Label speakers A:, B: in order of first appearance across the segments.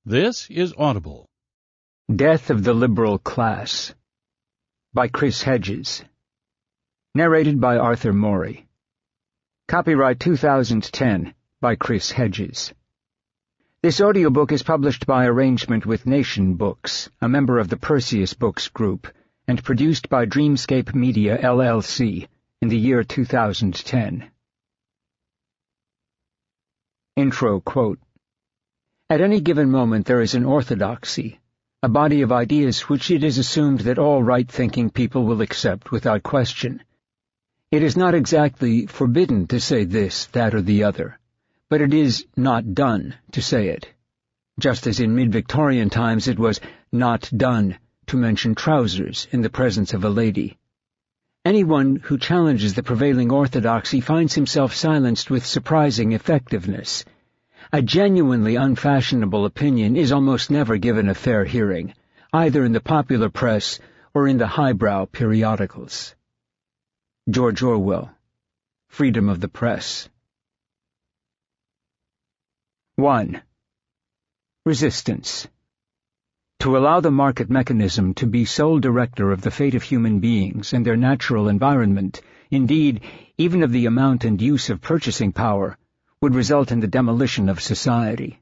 A: This is Audible.
B: Death of the Liberal Class by Chris Hedges. Narrated by Arthur Morey. Copyright 2010 by Chris Hedges. This audiobook is published by arrangement with Nation Books, a member of the Perseus Books Group, and produced by Dreamscape Media, LLC, in the year 2010. Intro quote. At any given moment there is an orthodoxy, a body of ideas which it is assumed that all right-thinking people will accept without question. It is not exactly forbidden to say this, that, or the other, but it is not done to say it, just as in mid-Victorian times it was not done to mention trousers in the presence of a lady. Anyone who challenges the prevailing orthodoxy finds himself silenced with surprising effectiveness. A genuinely unfashionable opinion is almost never given a fair hearing, either in the popular press or in the highbrow periodicals. George Orwell, Freedom of the Press. 1. Resistance. To allow the market mechanism to be sole director of the fate of human beings and their natural environment, indeed, even of the amount and use of purchasing power, would result in the demolition of society.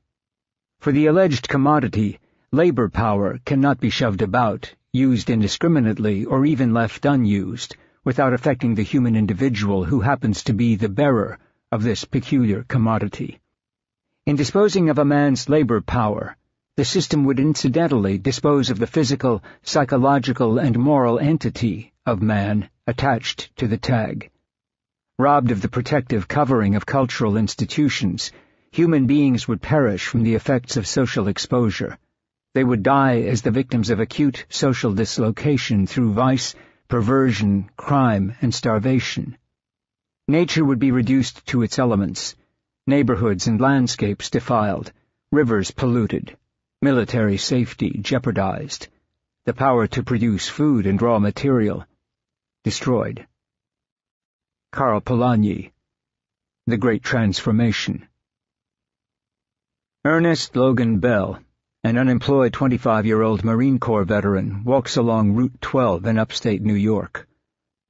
B: For the alleged commodity, labor power cannot be shoved about, used indiscriminately, or even left unused, without affecting the human individual who happens to be the bearer of this peculiar commodity. In disposing of a man's labor power, the system would incidentally dispose of the physical, psychological, and moral entity of man attached to the tag. Robbed of the protective covering of cultural institutions, human beings would perish from the effects of social exposure. They would die as the victims of acute social dislocation through vice, perversion, crime, and starvation. Nature would be reduced to its elements, neighborhoods and landscapes defiled, rivers polluted, military safety jeopardized, the power to produce food and raw material destroyed. Karl Polanyi, The Great Transformation. Ernest Logan Bell, an unemployed 25-year-old Marine Corps veteran, walks along Route 12 in upstate New York.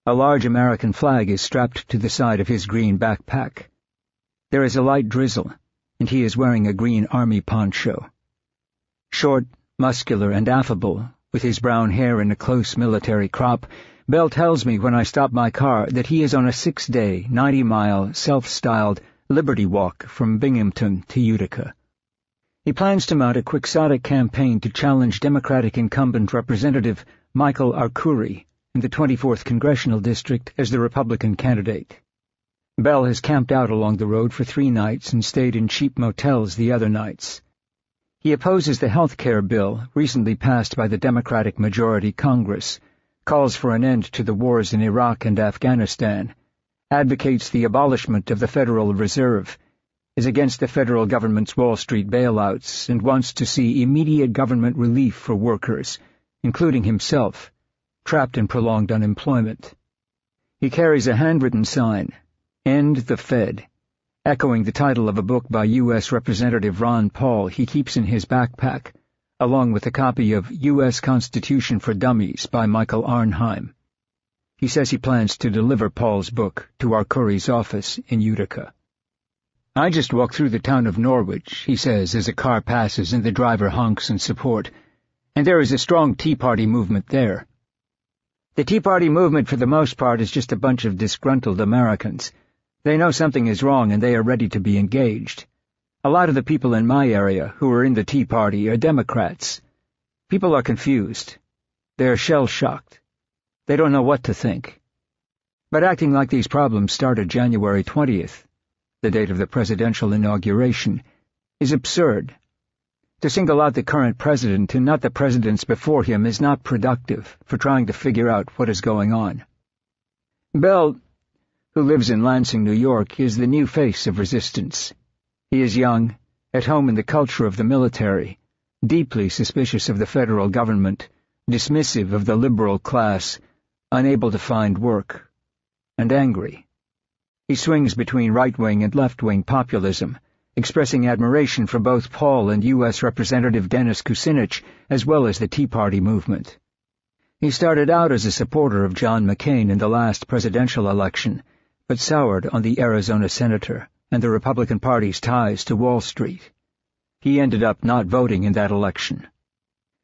B: A large American flag is strapped to the side of his green backpack. There is a light drizzle, and he is wearing a green army poncho. Short, muscular, and affable, with his brown hair in a close military crop, Bell tells me when I stop my car that he is on a 6-day, 90-mile, self-styled Liberty Walk from Binghamton to Utica. He plans to mount a quixotic campaign to challenge Democratic incumbent Representative Michael Arcuri in the 24th Congressional District as the Republican candidate. Bell has camped out along the road for 3 nights and stayed in cheap motels the other nights. He opposes the health care bill recently passed by the Democratic majority Congress, calls for an end to the wars in Iraq and Afghanistan, advocates the abolishment of the Federal Reserve, is against the federal government's Wall Street bailouts, and wants to see immediate government relief for workers, including himself, trapped in prolonged unemployment. He carries a handwritten sign, End the Fed, echoing the title of a book by U.S. Representative Ron Paul he keeps in his backpack, along with a copy of U.S. Constitution for Dummies by Michael Arnheim. He says he plans to deliver Paul's book to Arcuri's office in Utica. I just walked through the town of Norwich, he says as a car passes and the driver honks in support, and there is a strong Tea Party movement there. The Tea Party movement for the most part is just a bunch of disgruntled Americans. They know something is wrong and they are ready to be engaged. A lot of the people in my area who are in the Tea Party are Democrats. People are confused. They are shell-shocked. They don't know what to think. But acting like these problems started January 20th, the date of the presidential inauguration, is absurd. To single out the current president and not the presidents before him is not productive for trying to figure out what is going on. Bell, who lives in Lansing, New York, is the new face of resistance. He is young, at home in the culture of the military, deeply suspicious of the federal government, dismissive of the liberal class, unable to find work, and angry. He swings between right-wing and left-wing populism, expressing admiration for both Paul and U.S. Representative Dennis Kucinich, as well as the Tea Party movement. He started out as a supporter of John McCain in the last presidential election, but soured on the Arizona senator and the Republican Party's ties to Wall Street. He ended up not voting in that election.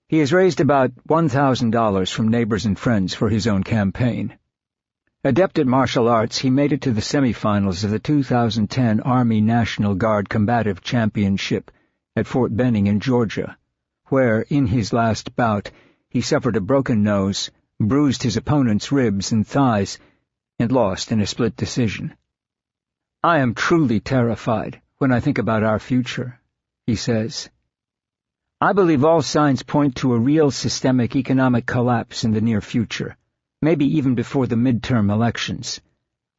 B: He has raised about $1,000 from neighbors and friends for his own campaign. Adept at martial arts, he made it to the semifinals of the 2010 Army National Guard Combative Championship at Fort Benning in Georgia, where, in his last bout, he suffered a broken nose, bruised his opponent's ribs and thighs, and lost in a split decision. "I am truly terrified when I think about our future," he says. "I believe all signs point to a real systemic economic collapse in the near future, maybe even before the midterm elections.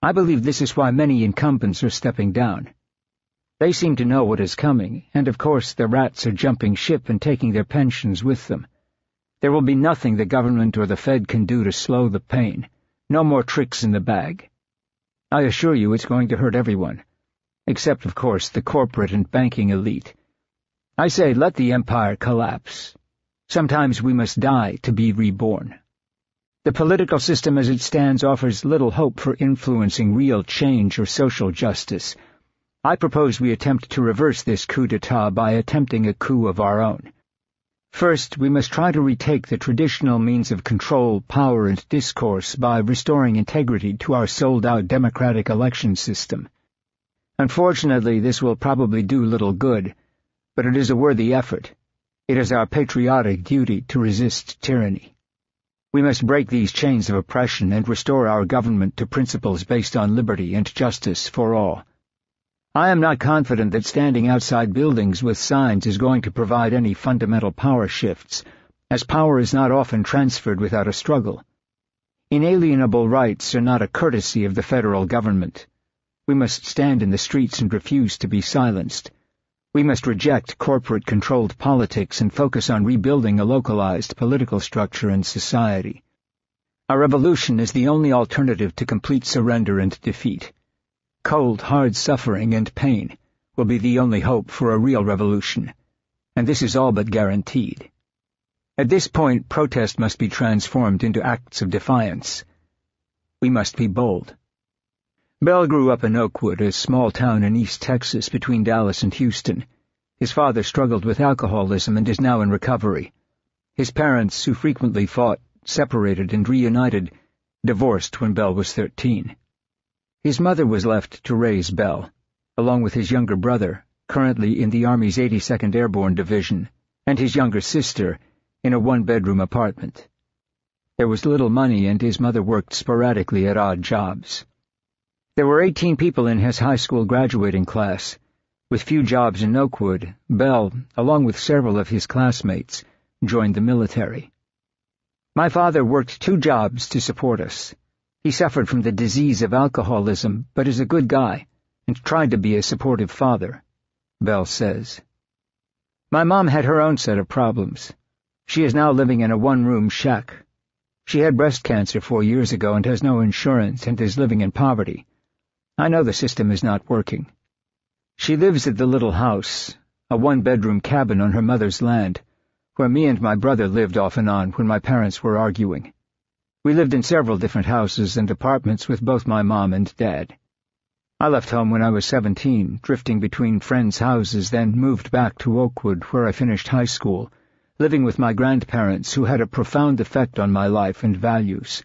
B: I believe this is why many incumbents are stepping down. They seem to know what is coming, and of course the rats are jumping ship and taking their pensions with them. There will be nothing the government or the Fed can do to slow the pain. No more tricks in the bag. I assure you it's going to hurt everyone, except, of course, the corporate and banking elite. I say let the empire collapse. Sometimes we must die to be reborn. The political system as it stands offers little hope for influencing real change or social justice. I propose we attempt to reverse this coup d'etat by attempting a coup of our own. First, we must try to retake the traditional means of control, power, and discourse by restoring integrity to our sold-out democratic election system. Unfortunately, this will probably do little good, but it is a worthy effort. It is our patriotic duty to resist tyranny. We must break these chains of oppression and restore our government to principles based on liberty and justice for all. I am not confident that standing outside buildings with signs is going to provide any fundamental power shifts, as power is not often transferred without a struggle. Inalienable rights are not a courtesy of the federal government. We must stand in the streets and refuse to be silenced. We must reject corporate-controlled politics and focus on rebuilding a localized political structure and society. A revolution is the only alternative to complete surrender and defeat. Cold, hard suffering and pain will be the only hope for a real revolution, and this is all but guaranteed. At this point, protest must be transformed into acts of defiance. We must be bold. Bell grew up in Oakwood, a small town in East Texas between Dallas and Houston. His father struggled with alcoholism and is now in recovery. His parents, who frequently fought, separated and reunited, divorced when Bell was 13. His mother was left to raise Bell, along with his younger brother, currently in the Army's 82nd Airborne Division, and his younger sister, in a one-bedroom apartment. There was little money, and his mother worked sporadically at odd jobs. There were 18 people in his high school graduating class. With few jobs in Oakwood, Bell, along with several of his classmates, joined the military. My father worked 2 jobs to support us. He suffered from the disease of alcoholism, but is a good guy, and tried to be a supportive father, Bell says. My mom had her own set of problems. She is now living in a one-room shack. She had breast cancer 4 years ago and has no insurance and is living in poverty. I know the system is not working. She lives at the little house, a one-bedroom cabin on her mother's land, where me and my brother lived off and on when my parents were arguing. We lived in several different houses and apartments with both my mom and dad. I left home when I was 17, drifting between friends' houses, then moved back to Oakwood, where I finished high school, living with my grandparents who had a profound effect on my life and values.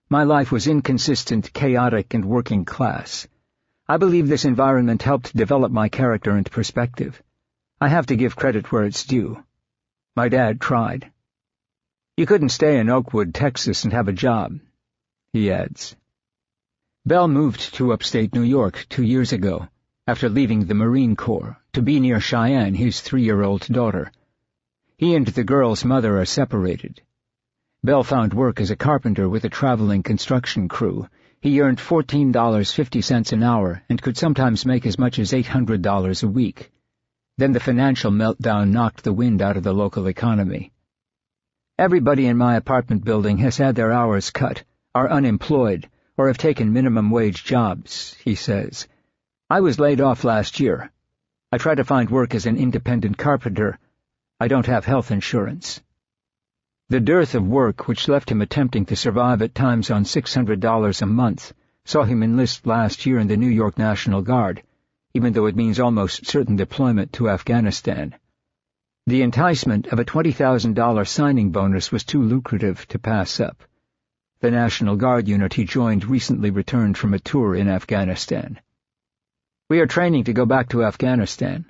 B: My life was inconsistent, chaotic, and working class. I believe this environment helped develop my character and perspective. I have to give credit where it's due. My dad tried. You couldn't stay in Oakwood, Texas, and have a job, he adds. Bell moved to upstate New York 2 years ago, after leaving the Marine Corps, to be near Cheyenne, his 3-year-old daughter. He and the girl's mother are separated. Bell found work as a carpenter with a traveling construction crew. He earned $14.50 an hour and could sometimes make as much as $800 a week. Then the financial meltdown knocked the wind out of the local economy. Everybody in my apartment building has had their hours cut, are unemployed, or have taken minimum wage jobs, he says. I was laid off last year. I try to find work as an independent carpenter. I don't have health insurance. The dearth of work, which left him attempting to survive at times on $600 a month, saw him enlist last year in the New York National Guard, even though it means almost certain deployment to Afghanistan. The enticement of a $20,000 signing bonus was too lucrative to pass up. The National Guard unit he joined recently returned from a tour in Afghanistan. "We are training to go back to Afghanistan,"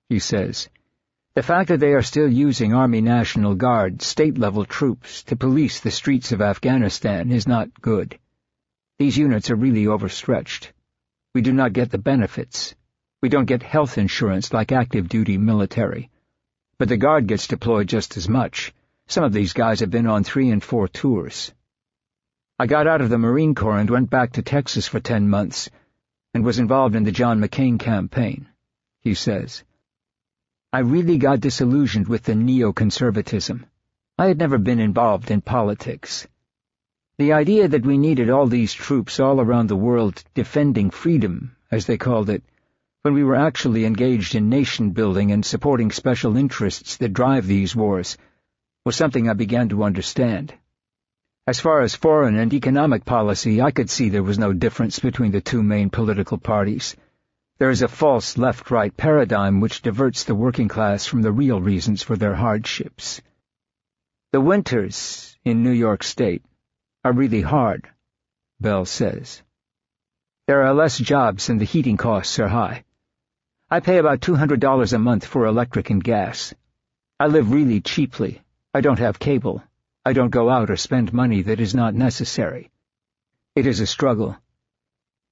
B: he says. "The fact that they are still using Army National Guard, state-level troops, to police the streets of Afghanistan is not good. These units are really overstretched. We do not get the benefits. We don't get health insurance like active-duty military. But the Guard gets deployed just as much. Some of these guys have been on 3 and 4 tours. I got out of the Marine Corps and went back to Texas for 10 months, and was involved in the John McCain campaign," he says. "I really got disillusioned with the neoconservatism. I had never been involved in politics. The idea that we needed all these troops all around the world defending freedom, as they called it, when we were actually engaged in nation-building and supporting special interests that drive these wars, was something I began to understand. As far as foreign and economic policy, I could see there was no difference between the two main political parties. There is a false left-right paradigm which diverts the working class from the real reasons for their hardships. The winters in New York State are really hard," Bell says. "There are less jobs and the heating costs are high. I pay about $200 a month for electric and gas. I live really cheaply. I don't have cable. I don't go out or spend money that is not necessary. It is a struggle.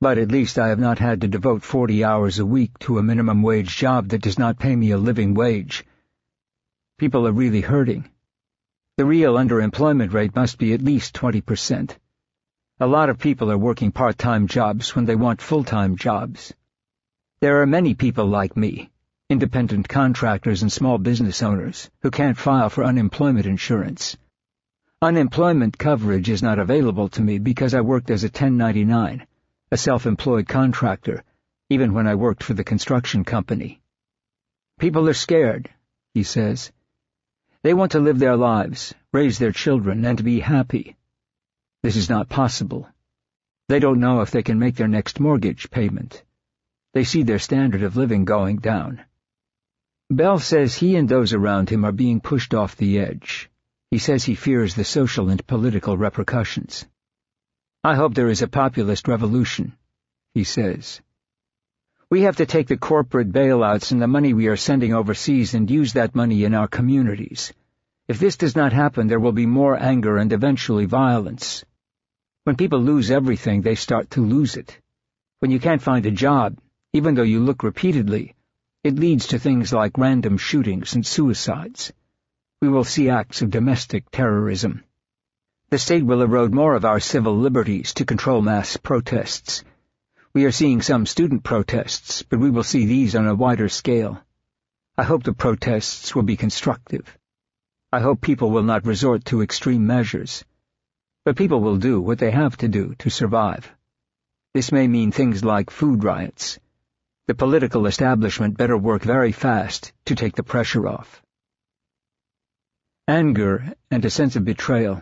B: But at least I have not had to devote 40 hours a week to a minimum wage job that does not pay me a living wage. People are really hurting. The real underemployment rate must be at least 20%. A lot of people are working part-time jobs when they want full-time jobs. There are many people like me, independent contractors and small business owners, who can't file for unemployment insurance. Unemployment coverage is not available to me because I worked as a 1099, a self-employed contractor, even when I worked for the construction company. People are scared," he says. "They want to live their lives, raise their children, and be happy. This is not possible. They don't know if they can make their next mortgage payment. They see their standard of living going down." Bell says he and those around him are being pushed off the edge. He says he fears the social and political repercussions. "I hope there is a populist revolution," he says. "We have to take the corporate bailouts and the money we are sending overseas and use that money in our communities. If this does not happen, there will be more anger and eventually violence. When people lose everything, they start to lose it. When you can't find a job, even though you look repeatedly, it leads to things like random shootings and suicides. We will see acts of domestic terrorism. The state will erode more of our civil liberties to control mass protests. We are seeing some student protests, but we will see these on a wider scale. I hope the protests will be constructive. I hope people will not resort to extreme measures. But people will do what they have to do to survive. This may mean things like food riots. The political establishment better work very fast to take the pressure off." Anger and a sense of betrayal.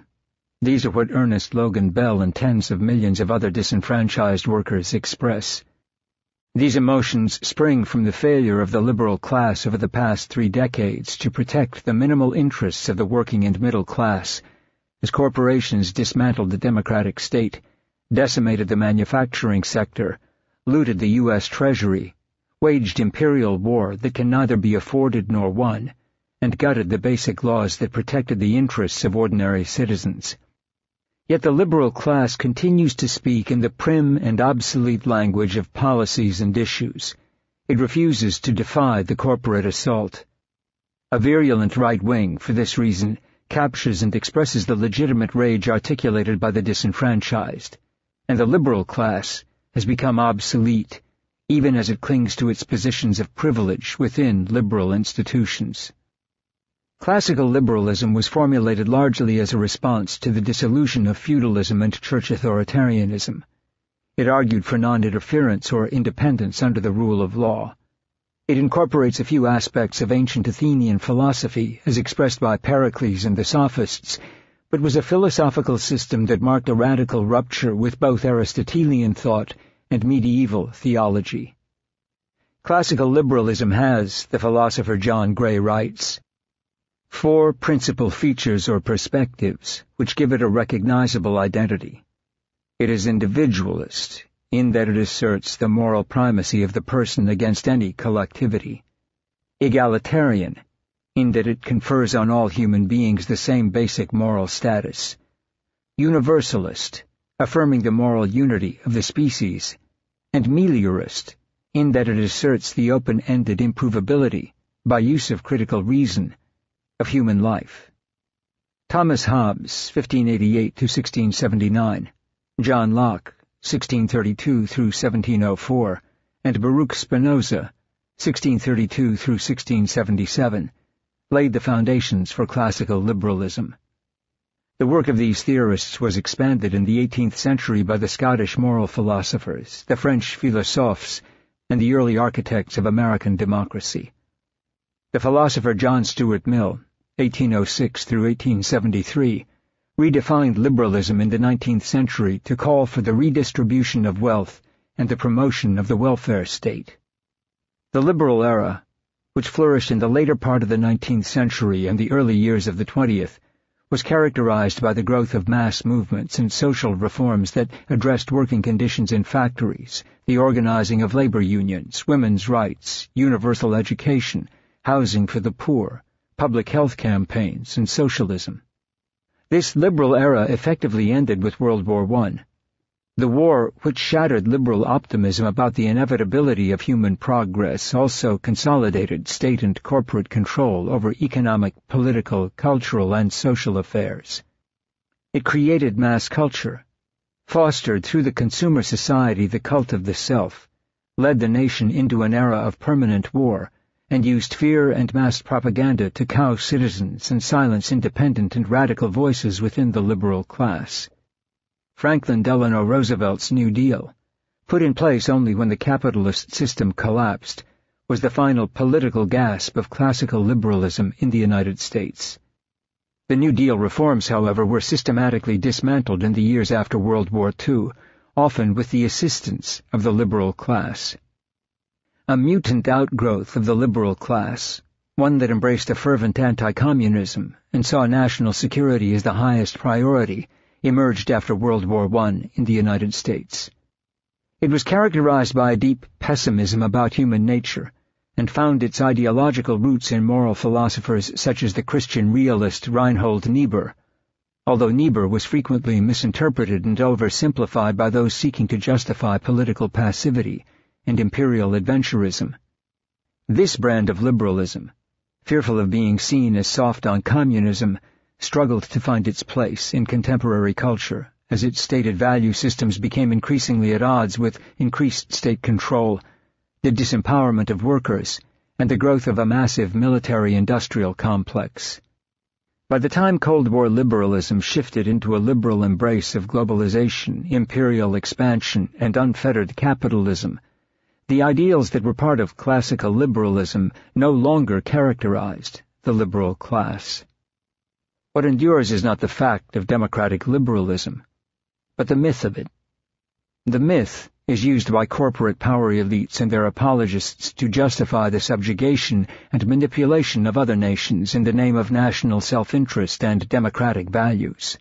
B: These are what Ernest Logan Bell and tens of millions of other disenfranchised workers express. These emotions spring from the failure of the liberal class over the past 3 decades to protect the minimal interests of the working and middle class, as corporations dismantled the democratic state, decimated the manufacturing sector, looted the U.S. Treasury, waged imperial war that can neither be afforded nor won, and gutted the basic laws that protected the interests of ordinary citizens. Yet the liberal class continues to speak in the prim and obsolete language of policies and issues. It refuses to defy the corporate assault. A virulent right wing, for this reason, captures and expresses the legitimate rage articulated by the disenfranchised, and the liberal class has become obsolete, even as it clings to its positions of privilege within liberal institutions. Classical liberalism was formulated largely as a response to the dissolution of feudalism and church authoritarianism. It argued for non-interference or independence under the rule of law. It incorporates a few aspects of ancient Athenian philosophy as expressed by Pericles and the Sophists, but was a philosophical system that marked a radical rupture with both Aristotelian thought and medieval theology. Classical liberalism has, the philosopher John Gray writes, 4 principal features or perspectives which give it a recognizable identity. It is individualist, in that it asserts the moral primacy of the person against any collectivity. Egalitarian, in that it confers on all human beings the same basic moral status. Universalist, affirming the moral unity of the species. And meliorist, in that it asserts the open-ended improvability, by use of critical reason, of human life. Thomas Hobbes, 1588–1679, John Locke, 1632–1704, and Baruch Spinoza, 1632–1677, laid the foundations for classical liberalism. The work of these theorists was expanded in the 18th century by the Scottish moral philosophers, the French philosophes, and the early architects of American democracy. The philosopher John Stuart Mill, 1806–1873, redefined liberalism in the 19th century to call for the redistribution of wealth and the promotion of the welfare state. The liberal era, which flourished in the later part of the 19th century and the early years of the 20th, was characterized by the growth of mass movements and social reforms that addressed working conditions in factories, the organizing of labor unions, women's rights, universal education, housing for the poor, public health campaigns, and socialism. This liberal era effectively ended with World War I. The war, which shattered liberal optimism about the inevitability of human progress, also consolidated state and corporate control over economic, political, cultural, and social affairs. It created mass culture, fostered through the consumer society the cult of the self, led the nation into an era of permanent war, and used fear and mass propaganda to cow citizens and silence independent and radical voices within the liberal class. Franklin Delano Roosevelt's New Deal, put in place only when the capitalist system collapsed, was the final political gasp of classical liberalism in the United States. The New Deal reforms, however, were systematically dismantled in the years after World War II, often with the assistance of the liberal class. A mutant outgrowth of the liberal class, one that embraced a fervent anti-communism and saw national security as the highest priority, emerged after World War I in the United States. It was characterized by a deep pessimism about human nature, and found its ideological roots in moral philosophers such as the Christian realist Reinhold Niebuhr, although Niebuhr was frequently misinterpreted and oversimplified by those seeking to justify political passivity and imperial adventurism. This brand of liberalism, fearful of being seen as soft on communism, struggled to find its place in contemporary culture as its stated value systems became increasingly at odds with increased state control, the disempowerment of workers, and the growth of a massive military-industrial complex. By the time Cold War liberalism shifted into a liberal embrace of globalization, imperial expansion, and unfettered capitalism, the ideals that were part of classical liberalism no longer characterized the liberal class. What endures is not the fact of democratic liberalism, but the myth of it. The myth is used by corporate power elites and their apologists to justify the subjugation and manipulation of other nations in the name of national self-interest and democratic values.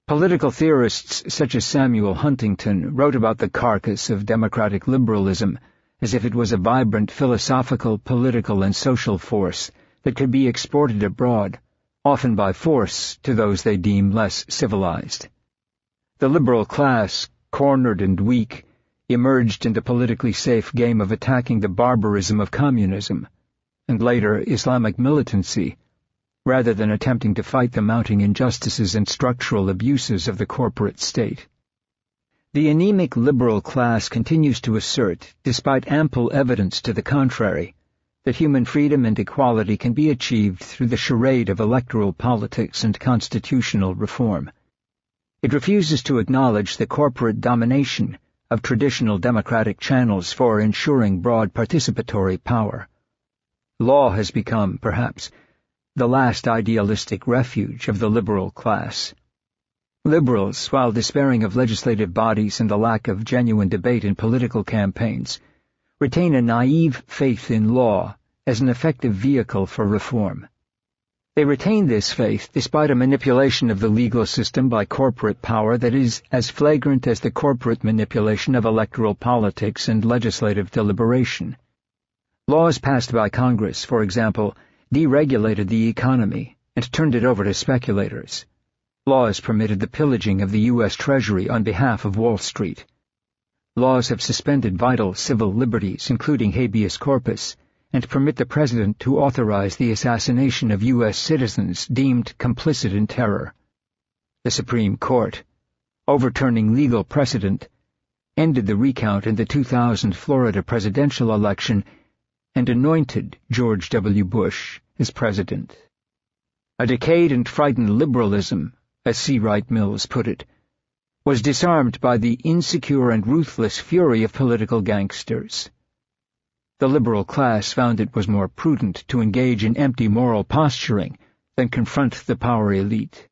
B: Political theorists such as Samuel Huntington wrote about the carcass of democratic liberalism as if it was a vibrant philosophical, political, and social force that could be exported abroad, often by force, to those they deem less civilized. The liberal class, cornered and weak, emerged in the politically safe game of attacking the barbarism of communism, and later Islamic militancy, rather than attempting to fight the mounting injustices and structural abuses of the corporate state. The anemic liberal class continues to assert, despite ample evidence to the contrary, that human freedom and equality can be achieved through the charade of electoral politics and constitutional reform. It refuses to acknowledge the corporate domination of traditional democratic channels for ensuring broad participatory power. Law has become, perhaps, the last idealistic refuge of the liberal class. Liberals, while despairing of legislative bodies and the lack of genuine debate in political campaigns, retain a naive faith in law as an effective vehicle for reform. They retain this faith despite a manipulation of the legal system by corporate power that is as flagrant as the corporate manipulation of electoral politics and legislative deliberation. Laws passed by Congress, for example, deregulated the economy and turned it over to speculators. Laws permitted the pillaging of the U.S. Treasury on behalf of Wall Street. Laws have suspended vital civil liberties, including habeas corpus, and permit the President to authorize the assassination of U.S. citizens deemed complicit in terror. The Supreme Court, overturning legal precedent, ended the recount in the 2000 Florida presidential election and anointed George W. Bush as president. A decayed and frightened liberalism, as C. Wright Mills put it, was disarmed by the insecure and ruthless fury of political gangsters. The liberal class found it was more prudent to engage in empty moral posturing than confront the power elite.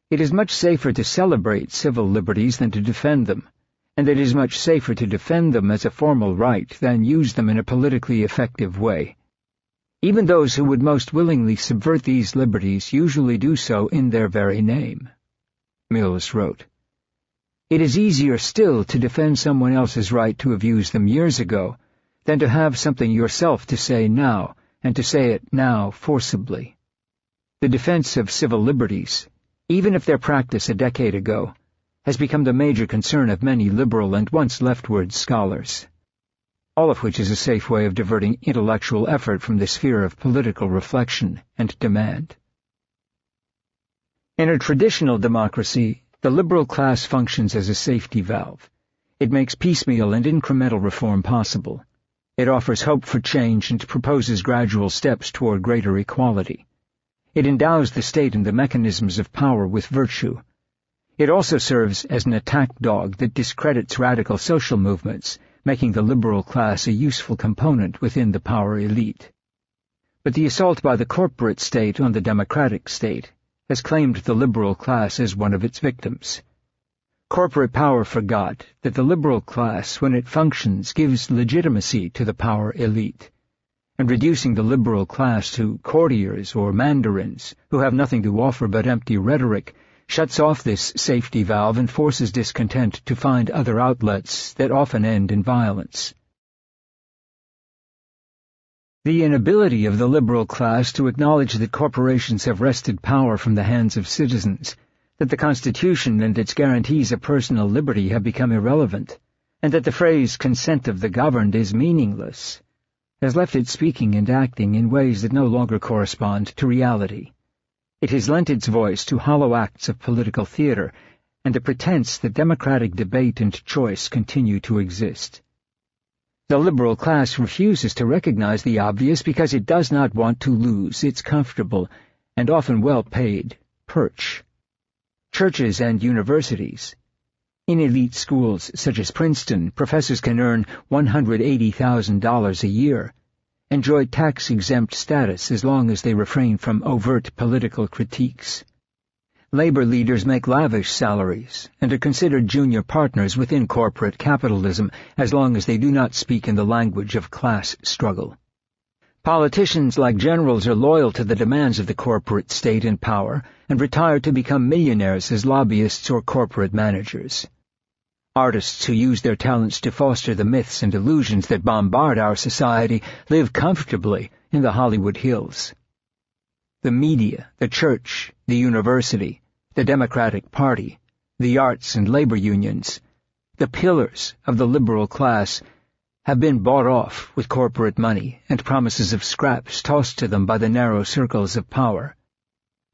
B: It is much safer to celebrate civil liberties than to defend them, and it is much safer to defend them as a formal right than use them in a politically effective way. Even those who would most willingly subvert these liberties usually do so in their very name. Mills wrote, "It is easier still to defend someone else's right to have used them years ago than to have something yourself to say now, and to say it now forcibly. The defense of civil liberties, even if their practice a decade ago, has become the major concern of many liberal and once leftward scholars, all of which is a safe way of diverting intellectual effort from the sphere of political reflection and demand." In a traditional democracy, the liberal class functions as a safety valve. It makes piecemeal and incremental reform possible. It offers hope for change and proposes gradual steps toward greater equality. It endows the state and the mechanisms of power with virtue. It also serves as an attack dog that discredits radical social movements, making the liberal class a useful component within the power elite. But the assault by the corporate state on the democratic state has claimed the liberal class as one of its victims. Corporate power forgot that the liberal class, when it functions, gives legitimacy to the power elite, and reducing the liberal class to courtiers or mandarins who have nothing to offer but empty rhetoric shuts off this safety valve and forces discontent to find other outlets that often end in violence. The inability of the liberal class to acknowledge that corporations have wrested power from the hands of citizens, that the Constitution and its guarantees of personal liberty have become irrelevant, and that the phrase consent of the governed is meaningless, has left it speaking and acting in ways that no longer correspond to reality. It has lent its voice to hollow acts of political theater and the pretense that democratic debate and choice continue to exist. The liberal class refuses to recognize the obvious because it does not want to lose its comfortable and often well-paid perch. Churches and universities. In elite schools such as Princeton, professors can earn $180,000 a year, enjoy tax-exempt status as long as they refrain from overt political critiques. Labor leaders make lavish salaries and are considered junior partners within corporate capitalism as long as they do not speak in the language of class struggle. Politicians, like generals, are loyal to the demands of the corporate state in power and retire to become millionaires as lobbyists or corporate managers. Artists who use their talents to foster the myths and illusions that bombard our society live comfortably in the Hollywood Hills. The media, the church, the university, the Democratic Party, the arts and labor unions, the pillars of the liberal class, have been bought off with corporate money and promises of scraps tossed to them by the narrow circles of power.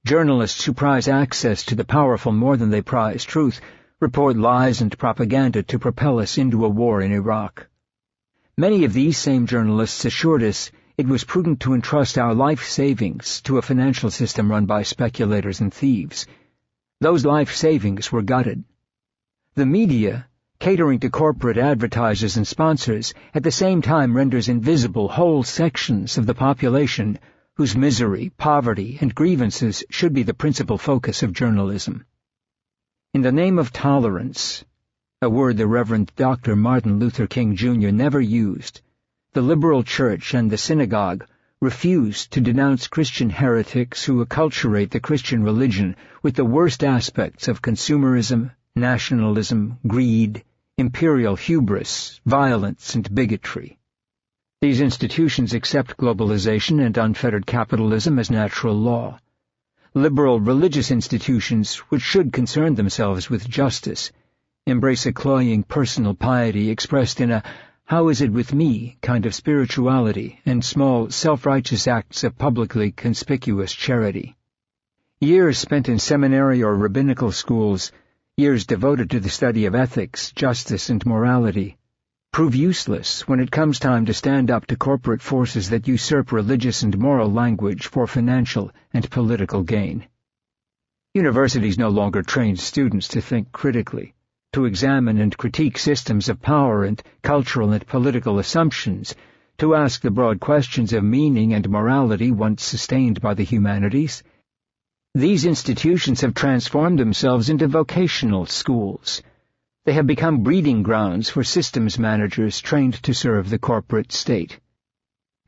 B: Journalists who prize access to the powerful more than they prize truth report lies and propaganda to propel us into a war in Iraq. Many of these same journalists assured us it was prudent to entrust our life savings to a financial system run by speculators and thieves. Those life savings were gutted. The media Catering to corporate advertisers and sponsors at the same time renders invisible whole sections of the population whose misery, poverty, and grievances should be the principal focus of journalism. In the name of tolerance, a word the Reverend Dr. Martin Luther King Jr. never used, the liberal church and the synagogue refused to denounce Christian heretics who acculturate the Christian religion with the worst aspects of consumerism, nationalism, greed, imperial hubris, violence, and bigotry. These institutions accept globalization and unfettered capitalism as natural law. Liberal religious institutions, which should concern themselves with justice, embrace a cloying personal piety expressed in a "how is it with me" kind of spirituality and small, self-righteous acts of publicly conspicuous charity. Years spent in seminary or rabbinical schools, years devoted to the study of ethics, justice, and morality, prove useless when it comes time to stand up to corporate forces that usurp religious and moral language for financial and political gain. Universities no longer train students to think critically, to examine and critique systems of power and cultural and political assumptions, to ask the broad questions of meaning and morality once sustained by the humanities. These institutions have transformed themselves into vocational schools. They have become breeding grounds for systems managers trained to serve the corporate state.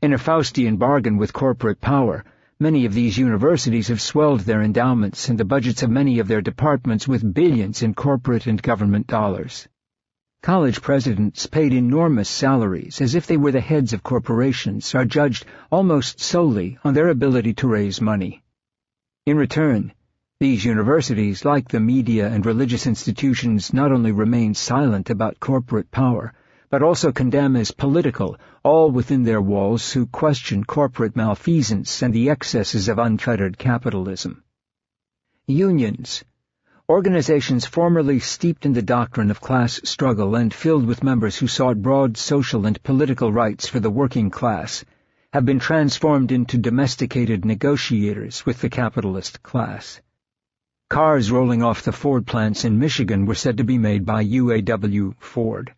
B: In a Faustian bargain with corporate power, many of these universities have swelled their endowments and the budgets of many of their departments with billions in corporate and government dollars. College presidents paid enormous salaries as if they were the heads of corporations are judged almost solely on their ability to raise money. In return, these universities, like the media and religious institutions, not only remain silent about corporate power, but also condemn as political all within their walls who question corporate malfeasance and the excesses of unfettered capitalism. Unions, organizations formerly steeped in the doctrine of class struggle and filled with members who sought broad social and political rights for the working class, have been transformed into domesticated negotiators with the capitalist class. Cars rolling off the Ford plants in Michigan were said to be made by UAW Ford.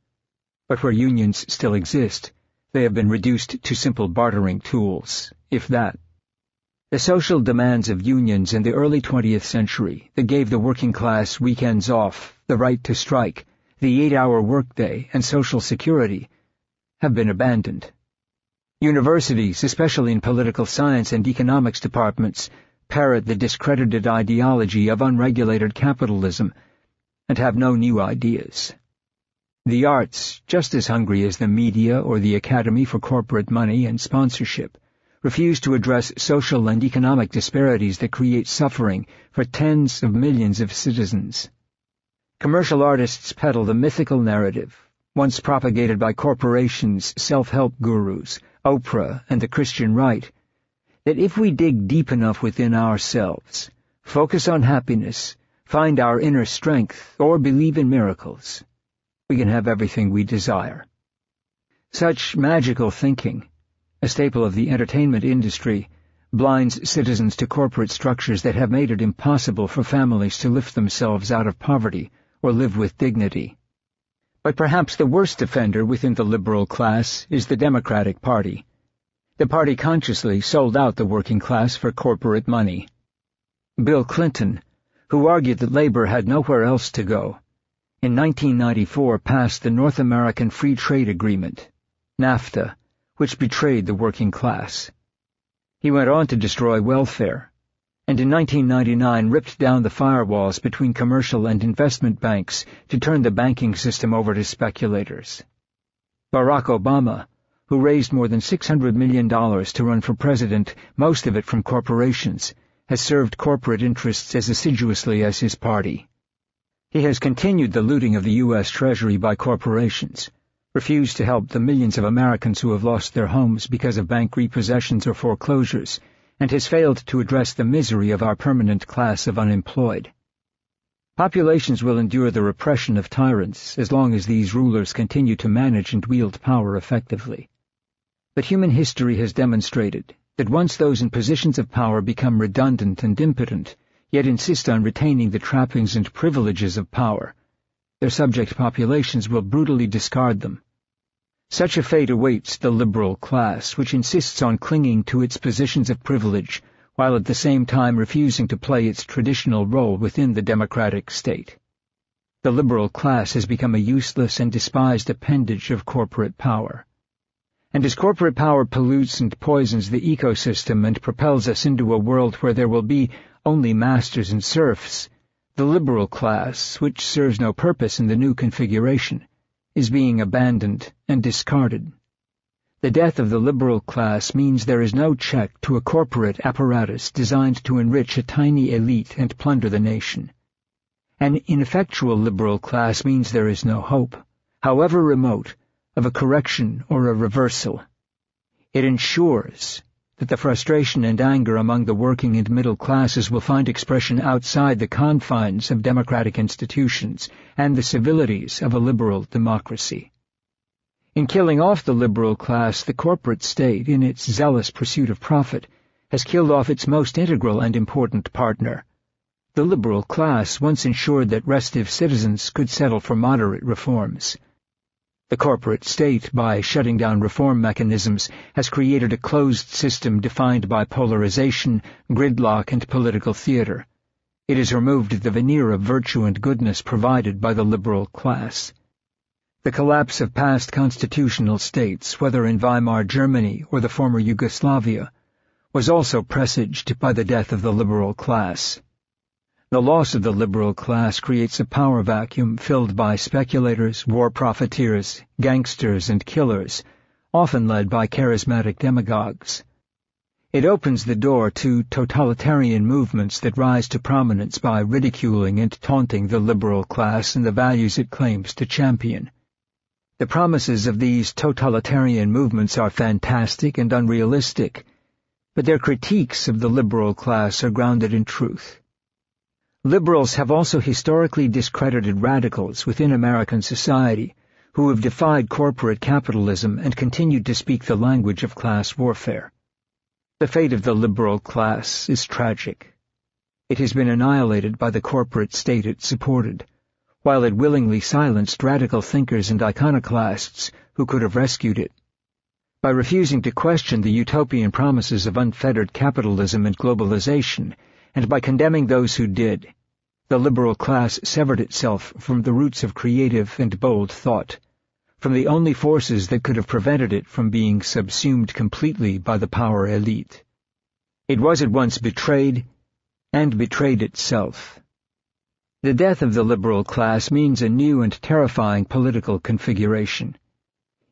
B: But where unions still exist, they have been reduced to simple bartering tools, if that. The social demands of unions in the early 20th century that gave the working class weekends off, the right to strike, the 8-hour workday, and social security, have been abandoned. Universities, especially in political science and economics departments, parrot the discredited ideology of unregulated capitalism and have no new ideas. The arts, just as hungry as the media or the Academy for corporate money and sponsorship, refuse to address social and economic disparities that create suffering for tens of millions of citizens. Commercial artists peddle the mythical narrative, once propagated by corporations, self-help gurus, Oprah, and the Christian right, that if we dig deep enough within ourselves, focus on happiness, find our inner strength, or believe in miracles, we can have everything we desire. Such magical thinking, a staple of the entertainment industry, blinds citizens to corporate structures that have made it impossible for families to lift themselves out of poverty or live with dignity. But perhaps the worst offender within the liberal class is the Democratic Party. The party consciously sold out the working class for corporate money. Bill Clinton, who argued that labor had nowhere else to go, in 1994 passed the North American Free Trade Agreement, NAFTA, which betrayed the working class. He went on to destroy welfare, and in 1999 ripped down the firewalls between commercial and investment banks to turn the banking system over to speculators. Barack Obama, who raised more than $600 million to run for president, most of it from corporations, has served corporate interests as assiduously as his party. He has continued the looting of the U.S. Treasury by corporations, refused to help the millions of Americans who have lost their homes because of bank repossessions or foreclosures, and has failed to address the misery of our permanent class of unemployed. Populations will endure the repression of tyrants as long as these rulers continue to manage and wield power effectively. But human history has demonstrated that once those in positions of power become redundant and impotent, yet insist on retaining the trappings and privileges of power, their subject populations will brutally discard them. Such a fate awaits the liberal class, which insists on clinging to its positions of privilege, while at the same time refusing to play its traditional role within the democratic state. The liberal class has become a useless and despised appendage of corporate power. And as corporate power pollutes and poisons the ecosystem and propels us into a world where there will be only masters and serfs, the liberal class, which serves no purpose in the new configuration, is being abandoned and discarded. The death of the liberal class means there is no check to a corporate apparatus designed to enrich a tiny elite and plunder the nation. An ineffectual liberal class means there is no hope, however remote, of a correction or a reversal. It ensures that the frustration and anger among the working and middle classes will find expression outside the confines of democratic institutions and the civilities of a liberal democracy. In killing off the liberal class, the corporate state, in its zealous pursuit of profit, has killed off its most integral and important partner. The liberal class once ensured that restive citizens could settle for moderate reforms. The corporate state, by shutting down reform mechanisms, has created a closed system defined by polarization, gridlock, and political theater. It has removed the veneer of virtue and goodness provided by the liberal class. The collapse of past constitutional states, whether in Weimar Germany or the former Yugoslavia, was also presaged by the death of the liberal class. The loss of the liberal class creates a power vacuum filled by speculators, war profiteers, gangsters, and killers, often led by charismatic demagogues. It opens the door to totalitarian movements that rise to prominence by ridiculing and taunting the liberal class and the values it claims to champion. The promises of these totalitarian movements are fantastic and unrealistic, but their critiques of the liberal class are grounded in truth. Liberals have also historically discredited radicals within American society who have defied corporate capitalism and continued to speak the language of class warfare. The fate of the liberal class is tragic. It has been annihilated by the corporate state it supported, while it willingly silenced radical thinkers and iconoclasts who could have rescued it. By refusing to question the utopian promises of unfettered capitalism and globalization, and by condemning those who did, the liberal class severed itself from the roots of creative and bold thought, from the only forces that could have prevented it from being subsumed completely by the power elite. It was at once betrayed and betrayed itself. The death of the liberal class means a new and terrifying political configuration.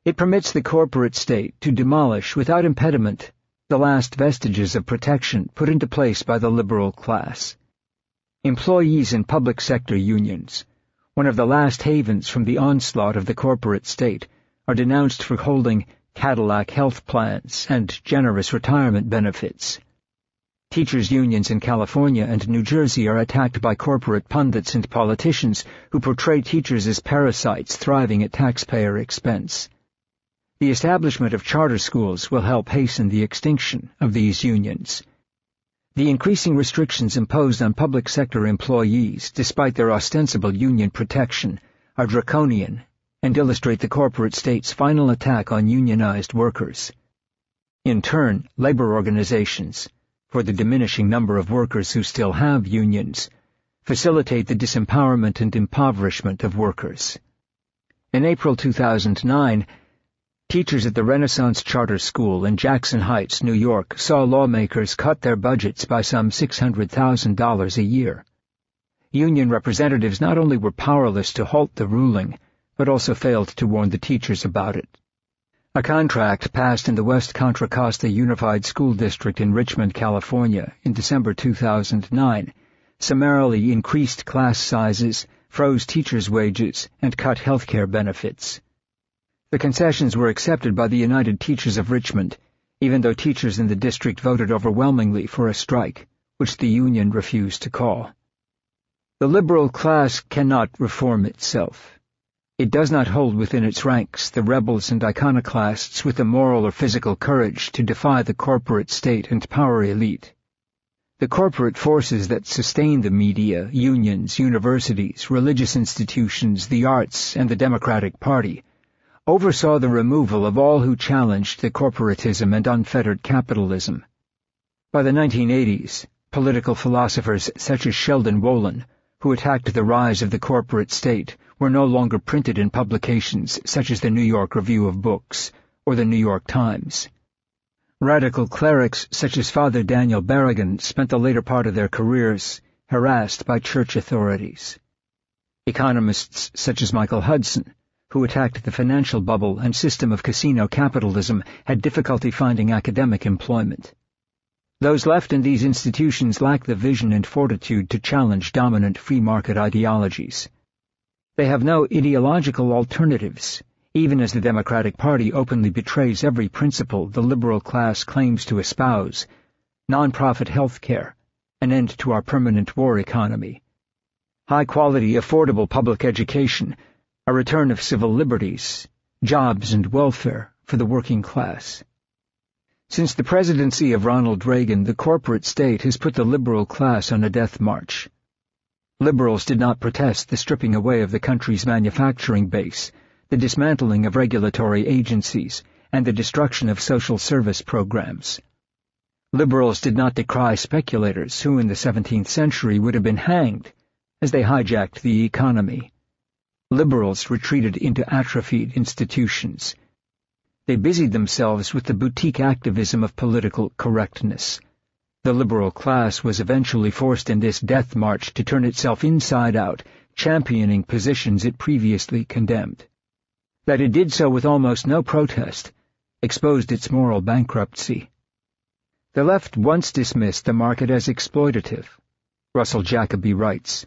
B: It permits the corporate state to demolish without impediment the last vestiges of protection put into place by the liberal class. Employees in public sector unions, one of the last havens from the onslaught of the corporate state, are denounced for holding Cadillac health plans and generous retirement benefits. Teachers' unions in California and New Jersey are attacked by corporate pundits and politicians who portray teachers as parasites thriving at taxpayer expense. The establishment of charter schools will help hasten the extinction of these unions. The increasing restrictions imposed on public sector employees, despite their ostensible union protection, are draconian and illustrate the corporate state's final attack on unionized workers. In turn, labor organizations, for the diminishing number of workers who still have unions, facilitate the disempowerment and impoverishment of workers. In April 2009, teachers at the Renaissance Charter School in Jackson Heights, New York, saw lawmakers cut their budgets by some $600,000 a year. Union representatives not only were powerless to halt the ruling, but also failed to warn the teachers about it. A contract passed in the West Contra Costa Unified School District in Richmond, California, in December 2009, summarily increased class sizes, froze teachers' wages, and cut health care benefits. The concessions were accepted by the United Teachers of Richmond, even though teachers in the district voted overwhelmingly for a strike, which the union refused to call. The liberal class cannot reform itself. It does not hold within its ranks the rebels and iconoclasts with the moral or physical courage to defy the corporate state and power elite. The corporate forces that sustain the media, unions, universities, religious institutions, the arts, and the Democratic Party oversaw the removal of all who challenged the corporatism and unfettered capitalism. By the 1980s, political philosophers such as Sheldon Wolin, who attacked the rise of the corporate state, were no longer printed in publications such as the New York Review of Books or the New York Times. Radical clerics such as Father Daniel Berrigan spent the later part of their careers harassed by church authorities. Economists such as Michael Hudson, who attacked the financial bubble and system of casino capitalism, had difficulty finding academic employment. Those left in these institutions lack the vision and fortitude to challenge dominant free market ideologies. They have no ideological alternatives, even as the Democratic Party openly betrays every principle the liberal class claims to espouse: non-profit health care, an end to our permanent war economy, high-quality, affordable public education, a return of civil liberties, jobs and welfare for the working class. Since the presidency of Ronald Reagan, the corporate state has put the liberal class on a death march. Liberals did not protest the stripping away of the country's manufacturing base, the dismantling of regulatory agencies, and the destruction of social service programs. Liberals did not decry speculators who in the 17th century would have been hanged as they hijacked the economy. Liberals retreated into atrophied institutions. They busied themselves with the boutique activism of political correctness. The liberal class was eventually forced in this death march to turn itself inside out, championing positions it previously condemned. That it did so with almost no protest exposed its moral bankruptcy. The left once dismissed the market as exploitative. Russell Jacoby writes,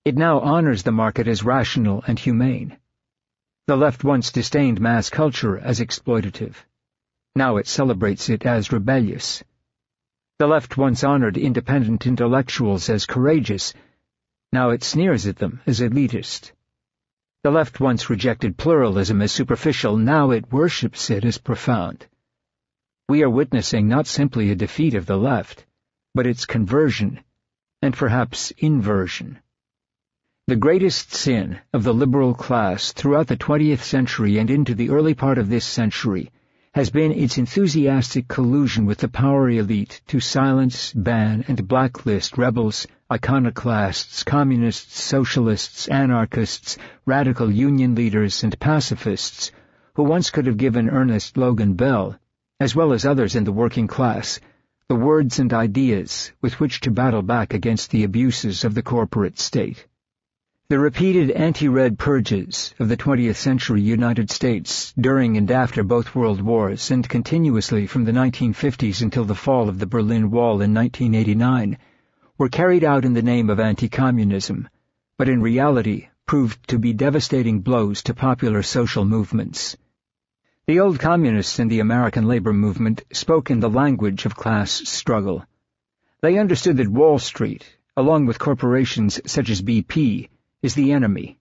B: "It now honors the market as rational and humane." The left once disdained mass culture as exploitative. Now it celebrates it as rebellious. The left once honored independent intellectuals as courageous. Now it sneers at them as elitist. The left once rejected pluralism as superficial. Now it worships it as profound. We are witnessing not simply a defeat of the left, but its conversion, and perhaps inversion. The greatest sin of the liberal class throughout the 20th century and into the early part of this century has been its enthusiastic collusion with the power elite to silence, ban, and blacklist rebels, iconoclasts, communists, socialists, anarchists, radical union leaders, and pacifists who once could have given Ernest Logan Bell, as well as others in the working class, the words and ideas with which to battle back against the abuses of the corporate state. The repeated anti-red purges of the 20th century United States during and after both World Wars and continuously from the 1950s until the fall of the Berlin Wall in 1989 were carried out in the name of anti-communism, but in reality proved to be devastating blows to popular social movements. The old communists in the American labor movement spoke in the language of class struggle. They understood that Wall Street, along with corporations such as BP, is the enemy.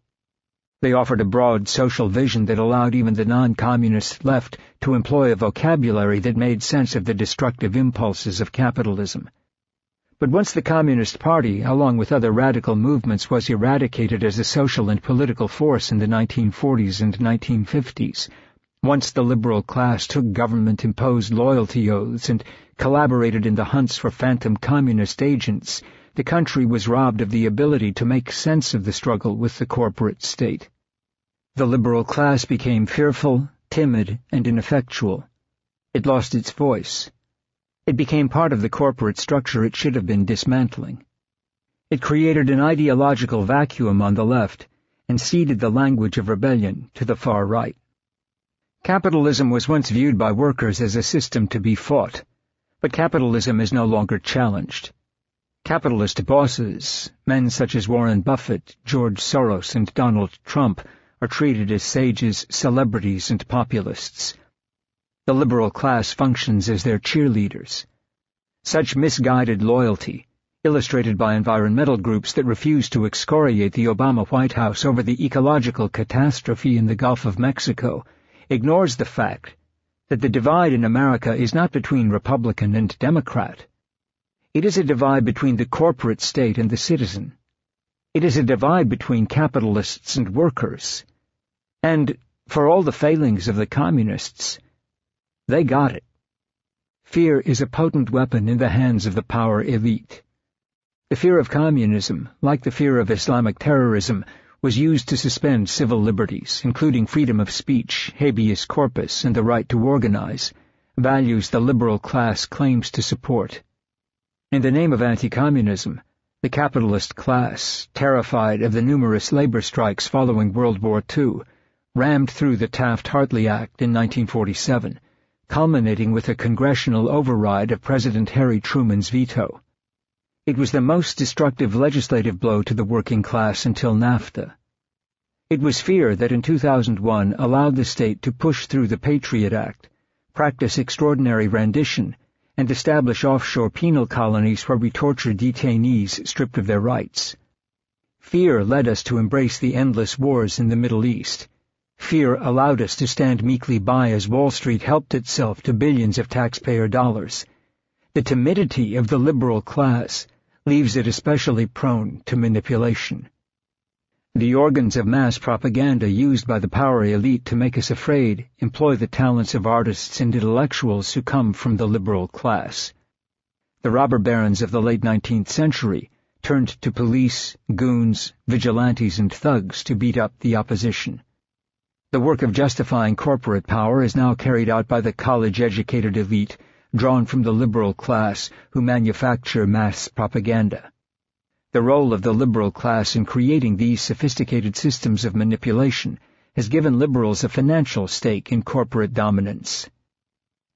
B: They offered a broad social vision that allowed even the non-communist left to employ a vocabulary that made sense of the destructive impulses of capitalism. But once the Communist Party, along with other radical movements, was eradicated as a social and political force in the 1940s and 1950s, once the liberal class took government-imposed loyalty oaths and collaborated in the hunts for phantom communist agents, the country was robbed of the ability to make sense of the struggle with the corporate state. The liberal class became fearful, timid, and ineffectual. It lost its voice. It became part of the corporate structure it should have been dismantling. It created an ideological vacuum on the left and ceded the language of rebellion to the far right. Capitalism was once viewed by workers as a system to be fought, but capitalism is no longer challenged. Capitalist bosses, men such as Warren Buffett, George Soros, and Donald Trump, are treated as sages, celebrities, and populists. The liberal class functions as their cheerleaders. Such misguided loyalty, illustrated by environmental groups that refuse to excoriate the Obama White House over the ecological catastrophe in the Gulf of Mexico, ignores the fact that the divide in America is not between Republican and Democrat. It is a divide between the corporate state and the citizen. It is a divide between capitalists and workers. And, for all the failings of the communists, they got it. Fear is a potent weapon in the hands of the power elite. The fear of communism, like the fear of Islamic terrorism, was used to suspend civil liberties, including freedom of speech, habeas corpus, and the right to organize, values the liberal class claims to support. In the name of anti-communism, the capitalist class, terrified of the numerous labor strikes following World War II, rammed through the Taft-Hartley Act in 1947, culminating with a congressional override of President Harry Truman's veto. It was the most destructive legislative blow to the working class until NAFTA. It was fear that in 2001 allowed the state to push through the Patriot Act, practice extraordinary rendition, and establish offshore penal colonies where we torture detainees stripped of their rights. Fear led us to embrace the endless wars in the Middle East. Fear allowed us to stand meekly by as Wall Street helped itself to billions of taxpayer dollars. The timidity of the liberal class leaves it especially prone to manipulation. The organs of mass propaganda used by the power elite to make us afraid employ the talents of artists and intellectuals who come from the liberal class. The robber barons of the late 19th century turned to police, goons, vigilantes, and thugs to beat up the opposition. The work of justifying corporate power is now carried out by the college-educated elite, drawn from the liberal class who manufacture mass propaganda. The role of the liberal class in creating these sophisticated systems of manipulation has given liberals a financial stake in corporate dominance.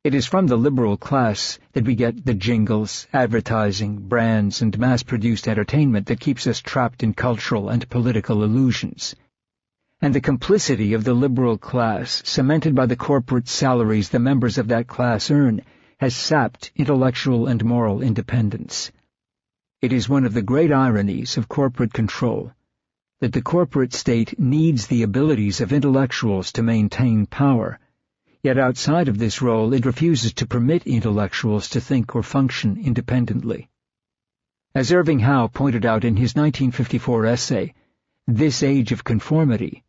B: It is from the liberal class that we get the jingles, advertising, brands, and mass-produced entertainment that keeps us trapped in cultural and political illusions. And the complicity of the liberal class, cemented by the corporate salaries the members of that class earn, has sapped intellectual and moral independence. It is one of the great ironies of corporate control that the corporate state needs the abilities of intellectuals to maintain power, yet outside of this role it refuses to permit intellectuals to think or function independently. As Irving Howe pointed out in his 1954 essay, This Age of Conformity,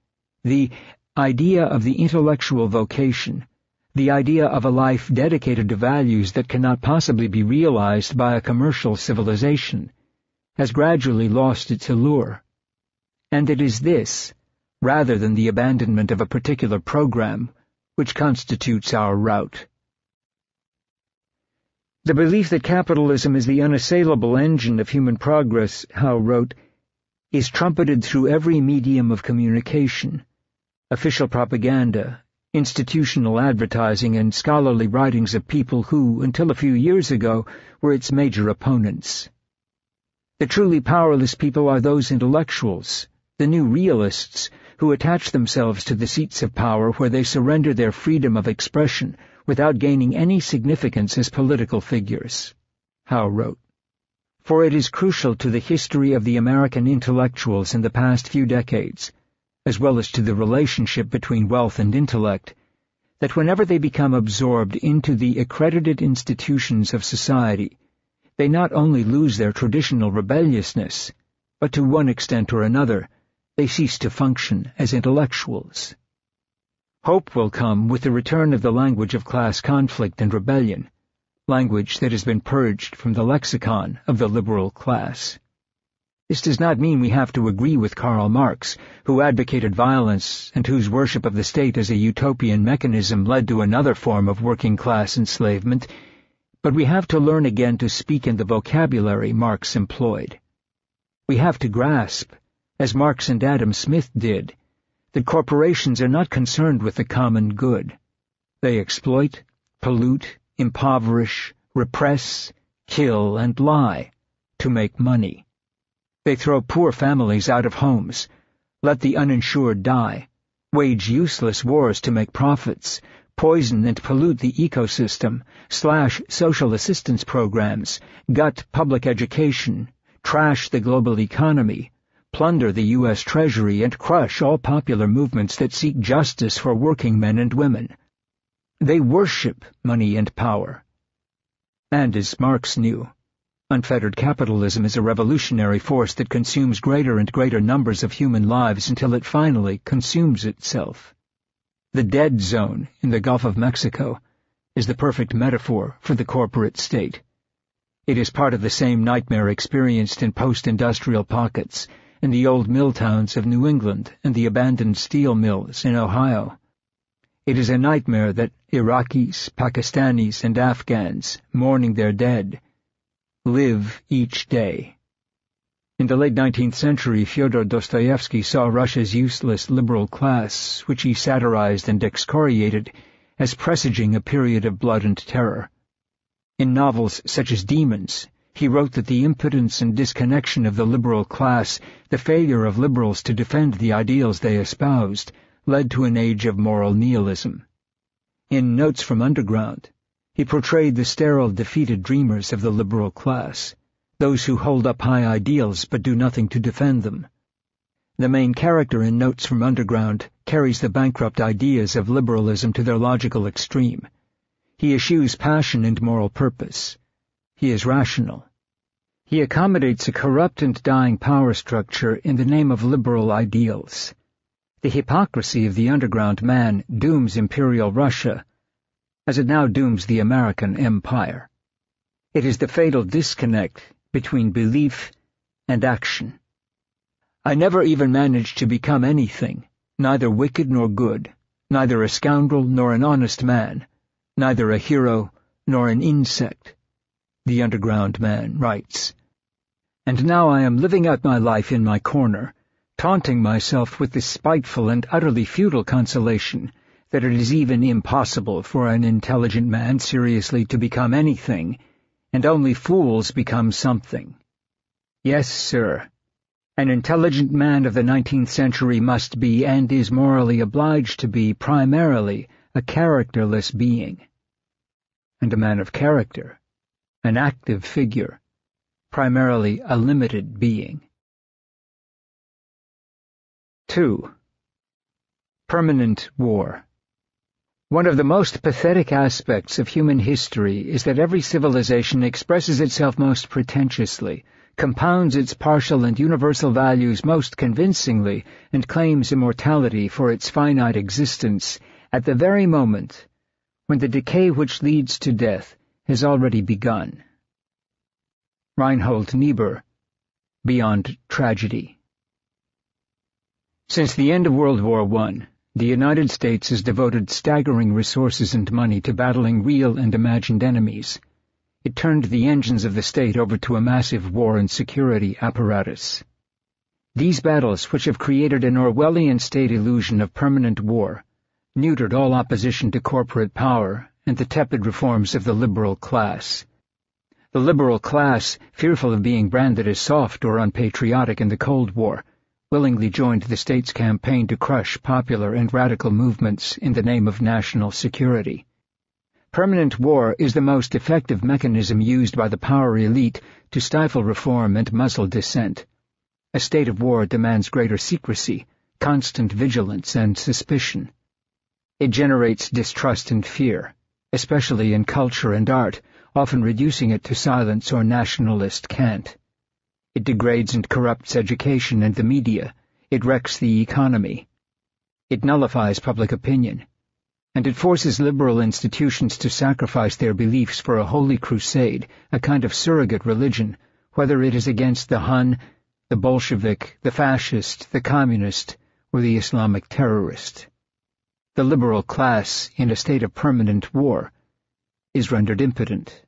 B: the idea of the intellectual vocation, the idea of a life dedicated to values that cannot possibly be realized by a commercial civilization, has gradually lost its allure. And it is this, rather than the abandonment of a particular program, which constitutes our route. The belief that capitalism is the unassailable engine of human progress, Howe wrote, is trumpeted through every medium of communication, official propaganda, institutional advertising, and scholarly writings of people who, until a few years ago, were its major opponents. The truly powerless people are those intellectuals, the new realists, who attach themselves to the seats of power where they surrender their freedom of expression without gaining any significance as political figures. Howe wrote, For it is crucial to the history of the American intellectuals in the past few decades, as well as to the relationship between wealth and intellect, that whenever they become absorbed into the accredited institutions of society, they not only lose their traditional rebelliousness, but to one extent or another, they cease to function as intellectuals. Hope will come with the return of the language of class conflict and rebellion, language that has been purged from the lexicon of the liberal class. This does not mean we have to agree with Karl Marx, who advocated violence and whose worship of the state as a utopian mechanism led to another form of working-class enslavement, but we have to learn again to speak in the vocabulary Marx employed. We have to grasp, as Marx and Adam Smith did, that corporations are not concerned with the common good. They exploit, pollute, impoverish, repress, kill, and lie to make money. They throw poor families out of homes, let the uninsured die, wage useless wars to make profits, poison and pollute the ecosystem, slash social assistance programs, gut public education, trash the global economy, plunder the U.S. Treasury, and crush all popular movements that seek justice for working men and women. They worship money and power. And as Marx knew, Unfettered capitalism is a revolutionary force that consumes greater and greater numbers of human lives until it finally consumes itself. The dead zone in the Gulf of Mexico is the perfect metaphor for the corporate state. It is part of the same nightmare experienced in post-industrial pockets, in the old mill towns of New England and the abandoned steel mills in Ohio. It is a nightmare that Iraqis, Pakistanis, and Afghans, mourning their dead, live each day. In the late 19th century, Fyodor Dostoevsky saw Russia's useless liberal class, which he satirized and excoriated, as presaging a period of blood and terror. In novels such as Demons, he wrote that the impotence and disconnection of the liberal class, the failure of liberals to defend the ideals they espoused, led to an age of moral nihilism. In Notes from Underground, he portrayed the sterile, defeated dreamers of the liberal class, those who hold up high ideals but do nothing to defend them. The main character in Notes from Underground carries the bankrupt ideas of liberalism to their logical extreme. He eschews passion and moral purpose. He is rational. He accommodates a corrupt and dying power structure in the name of liberal ideals. The hypocrisy of the underground man dooms Imperial Russia, as it now dooms the American empire. It is the fatal disconnect between belief and action. I never even managed to become anything, neither wicked nor good, neither a scoundrel nor an honest man, neither a hero nor an insect, the underground man writes. And now I am living out my life in my corner, taunting myself with the spiteful and utterly futile consolation that it is even impossible for an intelligent man seriously to become anything, and only fools become something. Yes, sir, an intelligent man of the 19th century must be, and is morally obliged to be, primarily a characterless being. And a man of character, an active figure, primarily a limited being. 2. Permanent war. One of the most pathetic aspects of human history is that every civilization expresses itself most pretentiously, compounds its partial and universal values most convincingly, and claims immortality for its finite existence at the very moment when the decay which leads to death has already begun. Reinhold Niebuhr, Beyond Tragedy. Since the end of World War I, the United States has devoted staggering resources and money to battling real and imagined enemies. It turned the engines of the state over to a massive war and security apparatus. These battles, which have created an Orwellian state illusion of permanent war, neutered all opposition to corporate power and the tepid reforms of the liberal class. The liberal class, fearful of being branded as soft or unpatriotic in the Cold War, willingly joined the state's campaign to crush popular and radical movements in the name of national security. Permanent war is the most effective mechanism used by the power elite to stifle reform and muzzle dissent. A state of war demands greater secrecy, constant vigilance, and suspicion. It generates distrust and fear, especially in culture and art, often reducing it to silence or nationalist cant. It degrades and corrupts education and the media. It wrecks the economy. It nullifies public opinion. And it forces liberal institutions to sacrifice their beliefs for a holy crusade, a kind of surrogate religion, whether it is against the Hun, the Bolshevik, the fascist, the communist, or the Islamic terrorist. The liberal class, in a state of permanent war, is rendered impotent.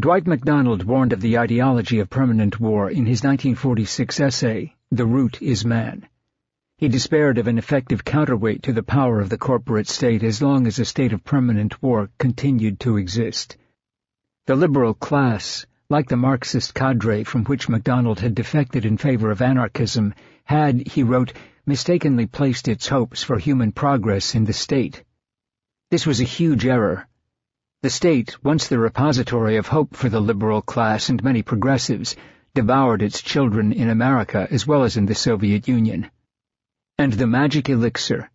B: Dwight MacDonald warned of the ideology of permanent war in his 1946 essay, The Root is Man. He despaired of an effective counterweight to the power of the corporate state as long as a state of permanent war continued to exist. The liberal class, like the Marxist cadre from which MacDonald had defected in favor of anarchism, had, he wrote, mistakenly placed its hopes for human progress in the state. This was a huge error. The state, once the repository of hope for the liberal class and many progressives, devoured its children in America as well as in the Soviet Union. And the magic elixir,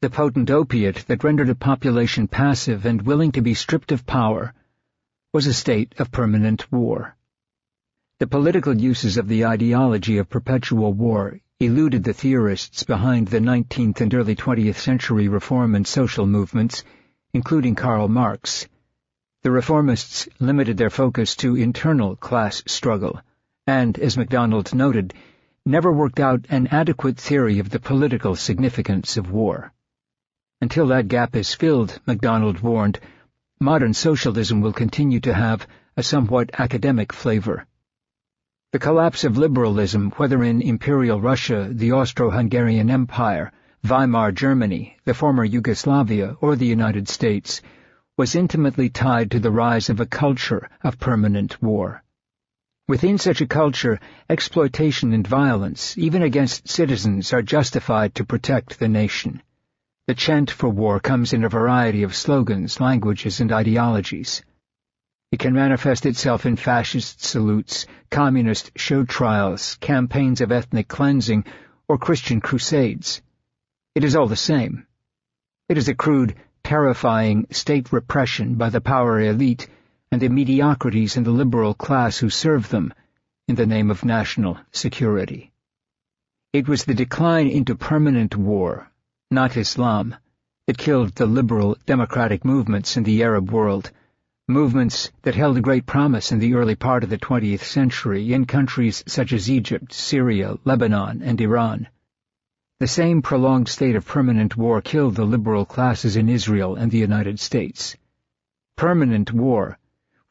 B: the potent opiate that rendered a population passive and willing to be stripped of power, was a state of permanent war. The political uses of the ideology of perpetual war eluded the theorists behind the 19th and early 20th century reform and social movements, including Karl Marx. The reformists limited their focus to internal class struggle, and, as MacDonald noted, never worked out an adequate theory of the political significance of war. Until that gap is filled, MacDonald warned, modern socialism will continue to have a somewhat academic flavor. The collapse of liberalism, whether in Imperial Russia, the Austro-Hungarian Empire, Weimar Germany, the former Yugoslavia, or the United States, was intimately tied to the rise of a culture of permanent war. Within such a culture, exploitation and violence, even against citizens, are justified to protect the nation. The chant for war comes in a variety of slogans, languages, and ideologies. It can manifest itself in fascist salutes, communist show trials, campaigns of ethnic cleansing, or Christian crusades. It is all the same. It is a crude, terrifying state repression by the power elite and the mediocrities in the liberal class who serve them in the name of national security. It was the decline into permanent war, not Islam, that killed the liberal democratic movements in the Arab world, movements that held a great promise in the early part of the 20th century in countries such as Egypt, Syria, Lebanon, and Iran. The same prolonged state of permanent war killed the liberal classes in Israel and the United States. Permanent war,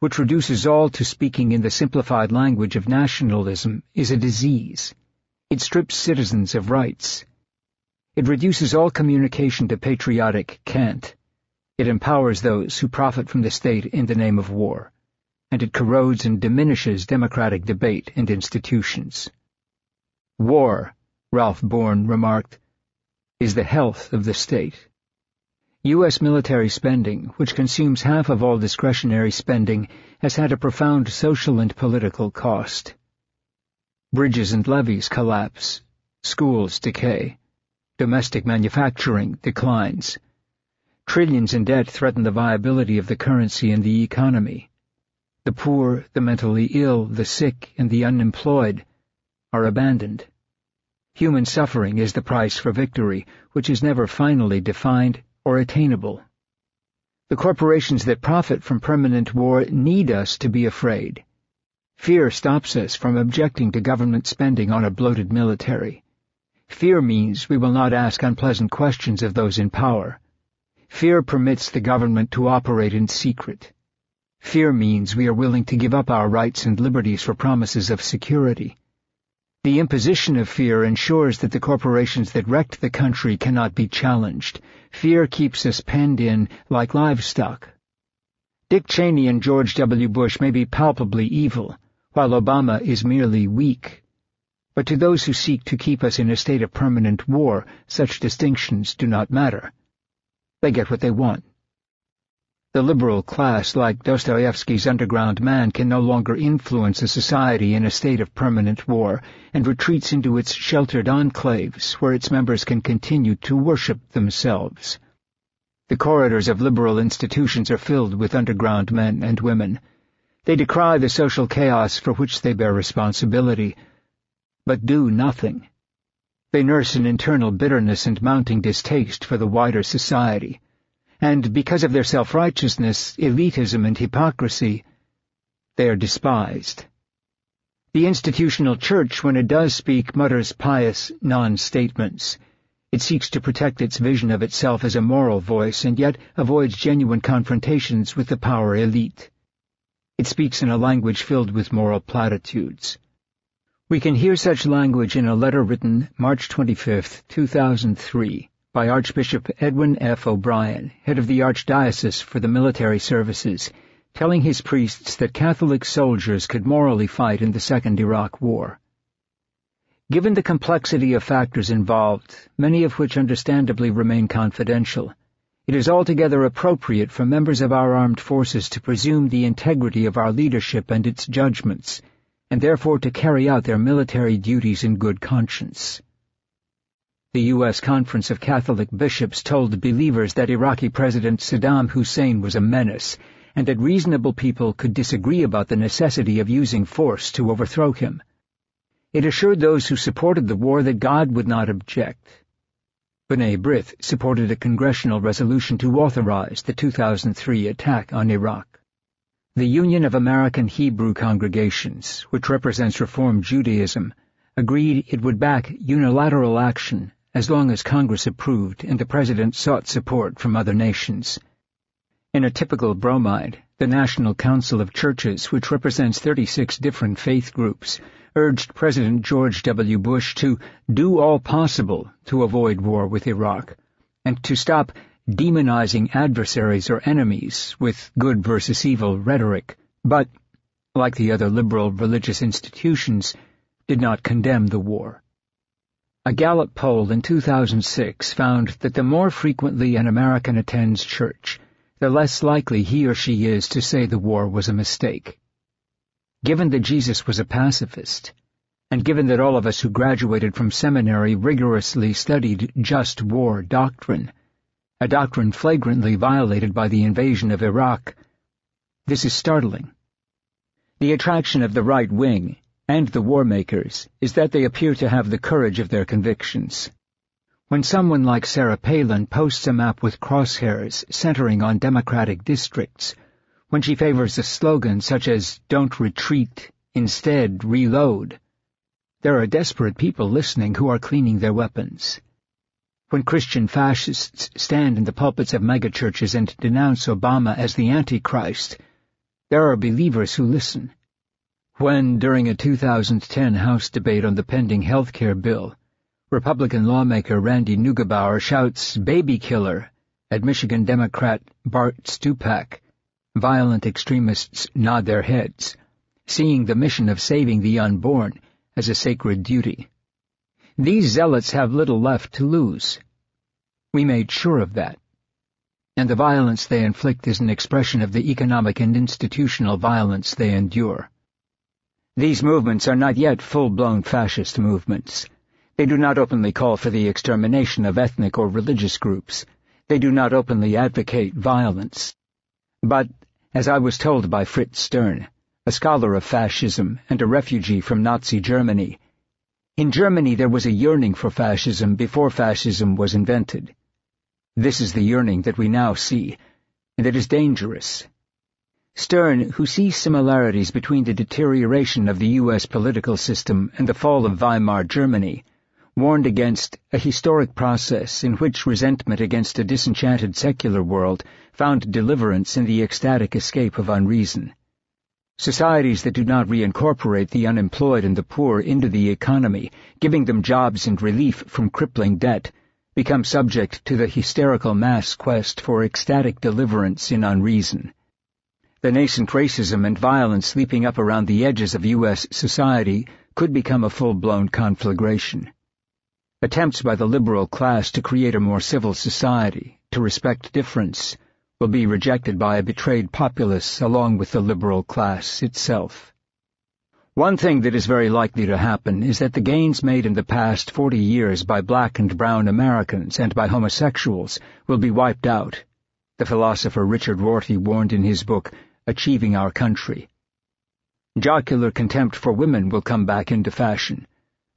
B: which reduces all to speaking in the simplified language of nationalism, is a disease. It strips citizens of rights. It reduces all communication to patriotic cant. It empowers those who profit from the state in the name of war, and it corrodes and diminishes democratic debate and institutions. War, Ralph Bourne remarked, is the health of the state. U.S. military spending, which consumes half of all discretionary spending, has had a profound social and political cost. Bridges and levees collapse, schools decay, domestic manufacturing declines. Trillions in debt threaten the viability of the currency and the economy. The poor, the mentally ill, the sick, and the unemployed are abandoned. Human suffering is the price for victory, which is never finally defined or attainable. The corporations that profit from permanent war need us to be afraid. Fear stops us from objecting to government spending on a bloated military. Fear means we will not ask unpleasant questions of those in power. Fear permits the government to operate in secret. Fear means we are willing to give up our rights and liberties for promises of security. The imposition of fear ensures that the corporations that wrecked the country cannot be challenged. Fear keeps us penned in like livestock. Dick Cheney and George W. Bush may be palpably evil, while Obama is merely weak. But to those who seek to keep us in a state of permanent war, such distinctions do not matter. They get what they want. The liberal class, like Dostoevsky's underground man, can no longer influence a society in a state of permanent war, and retreats into its sheltered enclaves, where its members can continue to worship themselves. The corridors of liberal institutions are filled with underground men and women. They decry the social chaos for which they bear responsibility, but do nothing. They nurse an internal bitterness and mounting distaste for the wider society. And because of their self-righteousness, elitism, and hypocrisy, they are despised. The institutional church, when it does speak, mutters pious non-statements. It seeks to protect its vision of itself as a moral voice, and yet avoids genuine confrontations with the power elite. It speaks in a language filled with moral platitudes. We can hear such language in a letter written March 25, 2003, by Archbishop Edwin F. O'Brien, head of the Archdiocese for the Military Services, telling his priests that Catholic soldiers could morally fight in the Second Iraq War. Given the complexity of factors involved, many of which understandably remain confidential, it is altogether appropriate for members of our armed forces to presume the integrity of our leadership and its judgments, and therefore to carry out their military duties in good conscience. The U.S. Conference of Catholic Bishops told believers that Iraqi President Saddam Hussein was a menace, and that reasonable people could disagree about the necessity of using force to overthrow him. It assured those who supported the war that God would not object. B'nai B'rith supported a congressional resolution to authorize the 2003 attack on Iraq. The Union of American Hebrew Congregations, which represents Reform Judaism, agreed it would back unilateral action as long as Congress approved and the President sought support from other nations. In a typical bromide, the National Council of Churches, which represents 36 different faith groups, urged President George W. Bush to do all possible to avoid war with Iraq, and to stop demonizing adversaries or enemies with good versus evil rhetoric, but, like the other liberal religious institutions, did not condemn the war. A Gallup poll in 2006 found that the more frequently an American attends church, the less likely he or she is to say the war was a mistake. Given that Jesus was a pacifist, and given that all of us who graduated from seminary rigorously studied just war doctrine, a doctrine flagrantly violated by the invasion of Iraq, this is startling. The attraction of the right wing and the war makers is that they appear to have the courage of their convictions. When someone like Sarah Palin posts a map with crosshairs centering on Democratic districts, when she favors a slogan such as "Don't retreat, instead reload," there are desperate people listening who are cleaning their weapons. When Christian fascists stand in the pulpits of megachurches and denounce Obama as the Antichrist, there are believers who listen. When, during a 2010 House debate on the pending health care bill, Republican lawmaker Randy Neugebauer shouts "baby killer" at Michigan Democrat Bart Stupak, violent extremists nod their heads, seeing the mission of saving the unborn as a sacred duty. These zealots have little left to lose. We made sure of that. And the violence they inflict is an expression of the economic and institutional violence they endure. These movements are not yet full-blown fascist movements. They do not openly call for the extermination of ethnic or religious groups. They do not openly advocate violence. But, as I was told by Fritz Stern, a scholar of fascism and a refugee from Nazi Germany, in Germany there was a yearning for fascism before fascism was invented. This is the yearning that we now see, and it is dangerous. Stern, who sees similarities between the deterioration of the U.S. political system and the fall of Weimar Germany, warned against a historic process in which resentment against a disenchanted secular world found deliverance in the ecstatic escape of unreason. Societies that do not reincorporate the unemployed and the poor into the economy, giving them jobs and relief from crippling debt, become subject to the hysterical mass quest for ecstatic deliverance in unreason. The nascent racism and violence leaping up around the edges of U.S. society could become a full-blown conflagration. Attempts by the liberal class to create a more civil society, to respect difference, will be rejected by a betrayed populace along with the liberal class itself. One thing that is very likely to happen is that the gains made in the past 40 years by black and brown Americans and by homosexuals will be wiped out, the philosopher Richard Rorty warned in his book, Achieving Our Country. Jocular contempt for women will come back into fashion.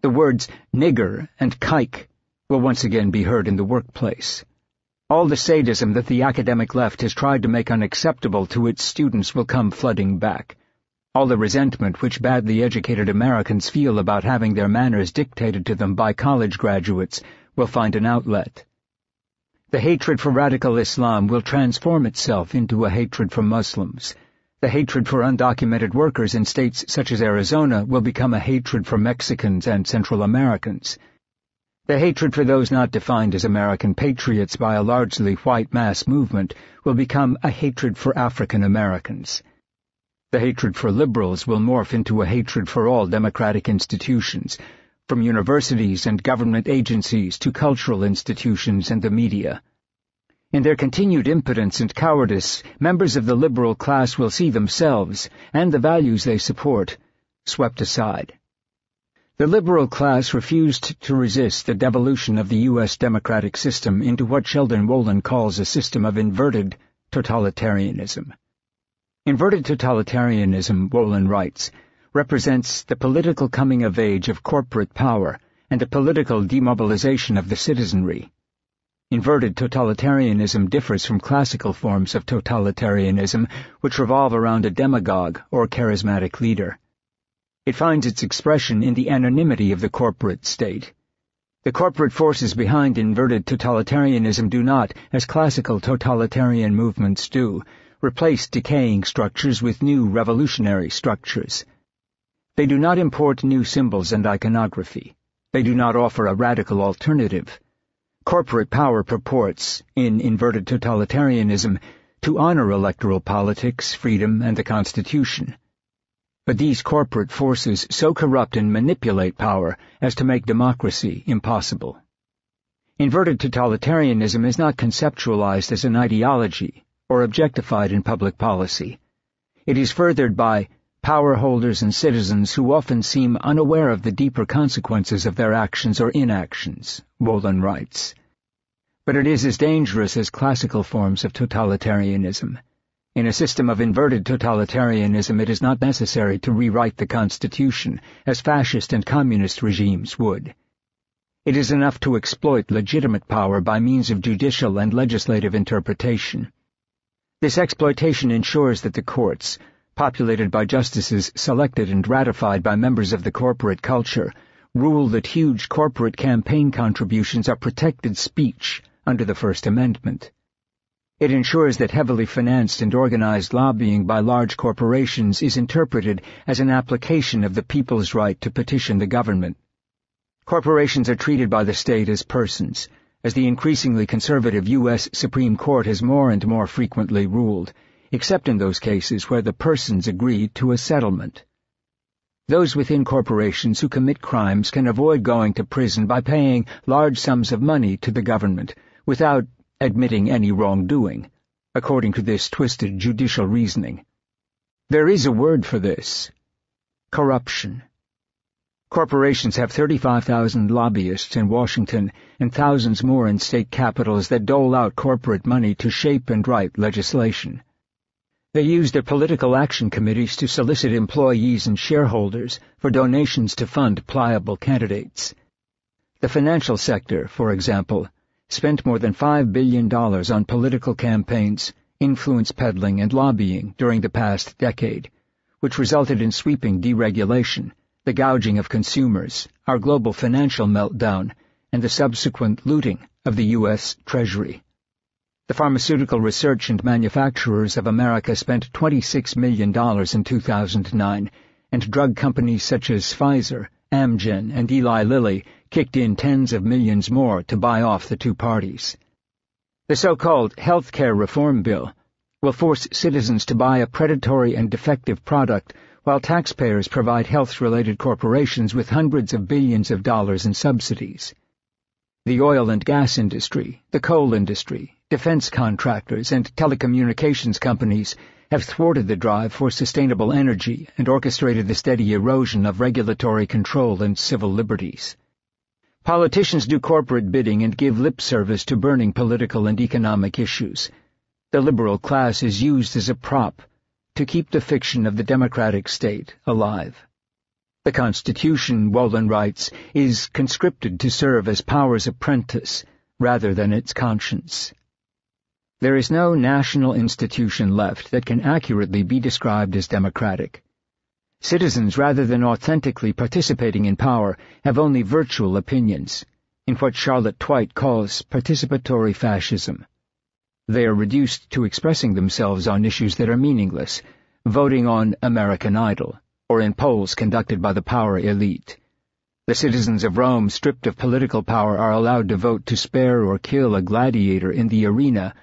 B: The words nigger and kike will once again be heard in the workplace. All the sadism that the academic left has tried to make unacceptable to its students will come flooding back. All the resentment which badly educated Americans feel about having their manners dictated to them by college graduates will find an outlet. The hatred for radical Islam will transform itself into a hatred for Muslims. The hatred for undocumented workers in states such as Arizona will become a hatred for Mexicans and Central Americans. The hatred for those not defined as American patriots by a largely white mass movement will become a hatred for African Americans. The hatred for liberals will morph into a hatred for all democratic institutions, from universities and government agencies to cultural institutions and the media. In their continued impotence and cowardice, members of the liberal class will see themselves, and the values they support, swept aside. The liberal class refused to resist the devolution of the U.S. democratic system into what Sheldon Wolin calls a system of inverted totalitarianism. Inverted totalitarianism, Wolin writes, represents the political coming of age of corporate power and the political demobilization of the citizenry. Inverted totalitarianism differs from classical forms of totalitarianism, which revolve around a demagogue or charismatic leader. It finds its expression in the anonymity of the corporate state. The corporate forces behind inverted totalitarianism do not, as classical totalitarian movements do, replace decaying structures with new revolutionary structures. They do not import new symbols and iconography. They do not offer a radical alternative. Corporate power purports, in inverted totalitarianism, to honor electoral politics, freedom, and the Constitution. But these corporate forces so corrupt and manipulate power as to make democracy impossible. Inverted totalitarianism is not conceptualized as an ideology or objectified in public policy. It is furthered by power holders and citizens who often seem unaware of the deeper consequences of their actions or inactions, Wolin writes. But it is as dangerous as classical forms of totalitarianism. In a system of inverted totalitarianism, it is not necessary to rewrite the Constitution, as fascist and communist regimes would. It is enough to exploit legitimate power by means of judicial and legislative interpretation. This exploitation ensures that the courts, populated by justices selected and ratified by members of the corporate culture, rule that huge corporate campaign contributions are protected speech under the First Amendment. It ensures that heavily financed and organized lobbying by large corporations is interpreted as an application of the people's right to petition the government. Corporations are treated by the state as persons, as the increasingly conservative U.S. Supreme Court has more and more frequently ruled, except in those cases where the persons agree to a settlement. Those within corporations who commit crimes can avoid going to prison by paying large sums of money to the government without admitting any wrongdoing, according to this twisted judicial reasoning. There is a word for this: corruption. Corporations have 35,000 lobbyists in Washington and thousands more in state capitals that dole out corporate money to shape and write legislation. They use their political action committees to solicit employees and shareholders for donations to fund pliable candidates. The financial sector, for example, spent more than $5 billion on political campaigns, influence peddling, and lobbying during the past decade, which resulted in sweeping deregulation, the gouging of consumers, our global financial meltdown, and the subsequent looting of the U.S. Treasury. The Pharmaceutical Research and Manufacturers of America spent $26 million in 2009, and drug companies such as Pfizer, Amgen, and Eli Lilly kicked in tens of millions more to buy off the two parties. The so-called health care reform bill will force citizens to buy a predatory and defective product while taxpayers provide health-related corporations with hundreds of billions of dollars in subsidies. The oil and gas industry, the coal industry, defense contractors, and telecommunications companies have thwarted the drive for sustainable energy and orchestrated the steady erosion of regulatory control and civil liberties. Politicians do corporate bidding and give lip service to burning political and economic issues. The liberal class is used as a prop to keep the fiction of the democratic state alive. The Constitution, Wolin writes, is conscripted to serve as power's apprentice rather than its conscience. There is no national institution left that can accurately be described as democratic. Citizens, rather than authentically participating in power, have only virtual opinions, in what Charlotte Twight calls participatory fascism. They are reduced to expressing themselves on issues that are meaningless, voting on American Idol, or in polls conducted by the power elite. The citizens of Rome, stripped of political power, are allowed to vote to spare or kill a gladiator in the arena,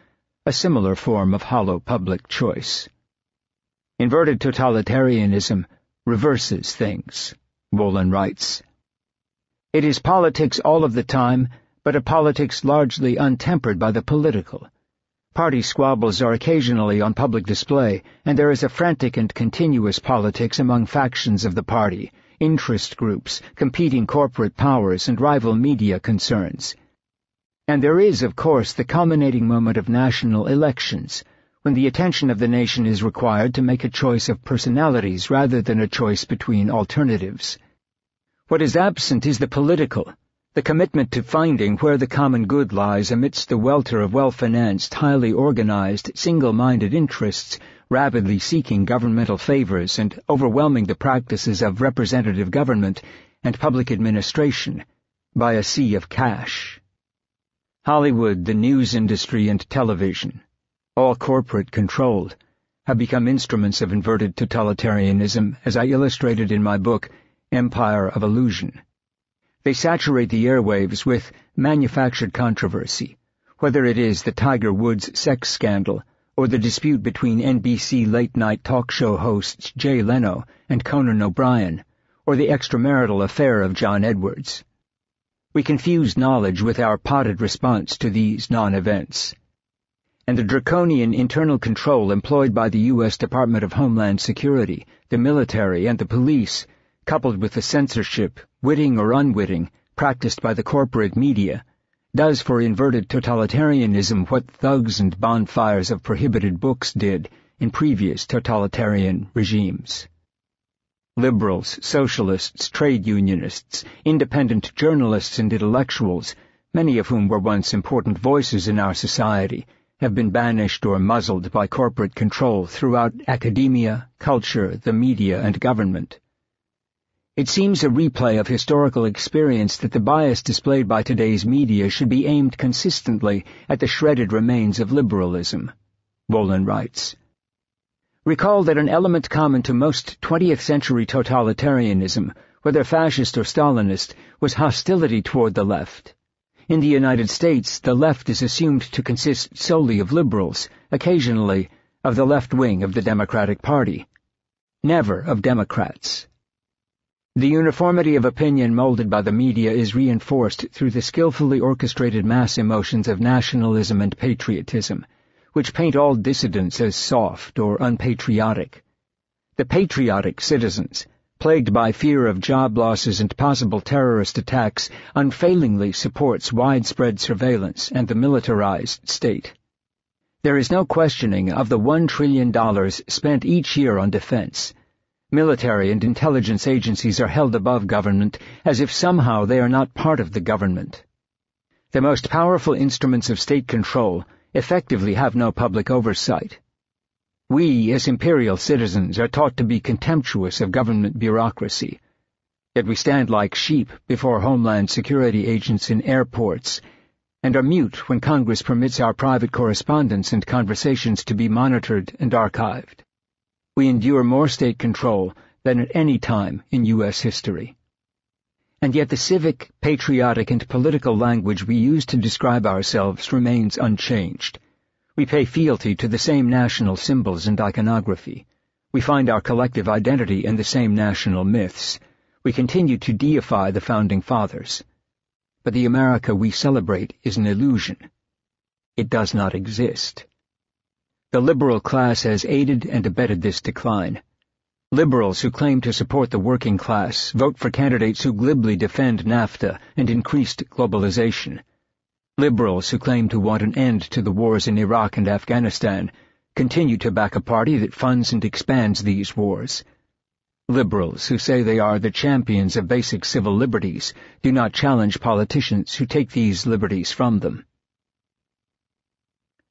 B: a similar form of hollow public choice. Inverted totalitarianism reverses things, Wolin writes. It is politics all of the time, but a politics largely untempered by the political. Party squabbles are occasionally on public display, and there is a frantic and continuous politics among factions of the party, interest groups, competing corporate powers, and rival media concerns. And there is, of course, the culminating moment of national elections, when the attention of the nation is required to make a choice of personalities rather than a choice between alternatives. What is absent is the political, the commitment to finding where the common good lies amidst the welter of well-financed, highly organized, single-minded interests rapidly seeking governmental favors and overwhelming the practices of representative government and public administration by a sea of cash. Hollywood, the news industry, and television, all corporate-controlled, have become instruments of inverted totalitarianism, as I illustrated in my book, Empire of Illusion. They saturate the airwaves with manufactured controversy, whether it is the Tiger Woods sex scandal or the dispute between NBC late-night talk show hosts Jay Leno and Conan O'Brien, or the extramarital affair of John Edwards. We confuse knowledge with our potted response to these non-events. And the draconian internal control employed by the U.S. Department of Homeland Security, the military, and the police, coupled with the censorship, witting or unwitting, practiced by the corporate media, does for inverted totalitarianism what thugs and bonfires of prohibited books did in previous totalitarian regimes. Liberals, socialists, trade unionists, independent journalists and intellectuals, many of whom were once important voices in our society, have been banished or muzzled by corporate control throughout academia, culture, the media, and government. It seems a replay of historical experience that the bias displayed by today's media should be aimed consistently at the shredded remains of liberalism, Wolin writes. Recall that an element common to most 20th century totalitarianism, whether fascist or Stalinist, was hostility toward the left. In the United States, the left is assumed to consist solely of liberals, occasionally of the left wing of the Democratic Party, never of Democrats. The uniformity of opinion molded by the media is reinforced through the skillfully orchestrated mass emotions of nationalism and patriotism, which paint all dissidents as soft or unpatriotic. The patriotic citizens, plagued by fear of job losses and possible terrorist attacks, unfailingly supports widespread surveillance and the militarized state. There is no questioning of the $1 trillion spent each year on defense. Military and intelligence agencies are held above government as if somehow they are not part of the government. The most powerful instruments of state control effectively have no public oversight. We, as imperial citizens, are taught to be contemptuous of government bureaucracy, yet we stand like sheep before Homeland Security agents in airports and are mute when Congress permits our private correspondence and conversations to be monitored and archived. We endure more state control than at any time in U.S. history. And yet the civic, patriotic, and political language we use to describe ourselves remains unchanged. We pay fealty to the same national symbols and iconography. We find our collective identity in the same national myths. We continue to deify the Founding Fathers. But the America we celebrate is an illusion. It does not exist. The liberal class has aided and abetted this decline. Liberals who claim to support the working class vote for candidates who glibly defend NAFTA and increased globalization. Liberals who claim to want an end to the wars in Iraq and Afghanistan continue to back a party that funds and expands these wars. Liberals who say they are the champions of basic civil liberties do not challenge politicians who take these liberties from them.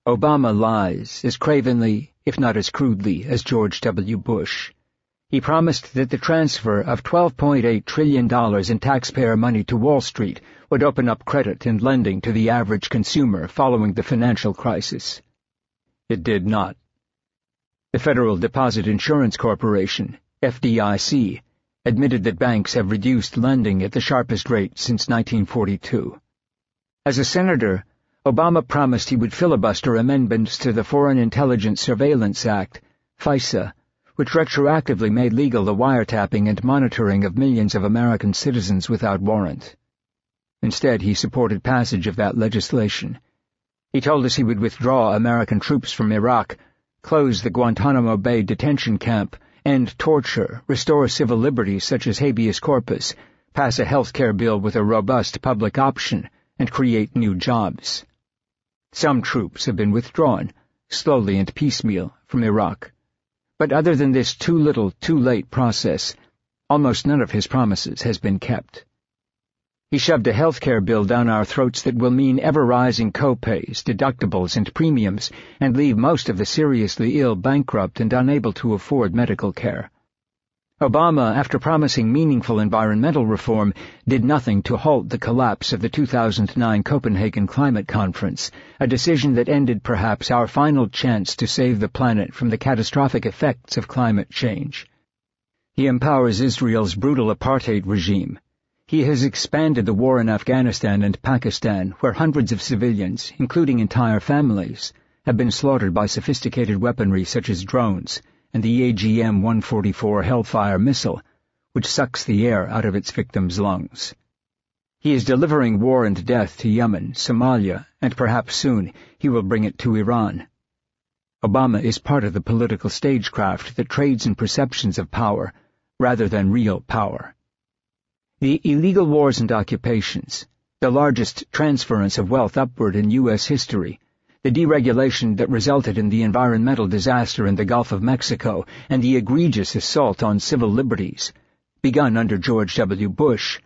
B: Obama lies as cravenly, if not as crudely, as George W. Bush. He promised that the transfer of $12.8 trillion in taxpayer money to Wall Street would open up credit and lending to the average consumer following the financial crisis. It did not. The Federal Deposit Insurance Corporation, FDIC, admitted that banks have reduced lending at the sharpest rate since 1942. As a senator, Obama promised he would filibuster amendments to the Foreign Intelligence Surveillance Act, FISA, which retroactively made legal the wiretapping and monitoring of millions of American citizens without warrant. Instead, he supported passage of that legislation. He told us he would withdraw American troops from Iraq, close the Guantanamo Bay detention camp, end torture, restore civil liberties such as habeas corpus, pass a health care bill with a robust public option, and create new jobs. Some troops have been withdrawn, slowly and piecemeal, from Iraq. But other than this too little, too late process, almost none of his promises has been kept. He shoved a healthcare bill down our throats that will mean ever-rising co-pays, deductibles, and premiums, and leave most of the seriously ill bankrupt and unable to afford medical care. Obama, after promising meaningful environmental reform, did nothing to halt the collapse of the 2009 Copenhagen Climate Conference, a decision that ended perhaps our final chance to save the planet from the catastrophic effects of climate change. He empowers Israel's brutal apartheid regime. He has expanded the war in Afghanistan and Pakistan, where hundreds of civilians, including entire families, have been slaughtered by sophisticated weaponry such as drones and the AGM-144 Hellfire missile, which sucks the air out of its victims' lungs. He is delivering war and death to Yemen, Somalia, and perhaps soon he will bring it to Iran. Obama is part of the political stagecraft that trades in perceptions of power rather than real power. The illegal wars and occupations, the largest transference of wealth upward in U.S. history, the deregulation that resulted in the environmental disaster in the Gulf of Mexico, and the egregious assault on civil liberties, begun under George W. Bush,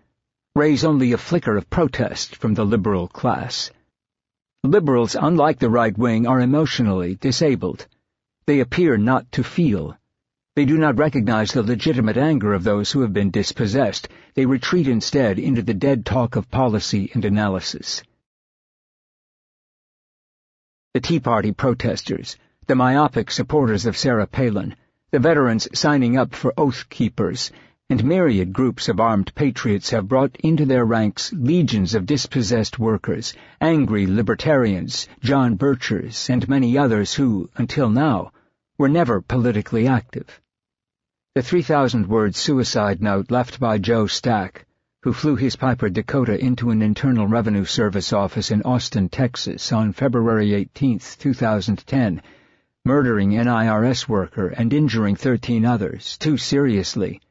B: raise only a flicker of protest from the liberal class. Liberals, unlike the right wing, are emotionally disabled. They appear not to feel. They do not recognize the legitimate anger of those who have been dispossessed. They retreat instead into the dead talk of policy and analysis. The Tea Party protesters, the myopic supporters of Sarah Palin, the veterans signing up for Oath Keepers, and myriad groups of armed patriots have brought into their ranks legions of dispossessed workers, angry libertarians, John Birchers, and many others who, until now, were never politically active. The 3,000-word suicide note left by Joe Stack, who flew his Piper Dakota into an Internal Revenue Service office in Austin, Texas, on February 18, 2010, murdering an IRS worker and injuring 13 others, too seriously,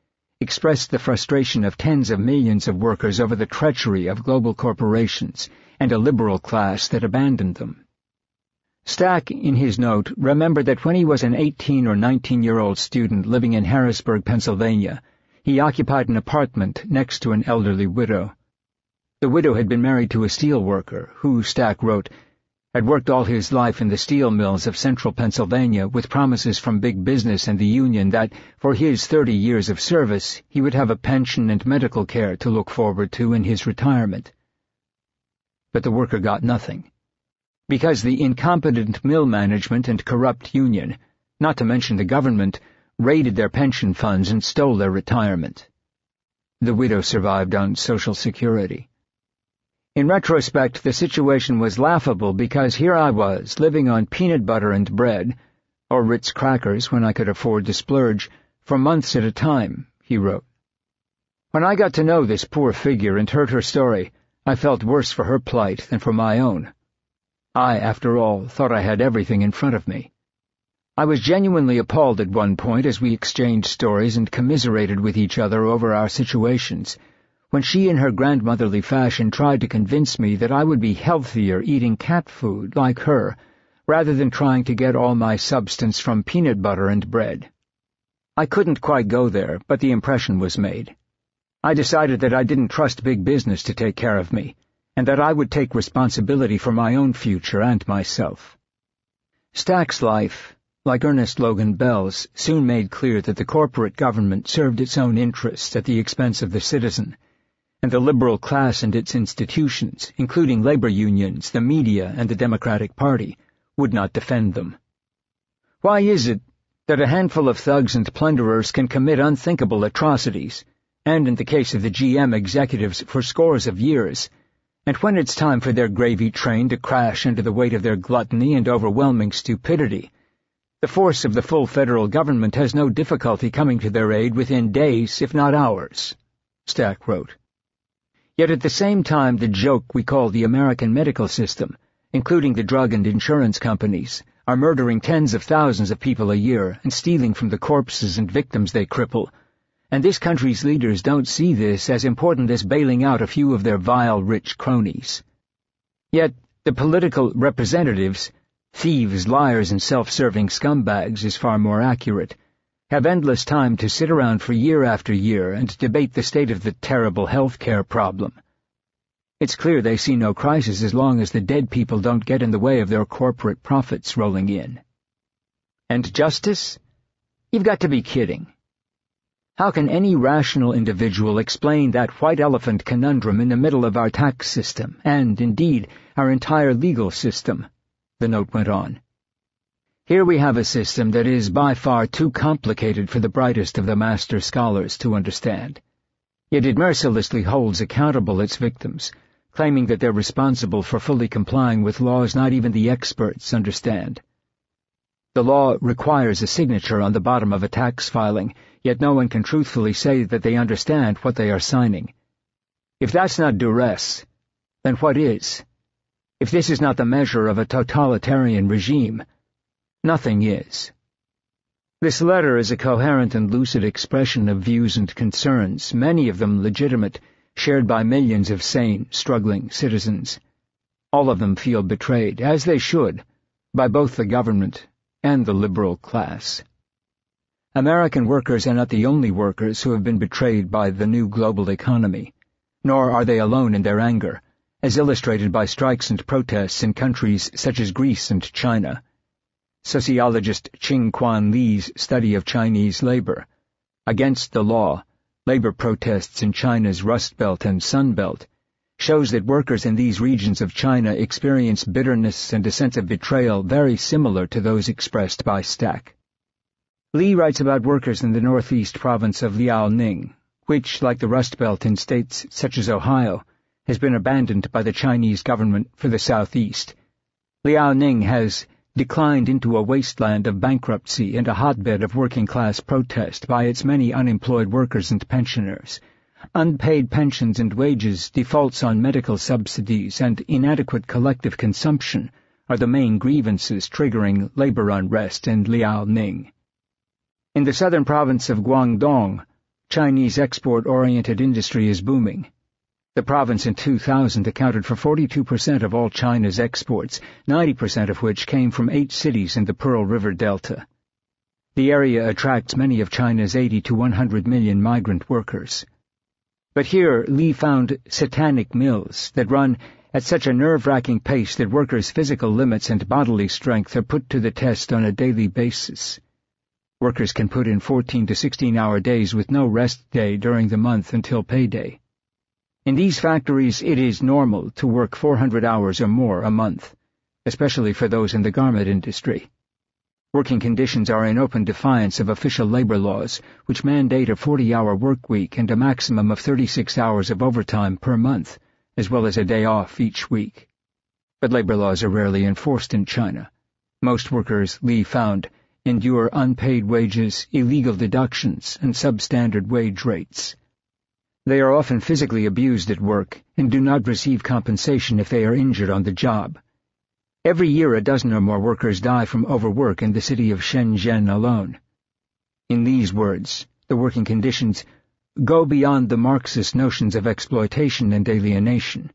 B: expressed the frustration of tens of millions of workers over the treachery of global corporations and a liberal class that abandoned them. Stack, in his note, remembered that when he was an 18 or 19-year-old student living in Harrisburg, Pennsylvania, he occupied an apartment next to an elderly widow. The widow had been married to a steel worker who, Stack wrote, had worked all his life in the steel mills of central Pennsylvania with promises from big business and the union that, for his 30 years of service, he would have a pension and medical care to look forward to in his retirement. But the worker got nothing, because the incompetent mill management and corrupt union, not to mention the government, raided their pension funds and stole their retirement. The widow survived on Social Security. In retrospect, the situation was laughable because here I was, living on peanut butter and bread, or Ritz crackers when I could afford to splurge, for months at a time, he wrote. When I got to know this poor figure and heard her story, I felt worse for her plight than for my own. I, after all, thought I had everything in front of me. I was genuinely appalled at one point as we exchanged stories and commiserated with each other over our situations, when she in her grandmotherly fashion tried to convince me that I would be healthier eating cat food like her, rather than trying to get all my substance from peanut butter and bread. I couldn't quite go there, but the impression was made. I decided that I didn't trust big business to take care of me, and that I would take responsibility for my own future and myself. Stack's life, like Ernest Logan Bell's, soon made clear that the corporate government served its own interests at the expense of the citizen, and the liberal class and its institutions, including labor unions, the media, and the Democratic Party, would not defend them. Why is it that a handful of thugs and plunderers can commit unthinkable atrocities, and in the case of the GM executives for scores of years, and when it's time for their gravy train to crash under the weight of their gluttony and overwhelming stupidity, the force of the full federal government has no difficulty coming to their aid within days, if not hours, Stack wrote. Yet at the same time, the joke we call the American medical system, including the drug and insurance companies, are murdering tens of thousands of people a year and stealing from the corpses and victims they cripple, and this country's leaders don't see this as important as bailing out a few of their vile, rich cronies. Yet the political representatives, thieves, liars, and self-serving scumbags is far more accurate, have endless time to sit around for year after year and debate the state of the terrible health care problem. It's clear they see no crisis as long as the dead people don't get in the way of their corporate profits rolling in. And justice? You've got to be kidding. How can any rational individual explain that white elephant conundrum in the middle of our tax system, and, indeed, our entire legal system? The note went on. Here we have a system that is by far too complicated for the brightest of the master scholars to understand. Yet it mercilessly holds accountable its victims, claiming that they're responsible for fully complying with laws not even the experts understand. The law requires a signature on the bottom of a tax filing, yet no one can truthfully say that they understand what they are signing. If that's not duress, then what is? If this is not the measure of a totalitarian regime, nothing is. This letter is a coherent and lucid expression of views and concerns, many of them legitimate, shared by millions of sane, struggling citizens. All of them feel betrayed, as they should, by both the government and the liberal class. American workers are not the only workers who have been betrayed by the new global economy, nor are they alone in their anger, as illustrated by strikes and protests in countries such as Greece and China. Sociologist Ching-Kwan Lee's study of Chinese labor, Against the Law, Labor Protests in China's Rust Belt and Sun Belt, shows that workers in these regions of China experience bitterness and a sense of betrayal very similar to those expressed by Stack. Lee writes about workers in the northeast province of Liaoning, which, like the Rust Belt in states such as Ohio, has been abandoned by the Chinese government for the southeast. Liaoning has declined into a wasteland of bankruptcy and a hotbed of working-class protest by its many unemployed workers and pensioners. Unpaid pensions and wages, defaults on medical subsidies, and inadequate collective consumption are the main grievances triggering labor unrest in Liaoning. In the southern province of Guangdong, Chinese export-oriented industry is booming. The province in 2000 accounted for 42% of all China's exports, 90% of which came from 8 cities in the Pearl River Delta. The area attracts many of China's 80 to 100 million migrant workers. But here Lee found satanic mills that run at such a nerve-wracking pace that workers' physical limits and bodily strength are put to the test on a daily basis. Workers can put in 14 to 16-hour days with no rest day during the month until payday. In these factories, it is normal to work 400 hours or more a month, especially for those in the garment industry. Working conditions are in open defiance of official labor laws, which mandate a 40-hour work week and a maximum of 36 hours of overtime per month, as well as a day off each week. But labor laws are rarely enforced in China. Most workers, Lee found, endure unpaid wages, illegal deductions, and substandard wage rates. They are often physically abused at work and do not receive compensation if they are injured on the job. Every year a dozen or more workers die from overwork in the city of Shenzhen alone. In these words, the working conditions go beyond the Marxist notions of exploitation and alienation.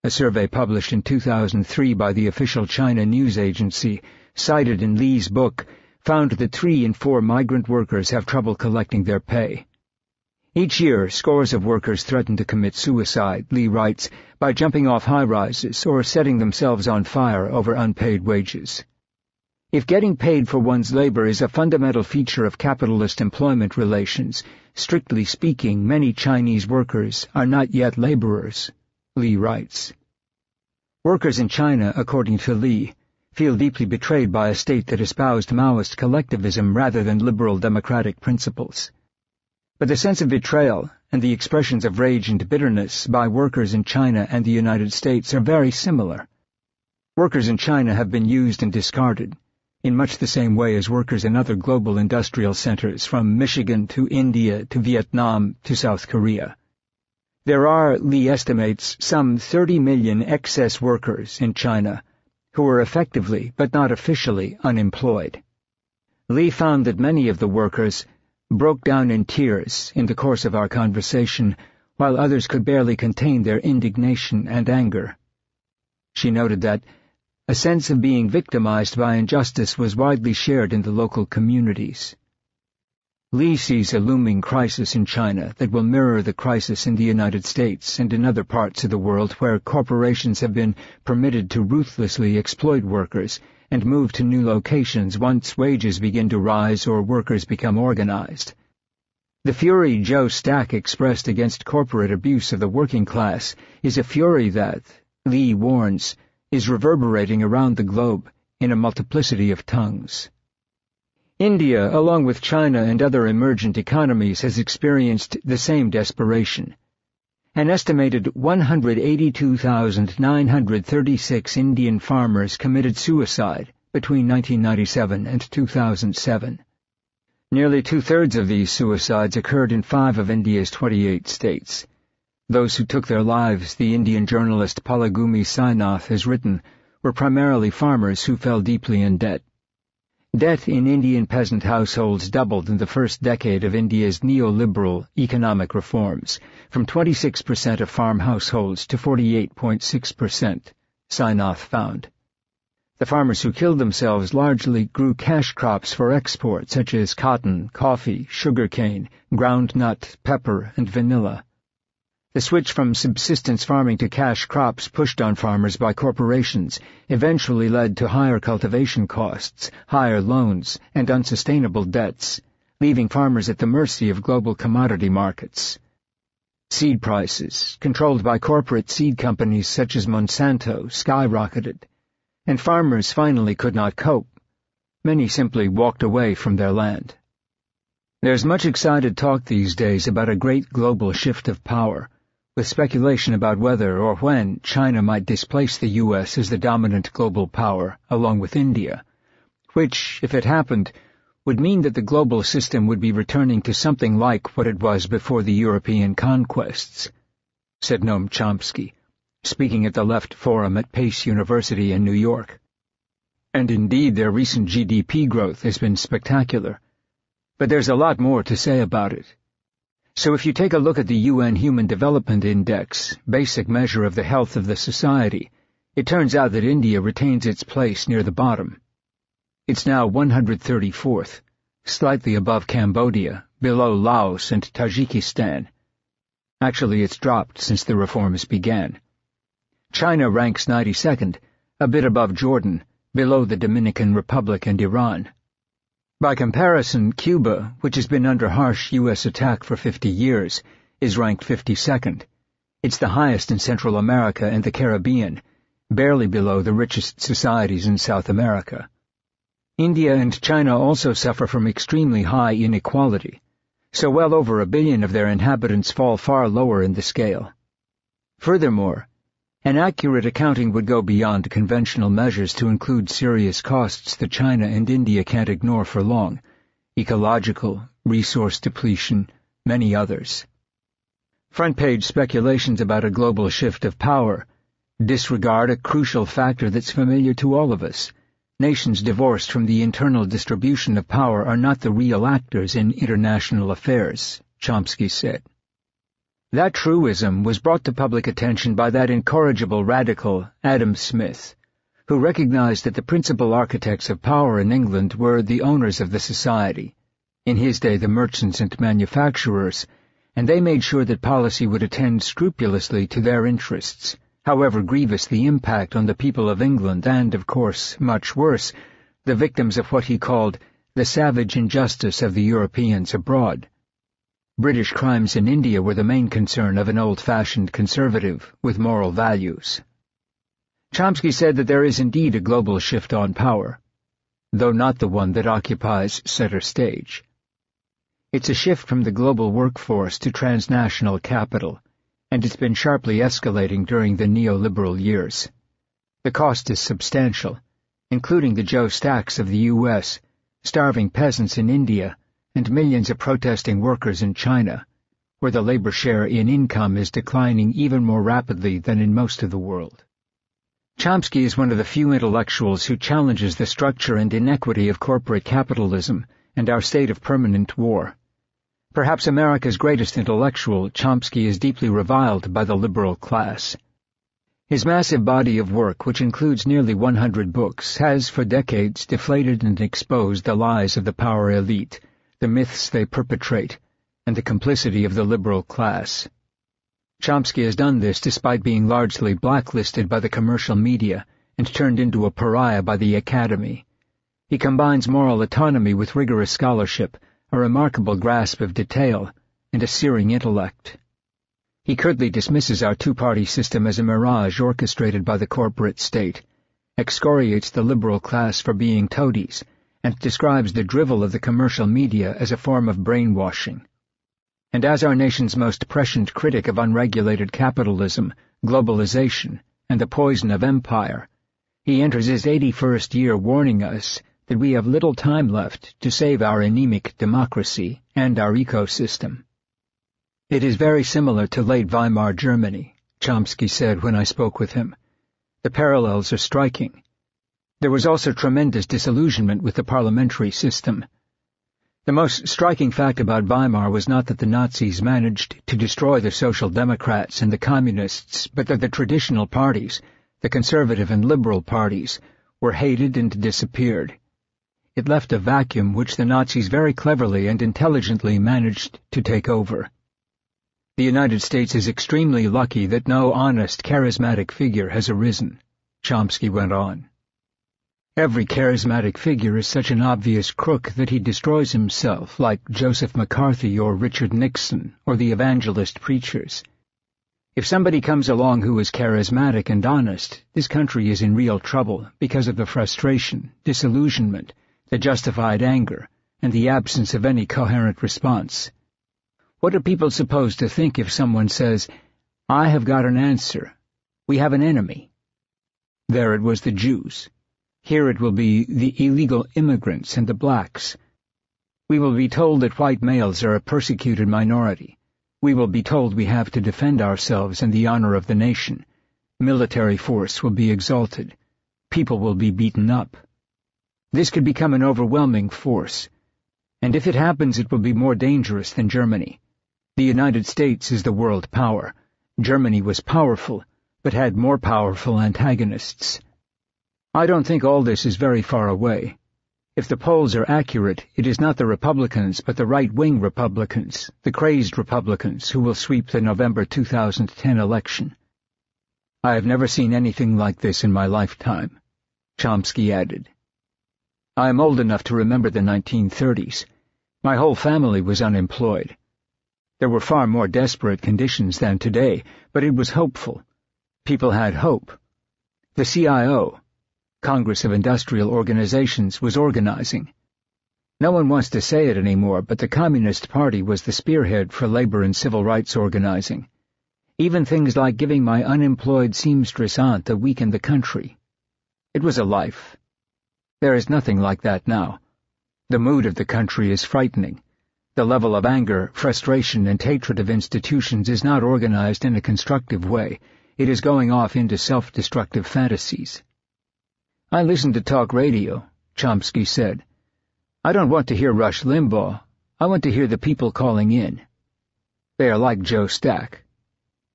B: A survey published in 2003 by the official China news agency, cited in Lee's book, found that 3 in 4 migrant workers have trouble collecting their pay. Each year, scores of workers threaten to commit suicide, Lee writes, by jumping off high-rises or setting themselves on fire over unpaid wages. If getting paid for one's labor is a fundamental feature of capitalist employment relations, strictly speaking, many Chinese workers are not yet laborers, Lee writes. Workers in China, according to Lee, feel deeply betrayed by a state that espoused Maoist collectivism rather than liberal democratic principles. But the sense of betrayal and the expressions of rage and bitterness by workers in China and the United States are very similar. Workers in China have been used and discarded, in much the same way as workers in other global industrial centers, from Michigan to India to Vietnam to South Korea. There are, Lee estimates, some 30 million excess workers in China who are effectively, but not officially, unemployed. Lee found that many of the workers broke down in tears in the course of our conversation, while others could barely contain their indignation and anger. She noted that, A sense of being victimized by injustice was widely shared in the local communities. Lee sees a looming crisis in China that will mirror the crisis in the United States and in other parts of the world where corporations have been permitted to ruthlessly exploit workers and move to new locations once wages begin to rise or workers become organized. The fury Joe Stack expressed against corporate abuse of the working class is a fury that, Lee warns, is reverberating around the globe in a multiplicity of tongues. India, along with China and other emergent economies, has experienced the same desperation. An estimated 182,936 Indian farmers committed suicide between 1997 and 2007. Nearly two-thirds of these suicides occurred in 5 of India's 28 states. Those who took their lives, the Indian journalist Palagumi Sainath has written, were primarily farmers who fell deeply in debt. Debt in Indian peasant households doubled in the first decade of India's neoliberal economic reforms, from 26% of farm households to 48.6%, Sainath found. The farmers who killed themselves largely grew cash crops for export, such as cotton, coffee, sugarcane, groundnut, pepper, and vanilla. The switch from subsistence farming to cash crops pushed on farmers by corporations eventually led to higher cultivation costs, higher loans, and unsustainable debts, leaving farmers at the mercy of global commodity markets. Seed prices, controlled by corporate seed companies such as Monsanto, skyrocketed, and farmers finally could not cope. Many simply walked away from their land. There's much excited talk these days about a great global shift of power, with speculation about whether or when China might displace the U.S. as the dominant global power, along with India, which, if it happened, would mean that the global system would be returning to something like what it was before the European conquests, said Noam Chomsky, speaking at the Left Forum at Pace University in New York. And indeed, their recent GDP growth has been spectacular. But there's a lot more to say about it. So if you take a look at the UN Human Development Index, basic measure of the health of the society, it turns out that India retains its place near the bottom. It's now 134th, slightly above Cambodia, below Laos and Tajikistan. Actually, it's dropped since the reforms began. China ranks 92nd, a bit above Jordan, below the Dominican Republic and Iran. By comparison, Cuba, which has been under harsh U.S. attack for 50 years, is ranked 52nd. It's the highest in Central America and the Caribbean, barely below the richest societies in South America. India and China also suffer from extremely high inequality, so well over 1 billion of their inhabitants fall far lower in the scale. Furthermore, an accurate accounting would go beyond conventional measures to include serious costs that China and India can't ignore for long: ecological, resource depletion, many others. Front-page speculations about a global shift of power disregard a crucial factor that's familiar to all of us. Nations divorced from the internal distribution of power are not the real actors in international affairs, Chomsky said. That truism was brought to public attention by that incorrigible radical, Adam Smith, who recognized that the principal architects of power in England were the owners of the society, in his day the merchants and manufacturers, and they made sure that policy would attend scrupulously to their interests, however grievous the impact on the people of England and, of course, much worse, the victims of what he called the savage injustice of the Europeans abroad. British crimes in India were the main concern of an old-fashioned conservative with moral values. Chomsky said that there is indeed a global shift on power, though not the one that occupies center stage. It's a shift from the global workforce to transnational capital, and it's been sharply escalating during the neoliberal years. The cost is substantial, including the Joe Stacks of the U.S., starving peasants in India, and millions of protesting workers in China, where the labor share in income is declining even more rapidly than in most of the world. Chomsky is one of the few intellectuals who challenges the structure and inequity of corporate capitalism and our state of permanent war. Perhaps America's greatest intellectual, Chomsky is deeply reviled by the liberal class. His massive body of work, which includes nearly 100 books, has for decades deflated and exposed the lies of the power elite, the myths they perpetrate, and the complicity of the liberal class. Chomsky has done this despite being largely blacklisted by the commercial media and turned into a pariah by the academy. He combines moral autonomy with rigorous scholarship, a remarkable grasp of detail, and a searing intellect. He curtly dismisses our two-party system as a mirage orchestrated by the corporate state, excoriates the liberal class for being toadies, and describes the drivel of the commercial media as a form of brainwashing. And as our nation's most prescient critic of unregulated capitalism, globalization, and the poison of empire, he enters his 81st year warning us that we have little time left to save our anemic democracy and our ecosystem. It is very similar to late Weimar Germany, Chomsky said when I spoke with him. The parallels are striking. There was also tremendous disillusionment with the parliamentary system. The most striking fact about Weimar was not that the Nazis managed to destroy the Social Democrats and the Communists, but that the traditional parties, the conservative and liberal parties, were hated and disappeared. It left a vacuum which the Nazis very cleverly and intelligently managed to take over. The United States is extremely lucky that no honest, charismatic figure has arisen, Chomsky went on. Every charismatic figure is such an obvious crook that he destroys himself, like Joseph McCarthy or Richard Nixon or the evangelist preachers. If somebody comes along who is charismatic and honest, this country is in real trouble because of the frustration, disillusionment, the justified anger, and the absence of any coherent response. What are people supposed to think if someone says, "I have got an answer. We have an enemy"? There it was the Jews. Here it will be the illegal immigrants and the blacks. We will be told that white males are a persecuted minority. We will be told we have to defend ourselves and the honor of the nation. Military force will be exalted. People will be beaten up. This could become an overwhelming force. And if it happens, it will be more dangerous than Germany. The United States is the world power. Germany was powerful, but had more powerful antagonists. I don't think all this is very far away. If the polls are accurate, it is not the Republicans, but the right-wing Republicans, the crazed Republicans, who will sweep the November 2010 election. I have never seen anything like this in my lifetime, Chomsky added. I am old enough to remember the 1930s. My whole family was unemployed. There were far more desperate conditions than today, but it was hopeful. People had hope. The CIO, Congress of Industrial Organizations, was organizing. No one wants to say it anymore, but the Communist Party was the spearhead for labor and civil rights organizing. Even things like giving my unemployed seamstress aunt a week in the country. It was a life. There is nothing like that now. The mood of the country is frightening. The level of anger, frustration, and hatred of institutions is not organized in a constructive way. It is going off into self-destructive fantasies. I listen to talk radio, Chomsky said. I don't want to hear Rush Limbaugh. I want to hear the people calling in. They are like Joe Stack.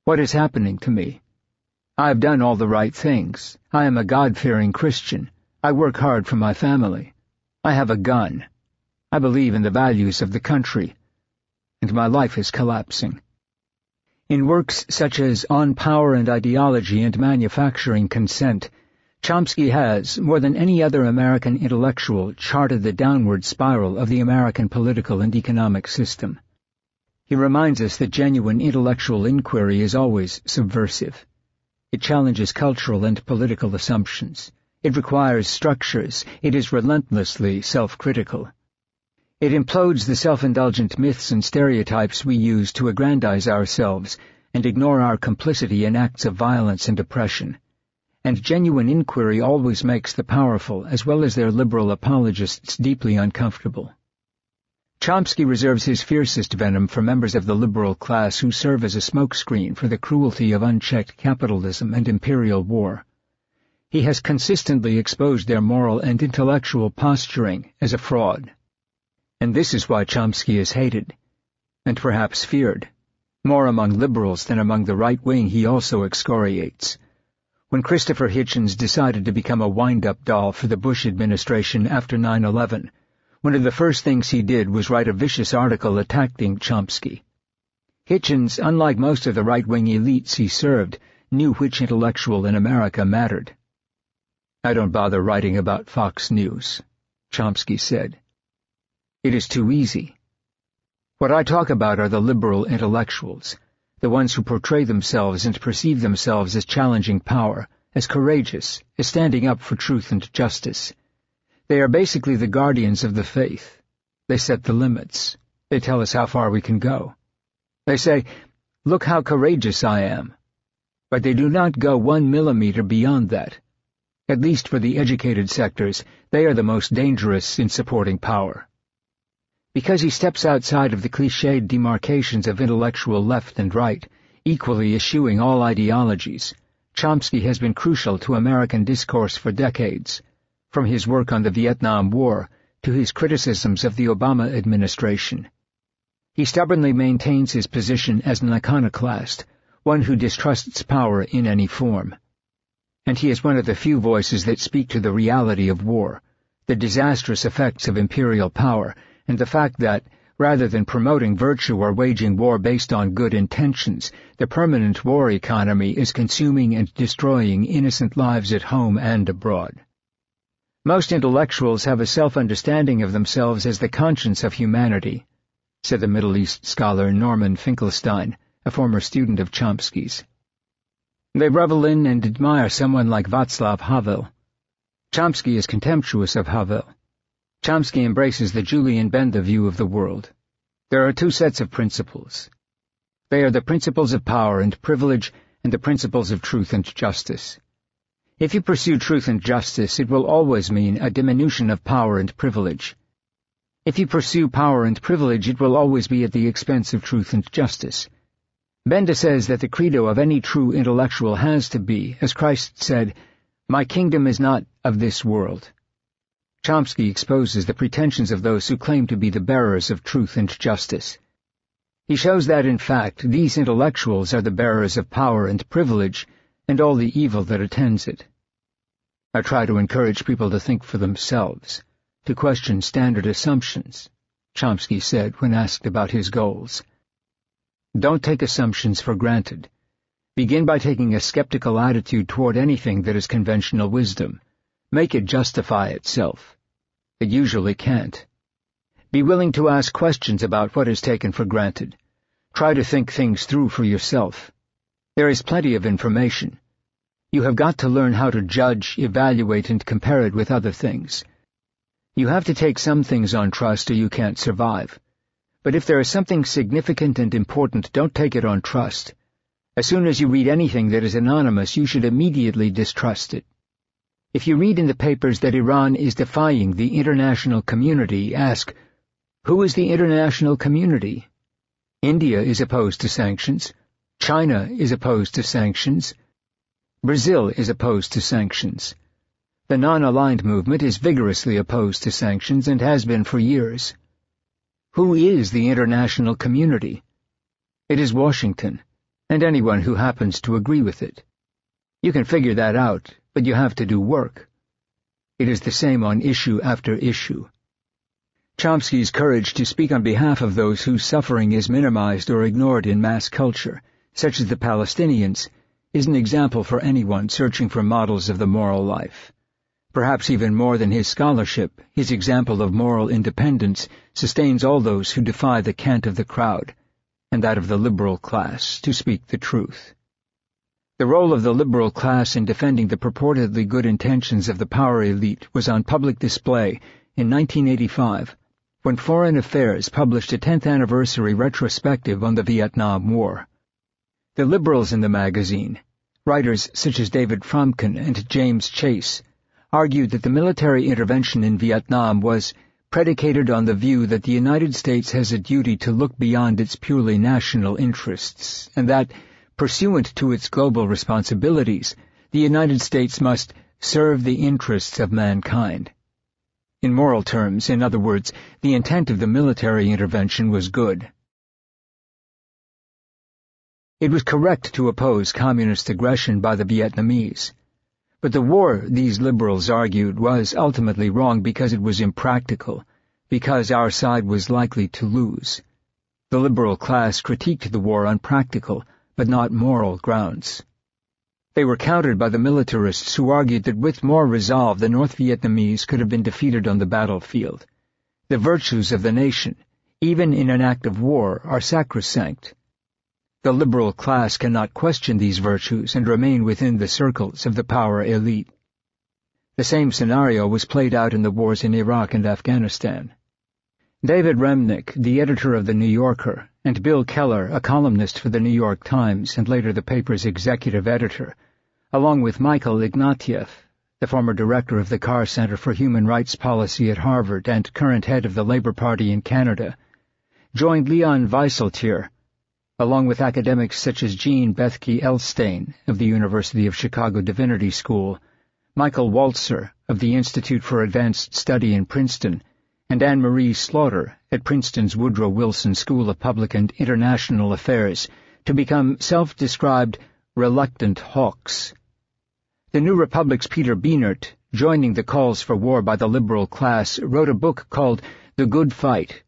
B: What is happening to me? I have done all the right things. I am a God-fearing Christian. I work hard for my family. I have a gun. I believe in the values of the country. And my life is collapsing. In works such as On Power and Ideology and Manufacturing Consent, Chomsky has, more than any other American intellectual, charted the downward spiral of the American political and economic system. He reminds us that genuine intellectual inquiry is always subversive. It challenges cultural and political assumptions. It requires structures. It is relentlessly self-critical. It implodes the self-indulgent myths and stereotypes we use to aggrandize ourselves and ignore our complicity in acts of violence and oppression. And genuine inquiry always makes the powerful, as well as their liberal apologists, deeply uncomfortable. Chomsky reserves his fiercest venom for members of the liberal class who serve as a smokescreen for the cruelty of unchecked capitalism and imperial war. He has consistently exposed their moral and intellectual posturing as a fraud. And this is why Chomsky is hated, and perhaps feared. More among liberals than among the right wing he also excoriates. When Christopher Hitchens decided to become a wind-up doll for the Bush administration after 9/11, one of the first things he did was write a vicious article attacking Chomsky. Hitchens, unlike most of the right-wing elites he served, knew which intellectual in America mattered. "I don't bother writing about Fox News," Chomsky said. "It is too easy. What I talk about are the liberal intellectuals, the ones who portray themselves and perceive themselves as challenging power, as courageous, as standing up for truth and justice. They are basically the guardians of the faith. They set the limits. They tell us how far we can go. They say, 'Look how courageous I am.' But they do not go 1 millimeter beyond that. At least for the educated sectors, they are the most dangerous in supporting power. Because he steps outside of the cliched demarcations of intellectual left and right, equally eschewing all ideologies, Chomsky has been crucial to American discourse for decades, from his work on the Vietnam War to his criticisms of the Obama administration. He stubbornly maintains his position as an iconoclast, one who distrusts power in any form. And he is one of the few voices that speak to the reality of war, the disastrous effects of imperial power, and the fact that, rather than promoting virtue or waging war based on good intentions, the permanent war economy is consuming and destroying innocent lives at home and abroad. Most intellectuals have a self-understanding of themselves as the conscience of humanity, said the Middle East scholar Norman Finkelstein, a former student of Chomsky's. They revel in and admire someone like Václav Havel. Chomsky is contemptuous of Havel. Chomsky embraces the Julian Benda view of the world. There are two sets of principles. They are the principles of power and privilege and the principles of truth and justice. If you pursue truth and justice, it will always mean a diminution of power and privilege. If you pursue power and privilege, it will always be at the expense of truth and justice. Benda says that the credo of any true intellectual has to be, as Christ said, "My kingdom is not of this world." Chomsky exposes the pretensions of those who claim to be the bearers of truth and justice. He shows that, in fact, these intellectuals are the bearers of power and privilege and all the evil that attends it. I try to encourage people to think for themselves, to question standard assumptions, Chomsky said when asked about his goals. Don't take assumptions for granted. Begin by taking a skeptical attitude toward anything that is conventional wisdom. Make it justify itself. It usually can't. Be willing to ask questions about what is taken for granted. Try to think things through for yourself. There is plenty of information. You have got to learn how to judge, evaluate, and compare it with other things. You have to take some things on trust or you can't survive. But if there is something significant and important, don't take it on trust. As soon as you read anything that is anonymous, you should immediately distrust it. If you read in the papers that Iran is defying the international community, ask, who is the international community? India is opposed to sanctions. China is opposed to sanctions. Brazil is opposed to sanctions. The non-aligned movement is vigorously opposed to sanctions and has been for years. Who is the international community? It is Washington, and anyone who happens to agree with it. You can figure that out, but you have to do work. It is the same on issue after issue. Chomsky's courage to speak on behalf of those whose suffering is minimized or ignored in mass culture, such as the Palestinians, is an example for anyone searching for models of the moral life. Perhaps even more than his scholarship, his example of moral independence sustains all those who defy the cant of the crowd, and that of the liberal class, to speak the truth. The role of the liberal class in defending the purportedly good intentions of the power elite was on public display in 1985, when Foreign Affairs published a 10th anniversary retrospective on the Vietnam War. The liberals in the magazine, writers such as David Fromkin and James Chase, argued that the military intervention in Vietnam was predicated on the view that the United States has a duty to look beyond its purely national interests, and that, pursuant to its global responsibilities, the United States must serve the interests of mankind. In moral terms, in other words, the intent of the military intervention was good. It was correct to oppose communist aggression by the Vietnamese. But the war, these liberals argued, was ultimately wrong because it was impractical, because our side was likely to lose. The liberal class critiqued the war on practical, but not moral grounds. They were countered by the militarists who argued that with more resolve the North Vietnamese could have been defeated on the battlefield. The virtues of the nation, even in an act of war, are sacrosanct. The liberal class cannot question these virtues and remain within the circles of the power elite. The same scenario was played out in the wars in Iraq and Afghanistan. David Remnick, the editor of The New Yorker, and Bill Keller, a columnist for The New York Times and later the paper's executive editor, along with Michael Ignatieff, the former director of the Carr Center for Human Rights Policy at Harvard and current head of the Labour Party in Canada, joined Leon Wieseltier, along with academics such as Jean Bethke Elstein of the University of Chicago Divinity School, Michael Waltzer of the Institute for Advanced Study in Princeton, and Anne-Marie Slaughter at Princeton's Woodrow Wilson School of Public and International Affairs, to become self-described reluctant hawks. The New Republic's Peter Bienert, joining the calls for war by the liberal class, wrote a book called The Good Fight,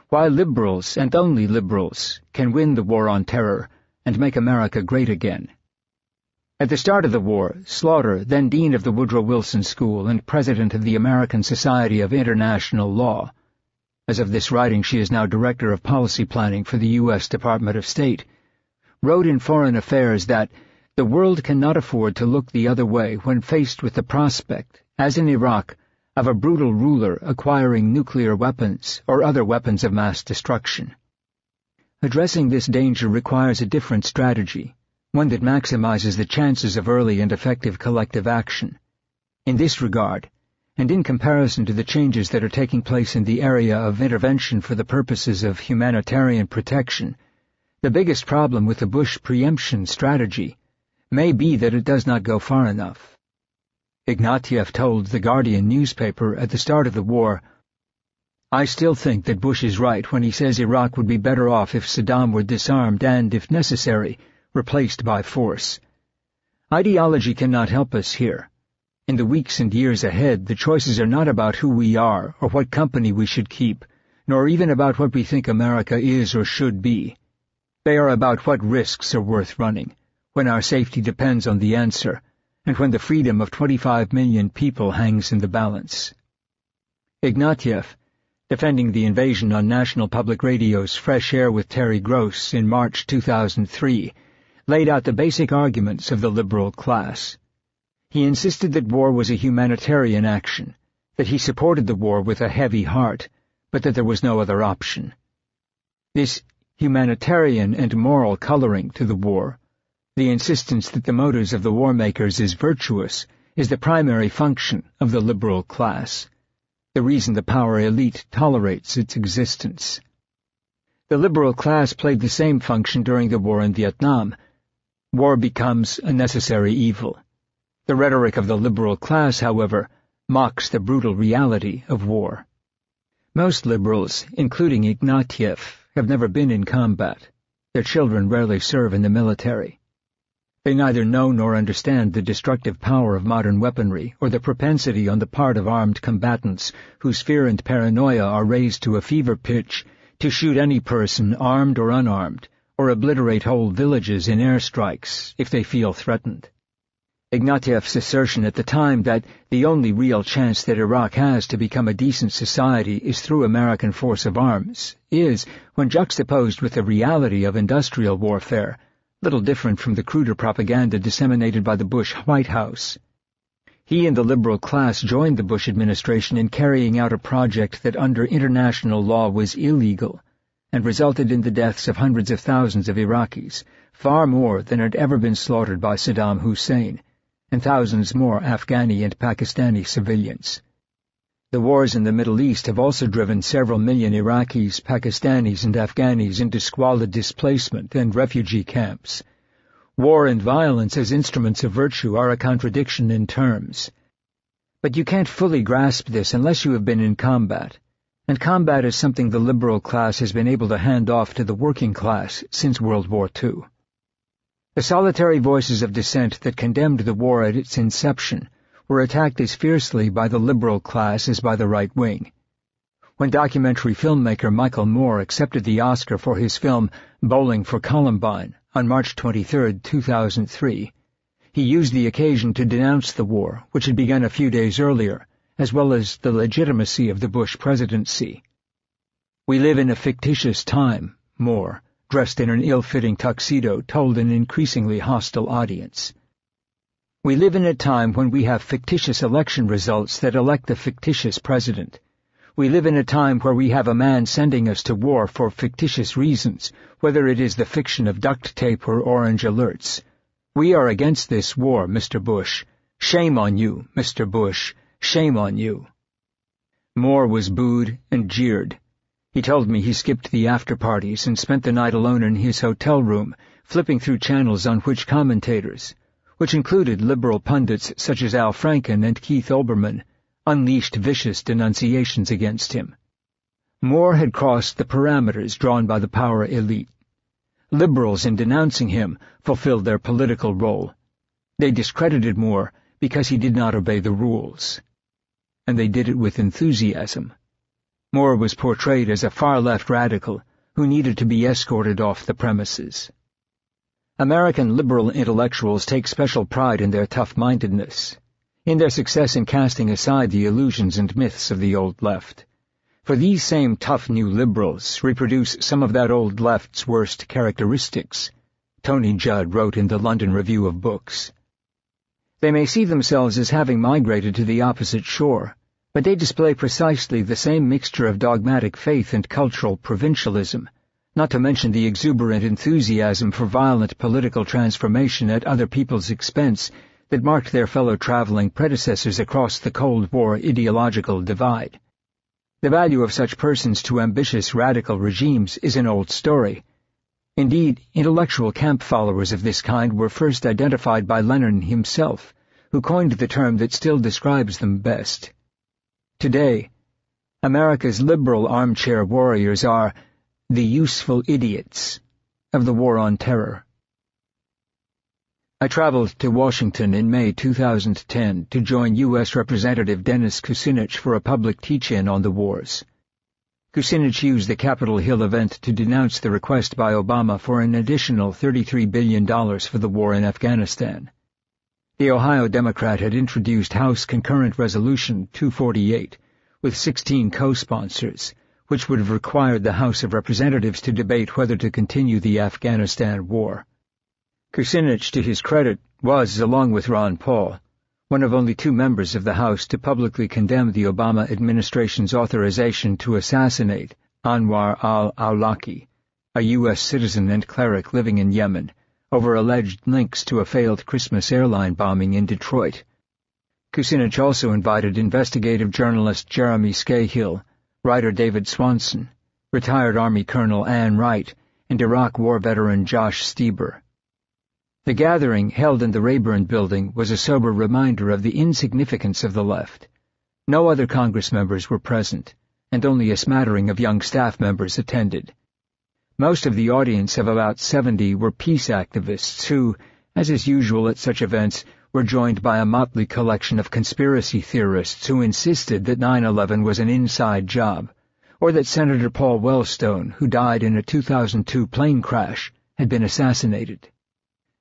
B: Why Liberals and Only Liberals Can Win the War on Terror and Make America Great Again. At the start of the war, Slaughter, then dean of the Woodrow Wilson School and president of the American Society of International Law — as of this writing she is now director of policy planning for the U.S. Department of State — wrote in Foreign Affairs that the world cannot afford to look the other way when faced with the prospect, as in Iraq, of a brutal ruler acquiring nuclear weapons or other weapons of mass destruction. Addressing this danger requires a different strategy, one that maximizes the chances of early and effective collective action. In this regard, and in comparison to the changes that are taking place in the area of intervention for the purposes of humanitarian protection, the biggest problem with the Bush preemption strategy may be that it does not go far enough. Ignatieff told the Guardian newspaper at the start of the war, "I still think that Bush is right when he says Iraq would be better off if Saddam were disarmed and, if necessary, replaced by force. Ideology cannot help us here. In the weeks and years ahead, the choices are not about who we are or what company we should keep, nor even about what we think America is or should be. They are about what risks are worth running, when our safety depends on the answer, and when the freedom of 25 million people hangs in the balance." Ignatieff, defending the invasion on National Public Radio's Fresh Air with Terry Gross in March 2003, laid out the basic arguments of the liberal class. He insisted that war was a humanitarian action, that he supported the war with a heavy heart, but that there was no other option. This humanitarian and moral coloring to the war, the insistence that the motives of the war makers is virtuous, is the primary function of the liberal class, the reason the power elite tolerates its existence. The liberal class played the same function during the war in Vietnam. War becomes a necessary evil. The rhetoric of the liberal class, however, mocks the brutal reality of war. Most liberals, including Ignatieff, have never been in combat. Their children rarely serve in the military. They neither know nor understand the destructive power of modern weaponry or the propensity on the part of armed combatants whose fear and paranoia are raised to a fever pitch to shoot any person, armed or unarmed, or obliterate whole villages in airstrikes if they feel threatened. Ignatieff's assertion at the time that the only real chance that Iraq has to become a decent society is through American force of arms is, when juxtaposed with the reality of industrial warfare, little different from the cruder propaganda disseminated by the Bush White House. He and the liberal class joined the Bush administration in carrying out a project that under international law was illegal and resulted in the deaths of hundreds of thousands of Iraqis, far more than had ever been slaughtered by Saddam Hussein, and thousands more Afghani and Pakistani civilians. The wars in the Middle East have also driven several million Iraqis, Pakistanis, and Afghanis into squalid displacement and refugee camps. War and violence as instruments of virtue are a contradiction in terms. But you can't fully grasp this unless you have been in combat, and combat is something the liberal class has been able to hand off to the working class since World War II. The solitary voices of dissent that condemned the war at its inception were attacked as fiercely by the liberal class as by the right wing. When documentary filmmaker Michael Moore accepted the Oscar for his film Bowling for Columbine on March 23, 2003, he used the occasion to denounce the war, which had begun a few days earlier, as well as the legitimacy of the Bush presidency. "We live in a fictitious time," Moore, dressed in an ill-fitting tuxedo, told an increasingly hostile audience. "We live in a time when we have fictitious election results that elect a fictitious president. We live in a time where we have a man sending us to war for fictitious reasons, whether it is the fiction of duct tape or orange alerts. We are against this war, Mr. Bush. Shame on you, Mr. Bush. Shame on you." Moore was booed and jeered. He told me he skipped the after-parties and spent the night alone in his hotel room, flipping through channels on which commentators, which included liberal pundits such as Al Franken and Keith Olbermann, unleashed vicious denunciations against him. Moore had crossed the parameters drawn by the power elite. Liberals, in denouncing him, fulfilled their political role. They discredited Moore because he did not obey the rules. And they did it with enthusiasm. Moore was portrayed as a far-left radical who needed to be escorted off the premises. American liberal intellectuals take special pride in their tough-mindedness, in their success in casting aside the illusions and myths of the old left. For these same tough new liberals reproduce some of that old left's worst characteristics, Tony Judd wrote in the London Review of Books. They may see themselves as having migrated to the opposite shore, but they display precisely the same mixture of dogmatic faith and cultural provincialism, not to mention the exuberant enthusiasm for violent political transformation at other people's expense that marked their fellow traveling predecessors across the Cold War ideological divide. The value of such persons to ambitious radical regimes is an old story. Indeed, intellectual camp followers of this kind were first identified by Lenin himself, who coined the term that still describes them best. Today, America's liberal armchair warriors are the useful idiots of the war on terror. I traveled to Washington in May 2010 to join U.S. Representative Dennis Kucinich for a public teach-in on the wars. Kucinich used the Capitol Hill event to denounce the request by Obama for an additional $33 billion for the war in Afghanistan. The Ohio Democrat had introduced House Concurrent Resolution 248 with 16 co-sponsors, which would have required the House of Representatives to debate whether to continue the Afghanistan war. Kucinich, to his credit, was, along with Ron Paul, one of only 2 members of the House to publicly condemn the Obama administration's authorization to assassinate Anwar al-Awlaki, a U.S. citizen and cleric living in Yemen, over alleged links to a failed Christmas airline bombing in Detroit. Kucinich also invited investigative journalist Jeremy Scahill, writer David Swanson, retired Army Colonel Ann Wright, and Iraq War veteran Josh Stieber. The gathering, held in the Rayburn Building, was a sober reminder of the insignificance of the left. No other Congress members were present, and only a smattering of young staff members attended. Most of the audience of about 70 were peace activists who, as is usual at such events, were joined by a motley collection of conspiracy theorists who insisted that 9/11 was an inside job, or that Senator Paul Wellstone, who died in a 2002 plane crash, had been assassinated.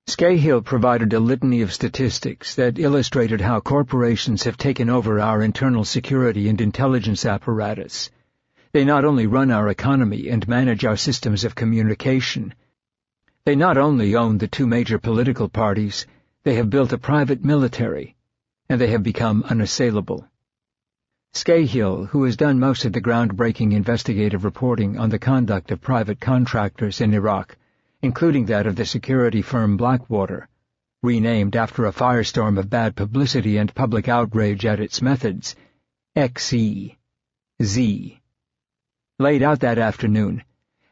B: Scahill provided a litany of statistics that illustrated how corporations have taken over our internal security and intelligence apparatus. They not only run our economy and manage our systems of communication. They not only own the 2 major political parties, they have built a private military, and they have become unassailable. Scahill, who has done most of the groundbreaking investigative reporting on the conduct of private contractors in Iraq, including that of the security firm Blackwater, renamed after a firestorm of bad publicity and public outrage at its methods, XEZ, laid out that afternoon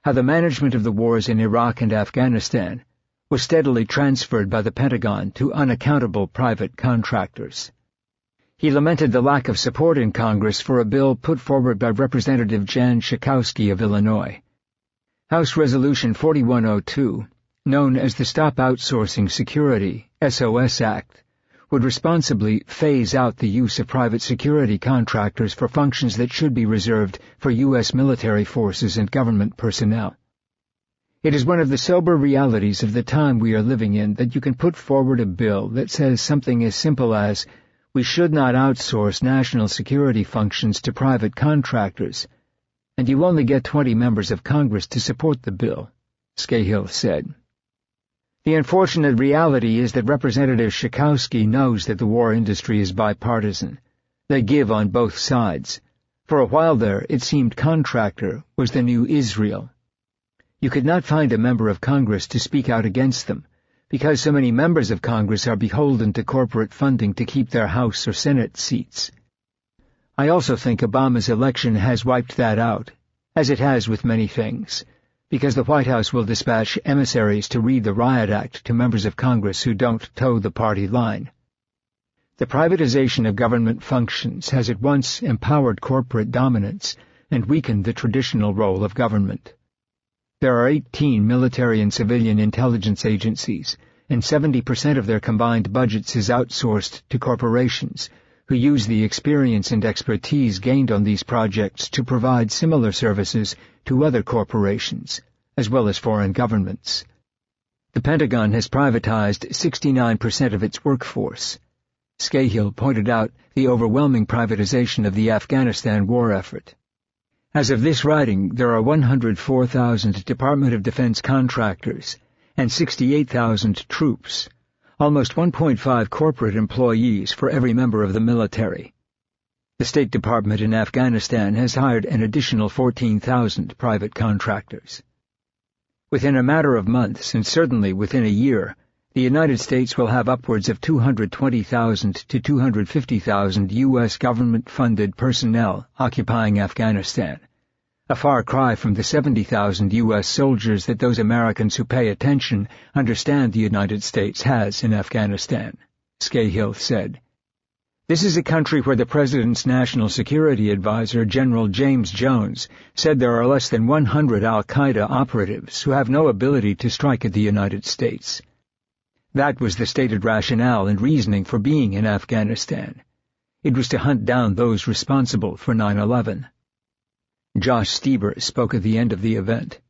B: how the management of the wars in Iraq and Afghanistan was steadily transferred by the Pentagon to unaccountable private contractors. He lamented the lack of support in Congress for a bill put forward by Representative Jan Schakowsky of Illinois. House Resolution 4102, known as the Stop Outsourcing Security (SOS) Act, would responsibly phase out the use of private security contractors for functions that should be reserved for U.S. military forces and government personnel. It is one of the sober realities of the time we are living in that you can put forward a bill that says something as simple as, we should not outsource national security functions to private contractors, and you only get 20 members of Congress to support the bill, Scahill said. The unfortunate reality is that Representative Schakowsky knows that the war industry is bipartisan. They give on both sides. For a while there, it seemed contractor was the new Israel. You could not find a member of Congress to speak out against them, because so many members of Congress are beholden to corporate funding to keep their House or Senate seats. I also think Obama's election has wiped that out, as it has with many things, because the White House will dispatch emissaries to read the Riot Act to members of Congress who don't toe the party line. The privatization of government functions has at once empowered corporate dominance and weakened the traditional role of government. There are 18 military and civilian intelligence agencies, and 70% of their combined budgets is outsourced to corporations, who use the experience and expertise gained on these projects to provide similar services to other corporations, as well as foreign governments. The Pentagon has privatized 69% of its workforce. Scahill pointed out the overwhelming privatization of the Afghanistan war effort. As of this writing, there are 104,000 Department of Defense contractors and 68,000 troops, almost 1.5 corporate employees for every member of the military. The State Department in Afghanistan has hired an additional 14,000 private contractors. Within a matter of months, and certainly within a year, the United States will have upwards of 220,000 to 250,000 U.S. government-funded personnel occupying Afghanistan, a far cry from the 70,000 U.S. soldiers that those Americans who pay attention understand the United States has in Afghanistan, Scahill said. This is a country where the President's National Security Advisor, General James Jones, said there are less than 100 al-Qaeda operatives who have no ability to strike at the United States. That was the stated rationale and reasoning for being in Afghanistan. It was to hunt down those responsible for 9/11. Josh Stieber spoke at the end of the event.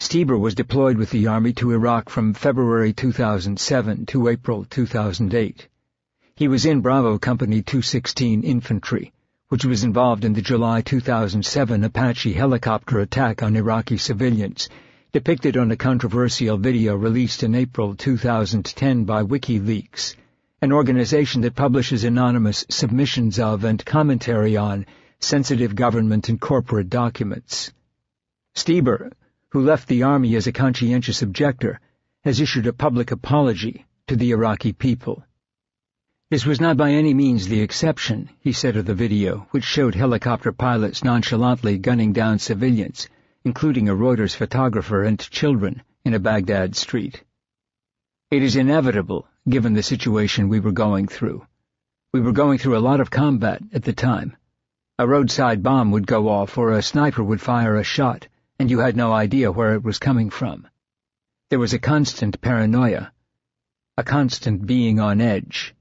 B: Stieber was deployed with the Army to Iraq from February 2007 to April 2008. He was in Bravo Company 216 Infantry, which was involved in the July 2007 Apache helicopter attack on Iraqi civilians, depicted on a controversial video released in April 2010 by WikiLeaks, an organization that publishes anonymous submissions of and commentary on sensitive government and corporate documents. Stieber, who left the Army as a conscientious objector, has issued a public apology to the Iraqi people. This was not by any means the exception, he said of the video, which showed helicopter pilots nonchalantly gunning down civilians, including a Reuters photographer and children, in a Baghdad street. It is inevitable, given the situation we were going through. We were going through a lot of combat at the time. A roadside bomb would go off or a sniper would fire a shot, and you had no idea where it was coming from. There was a constant paranoia, a constant being on edge.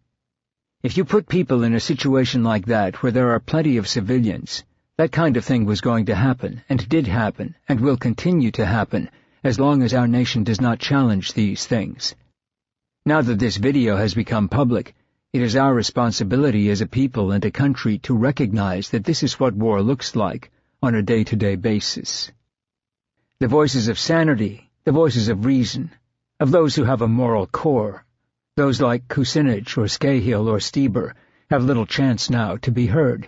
B: If you put people in a situation like that where there are plenty of civilians, that kind of thing was going to happen, and did happen, and will continue to happen, as long as our nation does not challenge these things. Now that this video has become public, it is our responsibility as a people and a country to recognize that this is what war looks like on a day-to-day basis. The voices of sanity, the voices of reason, of those who have a moral core, those like Kucinich or Scahill or Stieber, have little chance now to be heard.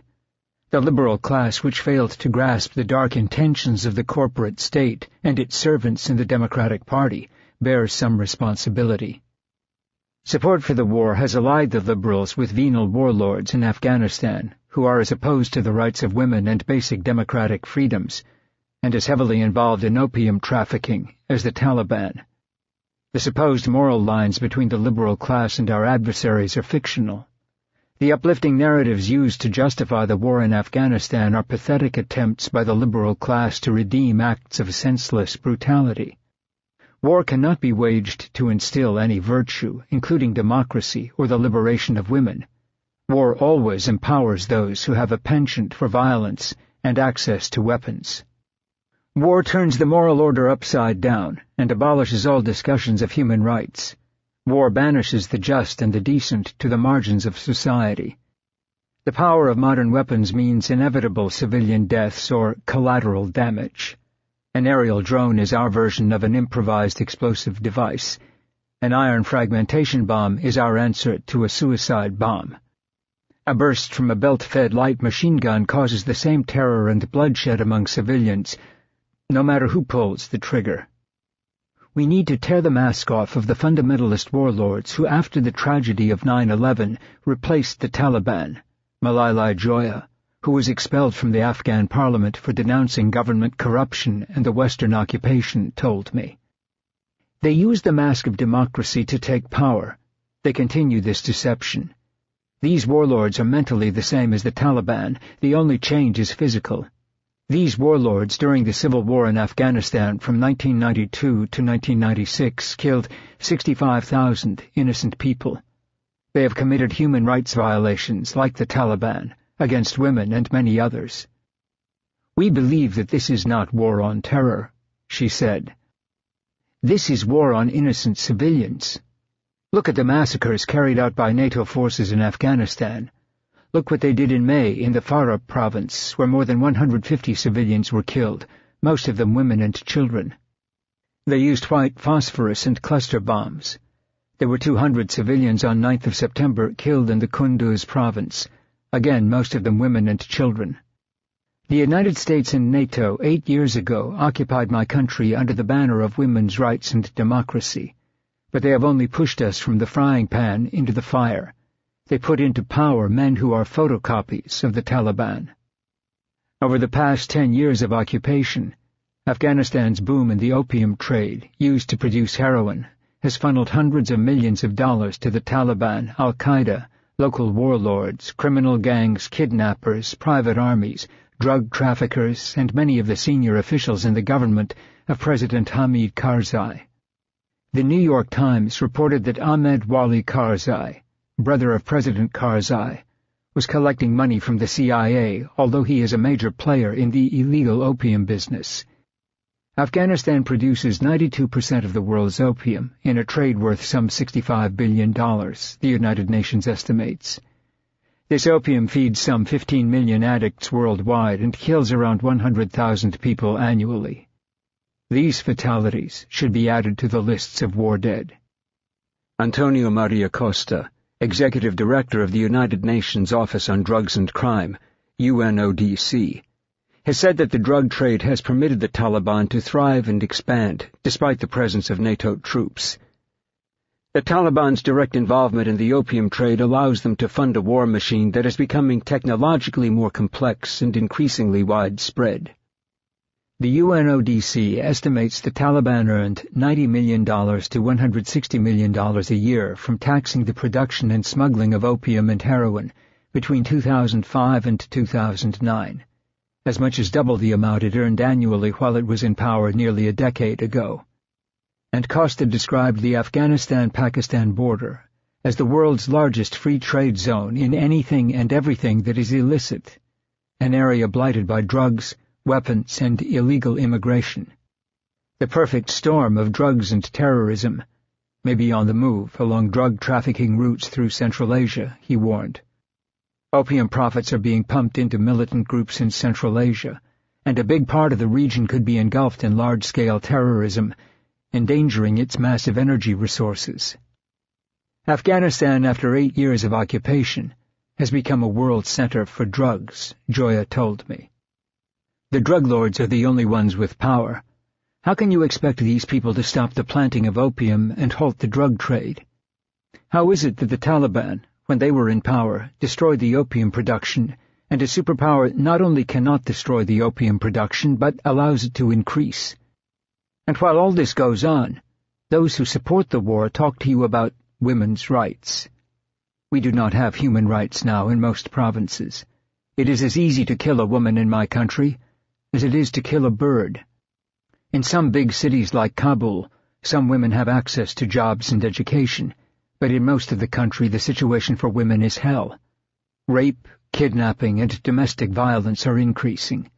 B: The liberal class, which failed to grasp the dark intentions of the corporate state and its servants in the Democratic Party, bears some responsibility. Support for the war has allied the liberals with venal warlords in Afghanistan, who are as opposed to the rights of women and basic democratic freedoms, and as heavily involved in opium trafficking as the Taliban. The supposed moral lines between the liberal class and our adversaries are fictional. The uplifting narratives used to justify the war in Afghanistan are pathetic attempts by the liberal class to redeem acts of senseless brutality. War cannot be waged to instill any virtue, including democracy or the liberation of women. War always empowers those who have a penchant for violence and access to weapons. War turns the moral order upside down and abolishes all discussions of human rights. War banishes the just and the decent to the margins of society. The power of modern weapons means inevitable civilian deaths or collateral damage. An aerial drone is our version of an improvised explosive device. An iron fragmentation bomb is our answer to a suicide bomb. A burst from a belt-fed light machine gun causes the same terror and bloodshed among civilians, no matter who pulls the trigger. We need to tear the mask off of the fundamentalist warlords who, after the tragedy of 9/11, replaced the Taliban. Malala Joya, who was expelled from the Afghan parliament for denouncing government corruption and the Western occupation, told me. They use the mask of democracy to take power. They continue this deception. These warlords are mentally the same as the Taliban. The only change is physical. These warlords during the civil war in Afghanistan from 1992 to 1996 killed 65,000 innocent people. They have committed human rights violations like the Taliban against women and many others. We believe that this is not war on terror, she said. This is war on innocent civilians. Look at the massacres carried out by NATO forces in Afghanistan. Look what they did in May in the Farah province, where more than 150 civilians were killed, most of them women and children. They used white phosphorus and cluster bombs. There were 200 civilians on 9th of September killed in the Kunduz province, again most of them women and children. The United States and NATO 8 years ago occupied my country under the banner of women's rights and democracy, but they have only pushed us from the frying pan into the fire. They put into power men who are photocopies of the Taliban. Over the past 10 years of occupation, Afghanistan's boom in the opium trade, used to produce heroin, has funneled hundreds of millions of dollars to the Taliban, Al-Qaeda, local warlords, criminal gangs, kidnappers, private armies, drug traffickers, and many of the senior officials in the government of President Hamid Karzai. The New York Times reported that Ahmed Wali Karzai, brother of President Karzai, was collecting money from the CIA, although he is a major player in the illegal opium business. Afghanistan produces 92% of the world's opium, in a trade worth some $65 billion, the United Nations estimates. This opium feeds some 15 million addicts worldwide and kills around 100,000 people annually. These fatalities should be added to the lists of war dead. Antonio Maria Costa, Executive Director of the United Nations Office on Drugs and Crime, UNODC, has said that the drug trade has permitted the Taliban to thrive and expand, despite the presence of NATO troops. The Taliban's direct involvement in the opium trade allows them to fund a war machine that is becoming technologically more complex and increasingly widespread. The UNODC estimates the Taliban earned $90 million to $160 million a year from taxing the production and smuggling of opium and heroin between 2005 and 2009. As much as double the amount it earned annually while it was in power nearly a decade ago. And Costa described the Afghanistan-Pakistan border as the world's largest free trade zone in anything and everything that is illicit, an area blighted by drugs, weapons, and illegal immigration. The perfect storm of drugs and terrorism may be on the move along drug trafficking routes through Central Asia, he warned. Opium profits are being pumped into militant groups in Central Asia, and a big part of the region could be engulfed in large-scale terrorism, endangering its massive energy resources. Afghanistan, after 8 years of occupation, has become a world center for drugs, Joya told me. The drug lords are the only ones with power. How can you expect these people to stop the planting of opium and halt the drug trade? How is it that the Taliban, when they were in power, destroyed the opium production, and a superpower not only cannot destroy the opium production, but allows it to increase? And while all this goes on, those who support the war talk to you about women's rights. We do not have human rights now in most provinces. It is as easy to kill a woman in my country as it is to kill a bird. In some big cities like Kabul, Some women have access to jobs and education, but in most of the country the situation for women is hell. Rape, kidnapping, and domestic violence are increasing.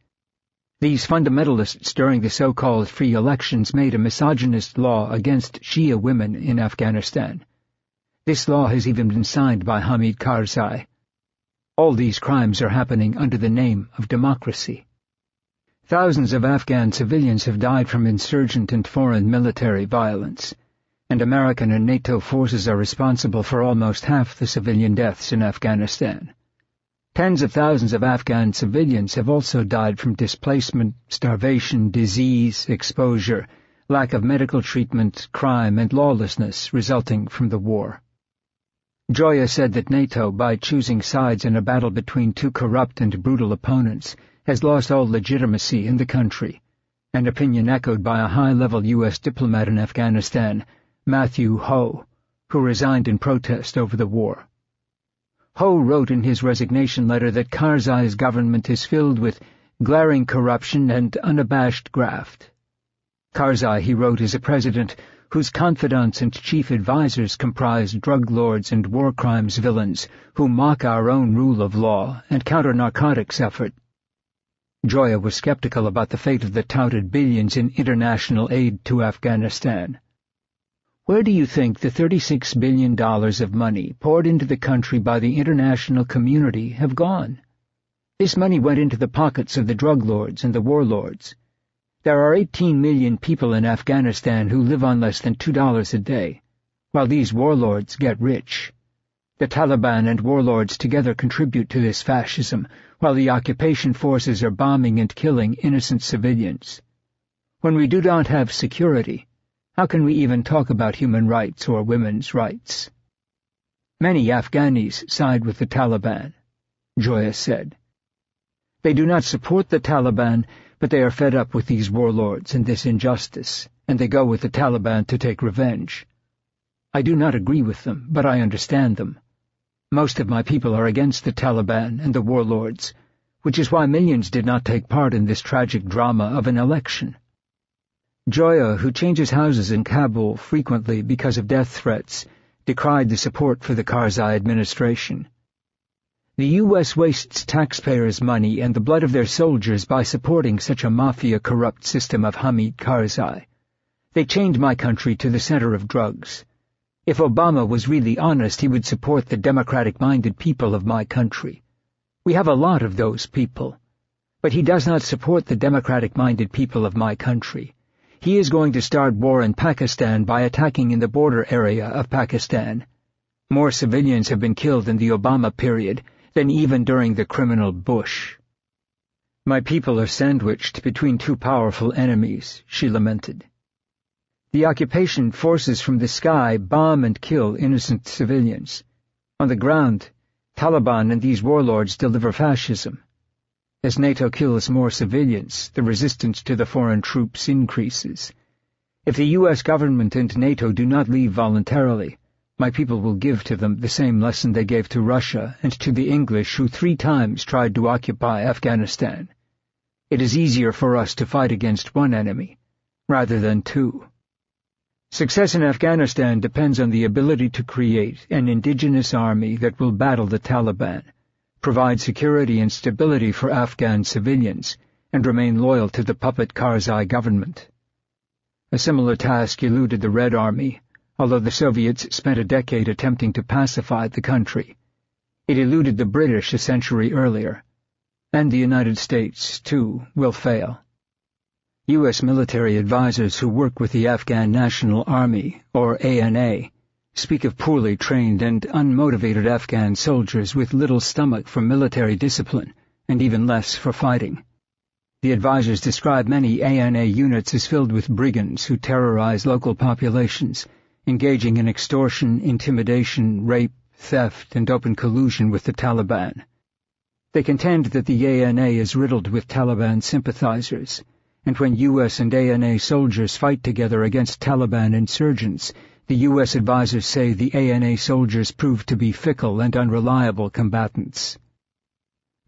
B: These fundamentalists during the so-called free elections made a misogynist law against Shia women in Afghanistan. This law has even been signed by Hamid Karzai. All these crimes are happening under the name of democracy. Thousands of Afghan civilians have died from insurgent and foreign military violence, and American and NATO forces are responsible for almost half the civilian deaths in Afghanistan. Tens of thousands of Afghan civilians have also died from displacement, starvation, disease, exposure, lack of medical treatment, crime, and lawlessness resulting from the war. Joya said that NATO, by choosing sides in a battle between two corrupt and brutal opponents, has lost all legitimacy in the country, an opinion echoed by a high-level U.S. diplomat in Afghanistan, Matthew Ho, who resigned in protest over the war. Ho wrote in his resignation letter that Karzai's government is filled with glaring corruption and unabashed graft. Karzai, he wrote, is a president whose confidants and chief advisers comprise drug lords and war crimes villains who mock our own rule of law and counter narcotics effort. Joya was skeptical about the fate of the touted billions in international aid to Afghanistan. Where do you think the $36 billion of money poured into the country by the international community have gone? This money went into the pockets of the drug lords and the warlords. There are 18 million people in Afghanistan who live on less than $2 a day, while these warlords get rich. The Taliban and warlords together contribute to this fascism, while the occupation forces are bombing and killing innocent civilians. When we do not have security, how can we even talk about human rights or women's rights? Many Afghanis side with the Taliban, Joya said. They do not support the Taliban, but they are fed up with these warlords and this injustice, and they go with the Taliban to take revenge. I do not agree with them, but I understand them. Most of my people are against the Taliban and the warlords, which is why millions did not take part in this tragic drama of an election. Joya, who changes houses in Kabul frequently because of death threats, decried the support for the Karzai administration. The U.S. wastes taxpayers' money and the blood of their soldiers by supporting such a mafia-corrupt system of Hamid Karzai. They chained my country to the center of drugs. If Obama was really honest, he would support the democratic-minded people of my country. We have a lot of those people. But he does not support the democratic-minded people of my country. He is going to start war in Pakistan by attacking in the border area of Pakistan. More civilians have been killed in the Obama period than even during the criminal Bush. My people are sandwiched between two powerful enemies, she lamented. The occupation forces from the sky bomb and kill innocent civilians. On the ground, Taliban and these warlords deliver fascism. As NATO kills more civilians, the resistance to the foreign troops increases. If the U.S. government and NATO do not leave voluntarily, my people will give to them the same lesson they gave to Russia and to the English who 3 times tried to occupy Afghanistan. It is easier for us to fight against one enemy, rather than 2. Success in Afghanistan depends on the ability to create an indigenous army that will battle the Taliban, provide security and stability for Afghan civilians, and remain loyal to the puppet Karzai government. A similar task eluded the Red Army, although the Soviets spent a decade attempting to pacify the country. It eluded the British a century earlier, and the United States, too, will fail. U.S. military advisors who work with the Afghan National Army, or ANA, speak of poorly trained and unmotivated Afghan soldiers with little stomach for military discipline, and even less for fighting. The advisors describe many ANA units as filled with brigands who terrorize local populations, engaging in extortion, intimidation, rape, theft, and open collusion with the Taliban. They contend that the ANA is riddled with Taliban sympathizers, and when U.S. and ANA soldiers fight together against Taliban insurgents, the U.S. advisors say the ANA soldiers prove to be fickle and unreliable combatants.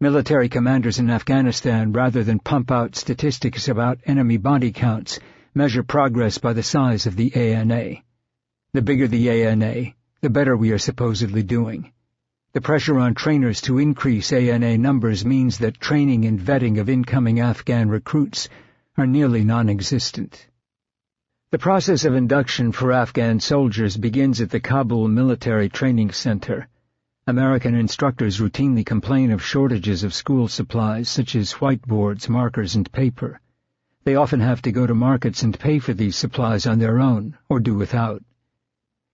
B: Military commanders in Afghanistan, rather than pump out statistics about enemy body counts, measure progress by the size of the ANA. The bigger the ANA, the better we are supposedly doing. The pressure on trainers to increase ANA numbers means that training and vetting of incoming Afghan recruits are nearly non-existent. The process of induction for Afghan soldiers begins at the Kabul Military Training Center. American instructors routinely complain of shortages of school supplies such as whiteboards, markers, and paper. They often have to go to markets and pay for these supplies on their own, or do without.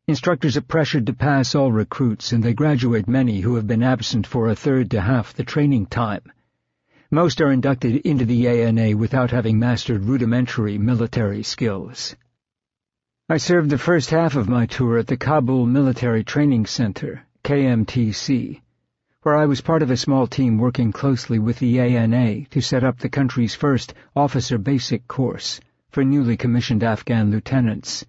B: Instructors are pressured to pass all recruits, and they graduate many who have been absent for a third to half the training time. Most are inducted into the ANA without having mastered rudimentary military skills. I served the first half of my tour at the Kabul Military Training Center, KMTC, where I was part of a small team working closely with the ANA to set up the country's first officer basic course for newly commissioned Afghan lieutenants.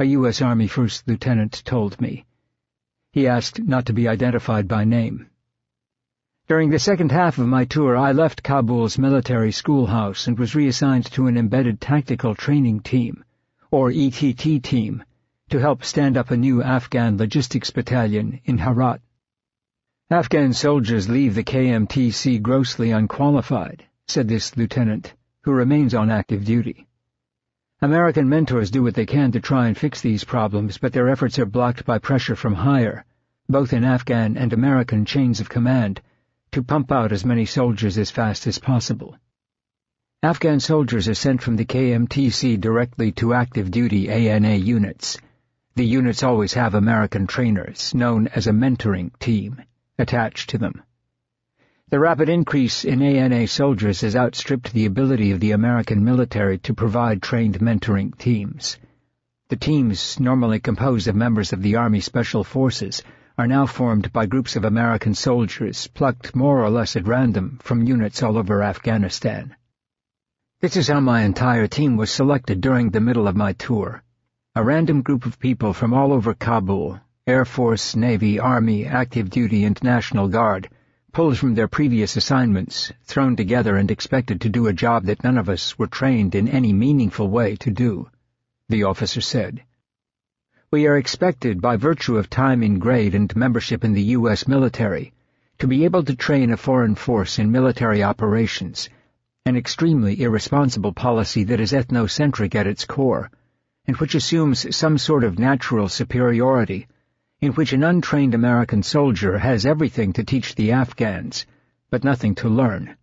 B: A U.S. Army First Lieutenant told me. He asked not to be identified by name. During the second half of my tour, I left Kabul's military schoolhouse and was reassigned to an embedded tactical training team, or ETT team, to help stand up a new Afghan logistics battalion in Herat. Afghan soldiers leave the KMTC grossly unqualified, said this lieutenant, who remains on active duty. American mentors do what they can to try and fix these problems, but their efforts are blocked by pressure from higher, both in Afghan and American chains of command, to pump out as many soldiers as fast as possible. Afghan soldiers are sent from the KMTC directly to active-duty ANA units. The units always have American trainers, known as a mentoring team, attached to them. The rapid increase in ANA soldiers has outstripped the ability of the American military to provide trained mentoring teams. The teams, normally composed of members of the Army Special Forces, are now formed by groups of American soldiers plucked more or less at random from units all over Afghanistan. This is how my entire team was selected during the middle of my tour. A random group of people from all over Kabul, Air Force, Navy, Army, Active Duty, and National Guard, pulled from their previous assignments, thrown together and expected to do a job that none of us were trained in any meaningful way to do, the officer said. We are expected, by virtue of time in grade and membership in the U.S. military, to be able to train a foreign force in military operations, an extremely irresponsible policy that is ethnocentric at its core, and which assumes some sort of natural superiority, in which an untrained American soldier has everything to teach the Afghans, but nothing to learn.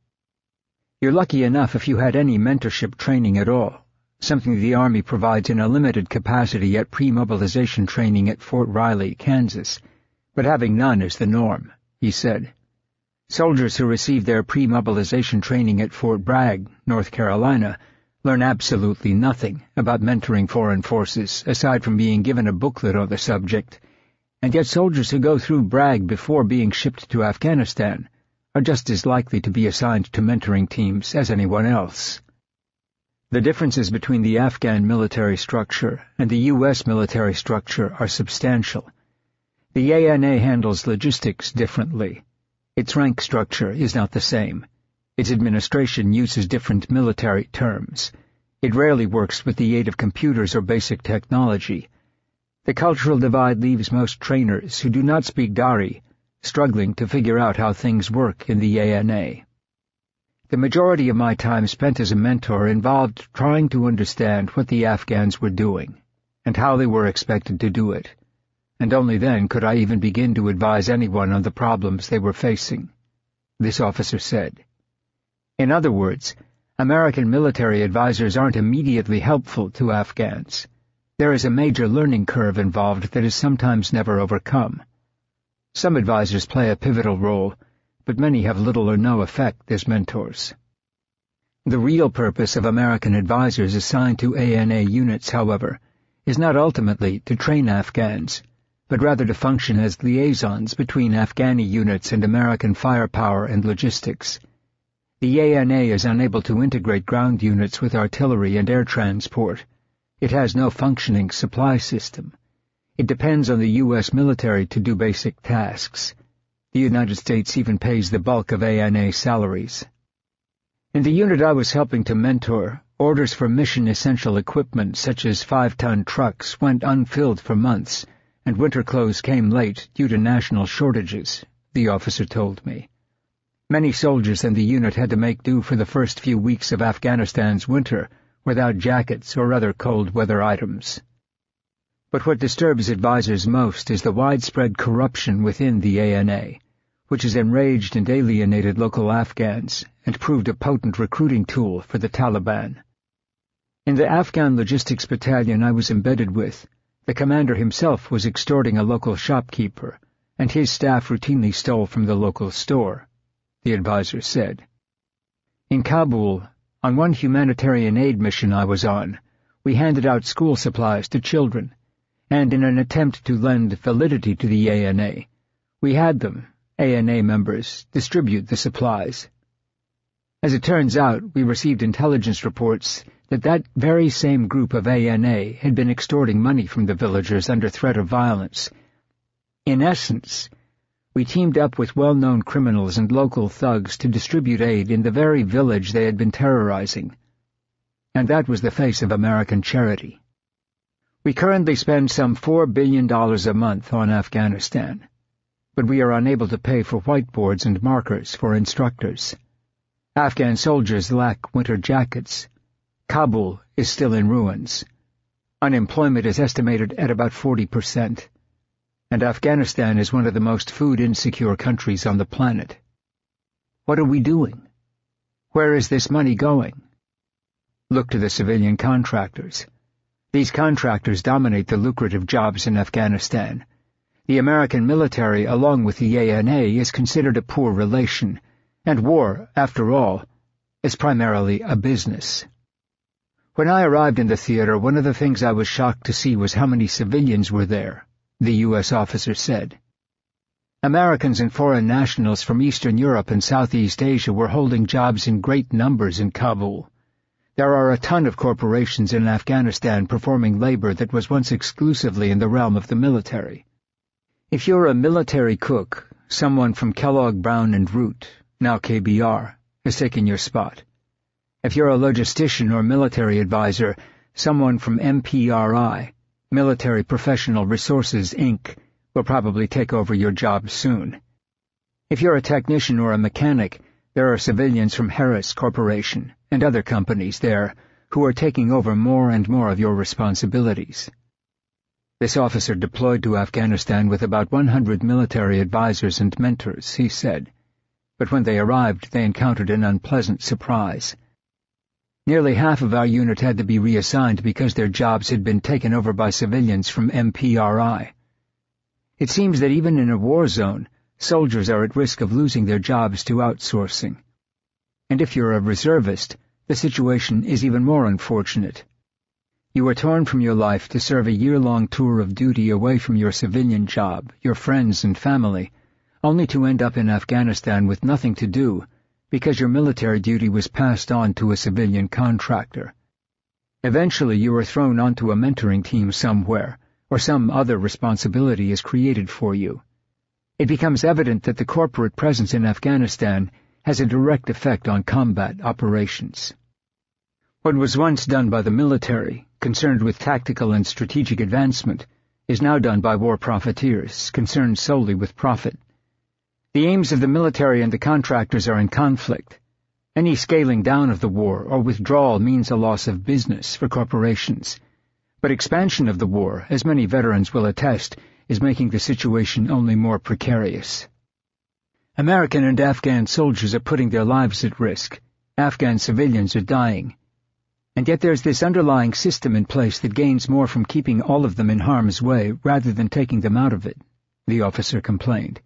B: You're lucky enough if you had any mentorship training at all, something the Army provides in a limited capacity at pre-mobilization training at Fort Riley, Kansas, but having none is the norm, he said. Soldiers who receive their pre-mobilization training at Fort Bragg, North Carolina, learn absolutely nothing about mentoring foreign forces aside from being given a booklet on the subject, and yet soldiers who go through Bragg before being shipped to Afghanistan are just as likely to be assigned to mentoring teams as anyone else. The differences between the Afghan military structure and the U.S. military structure are substantial. The ANA handles logistics differently. Its rank structure is not the same. Its administration uses different military terms. It rarely works with the aid of computers or basic technology. The cultural divide leaves most trainers who do not speak Dari struggling to figure out how things work in the ANA. The majority of my time spent as a mentor involved trying to understand what the Afghans were doing and how they were expected to do it, and only then could I even begin to advise anyone on the problems they were facing, this officer said. In other words, American military advisors aren't immediately helpful to Afghans. There is a major learning curve involved that is sometimes never overcome. Some advisors play a pivotal role, but many have little or no effect as mentors. The real purpose of American advisors assigned to ANA units, however, is not ultimately to train Afghans, but rather to function as liaisons between Afghani units and American firepower and logistics. The ANA is unable to integrate ground units with artillery and air transport. It has no functioning supply system. It depends on the U.S. military to do basic tasks. The United States even pays the bulk of ANA salaries. In the unit I was helping to mentor, orders for mission-essential equipment such as 5-ton trucks went unfilled for months, and winter clothes came late due to national shortages, the officer told me. Many soldiers in the unit had to make do for the first few weeks of Afghanistan's winter without jackets or other cold weather items. But what disturbs advisors most is the widespread corruption within the ANA, which has enraged and alienated local Afghans and proved a potent recruiting tool for the Taliban. In the Afghan logistics battalion I was embedded with, the commander himself was extorting a local shopkeeper, and his staff routinely stole from the local store, the advisor said. In Kabul, on one humanitarian aid mission I was on, we handed out school supplies to children, and in an attempt to lend validity to the ANA, we had them, ANA members, distribute the supplies. As it turns out, we received intelligence reports that very same group of ANA had been extorting money from the villagers under threat of violence. In essence, we teamed up with well-known criminals and local thugs to distribute aid in the very village they had been terrorizing. And that was the face of American charity. We currently spend some $4 billion a month on Afghanistan, but we are unable to pay for whiteboards and markers for instructors. Afghan soldiers lack winter jackets. Kabul is still in ruins. Unemployment is estimated at about 40%, and Afghanistan is one of the most food-insecure countries on the planet. What are we doing? Where is this money going? Look to the civilian contractors. These contractors dominate the lucrative jobs in Afghanistan. The American military, along with the ANA, is considered a poor relation, and war, after all, is primarily a business. When I arrived in the theater, one of the things I was shocked to see was how many civilians were there, the U.S. officer said. Americans and foreign nationals from Eastern Europe and Southeast Asia were holding jobs in great numbers in Kabul. There are a ton of corporations in Afghanistan performing labor that was once exclusively in the realm of the military. If you're a military cook, someone from Kellogg Brown and Root, now KBR, has taken your spot. If you're a logistician or military advisor, someone from MPRI, Military Professional Resources, Inc., will probably take over your job soon. If you're a technician or a mechanic, there are civilians from Harris Corporation and other companies there who are taking over more and more of your responsibilities. This officer deployed to Afghanistan with about 100 military advisors and mentors, he said, but when they arrived they encountered an unpleasant surprise. Nearly half of our unit had to be reassigned because their jobs had been taken over by civilians from MPRI. It seems that even in a war zone, soldiers are at risk of losing their jobs to outsourcing. And if you're a reservist, the situation is even more unfortunate. You are torn from your life to serve a year-long tour of duty away from your civilian job, your friends and family, only to end up in Afghanistan with nothing to do because your military duty was passed on to a civilian contractor. Eventually you are thrown onto a mentoring team somewhere, or some other responsibility is created for you. It becomes evident that the corporate presence in Afghanistan has a direct effect on combat operations. What was once done by the military, concerned with tactical and strategic advancement, is now done by war profiteers, concerned solely with profit. The aims of the military and the contractors are in conflict. Any scaling down of the war or withdrawal means a loss of business for corporations. But expansion of the war, as many veterans will attest, is making the situation only more precarious. American and Afghan soldiers are putting their lives at risk. Afghan civilians are dying. And yet there's this underlying system in place that gains more from keeping all of them in harm's way rather than taking them out of it, the officer complained.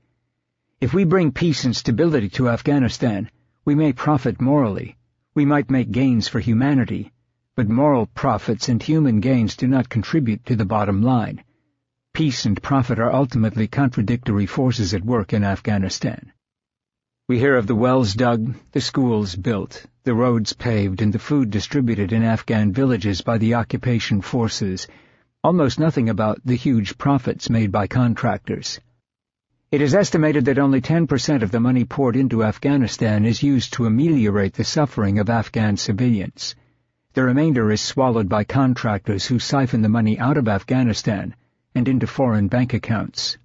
B: If we bring peace and stability to Afghanistan, we may profit morally. We might make gains for humanity, but moral profits and human gains do not contribute to the bottom line. Peace and profit are ultimately contradictory forces at work in Afghanistan. We hear of the wells dug, the schools built, the roads paved, and the food distributed in Afghan villages by the occupation forces, almost nothing about the huge profits made by contractors. It is estimated that only 10% of the money poured into Afghanistan is used to ameliorate the suffering of Afghan civilians. The remainder is swallowed by contractors who siphon the money out of Afghanistan and into foreign bank accounts.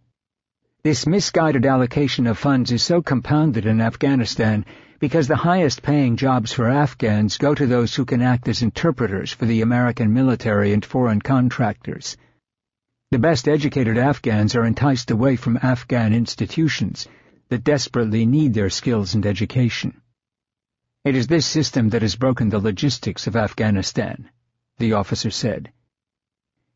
B: This misguided allocation of funds is so compounded in Afghanistan because the highest-paying jobs for Afghans go to those who can act as interpreters for the American military and foreign contractors. The best-educated Afghans are enticed away from Afghan institutions that desperately need their skills and education. It is this system that has broken the logistics of Afghanistan, the officer said.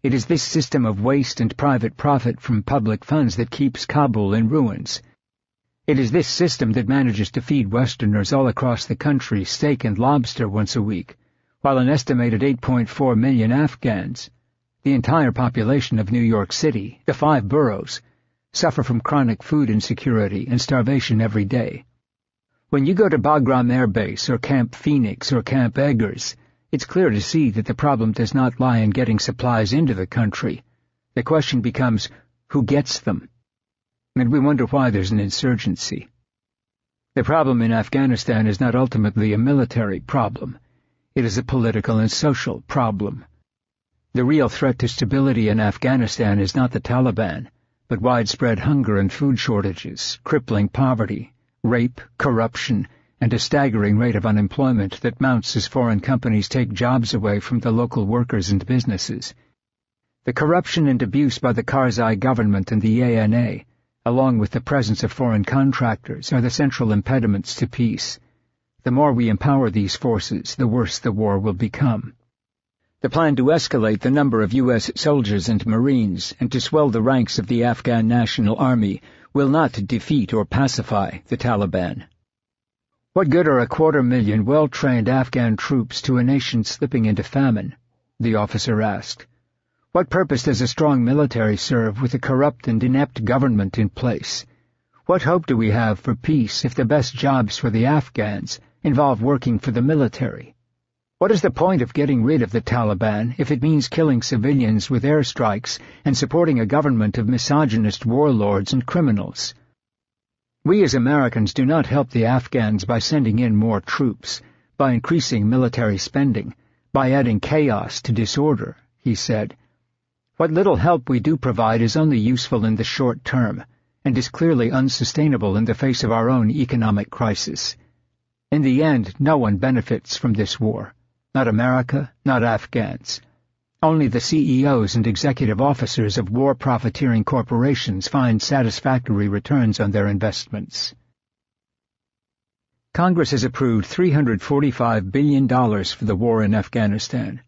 B: It is this system of waste and private profit from public funds that keeps Kabul in ruins. It is this system that manages to feed Westerners all across the country steak and lobster once a week, while an estimated 8.4 million Afghans, the entire population of New York City, the 5 boroughs, suffer from chronic food insecurity and starvation every day. When you go to Bagram Air Base or Camp Phoenix or Camp Eggers, it's clear to see that the problem does not lie in getting supplies into the country. The question becomes, who gets them? And we wonder why there's an insurgency. The problem in Afghanistan is not ultimately a military problem. It is a political and social problem. The real threat to stability in Afghanistan is not the Taliban, but widespread hunger and food shortages, crippling poverty, rape, corruption, and a staggering rate of unemployment that mounts as foreign companies take jobs away from the local workers and businesses. The corruption and abuse by the Karzai government and the ANA, along with the presence of foreign contractors, are the central impediments to peace. The more we empower these forces, the worse the war will become. The plan to escalate the number of U.S. soldiers and Marines and to swell the ranks of the Afghan National Army will not defeat or pacify the Taliban. What good are 250,000 well-trained Afghan troops to a nation slipping into famine? The officer asked. What purpose does a strong military serve with a corrupt and inept government in place? What hope do we have for peace if the best jobs for the Afghans involve working for the military? What is the point of getting rid of the Taliban if it means killing civilians with airstrikes and supporting a government of misogynist warlords and criminals? We as Americans do not help the Afghans by sending in more troops, by increasing military spending, by adding chaos to disorder, he said. What little help we do provide is only useful in the short term, and is clearly unsustainable in the face of our own economic crisis. In the end, no one benefits from this war. Not America, not Afghans. Only the CEOs and executive officers of war-profiteering corporations find satisfactory returns on their investments. Congress has approved $345 billion for the war in Afghanistan,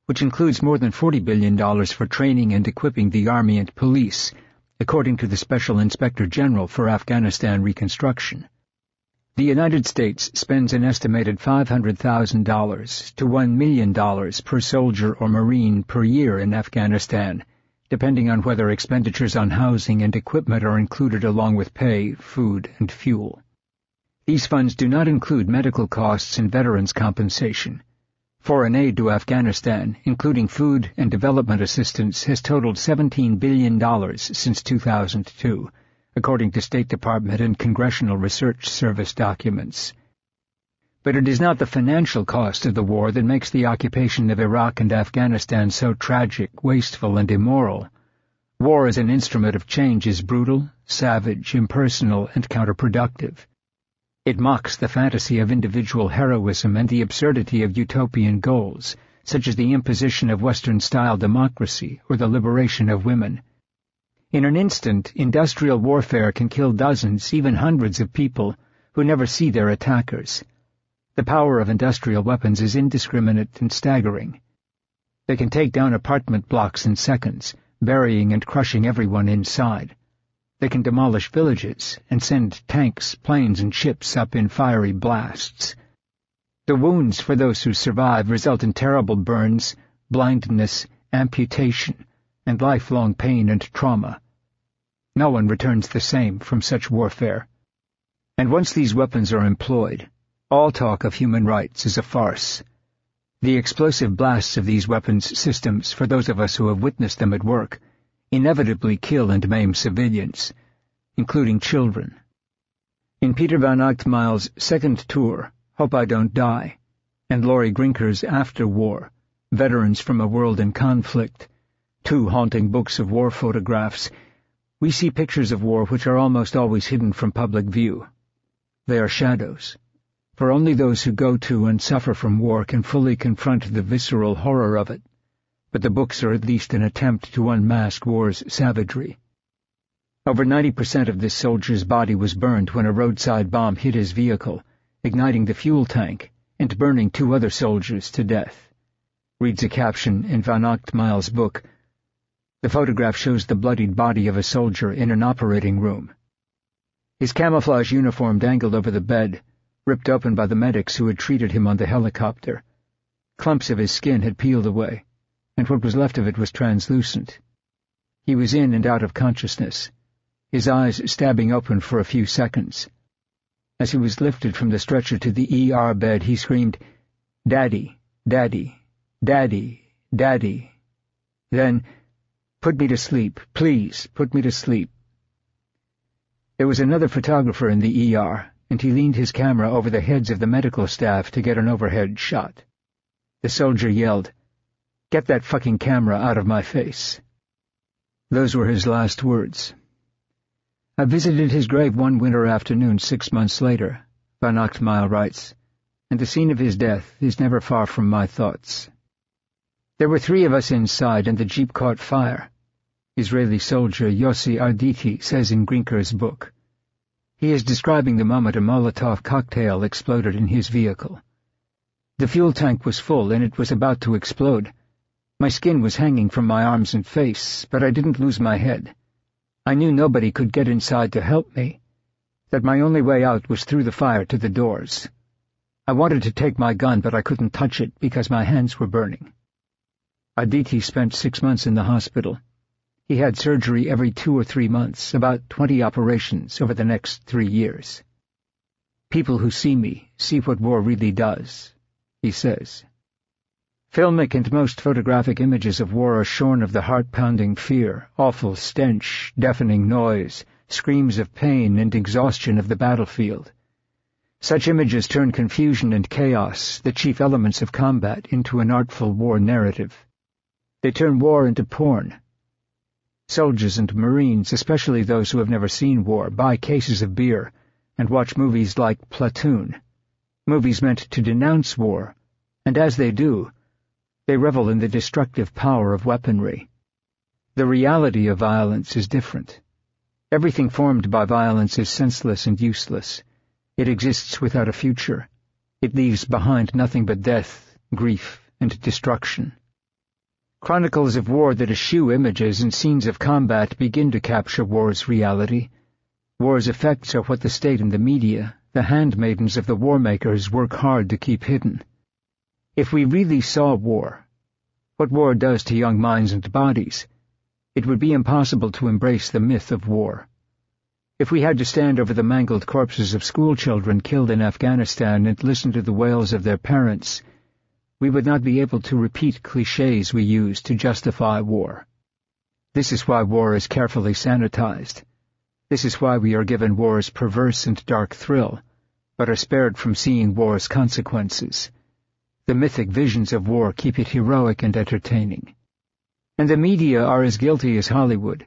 B: which includes more than $40 billion for training and equipping the Army and police, according to the Special Inspector General for Afghanistan Reconstruction. The United States spends an estimated $500,000 to $1 million per soldier or Marine per year in Afghanistan, depending on whether expenditures on housing and equipment are included along with pay, food, and fuel. These funds do not include medical costs and veterans' compensation. Foreign aid to Afghanistan, including food and development assistance, has totaled $17 billion since 2002. According to State Department and Congressional Research Service documents. But it is not the financial cost of the war that makes the occupation of Iraq and Afghanistan so tragic, wasteful, and immoral. War as an instrument of change is brutal, savage, impersonal, and counterproductive. It mocks the fantasy of individual heroism and the absurdity of utopian goals, such as the imposition of Western-style democracy or the liberation of women. In an instant, industrial warfare can kill dozens, even hundreds of people who never see their attackers. The power of industrial weapons is indiscriminate and staggering. They can take down apartment blocks in seconds, burying and crushing everyone inside. They can demolish villages and send tanks, planes, and ships up in fiery blasts. The wounds for those who survive result in terrible burns, blindness, amputation, and lifelong pain and trauma. No one returns the same from such warfare. And once these weapons are employed, all talk of human rights is a farce. The explosive blasts of these weapons systems, for those of us who have witnessed them at work, inevitably kill and maim civilians, including children. In Peter van Achtermeyle's second tour, Hope I Don't Die, and Laurie Grinker's After War, Veterans from a World in Conflict, two haunting books of war photographs, we see pictures of war which are almost always hidden from public view. They are shadows, for only those who go to and suffer from war can fully confront the visceral horror of it, but the books are at least an attempt to unmask war's savagery. Over 90% of this soldier's body was burned when a roadside bomb hit his vehicle, igniting the fuel tank and burning 2 other soldiers to death, reads a caption in Van Ochtmeil's book. The photograph shows the bloodied body of a soldier in an operating room. His camouflage uniform dangled over the bed, ripped open by the medics who had treated him on the helicopter. Clumps of his skin had peeled away, and what was left of it was translucent. He was in and out of consciousness, his eyes stabbing open for a few seconds. As he was lifted from the stretcher to the ER bed, he screamed, "Daddy, Daddy, Daddy, Daddy." Then, "Put me to sleep, please, put me to sleep." There was another photographer in the ER, and he leaned his camera over the heads of the medical staff to get an overhead shot. The soldier yelled, "Get that fucking camera out of my face." Those were his last words. I visited his grave one winter afternoon 6 months later, Van Ochtmeil writes, and the scene of his death is never far from my thoughts. There were 3 of us inside, and the jeep caught fire, Israeli soldier Yossi Arditi says in Grinker's book. He is describing the moment a Molotov cocktail exploded in his vehicle. The fuel tank was full, and it was about to explode. My skin was hanging from my arms and face, but I didn't lose my head. I knew nobody could get inside to help me, that my only way out was through the fire to the doors. I wanted to take my gun, but I couldn't touch it because my hands were burning. Aditi spent 6 months in the hospital. He had surgery every 2 or 3 months, about 20 operations over the next 3 years. People who see me see what war really does, he says. Filmic and most photographic images of war are shorn of the heart-pounding fear, awful stench, deafening noise, screams of pain and exhaustion of the battlefield. Such images turn confusion and chaos, the chief elements of combat, into an artful war narrative. They turn war into porn. Soldiers and Marines, especially those who have never seen war, buy cases of beer and watch movies like Platoon, movies meant to denounce war, and as they do, they revel in the destructive power of weaponry. The reality of violence is different. Everything formed by violence is senseless and useless. It exists without a future. It leaves behind nothing but death, grief, and destruction. Chronicles of war that eschew images and scenes of combat begin to capture war's reality. War's effects are what the state and the media, the handmaidens of the war-makers, work hard to keep hidden. If we really saw war, what war does to young minds and bodies, it would be impossible to embrace the myth of war. If we had to stand over the mangled corpses of schoolchildren killed in Afghanistan and listen to the wails of their parents, we would not be able to repeat clichés we use to justify war. This is why war is carefully sanitized. This is why we are given war's perverse and dark thrill, but are spared from seeing war's consequences. The mythic visions of war keep it heroic and entertaining. And the media are as guilty as Hollywood.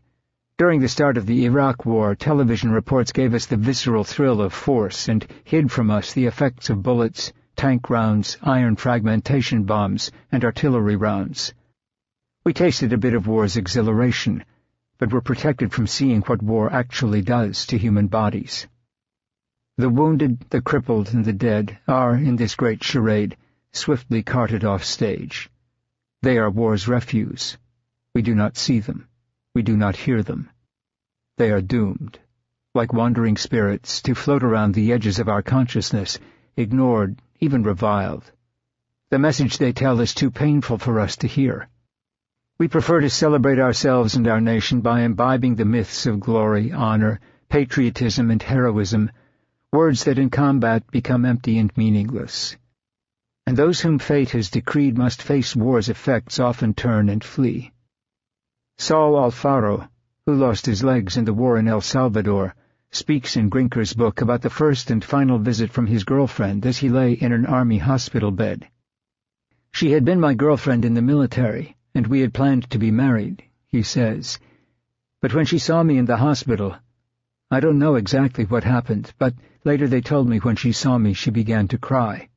B: During the start of the Iraq War, television reports gave us the visceral thrill of force and hid from us the effects of bullets, tank rounds, iron fragmentation bombs, and artillery rounds. We tasted a bit of war's exhilaration, but were protected from seeing what war actually does to human bodies. The wounded, the crippled, and the dead are, in this great charade, swiftly carted off stage. They are war's refuse. We do not see them. We do not hear them. They are doomed, like wandering spirits, to float around the edges of our consciousness, ignored, even reviled. The message they tell is too painful for us to hear. We prefer to celebrate ourselves and our nation by imbibing the myths of glory, honor, patriotism, and heroism, words that in combat become empty and meaningless. And those whom fate has decreed must face war's effects often turn and flee. Saul Alfaro, who lost his legs in the war in El Salvador, speaks in Grinker's book about the first and final visit from his girlfriend as he lay in an army hospital bed. "She had been my girlfriend in the military, and we had planned to be married," he says. "But when she saw me in the hospital, I don't know exactly what happened, but later they told me when she saw me she began to cry.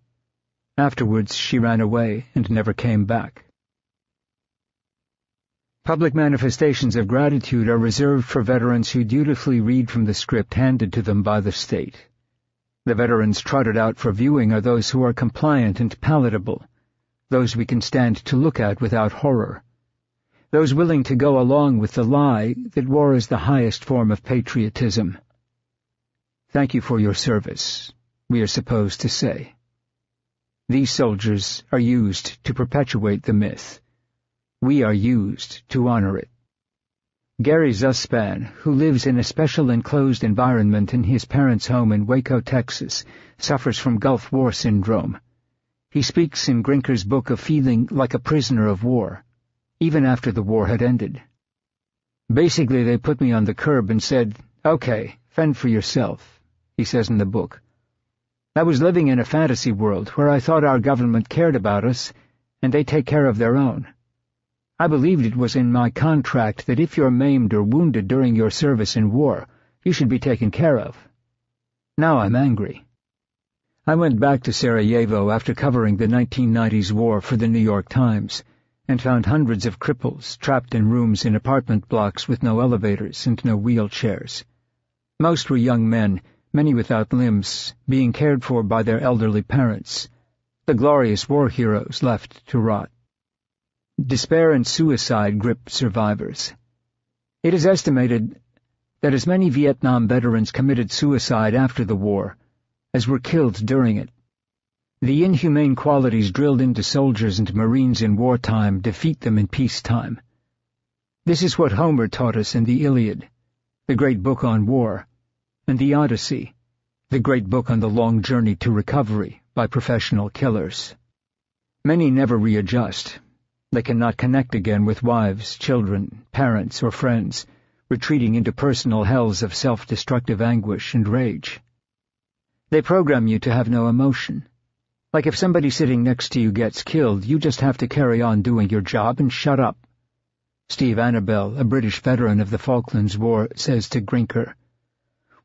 B: Afterwards she ran away and never came back." Public manifestations of gratitude are reserved for veterans who dutifully read from the script handed to them by the state. The veterans trotted out for viewing are those who are compliant and palatable, those we can stand to look at without horror, those willing to go along with the lie that war is the highest form of patriotism. "Thank you for your service," we are supposed to say. These soldiers are used to perpetuate the myth. We are used to honor it. Gary Zuspan, who lives in a special enclosed environment in his parents' home in Waco, Texas, suffers from Gulf War syndrome. He speaks in Grinker's book of feeling like a prisoner of war, even after the war had ended. "Basically, they put me on the curb and said, 'Okay, fend for yourself,'" he says in the book. "I was living in a fantasy world where I thought our government cared about us, and they take care of their own. I believed it was in my contract that if you're maimed or wounded during your service in war, you should be taken care of. Now I'm angry." I went back to Sarajevo after covering the 1990s war for the New York Times, and found hundreds of cripples trapped in rooms in apartment blocks with no elevators and no wheelchairs. Most were young men, many without limbs, being cared for by their elderly parents, the glorious war heroes left to rot. Despair and suicide grip survivors. It is estimated that as many Vietnam veterans committed suicide after the war as were killed during it. The inhumane qualities drilled into soldiers and Marines in wartime defeat them in peacetime. This is what Homer taught us in the Iliad, the great book on war, and the Odyssey, the great book on the long journey to recovery by professional killers. Many never readjust. They cannot connect again with wives, children, parents, or friends, retreating into personal hells of self-destructive anguish and rage. They program you to have no emotion. Like if somebody sitting next to you gets killed, you just have to carry on doing your job and shut up. Steve Annabelle, a British veteran of the Falklands War, says to Grinker,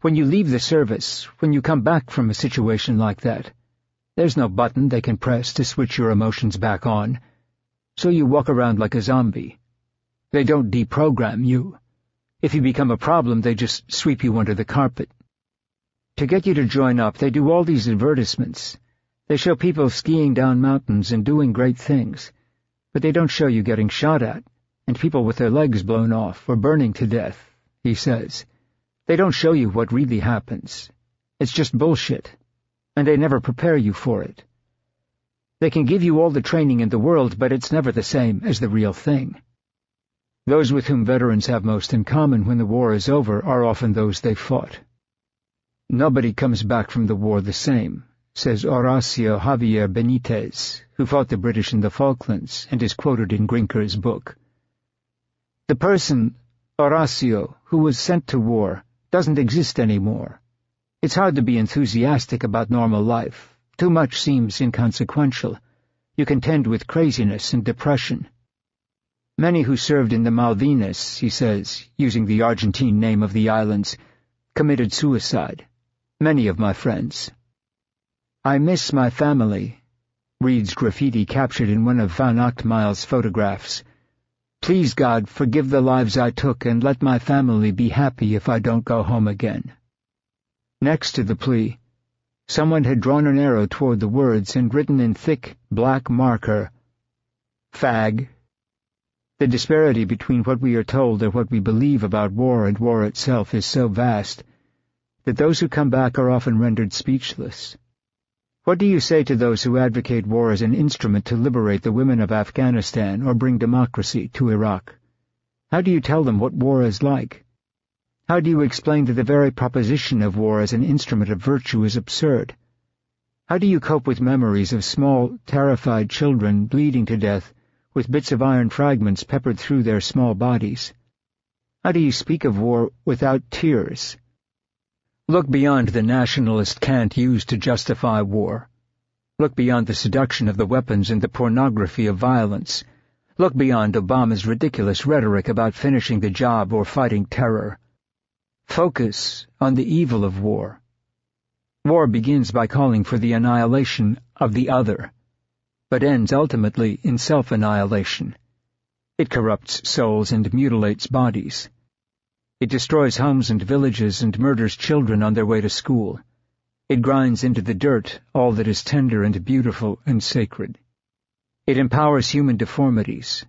B: "When you leave the service, when you come back from a situation like that, there's no button they can press to switch your emotions back on. So you walk around like a zombie. They don't deprogram you. If you become a problem, they just sweep you under the carpet. To get you to join up, they do all these advertisements. They show people skiing down mountains and doing great things, but they don't show you getting shot at, and people with their legs blown off or burning to death," he says. "They don't show you what really happens. It's just bullshit, and they never prepare you for it. They can give you all the training in the world, but it's never the same as the real thing." Those with whom veterans have most in common when the war is over are often those they fought. "Nobody comes back from the war the same," says Horacio Javier Benitez, who fought the British in the Falklands and is quoted in Grinker's book. "The person, Horacio, who was sent to war, doesn't exist anymore. It's hard to be enthusiastic about normal life. Too much seems inconsequential. You contend with craziness and depression. Many who served in the Malvinas," he says, using the Argentine name of the islands, "committed suicide. Many of my friends. I miss my family," reads graffiti captured in one of Van Ochtmeil's photographs. "Please, God, forgive the lives I took and let my family be happy if I don't go home again." Next to the plea, someone had drawn an arrow toward the words and written in thick black marker, "Fag." The disparity between what we are told and what we believe about war and war itself is so vast that those who come back are often rendered speechless. What do you say to those who advocate war as an instrument to liberate the women of Afghanistan or bring democracy to Iraq? How do you tell them what war is like? How do you explain that the very proposition of war as an instrument of virtue is absurd? How do you cope with memories of small, terrified children bleeding to death with bits of iron fragments peppered through their small bodies? How do you speak of war without tears? Look beyond the nationalist cant used to justify war. Look beyond the seduction of the weapons and the pornography of violence. Look beyond Obama's ridiculous rhetoric about finishing the job or fighting terror. Focus on the evil of war. War begins by calling for the annihilation of the other, but ends ultimately in self-annihilation. It corrupts souls and mutilates bodies. It destroys homes and villages and murders children on their way to school. It grinds into the dirt all that is tender and beautiful and sacred. It empowers human deformities.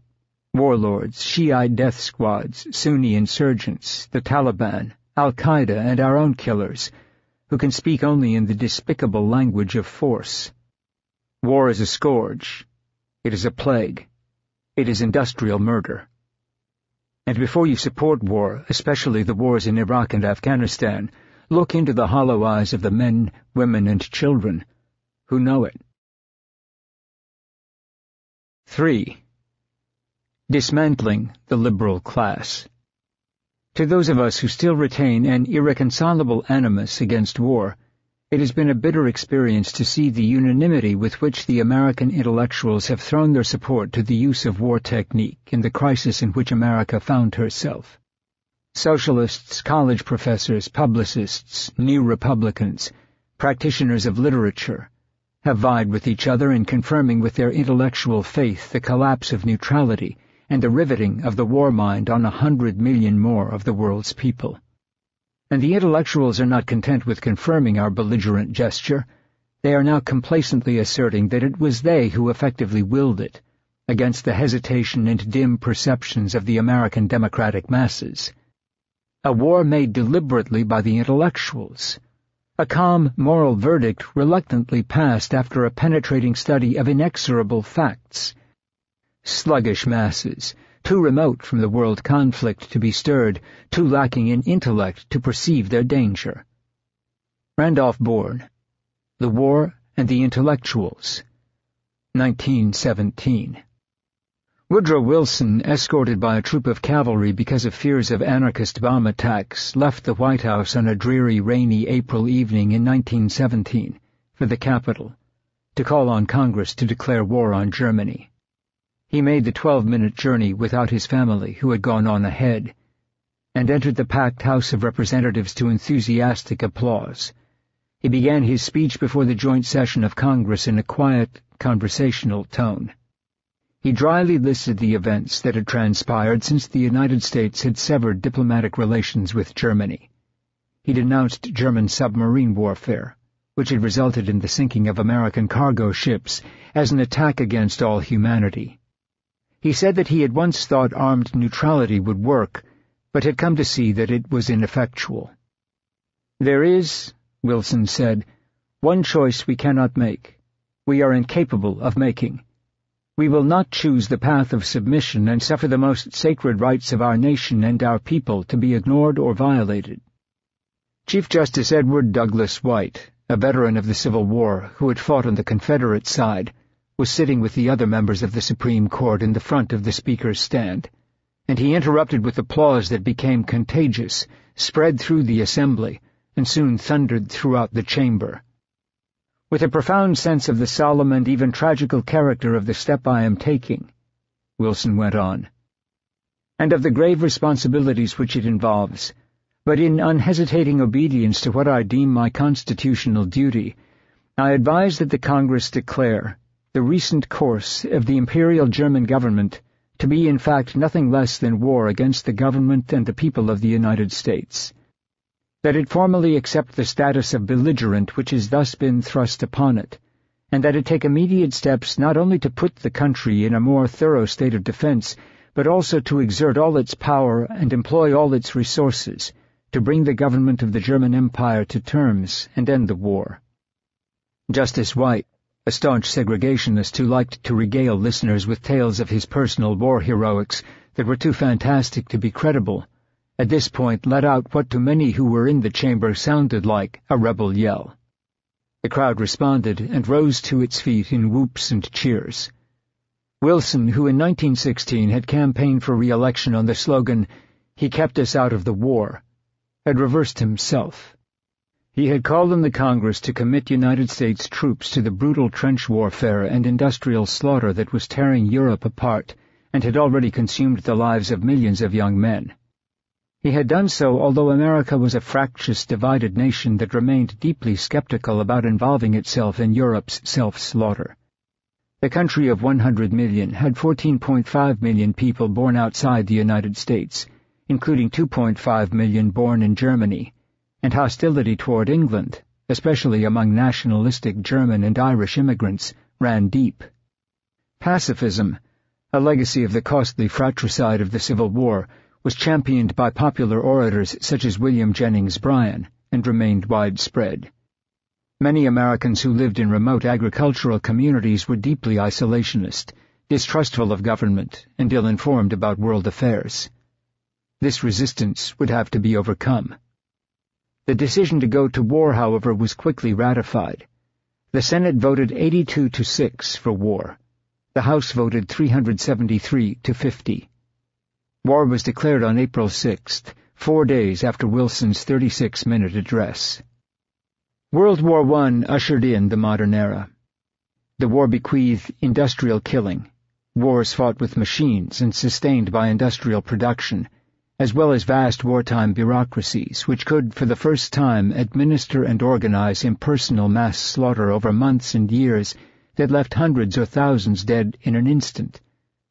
B: Warlords, Shiite death squads, Sunni insurgents, the Taliban, Al-Qaeda, and our own killers, who can speak only in the despicable language of force. War is a scourge. It is a plague. It is industrial murder. And before you support war, especially the wars in Iraq and Afghanistan, look into the hollow eyes of the men, women, and children who know it. 3. Dismantling the liberal class. To those of us who still retain an irreconcilable animus against war, it has been a bitter experience to see the unanimity with which the American intellectuals have thrown their support to the use of war technique in the crisis in which America found herself. Socialists, college professors, publicists, New Republicans, practitioners of literature, have vied with each other in confirming with their intellectual faith the collapse of neutrality and the riveting of the war mind on 100 million more of the world's people. And the intellectuals are not content with confirming our belligerent gesture. They are now complacently asserting that it was they who effectively willed it, against the hesitation and dim perceptions of the American democratic masses. A war made deliberately by the intellectuals. A calm moral verdict reluctantly passed after a penetrating study of inexorable facts. Sluggish masses, too remote from the world conflict to be stirred, too lacking in intellect to perceive their danger. Randolph Bourne, The War and the Intellectuals, 1917. Woodrow Wilson, escorted by a troop of cavalry because of fears of anarchist bomb attacks, left the White House on a dreary, rainy April evening in 1917 for the capital, to call on Congress to declare war on Germany. He made the 12-minute journey without his family, who had gone on ahead, and entered the packed House of Representatives to enthusiastic applause. He began his speech before the joint session of Congress in a quiet, conversational tone. He dryly listed the events that had transpired since the United States had severed diplomatic relations with Germany. He denounced German submarine warfare, which had resulted in the sinking of American cargo ships, as an attack against all humanity. He said that he had once thought armed neutrality would work, but had come to see that it was ineffectual. "There is," Wilson said, "one choice we cannot make. We are incapable of making. We will not choose the path of submission and suffer the most sacred rights of our nation and our people to be ignored or violated." Chief Justice Edward Douglas White, a veteran of the Civil War who had fought on the Confederate side, was sitting with the other members of the Supreme Court in the front of the Speaker's stand, and he interrupted with applause that became contagious, spread through the assembly, and soon thundered throughout the chamber. "With a profound sense of the solemn and even tragical character of the step I am taking," Wilson went on, "and of the grave responsibilities which it involves, but in unhesitating obedience to what I deem my constitutional duty, I advise that the Congress declare the recent course of the Imperial German government to be in fact nothing less than war against the government and the people of the United States, that it formally accept the status of belligerent which has thus been thrust upon it, and that it take immediate steps not only to put the country in a more thorough state of defense, but also to exert all its power and employ all its resources to bring the government of the German Empire to terms and end the war." Justice White, a staunch segregationist who liked to regale listeners with tales of his personal war heroics that were too fantastic to be credible, at this point let out what to many who were in the chamber sounded like a rebel yell. The crowd responded and rose to its feet in whoops and cheers. Wilson, who in 1916 had campaigned for re-election on the slogan, "He kept us out of the war," had reversed himself. He had called on the Congress to commit United States troops to the brutal trench warfare and industrial slaughter that was tearing Europe apart and had already consumed the lives of millions of young men. He had done so although America was a fractious, divided nation that remained deeply skeptical about involving itself in Europe's self-slaughter. The country of 100 million had 14.5 million people born outside the United States, including 2.5 million born in Germany, and hostility toward England, especially among nationalistic German and Irish immigrants, ran deep. Pacifism, a legacy of the costly fratricide of the Civil War, was championed by popular orators such as William Jennings Bryan and remained widespread. Many Americans who lived in remote agricultural communities were deeply isolationist, distrustful of government, and ill-informed about world affairs. This resistance would have to be overcome. The decision to go to war, however, was quickly ratified. The Senate voted 82-6 for war. The House voted 373-50. War was declared on April 6th, 4 days after Wilson's 36-minute address. World War I ushered in the modern era. The war bequeathed industrial killing, wars fought with machines and sustained by industrial production, as well as vast wartime bureaucracies which could, for the first time, administer and organize impersonal mass slaughter over months and years that left hundreds or thousands dead in an instant,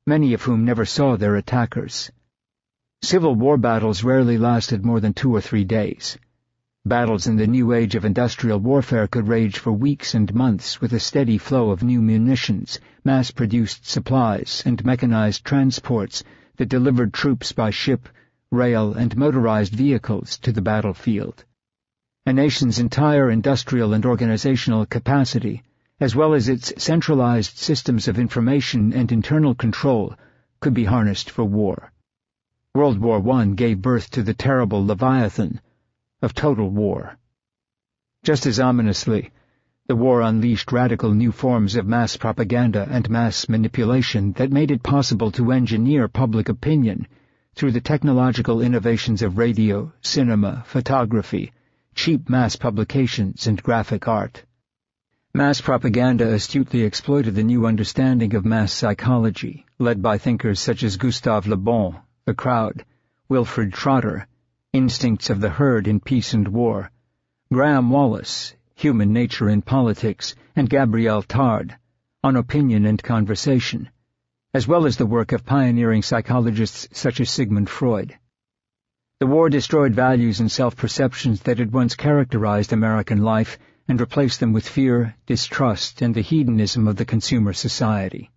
B: many of whom never saw their attackers. Civil war battles rarely lasted more than 2 or 3 days. Battles in the new age of industrial warfare could rage for weeks and months with a steady flow of new munitions, mass-produced supplies, and mechanized transports that delivered troops by ship, rail, and motorized vehicles to the battlefield. A nation's entire industrial and organizational capacity, as well as its centralized systems of information and internal control, could be harnessed for war. World War I gave birth to the terrible Leviathan of total war. Just as ominously, the war unleashed radical new forms of mass propaganda and mass manipulation that made it possible to engineer public opinion through the technological innovations of radio, cinema, photography, cheap mass publications, and graphic art. Mass propaganda astutely exploited the new understanding of mass psychology, led by thinkers such as Gustave Le Bon, the crowd, Wilfred Trotter, Instincts of the Herd in Peace and War, Graham Wallas, Human Nature in Politics, and Gabriel Tarde, On Opinion and Conversation, as well as the work of pioneering psychologists such as Sigmund Freud. The war destroyed values and self-perceptions that had once characterized American life and replaced them with fear, distrust, and the hedonism of the consumer society.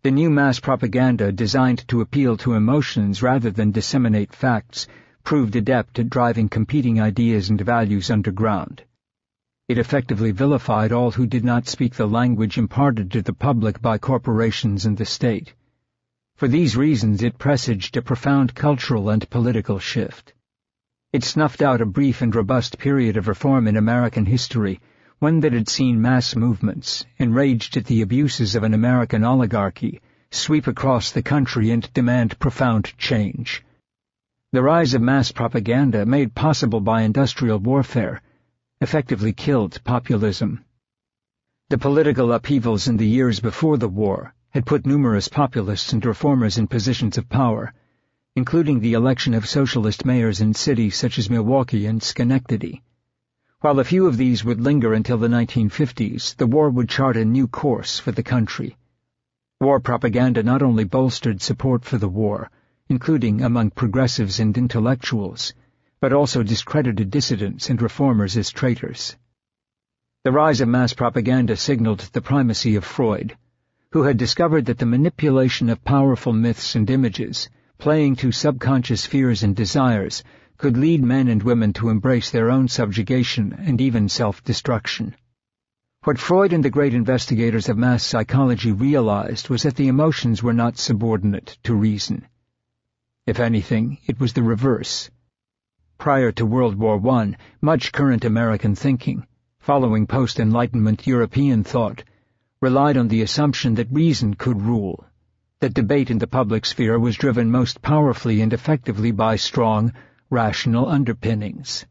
B: The new mass propaganda, designed to appeal to emotions rather than disseminate facts, proved adept at driving competing ideas and values underground. It effectively vilified all who did not speak the language imparted to the public by corporations and the state. For these reasons, it presaged a profound cultural and political shift. It snuffed out a brief and robust period of reform in American history, one that had seen mass movements, enraged at the abuses of an American oligarchy, sweep across the country and demand profound change. The rise of mass propaganda, made possible by industrial warfare, effectively killed populism. The political upheavals in the years before the war had put numerous populists and reformers in positions of power, including the election of socialist mayors in cities such as Milwaukee and Schenectady. While a few of these would linger until the 1950s, the war would chart a new course for the country. War propaganda not only bolstered support for the war, including among progressives and intellectuals, but also discredited dissidents and reformers as traitors. The rise of mass propaganda signaled the primacy of Freud, who had discovered that the manipulation of powerful myths and images, playing to subconscious fears and desires, could lead men and women to embrace their own subjugation and even self-destruction. What Freud and the great investigators of mass psychology realized was that the emotions were not subordinate to reason. If anything, it was the reverse. Prior to World War I, much current American thinking, following post-Enlightenment European thought, relied on the assumption that reason could rule, that debate in the public sphere was driven most powerfully and effectively by strong, rational underpinnings.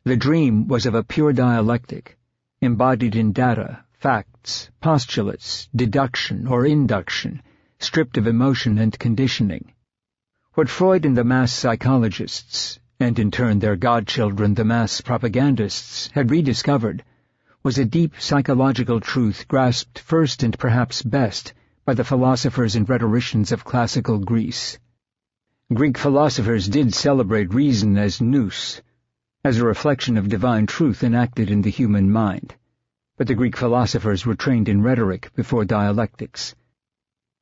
B: The dream was of a pure dialectic, embodied in data, facts, postulates, deduction or induction, stripped of emotion and conditioning. What Freud and the mass psychologists, and in turn their godchildren the mass propagandists, had rediscovered was a deep psychological truth grasped first and perhaps best by the philosophers and rhetoricians of classical Greece. Greek philosophers did celebrate reason as nous, as a reflection of divine truth enacted in the human mind, but the Greek philosophers were trained in rhetoric before dialectics.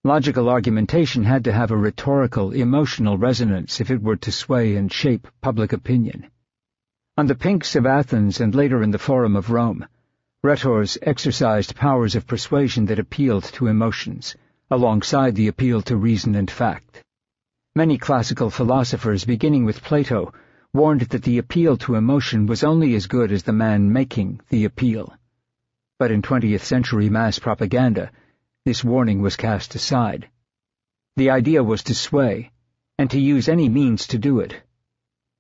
B: Logical argumentation had to have a rhetorical, emotional resonance if it were to sway and shape public opinion. On the Pinks of Athens and later in the Forum of Rome, rhetors exercised powers of persuasion that appealed to emotions, alongside the appeal to reason and fact. Many classical philosophers, beginning with Plato, warned that the appeal to emotion was only as good as the man making the appeal. But in 20th century mass propaganda, this warning was cast aside. The idea was to sway, and to use any means to do it.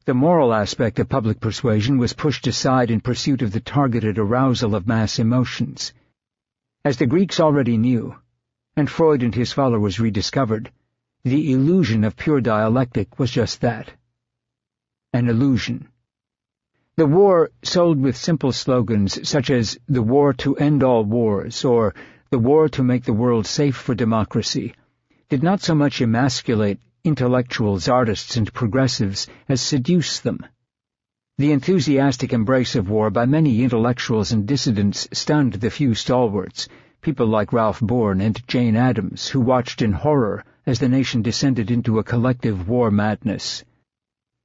B: The moral aspect of public persuasion was pushed aside in pursuit of the targeted arousal of mass emotions. As the Greeks already knew, and Freud and his followers rediscovered, the illusion of pure dialectic was just that, an illusion. The war, sold with simple slogans such as the war to end all wars or the war to make the world safe for democracy, did not so much emasculate intellectuals, artists, and progressives as seduce them. The enthusiastic embrace of war by many intellectuals and dissidents stunned the few stalwarts, people like Ralph Bourne and Jane Addams, who watched in horror as the nation descended into a collective war madness.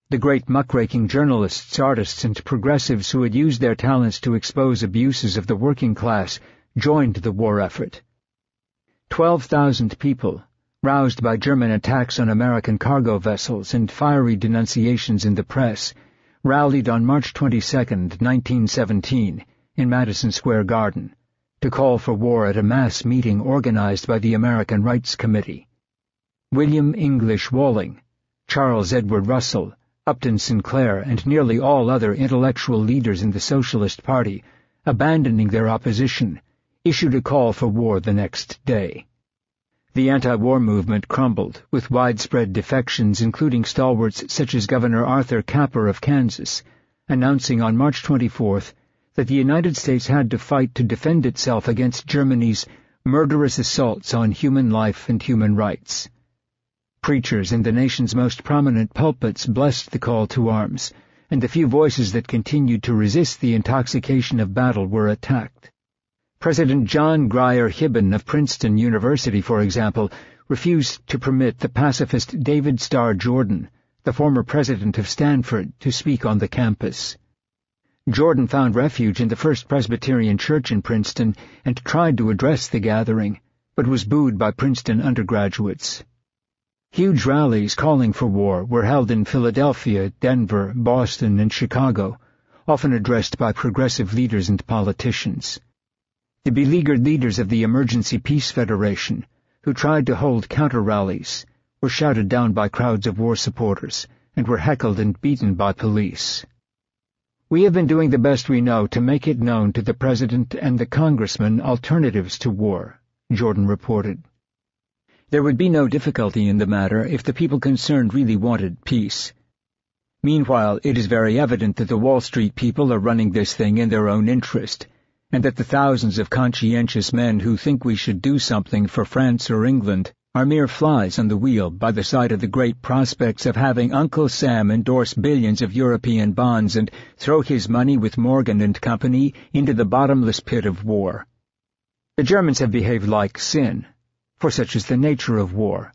B: The great muckraking journalists, artists, and progressives who had used their talents to expose abuses of the working class joined the war effort. 12,000 people, roused by German attacks on American cargo vessels and fiery denunciations in the press, rallied on March 22, 1917, in Madison Square Garden, to call for war at a mass meeting organized by the American Rights Committee. William English Walling, Charles Edward Russell, Upton Sinclair, and nearly all other intellectual leaders in the Socialist Party, abandoning their opposition, issued a call for war the next day. The anti-war movement crumbled, with widespread defections including stalwarts such as Governor Arthur Capper of Kansas, announcing on March 24th that the United States had to fight to defend itself against Germany's murderous assaults on human life and human rights. Preachers in the nation's most prominent pulpits blessed the call to arms, and the few voices that continued to resist the intoxication of battle were attacked. President John Grier Hibben of Princeton University, for example, refused to permit the pacifist David Starr Jordan, the former president of Stanford, to speak on the campus. Jordan found refuge in the First Presbyterian Church in Princeton and tried to address the gathering, but was booed by Princeton undergraduates. Huge rallies calling for war were held in Philadelphia, Denver, Boston, and Chicago, often addressed by progressive leaders and politicians. The beleaguered leaders of the Emergency Peace Federation, who tried to hold counter-rallies, were shouted down by crowds of war supporters and were heckled and beaten by police. "We have been doing the best we know to make it known to the President and the Congressmen alternatives to war," Jordan reported. There would be no difficulty in the matter if the people concerned really wanted peace. Meanwhile, it is very evident that the Wall Street people are running this thing in their own interest, and that the thousands of conscientious men who think we should do something for France or England are mere flies on the wheel by the side of the great prospects of having Uncle Sam endorse billions of European bonds and throw his money with Morgan and Company into the bottomless pit of war. The Germans have behaved like sin, for such is the nature of war.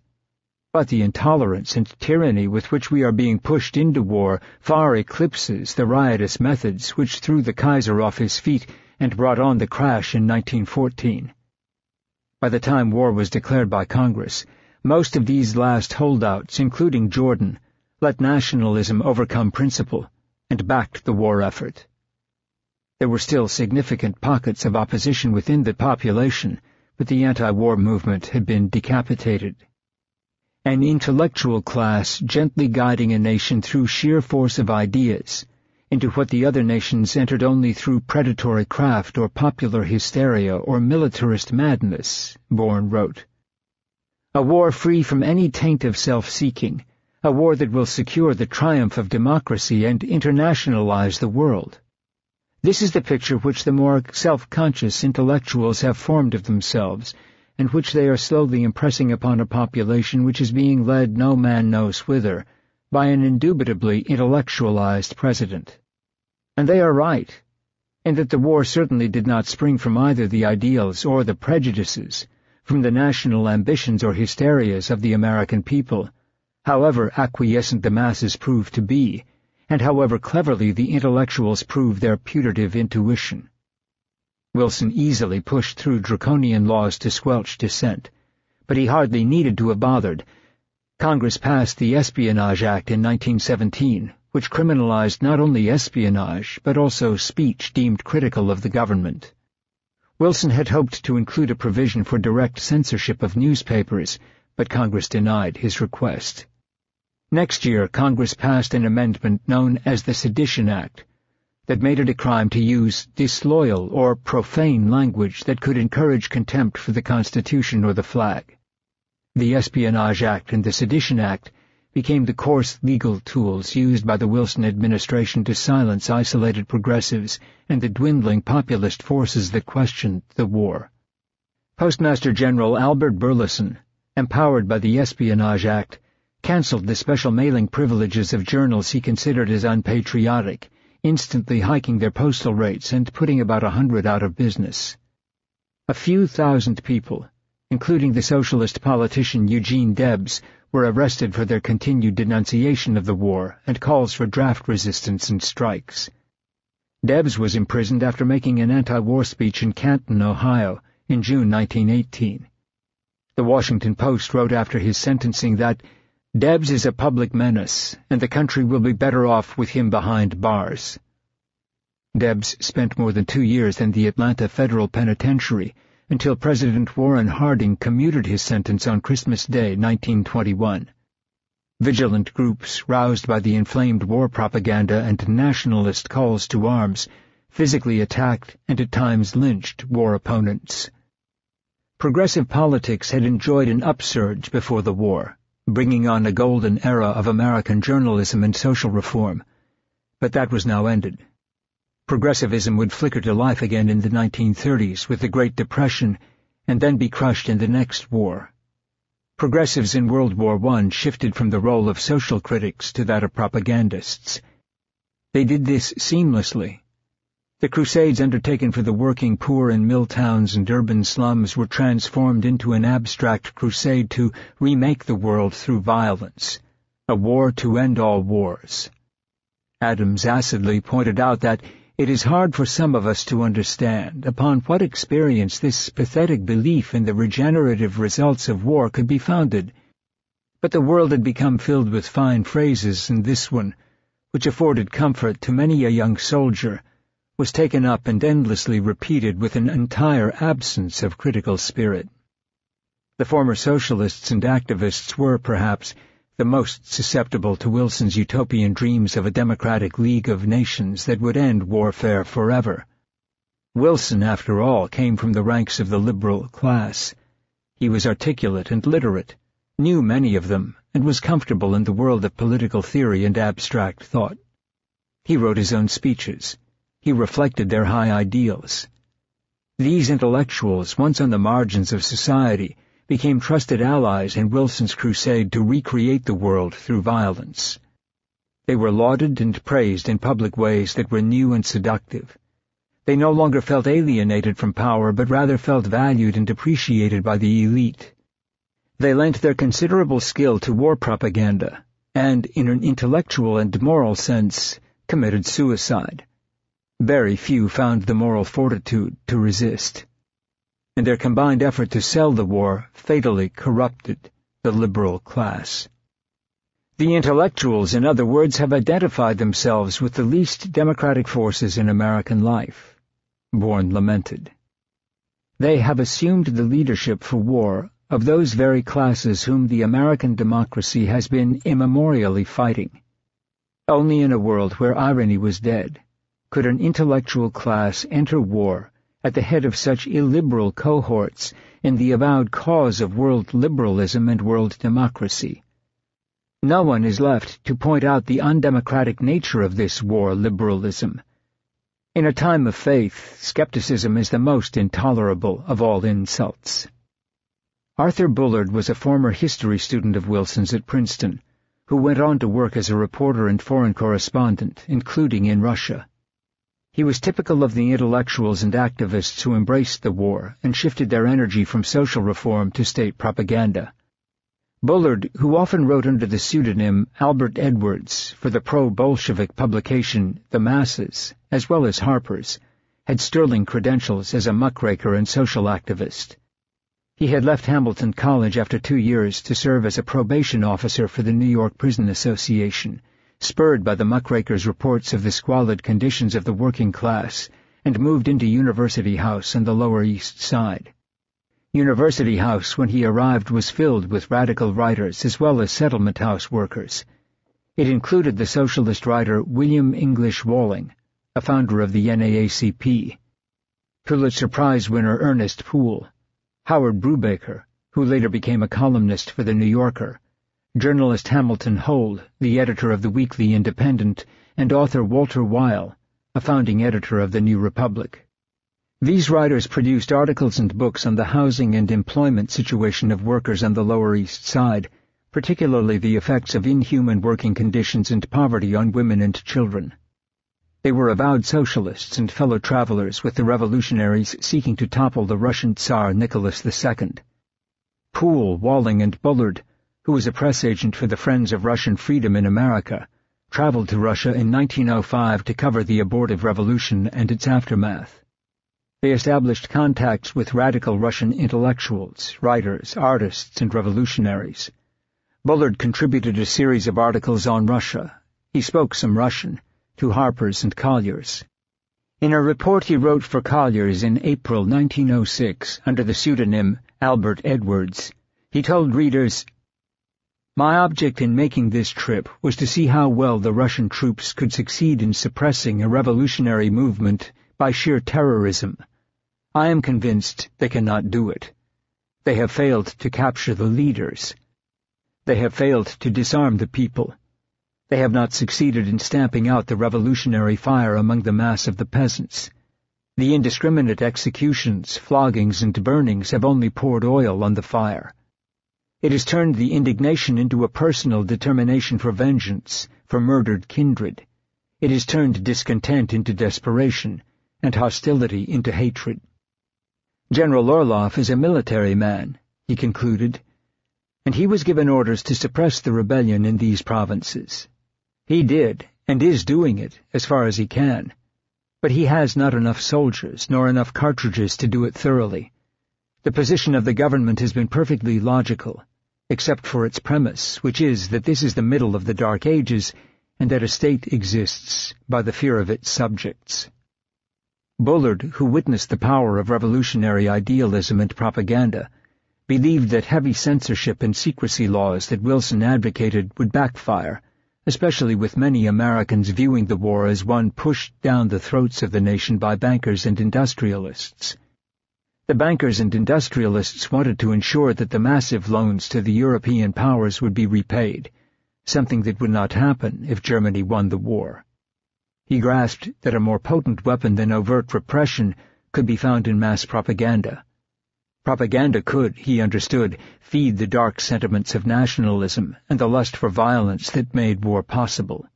B: But the intolerance and tyranny with which we are being pushed into war far eclipses the riotous methods which threw the Kaiser off his feet and brought on the crash in 1914. By the time war was declared by Congress, most of these last holdouts, including Jordan, let nationalism overcome principle and backed the war effort. There were still significant pockets of opposition within the population, but the anti-war movement had been decapitated. An intellectual class gently guiding a nation through sheer force of ideas, into what the other nations entered only through predatory craft or popular hysteria or militarist madness, Bourne wrote. A war free from any taint of self-seeking, a war that will secure the triumph of democracy and internationalize the world. This is the picture which the more self-conscious intellectuals have formed of themselves, and which they are slowly impressing upon a population which is being led no man knows whither, by an indubitably intellectualized president. And they are right, in that the war certainly did not spring from either the ideals or the prejudices, from the national ambitions or hysterias of the American people, however acquiescent the masses prove to be, and however cleverly the intellectuals prove their putative intuition. Wilson easily pushed through draconian laws to squelch dissent, but he hardly needed to have bothered. Congress passed the Espionage Act in 1917, which criminalized not only espionage, but also speech deemed critical of the government. Wilson had hoped to include a provision for direct censorship of newspapers, but Congress denied his request. Next year, Congress passed an amendment known as the Sedition Act that made it a crime to use disloyal or profane language that could encourage contempt for the Constitution or the flag. The Espionage Act and the Sedition Act became the coarse legal tools used by the Wilson administration to silence isolated progressives and the dwindling populist forces that questioned the war. Postmaster General Albert Burleson, empowered by the Espionage Act, cancelled the special mailing privileges of journals he considered as unpatriotic, instantly hiking their postal rates and putting about 100 out of business. A few thousand people, including the socialist politician Eugene Debs, were arrested for their continued denunciation of the war and calls for draft resistance and strikes. Debs was imprisoned after making an anti-war speech in Canton, Ohio, in June 1918. The Washington Post wrote after his sentencing that Debs is a public menace, and the country will be better off with him behind bars. Debs spent more than 2 years in the Atlanta Federal Penitentiary until President Warren Harding commuted his sentence on Christmas Day, 1921. Vigilant groups, roused by the inflamed war propaganda and nationalist calls to arms, physically attacked and at times lynched war opponents. Progressive politics had enjoyed an upsurge before the war, bringing on a golden era of American journalism and social reform, but that was now ended. Progressivism would flicker to life again in the 1930s with the Great Depression and then be crushed in the next war. Progressives in World War I shifted from the role of social critics to that of propagandists. They did this seamlessly. The crusades undertaken for the working poor in mill towns and urban slums were transformed into an abstract crusade to remake the world through violence, a war to end all wars. Adams acidly pointed out that it is hard for some of us to understand upon what experience this pathetic belief in the regenerative results of war could be founded. But the world had become filled with fine phrases, and this one, which afforded comfort to many a young soldier, was taken up and endlessly repeated with an entire absence of critical spirit. The former socialists and activists were, perhaps, the most susceptible to Wilson's utopian dreams of a democratic league of nations that would end warfare forever. Wilson, after all, came from the ranks of the liberal class. He was articulate and literate, knew many of them, and was comfortable in the world of political theory and abstract thought. He wrote his own speeches. He reflected their high ideals. These intellectuals, once on the margins of society, became trusted allies in Wilson's crusade to recreate the world through violence. They were lauded and praised in public ways that were new and seductive. They no longer felt alienated from power, but rather felt valued and appreciated by the elite. They lent their considerable skill to war propaganda, and, in an intellectual and moral sense, committed suicide. Very few found the moral fortitude to resist, and their combined effort to sell the war fatally corrupted the liberal class. The intellectuals, in other words, have identified themselves with the least democratic forces in American life, Bourne lamented. They have assumed the leadership for war of those very classes whom the American democracy has been immemorially fighting. Only in a world where irony was dead could an intellectual class enter war at the head of such illiberal cohorts in the avowed cause of world liberalism and world democracy. No one is left to point out the undemocratic nature of this war liberalism. In a time of faith, skepticism is the most intolerable of all insults. Arthur Bullard was a former history student of Wilson's at Princeton, who went on to work as a reporter and foreign correspondent, including in Russia. He was typical of the intellectuals and activists who embraced the war and shifted their energy from social reform to state propaganda. Bullard, who often wrote under the pseudonym Albert Edwards for the pro-Bolshevik publication The Masses, as well as Harper's, had sterling credentials as a muckraker and social activist. He had left Hamilton College after 2 years to serve as a probation officer for the New York Prison Association, spurred by the muckraker's reports of the squalid conditions of the working class, and moved into University House on the Lower East Side. University House, when he arrived, was filled with radical writers as well as settlement house workers. It included the socialist writer William English Walling, a founder of the NAACP, Pulitzer Prize winner Ernest Poole, Howard Brubaker, who later became a columnist for The New Yorker, journalist Hamilton Hold, the editor of the Weekly Independent, and author Walter Weil, a founding editor of The New Republic. These writers produced articles and books on the housing and employment situation of workers on the Lower East Side, particularly the effects of inhuman working conditions and poverty on women and children. They were avowed socialists and fellow travelers with the revolutionaries seeking to topple the Russian Tsar Nicholas II. Poole, Walling, and Bullard, who was a press agent for the Friends of Russian Freedom in America, traveled to Russia in 1905 to cover the abortive revolution and its aftermath. They established contacts with radical Russian intellectuals, writers, artists, and revolutionaries. Bullard contributed a series of articles on Russia. He spoke some Russian, to Harper's and Collier's. In a report he wrote for Collier's in April 1906 under the pseudonym Albert Edwards, he told readers, "My object in making this trip was to see how well the Russian troops could succeed in suppressing a revolutionary movement by sheer terrorism. I am convinced they cannot do it. They have failed to capture the leaders. They have failed to disarm the people. They have not succeeded in stamping out the revolutionary fire among the mass of the peasants. The indiscriminate executions, floggings, and burnings have only poured oil on the fire. It has turned the indignation into a personal determination for vengeance, for murdered kindred. It has turned discontent into desperation, and hostility into hatred. General Orloff is a military man," he concluded, "and he was given orders to suppress the rebellion in these provinces. He did, and is doing it, as far as he can. But he has not enough soldiers, nor enough cartridges to do it thoroughly. The position of the government has been perfectly logical, except for its premise, which is that this is the middle of the Dark Ages, and that a state exists by the fear of its subjects." Bullard, who witnessed the power of revolutionary idealism and propaganda, believed that heavy censorship and secrecy laws that Wilson advocated would backfire, especially with many Americans viewing the war as one pushed down the throats of the nation by bankers and industrialists. The bankers and industrialists wanted to ensure that the massive loans to the European powers would be repaid, something that would not happen if Germany won the war. He grasped that a more potent weapon than overt repression could be found in mass propaganda. Propaganda could, he understood, feed the dark sentiments of nationalism and the lust for violence that made war possible.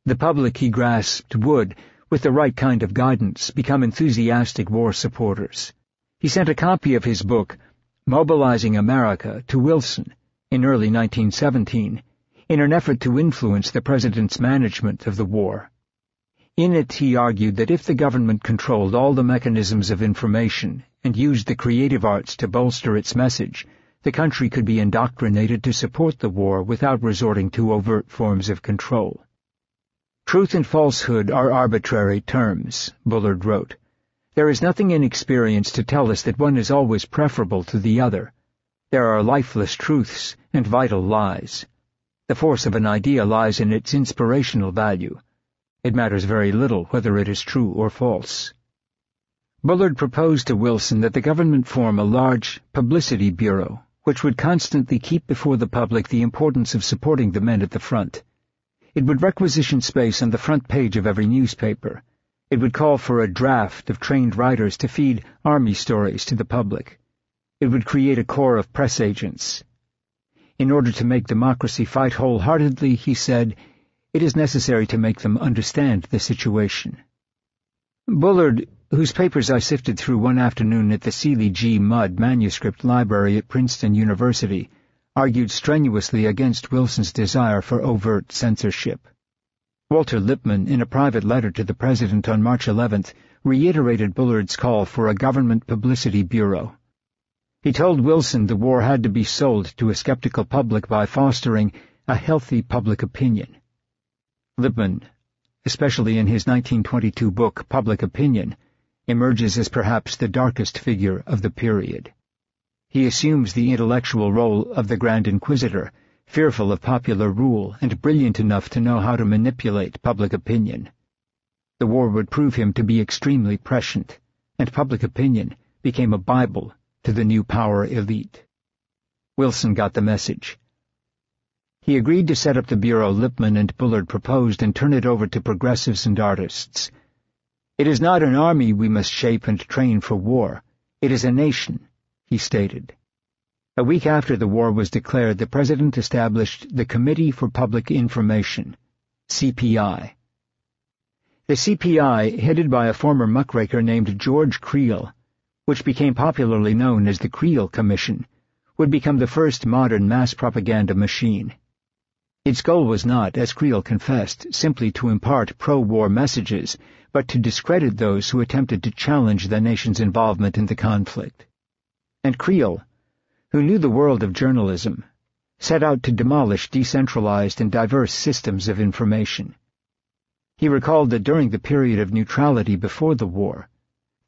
B: The public, he grasped, would, with the right kind of guidance, become enthusiastic war supporters. He sent a copy of his book, Mobilizing America, to Wilson in early 1917, in an effort to influence the president's management of the war. In it he argued that if the government controlled all the mechanisms of information and used the creative arts to bolster its message, the country could be indoctrinated to support the war without resorting to overt forms of control. "Truth and falsehood are arbitrary terms," Bullard wrote. "There is nothing in experience to tell us that one is always preferable to the other. There are lifeless truths and vital lies. The force of an idea lies in its inspirational value. It matters very little whether it is true or false. Bullard proposed to Wilson that the government form a large publicity bureau, which would constantly keep before the public the importance of supporting the men at the front. It would requisition space on the front page of every newspaper. It would call for a draft of trained writers to feed army stories to the public. It would create a corps of press agents. In order to make democracy fight wholeheartedly, he said, it is necessary to make them understand the situation. Bullard, whose papers I sifted through one afternoon at the Seeley G. Mudd Manuscript Library at Princeton University, argued strenuously against Wilson's desire for overt censorship. Walter Lippmann, in a private letter to the President on March 11th, reiterated Bullard's call for a government publicity bureau. He told Wilson the war had to be sold to a skeptical public by fostering a healthy public opinion. Lippmann, especially in his 1922 book Public Opinion, emerges as perhaps the darkest figure of the period. He assumes the intellectual role of the Grand Inquisitor, fearful of popular rule and brilliant enough to know how to manipulate public opinion. The war would prove him to be extremely prescient, and public opinion became a Bible to the new power elite. Wilson got the message. He agreed to set up the bureau Lippmann and Bullard proposed and turn it over to progressives and artists. It is not an army we must shape and train for war. It is a nation, he stated. A week after the war was declared, the President established the Committee for Public Information, CPI. The CPI, headed by a former muckraker named George Creel, which became popularly known as the Creel Commission, would become the first modern mass propaganda machine. Its goal was not, as Creel confessed, simply to impart pro-war messages, but to discredit those who attempted to challenge the nation's involvement in the conflict. And Creel, who knew the world of journalism, set out to demolish decentralized and diverse systems of information. He recalled that during the period of neutrality before the war,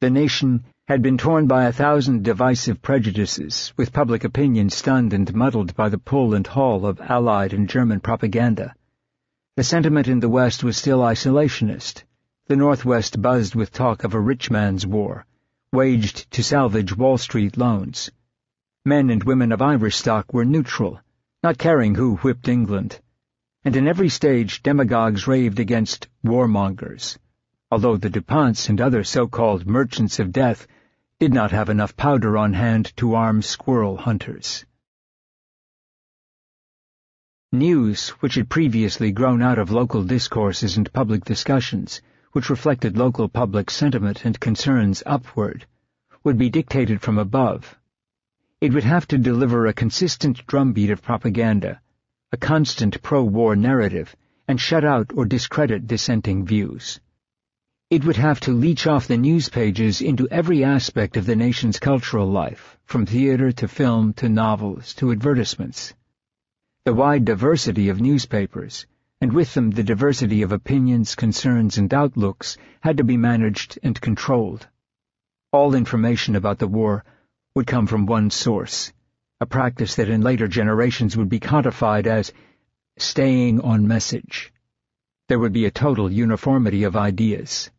B: the nation had been torn by 1,000 divisive prejudices, with public opinion stunned and muddled by the pull and haul of Allied and German propaganda. The sentiment in the West was still isolationist. The Northwest buzzed with talk of a rich man's war, waged to salvage Wall Street loans. Men and women of Irish stock were neutral, not caring who whipped England. And in every stage demagogues raved against warmongers, although the DuPonts and other so-called merchants of death did not have enough powder on hand to arm squirrel hunters. News, which had previously grown out of local discourses and public discussions, which reflected local public sentiment and concerns upward, would be dictated from above. It would have to deliver a consistent drumbeat of propaganda, a constant pro-war narrative, and shut out or discredit dissenting views. It would have to leech off the news pages into every aspect of the nation's cultural life, from theater to film to novels to advertisements. The wide diversity of newspapers, and with them the diversity of opinions, concerns, and outlooks, had to be managed and controlled. All information about the war would come from one source, a practice that in later generations would be codified as staying on message. There would be a total uniformity of ideas.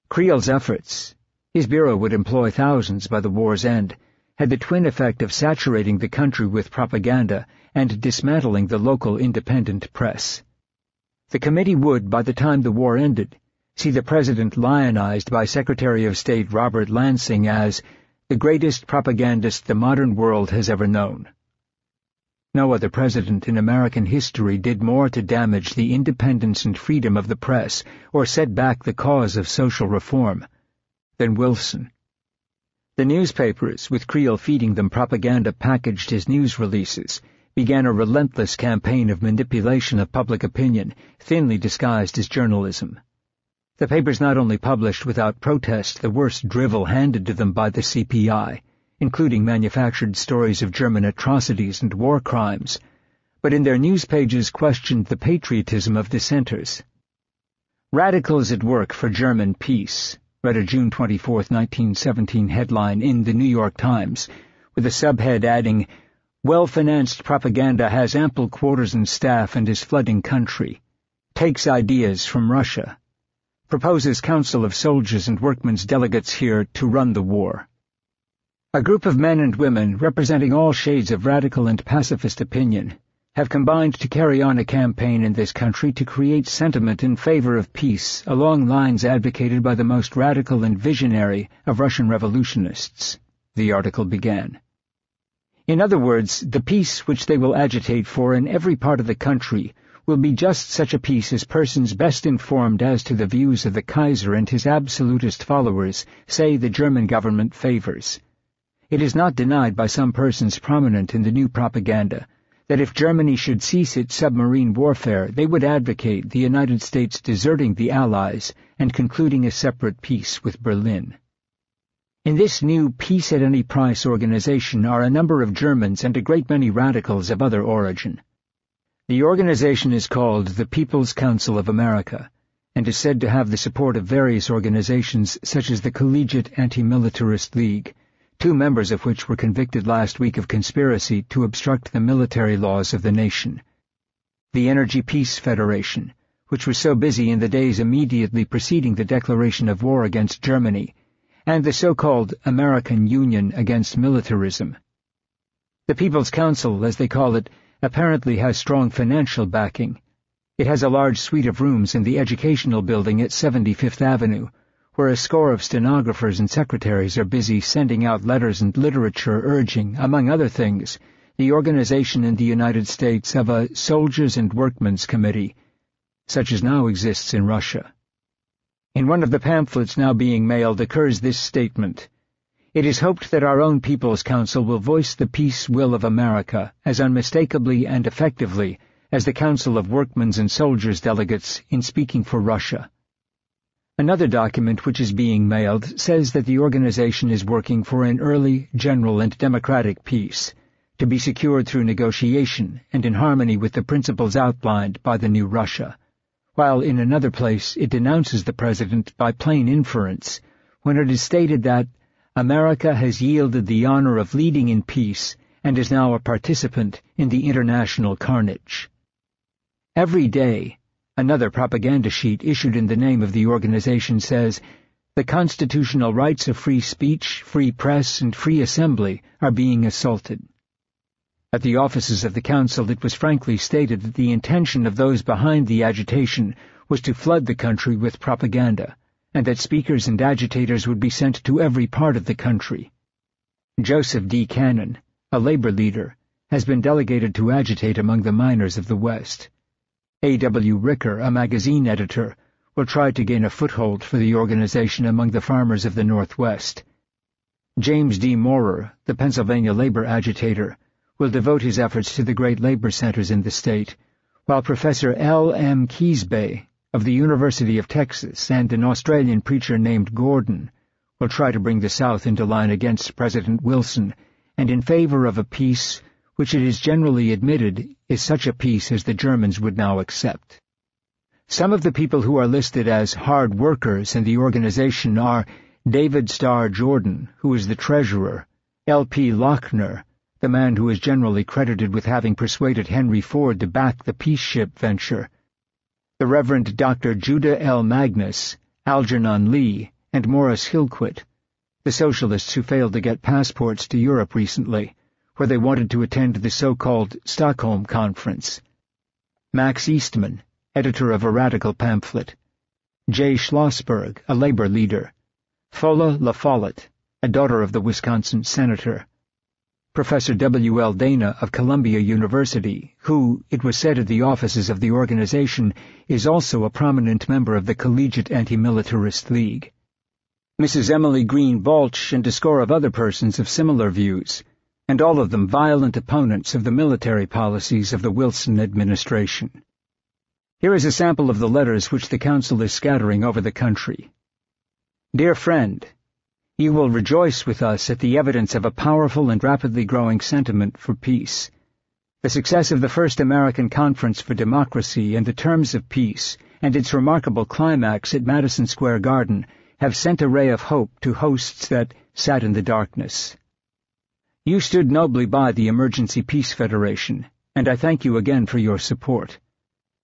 B: Creel's efforts, his bureau would employ thousands by the war's end, had the twin effect of saturating the country with propaganda and dismantling the local independent press. The committee would, by the time the war ended, see the president lionized by Secretary of State Robert Lansing as the greatest propagandist the modern world has ever known. No other president in American history did more to damage the independence and freedom of the press or set back the cause of social reform than Wilson. The newspapers, with Creel feeding them propaganda packaged as news releases, began a relentless campaign of manipulation of public opinion, thinly disguised as journalism. The papers not only published without protest the worst drivel handed to them by the CPI, including manufactured stories of German atrocities and war crimes, but in their news pages questioned the patriotism of dissenters. "Radicals at Work for German Peace," read a June 24, 1917 headline in the New York Times, with a subhead adding, Well-financed propaganda has ample quarters and staff and is flooding country. Takes ideas from Russia. Proposes Council of Soldiers and Workmen's delegates here to run the war. A group of men and women representing all shades of radical and pacifist opinion have combined to carry on a campaign in this country to create sentiment in favor of peace along lines advocated by the most radical and visionary of Russian revolutionists, the article began. In other words, the peace which they will agitate for in every part of the country will be just such a peace as persons best informed as to the views of the Kaiser and his absolutist followers say the German government favors. It is not denied by some persons prominent in the new propaganda that if Germany should cease its submarine warfare, they would advocate the United States deserting the Allies and concluding a separate peace with Berlin. In this new Peace at Any Price organization are a number of Germans and a great many radicals of other origin. The organization is called the People's Council of America, and is said to have the support of various organizations such as the Collegiate Anti-Militarist League, 2 members of which were convicted last week of conspiracy to obstruct the military laws of the nation. The Energy Peace Federation, which was so busy in the days immediately preceding the declaration of war against Germany, and the so-called American Union Against Militarism. The People's Council, as they call it, apparently has strong financial backing. It has a large suite of rooms in the Educational Building at 75th Avenue, where a score of stenographers and secretaries are busy sending out letters and literature urging, among other things, the organization in the United States of a Soldiers and Workmen's Committee, such as now exists in Russia. In one of the pamphlets now being mailed occurs this statement: "It is hoped that our own People's Council will voice the peace will of America as unmistakably and effectively as the Council of Workmen's and Soldiers' delegates in speaking for Russia." Another document which is being mailed says that the organization is working for an early, general, and democratic peace, to be secured through negotiation and in harmony with the principles outlined by the new Russia, while in another place it denounces the president by plain inference when it is stated that America has yielded the honor of leading in peace and is now a participant in the international carnage. Every day, another propaganda sheet issued in the name of the organization says, "The constitutional rights of free speech, free press, and free assembly are being assaulted." At the offices of the Council it was frankly stated that the intention of those behind the agitation was to flood the country with propaganda, and that speakers and agitators would be sent to every part of the country. Joseph D. Cannon, a labor leader, has been delegated to agitate among the miners of the West. A.W. Ricker, a magazine editor, will try to gain a foothold for the organization among the farmers of the Northwest. James D. Maurer, the Pennsylvania labor agitator, will devote his efforts to the great labor centers in the state, while Professor L. M. Keesbay of the University of Texas and an Australian preacher named Gordon will try to bring the South into line against President Wilson and in favor of a peace which it is generally admitted is such a peace as the Germans would now accept. Some of the people who are listed as hard workers in the organization are David Starr Jordan, who is the treasurer, L.P. Lochner, the man who is generally credited with having persuaded Henry Ford to back the peace ship venture, the Reverend Dr. Judah L. Magnus, Algernon Lee, and Morris Hillquit, the socialists who failed to get passports to Europe recently, where they wanted to attend the so-called Stockholm Conference, Max Eastman, editor of a radical pamphlet, J. Schlossberg, a labor leader, Fola La Follette, a daughter of the Wisconsin senator, Professor W. L. Dana of Columbia University, who, it was said at the offices of the organization, is also a prominent member of the Collegiate Anti-Militarist League, Mrs. Emily Green Balch, and a score of other persons of similar views, and all of them violent opponents of the military policies of the Wilson administration. Here is a sample of the letters which the Council is scattering over the country. Dear friend, you will rejoice with us at the evidence of a powerful and rapidly growing sentiment for peace. The success of the First American Conference for Democracy and the Terms of Peace, and its remarkable climax at Madison Square Garden, have sent a ray of hope to hosts that sat in the darkness. You stood nobly by the Emergency Peace Federation, and I thank you again for your support.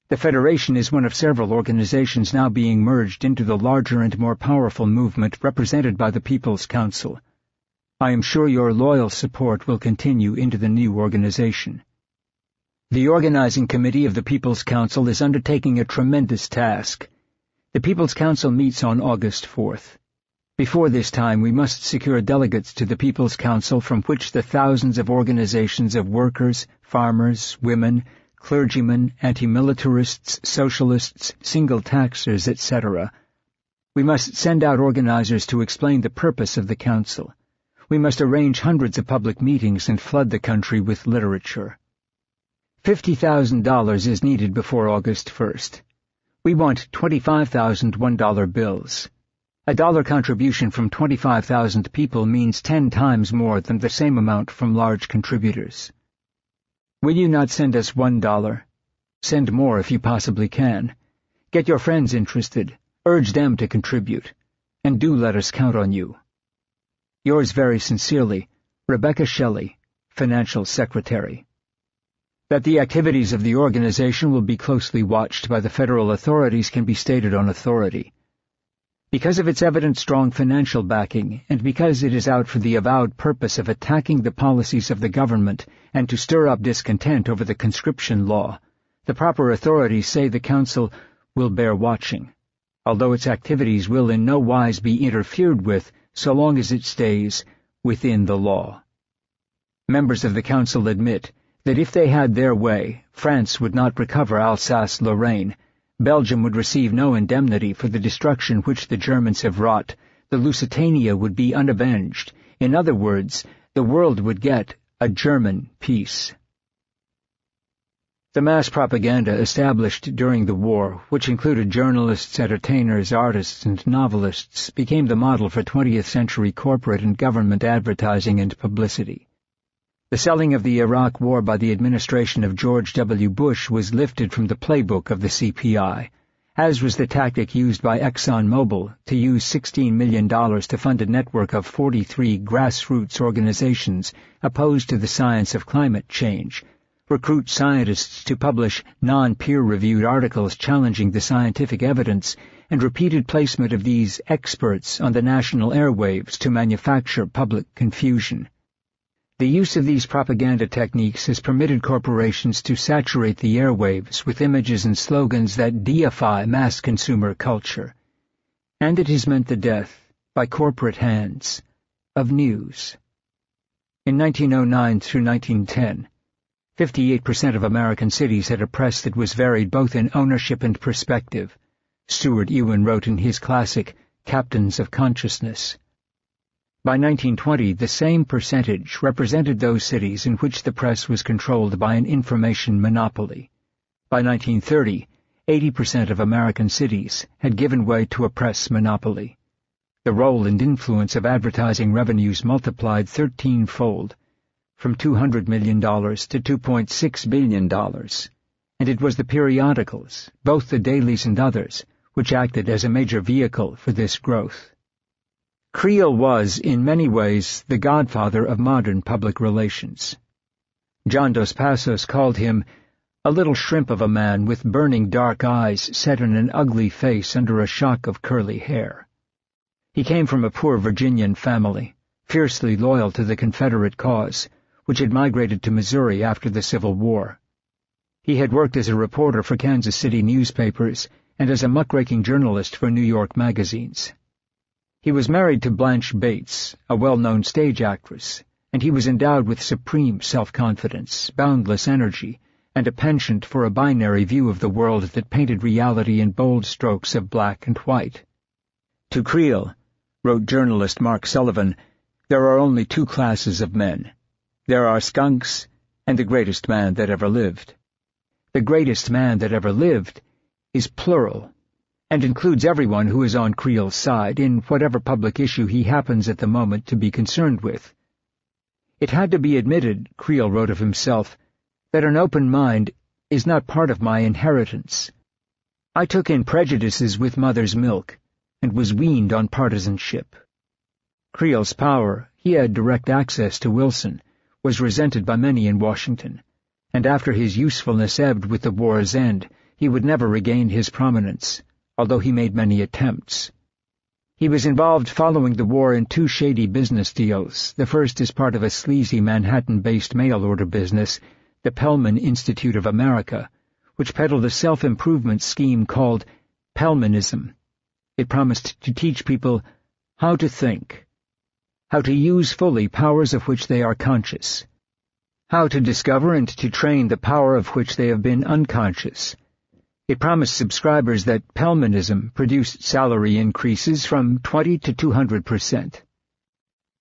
B: The Federation is one of several organizations now being merged into the larger and more powerful movement represented by the People's Council. I am sure your loyal support will continue into the new organization. The organizing committee of the People's Council is undertaking a tremendous task. The People's Council meets on August 4th. Before this time, we must secure delegates to the People's Council from which the thousands of organizations of workers, farmers, women, clergymen, anti-militarists, socialists, single taxers, etc. We must send out organizers to explain the purpose of the Council. We must arrange hundreds of public meetings and flood the country with literature. $50,000 is needed before August 1st. We want 25,000 $1 bills. A dollar contribution from 25,000 people means 10 times more than the same amount from large contributors. Will you not send us $1? Send more if you possibly can. Get your friends interested, urge them to contribute, and do let us count on you. Yours very sincerely, Rebecca Shelley, Financial Secretary. That the activities of the organization will be closely watched by the federal authorities can be stated on authority. Because of its evident strong financial backing, and because it is out for the avowed purpose of attacking the policies of the government and to stir up discontent over the conscription law, the proper authorities say the Council will bear watching, although its activities will in no wise be interfered with so long as it stays within the law. Members of the Council admit that if they had their way, France would not recover Alsace-Lorraine, Belgium would receive no indemnity for the destruction which the Germans have wrought, the Lusitania would be unavenged. In other words, the world would get a German peace. The mass propaganda established during the war, which included journalists, entertainers, artists, and novelists, became the model for 20th century corporate and government advertising and publicity. The selling of the Iraq War by the administration of George W. Bush was lifted from the playbook of the CPI, as was the tactic used by ExxonMobil to use $16 million to fund a network of 43 grassroots organizations opposed to the science of climate change, recruit scientists to publish non-peer-reviewed articles challenging the scientific evidence, and repeated placement of these experts on the national airwaves to manufacture public confusion. The use of these propaganda techniques has permitted corporations to saturate the airwaves with images and slogans that deify mass consumer culture. And it has meant the death, by corporate hands, of news. In 1909 through 1910, 58% of American cities had a press that was varied both in ownership and perspective, Stuart Ewan wrote in his classic Captains of Consciousness. By 1920, the same percentage represented those cities in which the press was controlled by an information monopoly. By 1930, 80% of American cities had given way to a press monopoly. The role and influence of advertising revenues multiplied 13-fold, from $200 million to $2.6 billion, and it was the periodicals, both the dailies and others, which acted as a major vehicle for this growth. Creel was, in many ways, the godfather of modern public relations. John Dos Passos called him a little shrimp of a man with burning dark eyes set in an ugly face under a shock of curly hair. He came from a poor Virginian family, fiercely loyal to the Confederate cause, which had migrated to Missouri after the Civil War. He had worked as a reporter for Kansas City newspapers and as a muckraking journalist for New York magazines. He was married to Blanche Bates, a well-known stage actress, and he was endowed with supreme self-confidence, boundless energy, and a penchant for a binary view of the world that painted reality in bold strokes of black and white. To Creel, wrote journalist Mark Sullivan, there are only two classes of men. There are skunks and the greatest man that ever lived. The greatest man that ever lived is plural, and includes everyone who is on Creel's side in whatever public issue he happens at the moment to be concerned with. It had to be admitted, Creel wrote of himself, that an open mind is not part of my inheritance. I took in prejudices with mother's milk, and was weaned on partisanship. Creel's power, he had direct access to Wilson, was resented by many in Washington, and after his usefulness ebbed with the war's end, he would never regain his prominence, although he made many attempts. He was involved following the war in 2 shady business deals, the first as part of a sleazy Manhattan-based mail-order business, the Pellman Institute of America, which peddled a self-improvement scheme called Pellmanism. It promised to teach people how to think, how to use fully powers of which they are conscious, how to discover and to train the power of which they have been unconscious. It promised subscribers that Pellmanism produced salary increases from 20 to 200%.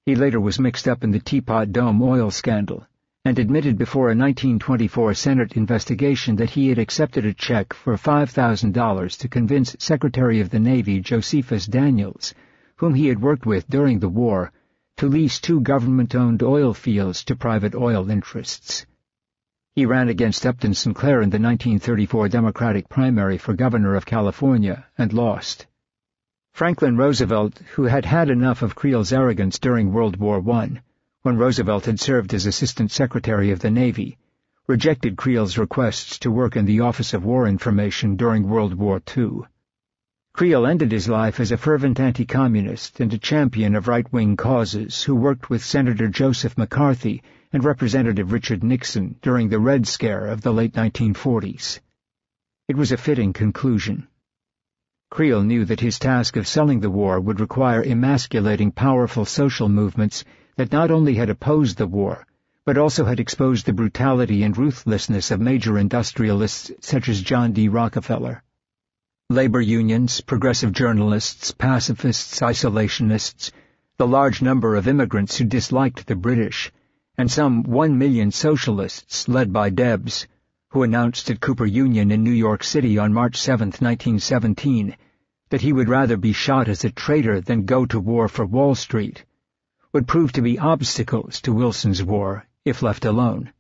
B: He later was mixed up in the Teapot Dome oil scandal, and admitted before a 1924 Senate investigation that he had accepted a check for $5,000 to convince Secretary of the Navy Josephus Daniels, whom he had worked with during the war, to lease 2 government-owned oil fields to private oil interests. He ran against Upton Sinclair in the 1934 Democratic primary for governor of California and lost. Franklin Roosevelt, who had had enough of Creel's arrogance during World War I, when Roosevelt had served as Assistant Secretary of the Navy, rejected Creel's requests to work in the Office of War Information during World War II. Creel ended his life as a fervent anti-communist and a champion of right-wing causes who worked with Senator Joseph McCarthy and Representative Richard Nixon during the Red Scare of the late 1940s. It was a fitting conclusion. Creel knew that his task of selling the war would require emasculating powerful social movements that not only had opposed the war, but also had exposed the brutality and ruthlessness of major industrialists such as John D. Rockefeller. Labor unions, progressive journalists, pacifists, isolationists, the large number of immigrants who disliked the British, and some 1 million socialists led by Debs, who announced at Cooper Union in New York City on March 7, 1917, that he would rather be shot as a traitor than go to war for Wall Street, would prove to be obstacles to Wilson's war if left alone.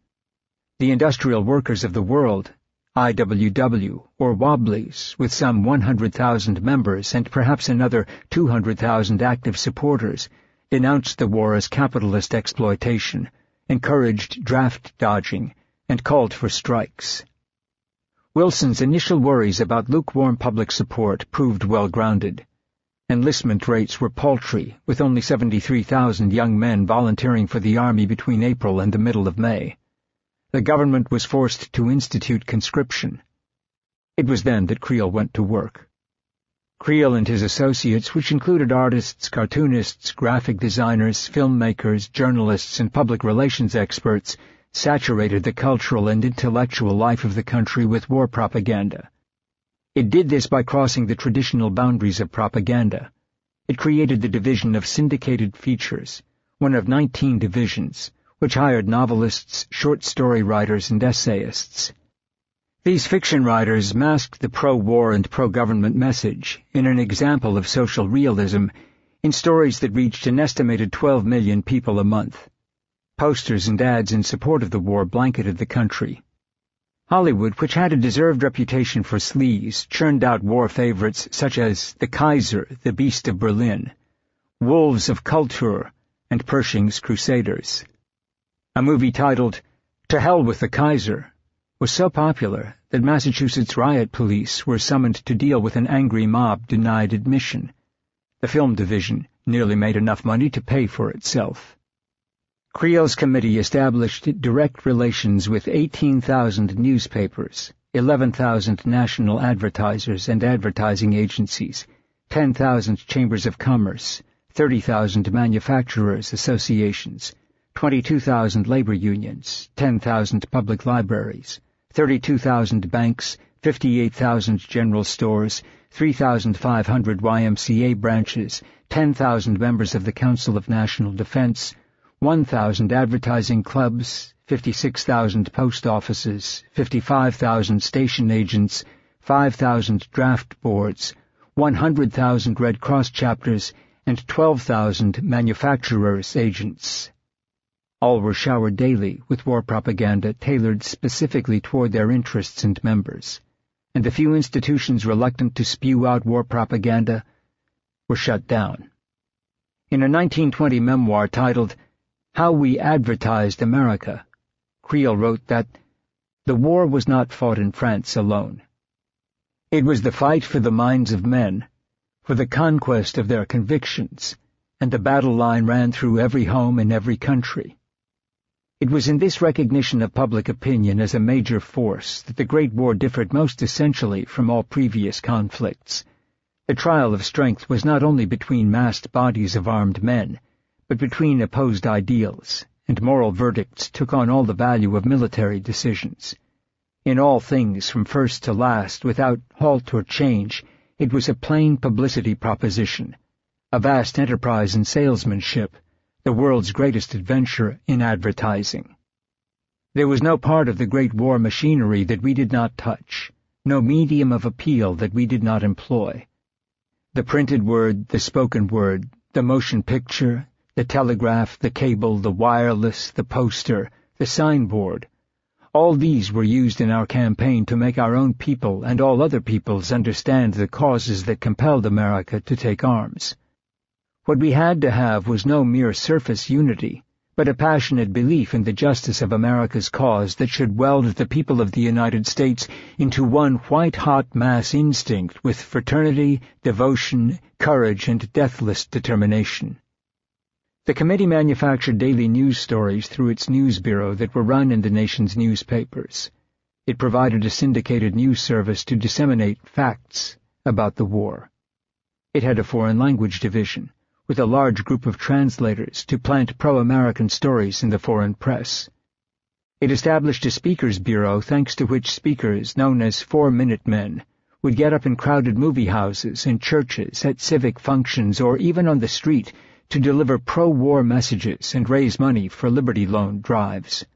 B: The industrial workers of the world, IWW, or Wobblies, with some 100,000 members and perhaps another 200,000 active supporters, denounced the war as capitalist exploitation, encouraged draft dodging, and called for strikes. Wilson's initial worries about lukewarm public support proved well-grounded. Enlistment rates were paltry, with only 73,000 young men volunteering for the Army between April and the middle of May. The government was forced to institute conscription. It was then that Creel went to work. Creel and his associates, which included artists, cartoonists, graphic designers, filmmakers, journalists, and public relations experts, saturated the cultural and intellectual life of the country with war propaganda. It did this by crossing the traditional boundaries of propaganda. It created the division of syndicated features, one of 19 divisions, which hired novelists, short story writers, and essayists. These fiction writers masked the pro-war and pro-government message in an example of social realism in stories that reached an estimated 12 million people a month. Posters and ads in support of the war blanketed the country. Hollywood, which had a deserved reputation for sleaze, churned out war favorites such as The Kaiser, the Beast of Berlin, Wolves of Kultur, and Pershing's Crusaders. A movie titled To Hell with the Kaiser was so popular that Massachusetts riot police were summoned to deal with an angry mob denied admission. The film division nearly made enough money to pay for itself. Creel's committee established direct relations with 18,000 newspapers, 11,000 national advertisers and advertising agencies, 10,000 chambers of commerce, 30,000 manufacturers' associations, 22,000 labor unions, 10,000 public libraries, 32,000 banks, 58,000 general stores, 3,500 YMCA branches, 10,000 members of the Council of National Defense, 1,000 advertising clubs, 56,000 post offices, 55,000 station agents, 5,000 draft boards, 100,000 Red Cross chapters, and 12,000 manufacturers' agents. All were showered daily with war propaganda tailored specifically toward their interests and members, and the few institutions reluctant to spew out war propaganda were shut down. In a 1920 memoir titled How We Advertised America, Creel wrote that the war was not fought in France alone. It was the fight for the minds of men, for the conquest of their convictions, and the battle line ran through every home in every country. It was in this recognition of public opinion as a major force that the Great War differed most essentially from all previous conflicts. The trial of strength was not only between massed bodies of armed men, but between opposed ideals, and moral verdicts took on all the value of military decisions. In all things, from first to last, without halt or change, it was a plain publicity proposition, a vast enterprise in salesmanship, the world's greatest adventure in advertising. There was no part of the Great War machinery that we did not touch, no medium of appeal that we did not employ. The printed word, the spoken word, the motion picture, the telegraph, the cable, the wireless, the poster, the signboard, all these were used in our campaign to make our own people and all other peoples understand the causes that compelled America to take arms. What we had to have was no mere surface unity, but a passionate belief in the justice of America's cause that should weld the people of the United States into one white-hot mass instinct with fraternity, devotion, courage, and deathless determination. The committee manufactured daily news stories through its news bureau that were run in the nation's newspapers. It provided a syndicated news service to disseminate facts about the war. It had a foreign language division, with a large group of translators to plant pro-American stories in the foreign press. It established a speakers bureau thanks to which speakers, known as 4-minute men, would get up in crowded movie houses, in churches, at civic functions, or even on the street to deliver pro-war messages and raise money for Liberty Loan drives.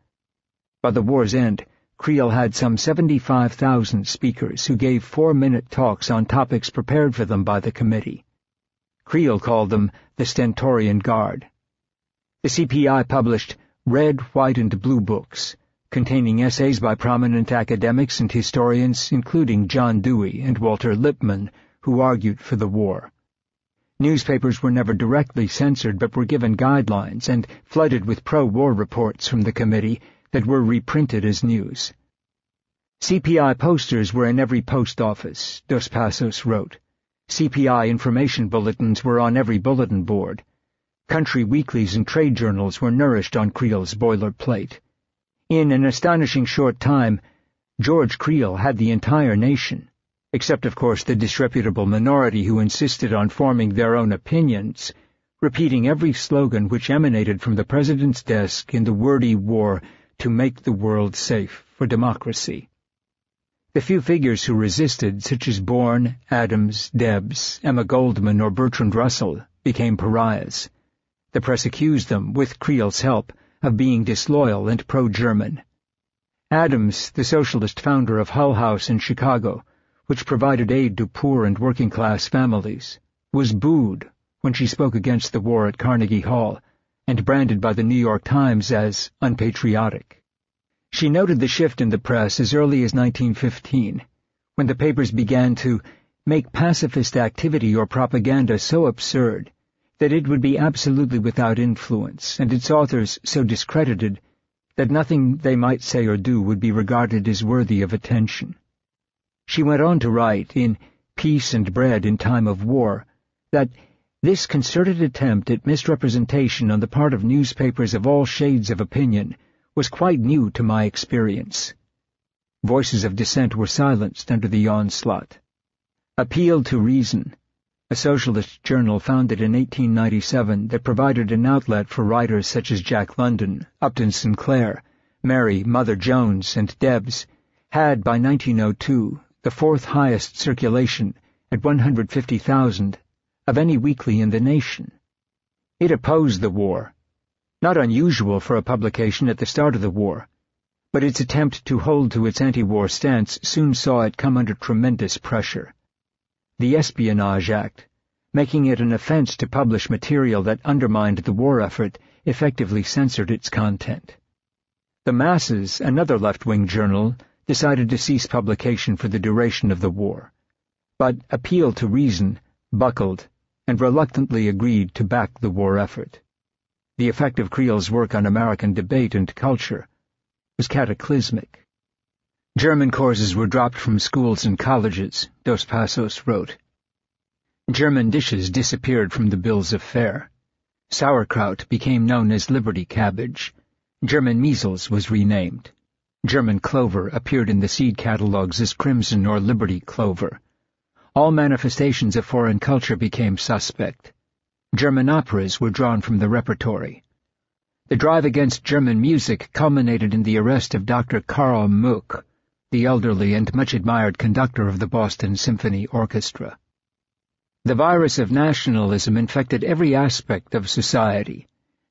B: By the war's end, Creel had some 75,000 speakers who gave 4-minute talks on topics prepared for them by the committee. Creel called them the Stentorian Guard. The CPI published red, white, and blue books, containing essays by prominent academics and historians, including John Dewey and Walter Lippmann, who argued for the war. Newspapers were never directly censored but were given guidelines and flooded with pro-war reports from the committee that were reprinted as news. CPI posters were in every post office, Dos Passos wrote. CPI information bulletins were on every bulletin board. Country weeklies and trade journals were nourished on Creel's boilerplate. In an astonishing short time, George Creel had the entire nation, except, of course, the disreputable minority who insisted on forming their own opinions, repeating every slogan which emanated from the president's desk in the wordy war to make the world safe for democracy. The few figures who resisted, such as Bourne, Adams, Debs, Emma Goldman, or Bertrand Russell, became pariahs. The press accused them, with Creel's help, of being disloyal and pro-German. Adams, the socialist founder of Hull House in Chicago, which provided aid to poor and working-class families, was booed when she spoke against the war at Carnegie Hall, and branded by the New York Times as unpatriotic. She noted the shift in the press as early as 1915, when the papers began to make pacifist activity or propaganda so absurd that it would be absolutely without influence, and its authors so discredited that nothing they might say or do would be regarded as worthy of attention. She went on to write, in Peace and Bread in Time of War, that this concerted attempt at misrepresentation on the part of newspapers of all shades of opinion was quite new to my experience. Voices of dissent were silenced under the onslaught. Appeal to Reason, a socialist journal founded in 1897 that provided an outlet for writers such as Jack London, Upton Sinclair, Mary Mother Jones, and Debs, had by 1902 the fourth highest circulation at 150,000 of any weekly in the nation. It opposed the war, not unusual for a publication at the start of the war, but its attempt to hold to its anti-war stance soon saw it come under tremendous pressure. The Espionage Act, making it an offense to publish material that undermined the war effort, effectively censored its content. The Masses, another left-wing journal, decided to cease publication for the duration of the war, but Appeal to Reason buckled and reluctantly agreed to back the war effort. The effect of Creel's work on American debate and culture was cataclysmic. German courses were dropped from schools and colleges, Dos Passos wrote. German dishes disappeared from the bills of fare. Sauerkraut became known as Liberty cabbage. German measles was renamed. German clover appeared in the seed catalogues as crimson or Liberty clover. All manifestations of foreign culture became suspect. German operas were drawn from the repertory. The drive against German music culminated in the arrest of Dr. Karl Muck, the elderly and much-admired conductor of the Boston Symphony Orchestra. The virus of nationalism infected every aspect of society.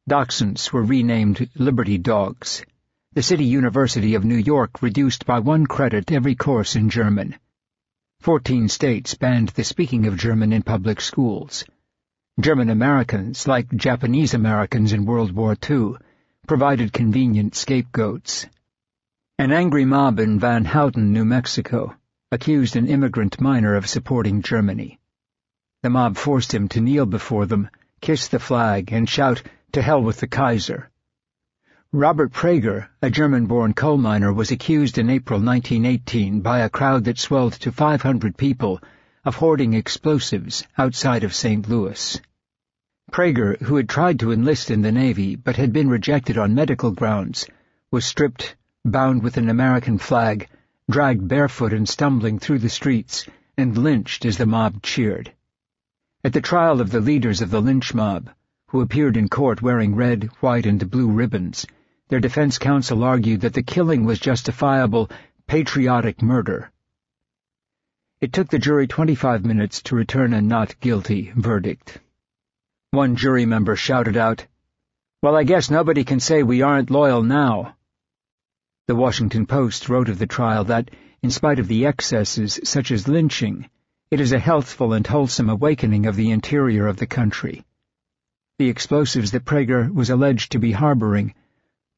B: Dachshunds were renamed Liberty Dogs. The City University of New York reduced by 1 credit every course in German. 14 states banned the speaking of German in public schools. German Americans, like Japanese Americans in World War II, provided convenient scapegoats. An angry mob in Van Houten, New Mexico, accused an immigrant miner of supporting Germany. The mob forced him to kneel before them, kiss the flag, and shout, "To hell with the Kaiser." Robert Prager, a German-born coal miner, was accused in April 1918 by a crowd that swelled to 500 people of hoarding explosives outside of St. Louis. Prager, who had tried to enlist in the Navy but had been rejected on medical grounds, was stripped, bound with an American flag, dragged barefoot and stumbling through the streets, and lynched as the mob cheered. At the trial of the leaders of the lynch mob, who appeared in court wearing red, white, and blue ribbons, their defense counsel argued that the killing was justifiable patriotic murder. It took the jury 25 minutes to return a not guilty verdict. One jury member shouted out, "Well, I guess nobody can say we aren't loyal now." The Washington Post wrote of the trial that, in spite of the excesses such as lynching, it is a healthful and wholesome awakening of the interior of the country. The explosives that Prager was alleged to be harboring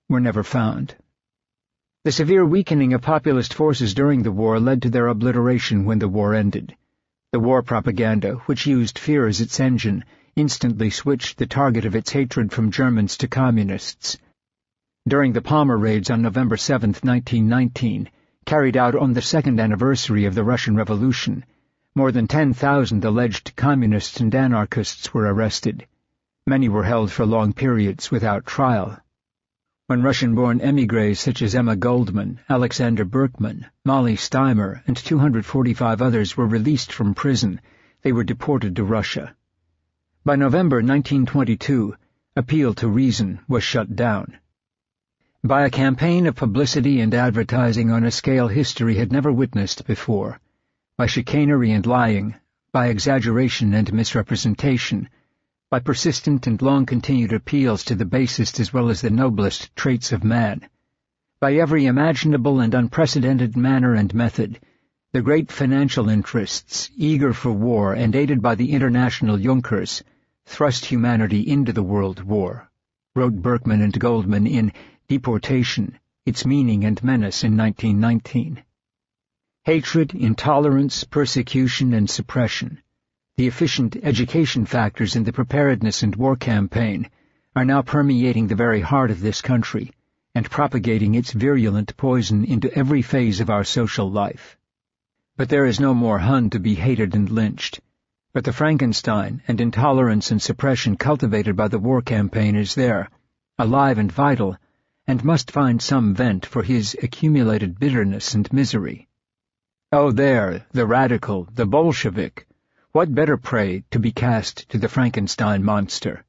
B: were never found. The severe weakening of populist forces during the war led to their obliteration when the war ended. The war propaganda, which used fear as its engine, instantly switched the target of its hatred from Germans to communists. During the Palmer raids on November 7, 1919, carried out on the second anniversary of the Russian Revolution, more than 10,000 alleged communists and anarchists were arrested. Many were held for long periods without trial. When Russian-born émigrés such as Emma Goldman, Alexander Berkman, Molly Steimer, and 245 others were released from prison, they were deported to Russia. By November 1922, appeal to reason was shut down. By a campaign of publicity and advertising on a scale history had never witnessed before, by chicanery and lying, by exaggeration and misrepresentation, by persistent and long-continued appeals to the basest as well as the noblest traits of man, by every imaginable and unprecedented manner and method, the great financial interests, eager for war and aided by the international Junkers, thrust humanity into the World War, wrote Berkman and Goldman in Deportation, Its Meaning and Menace in 1919. Hatred, intolerance, persecution, and suppression, the efficient education factors in the preparedness and war campaign, are now permeating the very heart of this country and propagating its virulent poison into every phase of our social life. But there is no more Hun to be hated and lynched. But the Frankenstein and intolerance and suppression cultivated by the war campaign is there, alive and vital, and must find some vent for his accumulated bitterness and misery. Oh, there, the radical, the Bolshevik! What better prey to be cast to the Frankenstein monster?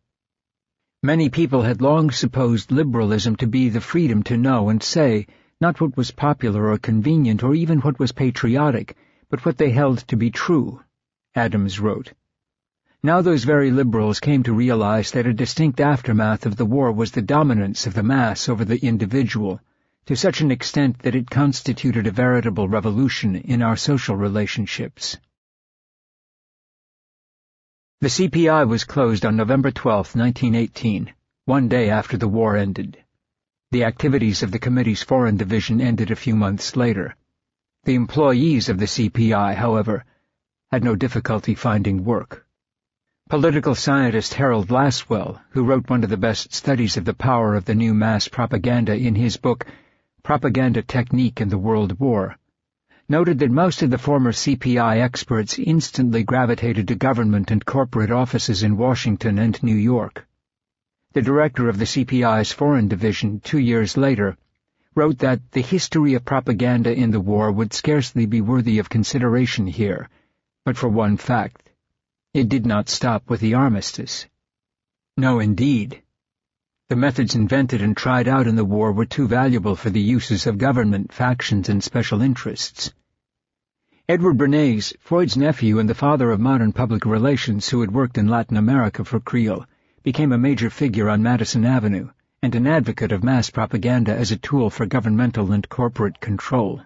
B: Many people had long supposed liberalism to be the freedom to know and say not what was popular or convenient or even what was patriotic, but what they held to be true, Adams wrote. Now those very liberals came to realize that a distinct aftermath of the war was the dominance of the mass over the individual, to such an extent that it constituted a veritable revolution in our social relationships. The CPI was closed on November 12, 1918, one day after the war ended. The activities of the committee's Foreign Division ended a few months later. The employees of the CPI, however, had no difficulty finding work. Political scientist Harold Lasswell, who wrote one of the best studies of the power of the new mass propaganda in his book, Propaganda Technique in the World War, noted that most of the former CPI experts instantly gravitated to government and corporate offices in Washington and New York. The director of the CPI's Foreign Division, 2 years later, wrote that the history of propaganda in the war would scarcely be worthy of consideration here, but for one fact. It did not stop with the armistice. No, indeed. The methods invented and tried out in the war were too valuable for the uses of government, factions, and special interests. Edward Bernays, Freud's nephew and the father of modern public relations who had worked in Latin America for Creel, became a major figure on Madison Avenue and an advocate of mass propaganda as a tool for governmental and corporate control.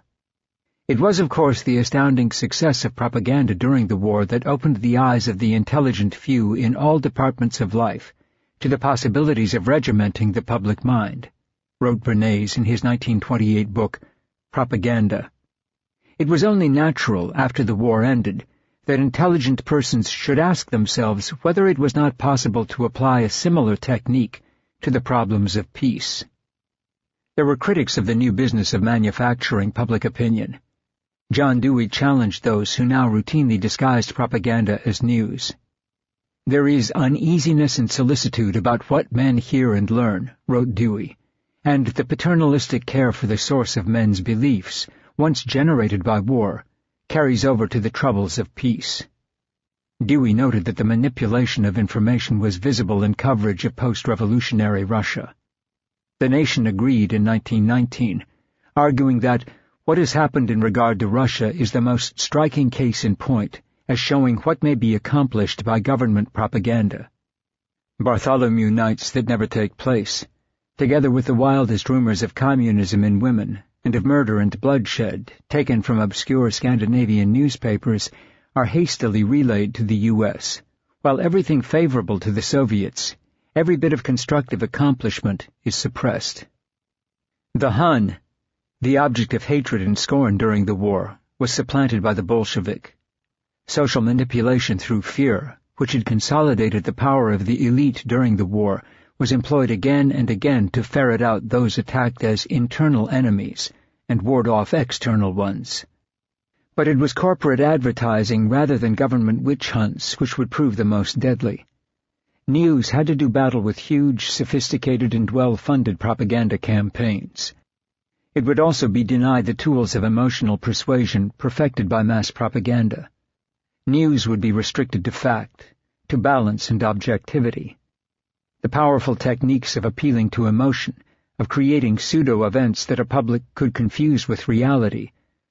B: It was, of course, the astounding success of propaganda during the war that opened the eyes of the intelligent few in all departments of life to the possibilities of regimenting the public mind, wrote Bernays in his 1928 book, Propaganda. It was only natural, after the war ended, that intelligent persons should ask themselves whether it was not possible to apply a similar technique to the problems of peace. There were critics of the new business of manufacturing public opinion. John Dewey challenged those who now routinely disguised propaganda as news. There is uneasiness and solicitude about what men hear and learn, wrote Dewey, and the paternalistic care for the source of men's beliefs, once generated by war, carries over to the troubles of peace. Dewey noted that the manipulation of information was visible in coverage of post-revolutionary Russia. The Nation agreed in 1919, arguing that what has happened in regard to Russia is the most striking case in point as showing what may be accomplished by government propaganda. Bartholomew Nights that never take place, together with the wildest rumors of communism in women and of murder and bloodshed taken from obscure Scandinavian newspapers, are hastily relayed to the U.S., while everything favorable to the Soviets, every bit of constructive accomplishment, is suppressed. The Hun, the object of hatred and scorn during the war, was supplanted by the Bolshevik. Social manipulation through fear, which had consolidated the power of the elite during the war, was employed again and again to ferret out those attacked as internal enemies and ward off external ones. But it was corporate advertising rather than government witch hunts which would prove the most deadly. News had to do battle with huge, sophisticated, and well-funded propaganda campaigns. It would also be denied the tools of emotional persuasion perfected by mass propaganda. News would be restricted to fact, to balance and objectivity. The powerful techniques of appealing to emotion, of creating pseudo-events that a public could confuse with reality,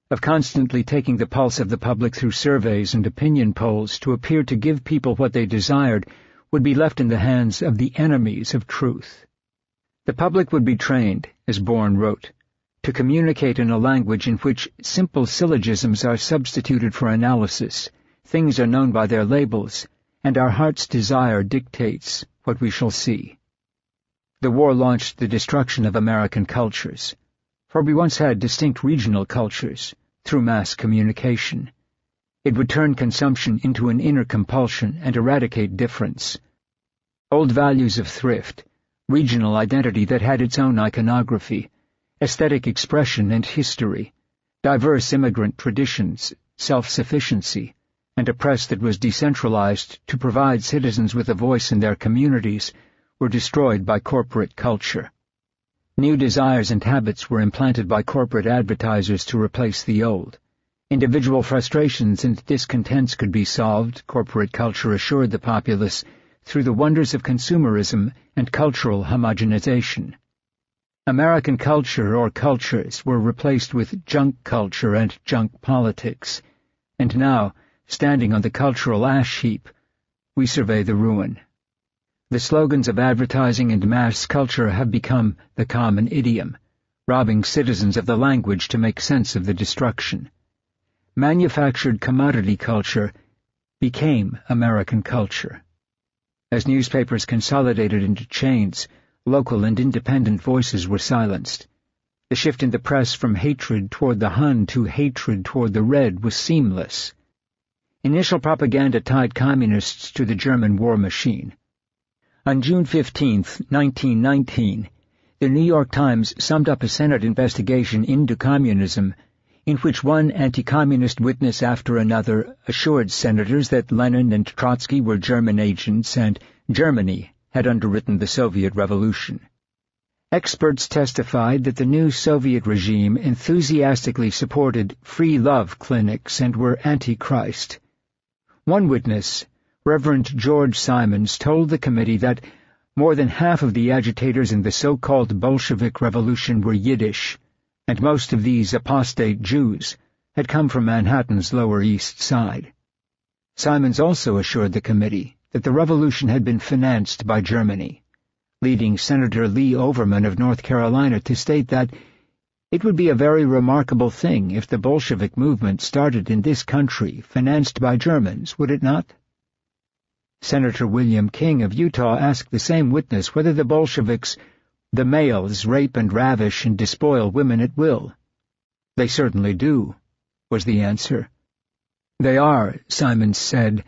B: of constantly taking the pulse of the public through surveys and opinion polls to appear to give people what they desired, would be left in the hands of the enemies of truth. The public would be trained, as Bourne wrote, to communicate in a language in which simple syllogisms are substituted for analysis, things are known by their labels, and our heart's desire dictates what we shall see. The war launched the destruction of American cultures, for we once had distinct regional cultures, through mass communication. It would turn consumption into an inner compulsion and eradicate difference. Old values of thrift, regional identity that had its own iconography, aesthetic expression and history, diverse immigrant traditions, self-sufficiency, and a press that was decentralized to provide citizens with a voice in their communities, were destroyed by corporate culture. New desires and habits were implanted by corporate advertisers to replace the old. Individual frustrations and discontents could be solved, corporate culture assured the populace, through the wonders of consumerism and cultural homogenization. American culture or cultures were replaced with junk culture and junk politics, and now, standing on the cultural ash heap, we survey the ruin. The slogans of advertising and mass culture have become the common idiom, robbing citizens of the language to make sense of the destruction. Manufactured commodity culture became American culture. As newspapers consolidated into chains, local and independent voices were silenced. The shift in the press from hatred toward the Hun to hatred toward the Red was seamless. initial propaganda tied communists to the German war machine. On June 15, 1919, the New York Times summed up a Senate investigation into communism in which one anti-communist witness after another assured senators that Lenin and Trotsky were German agents and Germany had underwritten the Soviet Revolution. Experts testified that the new Soviet regime enthusiastically supported free love clinics and were anti-Christ. One witness, Reverend George Simons, told the committee that more than half of the agitators in the so-called Bolshevik Revolution were Yiddish, and most of these apostate Jews had come from Manhattan's Lower East Side. Simons also assured the committee that the revolution had been financed by Germany, leading Senator Lee Overman of North Carolina to state that it would be a very remarkable thing if the Bolshevik movement started in this country, financed by Germans, would it not? Senator William King of Utah asked the same witness whether the Bolsheviks, the males, rape and ravish and despoil women at will. "They certainly do," was the answer. "They are," Simons said,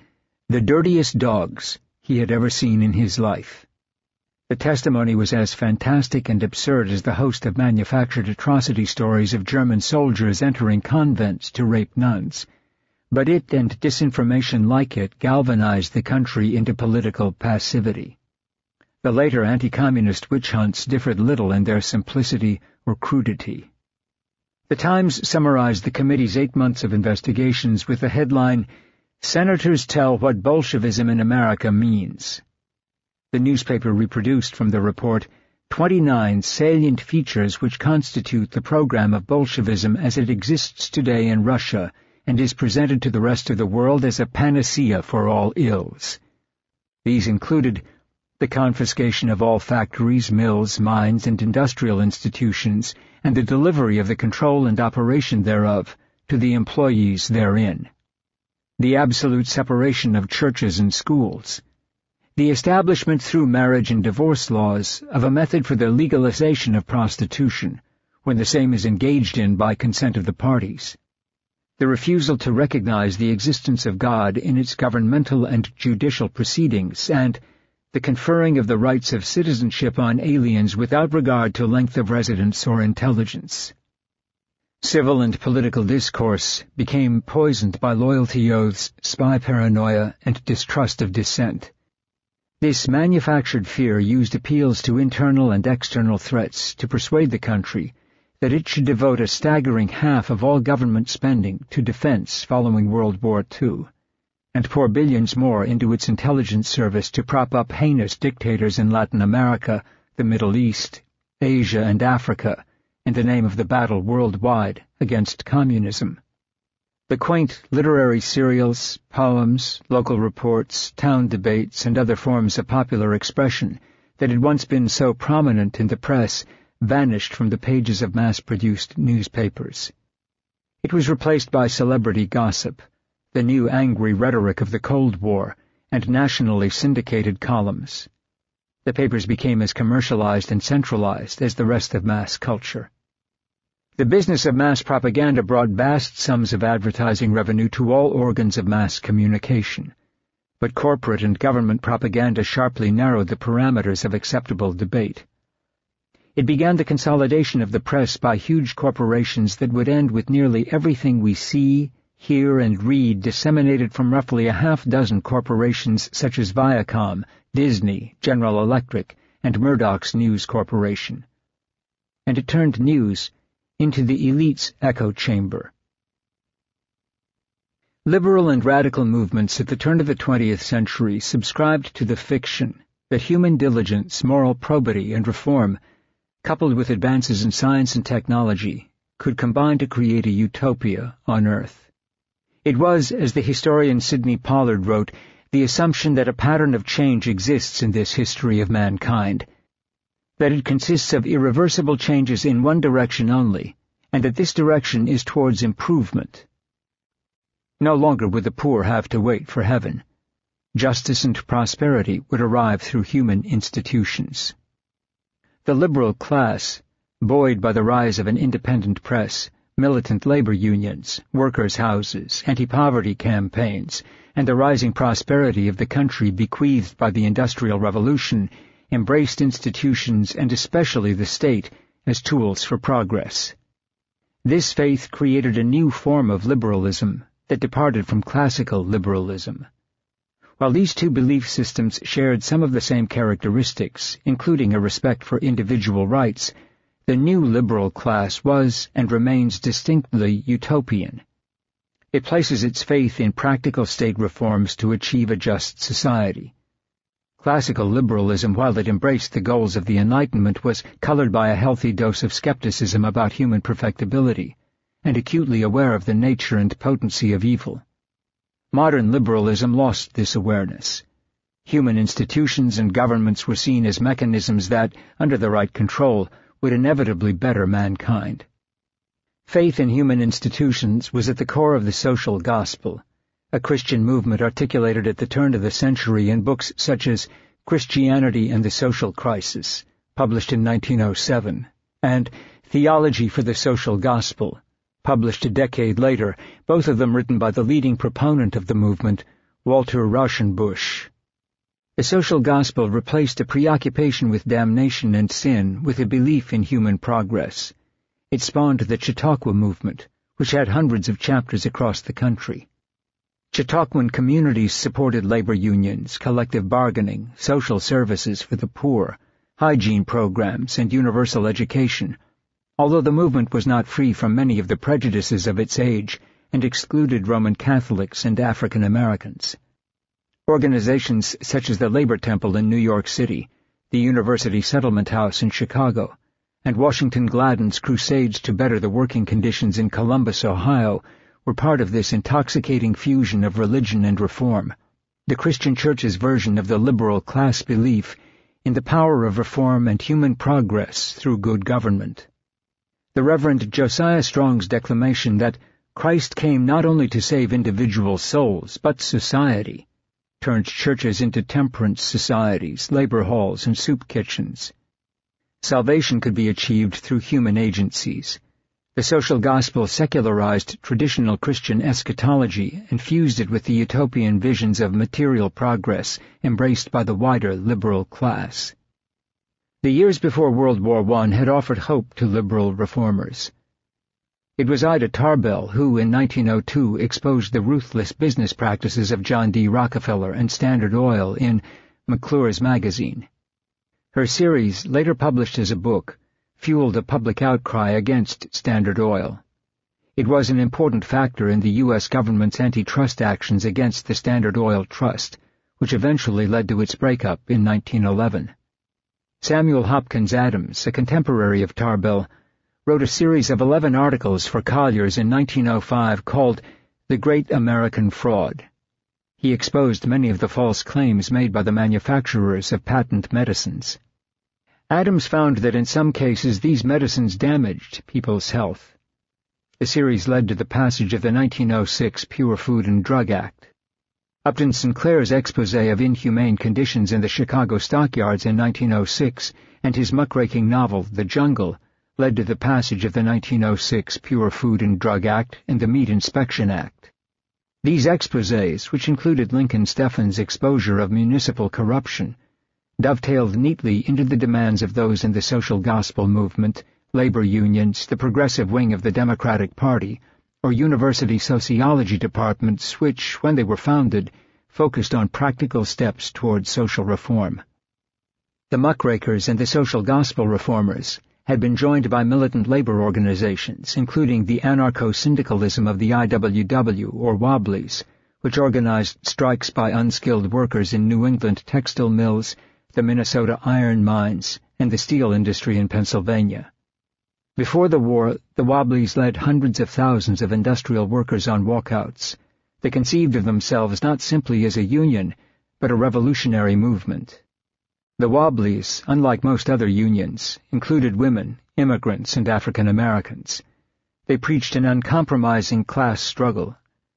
B: "the dirtiest dogs he had ever seen in his life." The testimony was as fantastic and absurd as the host of manufactured atrocity stories of German soldiers entering convents to rape nuns, but it and disinformation like it galvanized the country into political passivity. The later anti-communist witch hunts differed little in their simplicity or crudity. The Times summarized the committee's 8 months of investigations with the headline, "Senators Tell What Bolshevism in America Means." The newspaper reproduced from the report 29 salient features which constitute the program of Bolshevism as it exists today in Russia and is presented to the rest of the world as a panacea for all ills. These included the confiscation of all factories, mills, mines, and industrial institutions, and the delivery of the control and operation thereof to the employees therein, the absolute separation of churches and schools, the establishment through marriage and divorce laws of a method for the legalization of prostitution, when the same is engaged in by consent of the parties, the refusal to recognize the existence of God in its governmental and judicial proceedings, and the conferring of the rights of citizenship on aliens without regard to length of residence or intelligence. Civil and political discourse became poisoned by loyalty oaths, spy paranoia, and distrust of dissent. This manufactured fear used appeals to internal and external threats to persuade the country that it should devote a staggering half of all government spending to defense following World War II, and pour billions more into its intelligence service to prop up heinous dictators in Latin America, the Middle East, Asia, and Africa in the name of the battle worldwide against communism. The quaint literary serials, poems, local reports, town debates, and other forms of popular expression that had once been so prominent in the press vanished from the pages of mass-produced newspapers. It was replaced by celebrity gossip, the new angry rhetoric of the Cold War, and nationally syndicated columns. The papers became as commercialized and centralized as the rest of mass culture. The business of mass propaganda brought vast sums of advertising revenue to all organs of mass communication, but corporate and government propaganda sharply narrowed the parameters of acceptable debate. It began the consolidation of the press by huge corporations that would end with nearly everything we see, hear, and read disseminated from roughly a half-dozen corporations such as Viacom, Disney, General Electric, and Murdoch's News Corporation. And it turned news into the elite's echo chamber. Liberal and radical movements at the turn of the 20th century subscribed to the fiction that human diligence, moral probity, and reform, coupled with advances in science and technology, could combine to create a utopia on Earth. It was, as the historian Sidney Pollard wrote, the assumption that a pattern of change exists in this history of mankind, that it consists of irreversible changes in one direction only, and that this direction is towards improvement. No longer would the poor have to wait for heaven. Justice and prosperity would arrive through human institutions. The liberal class, buoyed by the rise of an independent press, militant labor unions, workers' houses, anti-poverty campaigns, and the rising prosperity of the country bequeathed by the Industrial Revolution embraced institutions and especially the state as tools for progress. This faith created a new form of liberalism that departed from classical liberalism. While these two belief systems shared some of the same characteristics, including a respect for individual rights, the new liberal class was and remains distinctly utopian. It places its faith in practical state reforms to achieve a just society. Classical liberalism, while it embraced the goals of the Enlightenment, was colored by a healthy dose of skepticism about human perfectibility, and acutely aware of the nature and potency of evil. Modern liberalism lost this awareness. Human institutions and governments were seen as mechanisms that, under the right control, would inevitably better mankind. Faith in human institutions was at the core of the social gospel, a Christian movement articulated at the turn of the century in books such as Christianity and the Social Crisis, published in 1907, and Theology for the Social Gospel, published a decade later, both of them written by the leading proponent of the movement, Walter Rauschenbusch. The social gospel replaced a preoccupation with damnation and sin with a belief in human progress. It spawned the Chautauqua movement, which had hundreds of chapters across the country. Chautauquan communities supported labor unions, collective bargaining, social services for the poor, hygiene programs, and universal education, although the movement was not free from many of the prejudices of its age and excluded Roman Catholics and African Americans. Organizations such as the Labor Temple in New York City, the University Settlement House in Chicago, and Washington Gladden's crusades to better the working conditions in Columbus, Ohio, were part of this intoxicating fusion of religion and reform, the Christian Church's version of the liberal class belief in the power of reform and human progress through good government. The Reverend Josiah Strong's declamation that Christ came not only to save individual souls, but society, turned churches into temperance societies, labor halls, and soup kitchens. Salvation could be achieved through human agencies. The social gospel secularized traditional Christian eschatology and fused it with the utopian visions of material progress embraced by the wider liberal class. The years before World War I had offered hope to liberal reformers. It was Ida Tarbell who, in 1902, exposed the ruthless business practices of John D. Rockefeller and Standard Oil in McClure's magazine. Her series, later published as a book, fueled a public outcry against Standard Oil. It was an important factor in the U.S. government's antitrust actions against the Standard Oil Trust, which eventually led to its breakup in 1911. Samuel Hopkins Adams, a contemporary of Tarbell, wrote a series of 11 articles for Collier's in 1905 called The Great American Fraud. He exposed many of the false claims made by the manufacturers of patent medicines. Adams found that in some cases these medicines damaged people's health. The series led to the passage of the 1906 Pure Food and Drug Act. Upton Sinclair's expose of inhumane conditions in the Chicago stockyards in 1906 and his muckraking novel The Jungle led to the passage of the 1906 Pure Food and Drug Act and the Meat Inspection Act. These exposés, which included Lincoln Steffen's exposure of municipal corruption, dovetailed neatly into the demands of those in the social gospel movement, labor unions, the progressive wing of the Democratic Party, or university sociology departments which, when they were founded, focused on practical steps towards social reform. The muckrakers and the social gospel reformers had been joined by militant labor organizations, including the anarcho-syndicalism of the IWW, or Wobblies, which organized strikes by unskilled workers in New England textile mills, the Minnesota iron mines, and the steel industry in Pennsylvania. Before the war, the Wobblies led hundreds of thousands of industrial workers on walkouts. They conceived of themselves not simply as a union, but a revolutionary movement. The Wobblies, unlike most other unions, included women, immigrants, and African Americans. They preached an uncompromising class struggle,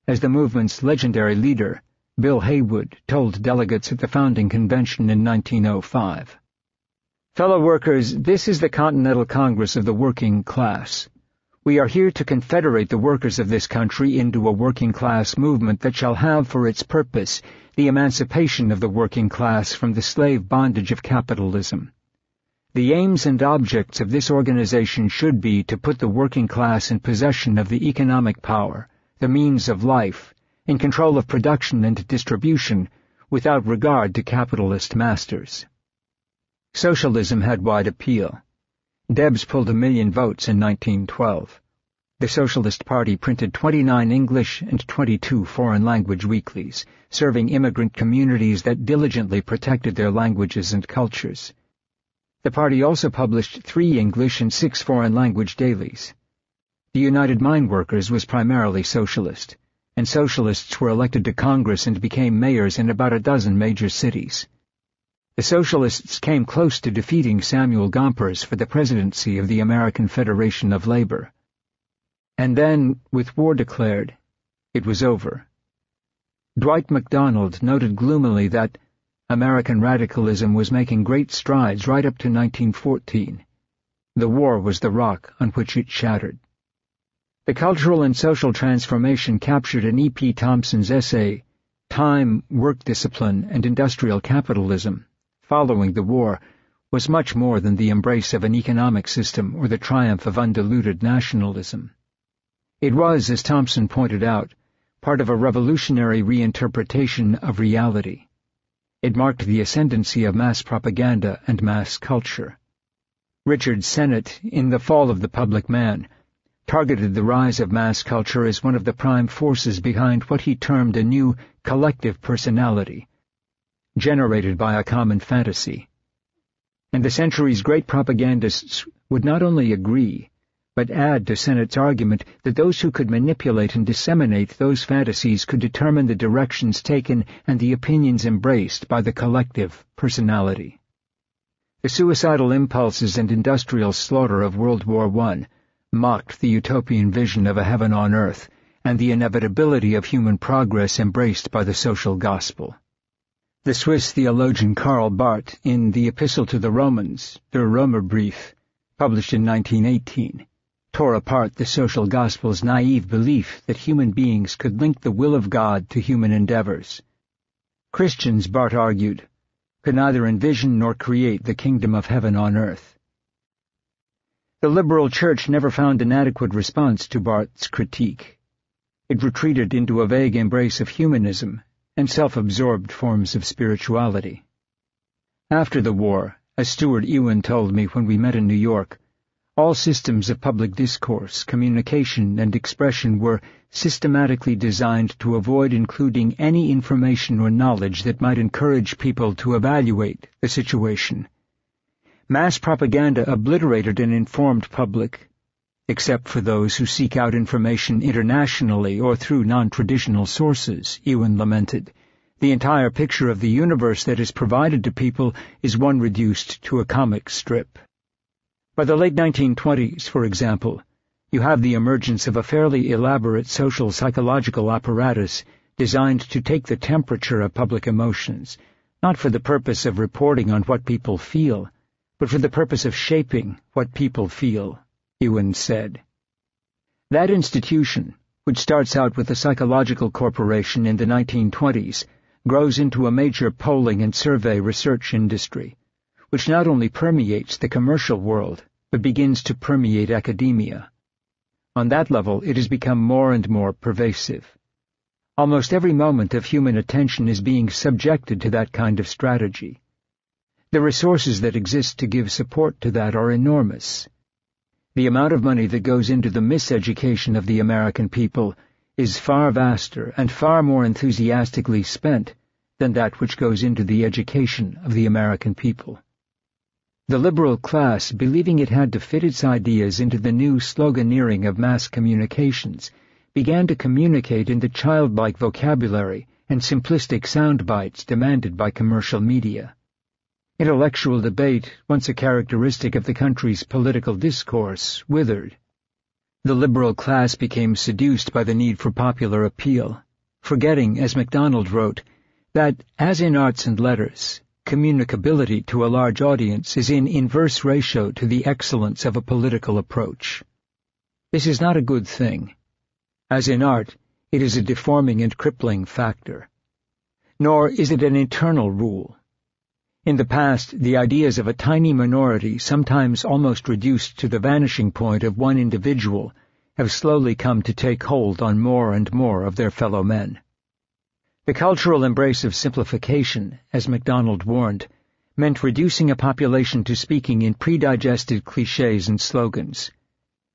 B: as the movement's legendary leader, Bill Haywood, told delegates at the founding convention in 1905. "Fellow workers, this is the Continental Congress of the working class. We are here to confederate the workers of this country into a working-class movement that shall have for its purpose the emancipation of the working class from the slave bondage of capitalism. The aims and objects of this organization should be to put the working class in possession of the economic power, the means of life, in control of production and distribution, without regard to capitalist masters. Socialism had wide appeal. Debs pulled 1 million votes in 1912. The Socialist Party printed 29 English and 22 foreign-language weeklies, serving immigrant communities that diligently protected their languages and cultures. The party also published 3 English and 6 foreign-language dailies. The United Mine Workers was primarily socialist, and socialists were elected to Congress and became mayors in about a dozen major cities. The socialists came close to defeating Samuel Gompers for the presidency of the American Federation of Labor. And then, with war declared, it was over. Dwight MacDonald noted gloomily that American radicalism was making great strides right up to 1914. The war was the rock on which it shattered. The cultural and social transformation captured in E.P. Thompson's essay, Time, Work Discipline, and Industrial Capitalism, following the war, was much more than the embrace of an economic system or the triumph of undiluted nationalism. It was, as Thompson pointed out, part of a revolutionary reinterpretation of reality. It marked the ascendancy of mass propaganda and mass culture. Richard Sennett, in The Fall of the Public Man, targeted the rise of mass culture as one of the prime forces behind what he termed a new collective personality, generated by a common fantasy. And the century's great propagandists would not only agree, but add to Sennett's argument that those who could manipulate and disseminate those fantasies could determine the directions taken and the opinions embraced by the collective personality. The suicidal impulses and industrial slaughter of World War I mocked the utopian vision of a heaven on earth and the inevitability of human progress embraced by the social gospel. The Swiss theologian Karl Barth, in the Epistle to the Romans, Der Römerbrief, published in 1918, tore apart the social gospel's naive belief that human beings could link the will of God to human endeavors. Christians, Barth argued, could neither envision nor create the kingdom of heaven on earth. The liberal church never found an adequate response to Barth's critique. It retreated into a vague embrace of humanism and self-absorbed forms of spirituality. After the war, as Stuart Ewan told me when we met in New York, all systems of public discourse, communication, and expression were systematically designed to avoid including any information or knowledge that might encourage people to evaluate the situation. Mass propaganda obliterated an informed public, except for those who seek out information internationally or through non-traditional sources, Ewan lamented. The entire picture of the universe that is provided to people is one reduced to a comic strip. By the late 1920s, for example, you have the emergence of a fairly elaborate social psychological apparatus designed to take the temperature of public emotions, not for the purpose of reporting on what people feel, but for the purpose of shaping what people feel, Ewan said. That institution, which starts out with a psychological corporation in the 1920s, grows into a major polling and survey research industry, which not only permeates the commercial world, but begins to permeate academia. On that level, it has become more and more pervasive. Almost every moment of human attention is being subjected to that kind of strategy. The resources that exist to give support to that are enormous. The amount of money that goes into the miseducation of the American people is far vaster and far more enthusiastically spent than that which goes into the education of the American people. The liberal class, believing it had to fit its ideas into the new sloganeering of mass communications, began to communicate in the childlike vocabulary and simplistic sound bites demanded by commercial media. Intellectual debate, once a characteristic of the country's political discourse, withered. The liberal class became seduced by the need for popular appeal, forgetting, as MacDonald wrote, that, as in arts and letters, communicability to a large audience is in inverse ratio to the excellence of a political approach. This is not a good thing. As in art, it is a deforming and crippling factor. Nor is it an eternal rule. In the past, the ideas of a tiny minority, sometimes almost reduced to the vanishing point of one individual, have slowly come to take hold on more and more of their fellow men. The cultural embrace of simplification, as MacDonald warned, meant reducing a population to speaking in pre-digested clichés and slogans.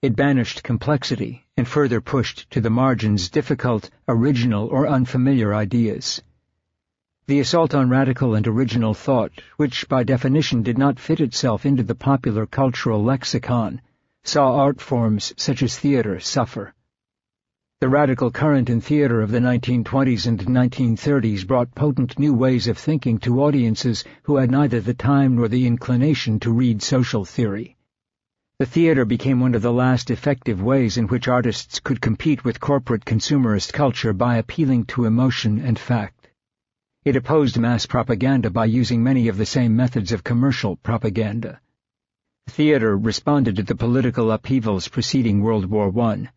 B: It banished complexity and further pushed to the margins difficult, original, or unfamiliar ideas. The assault on radical and original thought, which by definition did not fit itself into the popular cultural lexicon, saw art forms such as theater suffer. The radical current in theater of the 1920s and 1930s brought potent new ways of thinking to audiences who had neither the time nor the inclination to read social theory. The theater became one of the last effective ways in which artists could compete with corporate consumerist culture by appealing to emotion and fact. It opposed mass propaganda by using many of the same methods of commercial propaganda. Theater responded to the political upheavals preceding World War I,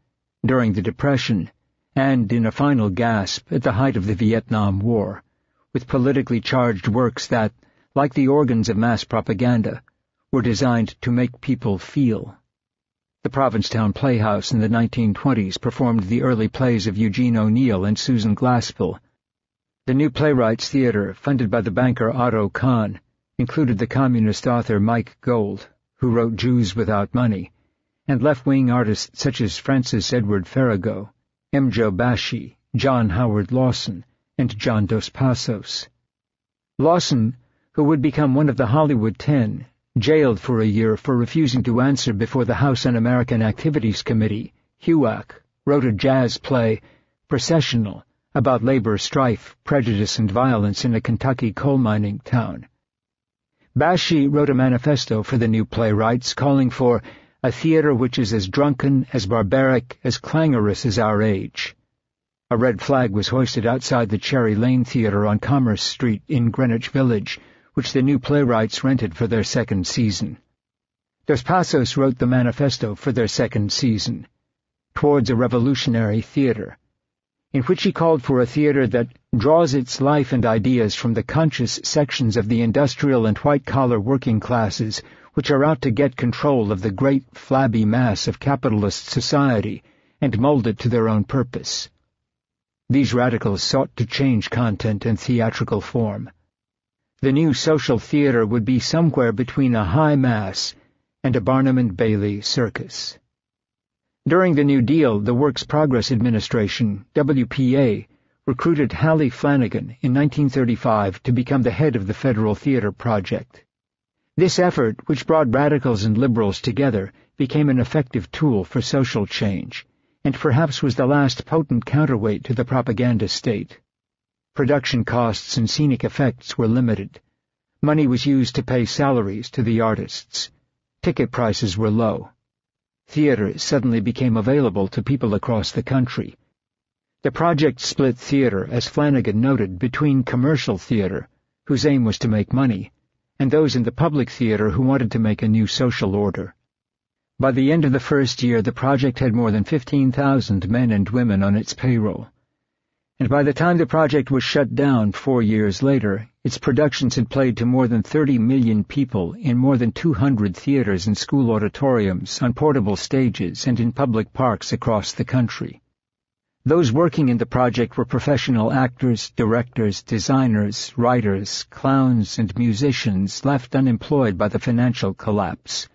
B: during the Depression, and in a final gasp at the height of the Vietnam War, with politically charged works that, like the organs of mass propaganda, were designed to make people feel. The Provincetown Playhouse in the 1920s performed the early plays of Eugene O'Neill and Susan Glaspell. The New Playwrights Theatre, funded by the banker Otto Kahn, included the communist author Mike Gold, who wrote Jews Without Money, and left-wing artists such as Francis Edward Farrago, M. Joe Bashe, John Howard Lawson, and John Dos Passos. Lawson, who would become one of the Hollywood 10, jailed for a year for refusing to answer before the House Un-American Activities Committee, HUAC, wrote a jazz play, Processional, about labor strife, prejudice, and violence in a Kentucky coal mining town. Bashe wrote a manifesto for the New Playwrights calling for a theater which is as drunken, as barbaric, as clangorous as our age. A red flag was hoisted outside the Cherry Lane Theater on Commerce Street in Greenwich Village, which the New Playwrights rented for their second season. Dos Passos wrote the manifesto for their second season, Towards a Revolutionary Theater, in which he called for a theater that draws its life and ideas from the conscious sections of the industrial and white-collar working classes which are out to get control of the great flabby mass of capitalist society and mold it to their own purpose. These radicals sought to change content and theatrical form. The new social theater would be somewhere between a high mass and a Barnum and Bailey circus. During the New Deal, the Works Progress Administration, WPA, recruited Hallie Flanagan in 1935 to become the head of the Federal Theater Project. This effort, which brought radicals and liberals together, became an effective tool for social change, and perhaps was the last potent counterweight to the propaganda state. Production costs and scenic effects were limited. Money was used to pay salaries to the artists. Ticket prices were low. Theater suddenly became available to people across the country. The project split theater, as Flanagan noted, between commercial theater, whose aim was to make money, and those in the public theater who wanted to make a new social order. By the end of the first year, the project had more than 15,000 men and women on its payroll. And by the time the project was shut down 4 years later, its productions had played to more than 30 million people in more than 200 theaters and school auditoriums, on portable stages, and in public parks across the country. Those working in the project were professional actors, directors, designers, writers, clowns, and musicians left unemployed by the financial collapse.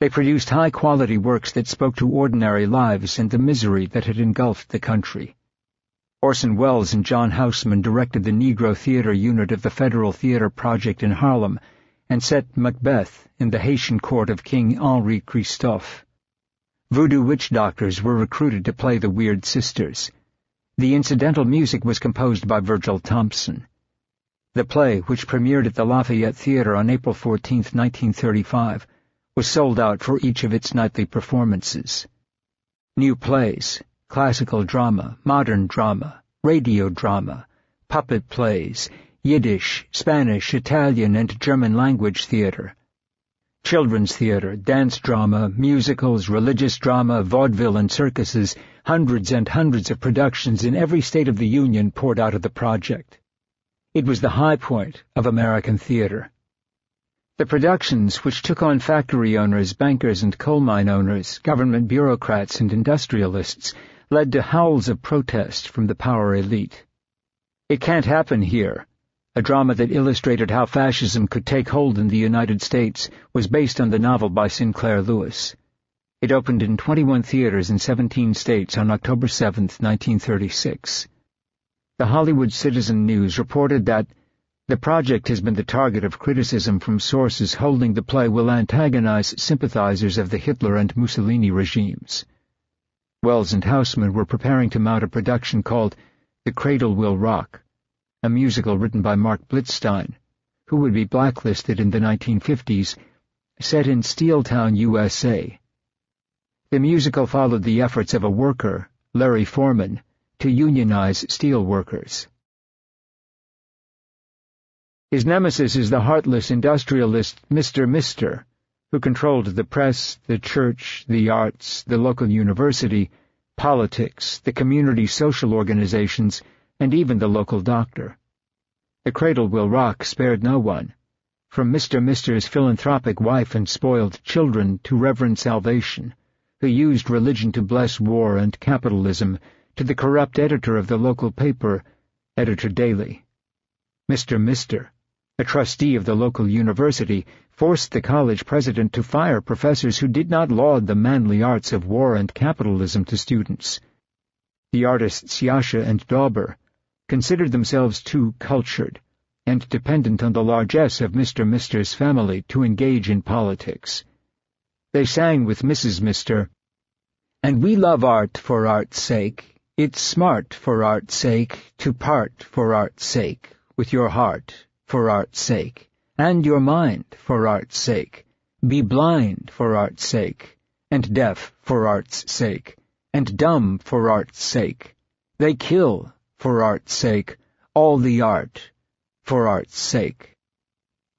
B: They produced high-quality works that spoke to ordinary lives and the misery that had engulfed the country. Orson Welles and John Houseman directed the Negro Theater Unit of the Federal Theater Project in Harlem and set Macbeth in the Haitian court of King Henri Christophe. Voodoo witch doctors were recruited to play the Weird Sisters. The incidental music was composed by Virgil Thompson. The play, which premiered at the Lafayette Theater on April 14, 1935, was sold out for each of its nightly performances. New plays, classical drama, modern drama, radio drama, puppet plays, Yiddish, Spanish, Italian, and German language theater. Children's theater, dance drama, musicals, religious drama, vaudeville, and circuses, hundreds and hundreds of productions in every state of the Union poured out of the project. It was the high point of American theater. The productions, which took on factory owners, bankers and coal mine owners, government bureaucrats and industrialists, led to howls of protest from the power elite. It Can't Happen Here, a drama that illustrated how fascism could take hold in the United States, was based on the novel by Sinclair Lewis. It opened in 21 theaters in 17 states on October 7, 1936. The Hollywood Citizen News reported that the project has been the target of criticism from sources holding the play will antagonize sympathizers of the Hitler and Mussolini regimes. Wells and Houseman were preparing to mount a production called The Cradle Will Rock, a musical written by Mark Blitzstein, who would be blacklisted in the 1950s, set in Steeltown, USA. The musical followed the efforts of a worker, Larry Foreman, to unionize steel workers. His nemesis is the heartless industrialist Mr. Mister, who controlled the press, the church, the arts, the local university, politics, the community social organizations, and even the local doctor. The Cradle Will Rock spared no one, from Mr. Mister's philanthropic wife and spoiled children to Reverend Salvation, who used religion to bless war and capitalism, to the corrupt editor of the local paper, Editor Daly. Mr. Mister, a trustee of the local university, forced the college president to fire professors who did not laud the manly arts of war and capitalism to students. The artists Yasha and Dauber considered themselves too cultured and dependent on the largesse of Mr. Mister's family to engage in politics. They sang with Mrs. Mister, "And we love art for art's sake. It's smart for art's sake to part for art's sake, with your heart for art's sake, and your mind for art's sake. Be blind for art's sake, and deaf for art's sake, and dumb for art's sake. They kill for art's sake, all the art for art's sake."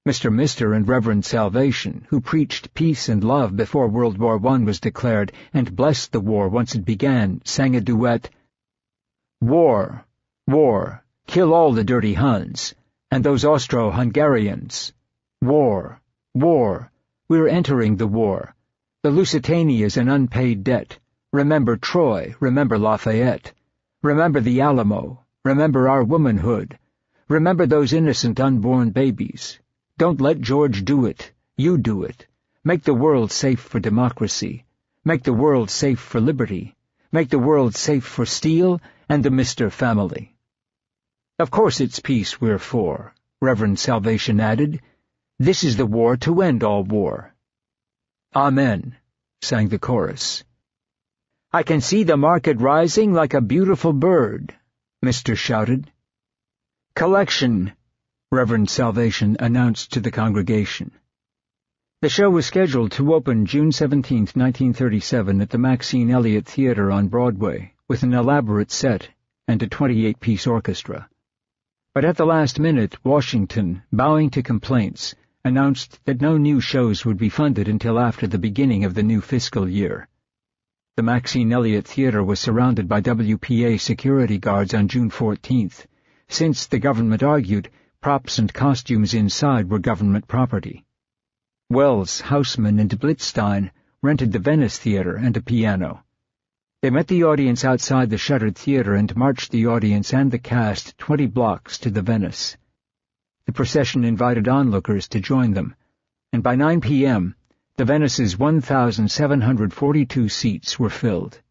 B: Mr. Mister and Reverend Salvation, who preached peace and love before World War I was declared and blessed the war once it began, sang a duet, "War, war, kill all the dirty Huns, and those Austro-Hungarians. War, war, we're entering the war. The Lusitania's an unpaid debt. Remember Troy, remember Lafayette. Remember the Alamo, remember our womanhood. Remember those innocent unborn babies. Don't let George do it, you do it. Make the world safe for democracy. Make the world safe for liberty. Make the world safe for Steele and the Mister family." "Of course it's peace we're for," Reverend Salvation added. "This is the war to end all war." "Amen," sang the chorus. "I can see the market rising like a beautiful bird," Mister shouted. "Collection," Reverend Salvation announced to the congregation. The show was scheduled to open June 17, 1937 at the Maxine Elliott Theater on Broadway, with an elaborate set and a 28-piece orchestra. But at the last minute, Washington, bowing to complaints, announced that no new shows would be funded until after the beginning of the new fiscal year. The Maxine Elliott Theater was surrounded by WPA security guards on June 14th, since the government argued props and costumes inside were government property. Wells, Houseman, and Blitzstein rented the Venice Theater and a piano. They met the audience outside the shuttered theater and marched the audience and the cast 20 blocks to the Venice. The procession invited onlookers to join them, and by 9 p.m., the Venice's 1,742 seats were filled.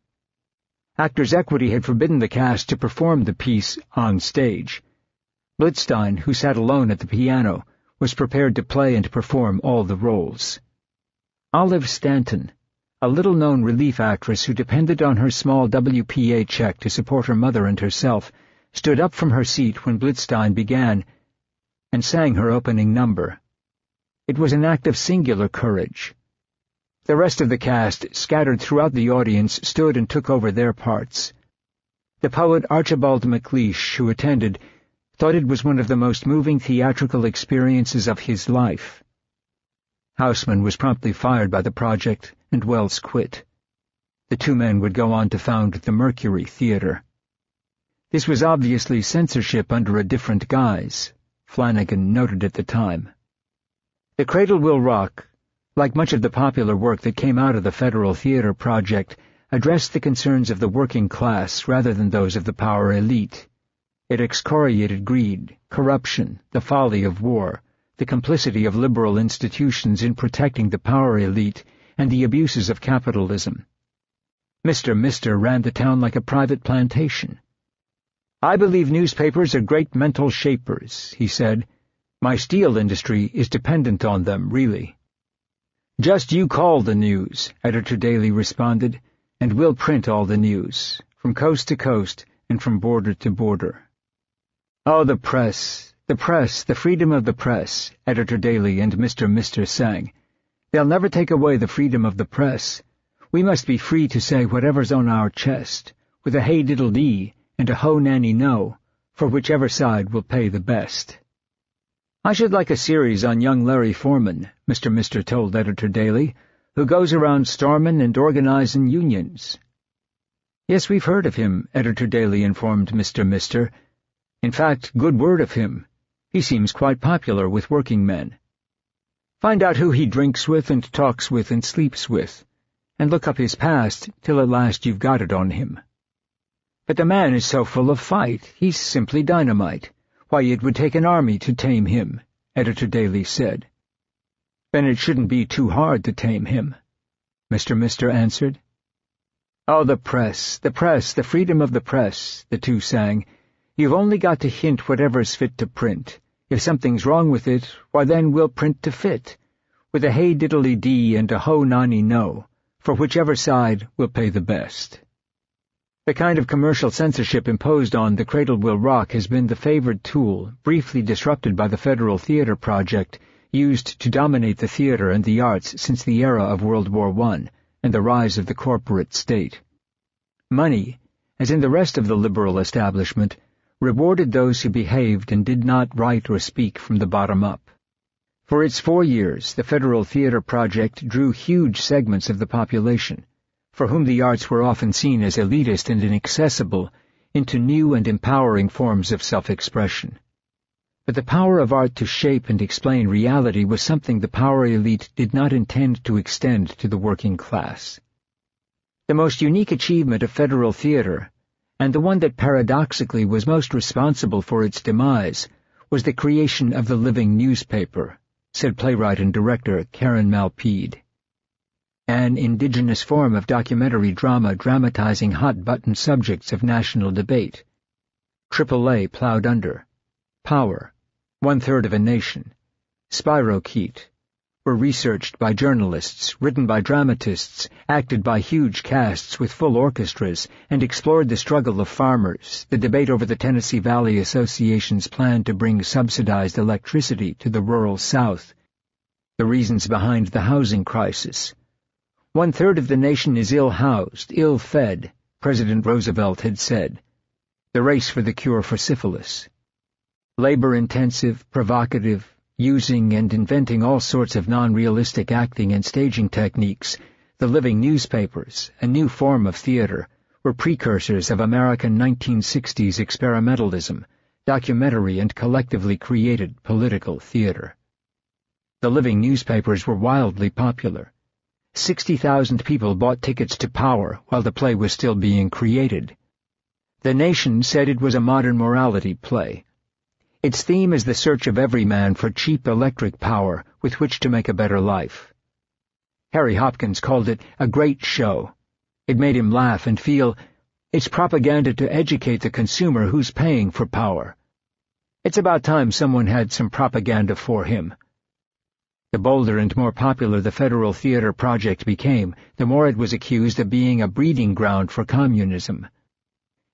B: Actors' Equity had forbidden the cast to perform the piece on stage. Blitzstein, who sat alone at the piano, was prepared to play and perform all the roles. Olive Stanton, a little-known relief actress who depended on her small WPA check to support her mother and herself, stood up from her seat when Blitzstein began and sang her opening number. It was an act of singular courage. The rest of the cast, scattered throughout the audience, stood and took over their parts. The poet Archibald MacLeish, who attended, thought it was one of the most moving theatrical experiences of his life. Houseman was promptly fired by the project, and Wells quit. The two men would go on to found the Mercury Theatre. This was obviously censorship under a different guise, Flanagan noted at the time. The Cradle Will Rock, like much of the popular work that came out of the Federal Theatre Project, addressed the concerns of the working class rather than those of the power elite. It excoriated greed, corruption, the folly of war, the complicity of liberal institutions in protecting the power elite, and the abuses of capitalism. Mr. ran the town like a private plantation. "I believe newspapers are great mental shapers," he said. "My steel industry is dependent on them, really." "Just you call the news," Editor Daly responded, "and we'll print all the news, from coast to coast and from border to border." "Oh, the press, the freedom of the press," Editor Daly and Mr. sang. "They'll never take away the freedom of the press. We must be free to say whatever's on our chest, with a hey-diddle-dee and a ho-nanny-no, for whichever side will pay the best." "I should like a series on young Larry Foreman," Mr. told Editor Daly, "who goes around stormin' and organizin' unions." "Yes, we've heard of him," Editor Daly informed Mr. "In fact, good word of him. He seems quite popular with working men. Find out who he drinks with and talks with and sleeps with, and look up his past till at last you've got it on him." "But the man is so full of fight. He's simply dynamite. Why, it would take an army to tame him," Editor Daly said. "Then it shouldn't be too hard to tame him," Mr. answered. "Oh, the press, the freedom of the press," the two sang. "You've only got to hint whatever's fit to print. If something's wrong with it, why then we'll print to fit, with a hey-diddly-dee and a ho-nanny-no, for whichever side will pay the best." The kind of commercial censorship imposed on The Cradle Will Rock has been the favored tool, briefly disrupted by the Federal Theatre Project, used to dominate the theatre and the arts since the era of World War I and the rise of the corporate state. Money, as in the rest of the liberal establishment, rewarded those who behaved and did not write or speak from the bottom up. For its 4 years, the Federal Theatre Project drew huge segments of the population, for whom the arts were often seen as elitist and inaccessible, into new and empowering forms of self-expression. But the power of art to shape and explain reality was something the power elite did not intend to extend to the working class. The most unique achievement of federal theater, and the one that paradoxically was most responsible for its demise, was the creation of the living newspaper, said playwright and director Karen Malpede. An indigenous form of documentary drama dramatizing hot-button subjects of national debate. AAA plowed under. Power, 1/3 of a nation. Spirochete were researched by journalists, written by dramatists, acted by huge casts with full orchestras, and explored the struggle of farmers, the debate over the Tennessee Valley Association's plan to bring subsidized electricity to the rural South, the reasons behind the housing crisis. 1/3 of the nation is ill-housed, ill-fed, President Roosevelt had said. The race for the cure for syphilis. Labor-intensive, provocative, using and inventing all sorts of non-realistic acting and staging techniques, the living newspapers, a new form of theater, were precursors of American 1960s experimentalism, documentary and collectively created political theater. The living newspapers were wildly popular. 60,000 people bought tickets to Power while the play was still being created. The Nation said it was a modern morality play. Its theme is the search of every man for cheap electric power with which to make a better life. Harry Hopkins called it a great show. It made him laugh and feel it's propaganda to educate the consumer who's paying for power. It's about time someone had some propaganda for him. The bolder and more popular the Federal Theatre Project became, the more it was accused of being a breeding ground for communism.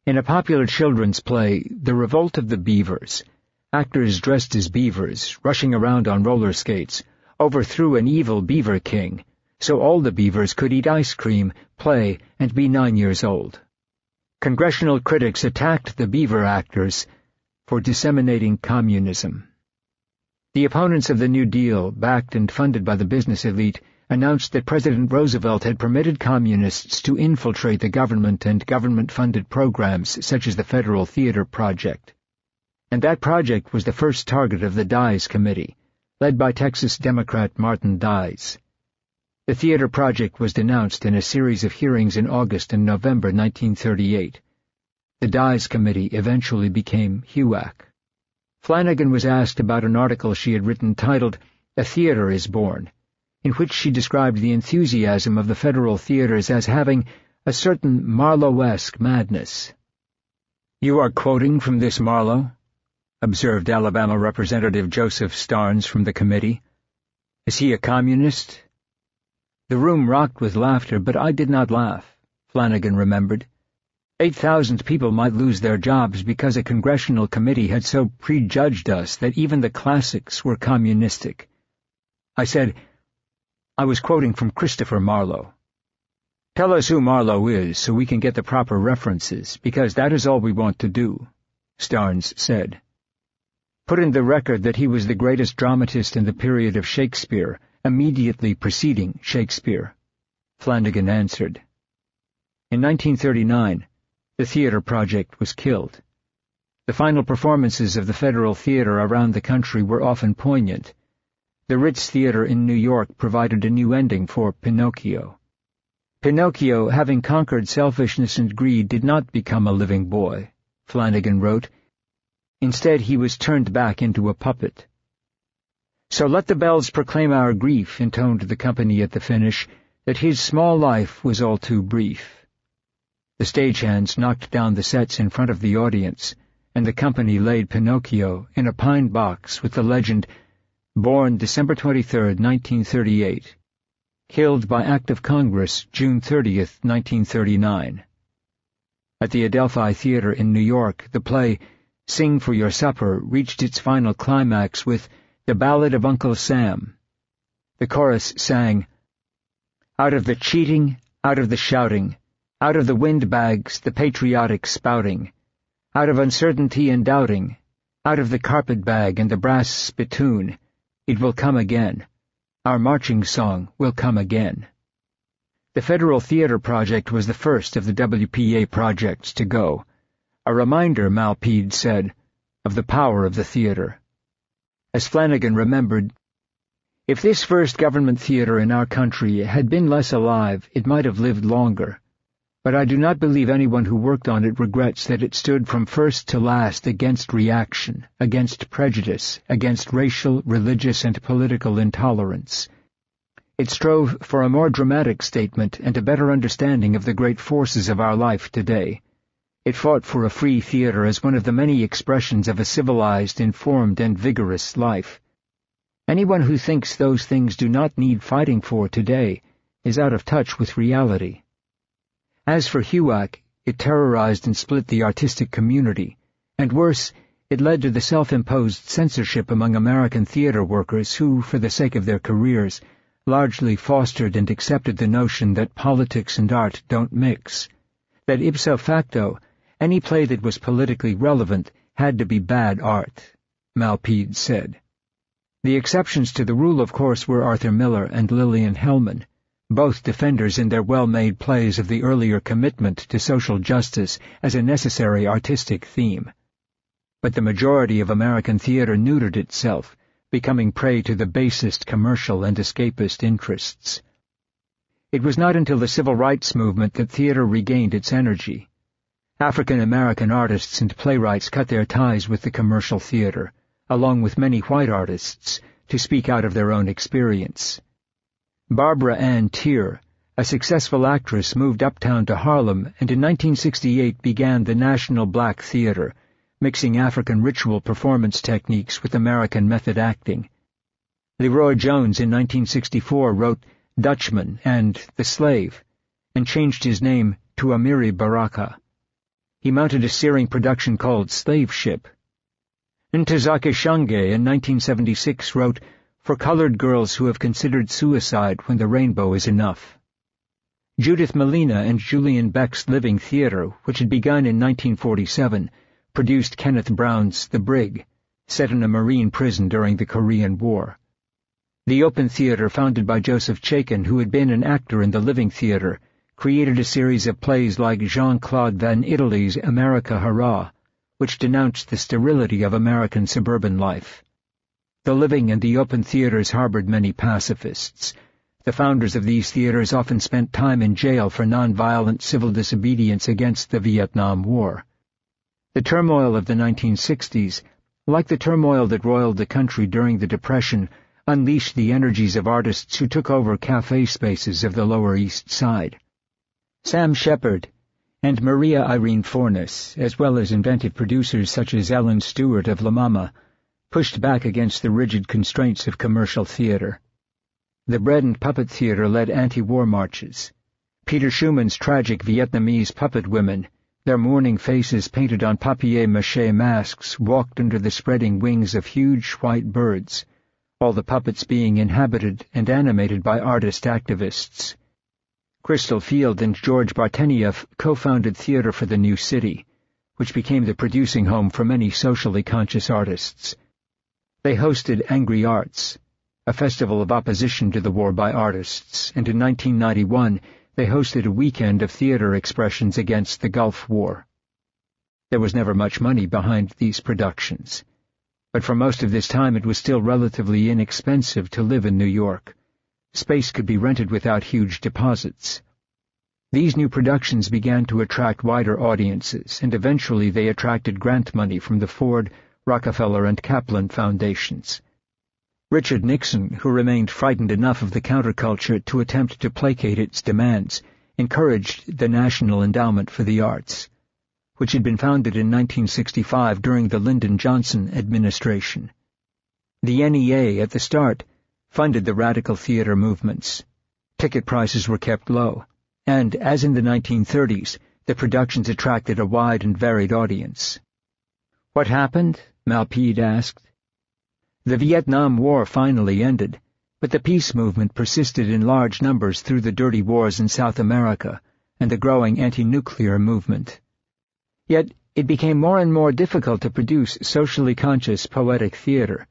B: In a popular children's play, The Revolt of the Beavers, actors dressed as beavers, rushing around on roller skates, overthrew an evil beaver king, so all the beavers could eat ice cream, play, and be 9 years old. Congressional critics attacked the beaver actors for disseminating communism. The opponents of the New Deal, backed and funded by the business elite, announced that President Roosevelt had permitted communists to infiltrate the government and government-funded programs such as the Federal Theater Project. And that project was the first target of the Dies Committee, led by Texas Democrat Martin Dies. The theater project was denounced in a series of hearings in August and November 1938. The Dies Committee eventually became HUAC. Flanagan was asked about an article she had written titled "A Theater is Born," in which she described the enthusiasm of the federal theaters as having a certain Marlowe-esque madness. "You are quoting from this Marlowe?" observed Alabama Representative Joseph Starnes from the committee. "Is he a communist?" The room rocked with laughter, but I did not laugh, Flanagan remembered. 8,000 people might lose their jobs because a congressional committee had so prejudged us that even the classics were communistic. I said, "I was quoting from Christopher Marlowe." "Tell us who Marlowe is so we can get the proper references, because that is all we want to do," Starnes said. "Put in the record that he was the greatest dramatist in the period of Shakespeare, immediately preceding Shakespeare," Flanagan answered. In 1939, the theater project was killed. The final performances of the Federal Theater around the country were often poignant. The Ritz Theater in New York provided a new ending for Pinocchio. Pinocchio, having conquered selfishness and greed, did not become a living boy, Flanagan wrote. Instead, he was turned back into a puppet. "So let the bells proclaim our grief," intoned the company at the finish, "that his small life was all too brief." The stagehands knocked down the sets in front of the audience, and the company laid Pinocchio in a pine box with the legend, "Born December 23, 1938. Killed by Act of Congress, June 30, 1939. At the Adelphi Theater in New York, the play Sing for Your Supper reached its final climax with The Ballad of Uncle Sam. The chorus sang, "Out of the cheating, out of the shouting, out of the windbags, the patriotic spouting, out of uncertainty and doubting, out of the carpetbag and the brass spittoon, it will come again. Our marching song will come again." The Federal Theater Project was the first of the WPA projects to go. A reminder, Malpede said, of the power of the theater. As Flanagan remembered, "If this first government theater in our country had been less alive, it might have lived longer. But I do not believe anyone who worked on it regrets that it stood from first to last against reaction, against prejudice, against racial, religious, and political intolerance. It strove for a more dramatic statement and a better understanding of the great forces of our life today. It fought for a free theater as one of the many expressions of a civilized, informed, and vigorous life. Anyone who thinks those things do not need fighting for today is out of touch with reality." As for HUAC, it terrorized and split the artistic community, and worse, it led to the self-imposed censorship among American theater workers who, for the sake of their careers, largely fostered and accepted the notion that politics and art don't mix, that ipso facto, any play that was politically relevant had to be bad art, Malpede said. The exceptions to the rule, of course, were Arthur Miller and Lillian Hellman, both defenders in their well-made plays of the earlier commitment to social justice as a necessary artistic theme. But the majority of American theater neutered itself, becoming prey to the basest commercial and escapist interests. It was not until the Civil Rights Movement that theater regained its energy. African-American artists and playwrights cut their ties with the commercial theater, along with many white artists, to speak out of their own experience. Barbara Ann Teer, a successful actress, moved uptown to Harlem and in 1968 began the National Black Theater, mixing African ritual performance techniques with American method acting. Leroy Jones in 1964 wrote Dutchman and The Slave, and changed his name to Amiri Baraka. He mounted a searing production called Slave Ship. Ntozake Shange in 1976 wrote For Colored Girls Who Have Considered Suicide When the Rainbow Is Enough. Judith Malina and Julian Beck's Living Theater, which had begun in 1947, produced Kenneth Brown's The Brig, set in a Marine prison during the Korean War. The Open Theatre, founded by Joseph Chaikin, who had been an actor in the Living Theatre, created a series of plays like Jean-Claude Van Italy's America Hurrah, which denounced the sterility of American suburban life. The Living and the Open Theatres harbored many pacifists. The founders of these theatres often spent time in jail for nonviolent civil disobedience against the Vietnam War. The turmoil of the 1960s, like the turmoil that roiled the country during the Depression, unleashed the energies of artists who took over cafe spaces of the Lower East Side. Sam Shepard and Maria Irene Fornes, as well as inventive producers such as Ellen Stewart of La Mama, pushed back against the rigid constraints of commercial theatre. The Bread and Puppet Theatre led anti-war marches. Peter Schumann's tragic Vietnamese puppet women, their mourning faces painted on papier-mâché masks, walked under the spreading wings of huge white birds, all the puppets being inhabited and animated by artist activists. Crystal Field and George Bartenieff co-founded Theatre for the New City, which became the producing home for many socially conscious artists. They hosted Angry Arts, a festival of opposition to the war by artists, and in 1991 they hosted a weekend of theatre expressions against the Gulf War. There was never much money behind these productions, but for most of this time it was still relatively inexpensive to live in New York. Space could be rented without huge deposits. These new productions began to attract wider audiences, and eventually they attracted grant money from the Ford, Rockefeller, and Kaplan foundations. Richard Nixon, who remained frightened enough of the counterculture to attempt to placate its demands, encouraged the National Endowment for the Arts, which had been founded in 1965 during the Lyndon Johnson administration. The NEA, at the start, funded the radical theater movements. Ticket prices were kept low, and, as in the 1930s, the productions attracted a wide and varied audience. What happened? Malpede asked. The Vietnam War finally ended, but the peace movement persisted in large numbers through the dirty wars in South America and the growing anti-nuclear movement. Yet it became more and more difficult to produce socially conscious poetic theater.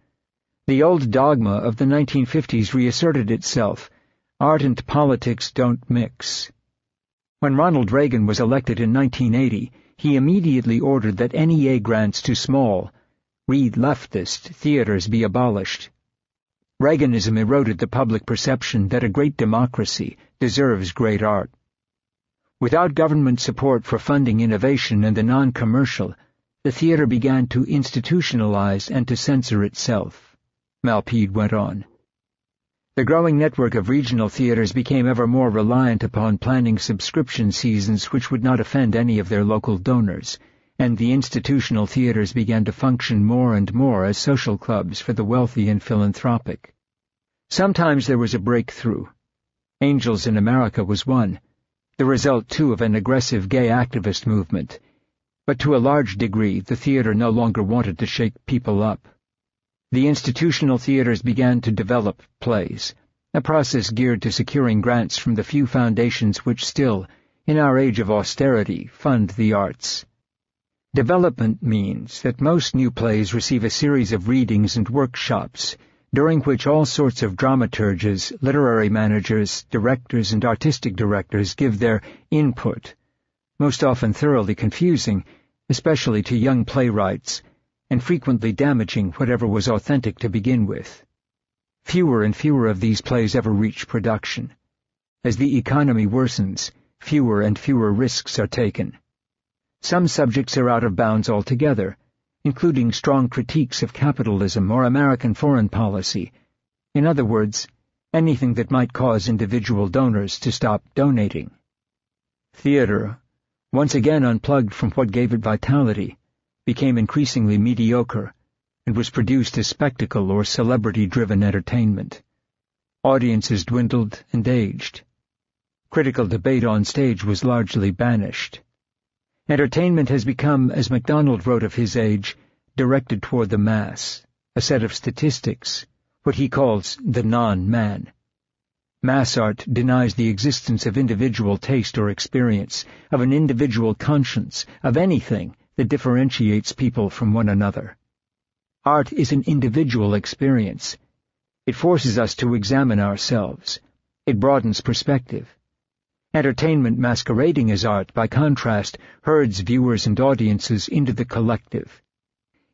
B: The old dogma of the 1950s reasserted itself: art and politics don't mix. When Ronald Reagan was elected in 1980, he immediately ordered that NEA grants to small, read leftist, theaters be abolished. Reaganism eroded the public perception that a great democracy deserves great art. Without government support for funding innovation and the non-commercial, the theater began to institutionalize and to censor itself, Malpede went on. The growing network of regional theaters became ever more reliant upon planning subscription seasons which would not offend any of their local donors, and the institutional theaters began to function more and more as social clubs for the wealthy and philanthropic. Sometimes there was a breakthrough. Angels in America was one, the result, too, of an aggressive gay activist movement. But to a large degree, the theater no longer wanted to shake people up. The institutional theaters began to develop plays, a process geared to securing grants from the few foundations which still, in our age of austerity, fund the arts. Development means that most new plays receive a series of readings and workshops, during which all sorts of dramaturges, literary managers, directors, and artistic directors give their input, most often thoroughly confusing, especially to young playwrights, and frequently damaging whatever was authentic to begin with. Fewer and fewer of these plays ever reach production. As the economy worsens, fewer and fewer risks are taken. Some subjects are out of bounds altogether, including strong critiques of capitalism or American foreign policy. In other words, anything that might cause individual donors to stop donating. Theater, once again unplugged from what gave it vitality, became increasingly mediocre and was produced as spectacle or celebrity-driven entertainment. Audiences dwindled and aged. Critical debate on stage was largely banished. Entertainment has become, as MacDonald wrote of his age, directed toward the mass, a set of statistics, what he calls the non-man. Mass art denies the existence of individual taste or experience, of an individual conscience, of anything that differentiates people from one another. Art is an individual experience. It forces us to examine ourselves. It broadens perspective. Entertainment masquerading as art, by contrast, herds viewers and audiences into the collective.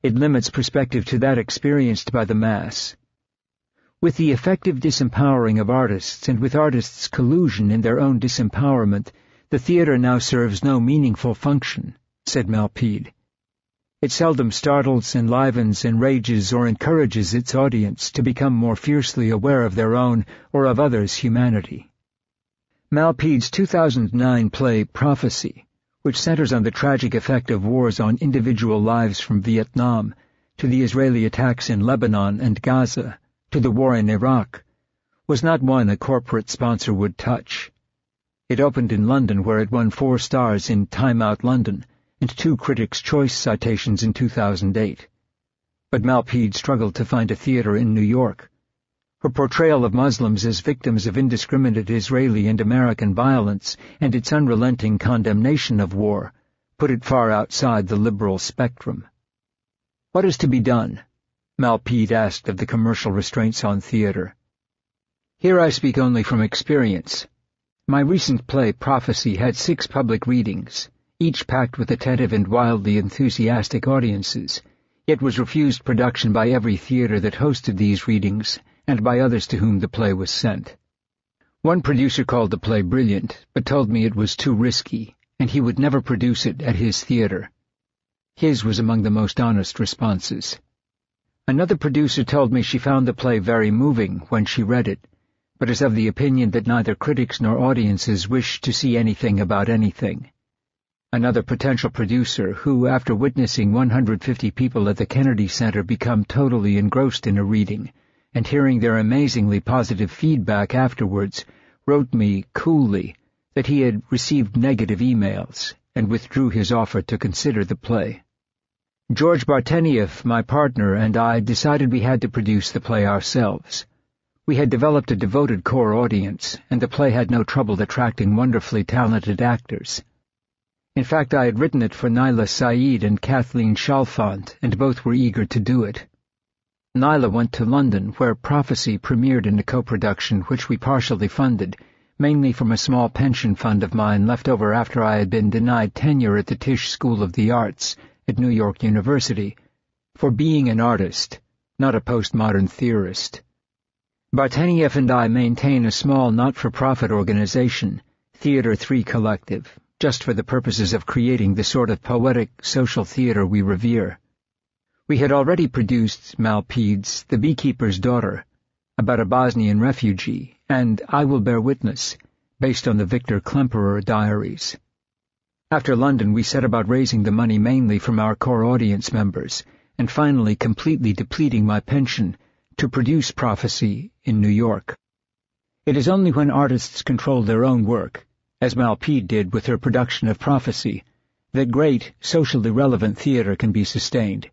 B: It limits perspective to that experienced by the mass. With the effective disempowering of artists, and with artists' collusion in their own disempowerment, the theater now serves no meaningful function, said Malpede. It seldom startles, enlivens, enrages, or encourages its audience to become more fiercely aware of their own or of others' humanity. Malpede's 2009 play Prophecy, which centers on the tragic effect of wars on individual lives from Vietnam to the Israeli attacks in Lebanon and Gaza to the war in Iraq, was not one a corporate sponsor would touch. It opened in London, where it won 4 stars in Time Out London and 2 Critics' Choice citations in 2008. But Malpede struggled to find a theater in New York. Her portrayal of Muslims as victims of indiscriminate Israeli and American violence and its unrelenting condemnation of war put it far outside the liberal spectrum. What is to be done? Malpede asked of the commercial restraints on theater. Here I speak only from experience. My recent play, Prophecy, had 6 public readings, each packed with attentive and wildly enthusiastic audiences, yet was refused production by every theater that hosted these readings and by others to whom the play was sent. One producer called the play brilliant, but told me it was too risky, and he would never produce it at his theater. His was among the most honest responses. Another producer told me she found the play very moving when she read it, but is of the opinion that neither critics nor audiences wish to see anything about anything. Another potential producer who, after witnessing 150 people at the Kennedy Center become totally engrossed in a reading, and hearing their amazingly positive feedback afterwards, wrote me coolly that he had received negative emails and withdrew his offer to consider the play. George Bartenieff, my partner, and I decided we had to produce the play ourselves. We had developed a devoted core audience, and the play had no trouble attracting wonderfully talented actors. In fact, I had written it for Naila Saeed and Kathleen Chalfant, and both were eager to do it. Naila went to London, where Prophecy premiered in a co-production which we partially funded, mainly from a small pension fund of mine left over after I had been denied tenure at the Tisch School of the Arts at New York University, for being an artist, not a postmodern theorist. Bartenieff and I maintain a small not-for-profit organization, Theatre 3 Collective, just for the purposes of creating the sort of poetic social theater we revere. We had already produced Malpede's The Beekeeper's Daughter, about a Bosnian refugee, and I Will Bear Witness, based on the Victor Klemperer diaries. After London, we set about raising the money mainly from our core audience members, and finally completely depleting my pension to produce Prophecy in New York. It is only when artists control their own work, as Malpede did with her production of Prophecy, that great, socially relevant theater can be sustained.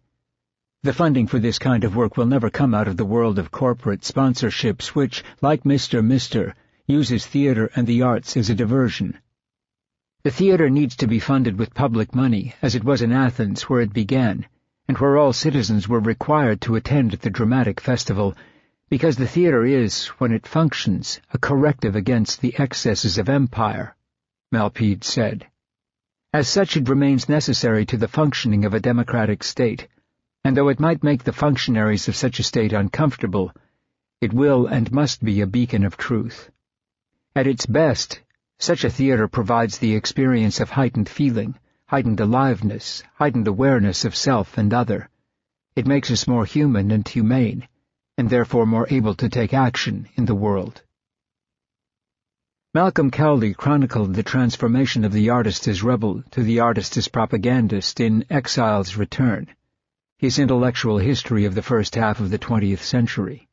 B: The funding for this kind of work will never come out of the world of corporate sponsorships which, like Mr., uses theater and the arts as a diversion. The theater needs to be funded with public money, as it was in Athens, where it began, and where all citizens were required to attend the dramatic festival, because the theater is, when it functions, a corrective against the excesses of empire, Malpede said. As such, it remains necessary to the functioning of a democratic state, and though it might make the functionaries of such a state uncomfortable, it will and must be a beacon of truth. At its best, such a theater provides the experience of heightened feeling, heightened aliveness, heightened awareness of self and other. It makes us more human and humane, and therefore more able to take action in the world. Malcolm Cowley chronicled the transformation of the artist as rebel to the artist as propagandist in Exile's Return, his intellectual history of the first half of the 20th century.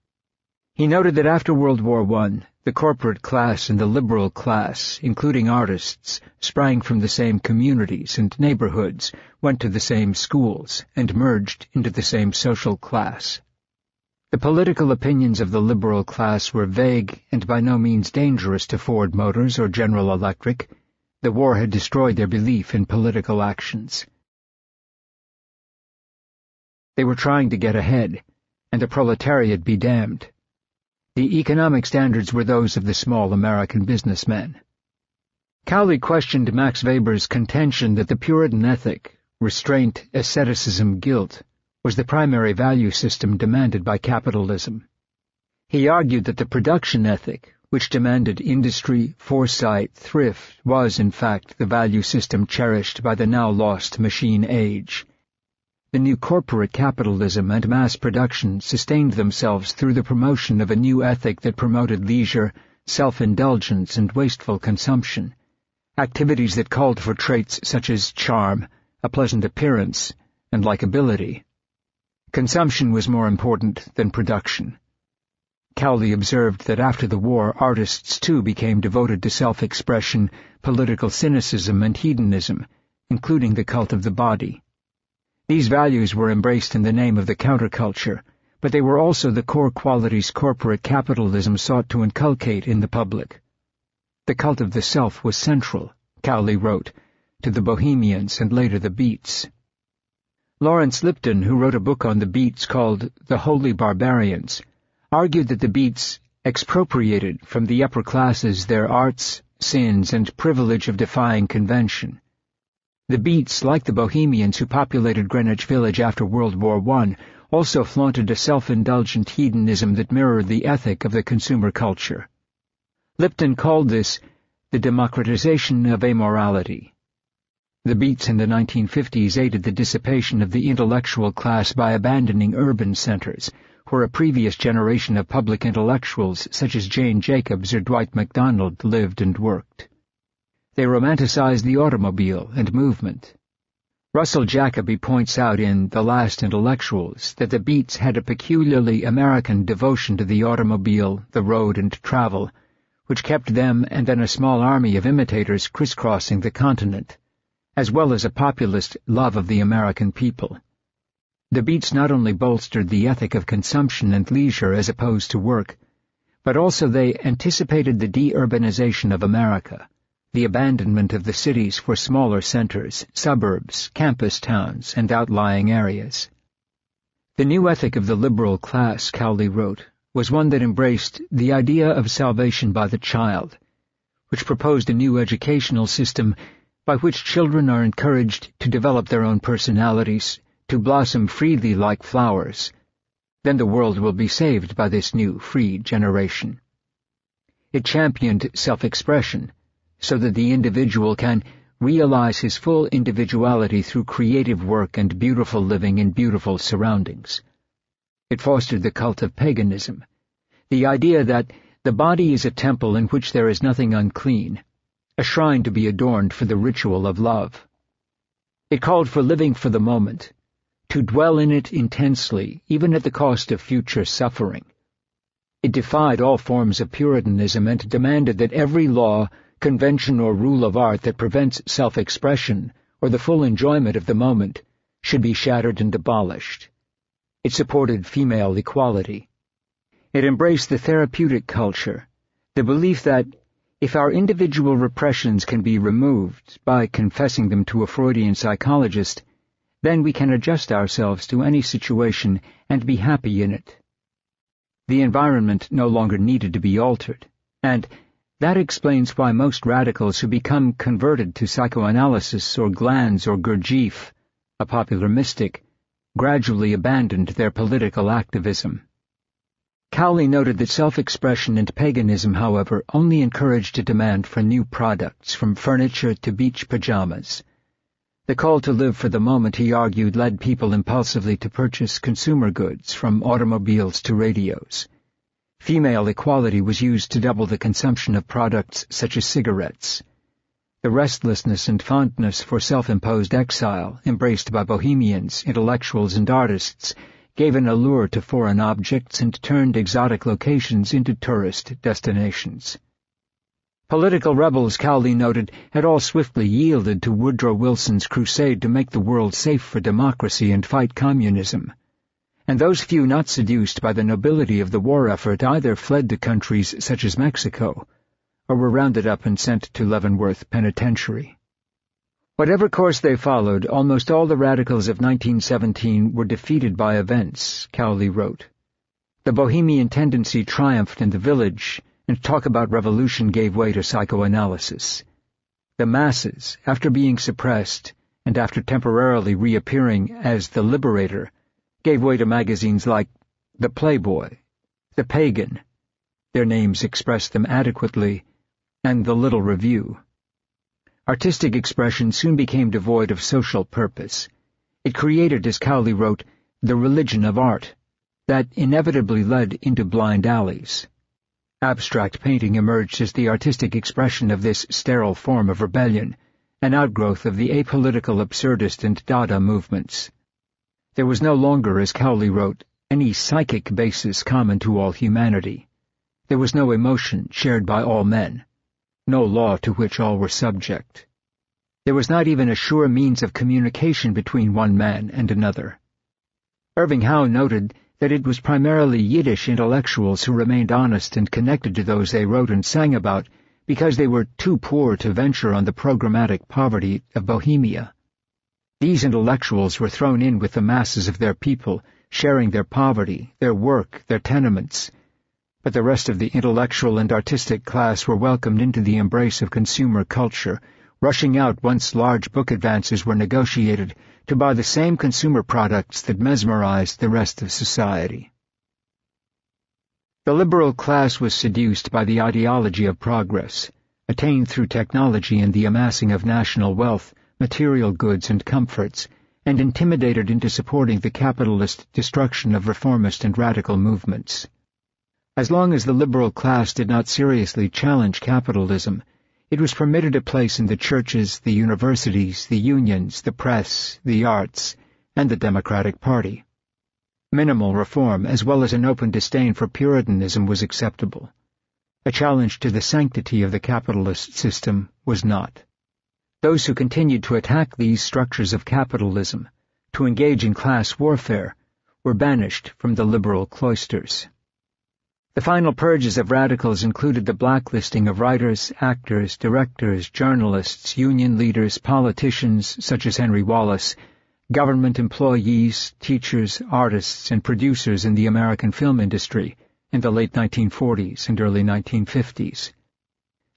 B: He noted that after World War I, the corporate class and the liberal class, including artists, sprang from the same communities and neighborhoods, went to the same schools, and merged into the same social class. The political opinions of the liberal class were vague and by no means dangerous to Ford Motors or General Electric. The war had destroyed their belief in political actions. They were trying to get ahead, and the proletariat be damned. The economic standards were those of the small American businessmen. Cowley questioned Max Weber's contention that the Puritan ethic, restraint, asceticism, guilt, was the primary value system demanded by capitalism. He argued that the production ethic, which demanded industry, foresight, thrift, was, in fact, the value system cherished by the now-lost machine age. The new corporate capitalism and mass production sustained themselves through the promotion of a new ethic that promoted leisure, self-indulgence, and wasteful consumption, activities that called for traits such as charm, a pleasant appearance, and likability. Consumption was more important than production. Cowley observed that after the war, artists too became devoted to self-expression, political cynicism, and hedonism, including the cult of the body. These values were embraced in the name of the counterculture, but they were also the core qualities corporate capitalism sought to inculcate in the public. The cult of the self was central, Cowley wrote, to the Bohemians and later the Beats. Lawrence Lipton, who wrote a book on the Beats called The Holy Barbarians, argued that the Beats expropriated from the upper classes their arts, sins, and privilege of defying convention. The Beats, like the Bohemians who populated Greenwich Village after World War I, also flaunted a self-indulgent hedonism that mirrored the ethic of the consumer culture. Lipton called this the democratization of amorality. The Beats in the 1950s aided the dissipation of the intellectual class by abandoning urban centers, where a previous generation of public intellectuals such as Jane Jacobs or Dwight MacDonald lived and worked. They romanticized the automobile and movement. Russell Jacoby points out in The Last Intellectuals that the Beats had a peculiarly American devotion to the automobile, the road, and travel, which kept them and then a small army of imitators crisscrossing the continent, as well as a populist love of the American people. The Beats not only bolstered the ethic of consumption and leisure as opposed to work, but also they anticipated the de-urbanization of America, the abandonment of the cities for smaller centers, suburbs, campus towns, and outlying areas. The new ethic of the liberal class, Cowley wrote, was one that embraced the idea of salvation by the child, which proposed a new educational system by which children are encouraged to develop their own personalities, to blossom freely like flowers. Then the world will be saved by this new, free generation. It championed self-expression, so that the individual can realize his full individuality through creative work and beautiful living in beautiful surroundings. It fostered the cult of paganism, the idea that the body is a temple in which there is nothing unclean, a shrine to be adorned for the ritual of love. It called for living for the moment, to dwell in it intensely, even at the cost of future suffering. It defied all forms of Puritanism and demanded that every law, convention, or rule of art that prevents self-expression or the full enjoyment of the moment should be shattered and abolished. It supported female equality. It embraced the therapeutic culture, the belief that if our individual repressions can be removed by confessing them to a Freudian psychologist, then we can adjust ourselves to any situation and be happy in it. The environment no longer needed to be altered, and that explains why most radicals who become converted to psychoanalysis or Glanz or Gurdjieff, a popular mystic, gradually abandoned their political activism. Cowley noted that self-expression and paganism, however, only encouraged a demand for new products, from furniture to beach pajamas. The call to live for the moment, he argued, led people impulsively to purchase consumer goods, from automobiles to radios. Female equality was used to double the consumption of products such as cigarettes. The restlessness and fondness for self-imposed exile, embraced by bohemians, intellectuals, and artists, gave an allure to foreign objects and turned exotic locations into tourist destinations. Political rebels, Cowley noted, had all swiftly yielded to Woodrow Wilson's crusade to make the world safe for democracy and fight communism. And those few not seduced by the nobility of the war effort either fled to countries such as Mexico, or were rounded up and sent to Leavenworth Penitentiary. Whatever course they followed, almost all the radicals of 1917 were defeated by events, Cowley wrote. The Bohemian tendency triumphed in the village, and talk about revolution gave way to psychoanalysis. The masses, after being suppressed, and after temporarily reappearing as the Liberator, gave way to magazines like The Playboy, The Pagan, their names expressed them adequately, and The Little Review. Artistic expression soon became devoid of social purpose. It created, as Cowley wrote, the religion of art, that inevitably led into blind alleys. Abstract painting emerged as the artistic expression of this sterile form of rebellion, an outgrowth of the apolitical absurdist and Dada movements. There was no longer, as Cowley wrote, any psychic basis common to all humanity. There was no emotion shared by all men, no law to which all were subject. There was not even a sure means of communication between one man and another. Irving Howe noted that it was primarily Yiddish intellectuals who remained honest and connected to those they wrote and sang about because they were too poor to venture on the programmatic poverty of Bohemia. These intellectuals were thrown in with the masses of their people, sharing their poverty, their work, their tenements. But the rest of the intellectual and artistic class were welcomed into the embrace of consumer culture, rushing out once large book advances were negotiated to buy the same consumer products that mesmerized the rest of society. The liberal class was seduced by the ideology of progress, attained through technology and the amassing of national wealth, material goods and comforts, and intimidated into supporting the capitalist destruction of reformist and radical movements. As long as the liberal class did not seriously challenge capitalism, it was permitted a place in the churches, the universities, the unions, the press, the arts, and the Democratic Party. Minimal reform, as well as an open disdain for Puritanism, was acceptable. A challenge to the sanctity of the capitalist system was not. Those who continued to attack these structures of capitalism, to engage in class warfare, were banished from the liberal cloisters. The final purges of radicals included the blacklisting of writers, actors, directors, journalists, union leaders, politicians such as Henry Wallace, government employees, teachers, artists, and producers in the American film industry in the late 1940s and early 1950s.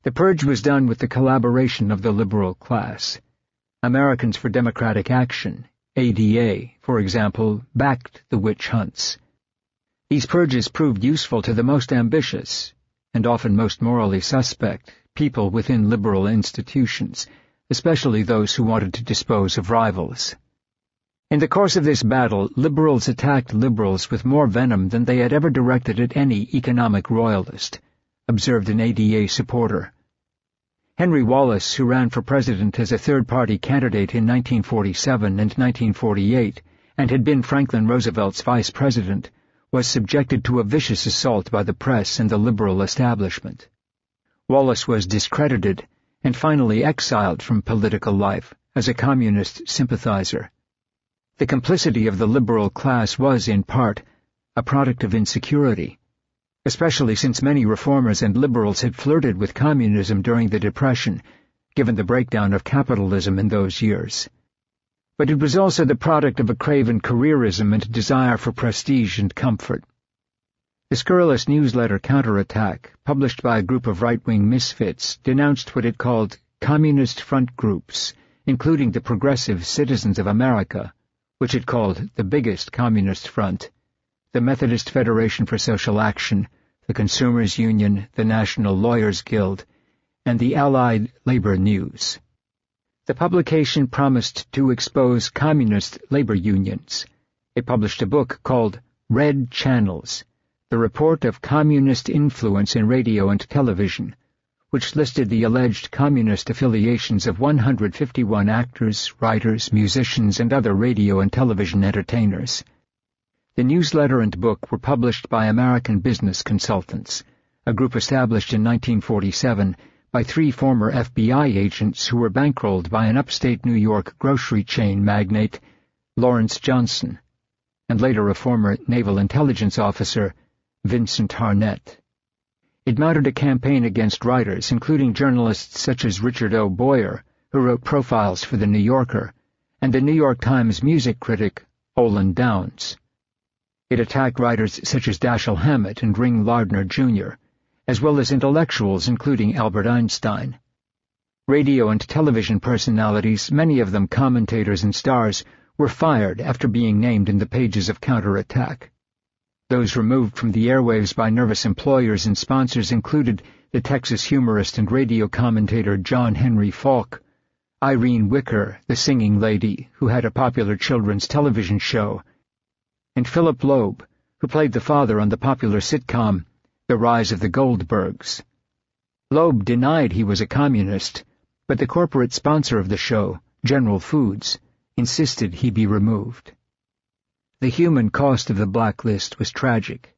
B: The purge was done with the collaboration of the liberal class. Americans for Democratic Action, ADA, for example, backed the witch hunts. These purges proved useful to the most ambitious, and often most morally suspect, people within liberal institutions, especially those who wanted to dispose of rivals. In the course of this battle, liberals attacked liberals with more venom than they had ever directed at any economic royalist, observed an ADA supporter. Henry Wallace, who ran for president as a third-party candidate in 1947 and 1948, and had been Franklin Roosevelt's vice president, was subjected to a vicious assault by the press and the liberal establishment. Wallace was discredited and finally exiled from political life as a communist sympathizer. The complicity of the liberal class was, in part, a product of insecurity, especially since many reformers and liberals had flirted with communism during the Depression, given the breakdown of capitalism in those years. But it was also the product of a craven careerism and desire for prestige and comfort. The scurrilous newsletter Counterattack, published by a group of right-wing misfits, denounced what it called communist front groups, including the Progressive Citizens of America, which it called the biggest communist front, the Methodist Federation for Social Action, the Consumers Union, the National Lawyers Guild, and the Allied Labor News. The publication promised to expose communist labor unions. It published a book called Red Channels, the report of communist influence in radio and television, which listed the alleged communist affiliations of 151 actors, writers, musicians, and other radio and television entertainers. The newsletter and book were published by American Business Consultants, a group established in 1947 by 3 former FBI agents who were bankrolled by an upstate New York grocery chain magnate, Lawrence Johnson, and later a former naval intelligence officer, Vincent Harnett. It mounted a campaign against writers, including journalists such as Richard O. Boyer, who wrote profiles for The New Yorker, and the New York Times music critic Olin Downs. It attacked writers such as Dashiell Hammett and Ring Lardner, Jr., as well as intellectuals including Albert Einstein. Radio and television personalities, many of them commentators and stars, were fired after being named in the pages of counterattack. Those removed from the airwaves by nervous employers and sponsors included the Texas humorist and radio commentator John Henry Falk, Irene Wicker, the singing lady who had a popular children's television show, and Philip Loeb, who played the father on the popular sitcom The Rise of the Goldbergs. Loeb denied he was a communist, but the corporate sponsor of the show, General Foods, insisted he be removed. The human cost of the blacklist was tragic.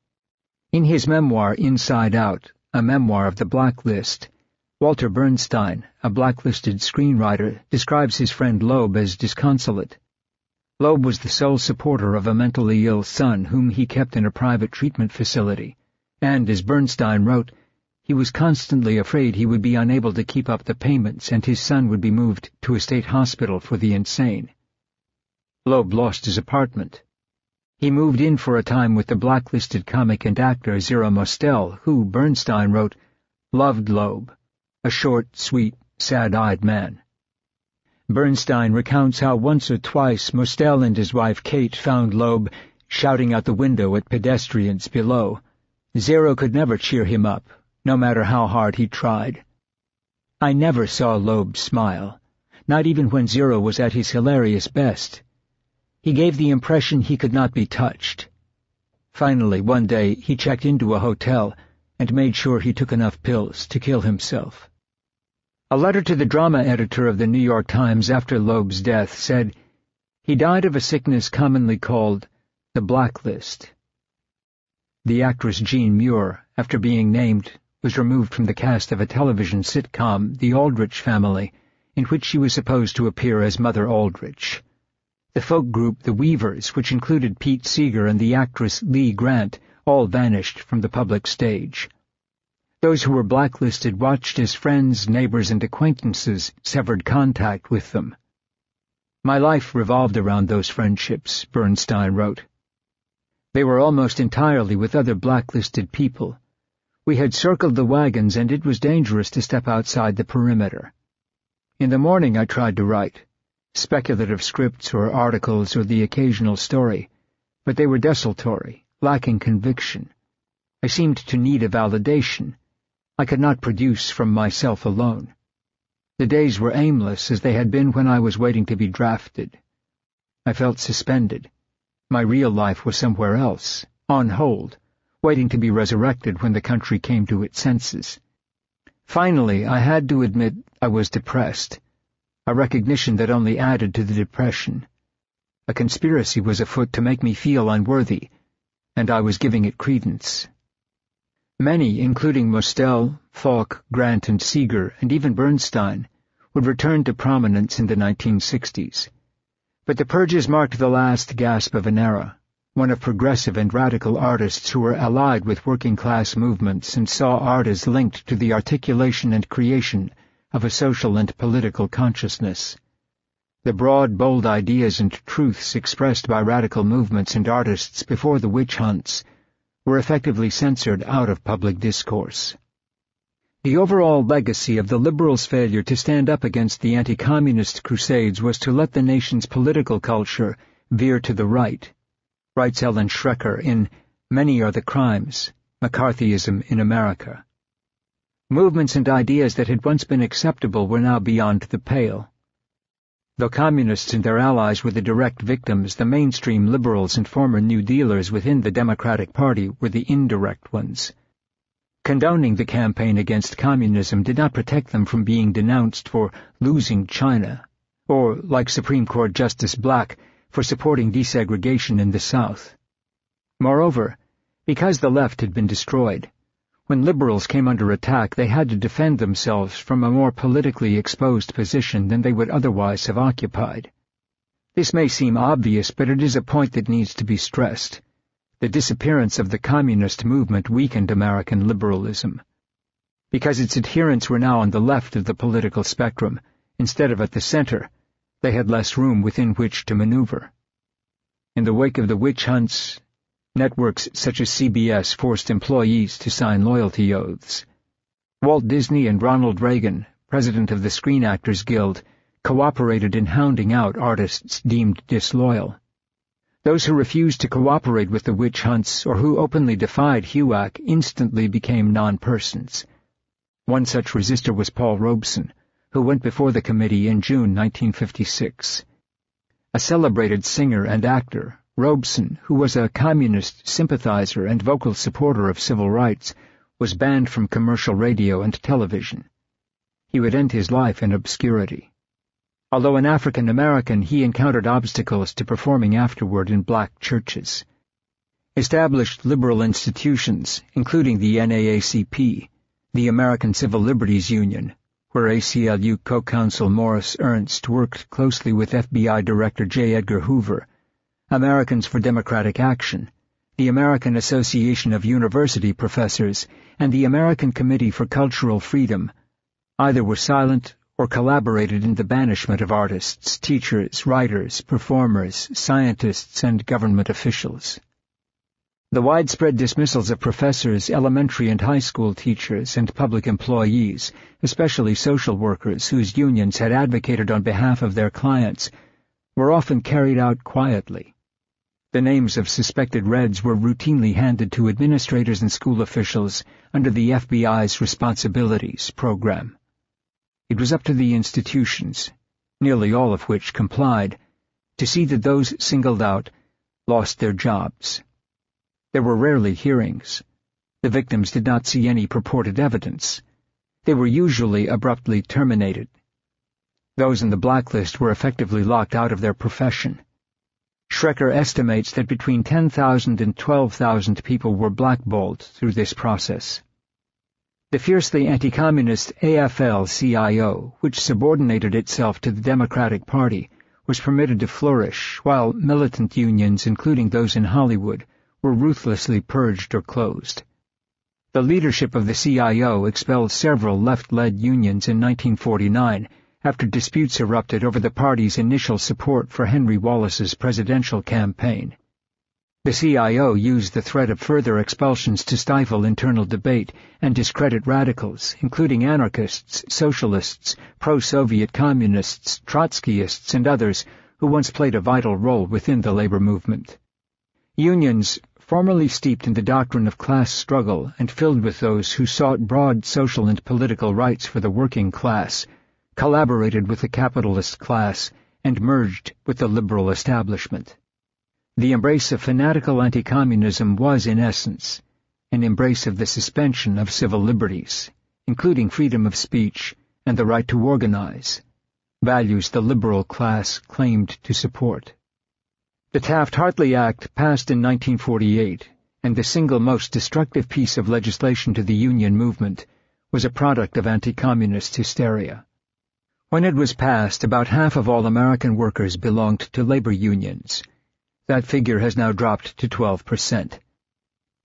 B: In his memoir Inside Out, a memoir of the blacklist, Walter Bernstein, a blacklisted screenwriter, describes his friend Loeb as disconsolate. Loeb was the sole supporter of a mentally ill son whom he kept in a private treatment facility, and, as Bernstein wrote, he was constantly afraid he would be unable to keep up the payments and his son would be moved to a state hospital for the insane. Loeb lost his apartment. He moved in for a time with the blacklisted comic and actor Zero Mostel, who, Bernstein wrote, loved Loeb, a short, sweet, sad-eyed man. Bernstein recounts how once or twice Mostel and his wife Kate found Loeb shouting out the window at pedestrians below. Zero could never cheer him up, no matter how hard he tried. I never saw Loeb smile, not even when Zero was at his hilarious best. He gave the impression he could not be touched. Finally, one day, he checked into a hotel and made sure he took enough pills to kill himself. A letter to the drama editor of the New York Times after Loeb's death said, "He died of a sickness commonly called the blacklist." The actress Jean Muir, after being named, was removed from the cast of a television sitcom, The Aldrich Family, in which she was supposed to appear as Mother Aldrich. The folk group The Weavers, which included Pete Seeger and the actress Lee Grant, all vanished from the public stage. Those who were blacklisted watched as friends, neighbors, and acquaintances severed contact with them. My life revolved around those friendships, Bernstein wrote. They were almost entirely with other blacklisted people. We had circled the wagons, and it was dangerous to step outside the perimeter. In the morning I tried to write, speculative scripts or articles or the occasional story, but they were desultory, lacking conviction. I seemed to need a validation. I could not produce from myself alone. The days were aimless as they had been when I was waiting to be drafted. I felt suspended. My real life was somewhere else, on hold, waiting to be resurrected when the country came to its senses. Finally, I had to admit I was depressed, a recognition that only added to the depression. A conspiracy was afoot to make me feel unworthy, and I was giving it credence. Many, including Mostel, Falk, Grant, and Seeger, and even Bernstein, would return to prominence in the 1960s. But the purges marked the last gasp of an era, one of progressive and radical artists who were allied with working-class movements and saw art as linked to the articulation and creation of a social and political consciousness. The broad, bold ideas and truths expressed by radical movements and artists before the witch hunts were effectively censored out of public discourse. The overall legacy of the liberals' failure to stand up against the anti-communist crusades was to let the nation's political culture veer to the right, writes Ellen Schrecker in Many Are the Crimes, McCarthyism in America. Movements and ideas that had once been acceptable were now beyond the pale. Though communists and their allies were the direct victims, the mainstream liberals and former New Dealers within the Democratic Party were the indirect ones. Condoning the campaign against communism did not protect them from being denounced for losing China, or, like Supreme Court Justice Black, for supporting desegregation in the South. Moreover, because the left had been destroyed, when liberals came under attack, they had to defend themselves from a more politically exposed position than they would otherwise have occupied. This may seem obvious, but it is a point that needs to be stressed. The disappearance of the communist movement weakened American liberalism. Because its adherents were now on the left of the political spectrum, Instead of at the center, they had less room within which to maneuver. In the wake of the witch hunts, networks such as CBS forced employees to sign loyalty oaths. Walt Disney and Ronald Reagan, president of the Screen Actors Guild, cooperated in hounding out artists deemed disloyal. Those who refused to cooperate with the witch hunts or who openly defied HUAC instantly became non-persons. One such resistor was Paul Robeson, who went before the committee in June 1956. A celebrated singer and actor, Robeson, who was a communist sympathizer and vocal supporter of civil rights, was banned from commercial radio and television. He would end his life in obscurity. Although an African American, he encountered obstacles to performing afterward in black churches. Established liberal institutions, including the NAACP, the American Civil Liberties Union, where ACLU co-counsel Morris Ernst worked closely with FBI Director J. Edgar Hoover, Americans for Democratic Action, the American Association of University Professors, and the American Committee for Cultural Freedom, either were silent or collaborated in the banishment of artists, teachers, writers, performers, scientists, and government officials. The widespread dismissals of professors, elementary and high school teachers, and public employees, especially social workers whose unions had advocated on behalf of their clients, were often carried out quietly. The names of suspected Reds were routinely handed to administrators and school officials under the FBI's Responsibilities Program. It was up to the institutions, nearly all of which complied, to see that those singled out lost their jobs. There were rarely hearings. The victims did not see any purported evidence. They were usually abruptly terminated. Those in the blacklist were effectively locked out of their profession. Schrecker estimates that between 10,000 and 12,000 people were blackballed through this process. The fiercely anti-communist AFL-CIO, which subordinated itself to the Democratic Party, was permitted to flourish, while militant unions, including those in Hollywood, were ruthlessly purged or closed. The leadership of the CIO expelled several left-led unions in 1949 after disputes erupted over the party's initial support for Henry Wallace's presidential campaign. The CIO used the threat of further expulsions to stifle internal debate and discredit radicals, including anarchists, socialists, pro-Soviet communists, Trotskyists, and others who once played a vital role within the labor movement. Unions, formerly steeped in the doctrine of class struggle and filled with those who sought broad social and political rights for the working class, collaborated with the capitalist class and merged with the liberal establishment. The embrace of fanatical anti-communism was, in essence, an embrace of the suspension of civil liberties, including freedom of speech and the right to organize, values the liberal class claimed to support. The Taft-Hartley Act passed in 1948, and the single most destructive piece of legislation to the union movement was a product of anti-communist hysteria. When it was passed, about half of all American workers belonged to labor unions. That figure has now dropped to 12%.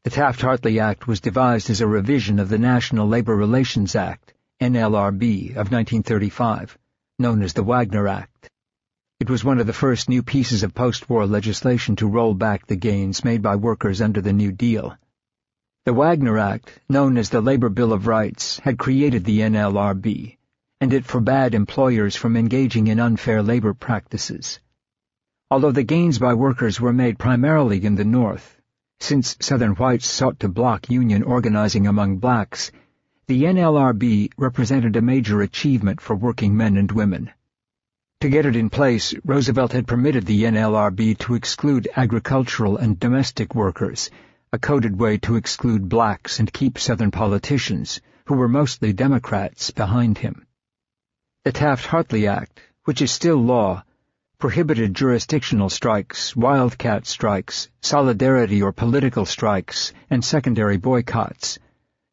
B: The Taft-Hartley Act was devised as a revision of the National Labor Relations Act, NLRB, of 1935, known as the Wagner Act. It was one of the first new pieces of post-war legislation to roll back the gains made by workers under the New Deal. The Wagner Act, known as the Labor Bill of Rights, had created the NLRB, and it forbade employers from engaging in unfair labor practices. Although the gains by workers were made primarily in the North, since Southern whites sought to block union organizing among blacks, the NLRB represented a major achievement for working men and women. To get it in place, Roosevelt had permitted the NLRB to exclude agricultural and domestic workers, a coded way to exclude blacks and keep Southern politicians, who were mostly Democrats, behind him. The Taft-Hartley Act, which is still law, prohibited jurisdictional strikes, wildcat strikes, solidarity or political strikes, and secondary boycotts,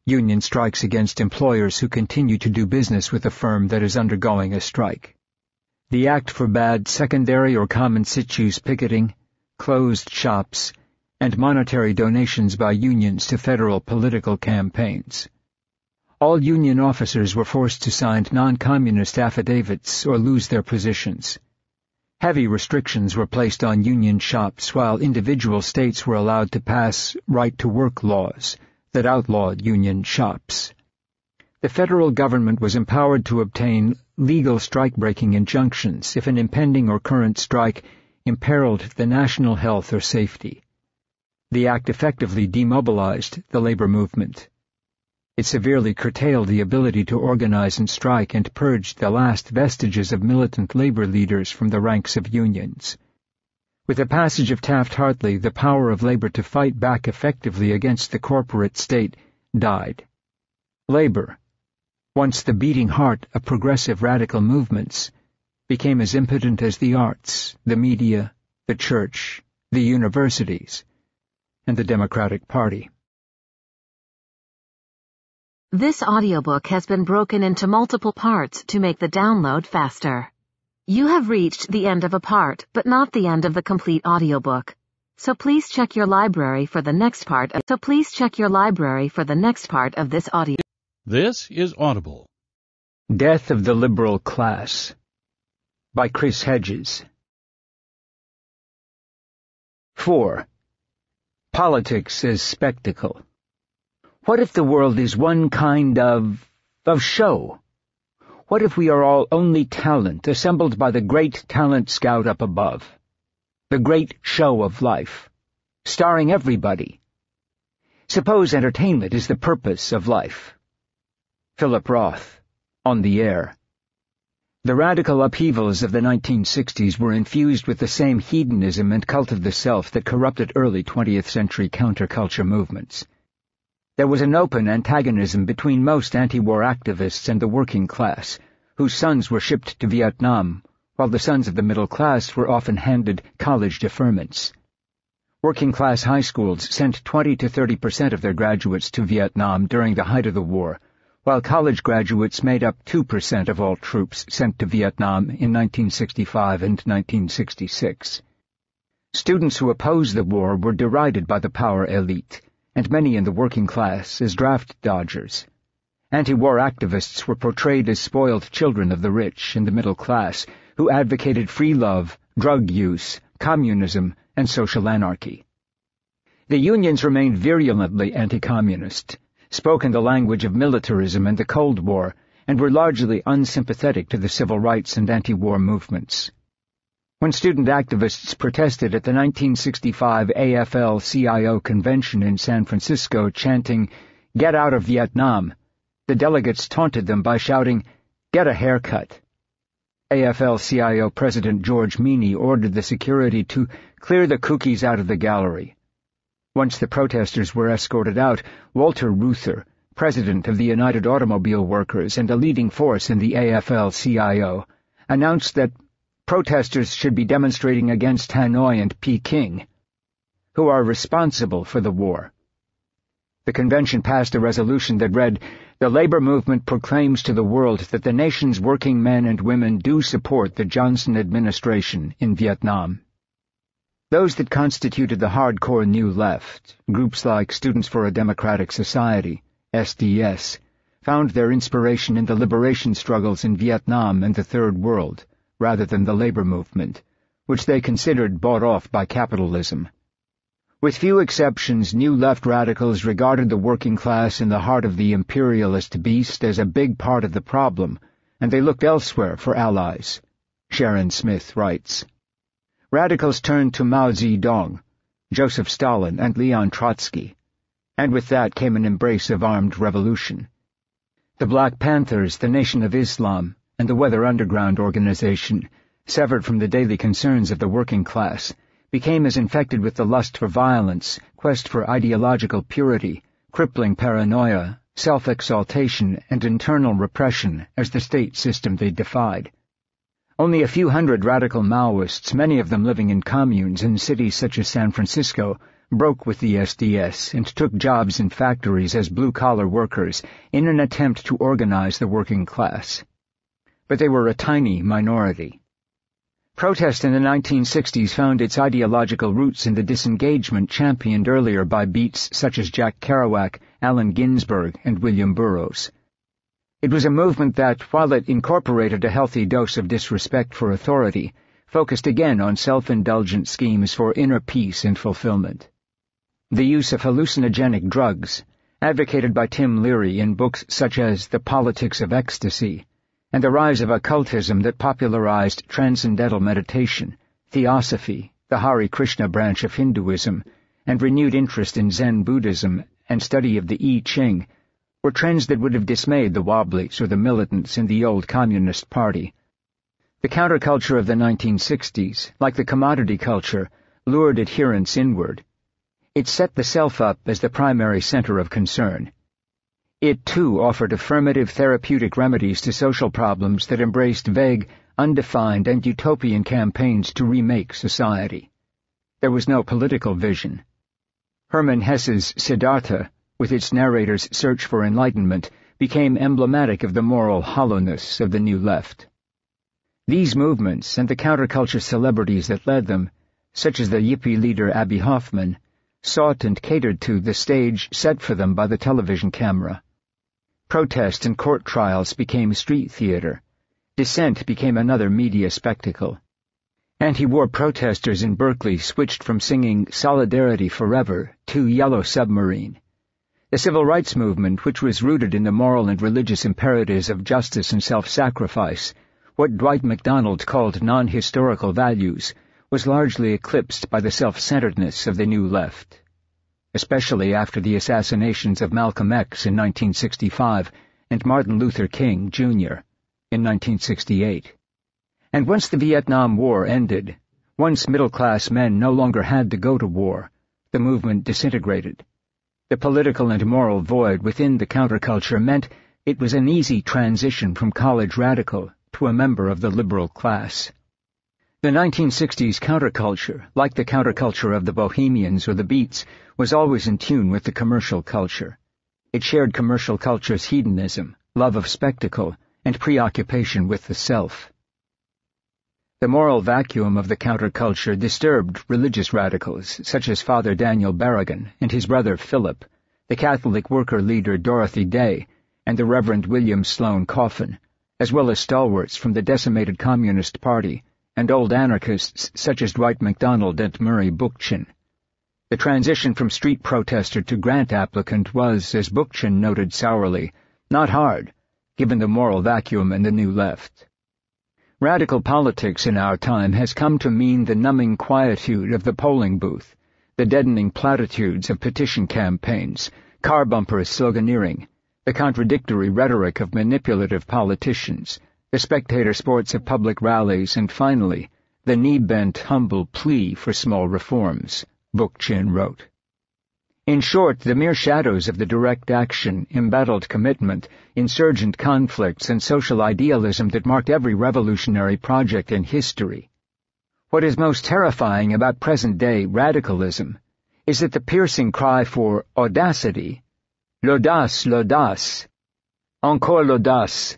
B: union strikes against employers who continue to do business with a firm that is undergoing a strike. The act forbade secondary or common situs picketing, closed shops, and monetary donations by unions to federal political campaigns. All Union officers were forced to sign non-communist affidavits or lose their positions. Heavy restrictions were placed on Union shops, while individual states were allowed to pass right-to-work laws that outlawed Union shops. The federal government was empowered to obtain legal strike-breaking injunctions if an impending or current strike imperiled the national health or safety. The act effectively demobilized the labor movement. It severely curtailed the ability to organize and strike and purged the last vestiges of militant labor leaders from the ranks of unions. With the passage of Taft-Hartley, the power of labor to fight back effectively against the corporate state died. Labor, once the beating heart of progressive radical movements, became as impotent as the arts, the media, the church, the universities, and the Democratic Party.
A: This audiobook has been broken into multiple parts to make the download faster. You have reached the end of a part, but not the end of the complete audiobook. So please check your library for the next part. of this audio.
C: This is Audible.
B: Death of the Liberal Class by Chris Hedges. 4. Politics as Spectacle. What if the world is one kind of show? What if we are all only talent assembled by the great talent scout up above? The great show of life, starring everybody. Suppose entertainment is the purpose of life. Philip Roth, On the Air. The radical upheavals of the 1960s were infused with the same hedonism and cult of the self that corrupted early 20th century counterculture movements. There was an open antagonism between most anti-war activists and the working class, whose sons were shipped to Vietnam, while the sons of the middle class were often handed college deferments. Working-class high schools sent 20 to 30% of their graduates to Vietnam during the height of the war, while college graduates made up 2% of all troops sent to Vietnam in 1965 and 1966. Students who opposed the war were derided by the power elite, and many in the working class as draft dodgers. Anti-war activists were portrayed as spoiled children of the rich and the middle class, who advocated free love, drug use, communism, and social anarchy. The unions remained virulently anti-communist, spoke in the language of militarism and the Cold War, and were largely unsympathetic to the civil rights and anti-war movements. When student activists protested at the 1965 AFL-CIO convention in San Francisco chanting, "Get out of Vietnam," the delegates taunted them by shouting, "Get a haircut." AFL-CIO President George Meany ordered the security to clear the cookies out of the gallery. Once the protesters were escorted out, Walter Reuther, president of the United Automobile Workers and a leading force in the AFL-CIO, announced that protesters should be demonstrating against Hanoi and Peking, who are responsible for the war. The convention passed a resolution that read, "The labor movement proclaims to the world that the nation's working men and women do support the Johnson administration in Vietnam." Those that constituted the hardcore New Left, groups like Students for a Democratic Society, SDS, found their inspiration in the liberation struggles in Vietnam and the Third World, rather than the labor movement, which they considered bought off by capitalism. With few exceptions, New Left radicals regarded the working class in the heart of the imperialist beast as a big part of the problem, and they looked elsewhere for allies. Sharon Smith writes, "Radicals turned to Mao Zedong, Joseph Stalin, and Leon Trotsky, and with that came an embrace of armed revolution. The Black Panthers, the Nation of Islam, and the Weather Underground organization, severed from the daily concerns of the working class, became as infected with the lust for violence, quest for ideological purity, crippling paranoia, self-exaltation, and internal repression as the state system they defied. Only a few hundred radical Maoists, many of them living in communes in cities such as San Francisco, broke with the SDS and took jobs in factories as blue-collar workers in an attempt to organize the working class. But they were a tiny minority. Protest in the 1960s found its ideological roots in the disengagement championed earlier by beats such as Jack Kerouac, Allen Ginsberg, and William Burroughs. It was a movement that, while it incorporated a healthy dose of disrespect for authority, focused again on self-indulgent schemes for inner peace and fulfillment. The use of hallucinogenic drugs, advocated by Tim Leary in books such as The Politics of Ecstasy, and the rise of occultism that popularized transcendental meditation, theosophy, the Hare Krishna branch of Hinduism, and renewed interest in Zen Buddhism and study of the I Ching, were trends that would have dismayed the Wobblies or the militants in the old Communist Party. The counterculture of the 1960s, like the commodity culture, lured adherents inward. It set the self up as the primary center of concern. It, too, offered affirmative therapeutic remedies to social problems that embraced vague, undefined, and utopian campaigns to remake society. There was no political vision. Hermann Hesse's Siddhartha, with its narrator's search for enlightenment, became emblematic of the moral hollowness of the New Left. These movements and the counterculture celebrities that led them, such as the Yippie leader Abbie Hoffman, sought and catered to the stage set for them by the television camera. Protest and court trials became street theater. Dissent became another media spectacle. Anti-war protesters in Berkeley switched from singing Solidarity Forever to Yellow Submarine. The civil rights movement, which was rooted in the moral and religious imperatives of justice and self-sacrifice, what Dwight MacDonald called non-historical values, was largely eclipsed by the self-centeredness of the New Left, especially after the assassinations of Malcolm X in 1965 and Martin Luther King, Jr. in 1968. And once the Vietnam War ended, once middle-class men no longer had to go to war, the movement disintegrated. The political and moral void within the counterculture meant it was an easy transition from college radical to a member of the liberal class. The 1960s counterculture, like the counterculture of the Bohemians or the Beats, was always in tune with the commercial culture. It shared commercial culture's hedonism, love of spectacle, and preoccupation with the self. The moral vacuum of the counterculture disturbed religious radicals such as Father Daniel Berrigan and his brother Philip, the Catholic worker leader Dorothy Day, and the Reverend William Sloane Coffin, as well as stalwarts from the decimated Communist Party and old anarchists such as Dwight MacDonald and Murray Bookchin. The transition from street protester to grant applicant was, as Bookchin noted sourly, not hard, given the moral vacuum in the New Left. Radical politics in our time has come to mean the numbing quietude of the polling booth, the deadening platitudes of petition campaigns, car bumper sloganeering, the contradictory rhetoric of manipulative politicians, the spectator sports of public rallies, and finally, the knee-bent, humble plea for small reforms, Bookchin wrote. In short, the mere shadows of the direct action, embattled commitment, insurgent conflicts, and social idealism that marked every revolutionary project in history. What is most terrifying about present-day radicalism is that the piercing cry for audacity, l'audace, l'audace, encore l'audace,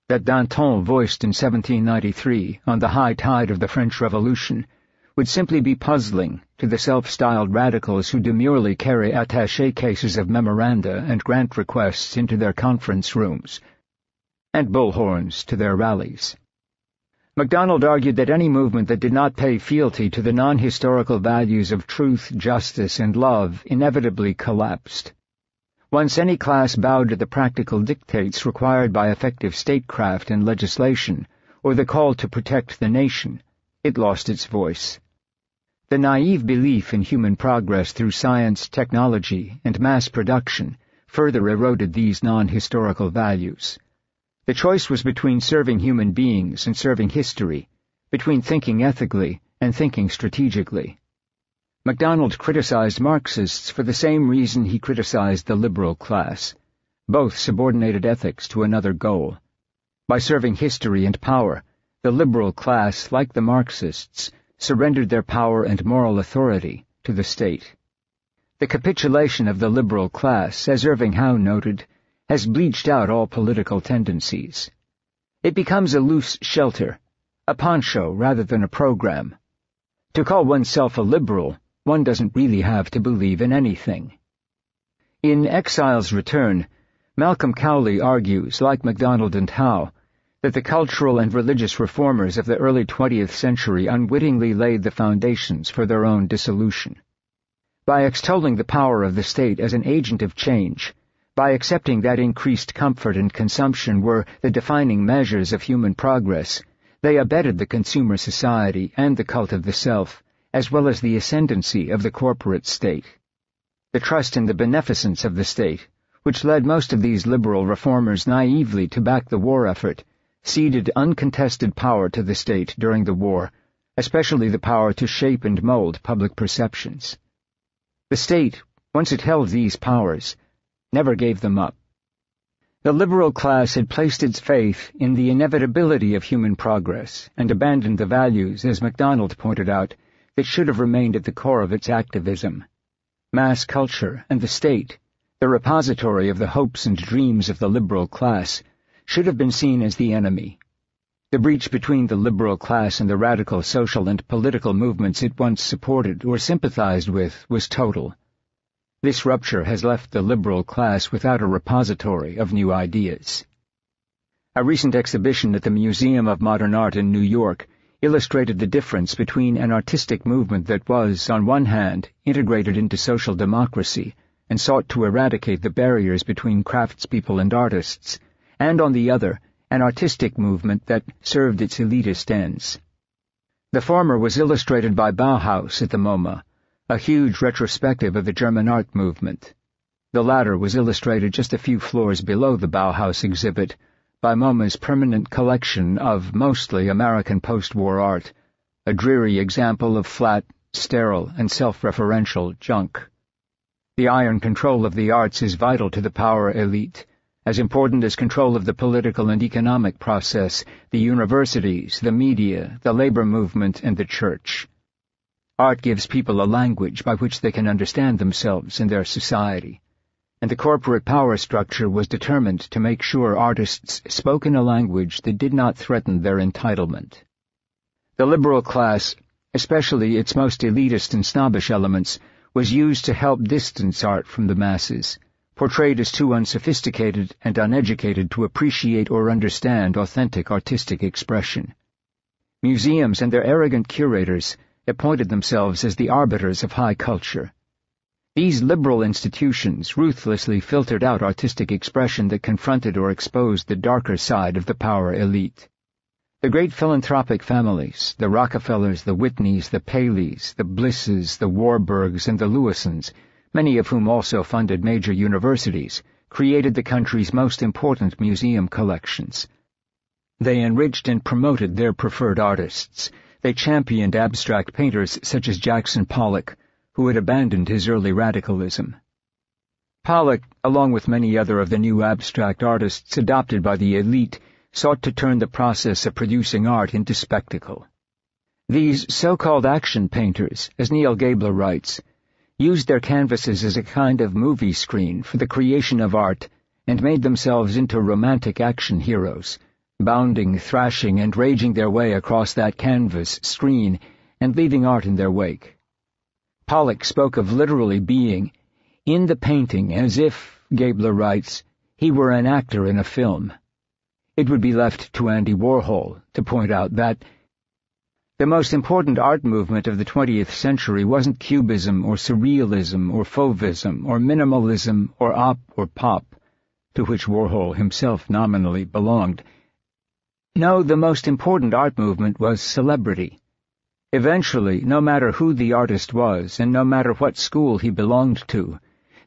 B: that Danton voiced in 1793 on the high tide of the French Revolution, would simply be puzzling to the self-styled radicals who demurely carry attaché cases of memoranda and grant requests into their conference rooms, and bullhorns to their rallies. MacDonald argued that any movement that did not pay fealty to the non-historical values of truth, justice, and love inevitably collapsed. Once any class bowed to the practical dictates required by effective statecraft and legislation, or the call to protect the nation, it lost its voice. The naive belief in human progress through science, technology, and mass production further eroded these non-historical values. The choice was between serving human beings and serving history, between thinking ethically and thinking strategically. MacDonald criticized Marxists for the same reason he criticized the liberal class. Both subordinated ethics to another goal. By serving history and power, the liberal class, like the Marxists, surrendered their power and moral authority to the state. The capitulation of the liberal class, as Irving Howe noted, has bleached out all political tendencies. It becomes a loose shelter, a poncho rather than a program. To call oneself a liberal, one doesn't really have to believe in anything. In Exile's Return, Malcolm Cowley argues, like MacDonald and Howe, that the cultural and religious reformers of the early 20th century unwittingly laid the foundations for their own dissolution. By extolling the power of the state as an agent of change, by accepting that increased comfort and consumption were the defining measures of human progress, they abetted the consumer society and the cult of the self, as well as the ascendancy of the corporate state. The trust in the beneficence of the state, which led most of these liberal reformers naively to back the war effort, ceded uncontested power to the state during the war, especially the power to shape and mold public perceptions. The state, once it held these powers, never gave them up. The liberal class had placed its faith in the inevitability of human progress and abandoned the values, as MacDonald pointed out, that should have remained at the core of its activism. Mass culture and the state, the repository of the hopes and dreams of the liberal class, should have been seen as the enemy. The breach between the liberal class and the radical social and political movements it once supported or sympathized with was total. This rupture has left the liberal class without a repository of new ideas. A recent exhibition at the Museum of Modern Art in New York illustrated the difference between an artistic movement that was, on one hand, integrated into social democracy and sought to eradicate the barriers between craftspeople and artists, and on the other, an artistic movement that served its elitist ends. The former was illustrated by Bauhaus at the MoMA, a huge retrospective of the German art movement. The latter was illustrated just a few floors below the Bauhaus exhibit by MoMA's permanent collection of mostly American post-war art, a dreary example of flat, sterile, and self-referential junk. The iron control of the arts is vital to the power elite, as important as control of the political and economic process, the universities, the media, the labor movement, and the church. Art gives people a language by which they can understand themselves and their society, and the corporate power structure was determined to make sure artists spoke in a language that did not threaten their entitlement. The liberal class, especially its most elitist and snobbish elements, was used to help distance art from the masses, portrayed as too unsophisticated and uneducated to appreciate or understand authentic artistic expression. Museums and their arrogant curators appointed themselves as the arbiters of high culture. These liberal institutions ruthlessly filtered out artistic expression that confronted or exposed the darker side of the power elite. The great philanthropic families, the Rockefellers, the Whitneys, the Paleys, the Blisses, the Warburgs, and the Lewisons, many of whom also funded major universities, created the country's most important museum collections. They enriched and promoted their preferred artists. They championed abstract painters such as Jackson Pollock, who had abandoned his early radicalism. Pollock, along with many other of the new abstract artists adopted by the elite, sought to turn the process of producing art into spectacle. These so-called action painters, as Neil Gabler writes, used their canvases as a kind of movie screen for the creation of art and made themselves into romantic action heroes, bounding, thrashing, and raging their way across that canvas screen and leaving art in their wake. Pollock spoke of literally being in the painting as if, Gabler writes, he were an actor in a film. It would be left to Andy Warhol to point out that the most important art movement of the 20th century wasn't cubism or surrealism or fauvism or minimalism or op or pop, to which Warhol himself nominally belonged. No, the most important art movement was celebrity. Eventually, no matter who the artist was and no matter what school he belonged to,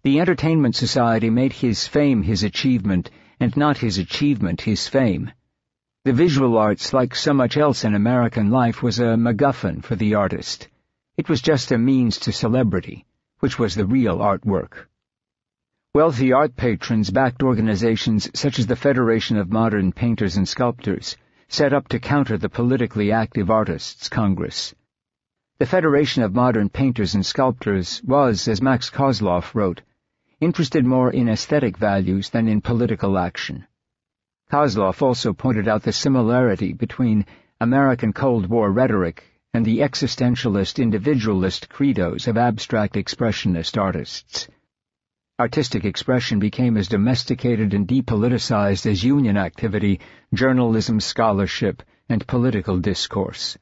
B: the entertainment society made his fame his achievement and not his achievement his fame. The visual arts, like so much else in American life, was a MacGuffin for the artist. It was just a means to celebrity, which was the real artwork. Wealthy art patrons backed organizations such as the Federation of Modern Painters and Sculptors, set up to counter the politically active Artists' Congress. The Federation of Modern Painters and Sculptors was, as Max Kozloff wrote, interested more in aesthetic values than in political action. Kozloff also pointed out the similarity between American Cold War rhetoric and the existentialist individualist credos of abstract expressionist artists. Artistic expression became as domesticated and depoliticized as union activity, journalism, scholarship, and political discourse.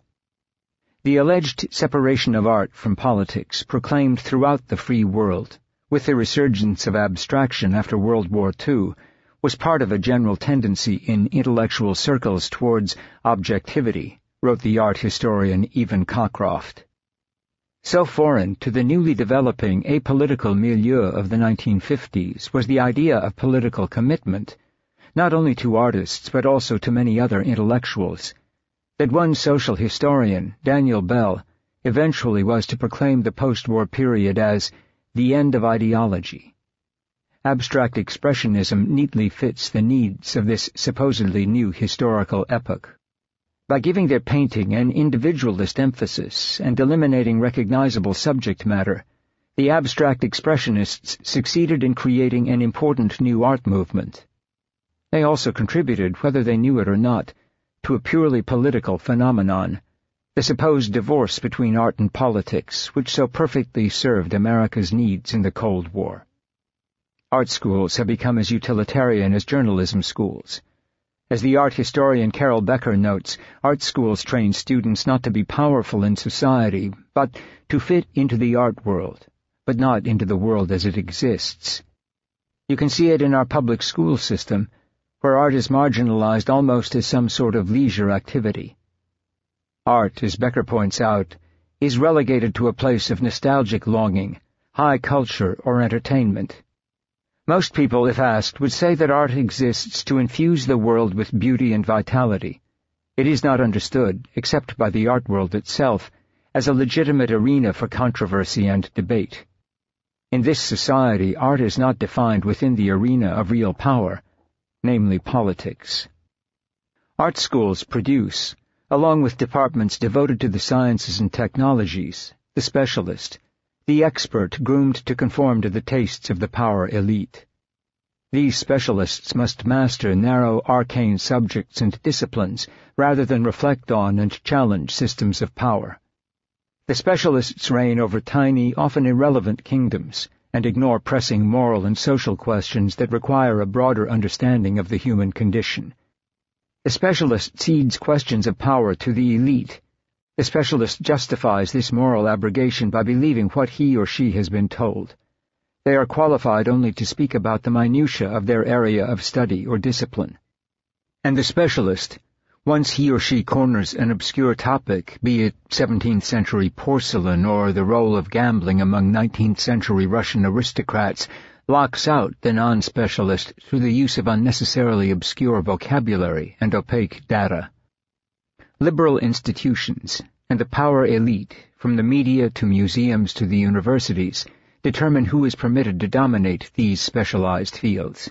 B: The alleged separation of art from politics, proclaimed throughout the free world, with the resurgence of abstraction after World War II, was part of a general tendency in intellectual circles towards objectivity, wrote the art historian Evan Cockcroft. So foreign to the newly developing apolitical milieu of the 1950s was the idea of political commitment, not only to artists but also to many other intellectuals, that one social historian, Daniel Bell, eventually was to proclaim the post-war period as the end of ideology. Abstract expressionism neatly fits the needs of this supposedly new historical epoch. By giving their painting an individualist emphasis and eliminating recognizable subject matter, the abstract expressionists succeeded in creating an important new art movement. They also contributed, whether they knew it or not, to a purely political phenomenon, the supposed divorce between art and politics, which so perfectly served America's needs in the Cold War. Art schools have become as utilitarian as journalism schools. As the art historian Carol Becker notes, art schools train students not to be powerful in society, but to fit into the art world, but not into the world as it exists. You can see it in our public school system, where art is marginalized almost as some sort of leisure activity. Art, as Becker points out, is relegated to a place of nostalgic longing, high culture, or entertainment. Most people, if asked, would say that art exists to infuse the world with beauty and vitality. It is not understood, except by the art world itself, as a legitimate arena for controversy and debate. In this society, art is not defined within the arena of real power, namely politics. Art schools produce, along with departments devoted to the sciences and technologies, the specialist, the expert groomed to conform to the tastes of the power elite. These specialists must master narrow, arcane subjects and disciplines rather than reflect on and challenge systems of power. The specialists reign over tiny, often irrelevant kingdoms and ignore pressing moral and social questions that require a broader understanding of the human condition. The specialist cedes questions of power to the elite. The specialist justifies this moral abrogation by believing what he or she has been told. They are qualified only to speak about the minutiae of their area of study or discipline. And the specialist, once he or she corners an obscure topic, be it 17th century porcelain or the role of gambling among 19th century Russian aristocrats, locks out the non-specialist through the use of unnecessarily obscure vocabulary and opaque data. Liberal institutions and the power elite, from the media to museums to the universities, determine who is permitted to dominate these specialized fields.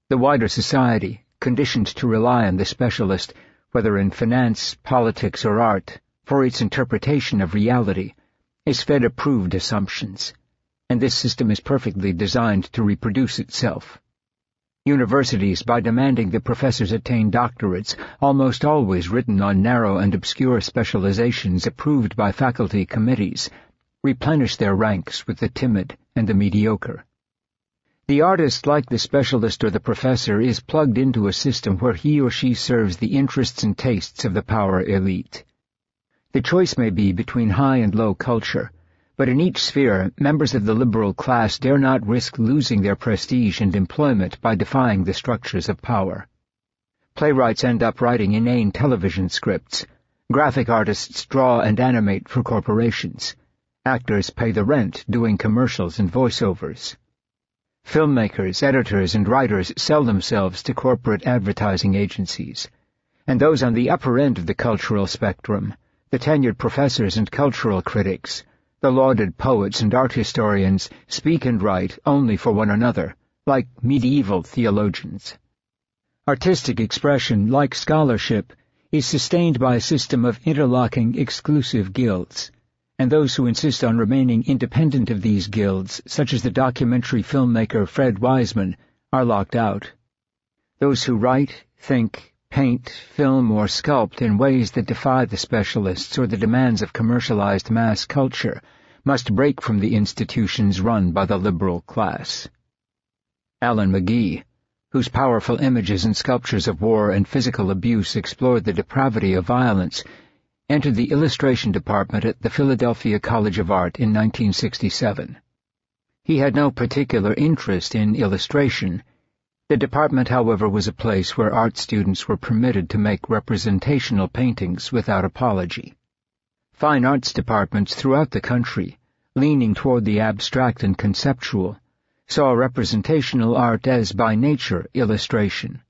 B: The wider society, conditioned to rely on the specialist, whether in finance, politics, or art, for its interpretation of reality, is fed approved assumptions, and this system is perfectly designed to reproduce itself. Universities, by demanding that professors attain doctorates, almost always written on narrow and obscure specializations approved by faculty committees, replenish their ranks with the timid and the mediocre. The artist, like the specialist or the professor, is plugged into a system where he or she serves the interests and tastes of the power elite. The choice may be between high and low culture, but in each sphere, members of the liberal class dare not risk losing their prestige and employment by defying the structures of power. Playwrights end up writing inane television scripts. Graphic artists draw and animate for corporations. Actors pay the rent doing commercials and voiceovers. Filmmakers, editors, and writers sell themselves to corporate advertising agencies. And those on the upper end of the cultural spectrum, the tenured professors and cultural critics, the lauded poets and art historians, speak and write only for one another, like medieval theologians. Artistic expression, like scholarship, is sustained by a system of interlocking exclusive guilds, and those who insist on remaining independent of these guilds, such as the documentary filmmaker Fred Wiseman, are locked out. Those who write, think, paint, film, or sculpt in ways that defy the specialists or the demands of commercialized mass culture must break from the institutions run by the liberal class. Alan McGee, whose powerful images and sculptures of war and physical abuse explored the depravity of violence, entered the illustration department at the Philadelphia College of Art in 1967. He had no particular interest in illustration. The department, however, was a place where art students were permitted to make representational paintings without apology. Fine arts departments throughout the country, leaning toward the abstract and conceptual, saw representational art as, by nature, illustration.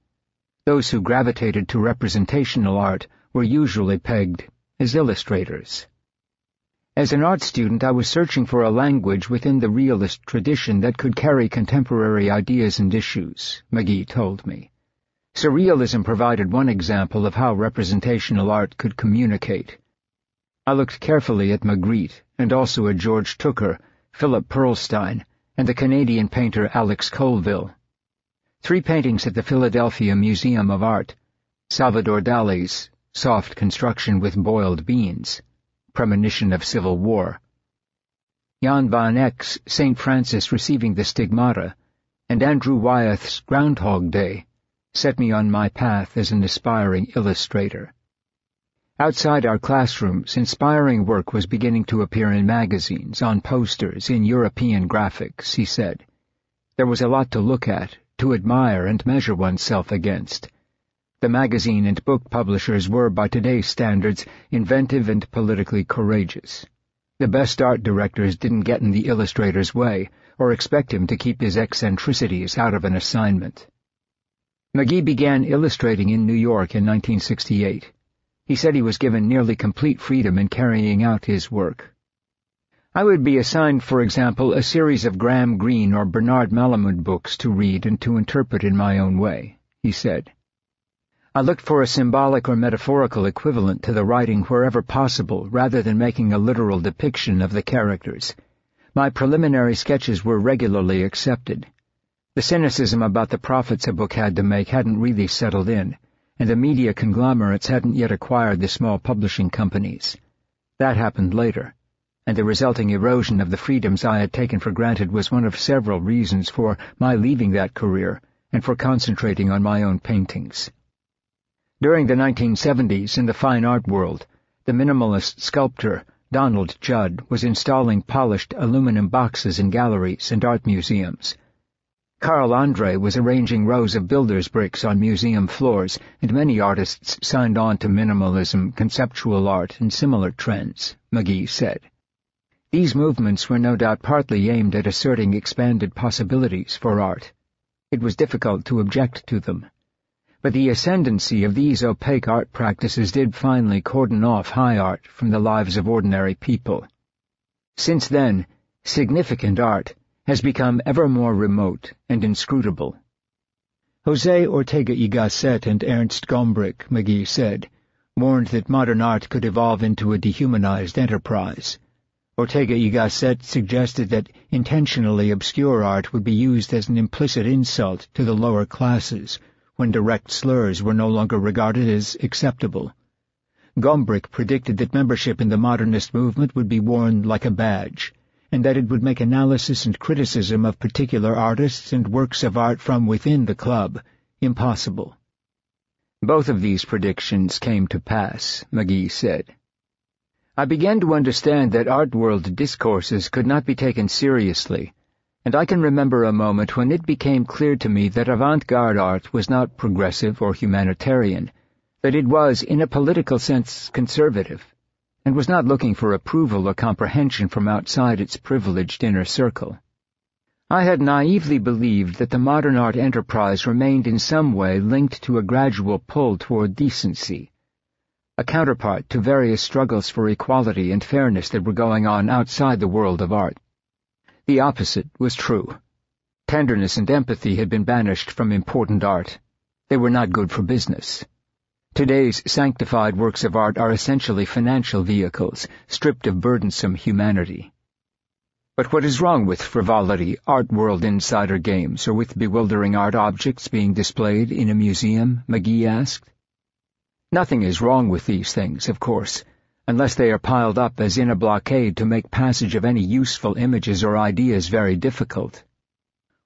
B: Those who gravitated to representational art were usually pegged as illustrators. As an art student, I was searching for a language within the realist tradition that could carry contemporary ideas and issues, McGee told me. Surrealism provided one example of how representational art could communicate. I looked carefully at Magritte and also at George Tooker, Philip Pearlstein, and the Canadian painter Alex Colville. 3 paintings at the Philadelphia Museum of Art: Salvador Dali's Soft Construction with Boiled Beans, Premonition of Civil War; Jan van Eyck's St. Francis Receiving the Stigmata, and Andrew Wyeth's Groundhog Day set me on my path as an aspiring illustrator. Outside our classrooms, inspiring work was beginning to appear in magazines, on posters, in European graphics, he said. There was a lot to look at, to admire and measure oneself against. The magazine and book publishers were, by today's standards, inventive and politically courageous. The best art directors didn't get in the illustrator's way, or expect him to keep his eccentricities out of an assignment. McGee began illustrating in New York in 1968. He said he was given nearly complete freedom in carrying out his work. I would be assigned, for example, a series of Graham Greene or Bernard Malamud books to read and to interpret in my own way, he said. I looked for a symbolic or metaphorical equivalent to the writing wherever possible, rather than making a literal depiction of the characters. My preliminary sketches were regularly accepted. The cynicism about the profits a book had to make hadn't really settled in, and the media conglomerates hadn't yet acquired the small publishing companies. That happened later, and the resulting erosion of the freedoms I had taken for granted was one of several reasons for my leaving that career and for concentrating on my own paintings. During the 1970s, in the fine art world, the minimalist sculptor Donald Judd was installing polished aluminum boxes in galleries and art museums. Carl Andre was arranging rows of builder's bricks on museum floors, and many artists signed on to minimalism, conceptual art, and similar trends, McGee said. These movements were no doubt partly aimed at asserting expanded possibilities for art. It was difficult to object to them. But the ascendancy of these opaque art practices did finally cordon off high art from the lives of ordinary people. Since then, significant art has become ever more remote and inscrutable. José Ortega y Gasset and Ernst Gombrich, McGee said, warned that modern art could evolve into a dehumanized enterprise. Ortega y Gasset suggested that intentionally obscure art would be used as an implicit insult to the lower classes, when direct slurs were no longer regarded as acceptable. Gombrich predicted that membership in the modernist movement would be worn like a badge, and that it would make analysis and criticism of particular artists and works of art from within the club impossible. Both of these predictions came to pass, McGee said. I began to understand that art world discourses could not be taken seriously, and I can remember a moment when it became clear to me that avant-garde art was not progressive or humanitarian, that it was, in a political sense, conservative, and was not looking for approval or comprehension from outside its privileged inner circle. I had naively believed that the modern art enterprise remained in some way linked to a gradual pull toward decency, a counterpart to various struggles for equality and fairness that were going on outside the world of art. The opposite was true. Tenderness and empathy had been banished from important art. They were not good for business. Today's sanctified works of art are essentially financial vehicles, stripped of burdensome humanity. But what is wrong with frivolity, art world insider games, or with bewildering art objects being displayed in a museum? McGee asked. Nothing is wrong with these things, of course. unless they are piled up as in a blockade to make passage of any useful images or ideas very difficult.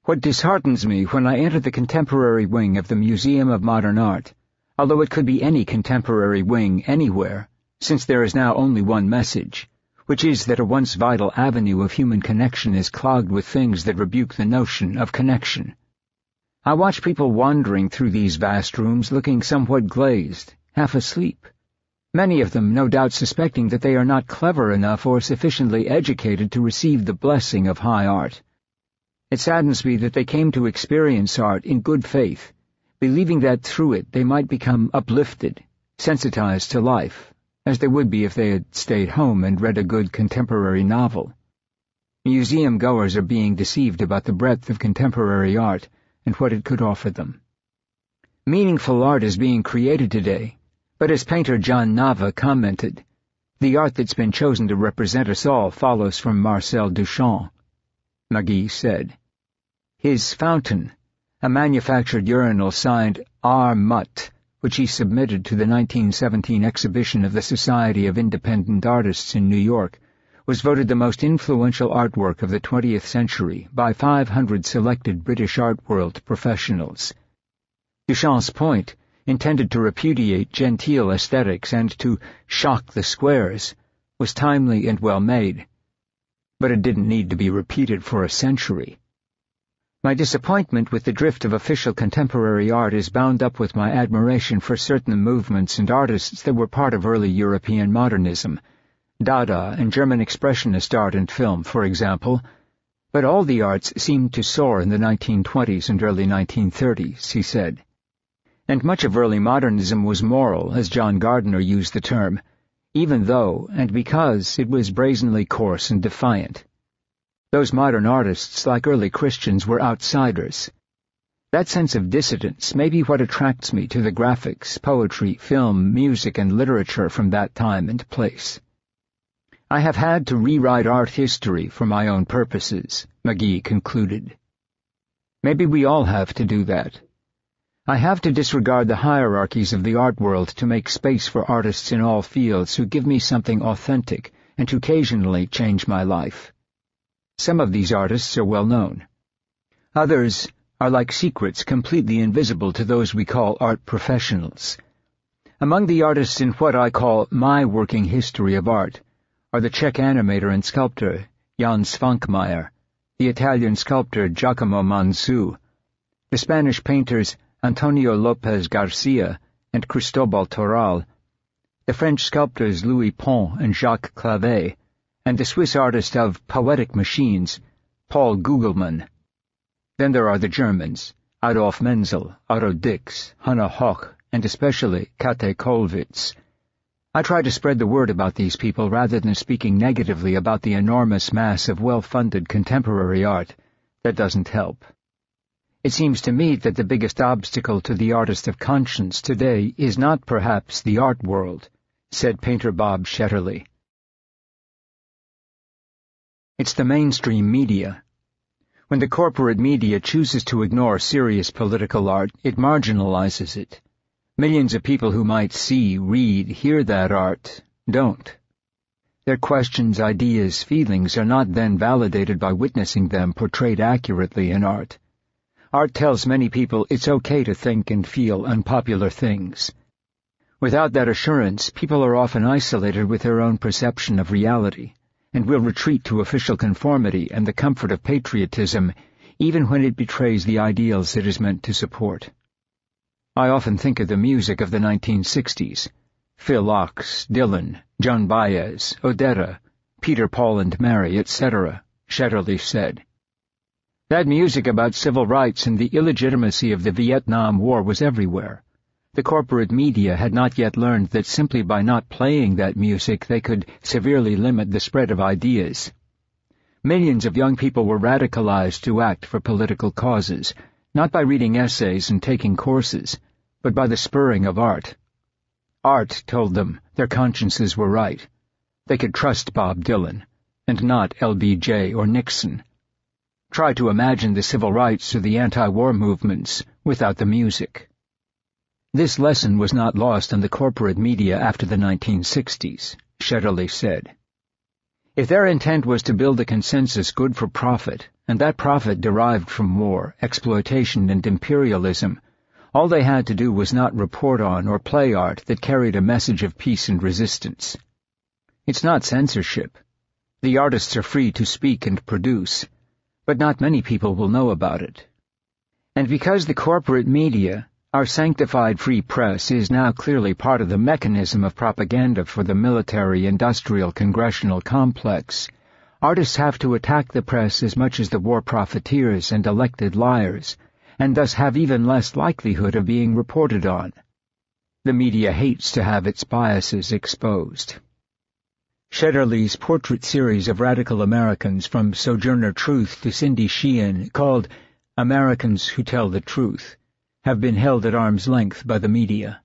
B: What disheartens me when I enter the contemporary wing of the Museum of Modern Art, although it could be any contemporary wing anywhere, since there is now only one message, which is that a once vital avenue of human connection is clogged with things that rebuke the notion of connection. I watch people wandering through these vast rooms looking somewhat glazed, half asleep, many of them no doubt suspecting that they are not clever enough or sufficiently educated to receive the blessing of high art. It saddens me that they came to experience art in good faith, believing that through it they might become uplifted, sensitized to life, as they would be if they had stayed home and read a good contemporary novel. Museum-goers are being deceived about the breadth of contemporary art and what it could offer them. Meaningful art is being created today, but as painter John Nava commented, the art that's been chosen to represent us all follows from Marcel Duchamp. McGee said. His fountain, a manufactured urinal signed R. Mutt, which he submitted to the 1917 exhibition of the Society of Independent Artists in New York, was voted the most influential artwork of the 20th century by 500 selected British art world professionals. Duchamp's point, intended to repudiate genteel aesthetics and to shock the squares, was timely and well made, but it didn't need to be repeated for a century. My disappointment with the drift of official contemporary art is bound up with my admiration for certain movements and artists that were part of early European modernism, Dada and German Expressionist art and film, for example, but all the arts seemed to soar in the 1920s and early 1930s, he said. And much of early modernism was moral, as John Gardner used the term, even though, and because, it was brazenly coarse and defiant. Those modern artists, like early Christians, were outsiders. That sense of dissidence may be what attracts me to the graphics, poetry, film, music, and literature from that time and place. I have had to rewrite art history for my own purposes, McGee concluded. Maybe we all have to do that. I have to disregard the hierarchies of the art world to make space for artists in all fields who give me something authentic and to occasionally change my life. Some of these artists are well known. Others are like secrets completely invisible to those we call art professionals. Among the artists in what I call my working history of art are the Czech animator and sculptor Jan Svankmajer, the Italian sculptor Giacomo Manzu, the Spanish painters Antonio López Garcia and Cristobal Toral, the French sculptors Louis Pont and Jacques Clavet, and the Swiss artist of poetic machines, Paul Gugelmann. Then there are the Germans, Adolf Menzel, Otto Dix, Hanna Hoch, and especially Kate Kollwitz. I try to spread the word about these people rather than speaking negatively about the enormous mass of well-funded contemporary art. That doesn't help. It seems to me that the biggest obstacle to the artist of conscience today is not perhaps the art world, said painter Bob Shetterly. It's the mainstream media. When the corporate media chooses to ignore serious political art, it marginalizes it. Millions of people who might see, read, hear that art don't. Their questions, ideas, feelings are not then validated by witnessing them portrayed accurately in art. Art tells many people it's okay to think and feel unpopular things. Without that assurance, people are often isolated with their own perception of reality, and will retreat to official conformity and the comfort of patriotism, even when it betrays the ideals it is meant to support. I often think of the music of the 1960s, Phil Ochs, Dylan, Joan Baez, Odetta, Peter, Paul and Mary, etc., Shetterly said. That music about civil rights and the illegitimacy of the Vietnam War was everywhere. The corporate media had not yet learned that simply by not playing that music they could severely limit the spread of ideas. Millions of young people were radicalized to act for political causes, not by reading essays and taking courses, but by the spurring of art. Art told them their consciences were right. They could trust Bob Dylan, and not LBJ or Nixon. Try to imagine the civil rights or the anti-war movements without the music. This lesson was not lost on the corporate media after the 1960s, Shetterly said. If their intent was to build a consensus good for profit, and that profit derived from war, exploitation, and imperialism, all they had to do was not report on or play art that carried a message of peace and resistance. It's not censorship. The artists are free to speak and produce, but not many people will know about it. And because the corporate media, our sanctified free press, is now clearly part of the mechanism of propaganda for the military-industrial congressional complex, artists have to attack the press as much as the war profiteers and elected liars, and thus have even less likelihood of being reported on. The media hates to have its biases exposed. Shetterly's portrait series of radical Americans from Sojourner Truth to Cindy Sheehan, called Americans Who Tell the Truth, have been held at arm's length by the media.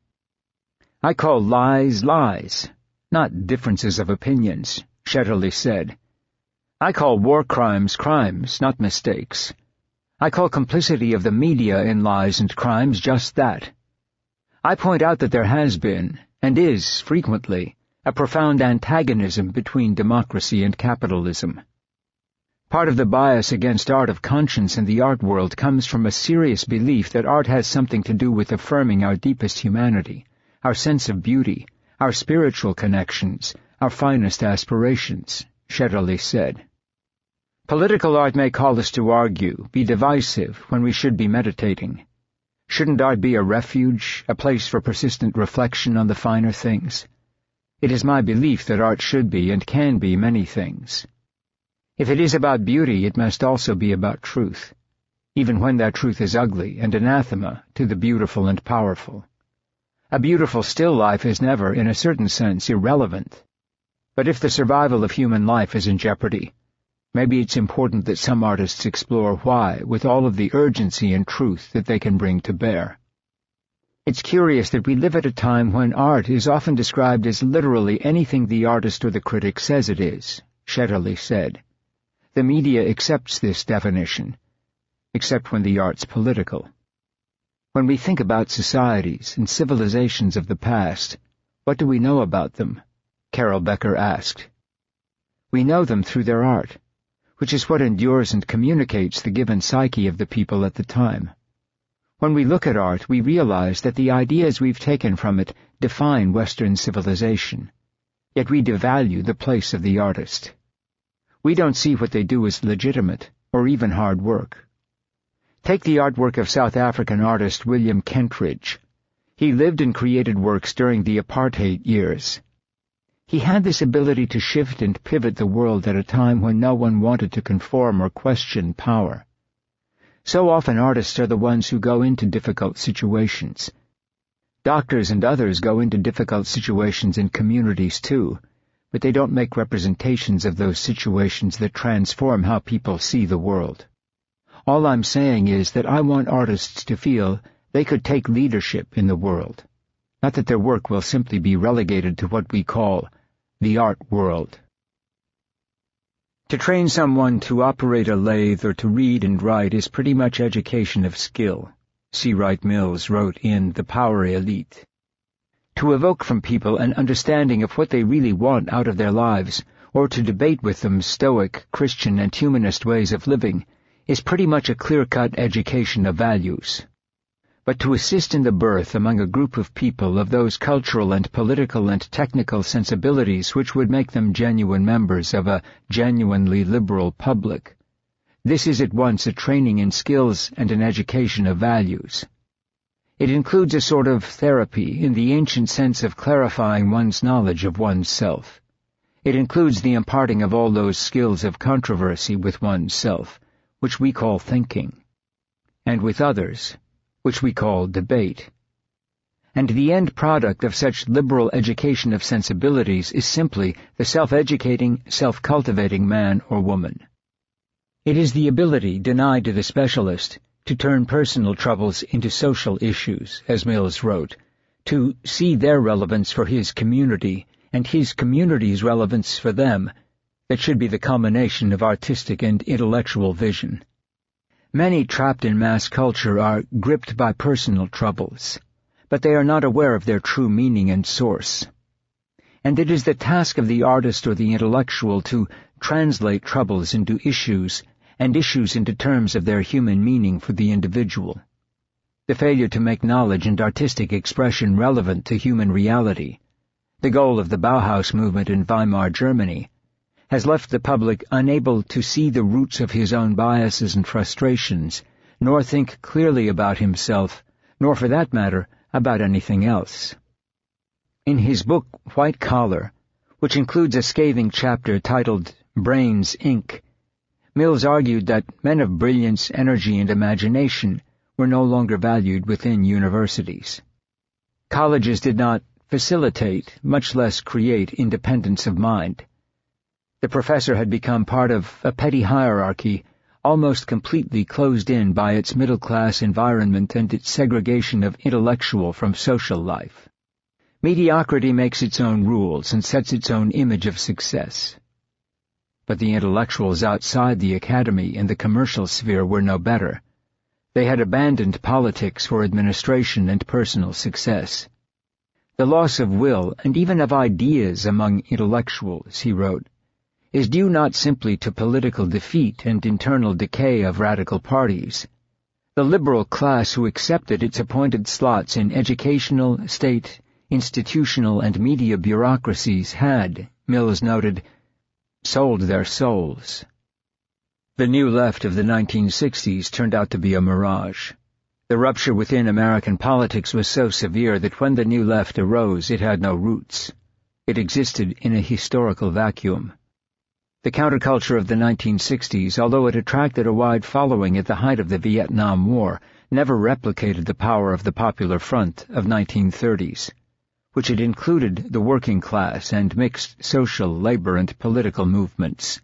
B: I call lies lies, not differences of opinions, Shetterly said. I call war crimes crimes, not mistakes. I call complicity of the media in lies and crimes just that. I point out that there has been, and is, frequently, a profound antagonism between democracy and capitalism. Part of the bias against art of conscience in the art world comes from a serious belief that art has something to do with affirming our deepest humanity, our sense of beauty, our spiritual connections, our finest aspirations, Shetterly said. Political art may call us to argue, be divisive, when we should be meditating. Shouldn't art be a refuge, a place for persistent reflection on the finer things? It is my belief that art should be and can be many things. If it is about beauty, it must also be about truth, even when that truth is ugly and anathema to the beautiful and powerful. A beautiful still life is never, in a certain sense, irrelevant. But if the survival of human life is in jeopardy, maybe it's important that some artists explore why with all of the urgency and truth that they can bring to bear. It's curious that we live at a time when art is often described as literally anything the artist or the critic says it is, Shetterly said. The media accepts this definition, except when the art's political. When we think about societies and civilizations of the past, what do we know about them? Carol Becker asked. We know them through their art, which is what endures and communicates the given psyche of the people at the time. When we look at art, we realize that the ideas we've taken from it define Western civilization, yet we devalue the place of the artist. We don't see what they do as legitimate, or even hard work. Take the artwork of South African artist William Kentridge. He lived and created works during the apartheid years. He had this ability to shift and pivot the world at a time when no one wanted to conform or question power. So often artists are the ones who go into difficult situations. Doctors and others go into difficult situations in communities too, but they don't make representations of those situations that transform how people see the world. All I'm saying is that I want artists to feel they could take leadership in the world, not that their work will simply be relegated to what we call the art world. To train someone to operate a lathe or to read and write is pretty much education of skill, C. Wright Mills wrote in The Power Elite. To evoke from people an understanding of what they really want out of their lives, or to debate with them stoic, Christian, and humanist ways of living, is pretty much a clear-cut education of values. But to assist in the birth among a group of people of those cultural and political and technical sensibilities which would make them genuine members of a genuinely liberal public, this is at once a training in skills and an education of values. It includes a sort of therapy in the ancient sense of clarifying one's knowledge of oneself. It includes the imparting of all those skills of controversy with oneself, which we call thinking, and with others, which we call debate. And the end product of such liberal education of sensibilities is simply the self-educating, self-cultivating man or woman. It is the ability denied to the specialist to turn personal troubles into social issues, as Mills wrote, to see their relevance for his community and his community's relevance for them, that should be the culmination of artistic and intellectual vision. Many trapped in mass culture are gripped by personal troubles, but they are not aware of their true meaning and source. and it is the task of the artist or the intellectual to translate troubles into issues, and issues into terms of their human meaning for the individual. The failure to make knowledge and artistic expression relevant to human reality, the goal of the Bauhaus movement in Weimar Germany, has left the public unable to see the roots of his own biases and frustrations, nor think clearly about himself, nor for that matter, about anything else. In his book White Collar, which includes a scathing chapter titled Brains, Inc., Mills argued that men of brilliance, energy, and imagination were no longer valued within universities. Colleges did not facilitate, much less create, independence of mind. The professor had become part of a petty hierarchy, almost completely closed in by its middle-class environment and its segregation of intellectual from social life. Mediocrity makes its own rules and sets its own image of success. But the intellectuals outside the academy and the commercial sphere were no better. They had abandoned politics for administration and personal success. The loss of will and even of ideas among intellectuals, he wrote, is due not simply to political defeat and internal decay of radical parties. The liberal class who accepted its appointed slots in educational, state, institutional, and media bureaucracies had, Mills noted, sold their souls. The New Left of the 1960s turned out to be a mirage. The rupture within American politics was so severe that when the New Left arose, it had no roots. It existed in a historical vacuum. The counterculture of the 1960s, although it attracted a wide following at the height of the Vietnam War, never replicated the power of the Popular Front of 1930s, which had included the working class and mixed social, labor, and political movements.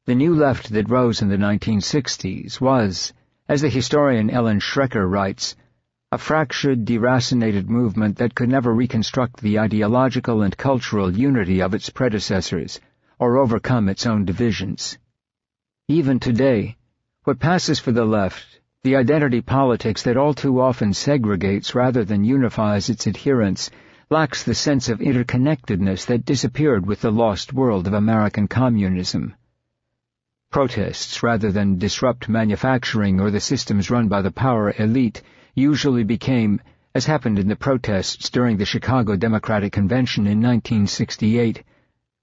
B: The New Left that rose in the 1960s was, as the historian Ellen Schrecker writes, a fractured, deracinated movement that could never reconstruct the ideological and cultural unity of its predecessors, or overcome its own divisions. Even today, what passes for the left, the identity politics that all too often segregates rather than unifies its adherents, lacks the sense of interconnectedness that disappeared with the lost world of American communism. Protests, rather than disrupt manufacturing or the systems run by the power elite, usually became, as happened in the protests during the Chicago Democratic Convention in 1968,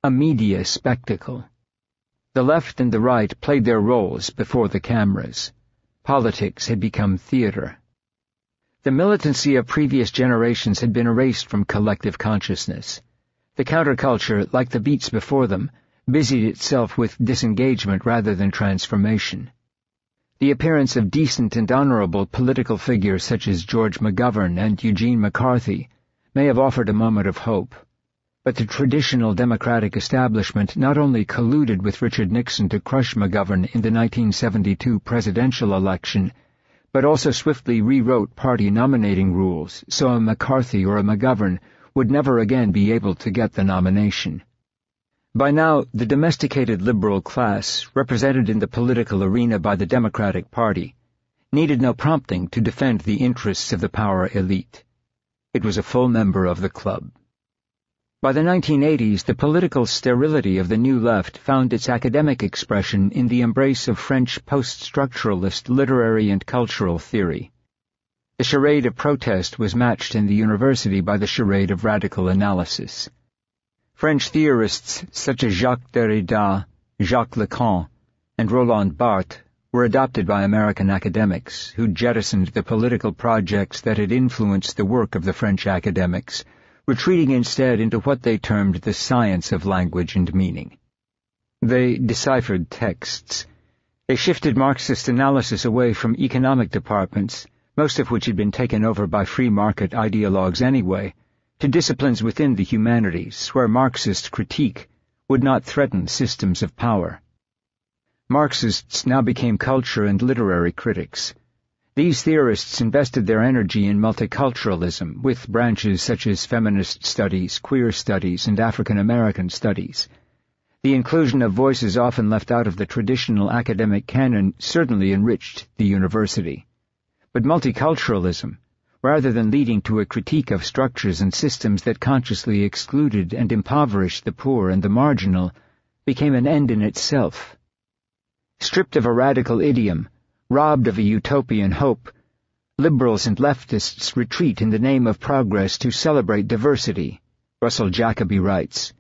B: a media spectacle. The left and the right played their roles before the cameras. Politics had become theater. The militancy of previous generations had been erased from collective consciousness. The counterculture, like the beats before them, busied itself with disengagement rather than transformation. The appearance of decent and honorable political figures such as George McGovern and Eugene McCarthy may have offered a moment of hope, but the traditional Democratic establishment not only colluded with Richard Nixon to crush McGovern in the 1972 presidential election, but also swiftly rewrote party nominating rules so a McCarthy or a McGovern would never again be able to get the nomination. By now, the domesticated liberal class, represented in the political arena by the Democratic Party, needed no prompting to defend the interests of the power elite. It was a full member of the club. By the 1980s, the political sterility of the New Left found its academic expression in the embrace of French post-structuralist literary and cultural theory. The charade of protest was matched in the university by the charade of radical analysis. French theorists such as Jacques Derrida, Jacques Lacan, and Roland Barthes were adopted by American academics, who jettisoned the political projects that had influenced the work of the French academics, retreating instead into what they termed the science of language and meaning. They deciphered texts. They shifted Marxist analysis away from economic departments, most of which had been taken over by free market ideologues anyway, to disciplines within the humanities, where Marxist critique would not threaten systems of power. Marxists now became culture and literary critics. These theorists invested their energy in multiculturalism, with branches such as feminist studies, queer studies, and African American studies. The inclusion of voices often left out of the traditional academic canon certainly enriched the university. But multiculturalism, rather than leading to a critique of structures and systems that consciously excluded and impoverished the poor and the marginal, became an end in itself. Stripped of a radical idiom, robbed of a utopian hope, liberals and leftists retreat in the name of progress to celebrate diversity, Russell Jacoby writes.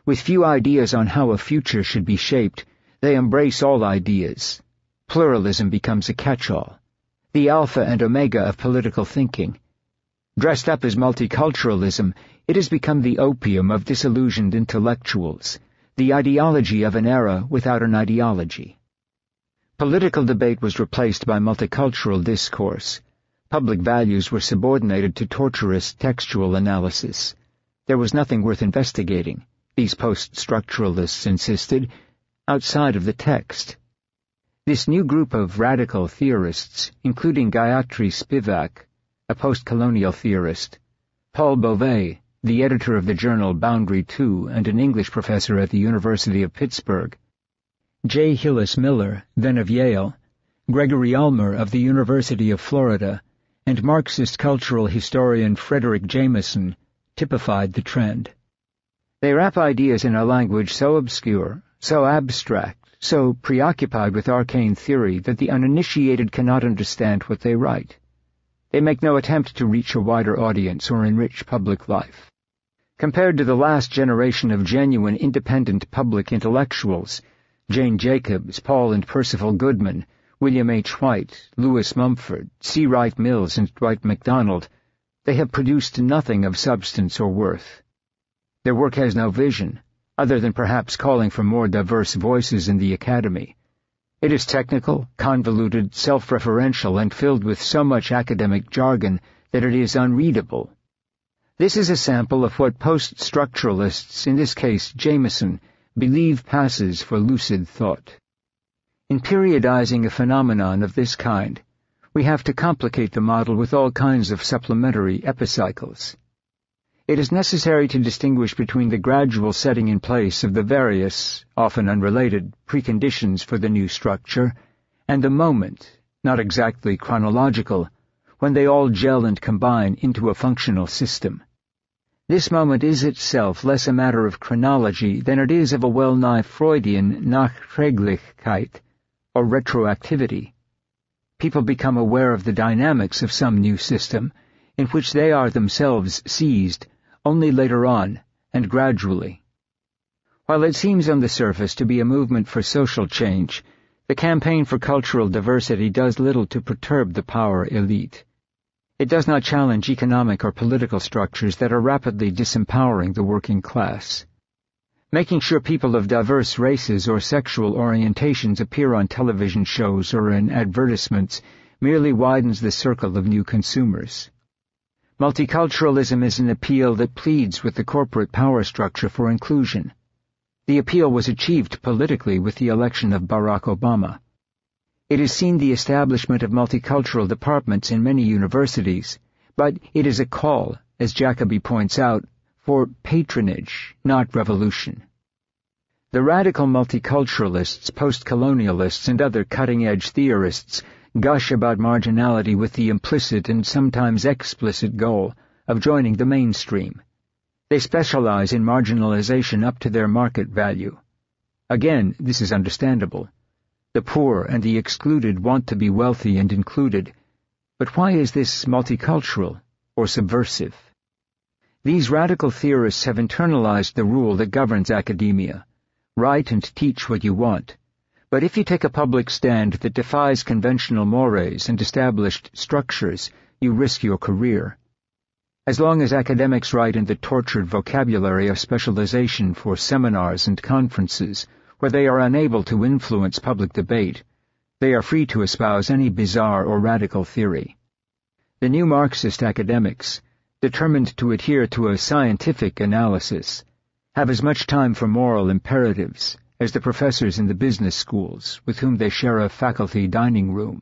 B: With few ideas on how a future should be shaped, they embrace all ideas. Pluralism becomes a catch-all, the alpha and omega of political thinking. Dressed up as multiculturalism, it has become the opium of disillusioned intellectuals, the ideology of an era without an ideology. Political debate was replaced by multicultural discourse. Public values were subordinated to tortuous textual analysis. There was nothing worth investigating, these post-structuralists insisted, outside of the text. This new group of radical theorists, including Gayatri Spivak, a post-colonial theorist, Paul Beauvais, the editor of the journal Boundary 2 and an English professor at the University of Pittsburgh, J. Hillis Miller, then of Yale, Gregory Ulmer of the University of Florida, and Marxist cultural historian Frederick Jameson, typified the trend. They wrap ideas in a language so obscure, so abstract, so preoccupied with arcane theory that the uninitiated cannot understand what they write. They make no attempt to reach a wider audience or enrich public life. Compared to the last generation of genuine independent public intellectuals, Jane Jacobs, Paul and Percival Goodman, William H. White, Lewis Mumford, C. Wright Mills, and Dwight MacDonald, they have produced nothing of substance or worth. Their work has no vision, other than perhaps calling for more diverse voices in the academy. It is technical, convoluted, self-referential, and filled with so much academic jargon that it is unreadable. This is a sample of what post-structuralists, in this case Jameson, believe passes for lucid thought. In periodizing a phenomenon of this kind, we have to complicate the model with all kinds of supplementary epicycles. It is necessary to distinguish between the gradual setting in place of the various, often unrelated, preconditions for the new structure, and the moment, not exactly chronological, when they all gel and combine into a functional system. This moment is itself less a matter of chronology than it is of a well-nigh Freudian Nachträglichkeit, or retroactivity. People become aware of the dynamics of some new system, in which they are themselves seized, only later on, and gradually. While it seems on the surface to be a movement for social change, the campaign for cultural diversity does little to perturb the power elite. It does not challenge economic or political structures that are rapidly disempowering the working class. Making sure people of diverse races or sexual orientations appear on television shows or in advertisements merely widens the circle of new consumers. Multiculturalism is an appeal that pleads with the corporate power structure for inclusion. The appeal was achieved politically with the election of Barack Obama. It has seen the establishment of multicultural departments in many universities, but it is a call, as Jacoby points out, for patronage, not revolution. The radical multiculturalists, post-colonialists, and other cutting-edge theorists gush about marginality with the implicit and sometimes explicit goal of joining the mainstream. They specialize in marginalization up to their market value. Again, this is understandable. The poor and the excluded want to be wealthy and included. But why is this multicultural or subversive? These radical theorists have internalized the rule that governs academia. Write and teach what you want. But if you take a public stand that defies conventional mores and established structures, you risk your career. As long as academics write in the tortured vocabulary of specialization for seminars and conferences, where they are unable to influence public debate, they are free to espouse any bizarre or radical theory. The new Marxist academics, determined to adhere to a scientific analysis, have as much time for moral imperatives as the professors in the business schools with whom they share a faculty dining room.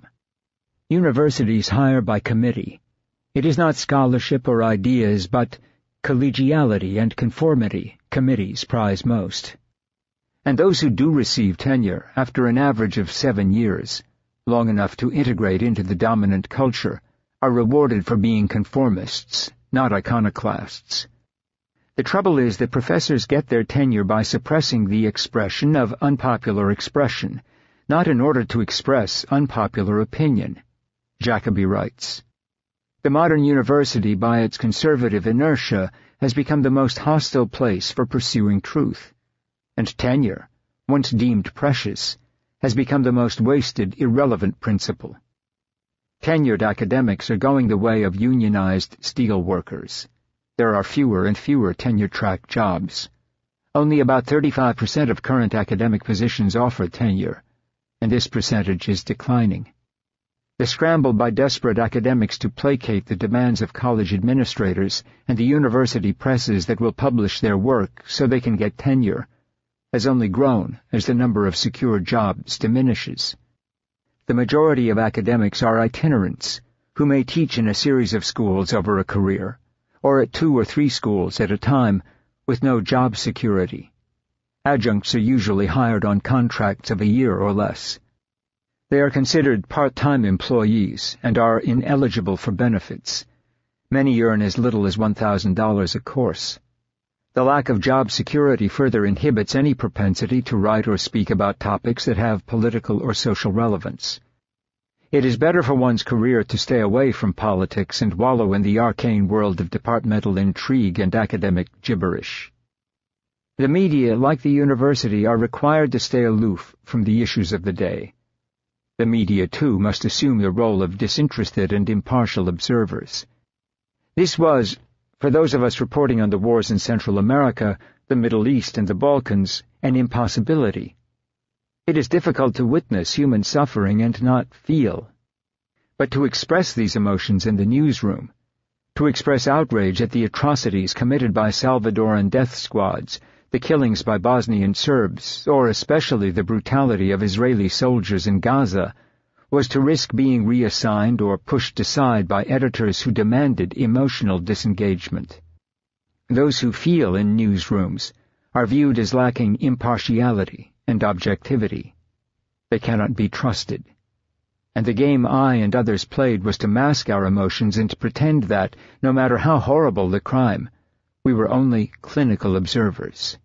B: Universities hire by committee. It is not scholarship or ideas, but collegiality and conformity committees prize most. And those who do receive tenure after an average of 7 years, long enough to integrate into the dominant culture, are rewarded for being conformists, not iconoclasts. The trouble is that professors get their tenure by suppressing the expression of unpopular expression, not in order to express unpopular opinion. Jacobi writes, "The modern university, by its conservative inertia, has become the most hostile place for pursuing truth, and tenure, once deemed precious, has become the most wasted, irrelevant principle. Tenured academics are going the way of unionized steel workers. There are fewer and fewer tenure-track jobs. Only about 35% of current academic positions offer tenure, and this percentage is declining. The scramble by desperate academics to placate the demands of college administrators and the university presses that will publish their work so they can get tenure has only grown as the number of secure jobs diminishes. The majority of academics are itinerants, who may teach in a series of schools over a career, or at 2 or 3 schools at a time, with no job security. Adjuncts are usually hired on contracts of a year or less. They are considered part-time employees and are ineligible for benefits. Many earn as little as $1,000 a course. The lack of job security further inhibits any propensity to write or speak about topics that have political or social relevance. It is better for one's career to stay away from politics and wallow in the arcane world of departmental intrigue and academic gibberish. The media, like the university, are required to stay aloof from the issues of the day. The media, too, must assume the role of disinterested and impartial observers. This was, for those of us reporting on the wars in Central America, the Middle East, and the Balkans, an impossibility. It is difficult to witness human suffering and not feel. But to express these emotions in the newsroom, to express outrage at the atrocities committed by Salvadoran death squads, the killings by Bosnian Serbs, or especially the brutality of Israeli soldiers in Gaza, was to risk being reassigned or pushed aside by editors who demanded emotional disengagement. Those who feel in newsrooms are viewed as lacking impartiality and objectivity. They cannot be trusted. And the game I and others played was to mask our emotions and to pretend that, no matter how horrible the crime, we were only clinical observers.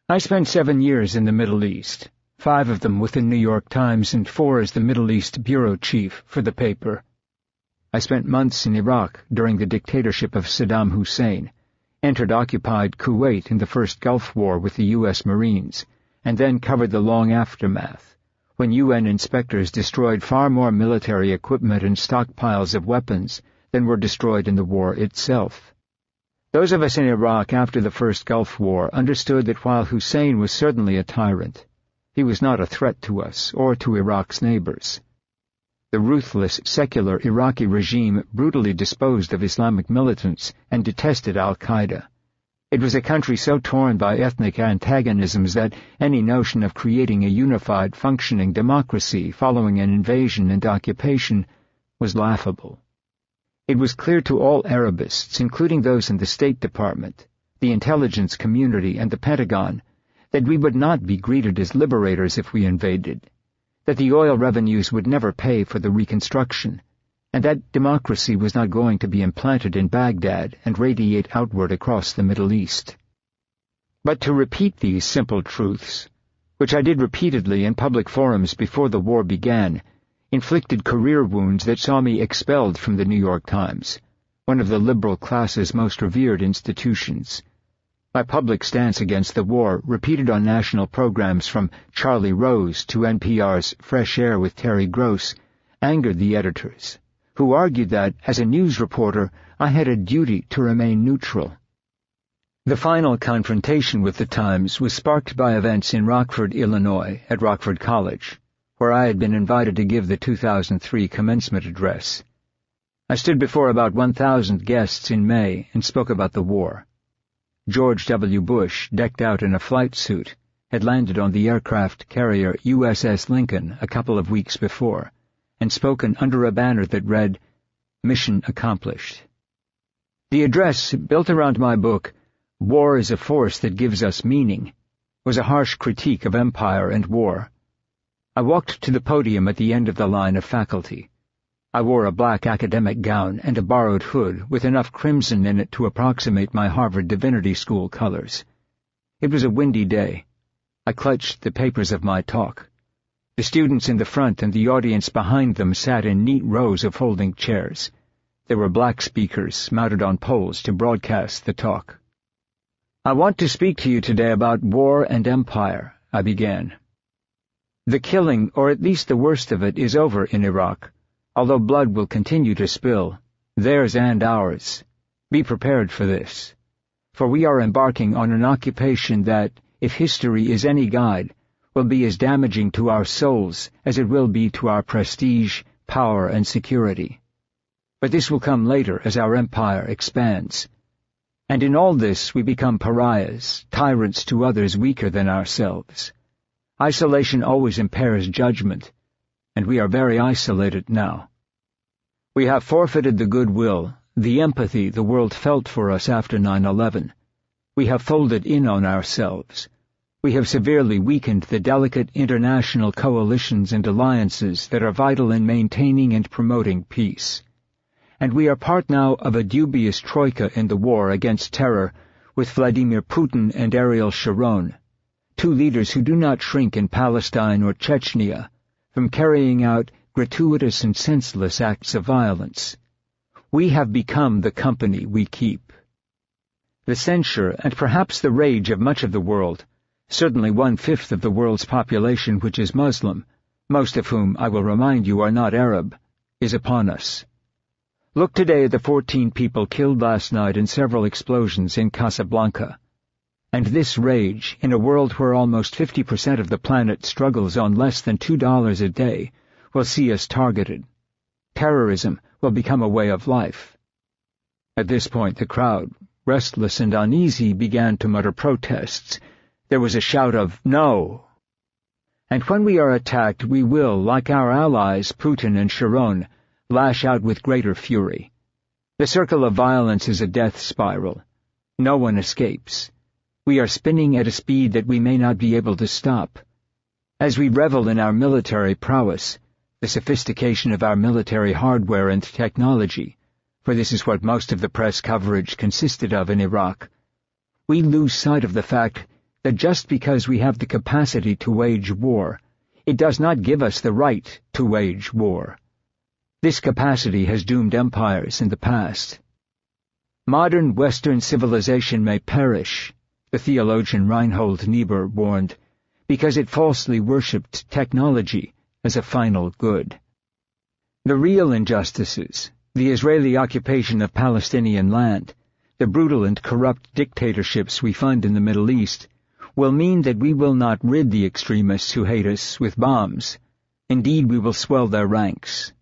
B: I spent 7 years in the Middle East, 5 of them with the New York Times and 4 as the Middle East bureau chief for the paper. I spent months in Iraq during the dictatorship of Saddam Hussein, entered occupied Kuwait in the first Gulf War with the U.S. Marines, and then covered the long aftermath, when UN inspectors destroyed far more military equipment and stockpiles of weapons than were destroyed in the war itself. Those of us in Iraq after the first Gulf War understood that while Hussein was certainly a tyrant, he was not a threat to us or to Iraq's neighbors. The ruthless, secular Iraqi regime brutally disposed of Islamic militants and detested al-Qaeda. It was a country so torn by ethnic antagonisms that any notion of creating a unified, functioning democracy following an invasion and occupation was laughable. It was clear to all Arabists, including those in the State Department, the intelligence community, and the Pentagon, that we would not be greeted as liberators if we invaded, that the oil revenues would never pay for the reconstruction, and that democracy was not going to be implanted in Baghdad and radiate outward across the Middle East. But to repeat these simple truths, which I did repeatedly in public forums before the war began, inflicted career wounds that saw me expelled from the New York Times, one of the liberal class's most revered institutions. My public stance against the war, repeated on national programs from Charlie Rose to NPR's Fresh Air with Terry Gross, angered the editors, who argued that, as a news reporter, I had a duty to remain neutral. The final confrontation with the Times was sparked by events in Rockford, Illinois, at Rockford College, where I had been invited to give the 2003 commencement address. I stood before about 1,000 guests in May and spoke about the war. George W. Bush, decked out in a flight suit, had landed on the aircraft carrier USS Lincoln a couple of weeks before, and spoken under a banner that read, "Mission Accomplished." The address, built around my book, War is a Force That Gives Us Meaning, was a harsh critique of empire and war. I walked to the podium at the end of the line of faculty. I wore a black academic gown and a borrowed hood with enough crimson in it to approximate my Harvard Divinity School colors. It was a windy day. I clutched the papers of my talk. The students in the front and the audience behind them sat in neat rows of folding chairs. There were black speakers mounted on poles to broadcast the talk. I want to speak to you today about war and empire, I began. The killing, or at least the worst of it, is over in Iraq, although blood will continue to spill, theirs and ours. Be prepared for this, for we are embarking on an occupation that, if history is any guide, will be as damaging to our souls as it will be to our prestige, power, and security. But this will come later as our empire expands. And in all this we become pariahs, tyrants to others weaker than ourselves. Isolation always impairs judgment, and we are very isolated now. We have forfeited the goodwill, the empathy the world felt for us after 9/11. We have folded in on ourselves. We have severely weakened the delicate international coalitions and alliances that are vital in maintaining and promoting peace. And we are part now of a dubious troika in the war against terror with Vladimir Putin and Ariel Sharon, two leaders who do not shrink in Palestine or Chechnya from carrying out gratuitous and senseless acts of violence. We have become the company we keep. The censure and perhaps the rage of much of the world, certainly 1/5 of the world's population which is Muslim, most of whom, I will remind you, are not Arab, is upon us. Look today at the 14 people killed last night in several explosions in Casablanca. And this rage, in a world where almost 50% of the planet struggles on less than $2 a day, will see us targeted. Terrorism will become a way of life. At this point the crowd, restless and uneasy, began to mutter protests. There was a shout of, "No!" And when we are attacked, we will, like our allies, Putin and Sharon, lash out with greater fury. The circle of violence is a death spiral. No one escapes. We are spinning at a speed that we may not be able to stop. As we revel in our military prowess, the sophistication of our military hardware and technology, for this is what most of the press coverage consisted of in Iraq, we lose sight of the fact that just because we have the capacity to wage war, it does not give us the right to wage war. This capacity has doomed empires in the past. Modern Western civilization may perish, the theologian Reinhold Niebuhr warned, because it falsely worshipped technology as a final good. The real injustices, the Israeli occupation of Palestinian land, the brutal and corrupt dictatorships we fund in the Middle East, will mean that we will not rid the extremists who hate us with bombs. Indeed, we will swell their ranks.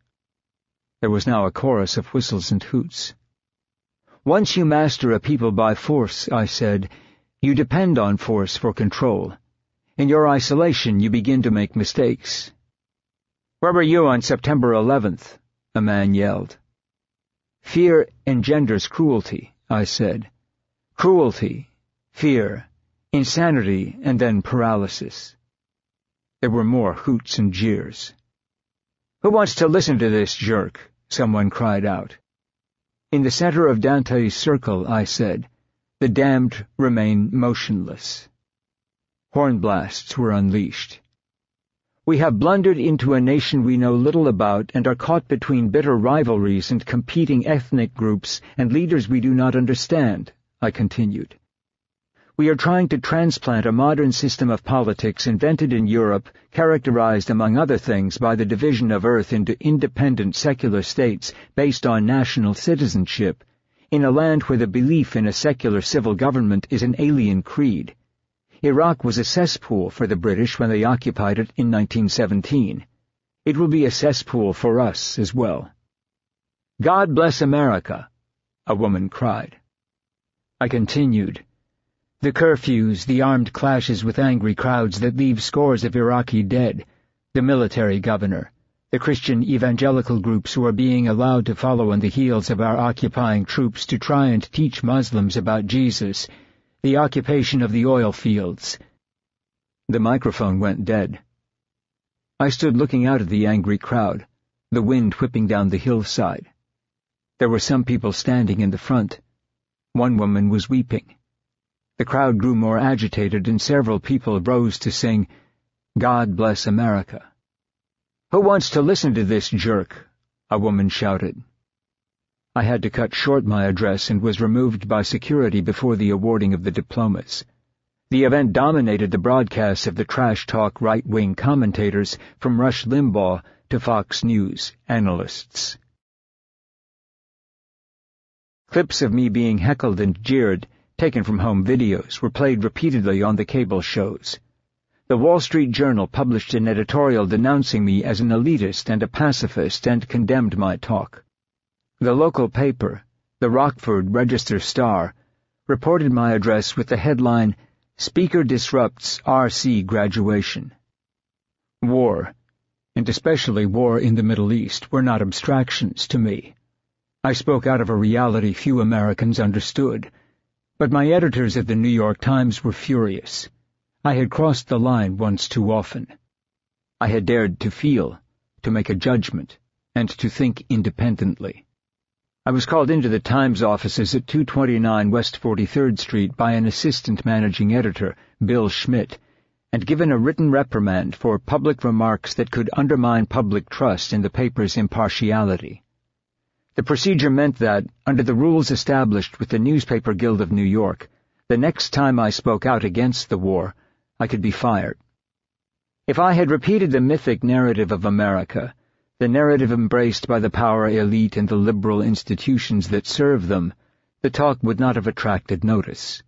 B: There was now a chorus of whistles and hoots. Once you master a people by force, I said, you depend on force for control. In your isolation, you begin to make mistakes. Where were you on September 11th? A man yelled. Fear engenders cruelty, I said. Cruelty, fear, insanity, and then paralysis. There were more hoots and jeers. Who wants to listen to this jerk? Someone cried out. In the center of Dante's circle, I said, the damned remain motionless. Horn blasts were unleashed. We have blundered into a nation we know little about and are caught between bitter rivalries and competing ethnic groups and leaders we do not understand, I continued. We are trying to transplant a modern system of politics invented in Europe, characterized among other things by the division of Earth into independent secular states based on national citizenship, in a land where the belief in a secular civil government is an alien creed. Iraq was a cesspool for the British when they occupied it in 1917. It will be a cesspool for us as well. God bless America, a woman cried. I continued. The curfews, the armed clashes with angry crowds that leave scores of Iraqi dead, the military governor, the Christian evangelical groups who are being allowed to follow on the heels of our occupying troops to try and teach Muslims about Jesus, the occupation of the oil fields. The microphone went dead. I stood looking out at the angry crowd, the wind whipping down the hillside. There were some people standing in the front. One woman was weeping. The crowd grew more agitated, and several people rose to sing, "God Bless America." "Who wants to listen to this jerk?" a woman shouted. I had to cut short my address and was removed by security before the awarding of the diplomas. The event dominated the broadcasts of the trash-talk right-wing commentators, from Rush Limbaugh to Fox News analysts. Clips of me being heckled and jeered, taken from home videos, were played repeatedly on the cable shows. The Wall Street Journal published an editorial denouncing me as an elitist and a pacifist and condemned my talk. The local paper, the Rockford Register-Star, reported my address with the headline, "Speaker Disrupts RC Graduation." War, and especially war in the Middle East, were not abstractions to me. I spoke out of a reality few Americans understood, but my editors at the New York Times were furious. I had crossed the line once too often. I had dared to feel, to make a judgment, and to think independently. I was called into the Times offices at 229 West 43rd Street by an assistant managing editor, Bill Schmidt, and given a written reprimand for public remarks that could undermine public trust in the paper's impartiality. The procedure meant that, under the rules established with the Newspaper Guild of New York, the next time I spoke out against the war, I could be fired. If I had repeated the mythic narrative of America, the narrative embraced by the power elite and the liberal institutions that serve them, the talk would not have attracted notice.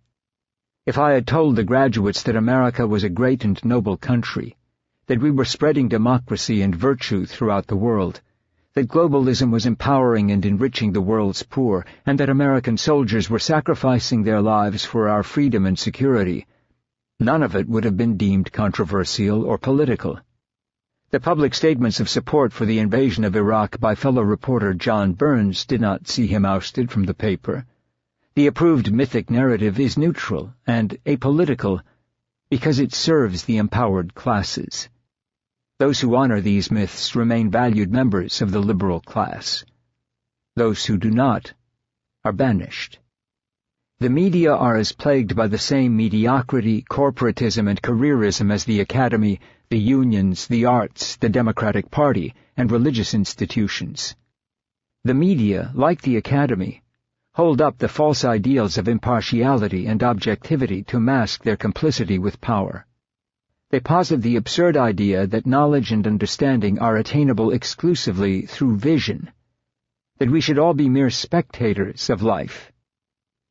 B: If I had told the graduates that America was a great and noble country, that we were spreading democracy and virtue throughout the world, that globalism was empowering and enriching the world's poor, and that American soldiers were sacrificing their lives for our freedom and security, none of it would have been deemed controversial or political. The public statements of support for the invasion of Iraq by fellow reporter John Burns did not see him ousted from the paper. The approved mythic narrative is neutral and apolitical because it serves the empowered classes. Those who honor these myths remain valued members of the liberal class. Those who do not are banished. The media are as plagued by the same mediocrity, corporatism, and careerism as the academy, the unions, the arts, the Democratic Party, and religious institutions. The media, like the academy, hold up the false ideals of impartiality and objectivity to mask their complicity with power. They posit the absurd idea that knowledge and understanding are attainable exclusively through vision, that we should all be mere spectators of life.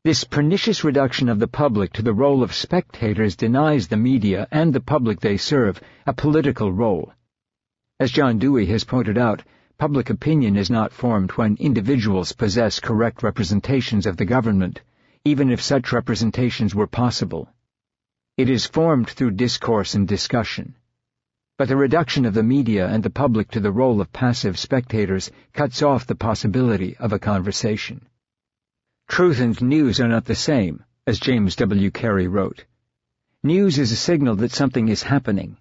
B: This pernicious reduction of the public to the role of spectators denies the media and the public they serve a political role. As John Dewey has pointed out, public opinion is not formed when individuals possess correct representations of the government, even if such representations were possible. It is formed through discourse and discussion. But the reduction of the media and the public to the role of passive spectators cuts off the possibility of a conversation. Truth and news are not the same, as James W. Carey wrote. News is a signal that something is happening.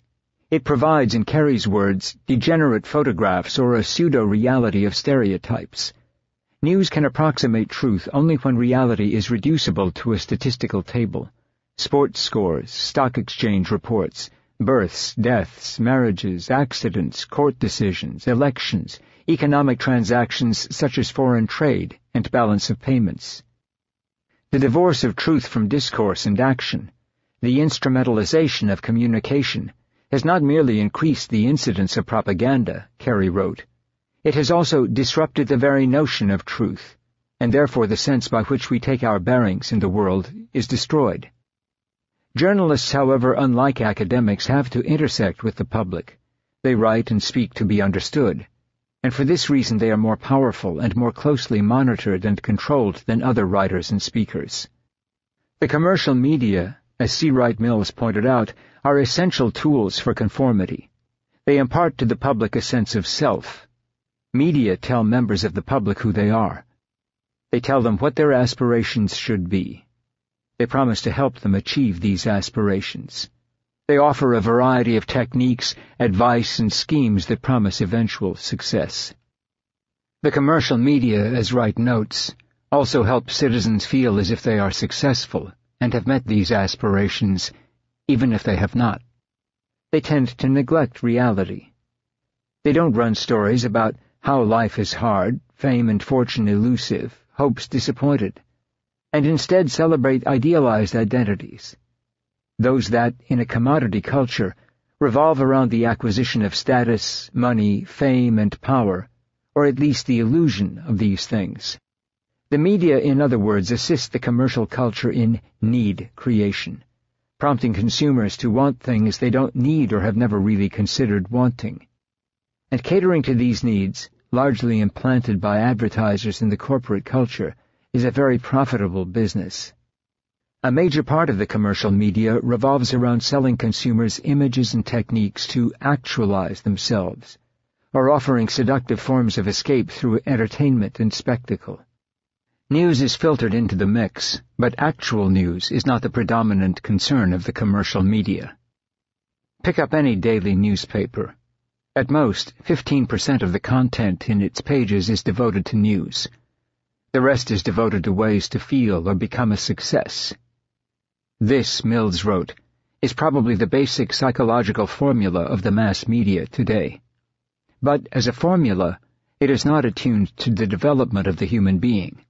B: It provides, in Carey's words, degenerate photographs or a pseudo-reality of stereotypes. News can approximate truth only when reality is reducible to a statistical table. Sports scores, stock exchange reports, births, deaths, marriages, accidents, court decisions, elections, economic transactions such as foreign trade and balance of payments. The divorce of truth from discourse and action, the instrumentalization of communication, has not merely increased the incidence of propaganda, Carey wrote. It has also disrupted the very notion of truth, and therefore the sense by which we take our bearings in the world is destroyed. Journalists, however, unlike academics, have to intersect with the public. They write and speak to be understood, and for this reason they are more powerful and more closely monitored and controlled than other writers and speakers. The commercial media, as C. Wright Mills pointed out, are essential tools for conformity. They impart to the public a sense of self. Media tell members of the public who they are. They tell them what their aspirations should be. They promise to help them achieve these aspirations. They offer a variety of techniques, advice, and schemes that promise eventual success. The commercial media, as Wright notes, also help citizens feel as if they are successful and have met these aspirations, even if they have not. They tend to neglect reality. They don't run stories about how life is hard, fame and fortune elusive, hopes disappointed, and instead celebrate idealized identities, those that, in a commodity culture, revolve around the acquisition of status, money, fame, and power, or at least the illusion of these things. The media, in other words, assist the commercial culture in need creation, prompting consumers to want things they don't need or have never really considered wanting. And catering to these needs, largely implanted by advertisers in the corporate culture, is a very profitable business. A major part of the commercial media revolves around selling consumers images and techniques to actualize themselves, or offering seductive forms of escape through entertainment and spectacle. News is filtered into the mix, but actual news is not the predominant concern of the commercial media. Pick up any daily newspaper. At most, 15% of the content in its pages is devoted to news. The rest is devoted to ways to feel or become a success. This, Mills wrote, is probably the basic psychological formula of the mass media today. But as a formula, it is not attuned to the development of the human being.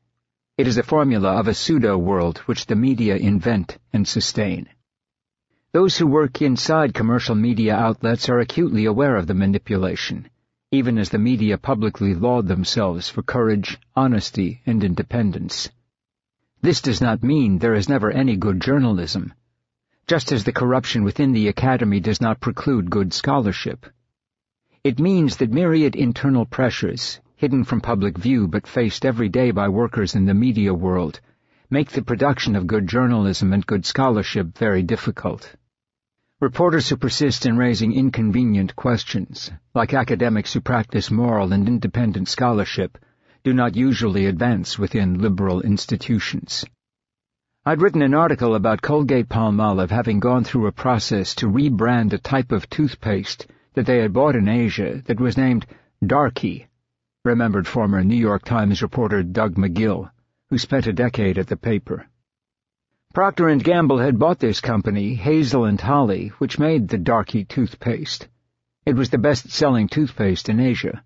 B: It is a formula of a pseudo-world which the media invent and sustain. Those who work inside commercial media outlets are acutely aware of the manipulation, even as the media publicly laud themselves for courage, honesty, and independence. This does not mean there is never any good journalism, just as the corruption within the academy does not preclude good scholarship. It means that myriad internal pressures, hidden from public view but faced every day by workers in the media world, make the production of good journalism and good scholarship very difficult. Reporters who persist in raising inconvenient questions, like academics who practice moral and independent scholarship, do not usually advance within liberal institutions. I'd written an article about Colgate-Palmolive having gone through a process to rebrand a type of toothpaste that they had bought in Asia that was named Darky, remembered former New York Times reporter Doug McGill, who spent a decade at the paper. Procter & Gamble had bought this company, Hazel & Holly, which made the Darky toothpaste. It was the best-selling toothpaste in Asia.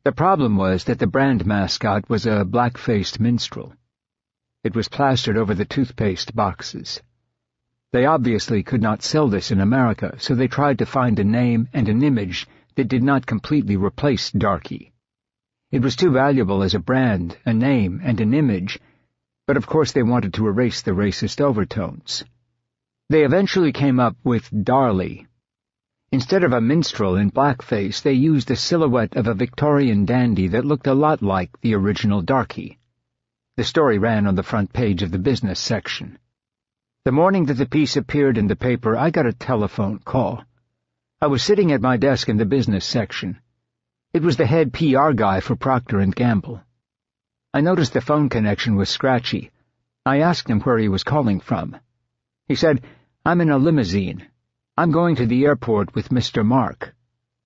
B: The problem was that the brand mascot was a black-faced minstrel. It was plastered over the toothpaste boxes. They obviously could not sell this in America, so they tried to find a name and an image that did not completely replace Darky. It was too valuable as a brand, a name, and an image, but of course they wanted to erase the racist overtones. They eventually came up with Darlie. Instead of a minstrel in blackface, they used the silhouette of a Victorian dandy that looked a lot like the original Darky. The story ran on the front page of the business section. The morning that the piece appeared in the paper, I got a telephone call. I was sitting at my desk in the business section. It was the head PR guy for Procter & Gamble. I noticed the phone connection was scratchy. I asked him where he was calling from. He said, "I'm in a limousine. I'm going to the airport with Mr. Mark,"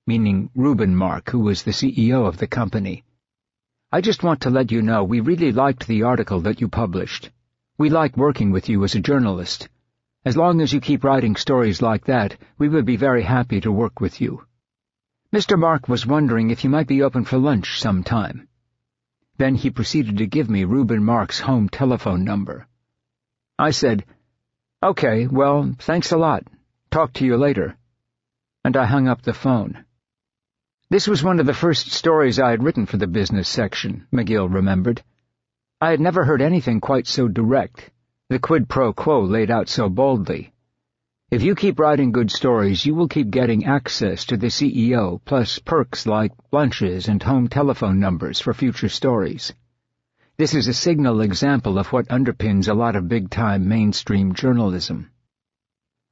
B: meaning Reuben Mark, who was the CEO of the company. "I just want to let you know we really liked the article that you published. We like working with you as a journalist. As long as you keep writing stories like that, we would be very happy to work with you. Mr. Mark was wondering if you might be open for lunch sometime." Then he proceeded to give me Reuben Mark's home telephone number. I said, "Okay, well, thanks a lot. Talk to you later." And I hung up the phone. This was one of the first stories I had written for the business section, McGill remembered. I had never heard anything quite so direct, the quid pro quo laid out so boldly. If you keep writing good stories, you will keep getting access to the CEO, plus perks like lunches and home telephone numbers for future stories. This is a signal example of what underpins a lot of big-time mainstream journalism.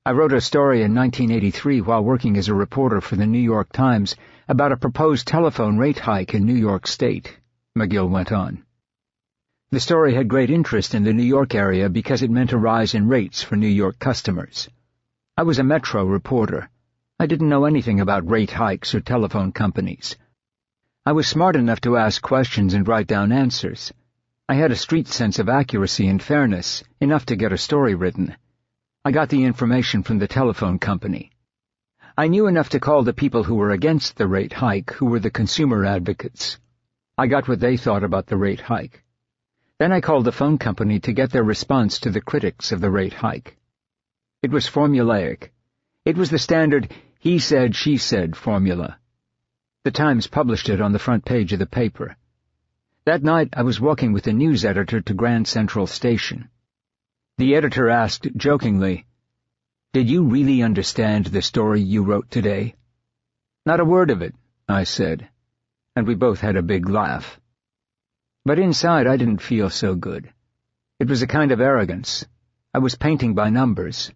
B: I wrote a story in 1983 while working as a reporter for the New York Times about a proposed telephone rate hike in New York State, McGill went on. The story had great interest in the New York area because it meant a rise in rates for New York customers. I was a metro reporter. I didn't know anything about rate hikes or telephone companies. I was smart enough to ask questions and write down answers. I had a street sense of accuracy and fairness, enough to get a story written. I got the information from the telephone company. I knew enough to call the people who were against the rate hike, who were the consumer advocates. I got what they thought about the rate hike. Then I called the phone company to get their response to the critics of the rate hike. It was formulaic. It was the standard he said, she said formula. The Times published it on the front page of the paper. That night I was walking with the news editor to Grand Central Station. The editor asked jokingly, "Did you really understand the story you wrote today?" "Not a word of it," I said, and we both had a big laugh. But inside I didn't feel so good. It was a kind of arrogance. I was painting by numbers.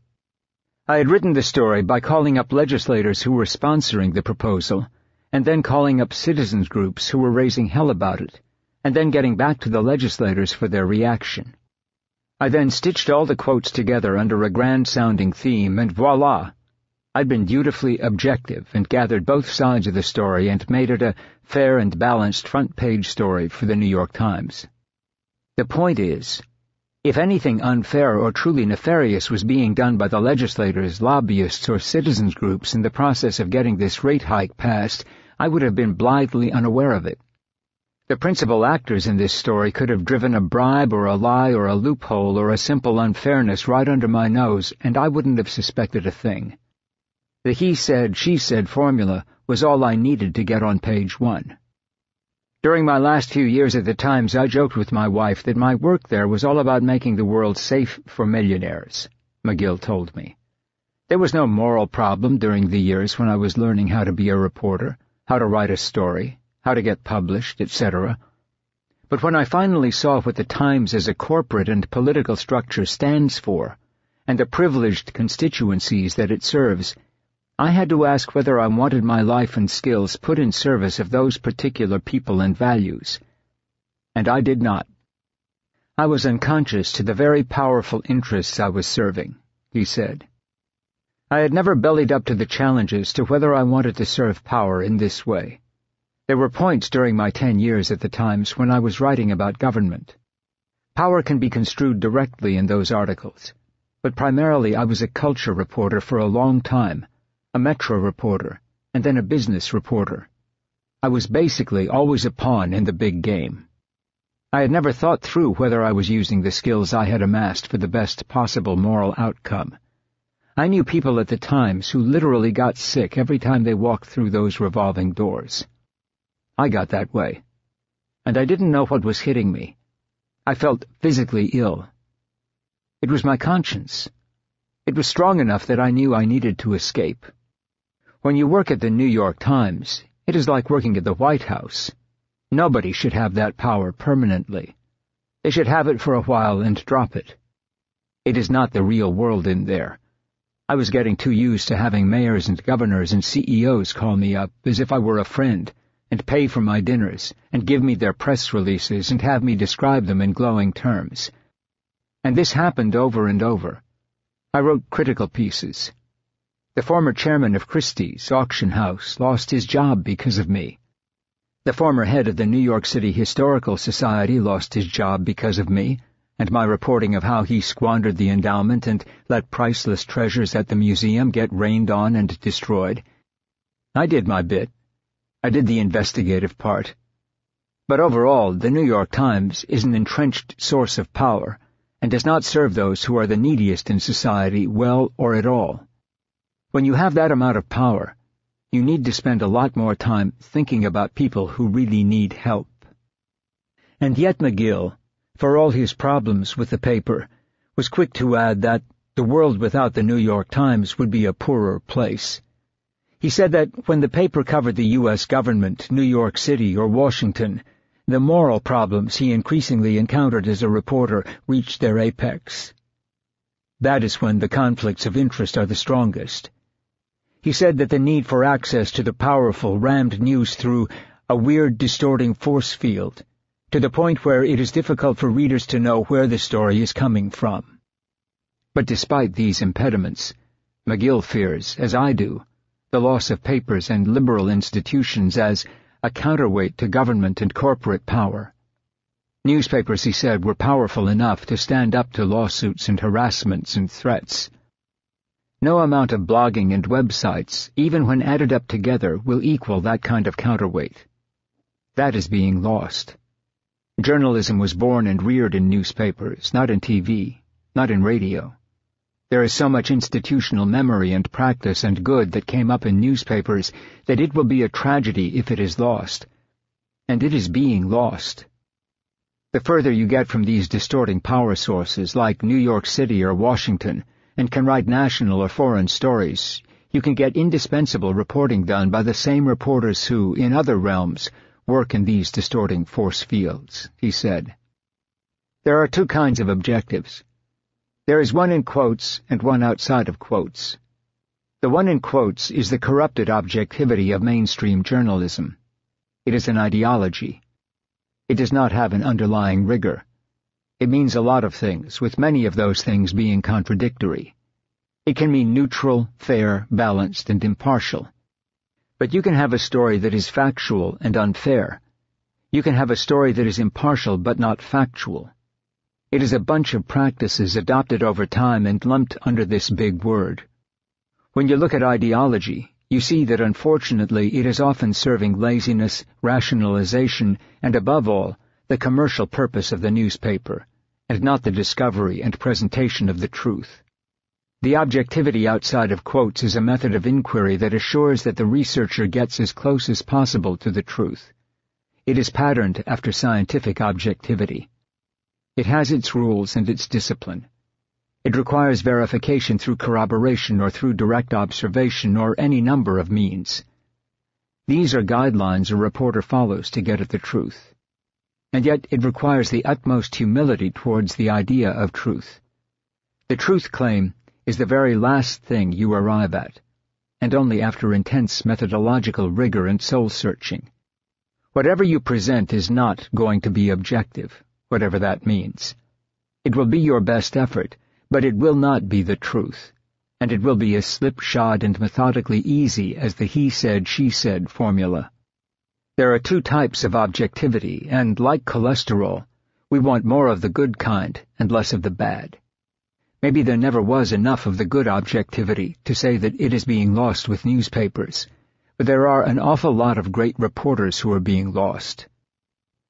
B: I had written the story by calling up legislators who were sponsoring the proposal, and then calling up citizens groups who were raising hell about it, and then getting back to the legislators for their reaction. I then stitched all the quotes together under a grand-sounding theme, and voila! I'd been dutifully objective and gathered both sides of the story and made it a fair and balanced front-page story for the New York Times. The point is, if anything unfair or truly nefarious was being done by the legislators, lobbyists, or citizens groups in the process of getting this rate hike passed, I would have been blithely unaware of it. The principal actors in this story could have driven a bribe or a lie or a loophole or a simple unfairness right under my nose, and I wouldn't have suspected a thing. The he said, she said formula was all I needed to get on page 1. During my last few years at the Times, I joked with my wife that my work there was all about making the world safe for millionaires, McGill told me. There was no moral problem during the years when I was learning how to be a reporter, how to write a story, how to get published, etc. But when I finally saw what the Times as a corporate and political structure stands for, and the privileged constituencies that it serves, I had to ask whether I wanted my life and skills put in service of those particular people and values. And I did not. I was unconscious to the very powerful interests I was serving, he said. I had never bellied up to the challenges to whether I wanted to serve power in this way. There were points during my 10 years at the Times when I was writing about government. Power can be construed directly in those articles, but primarily I was a culture reporter for a long time, a metro reporter, and then a business reporter. I was basically always a pawn in the big game. I had never thought through whether I was using the skills I had amassed for the best possible moral outcome. I knew people at the Times who literally got sick every time they walked through those revolving doors. I got that way, and I didn't know what was hitting me. I felt physically ill. It was my conscience. It was strong enough that I knew I needed to escape. When you work at the New York Times, it is like working at the White House. Nobody should have that power permanently. They should have it for a while and drop it. It is not the real world in there. I was getting too used to having mayors and governors and CEOs call me up as if I were a friend, and pay for my dinners, and give me their press releases, and have me describe them in glowing terms. And this happened over and over. I wrote critical pieces. The former chairman of Christie's auction house lost his job because of me. The former head of the New York City Historical Society lost his job because of me, and my reporting of how he squandered the endowment and let priceless treasures at the museum get rained on and destroyed. I did my bit. I did the investigative part. But overall, the New York Times is an entrenched source of power, and does not serve those who are the neediest in society well or at all. When you have that amount of power, you need to spend a lot more time thinking about people who really need help. And yet McGill, for all his problems with the paper, was quick to add that the world without the New York Times would be a poorer place. He said that when the paper covered the U.S. government, New York City, or Washington, the moral problems he increasingly encountered as a reporter reached their apex. That is when the conflicts of interest are the strongest. He said that the need for access to the powerful rammed news through a weird distorting force field, to the point where it is difficult for readers to know where the story is coming from. But despite these impediments, McGill fears, as I do, the loss of papers and liberal institutions as a counterweight to government and corporate power. Newspapers, he said, were powerful enough to stand up to lawsuits and harassments and threats. No amount of blogging and websites, even when added up together, will equal that kind of counterweight. That is being lost. Journalism was born and reared in newspapers, not in TV, not in radio. There is so much institutional memory and practice and good that came up in newspapers that it will be a tragedy if it is lost. And it is being lost. The further you get from these distorting power sources like New York City or Washington, and can write national or foreign stories, you can get indispensable reporting done by the same reporters who, in other realms, work in these distorting force fields, he said. There are two kinds of objectives. There is one in quotes and one outside of quotes. The one in quotes is the corrupted objectivity of mainstream journalism. It is an ideology. It does not have an underlying rigor. It means a lot of things, with many of those things being contradictory. It can mean neutral, fair, balanced, and impartial. But you can have a story that is factual and unfair. You can have a story that is impartial but not factual. It is a bunch of practices adopted over time and lumped under this big word. When you look at ideology, you see that unfortunately it is often serving laziness, rationalization, and above all, the commercial purpose of the newspaper, and not the discovery and presentation of the truth. The objectivity outside of quotes is a method of inquiry that assures that the researcher gets as close as possible to the truth. It is patterned after scientific objectivity. It has its rules and its discipline. It requires verification through corroboration or through direct observation or any number of means. These are guidelines a reporter follows to get at the truth. And yet it requires the utmost humility towards the idea of truth. The truth claim is the very last thing you arrive at, and only after intense methodological rigor and soul-searching. Whatever you present is not going to be objective, whatever that means. It will be your best effort, but it will not be the truth, and it will be as slipshod and methodically easy as the he said, she said formula. There are two types of objectivity, and like cholesterol, we want more of the good kind and less of the bad. Maybe there never was enough of the good objectivity to say that it is being lost with newspapers, but there are an awful lot of great reporters who are being lost.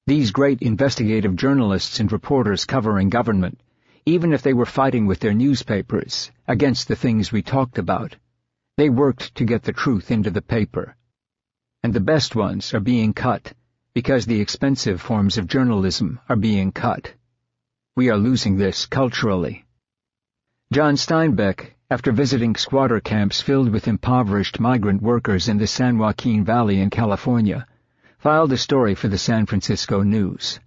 B: These great investigative journalists and reporters covering government, even if they were fighting with their newspapers against the things we talked about, they worked to get the truth into the paper. And the best ones are being cut because the expensive forms of journalism are being cut. We are losing this culturally. John Steinbeck, after visiting squatter camps filled with impoverished migrant workers in the San Joaquin Valley in California, filed a story for the San Francisco News.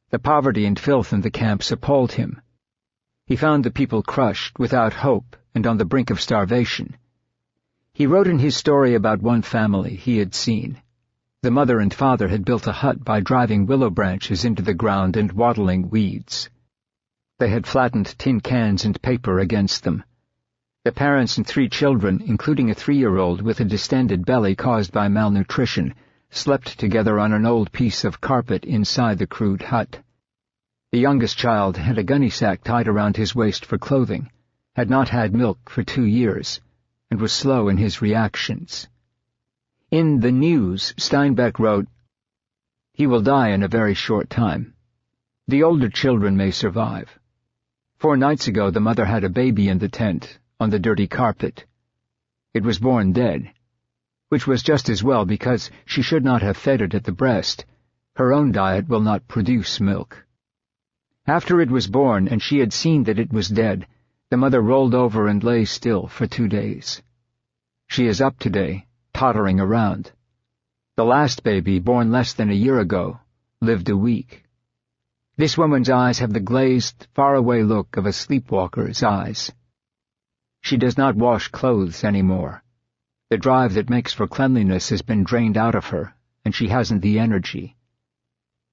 B: The poverty and filth in the camps appalled him. He found the people crushed, without hope, and on the brink of starvation. He wrote in his story about one family he had seen. The mother and father had built a hut by driving willow branches into the ground and wattling weeds. They had flattened tin cans and paper against them. The parents and 3 children, including a 3-year-old with a distended belly caused by malnutrition, slept together on an old piece of carpet inside the crude hut. The youngest child had a gunny sack tied around his waist for clothing, had not had milk for 2 years, and was slow in his reactions. In the News, Steinbeck wrote, "He will die in a very short time. The older children may survive. 4 nights ago the mother had a baby in the tent, on the dirty carpet. It was born dead, which was just as well because she should not have fed it at the breast. Her own diet will not produce milk. After it was born and she had seen that it was dead, the mother rolled over and lay still for 2 days. She is up today, tottering around. The last baby, born less than a year ago, lived a week. This woman's eyes have the glazed, faraway look of a sleepwalker's eyes. She does not wash clothes anymore. The drive that makes for cleanliness has been drained out of her, and she hasn't the energy.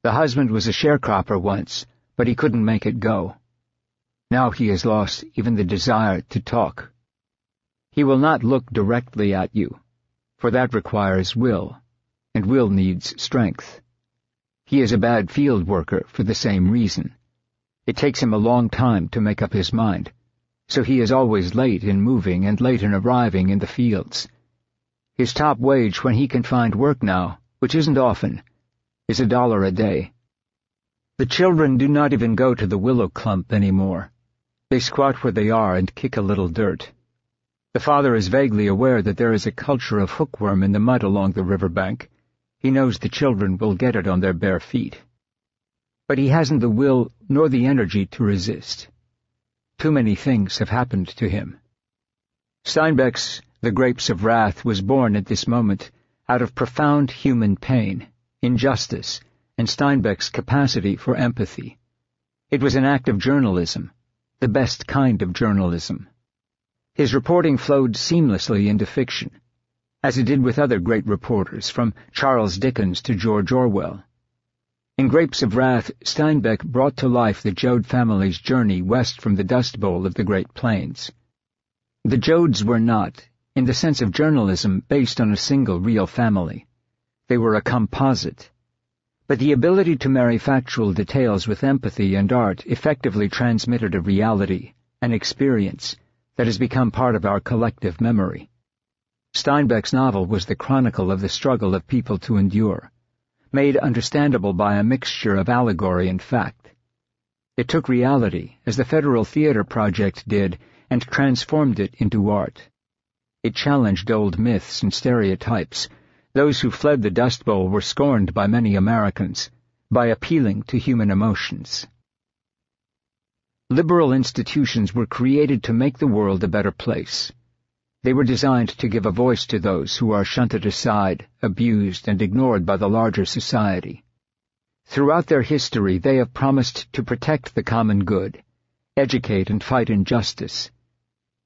B: The husband was a sharecropper once, but he couldn't make it go. Now he has lost even the desire to talk. He will not look directly at you, for that requires will, and will needs strength. He is a bad field worker for the same reason. It takes him a long time to make up his mind, so he is always late in moving and late in arriving in the fields. His top wage when he can find work now, which isn't often, is $1 a day. The children do not even go to the willow clump anymore. They squat where they are and kick a little dirt. The father is vaguely aware that there is a culture of hookworm in the mud along the riverbank. He knows the children will get it on their bare feet. But he hasn't the will nor the energy to resist. Too many things have happened to him. Steinbeck's The Grapes of Wrath was born at this moment out of profound human pain, injustice, and Steinbeck's capacity for empathy. It was an act of journalism, the best kind of journalism. His reporting flowed seamlessly into fiction, as it did with other great reporters, from Charles Dickens to George Orwell. In Grapes of Wrath, Steinbeck brought to life the Joad family's journey west from the Dust Bowl of the Great Plains. The Joads were not, in the sense of journalism, based on a single real family. They were a composite. But the ability to marry factual details with empathy and art effectively transmitted a reality, an experience, that has become part of our collective memory. Steinbeck's novel was the chronicle of the struggle of people to endure, made understandable by a mixture of allegory and fact. It took reality, as the Federal Theater Project did, and transformed it into art. It challenged old myths and stereotypes. Those who fled the Dust Bowl were scorned by many Americans, by appealing to human emotions. Liberal institutions were created to make the world a better place. They were designed to give a voice to those who are shunted aside, abused, and ignored by the larger society. Throughout their history, they have promised to protect the common good, educate and fight injustice.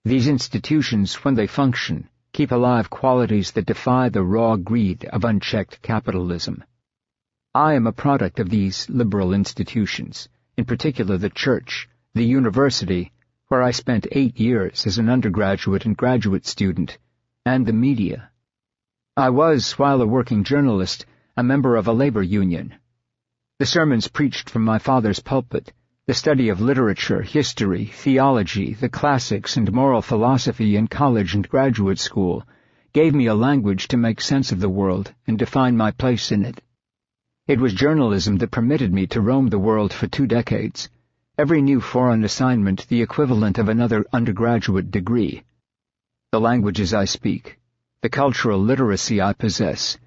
B: These institutions, when they function, keep alive qualities that defy the raw greed of unchecked capitalism. I am a product of these liberal institutions, in particular the church, the university, where I spent 8 years as an undergraduate and graduate student, and the media. I was, while a working journalist, a member of a labor union. The sermons preached from my father's pulpit, the study of literature, history, theology, the classics, and moral philosophy in college and graduate school, gave me a language to make sense of the world and define my place in it. It was journalism that permitted me to roam the world for 2 decades, every new foreign assignment the equivalent of another undergraduate degree. The languages I speak, the cultural literacy I possess,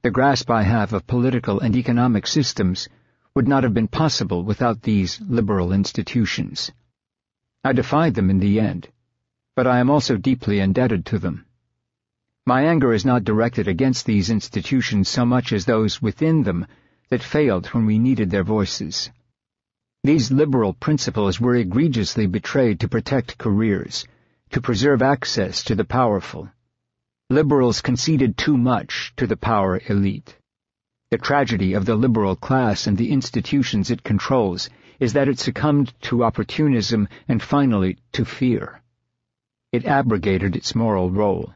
B: the grasp I have of political and economic systems would not have been possible without these liberal institutions. I defied them in the end, but I am also deeply indebted to them. My anger is not directed against these institutions so much as those within them that failed when we needed their voices. These liberal principles were egregiously betrayed to protect careers, to preserve access to the powerful. Liberals conceded too much to the power elite. The tragedy of the liberal class and the institutions it controls is that it succumbed to opportunism and finally to fear. It abrogated its moral role.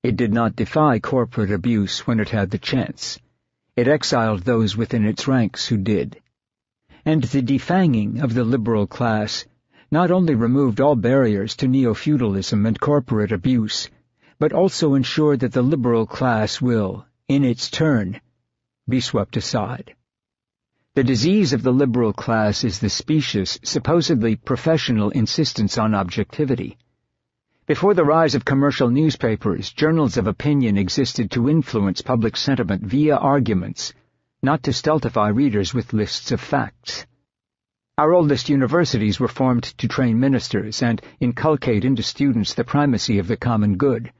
B: It did not defy corporate abuse when it had the chance. It exiled those within its ranks who did. And the defanging of the liberal class not only removed all barriers to neo-feudalism and corporate abuse, but also ensured that the liberal class will, in its turn, be swept aside. The disease of the liberal class is the specious, supposedly professional insistence on objectivity. Before the rise of commercial newspapers, journals of opinion existed to influence public sentiment via arguments, not to stultify readers with lists of facts. Our oldest universities were formed to train ministers and inculcate into students the primacy of the common good.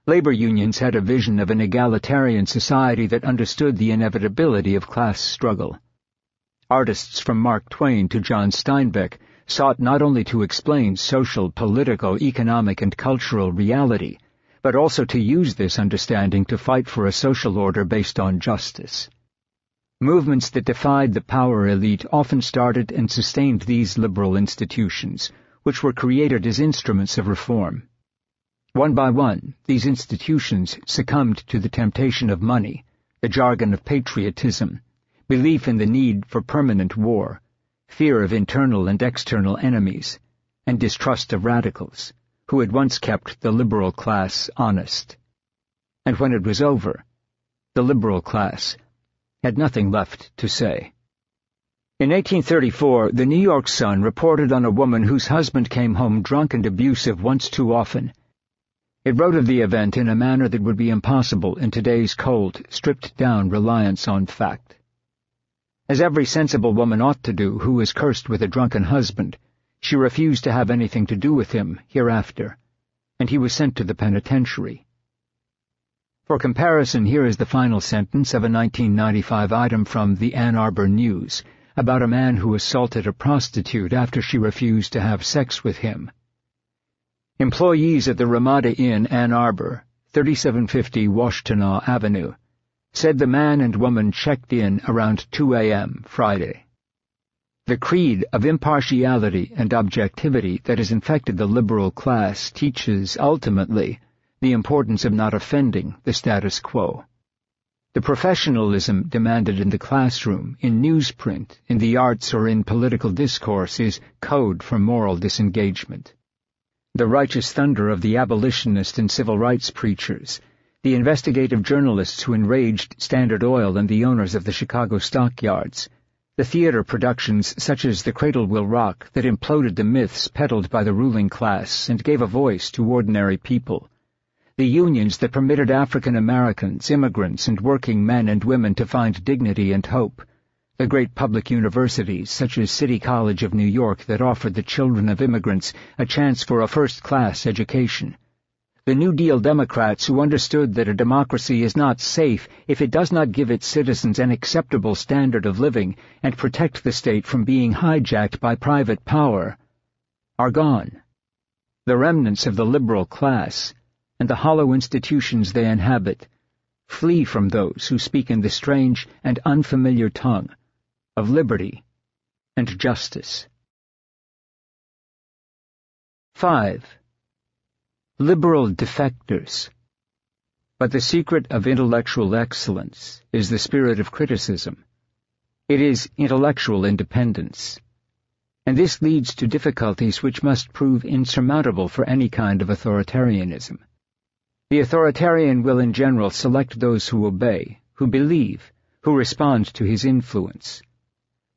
B: Labor unions had a vision of an egalitarian society that understood the inevitability of class struggle. Artists from Mark Twain to John Steinbeck sought not only to explain social, political, economic, and cultural reality, but also to use this understanding to fight for a social order based on justice. Movements that defied the power elite often started and sustained these liberal institutions, which were created as instruments of reform. One by one, these institutions succumbed to the temptation of money, the jargon of patriotism, belief in the need for permanent war, fear of internal and external enemies, and distrust of radicals, who had once kept the liberal class honest. And when it was over, the liberal class had nothing left to say. In 1834, the New York Sun reported on a woman whose husband came home drunk and abusive once too often. It wrote of the event in a manner that would be impossible in today's cold, stripped-down reliance on fact. As every sensible woman ought to do who is cursed with a drunken husband, she refused to have anything to do with him hereafter, and he was sent to the penitentiary. For comparison, here is the final sentence of a 1995 item from the Ann Arbor News about a man who assaulted a prostitute after she refused to have sex with him. Employees at the Ramada Inn, Ann Arbor, 3750 Washtenaw Avenue, said the man and woman checked in around 2 a.m. Friday. The creed of impartiality and objectivity that has infected the liberal class teaches, ultimately, the importance of not offending the status quo. The professionalism demanded in the classroom, in newsprint, in the arts, or in political discourse is code for moral disengagement. The righteous thunder of the abolitionist and civil rights preachers, the investigative journalists who enraged Standard Oil and the owners of the Chicago stockyards, the theater productions such as The Cradle Will Rock that imploded the myths peddled by the ruling class and gave a voice to ordinary people, the unions that permitted African Americans, immigrants, and working men and women to find dignity and hope, the great public universities such as City College of New York that offered the children of immigrants a chance for a first-class education, the New Deal Democrats who understood that a democracy is not safe if it does not give its citizens an acceptable standard of living and protect the state from being hijacked by private power, are gone. The remnants of the liberal class and the hollow institutions they inhabit flee from those who speak in the strange and unfamiliar tongue of liberty and justice. 5. Liberal defectors. But the secret of intellectual excellence is the spirit of criticism. It is intellectual independence. And this leads to difficulties which must prove insurmountable for any kind of authoritarianism. The authoritarian will in general select those who obey, who believe, who respond to his influence.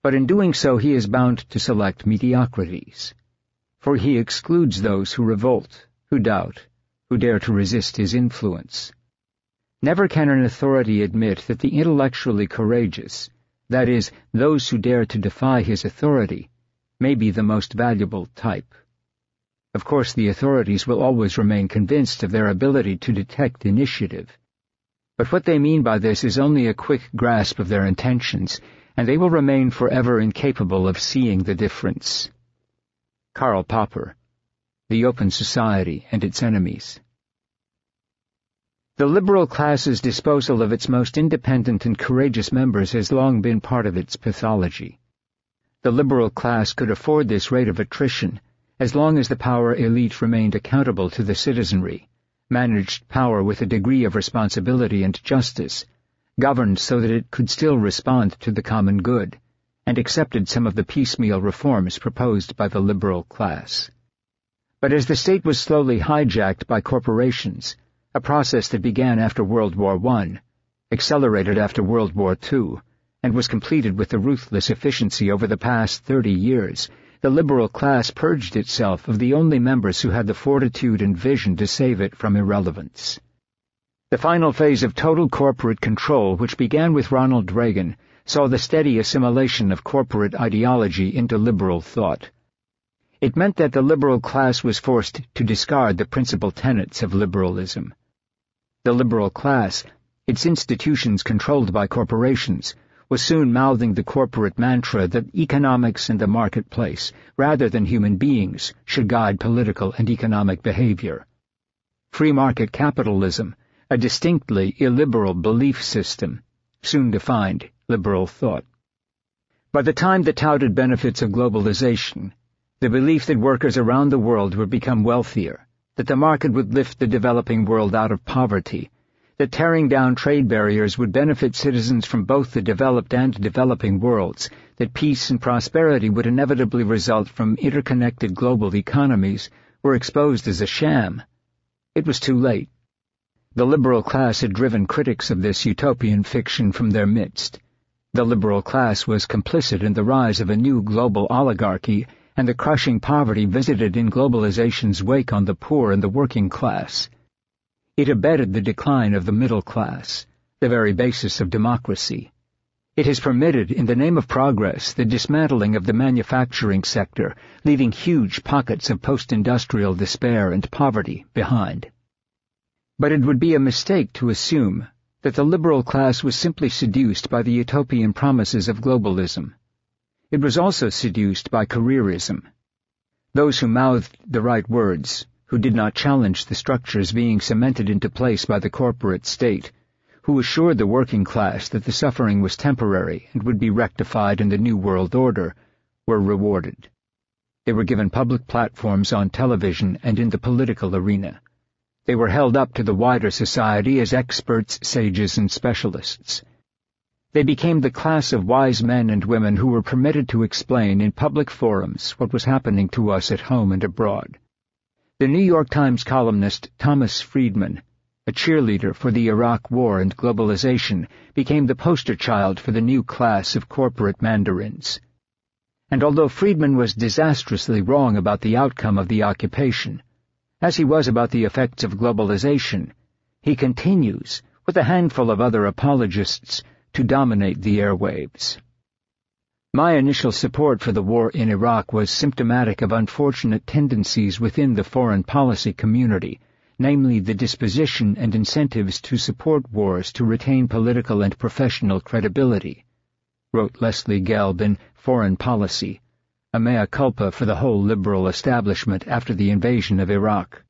B: But in doing so he is bound to select mediocrities, for he excludes those who revolt, who doubt, who dare to resist his influence. Never can an authority admit that the intellectually courageous, that is, those who dare to defy his authority, may be the most valuable type. Of course, the authorities will always remain convinced of their ability to detect initiative. But what they mean by this is only a quick grasp of their intentions, and they will remain forever incapable of seeing the difference. Karl Popper, The Open Society and Its Enemies. The liberal class's disposal of its most independent and courageous members has long been part of its pathology. The liberal class could afford this rate of attrition as long as the power elite remained accountable to the citizenry, managed power with a degree of responsibility and justice, governed so that it could still respond to the common good, and accepted some of the piecemeal reforms proposed by the liberal class. But as the state was slowly hijacked by corporations, a process that began after World War I, accelerated after World War II, and was completed with the ruthless efficiency over the past 30 years, the liberal class purged itself of the only members who had the fortitude and vision to save it from irrelevance. The final phase of total corporate control, which began with Ronald Reagan, saw the steady assimilation of corporate ideology into liberal thought. It meant that the liberal class was forced to discard the principal tenets of liberalism. The liberal class, its institutions controlled by corporations, was soon mouthing the corporate mantra that economics and the marketplace, rather than human beings, should guide political and economic behavior. Free market capitalism, a distinctly illiberal belief system, soon defined liberal thought. By the time the touted benefits of globalization, the belief that workers around the world would become wealthier, that the market would lift the developing world out of poverty, that tearing down trade barriers would benefit citizens from both the developed and developing worlds, that peace and prosperity would inevitably result from interconnected global economies, were exposed as a sham. It was too late. The liberal class had driven critics of this utopian fiction from their midst. The liberal class was complicit in the rise of a new global oligarchy and the crushing poverty visited in globalization's wake on the poor and the working class. It abetted the decline of the middle class, the very basis of democracy. It has permitted, in the name of progress, the dismantling of the manufacturing sector, leaving huge pockets of post-industrial despair and poverty behind. But it would be a mistake to assume that the liberal class was simply seduced by the utopian promises of globalism. It was also seduced by careerism. Those who mouthed the right words, who did not challenge the structures being cemented into place by the corporate state, who assured the working class that the suffering was temporary and would be rectified in the New World Order, were rewarded. They were given public platforms on television and in the political arena. They were held up to the wider society as experts, sages, and specialists. They became the class of wise men and women who were permitted to explain in public forums what was happening to us at home and abroad. The New York Times columnist Thomas Friedman, a cheerleader for the Iraq War and globalization, became the poster child for the new class of corporate mandarins. And although Friedman was disastrously wrong about the outcome of the occupation, as he was about the effects of globalization, he continues, with a handful of other apologists, to dominate the airwaves. My initial support for the war in Iraq was symptomatic of unfortunate tendencies within the foreign policy community, namely the disposition and incentives to support wars to retain political and professional credibility, wrote Leslie Gelb in Foreign Policy, a mea culpa for the whole liberal establishment after the invasion of Iraq.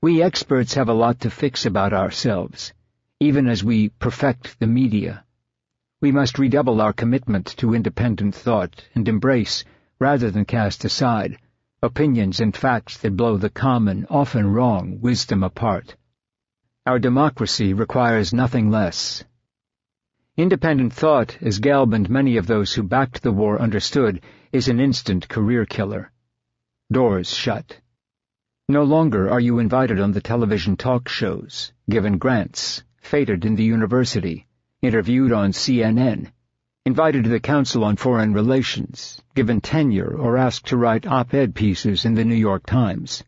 B: We experts have a lot to fix about ourselves, even as we perfect the media. We must redouble our commitment to independent thought and embrace, rather than cast aside, opinions and facts that blow the common, often wrong, wisdom apart. Our democracy requires nothing less. Independent thought, as Gelb and many of those who backed the war understood, is an instant career killer. Doors shut. No longer are you invited on the television talk shows, given grants, feted in the university, interviewed on CNN, invited to the Council on Foreign Relations, given tenure or asked to write op-ed pieces in the New York Times.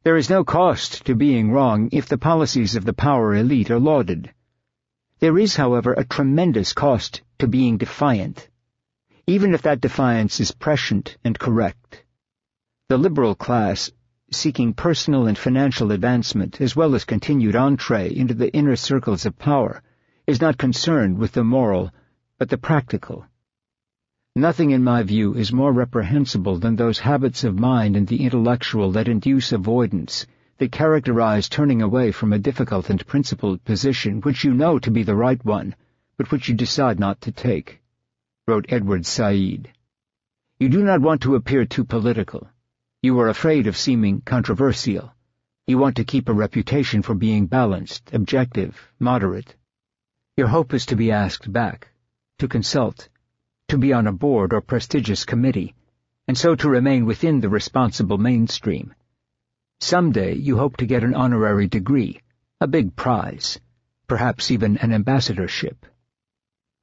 B: There is no cost to being wrong if the policies of the power elite are lauded. There is, however, a tremendous cost to being defiant, even if that defiance is prescient and correct. The liberal class, seeking personal and financial advancement as well as continued entree into the inner circles of power, is not concerned with the moral, but the practical. Nothing, in my view, is more reprehensible than those habits of mind and the intellectual that induce avoidance, that characterize turning away from a difficult and principled position which you know to be the right one, but which you decide not to take, wrote Edward Said. You do not want to appear too political. You are afraid of seeming controversial. You want to keep a reputation for being balanced, objective, moderate. Your hope is to be asked back, to consult, to be on a board or prestigious committee, and so to remain within the responsible mainstream. Someday you hope to get an honorary degree, a big prize, perhaps even an ambassadorship.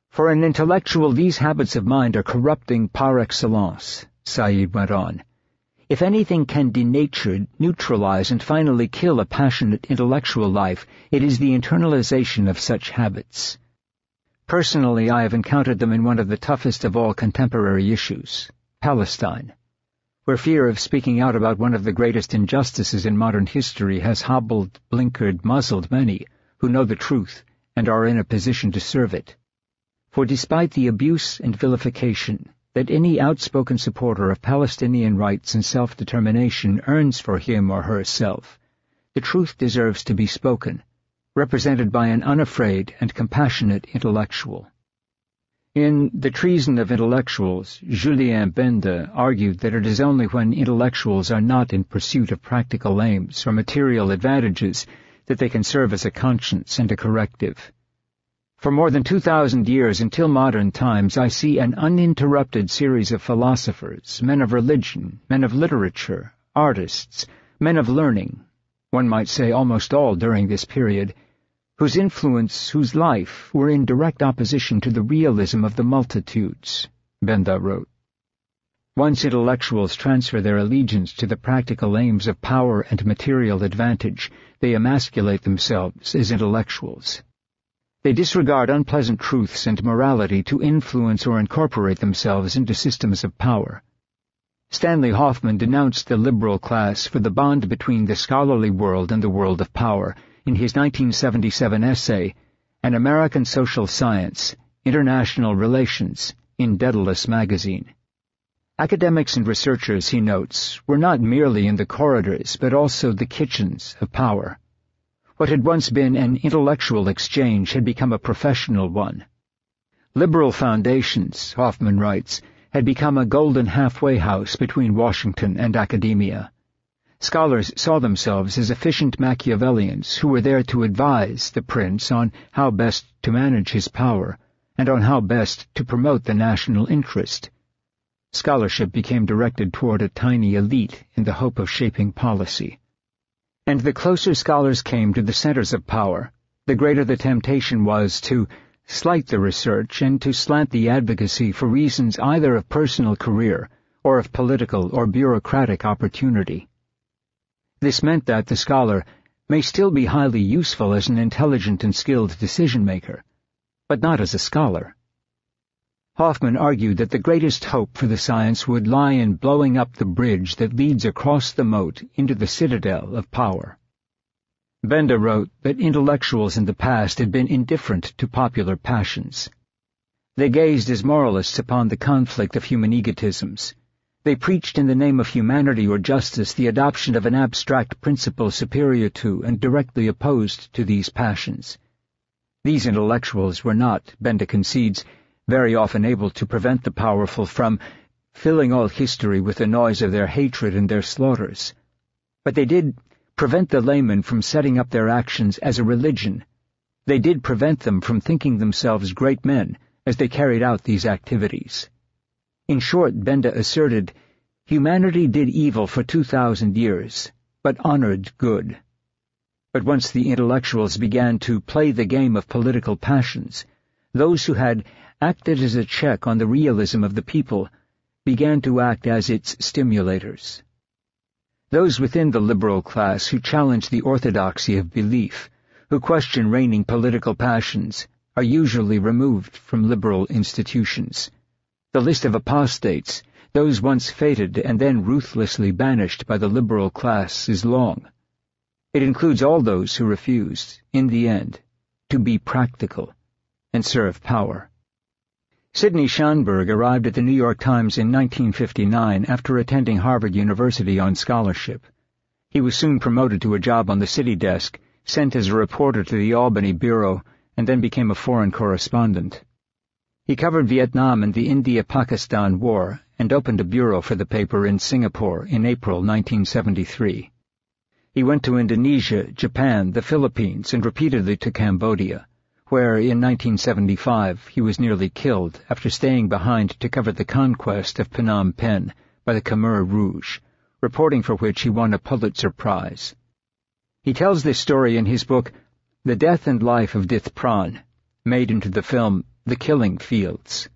B: For an intellectual, these habits of mind are corrupting par excellence, Said went on. If anything can denature, neutralize, and finally kill a passionate intellectual life, it is the internalization of such habits. Personally, I have encountered them in one of the toughest of all contemporary issues, Palestine, where fear of speaking out about one of the greatest injustices in modern history has hobbled, blinkered, muzzled many who know the truth and are in a position to serve it. For despite the abuse and vilification that any outspoken supporter of Palestinian rights and self-determination earns for him or herself, the truth deserves to be spoken, represented by an unafraid and compassionate intellectual. In The Treason of Intellectuals, Julien Benda argued that it is only when intellectuals are not in pursuit of practical aims or material advantages that they can serve as a conscience and a corrective. For more than 2,000 years until modern times, I see an uninterrupted series of philosophers, men of religion, men of literature, artists, men of learning, one might say almost all during this period, whose influence, whose life, were in direct opposition to the realism of the multitudes, Benda wrote. Once intellectuals transfer their allegiance to the practical aims of power and material advantage, they emasculate themselves as intellectuals. They disregard unpleasant truths and morality to influence or incorporate themselves into systems of power. Stanley Hoffmann denounced the liberal class for the bond between the scholarly world and the world of power in his 1977 essay, An American Social Science, International Relations, in Daedalus magazine. Academics and researchers, he notes, were not merely in the corridors, but also the kitchens of power. What had once been an intellectual exchange had become a professional one. Liberal foundations, Hoffmann writes, had become a golden halfway house between Washington and academia. Scholars saw themselves as efficient Machiavellians who were there to advise the prince on how best to manage his power and on how best to promote the national interest. Scholarship became directed toward a tiny elite in the hope of shaping policy. And the closer scholars came to the centers of power, the greater the temptation was to slight the research and to slant the advocacy for reasons either of personal career or of political or bureaucratic opportunity. This meant that the scholar may still be highly useful as an intelligent and skilled decision-maker, but not as a scholar. Hoffmann argued that the greatest hope for the science would lie in blowing up the bridge that leads across the moat into the citadel of power. Benda wrote that intellectuals in the past had been indifferent to popular passions. They gazed as moralists upon the conflict of human egotisms. They preached in the name of humanity or justice the adoption of an abstract principle superior to and directly opposed to these passions. These intellectuals were not, Benda concedes, very often able to prevent the powerful from filling all history with the noise of their hatred and their slaughters. But they did prevent the laymen from setting up their actions as a religion. They did prevent them from thinking themselves great men as they carried out these activities. In short, Benda asserted, humanity did evil for 2,000 years, but honored good. But once the intellectuals began to play the game of political passions, those who had acted as a check on the realism of the people began to act as its stimulators. Those within the liberal class who challenge the orthodoxy of belief, who question reigning political passions, are usually removed from liberal institutions. The list of apostates, those once fated and then ruthlessly banished by the liberal class, is long. It includes all those who refused, in the end, to be practical and serve power. Sidney Schanberg arrived at the New York Times in 1959 after attending Harvard University on scholarship. He was soon promoted to a job on the city desk, sent as a reporter to the Albany bureau, and then became a foreign correspondent. He covered Vietnam and the India-Pakistan War and opened a bureau for the paper in Singapore in April 1973. He went to Indonesia, Japan, the Philippines, and repeatedly to Cambodia, where in 1975 he was nearly killed after staying behind to cover the conquest of Phnom Penh by the Khmer Rouge, reporting for which he won a Pulitzer Prize. He tells this story in his book, The Death and Life of Dith Pran, made into the film The Killing Fields.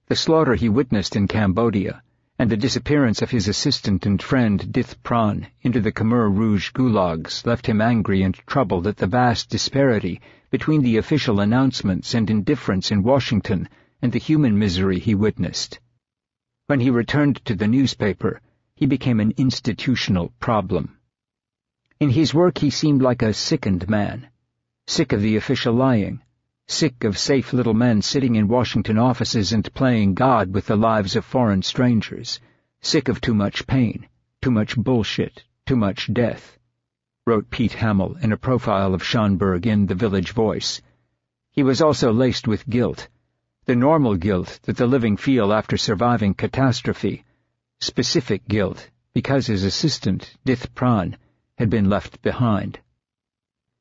B: The slaughter he witnessed in Cambodia, and the disappearance of his assistant and friend Dith Pran into the Khmer Rouge gulags left him angry and troubled at the vast disparity between the official announcements and indifference in Washington and the human misery he witnessed. When he returned to the newspaper, he became an institutional problem. In his work he seemed like a sickened man, sick of the official lying, sick of safe little men sitting in Washington offices and playing God with the lives of foreign strangers, sick of too much pain, too much bullshit, too much death, wrote Pete Hamill in a profile of Schanberg in The Village Voice. He was also laced with guilt, the normal guilt that the living feel after surviving catastrophe, specific guilt because his assistant, Dith Pran, had been left behind.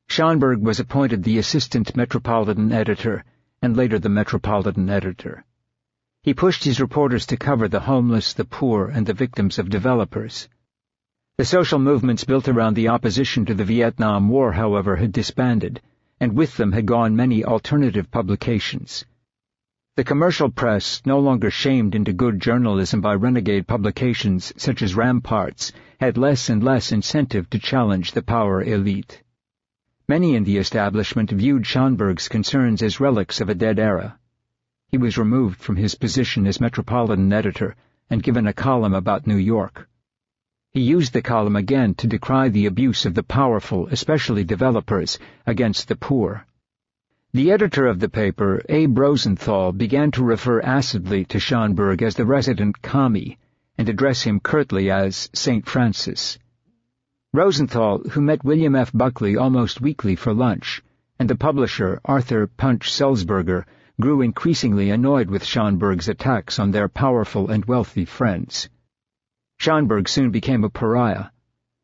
B: Schonberg was appointed the assistant metropolitan editor and later the metropolitan editor. He pushed his reporters to cover the homeless, the poor, and the victims of developers. The social movements built around the opposition to the Vietnam War, however, had disbanded, and with them had gone many alternative publications. The commercial press, no longer shamed into good journalism by renegade publications such as Ramparts, had less and less incentive to challenge the power elite. Many in the establishment viewed Schonberg's concerns as relics of a dead era. He was removed from his position as metropolitan editor and given a column about New York. He used the column again to decry the abuse of the powerful, especially developers, against the poor. The editor of the paper, Abe Rosenthal, began to refer acidly to Schonberg as the resident commie and address him curtly as St. Francis. Rosenthal, who met William F. Buckley almost weekly for lunch, and the publisher, Arthur Punch Sulzberger, grew increasingly annoyed with Schonberg's attacks on their powerful and wealthy friends. Schonberg soon became a pariah.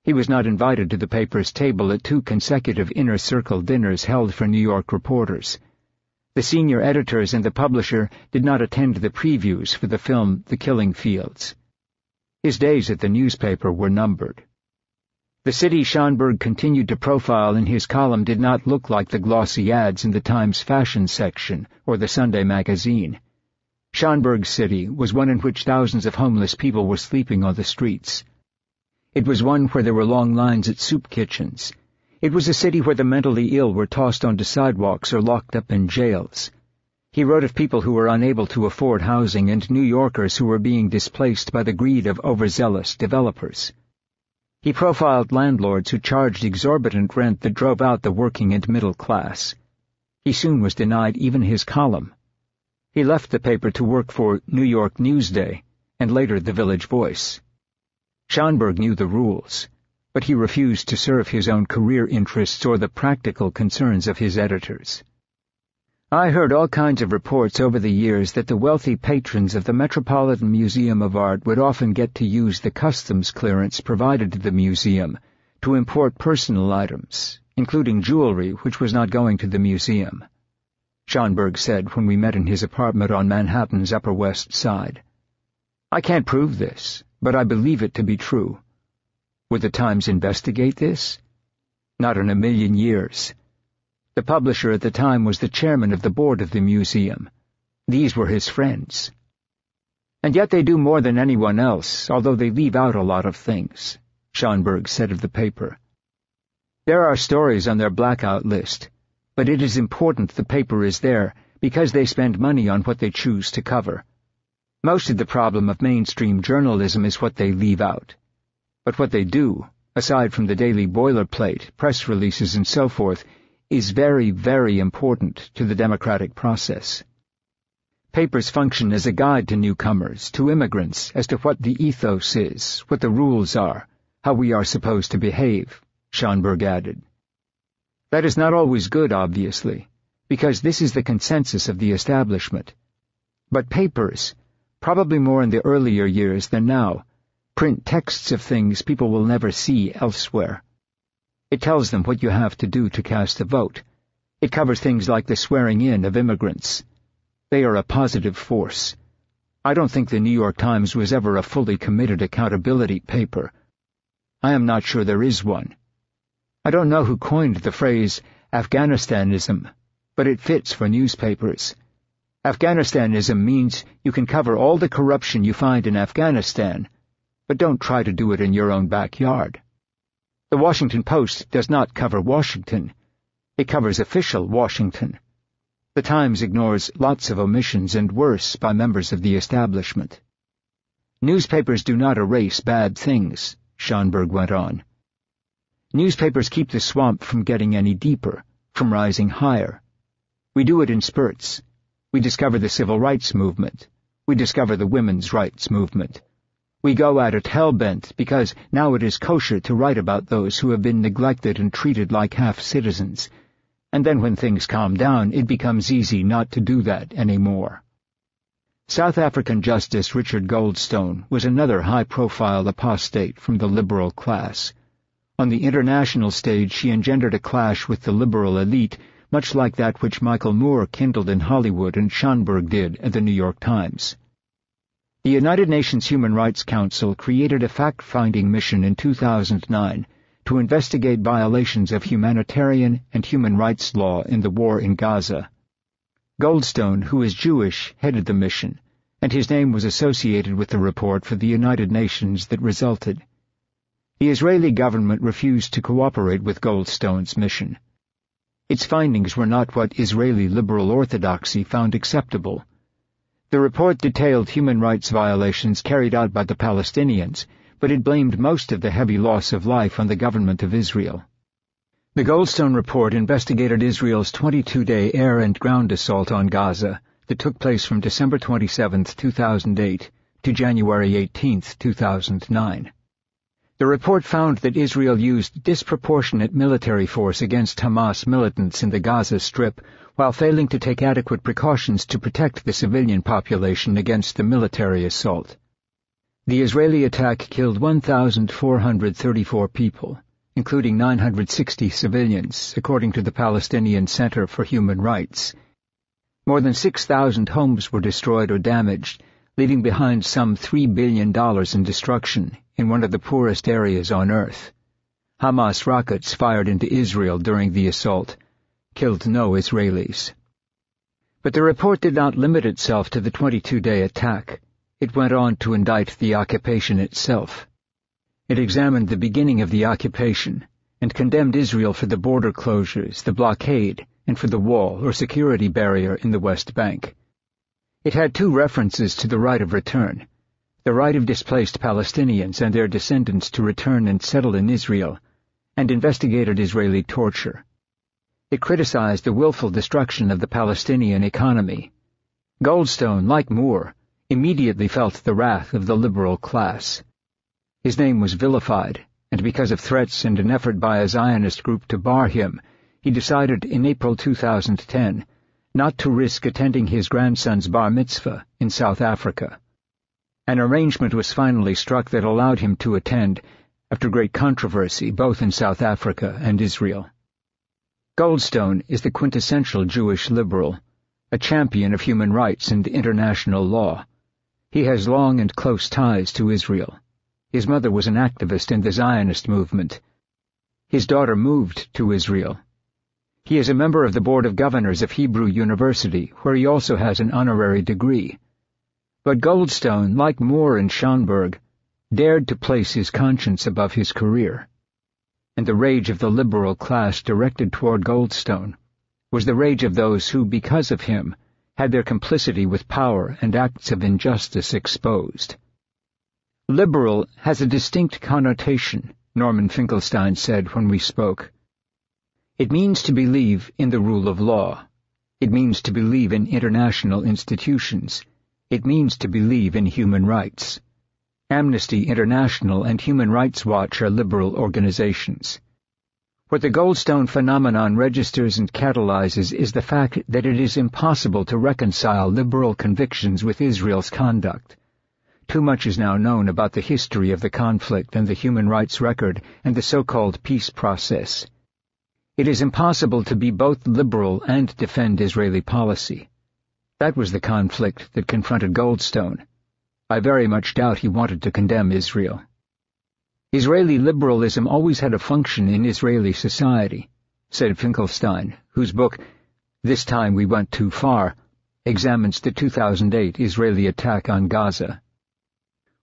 B: He was not invited to the paper's table at 2 consecutive inner-circle dinners held for New York reporters. The senior editors and the publisher did not attend the previews for the film The Killing Fields. His days at the newspaper were numbered. The city Schonberg continued to profile in his column did not look like the glossy ads in the Times fashion section or the Sunday magazine. Schonberg's city was one in which thousands of homeless people were sleeping on the streets. It was one where there were long lines at soup kitchens. It was a city where the mentally ill were tossed onto sidewalks or locked up in jails. He wrote of people who were unable to afford housing and New Yorkers who were being displaced by the greed of overzealous developers. He profiled landlords who charged exorbitant rent that drove out the working and middle class. He soon was denied even his column. He left the paper to work for New York Newsday and later the Village Voice. Schonberg knew the rules, but he refused to serve his own career interests or the practical concerns of his editors. I heard all kinds of reports over the years that the wealthy patrons of the Metropolitan Museum of Art would often get to use the customs clearance provided to the museum to import personal items, including jewelry which was not going to the museum, Schonberg said when we met in his apartment on Manhattan's Upper West Side. I can't prove this, but I believe it to be true. Would the Times investigate this? Not in a million years. The publisher at the time was the chairman of the board of the museum. These were his friends. And yet they do more than anyone else, although they leave out a lot of things, Schonberg said of the paper. There are stories on their blackout list, but it is important the paper is there because they spend money on what they choose to cover. Most of the problem of mainstream journalism is what they leave out. But what they do, aside from the daily boilerplate, press releases and so forth, is very, very important to the democratic process. Papers function as a guide to newcomers, to immigrants, as to what the ethos is, what the rules are, how we are supposed to behave, Schonberg added. That is not always good, obviously, because this is the consensus of the establishment. But papers, probably more in the earlier years than now, print texts of things people will never see elsewhere. It tells them what you have to do to cast a vote. It covers things like the swearing in of immigrants. They are a positive force. I don't think the New York Times was ever a fully committed accountability paper. I am not sure there is one. I don't know who coined the phrase Afghanistanism, but it fits for newspapers. Afghanistanism means you can cover all the corruption you find in Afghanistan, but don't try to do it in your own backyard. The Washington Post does not cover Washington. It covers official Washington. The Times ignores lots of omissions and worse by members of the establishment. Newspapers do not erase bad things, Schonberg went on. Newspapers keep the swamp from getting any deeper, from rising higher. We do it in spurts. We discover the civil rights movement. We discover the women's rights movement. We go at it hell-bent because now it is kosher to write about those who have been neglected and treated like half-citizens. And then when things calm down, it becomes easy not to do that anymore. South African Justice Richard Goldstone was another high-profile apostate from the liberal class. On the international stage, she engendered a clash with the liberal elite, much like that which Michael Moore kindled in Hollywood and Schonberg did at the New York Times. The United Nations Human Rights Council created a fact-finding mission in 2009 to investigate violations of humanitarian and human rights law in the war in Gaza. Goldstone, who is Jewish, headed the mission, and his name was associated with the report for the United Nations that resulted. The Israeli government refused to cooperate with Goldstone's mission. Its findings were not what Israeli liberal orthodoxy found acceptable. The report detailed human rights violations carried out by the Palestinians, but it blamed most of the heavy loss of life on the government of Israel. The Goldstone report investigated Israel's 22-day air and ground assault on Gaza that took place from December 27, 2008 to January 18, 2009. The report found that Israel used disproportionate military force against Hamas militants in the Gaza Strip while failing to take adequate precautions to protect the civilian population against the military assault. The Israeli attack killed 1,434 people, including 960 civilians, according to the Palestinian Center for Human Rights. More than 6,000 homes were destroyed or damaged, leaving behind some $3 billion in destruction in one of the poorest areas on Earth. Hamas rockets fired into Israel during the assault killed no Israelis. But the report did not limit itself to the 22-day attack. It went on to indict the occupation itself. It examined the beginning of the occupation and condemned Israel for the border closures, the blockade, and for the wall or security barrier in the West Bank. It had two references to the right of return: the right of displaced Palestinians and their descendants to return and settle in Israel, and investigated Israeli torture. It criticized the willful destruction of the Palestinian economy. Goldstone, like Moore, immediately felt the wrath of the liberal class. His name was vilified, and because of threats and an effort by a Zionist group to bar him, he decided in April 2010 not to risk attending his grandson's bar mitzvah in South Africa. An arrangement was finally struck that allowed him to attend, after great controversy both in South Africa and Israel. Goldstone is the quintessential Jewish liberal, a champion of human rights and international law. He has long and close ties to Israel. His mother was an activist in the Zionist movement. His daughter moved to Israel. He is a member of the Board of Governors of Hebrew University, where he also has an honorary degree. But Goldstone, like Moore and Schonberg, dared to place his conscience above his career. And the rage of the liberal class directed toward Goldstone was the rage of those who, because of him, had their complicity with power and acts of injustice exposed. Liberal has a distinct connotation, Norman Finkelstein said when we spoke. It means to believe in the rule of law. It means to believe in international institutions. It means to believe in human rights. Amnesty International and Human Rights Watch are liberal organizations. What the Goldstone phenomenon registers and catalyzes is the fact that it is impossible to reconcile liberal convictions with Israel's conduct. Too much is now known about the history of the conflict and the human rights record and the so-called peace process. It is impossible to be both liberal and defend Israeli policy. That was the conflict that confronted Goldstone. I very much doubt he wanted to condemn Israel. Israeli liberalism always had a function in Israeli society, said Finkelstein, whose book, This Time We Went Too Far, examines the 2008 Israeli attack on Gaza.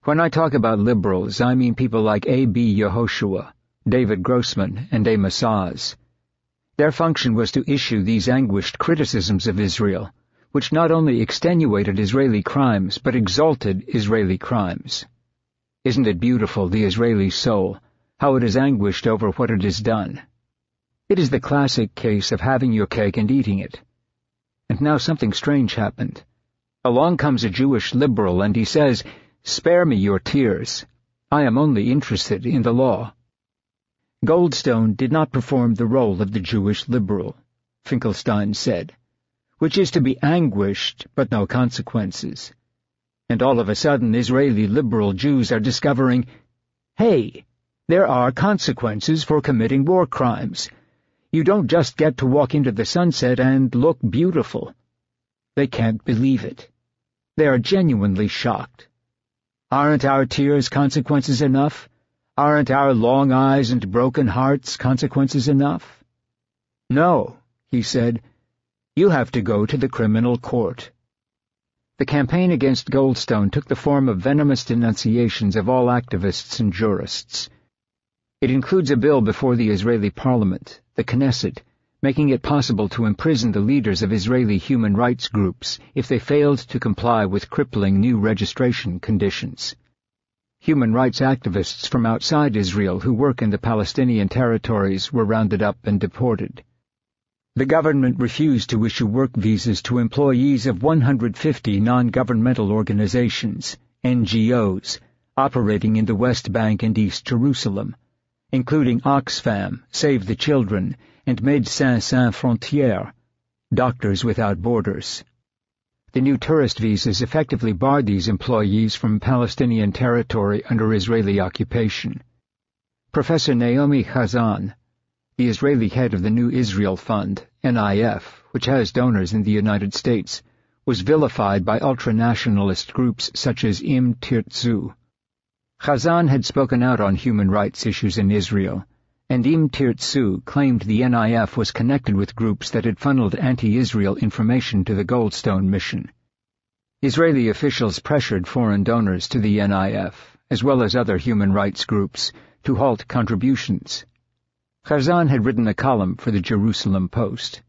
B: When I talk about liberals, I mean people like A.B. Yehoshua, David Grossman, and Amos Oz. Their function was to issue these anguished criticisms of Israel, which not only extenuated Israeli crimes, but exalted Israeli crimes. Isn't it beautiful, the Israeli soul, how it is anguished over what it has done? It is the classic case of having your cake and eating it. And now something strange happened. Along comes a Jewish liberal, and he says, "Spare me your tears. I am only interested in the law." Goldstone did not perform the role of the Jewish liberal, Finkelstein said, which is to be anguished but no consequences, And all of a sudden, Israeli liberal Jews are discovering, hey, there are consequences for committing war crimes. You don't just get to walk into the sunset and look beautiful. They can't believe it. They are genuinely shocked. Aren't our tears consequences enough? Aren't our long eyes and broken hearts consequences enough? No, he said, you have to go to the criminal court. The campaign against Goldstone took the form of venomous denunciations of all activists and jurists. It includes a bill before the Israeli parliament, the Knesset, making it possible to imprison the leaders of Israeli human rights groups if they failed to comply with crippling new registration conditions. Human rights activists from outside Israel who work in the Palestinian territories were rounded up and deported. The government refused to issue work visas to employees of 150 non-governmental organizations, NGOs, operating in the West Bank and East Jerusalem, including Oxfam, Save the Children, and Médecins Sans Frontières, Doctors Without Borders. The new tourist visas effectively barred these employees from Palestinian territory under Israeli occupation. Professor Naomi Chazan, the Israeli head of the New Israel Fund, NIF, which has donors in the United States, was vilified by ultranationalist groups such as Im Tirtzu. Chazan had spoken out on human rights issues in Israel, and Im Tirtzu claimed the NIF was connected with groups that had funneled anti-Israel information to the Goldstone mission. Israeli officials pressured foreign donors to the NIF, as well as other human rights groups, to halt contributions. Chazan had written a column for the Jerusalem Post.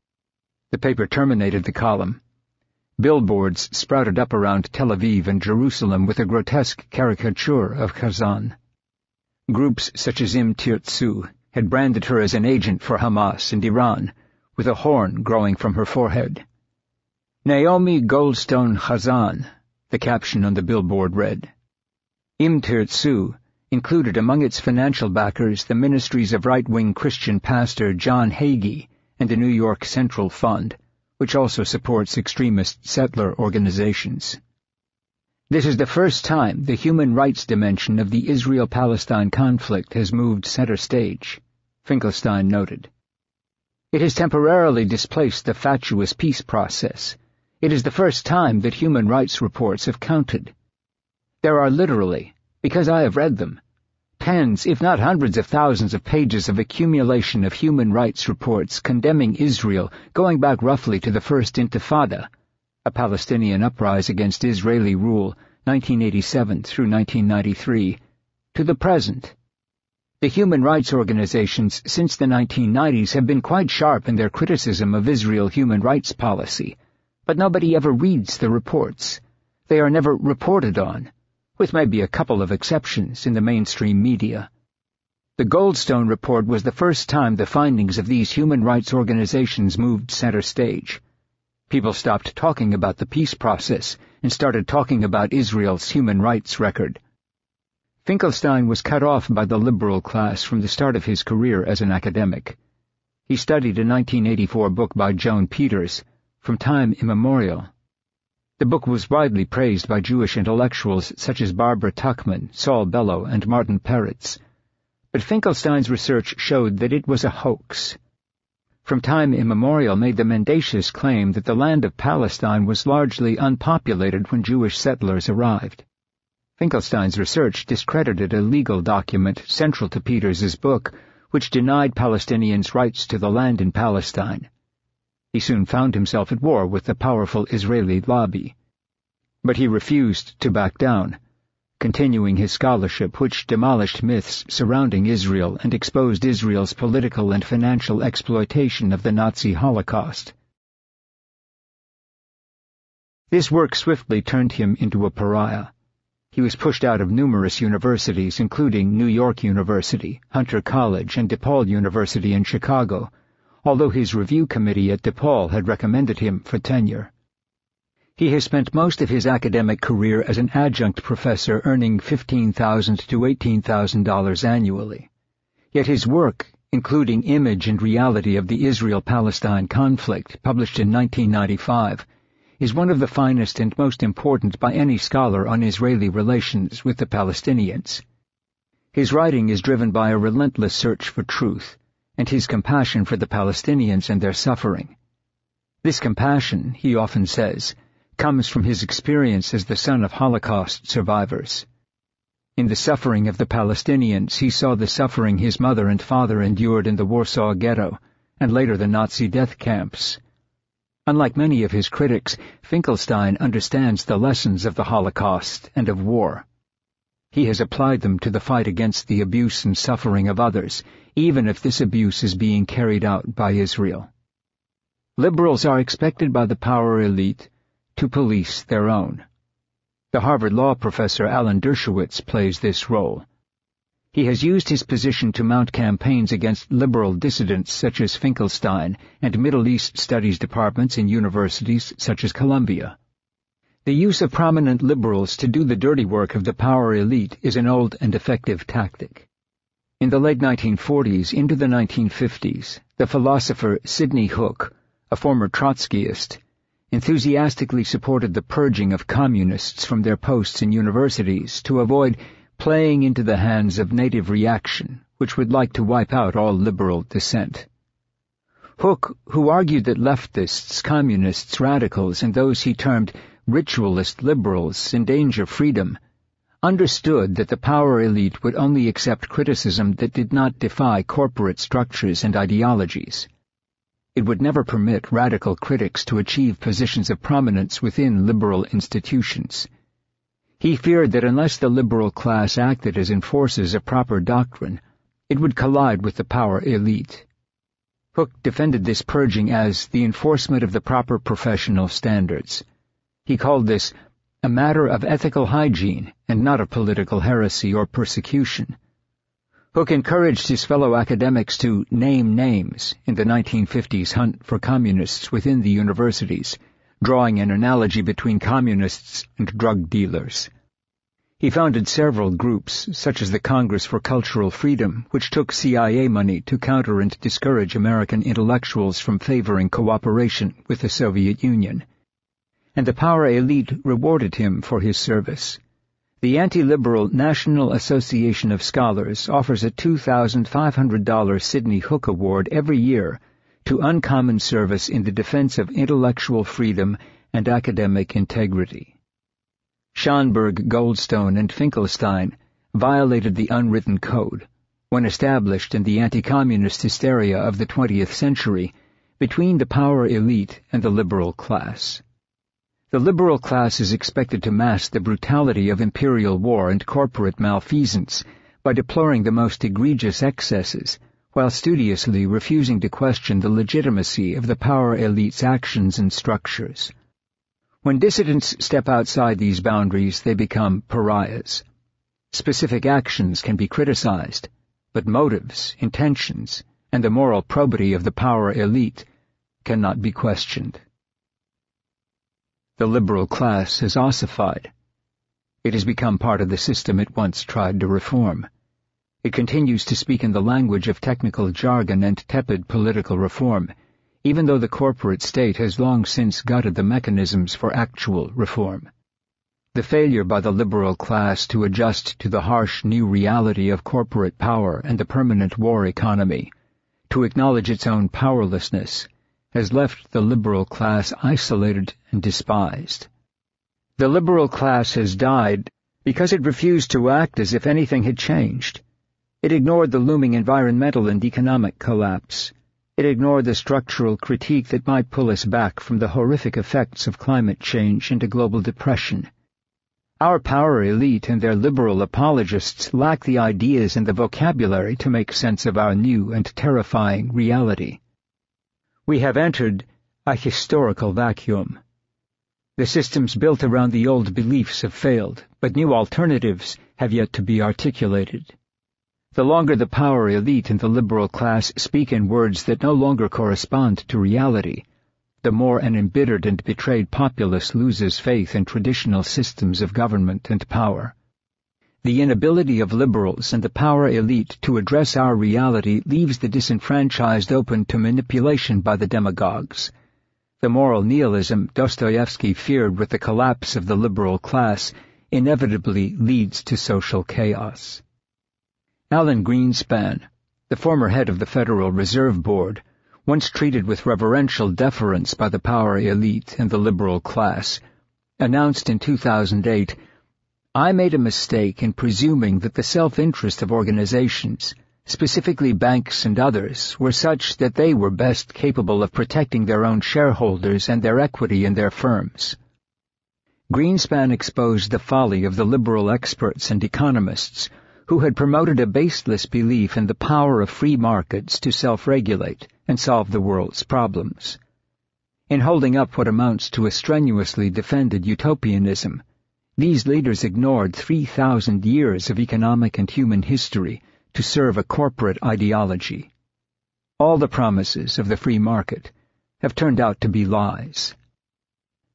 B: The paper terminated the column. Billboards sprouted up around Tel Aviv and Jerusalem with a grotesque caricature of Chazan. Groups such as Im Tirtzu had branded her as an agent for Hamas and Iran, with a horn growing from her forehead. Naomi Goldstone Chazan, the caption on the billboard read. Im Tirtzu included among its financial backers the ministries of right-wing Christian pastor John Hagee and the New York Central Fund, which also supports extremist settler organizations. This is the first time the human rights dimension of the Israel-Palestine conflict has moved center stage, Finkelstein noted. It has temporarily displaced the fatuous peace process. It is the first time that human rights reports have counted. There are literally, because I have read them, tens, if not hundreds of thousands of pages of accumulation of human rights reports condemning Israel going back roughly to the First Intifada, a Palestinian uprising against Israeli rule, 1987 through 1993, to the present. The human rights organizations since the 1990s have been quite sharp in their criticism of Israel human rights policy, but nobody ever reads the reports. They are never reported on, with maybe a couple of exceptions in the mainstream media. The Goldstone report was the first time the findings of these human rights organizations moved center stage. People stopped talking about the peace process and started talking about Israel's human rights record. Finkelstein was cut off by the liberal class from the start of his career as an academic. He studied a 1984 book by Joan Peters, From Time Immemorial. The book was widely praised by Jewish intellectuals such as Barbara Tuchman, Saul Bellow, and Martin Peretz. But Finkelstein's research showed that it was a hoax. From Time Immemorial made the mendacious claim that the land of Palestine was largely unpopulated when Jewish settlers arrived. Finkelstein's research discredited a legal document central to Peters's book, which denied Palestinians rights to the land in Palestine. He soon found himself at war with the powerful Israeli lobby. But he refused to back down, continuing his scholarship which demolished myths surrounding Israel and exposed Israel's political and financial exploitation of the Nazi Holocaust. This work swiftly turned him into a pariah. He was pushed out of numerous universities, including New York University, Hunter College, and DePaul University in Chicago, although his review committee at DePaul had recommended him for tenure. He has spent most of his academic career as an adjunct professor earning $15,000 to $18,000 annually. Yet his work, including Image and Reality of the Israel-Palestine Conflict, published in 1995, is one of the finest and most important by any scholar on Israeli relations with the Palestinians. His writing is driven by a relentless search for truth, and his compassion for the Palestinians and their suffering. This compassion, he often says, comes from his experience as the son of Holocaust survivors. In the suffering of the Palestinians, he saw the suffering his mother and father endured in the Warsaw Ghetto, and later the Nazi death camps. Unlike many of his critics, Finkelstein understands the lessons of the Holocaust and of war. He has applied them to the fight against the abuse and suffering of others, even if this abuse is being carried out by Israel. Liberals are expected by the power elite to police their own. The Harvard law professor Alan Dershowitz plays this role. He has used his position to mount campaigns against liberal dissidents such as Finkelstein and Middle East studies departments in universities such as Columbia. The use of prominent liberals to do the dirty work of the power elite is an old and effective tactic. In the late 1940s into the 1950s, the philosopher Sidney Hook, a former Trotskyist, enthusiastically supported the purging of communists from their posts in universities to avoid playing into the hands of native reaction, which would like to wipe out all liberal dissent. Hook, who argued that leftists, communists, radicals, and those he termed ritualist liberals endanger freedom, understood that the power elite would only accept criticism that did not defy corporate structures and ideologies. It would never permit radical critics to achieve positions of prominence within liberal institutions. He feared that unless the liberal class acted as enforcers of proper doctrine, it would collide with the power elite. Hook defended this purging as the enforcement of the proper professional standards. He called this a matter of ethical hygiene and not of political heresy or persecution. Hook encouraged his fellow academics to name names in the 1950s hunt for communists within the universities, drawing an analogy between communists and drug dealers. He founded several groups, such as the Congress for Cultural Freedom, which took CIA money to counter and discourage American intellectuals from favoring cooperation with the Soviet Union. And the power elite rewarded him for his service. The anti-liberal National Association of Scholars offers a $2,500 Sidney Hook Award every year to uncommon service in the defense of intellectual freedom and academic integrity. Schonberg, Goldstone, and Finkelstein violated the unwritten code when established in the anti-communist hysteria of the 20th century between the power elite and the liberal class. The liberal class is expected to mask the brutality of imperial war and corporate malfeasance by deploring the most egregious excesses, while studiously refusing to question the legitimacy of the power elite's actions and structures. When dissidents step outside these boundaries, they become pariahs. Specific actions can be criticized, but motives, intentions, and the moral probity of the power elite cannot be questioned. The liberal class has ossified. It has become part of the system it once tried to reform. It continues to speak in the language of technical jargon and tepid political reform, even though the corporate state has long since gutted the mechanisms for actual reform. The failure by the liberal class to adjust to the harsh new reality of corporate power and the permanent war economy, to acknowledge its own powerlessness, has left the liberal class isolated and despised. The liberal class has died because it refused to act as if anything had changed. It ignored the looming environmental and economic collapse. It ignored the structural critique that might pull us back from the horrific effects of climate change into global depression. Our power elite and their liberal apologists lack the ideas and the vocabulary to make sense of our new and terrifying reality. We have entered a historical vacuum. The systems built around the old beliefs have failed, but new alternatives have yet to be articulated. The longer the power elite and the liberal class speak in words that no longer correspond to reality, the more an embittered and betrayed populace loses faith in traditional systems of government and power. The inability of liberals and the power elite to address our reality leaves the disenfranchised open to manipulation by the demagogues. The moral nihilism Dostoevsky feared with the collapse of the liberal class inevitably leads to social chaos. Alan Greenspan, the former head of the Federal Reserve Board, once treated with reverential deference by the power elite and the liberal class, announced in 2008, "I made a mistake in presuming that the self-interest of organizations, specifically banks and others, were such that they were best capable of protecting their own shareholders and their equity in their firms." Greenspan exposed the folly of the liberal experts and economists who had promoted a baseless belief in the power of free markets to self-regulate and solve the world's problems. In holding up what amounts to a strenuously defended utopianism, these leaders ignored 3,000 years of economic and human history to serve a corporate ideology. All the promises of the free market have turned out to be lies.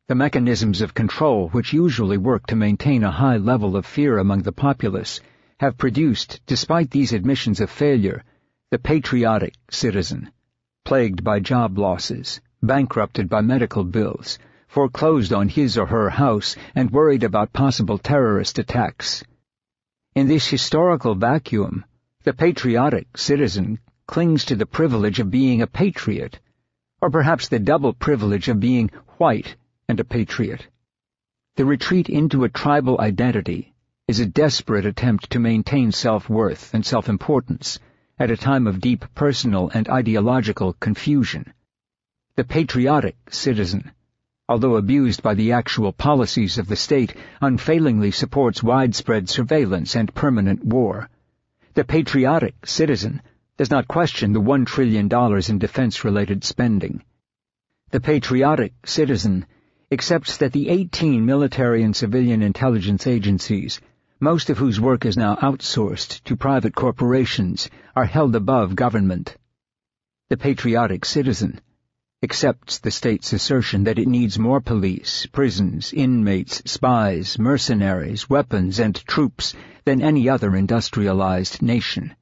B: The mechanisms of control which usually work to maintain a high level of fear among the populace have produced, despite these admissions of failure, the patriotic citizen, plagued by job losses, bankrupted by medical bills, foreclosed on his or her house, and worried about possible terrorist attacks. In this historical vacuum, the patriotic citizen clings to the privilege of being a patriot, or perhaps the double privilege of being white and a patriot. The retreat into a tribal identity is a desperate attempt to maintain self-worth and self-importance at a time of deep personal and ideological confusion. The patriotic citizen, although abused by the actual policies of the state, unfailingly supports widespread surveillance and permanent war. The patriotic citizen does not question the $1 trillion in defense-related spending. The patriotic citizen accepts that the 18 military and civilian intelligence agencies, most of whose work is now outsourced to private corporations, are held above government. The patriotic citizen accepts the state's assertion that it needs more police, prisons, inmates, spies, mercenaries, weapons, and troops than any other industrialized nation.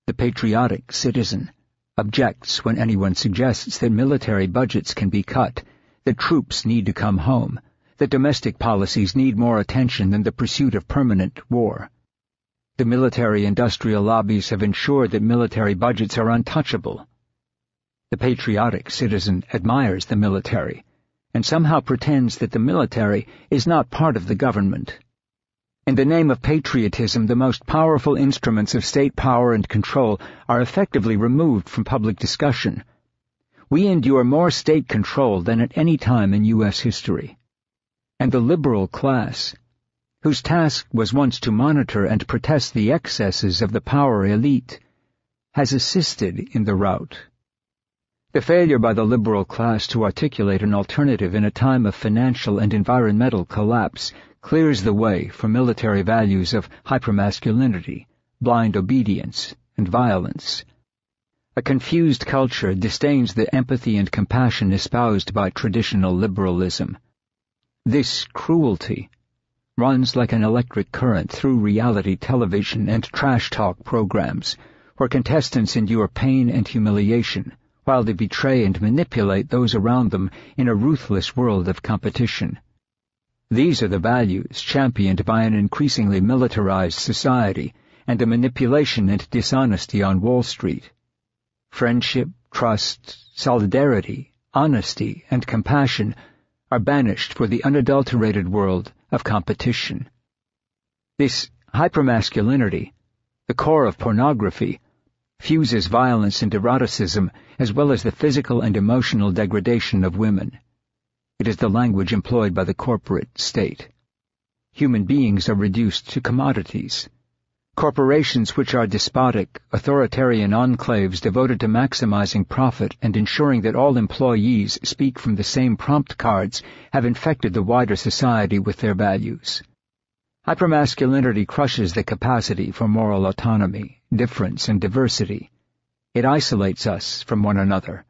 B: The patriotic citizen objects when anyone suggests that military budgets can be cut, that troops need to come home, that domestic policies need more attention than the pursuit of permanent war. The military-industrial lobbies have ensured that military budgets are untouchable. The patriotic citizen admires the military, and somehow pretends that the military is not part of the government. In the name of patriotism, the most powerful instruments of state power and control are effectively removed from public discussion. We endure more state control than at any time in U.S. history. And the liberal class, whose task was once to monitor and protest the excesses of the power elite, has assisted in the rout. The failure by the liberal class to articulate an alternative in a time of financial and environmental collapse clears the way for military values of hypermasculinity, blind obedience, and violence. A confused culture disdains the empathy and compassion espoused by traditional liberalism. This cruelty runs like an electric current through reality television and trash talk programs, where contestants endure pain and humiliation, while they betray and manipulate those around them in a ruthless world of competition. These are the values championed by an increasingly militarized society and the manipulation and dishonesty on Wall Street. Friendship, trust, solidarity, honesty, and compassion are banished for the unadulterated world of competition. This hypermasculinity, the core of pornography, fuses violence and eroticism as well as the physical and emotional degradation of women. It is the language employed by the corporate state. Human beings are reduced to commodities. Corporations which are despotic, authoritarian enclaves devoted to maximizing profit and ensuring that all employees speak from the same prompt cards have infected the wider society with their values. Hypermasculinity crushes the capacity for moral autonomy, difference, and diversity. It isolates us from one another.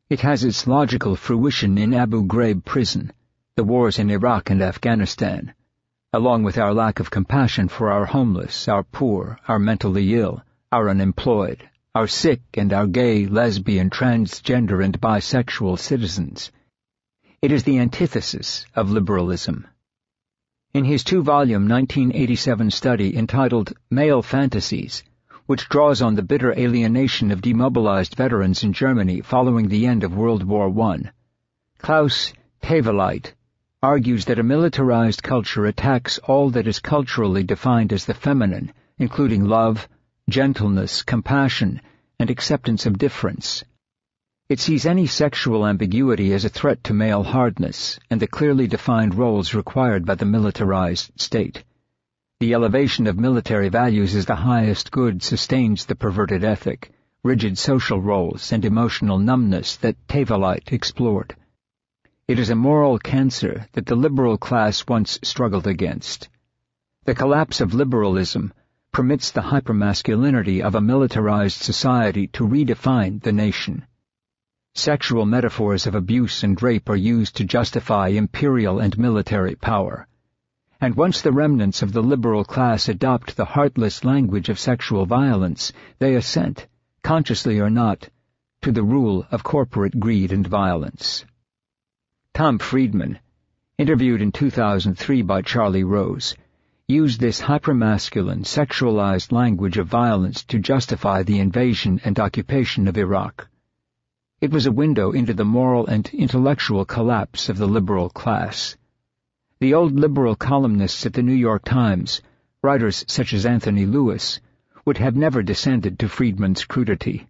B: It has its logical fruition in Abu Ghraib prison, the wars in Iraq and Afghanistan, along with our lack of compassion for our homeless, our poor, our mentally ill, our unemployed, our sick and our gay, lesbian, transgender, and bisexual citizens. It is the antithesis of liberalism. In his 2-volume 1987 study entitled Male Fantasies, which draws on the bitter alienation of demobilized veterans in Germany following the end of World War I, Klaus Teweleit argues that a militarized culture attacks all that is culturally defined as the feminine, including love, gentleness, compassion, and acceptance of difference. It sees any sexual ambiguity as a threat to male hardness and the clearly defined roles required by the militarized state. The elevation of military values as the highest good sustains the perverted ethic, rigid social roles, and emotional numbness that Teweleit explored. It is a moral cancer that the liberal class once struggled against. The collapse of liberalism permits the hypermasculinity of a militarized society to redefine the nation. Sexual metaphors of abuse and rape are used to justify imperial and military power. And once the remnants of the liberal class adopt the heartless language of sexual violence, they assent, consciously or not, to the rule of corporate greed and violence. Tom Friedman, interviewed in 2003 by Charlie Rose, used this hypermasculine, sexualized language of violence to justify the invasion and occupation of Iraq. It was a window into the moral and intellectual collapse of the liberal class. The old liberal columnists at the New York Times, writers such as Anthony Lewis, would have never descended to Friedman's crudity.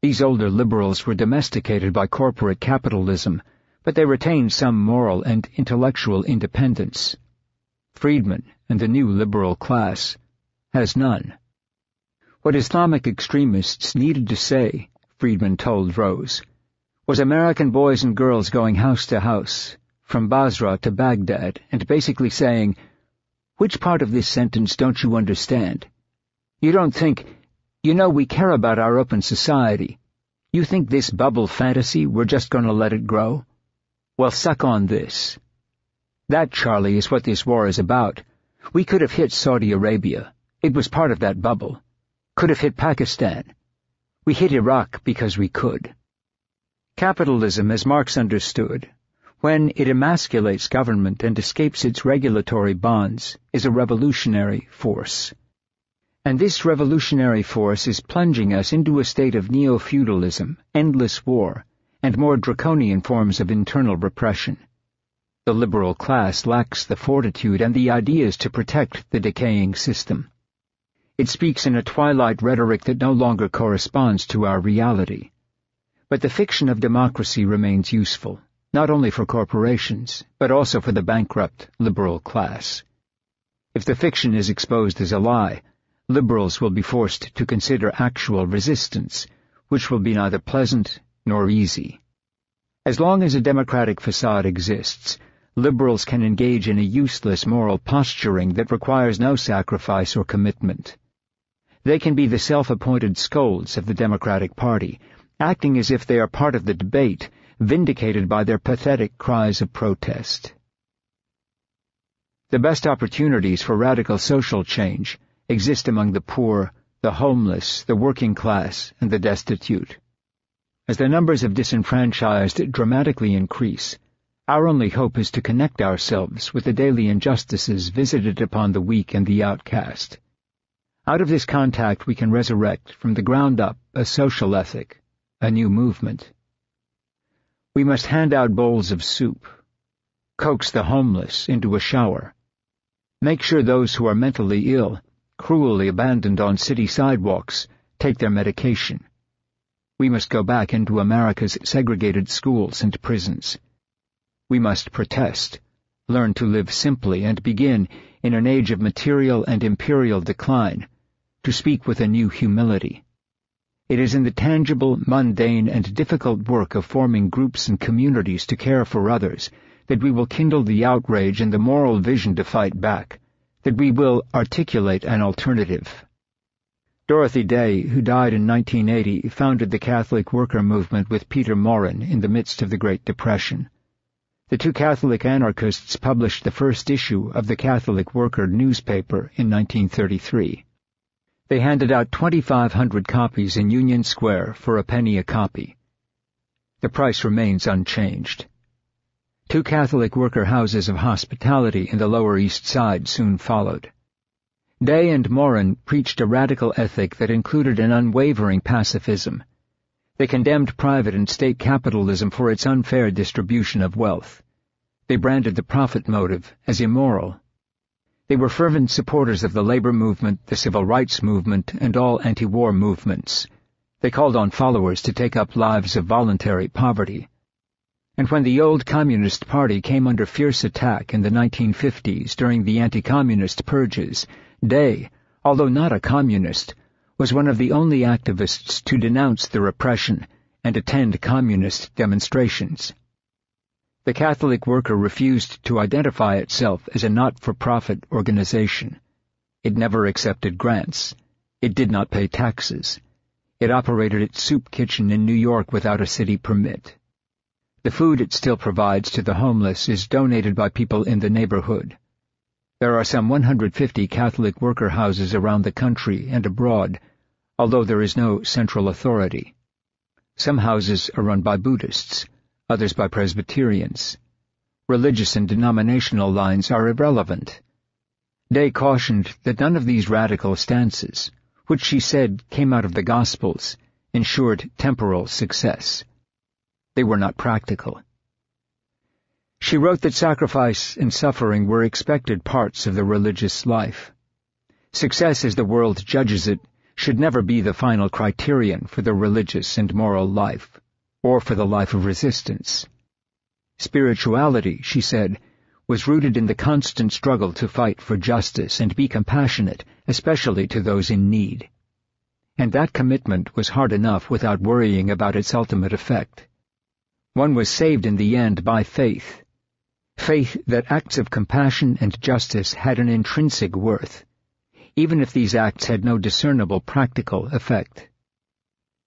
B: These older liberals were domesticated by corporate capitalism, but they retained some moral and intellectual independence. Friedman and the new liberal class has none. What Islamic extremists needed to say, Friedman told Rose, was American boys and girls going house to house, from Basra to Baghdad, and basically saying, "Which part of this sentence don't you understand? You don't think, we care about our open society. You think this bubble fantasy, we're just going to let it grow? Well, suck on this." That, Charlie, is what this war is about. We could have hit Saudi Arabia. It was part of that bubble. Could have hit Pakistan. We hit Iraq because we could. Capitalism, as Marx understood, when it emasculates government and escapes its regulatory bonds, is a revolutionary force. And this revolutionary force is plunging us into a state of neo-feudalism, endless war, and more draconian forms of internal repression. The liberal class lacks the fortitude and the ideas to protect the decaying system. It speaks in a twilight rhetoric that no longer corresponds to our reality. But the fiction of democracy remains useful, not only for corporations, but also for the bankrupt liberal class. If the fiction is exposed as a lie, liberals will be forced to consider actual resistance, which will be neither pleasant nor easy. As long as a democratic facade exists, liberals can engage in a useless moral posturing that requires no sacrifice or commitment. They can be the self-appointed scolds of the Democratic Party, acting as if they are part of the debate, vindicated by their pathetic cries of protest. The best opportunities for radical social change exist among the poor, the homeless, the working class, and the destitute. As the numbers of disenfranchised dramatically increase, our only hope is to connect ourselves with the daily injustices visited upon the weak and the outcast. Out of this contact we can resurrect from the ground up a social ethic, a new movement. We must hand out bowls of soup, coax the homeless into a shower, make sure those who are mentally ill, cruelly abandoned on city sidewalks, take their medication. We must go back into America's segregated schools and prisons. We must protest, learn to live simply, and begin, in an age of material and imperial decline, to speak with a new humility. It is in the tangible, mundane, and difficult work of forming groups and communities to care for others that we will kindle the outrage and the moral vision to fight back, that we will articulate an alternative. Dorothy Day, who died in 1980, founded the Catholic worker movement with Peter Morin in the midst of the Great Depression. The two Catholic anarchists published the first issue of the Catholic Worker newspaper in 1933. They handed out 2,500 copies in Union Square for a penny a copy. The price remains unchanged. 2 Catholic worker houses of hospitality in the Lower East Side soon followed. Day and Morin preached a radical ethic that included an unwavering pacifism. They condemned private and state capitalism for its unfair distribution of wealth. They branded the profit motive as immoral. They were fervent supporters of the labor movement, the civil rights movement, and all anti-war movements. They called on followers to take up lives of voluntary poverty. And when the old Communist Party came under fierce attack in the 1950s during the anti-communist purges, Day, although not a communist, was one of the only activists to denounce the repression and attend communist demonstrations. The Catholic Worker refused to identify itself as a not-for-profit organization. It never accepted grants. It did not pay taxes. It operated its soup kitchen in New York without a city permit. The food it still provides to the homeless is donated by people in the neighborhood. There are some 150 Catholic worker houses around the country and abroad, although there is no central authority. Some houses are run by Buddhists, others by Presbyterians. Religious and denominational lines are irrelevant. Day cautioned that none of these radical stances, which she said came out of the Gospels, ensured temporal success. They were not practical. She wrote that sacrifice and suffering were expected parts of the religious life. Success as the world judges it should never be the final criterion for the religious and moral life, or for the life of resistance. Spirituality, she said, was rooted in the constant struggle to fight for justice and be compassionate, especially to those in need. And that commitment was hard enough without worrying about its ultimate effect. One was saved in the end by faith that acts of compassion and justice had an intrinsic worth, even if these acts had no discernible practical effect.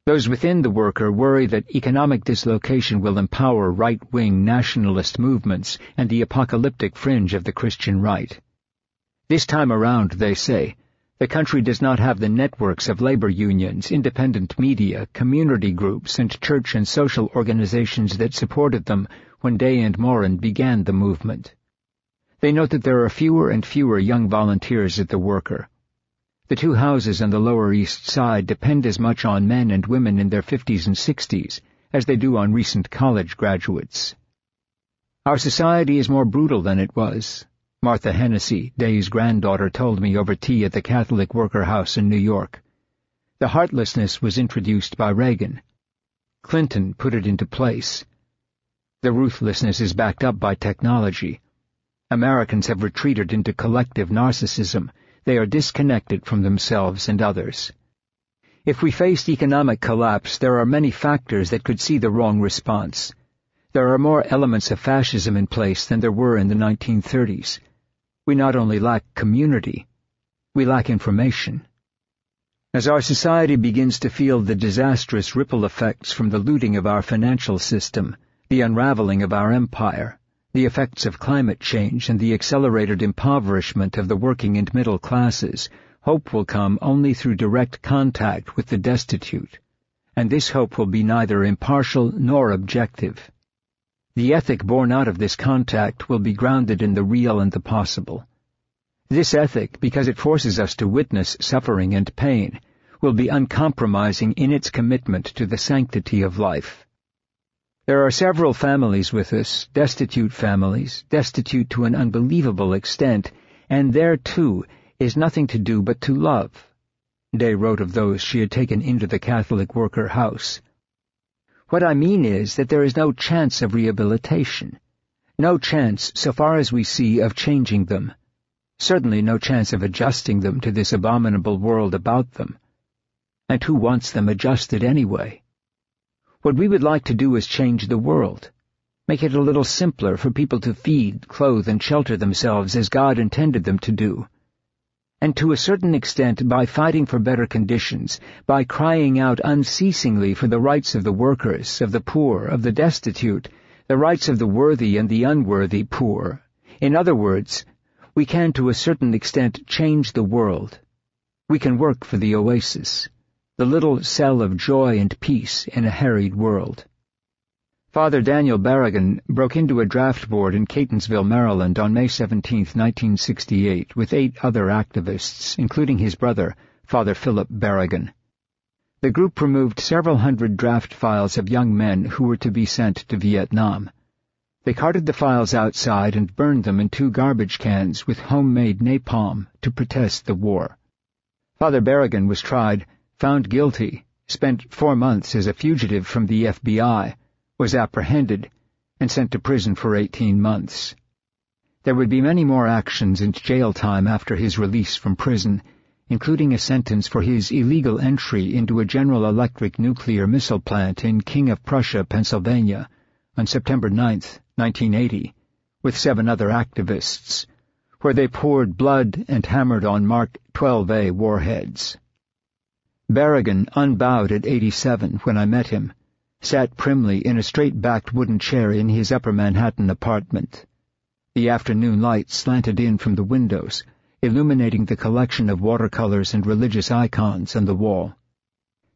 B: Those within the worker worry that economic dislocation will empower right-wing nationalist movements and the apocalyptic fringe of the Christian right. This time around, they say, the country does not have the networks of labor unions, independent media, community groups, and church and social organizations that supported them when Day and Morin began the movement. They note that there are fewer and fewer young volunteers at the worker. The 2 houses on the Lower East Side depend as much on men and women in their 50s and 60s as they do on recent college graduates. Our society is more brutal than it was, Martha Hennessy, Day's granddaughter, told me over tea at the Catholic Worker House in New York. The heartlessness was introduced by Reagan. Clinton put it into place. The ruthlessness is backed up by technology. Americans have retreated into collective narcissism. They are disconnected from themselves and others. If we faced economic collapse, there are many factors that could see the wrong response. There are more elements of fascism in place than there were in the 1930s. We not only lack community, we lack information. As our society begins to feel the disastrous ripple effects from the looting of our financial system, the unraveling of our empire, the effects of climate change, and the accelerated impoverishment of the working and middle classes, hope will come only through direct contact with the destitute, and this hope will be neither impartial nor objective. The ethic born out of this contact will be grounded in the real and the possible. This ethic, because it forces us to witness suffering and pain, will be uncompromising in its commitment to the sanctity of life. There are several families with us, destitute families, destitute to an unbelievable extent, and there, too, is nothing to do but to love. Day wrote of those she had taken into the Catholic Worker House. What I mean is that there is no chance of rehabilitation, no chance, so far as we see, of changing them, certainly no chance of adjusting them to this abominable world about them. And who wants them adjusted anyway? What we would like to do is change the world, make it a little simpler for people to feed, clothe, and shelter themselves as God intended them to do. And to a certain extent, by fighting for better conditions, by crying out unceasingly for the rights of the workers, of the poor, of the destitute, the rights of the worthy and the unworthy poor. In other words, we can to a certain extent change the world. We can work for the oasis, the little cell of joy and peace in a harried world. Father Daniel Berrigan broke into a draft board in Catonsville, Maryland on May 17, 1968, with 8 other activists, including his brother, Father Philip Berrigan. The group removed several hundred draft files of young men who were to be sent to Vietnam. They carted the files outside and burned them in 2 garbage cans with homemade napalm to protest the war. Father Berrigan was tried, found guilty, spent 4 months as a fugitive from the FBI, was apprehended, and sent to prison for 18 months. There would be many more actions and jail time after his release from prison, including a sentence for his illegal entry into a General Electric nuclear missile plant in King of Prussia, Pennsylvania, on September 9, 1980, with 7 other activists, where they poured blood and hammered on marked 12A warheads. Berrigan, unbowed at 87 when I met him, sat primly in a straight-backed wooden chair in his Upper Manhattan apartment. The afternoon light slanted in from the windows, illuminating the collection of watercolors and religious icons on the wall.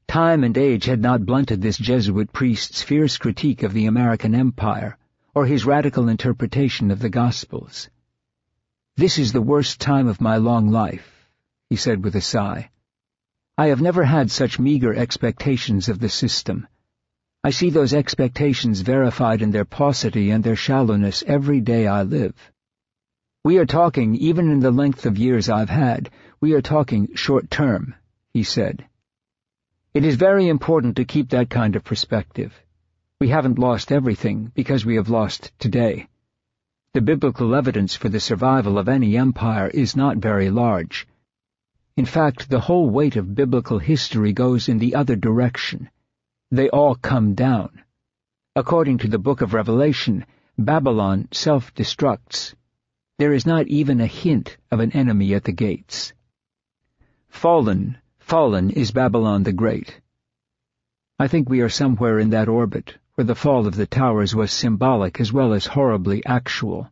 B: Time and age had not blunted this Jesuit priest's fierce critique of the American empire, or his radical interpretation of the Gospels. "This is the worst time of my long life," he said with a sigh. "I have never had such meager expectations of the system. I see those expectations verified in their paucity and their shallowness every day I live. We are talking, even in the length of years I've had, we are talking short-term," he said. It is very important to keep that kind of perspective. We haven't lost everything because we have lost today. The biblical evidence for the survival of any empire is not very large. In fact, the whole weight of biblical history goes in the other direction. They all come down. According to the book of Revelation, Babylon self-destructs. There is not even a hint of an enemy at the gates. Fallen is Babylon the Great. I think we are somewhere in that orbit, where the fall of the towers was symbolic as well as horribly actual.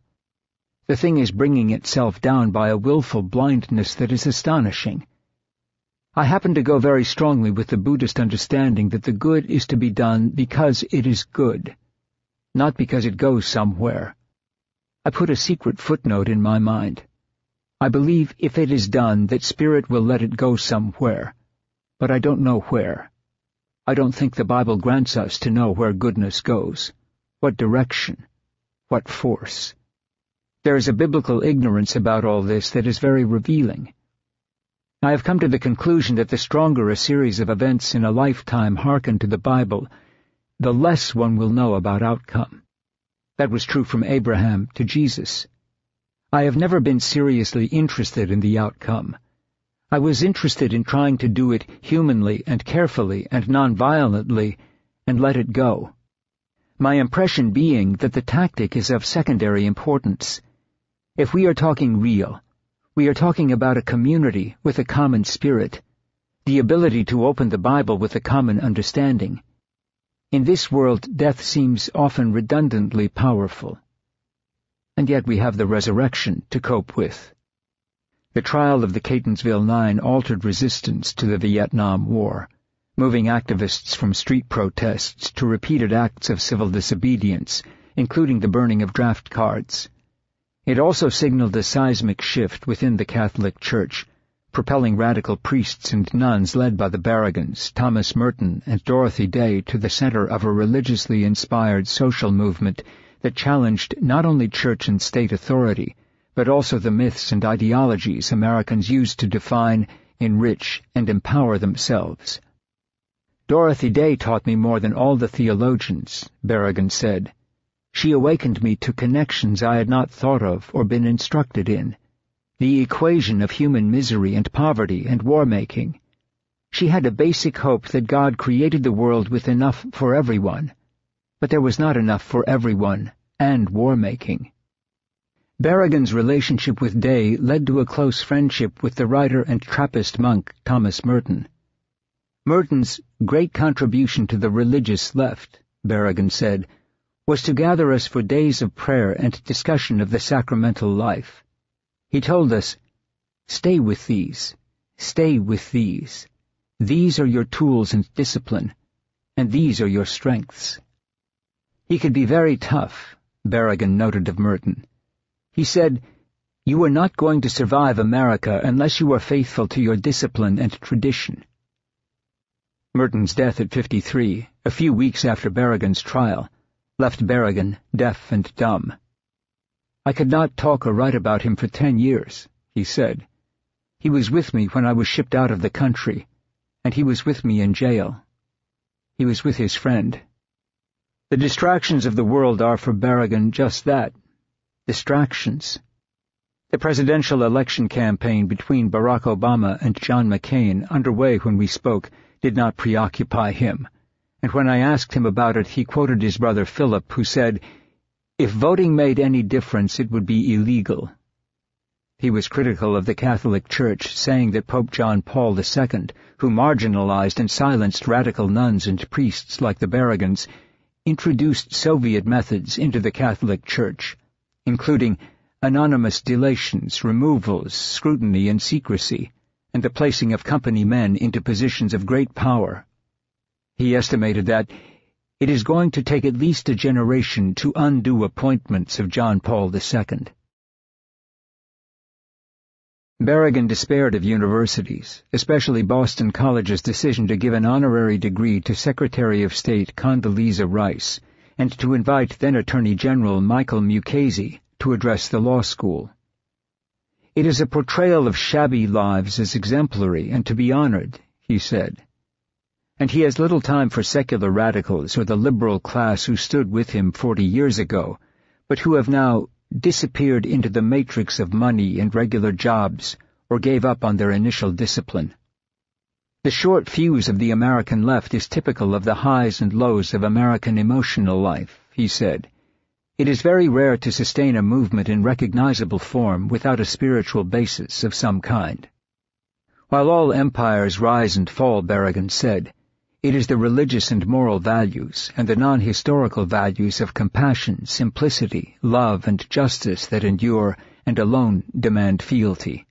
B: The thing is bringing itself down by a willful blindness that is astonishing. I happen to go very strongly with the Buddhist understanding that the good is to be done because it is good, not because it goes somewhere. I put a secret footnote in my mind. I believe if it is done that Spirit will let it go somewhere, but I don't know where. I don't think the Bible grants us to know where goodness goes, what direction, what force. There is a biblical ignorance about all this that is very revealing. I have come to the conclusion that the stronger a series of events in a lifetime hearken to the Bible, the less one will know about outcome. That was true from Abraham to Jesus. I have never been seriously interested in the outcome. I was interested in trying to do it humanly and carefully and non-violently, and let it go. My impression being that the tactic is of secondary importance. If we are talking real, we are talking about a community with a common spirit, the ability to open the Bible with a common understanding. In this world, death seems often redundantly powerful. And yet we have the resurrection to cope with. The trial of the Catonsville 9 altered resistance to the Vietnam War, moving activists from street protests to repeated acts of civil disobedience, including the burning of draft cards. It also signaled a seismic shift within the Catholic Church, propelling radical priests and nuns led by the Berrigans, Thomas Merton, and Dorothy Day to the center of a religiously inspired social movement that challenged not only church and state authority, but also the myths and ideologies Americans used to define, enrich, and empower themselves. Dorothy Day taught me more than all the theologians, Berrigan said. She awakened me to connections I had not thought of or been instructed in, the equation of human misery and poverty and war-making. She had a basic hope that God created the world with enough for everyone, but there was not enough for everyone and war-making. Berrigan's relationship with Day led to a close friendship with the writer and Trappist monk Thomas Merton. Merton's great contribution to the religious left, Berrigan said, was to gather us for days of prayer and discussion of the sacramental life. He told us, "Stay with these. Stay with these. These are your tools and discipline, and these are your strengths. He could be very tough, Berrigan noted of Merton. He said, "You are not going to survive America unless you are faithful to your discipline and tradition." Merton's death at 53, a few weeks after Berrigan's trial, left Berrigan deaf and dumb. "I could not talk or write about him for 10 years, he said. "He was with me when I was shipped out of the country, and he was with me in jail. He was with his friend." The distractions of the world are for Berrigan just that, distractions. The presidential election campaign between Barack Obama and John McCain, underway when we spoke, did not preoccupy him, and when I asked him about it, he quoted his brother Philip, who said, "If voting made any difference, it would be illegal." He was critical of the Catholic Church, saying that Pope John Paul II, who marginalized and silenced radical nuns and priests like the Berrigans, introduced Soviet methods into the Catholic Church, including anonymous delations, removals, scrutiny and secrecy, and the placing of company men into positions of great power. He estimated that it is going to take at least a generation to undo appointments of John Paul II. Berrigan despaired of universities, especially Boston College's decision to give an honorary degree to Secretary of State Condoleezza Rice and to invite then-Attorney General Michael Mukasey to address the law school. "It is a portrayal of shabby lives as exemplary and to be honored," he said. And he has little time for secular radicals or the liberal class who stood with him 40 years ago, but who have now disappeared into the matrix of money and regular jobs, or gave up on their initial discipline. The short fuse of the American left is typical of the highs and lows of American emotional life, he said. It is very rare to sustain a movement in recognizable form without a spiritual basis of some kind. While all empires rise and fall, Berrigan said, it is the religious and moral values and the non-historical values of compassion, simplicity, love, and justice that endure and alone demand fealty.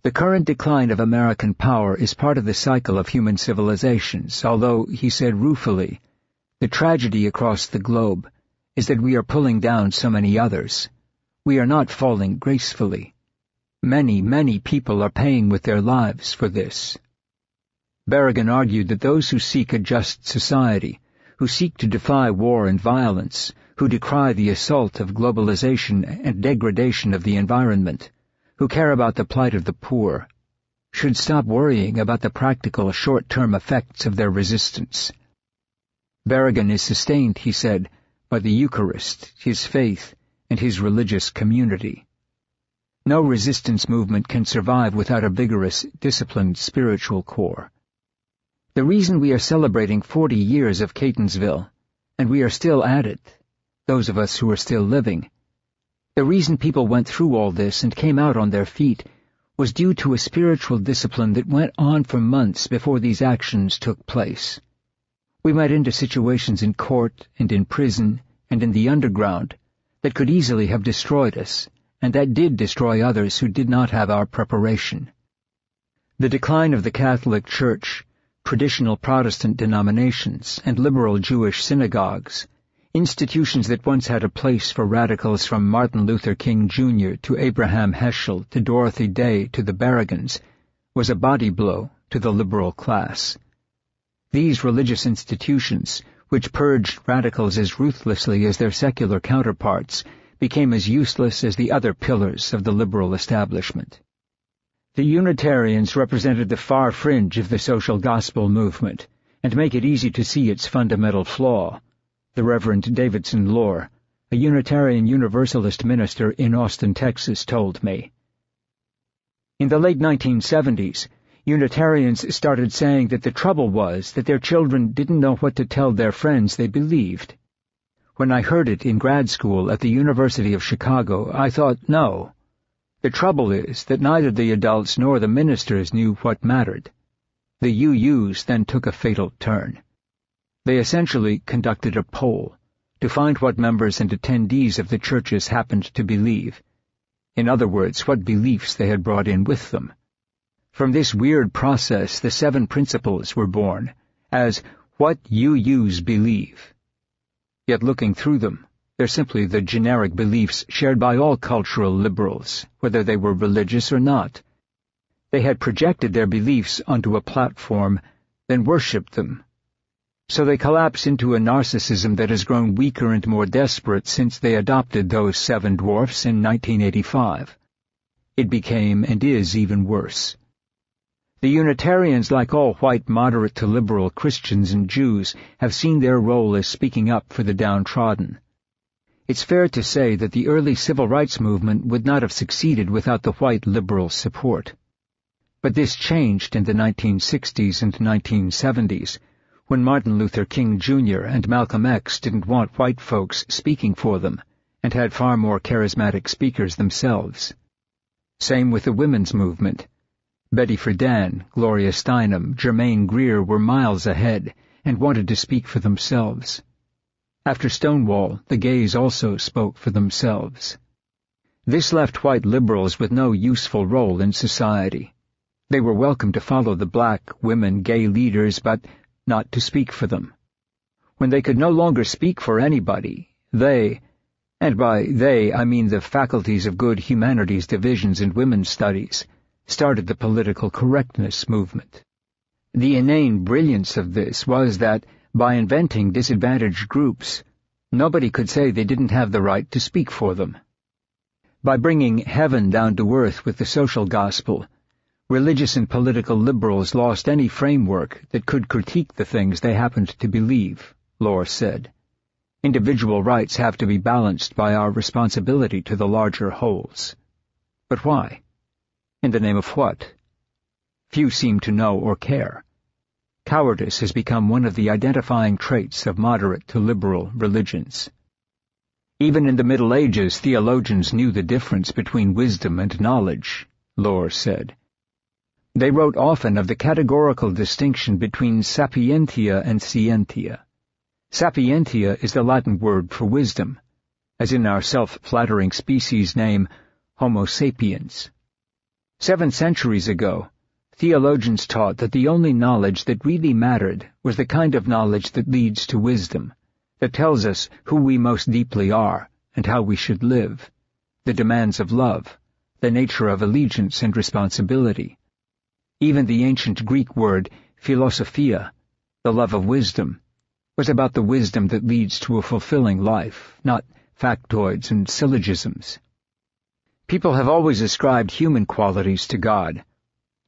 B: The current decline of American power is part of the cycle of human civilizations, although, he said ruefully, the tragedy across the globe is that we are pulling down so many others. We are not falling gracefully. Many, many people are paying with their lives for this. Berrigan argued that those who seek a just society, who seek to defy war and violence, who decry the assault of globalization and degradation of the environment, who care about the plight of the poor, should stop worrying about the practical short-term effects of their resistance. Berrigan is sustained, he said, by the Eucharist, his faith, and his religious community. No resistance movement can survive without a vigorous, disciplined spiritual core. The reason we are celebrating 40 years of Catonsville, and we are still at it, those of us who are still living, the reason people went through all this and came out on their feet was due to a spiritual discipline that went on for months before these actions took place. We went into situations in court and in prison and in the underground that could easily have destroyed us, and that did destroy others who did not have our preparation. The decline of the Catholic Church, traditional Protestant denominations, and liberal Jewish synagogues, institutions that once had a place for radicals from Martin Luther King Jr. to Abraham Heschel to Dorothy Day to the Berrigans, was a body blow to the liberal class. These religious institutions, which purged radicals as ruthlessly as their secular counterparts, became as useless as the other pillars of the liberal establishment. The Unitarians represented the far fringe of the social gospel movement, and make it easy to see its fundamental flaw, the Reverend Davidson Lohr, a Unitarian Universalist minister in Austin, Texas, told me. In the late 1970s, Unitarians started saying that the trouble was that their children didn't know what to tell their friends they believed. When I heard it in grad school at the University of Chicago, I thought, no. The trouble is that neither the adults nor the ministers knew what mattered. The UUs then took a fatal turn. They essentially conducted a poll to find what members and attendees of the churches happened to believe. In other words, what beliefs they had brought in with them. From this weird process, the 7 principles were born, as what you use believe. Yet looking through them, they're simply the generic beliefs shared by all cultural liberals, whether they were religious or not. They had projected their beliefs onto a platform, then worshipped them. So they collapse into a narcissism that has grown weaker and more desperate since they adopted those 7 dwarfs in 1985. It became and is even worse. The Unitarians, like all white moderate to liberal Christians and Jews, have seen their role as speaking up for the downtrodden. It's fair to say that the early civil rights movement would not have succeeded without the white liberal support. But this changed in the 1960s and 1970s, when Martin Luther King Jr. and Malcolm X didn't want white folks speaking for them, and had far more charismatic speakers themselves. Same with the women's movement. Betty Friedan, Gloria Steinem, Germaine Greer were miles ahead, and wanted to speak for themselves. After Stonewall, the gays also spoke for themselves. This left white liberals with no useful role in society. They were welcome to follow the black, women, gay leaders, but not to speak for them. When they could no longer speak for anybody, they, and by they I mean the faculties of good humanities divisions and women's studies, started the political correctness movement. The inane brilliance of this was that, by inventing disadvantaged groups, nobody could say they didn't have the right to speak for them. By bringing heaven down to earth with the social gospel, religious and political liberals lost any framework that could critique the things they happened to believe, Lohr said. Individual rights have to be balanced by our responsibility to the larger wholes. But why? In the name of what? Few seem to know or care. Cowardice has become one of the identifying traits of moderate to liberal religions. Even in the Middle Ages, theologians knew the difference between wisdom and knowledge, Lohr said. They wrote often of the categorical distinction between sapientia and scientia. Sapientia is the Latin word for wisdom, as in our self-flattering species name, Homo sapiens. 7 centuries ago, theologians taught that the only knowledge that really mattered was the kind of knowledge that leads to wisdom, that tells us who we most deeply are and how we should live, the demands of love, the nature of allegiance and responsibility. Even the ancient Greek word philosophia, the love of wisdom, was about the wisdom that leads to a fulfilling life, not factoids and syllogisms. People have always ascribed human qualities to God.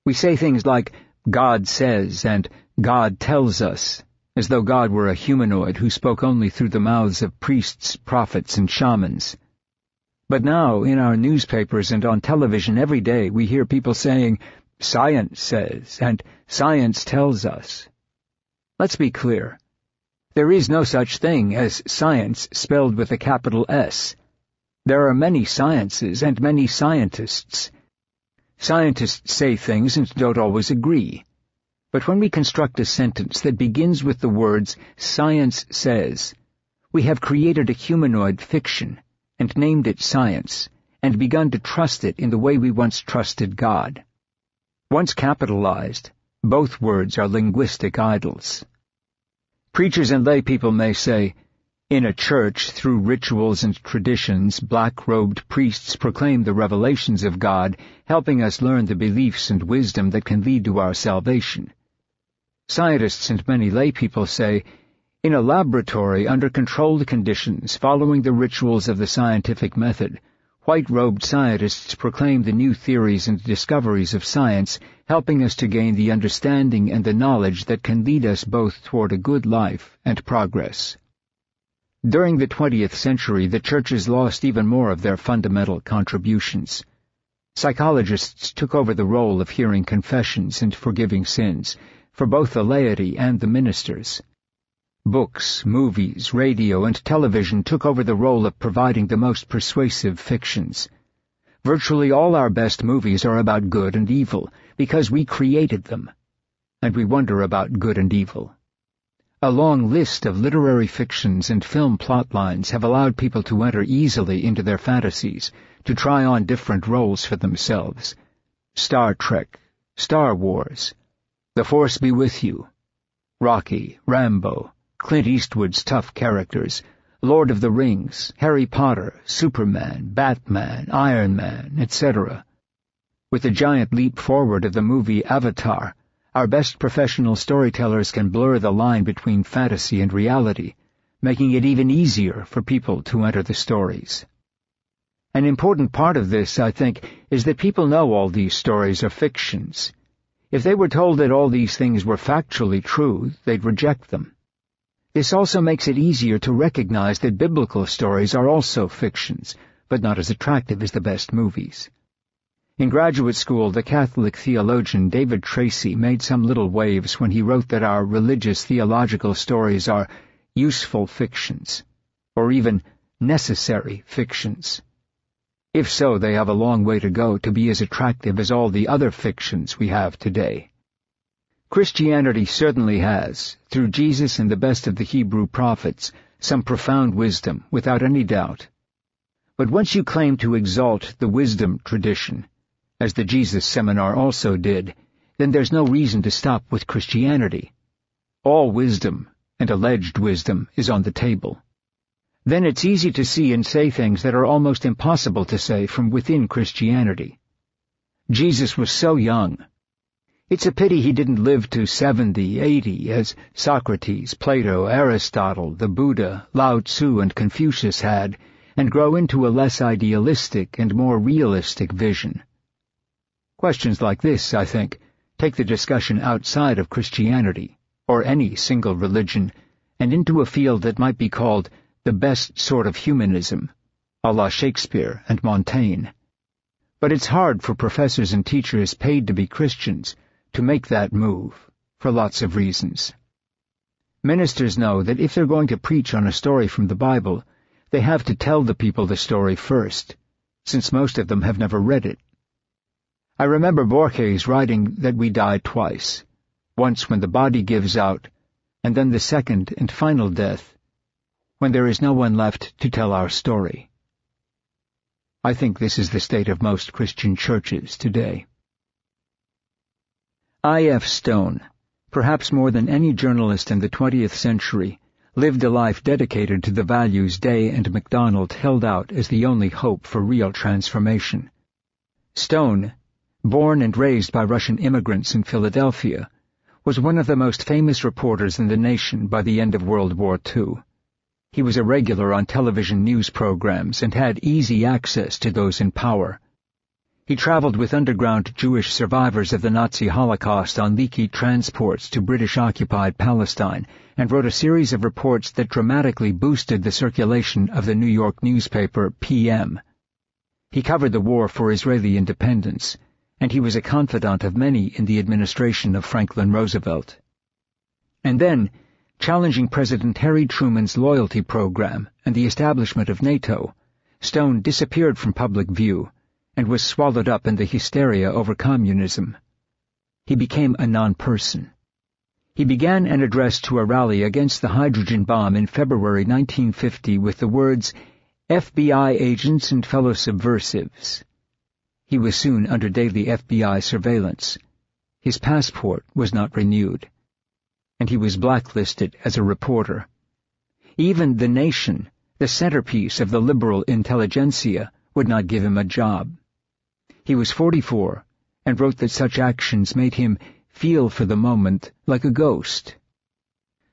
B: We say things like, God says and God tells us, as though God were a humanoid who spoke only through the mouths of priests, prophets, and shamans. But now, in our newspapers and on television every day, we hear people saying, science says, and science tells us. Let's be clear. There is no such thing as science spelled with a capital S. There are many sciences and many scientists. Scientists say things and don't always agree. But when we construct a sentence that begins with the words, science says, we have created a humanoid fiction and named it science, and begun to trust it in the way we once trusted God. Once capitalized, both words are linguistic idols. Preachers and lay people may say, in a church, through rituals and traditions, black-robed priests proclaim the revelations of God, helping us learn the beliefs and wisdom that can lead to our salvation. Scientists and many lay people say, in a laboratory under controlled conditions, following the rituals of the scientific method, white-robed scientists proclaim the new theories and discoveries of science, helping us to gain the understanding and the knowledge that can lead us both toward a good life and progress. During the 20th century, the churches lost even more of their fundamental contributions. Psychologists took over the role of hearing confessions and forgiving sins, for both the laity and the ministers. Books, movies, radio, and television took over the role of providing the most persuasive fictions. Virtually all our best movies are about good and evil, because we created them, and we wonder about good and evil. A long list of literary fictions and film plotlines have allowed people to enter easily into their fantasies, to try on different roles for themselves. Star Trek, Star Wars, The Force Be With You, Rocky, Rambo, Clint Eastwood's tough characters, Lord of the Rings, Harry Potter, Superman, Batman, Iron Man, etc. With the giant leap forward of the movie Avatar, our best professional storytellers can blur the line between fantasy and reality, making it even easier for people to enter the stories. An important part of this, I think, is that people know all these stories are fictions. If they were told that all these things were factually true, they'd reject them. This also makes it easier to recognize that biblical stories are also fictions, but not as attractive as the best movies. In graduate school, the Catholic theologian David Tracy made some little waves when he wrote that our religious theological stories are useful fictions, or even necessary fictions. If so, they have a long way to go to be as attractive as all the other fictions we have today. Christianity certainly has, through Jesus and the best of the Hebrew prophets, some profound wisdom, without any doubt. But once you claim to exalt the wisdom tradition, as the Jesus Seminar also did, then there's no reason to stop with Christianity. All wisdom, and alleged wisdom, is on the table. Then it's easy to see and say things that are almost impossible to say from within Christianity. Jesus was so young. It's a pity he didn't live to 70, 80, as Socrates, Plato, Aristotle, the Buddha, Lao Tzu, and Confucius had, and grow into a less idealistic and more realistic vision. Questions like this, I think, take the discussion outside of Christianity, or any single religion, and into a field that might be called the best sort of humanism, a la Shakespeare and Montaigne. But it's hard for professors and teachers paid to be Christians to make that move, for lots of reasons. Ministers know that if they're going to preach on a story from the Bible, they have to tell the people the story first, since most of them have never read it. I remember Borges writing that we die twice, once when the body gives out, and then the second and final death, when there is no one left to tell our story. I think this is the state of most Christian churches today. I.F. Stone, perhaps more than any journalist in the 20th century, lived a life dedicated to the values Day and MacDonald held out as the only hope for real transformation. Stone, born and raised by Russian immigrants in Philadelphia, was one of the most famous reporters in the nation by the end of World War II. He was a regular on television news programs and had easy access to those in power. He traveled with underground Jewish survivors of the Nazi Holocaust on leaky transports to British-occupied Palestine and wrote a series of reports that dramatically boosted the circulation of the New York newspaper PM. He covered the war for Israeli independence, and he was a confidant of many in the administration of Franklin Roosevelt. And then, challenging President Harry Truman's loyalty program and the establishment of NATO, Stone disappeared from public view and was swallowed up in the hysteria over communism. He became a non-person. He began an address to a rally against the hydrogen bomb in February 1950 with the words, "FBI agents and fellow subversives." He was soon under daily FBI surveillance. His passport was not renewed, and he was blacklisted as a reporter. Even The Nation, the centerpiece of the liberal intelligentsia, would not give him a job. He was 44, and wrote that such actions made him feel for the moment like a ghost.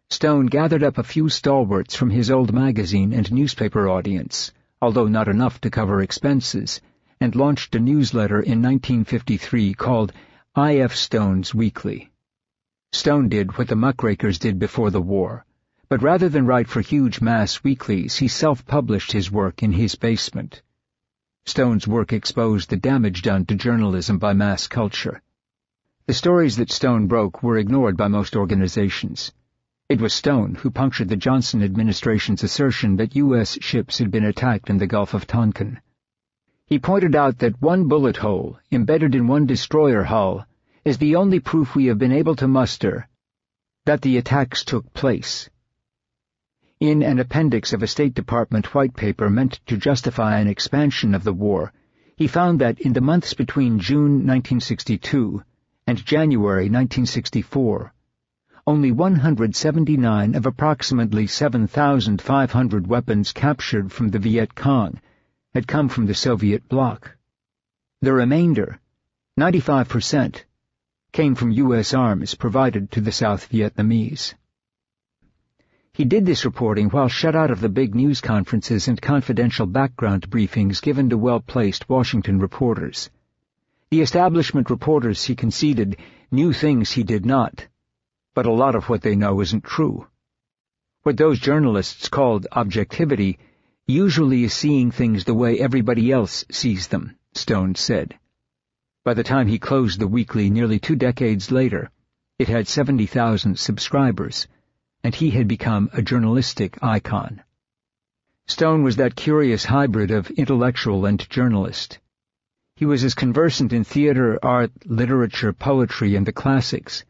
B: Stone gathered up a few stalwarts from his old magazine and newspaper audience, although not enough to cover expenses, and launched a newsletter in 1953 called I.F. Stone's Weekly. Stone did what the muckrakers did before the war, but rather than write for huge mass weeklies, he self-published his work in his basement. Stone's work exposed the damage done to journalism by mass culture. The stories that Stone broke were ignored by most organizations. It was Stone who punctured the Johnson administration's assertion that U.S. ships had been attacked in the Gulf of Tonkin. He pointed out that one bullet hole, embedded in one destroyer hull, is the only proof we have been able to muster that the attacks took place. In an appendix of a State Department white paper meant to justify an expansion of the war, he found that in the months between June 1962 and January 1964. Only 179 of approximately 7,500 weapons captured from the Viet Cong had come from the Soviet bloc. The remainder, 95%, came from U.S. arms provided to the South Vietnamese. He did this reporting while shut out of the big news conferences and confidential background briefings given to well-placed Washington reporters. The establishment reporters, he conceded, knew things he did not, but a lot of what they know isn't true. What those journalists called objectivity usually is seeing things the way everybody else sees them, Stone said. By the time he closed the weekly nearly 2 decades later, it had 70,000 subscribers, and he had become a journalistic icon. Stone was that curious hybrid of intellectual and journalist. He was as conversant in theater, art, literature, poetry, and the classics.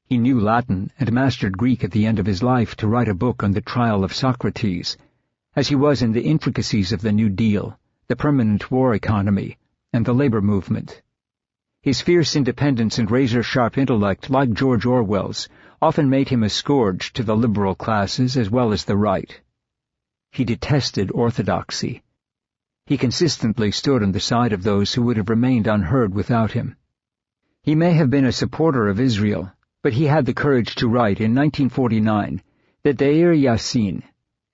B: He knew Latin and mastered Greek at the end of his life to write a book on the trial of Socrates, as he was in the intricacies of the New Deal, the permanent war economy, and the labor movement. His fierce independence and razor-sharp intellect, like George Orwell's, often made him a scourge to the liberal classes as well as the right. He detested orthodoxy. He consistently stood on the side of those who would have remained unheard without him. He may have been a supporter of Israel, but he had the courage to write in 1949 that Deir Yassin,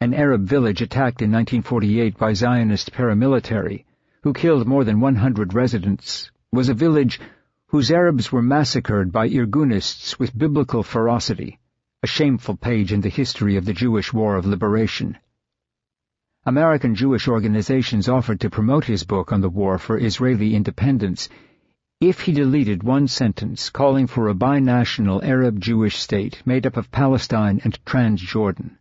B: an Arab village attacked in 1948 by Zionist paramilitary, who killed more than 100 residents, was a village whose Arabs were massacred by Irgunists with biblical ferocity, a shameful page in the history of the Jewish War of Liberation. American Jewish organizations offered to promote his book on the war for Israeli independence if he deleted one sentence calling for a binational Arab-Jewish state made up of Palestine and Transjordan.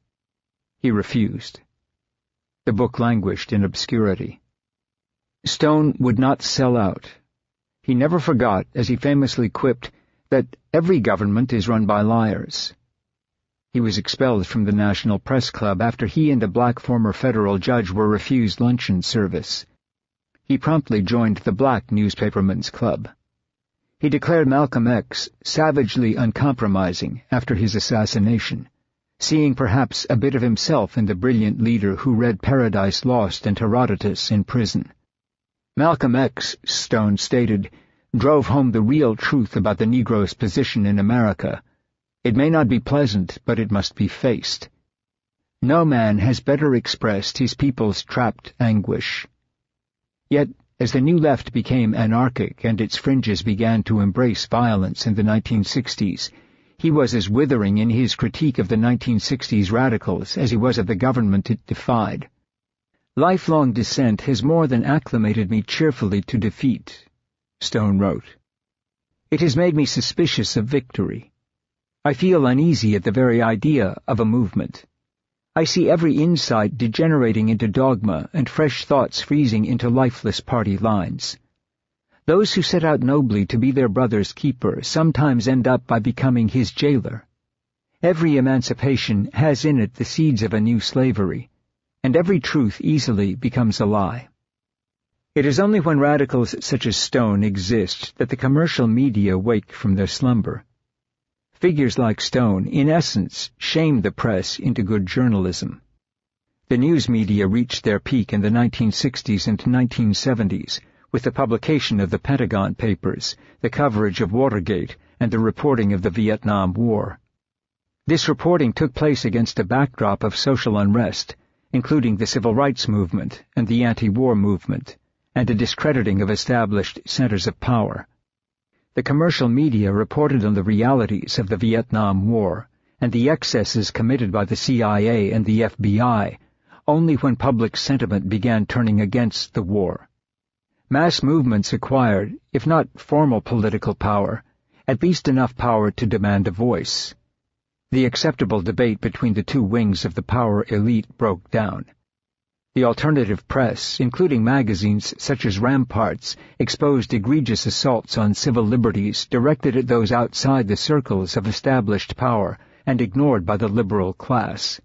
B: He refused. The book languished in obscurity. Stone would not sell out. He never forgot, as he famously quipped, that every government is run by liars. He was expelled from the National Press Club after he and a black former federal judge were refused luncheon service. He promptly joined the Black Newspapermen's Club. He declared Malcolm X savagely uncompromising after his assassination, seeing perhaps a bit of himself in the brilliant leader who read Paradise Lost and Herodotus in prison. Malcolm X, Stone stated, drove home the real truth about the Negro's position in America. It may not be pleasant, but it must be faced. No man has better expressed his people's trapped anguish. Yet, as the New Left became anarchic and its fringes began to embrace violence in the 1960s, he was as withering in his critique of the 1960s radicals as he was of the government it defied. Lifelong dissent has more than acclimated me cheerfully to defeat, Stone wrote. It has made me suspicious of victory. I feel uneasy at the very idea of a movement. I see every insight degenerating into dogma and fresh thoughts freezing into lifeless party lines. Those who set out nobly to be their brother's keeper sometimes end up by becoming his jailer. Every emancipation has in it the seeds of a new slavery, and every truth easily becomes a lie. It is only when radicals such as Stone exist that the commercial media wake from their slumber. Figures like Stone, in essence, shame the press into good journalism. The news media reached their peak in the 1960s and 1970s with the publication of the Pentagon Papers, the coverage of Watergate, and the reporting of the Vietnam War. This reporting took place against a backdrop of social unrest, including the civil rights movement and the anti-war movement, and a discrediting of established centers of power. The commercial media reported on the realities of the Vietnam War and the excesses committed by the CIA and the FBI only when public sentiment began turning against the war. Mass movements acquired, if not formal political power, at least enough power to demand a voice. The acceptable debate between the two wings of the power elite broke down. The alternative press, including magazines such as Ramparts, exposed egregious assaults on civil liberties directed at those outside the circles of established power and ignored by the liberal class.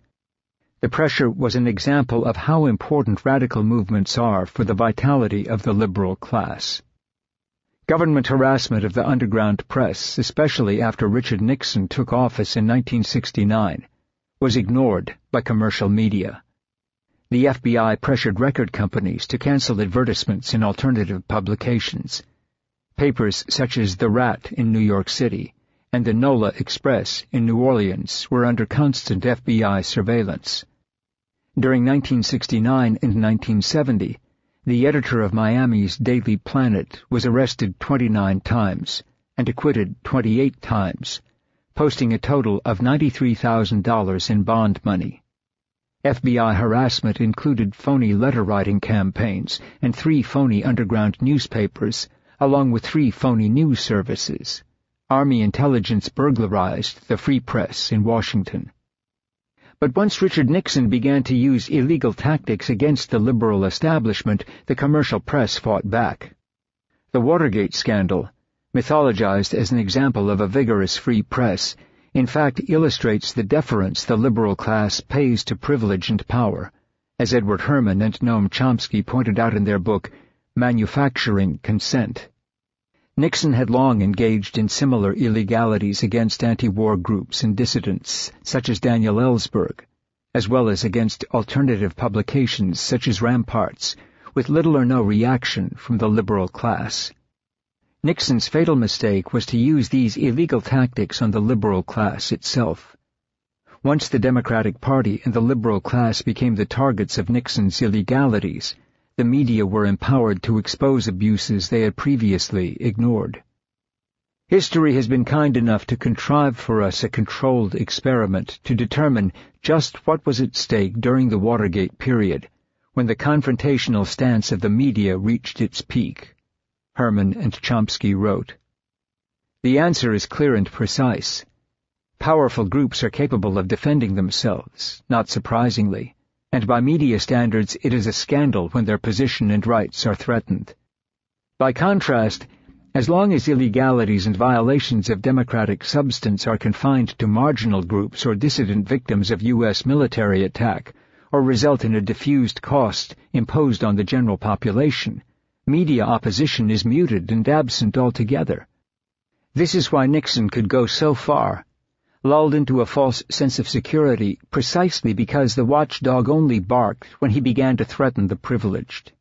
B: The pressure was an example of how important radical movements are for the vitality of the liberal class. Government harassment of the underground press, especially after Richard Nixon took office in 1969, was ignored by commercial media. The FBI pressured record companies to cancel advertisements in alternative publications. Papers such as The Rat in New York City and the NOLA Express in New Orleans were under constant FBI surveillance. During 1969 and 1970, the editor of Miami's Daily Planet was arrested 29 times and acquitted 28 times, posting a total of $93,000 in bond money. FBI harassment included phony letter-writing campaigns and 3 phony underground newspapers, along with 3 phony news services. Army intelligence burglarized the Free Press in Washington. But once Richard Nixon began to use illegal tactics against the liberal establishment, the commercial press fought back. The Watergate scandal, mythologized as an example of a vigorous free press, in fact illustrates the deference the liberal class pays to privilege and power, as Edward Herman and Noam Chomsky pointed out in their book, Manufacturing Consent. Nixon had long engaged in similar illegalities against anti-war groups and dissidents, such as Daniel Ellsberg, as well as against alternative publications such as Ramparts, with little or no reaction from the liberal class. Nixon's fatal mistake was to use these illegal tactics on the liberal class itself. Once the Democratic Party and the liberal class became the targets of Nixon's illegalities, the media were empowered to expose abuses they had previously ignored. History has been kind enough to contrive for us a controlled experiment to determine just what was at stake during the Watergate period, when the confrontational stance of the media reached its peak. Herman and Chomsky wrote, "The answer is clear and precise. Powerful groups are capable of defending themselves, not surprisingly, and by media standards it is a scandal when their position and rights are threatened. By contrast, as long as illegalities and violations of democratic substance are confined to marginal groups or dissident victims of U.S. military attack, or result in a diffused cost imposed on the general population, media opposition is muted and absent altogether. This is why Nixon could go so far, lulled into a false sense of security precisely because the watchdog only barked when he began to threaten the privileged."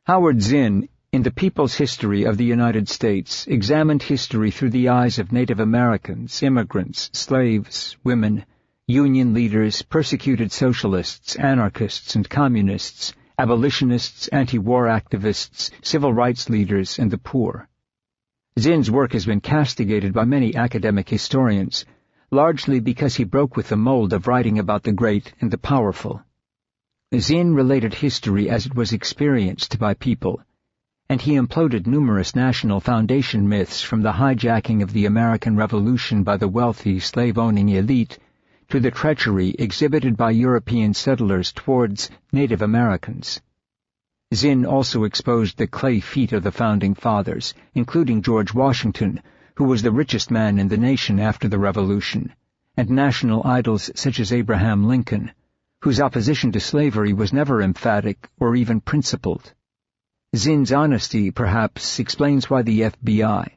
B: Howard Zinn, in The People's History of the United States, examined history through the eyes of Native Americans, immigrants, slaves, women, union leaders, persecuted socialists, anarchists and communists, abolitionists, anti-war activists, civil rights leaders, and the poor. Zinn's work has been castigated by many academic historians, largely because he broke with the mold of writing about the great and the powerful. Zinn related history as it was experienced by people, and he imploded numerous national foundation myths from the hijacking of the American Revolution by the wealthy slave-owning elite to the treachery exhibited by European settlers towards Native Americans. Zinn also exposed the clay feet of the Founding Fathers, including George Washington, who was the richest man in the nation after the Revolution, and national idols such as Abraham Lincoln, whose opposition to slavery was never emphatic or even principled. Zinn's honesty, perhaps, explains why the FBI,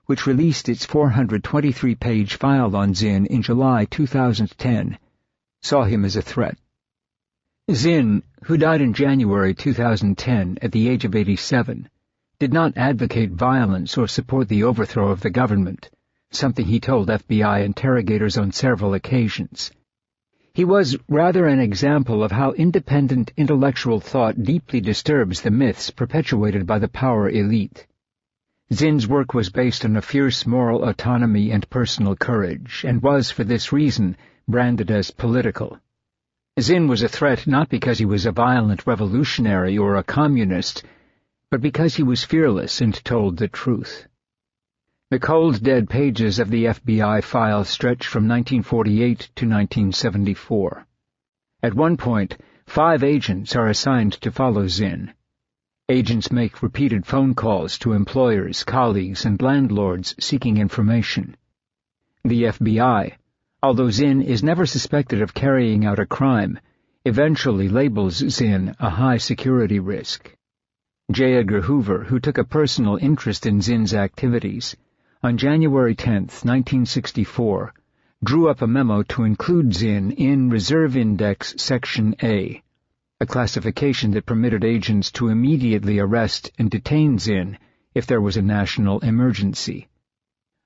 B: which released its 423-page file on Zinn in July 2010, saw him as a threat. Zinn, who died in January 2010 at the age of 87, did not advocate violence or support the overthrow of the government, something he told FBI interrogators on several occasions. He was rather an example of how independent intellectual thought deeply disturbs the myths perpetuated by the power elite. Zinn's work was based on a fierce moral autonomy and personal courage, and was, for this reason, branded as political. Zinn was a threat not because he was a violent revolutionary or a communist, but because he was fearless and told the truth. The cold, dead pages of the FBI file stretch from 1948 to 1974. At one point, 5 agents are assigned to follow Zinn. Agents make repeated phone calls to employers, colleagues, and landlords seeking information. The FBI, although Zinn is never suspected of carrying out a crime, eventually labels Zinn a high-security risk. J. Edgar Hoover, who took a personal interest in Zinn's activities, on January 10, 1964, drew up a memo to include Zinn in Reserve Index Section A, a classification that permitted agents to immediately arrest and detain Zinn if there was a national emergency.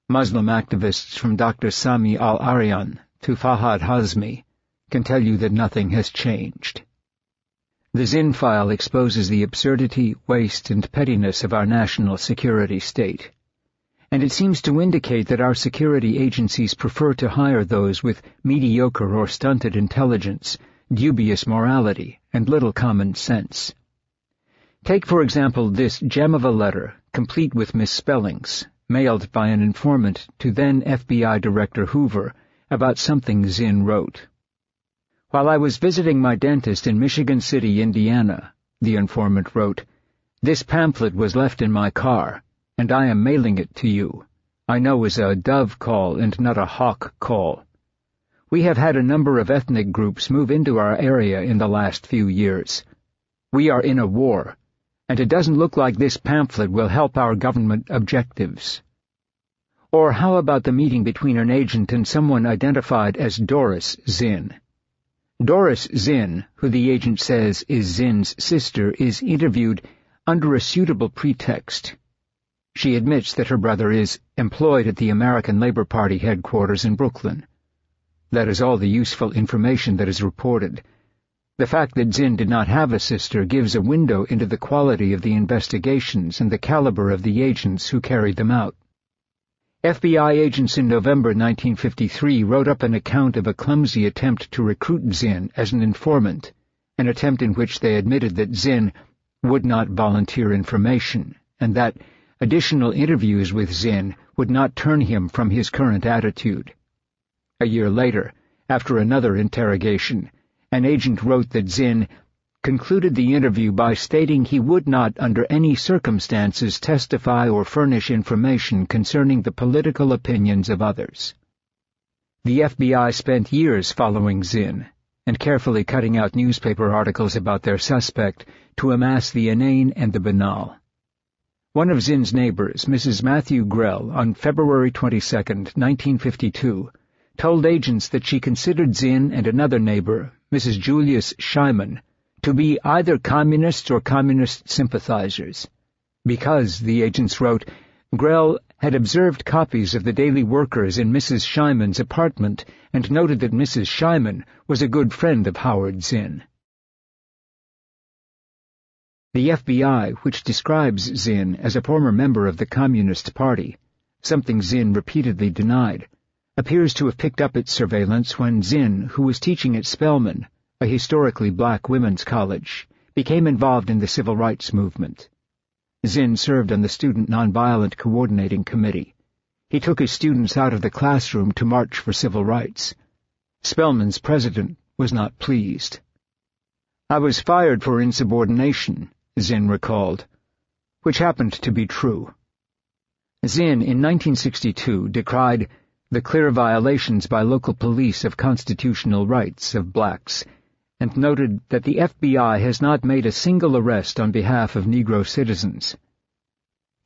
B: Muslim activists from Dr. Sami al-Aryan to Fahad Hazmi can tell you that nothing has changed. The Zinn file exposes the absurdity, waste, and pettiness of our national security state, and it seems to indicate that our security agencies prefer to hire those with mediocre or stunted intelligence, dubious morality, and little common sense. Take, for example, this gem of a letter, complete with misspellings, mailed by an informant to then FBI Director Hoover about something Zinn wrote. "While I was visiting my dentist in Michigan City, Indiana," the informant wrote, "this pamphlet was left in my car, and I am mailing it to you. I know is a dove call and not a hawk call. We have had a number of ethnic groups move into our area in the last few years. We are in a war, and it doesn't look like this pamphlet will help our government objectives." Or how about the meeting between an agent and someone identified as Doris Zinn? Doris Zinn, who the agent says is Zinn's sister, is interviewed under a suitable pretext. She admits that her brother is employed at the American Labor Party headquarters in Brooklyn. That is all the useful information that is reported. The fact that Zinn did not have a sister gives a window into the quality of the investigations and the caliber of the agents who carried them out. FBI agents in November 1953 wrote up an account of a clumsy attempt to recruit Zinn as an informant, an attempt in which they admitted that Zinn would not volunteer information, and that additional interviews with Zinn would not turn him from his current attitude. A year later, after another interrogation, an agent wrote that Zinn concluded the interview by stating he would not under any circumstances testify or furnish information concerning the political opinions of others. The FBI spent years following Zinn and carefully cutting out newspaper articles about their suspect to amass the inane and the banal. One of Zinn's neighbors, Mrs. Matthew Grell, on February 22, 1952, told agents that she considered Zinn and another neighbor, Mrs. Julius Scheiman, to be either communists or communist sympathizers, because, the agents wrote, Grell had observed copies of the Daily Workers in Mrs. Scheiman's apartment and noted that Mrs. Scheiman was a good friend of Howard Zinn. The FBI, which describes Zinn as a former member of the Communist Party, something Zinn repeatedly denied, appears to have picked up its surveillance when Zinn, who was teaching at Spelman, a historically black women's college, became involved in the civil rights movement. Zinn served on the Student Nonviolent Coordinating Committee. He took his students out of the classroom to march for civil rights. Spelman's president was not pleased. "I was fired for insubordination," Zinn recalled, which happened to be true. Zinn, in 1962, decried the clear violations by local police of constitutional rights of blacks, and noted that the FBI has not made a single arrest on behalf of Negro citizens.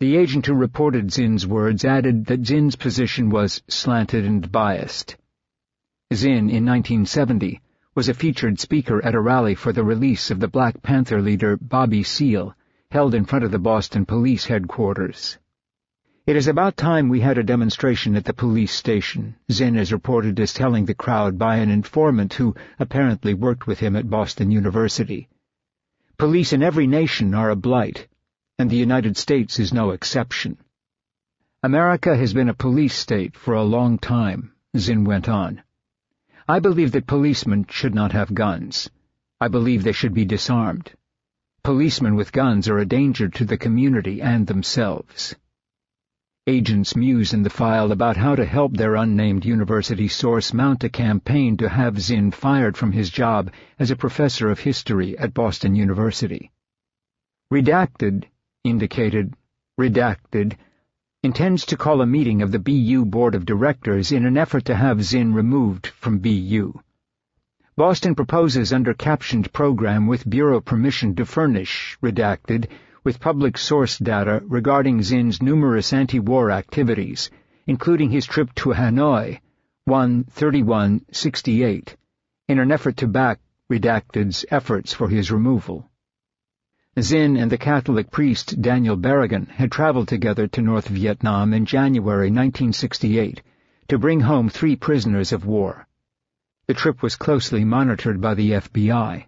B: The agent who reported Zinn's words added that Zinn's position was slanted and biased. Zinn, in 1970, was a featured speaker at a rally for the release of the Black Panther leader Bobby Seale, held in front of the Boston Police headquarters. "It is about time we had a demonstration at the police station," Zinn is reported as telling the crowd by an informant who apparently worked with him at Boston University. "Police in every nation are a blight, and the United States is no exception." "America has been a police state for a long time," Zinn went on. "I believe that policemen should not have guns. I believe they should be disarmed. Policemen with guns are a danger to the community and themselves." Agents muse in the file about how to help their unnamed university source mount a campaign to have Zinn fired from his job as a professor of history at Boston University. Redacted indicated, redacted, intends to call a meeting of the BU Board of Directors in an effort to have Zinn removed from BU. Boston proposes under captioned program with Bureau permission to furnish, redacted, with public source data regarding Zin's numerous anti-war activities, including his trip to Hanoi, 1/31/68, in an effort to back Redacted's efforts for his removal. Zin and the Catholic priest Daniel Berrigan had traveled together to North Vietnam in January 1968 to bring home 3 prisoners of war. The trip was closely monitored by the FBI.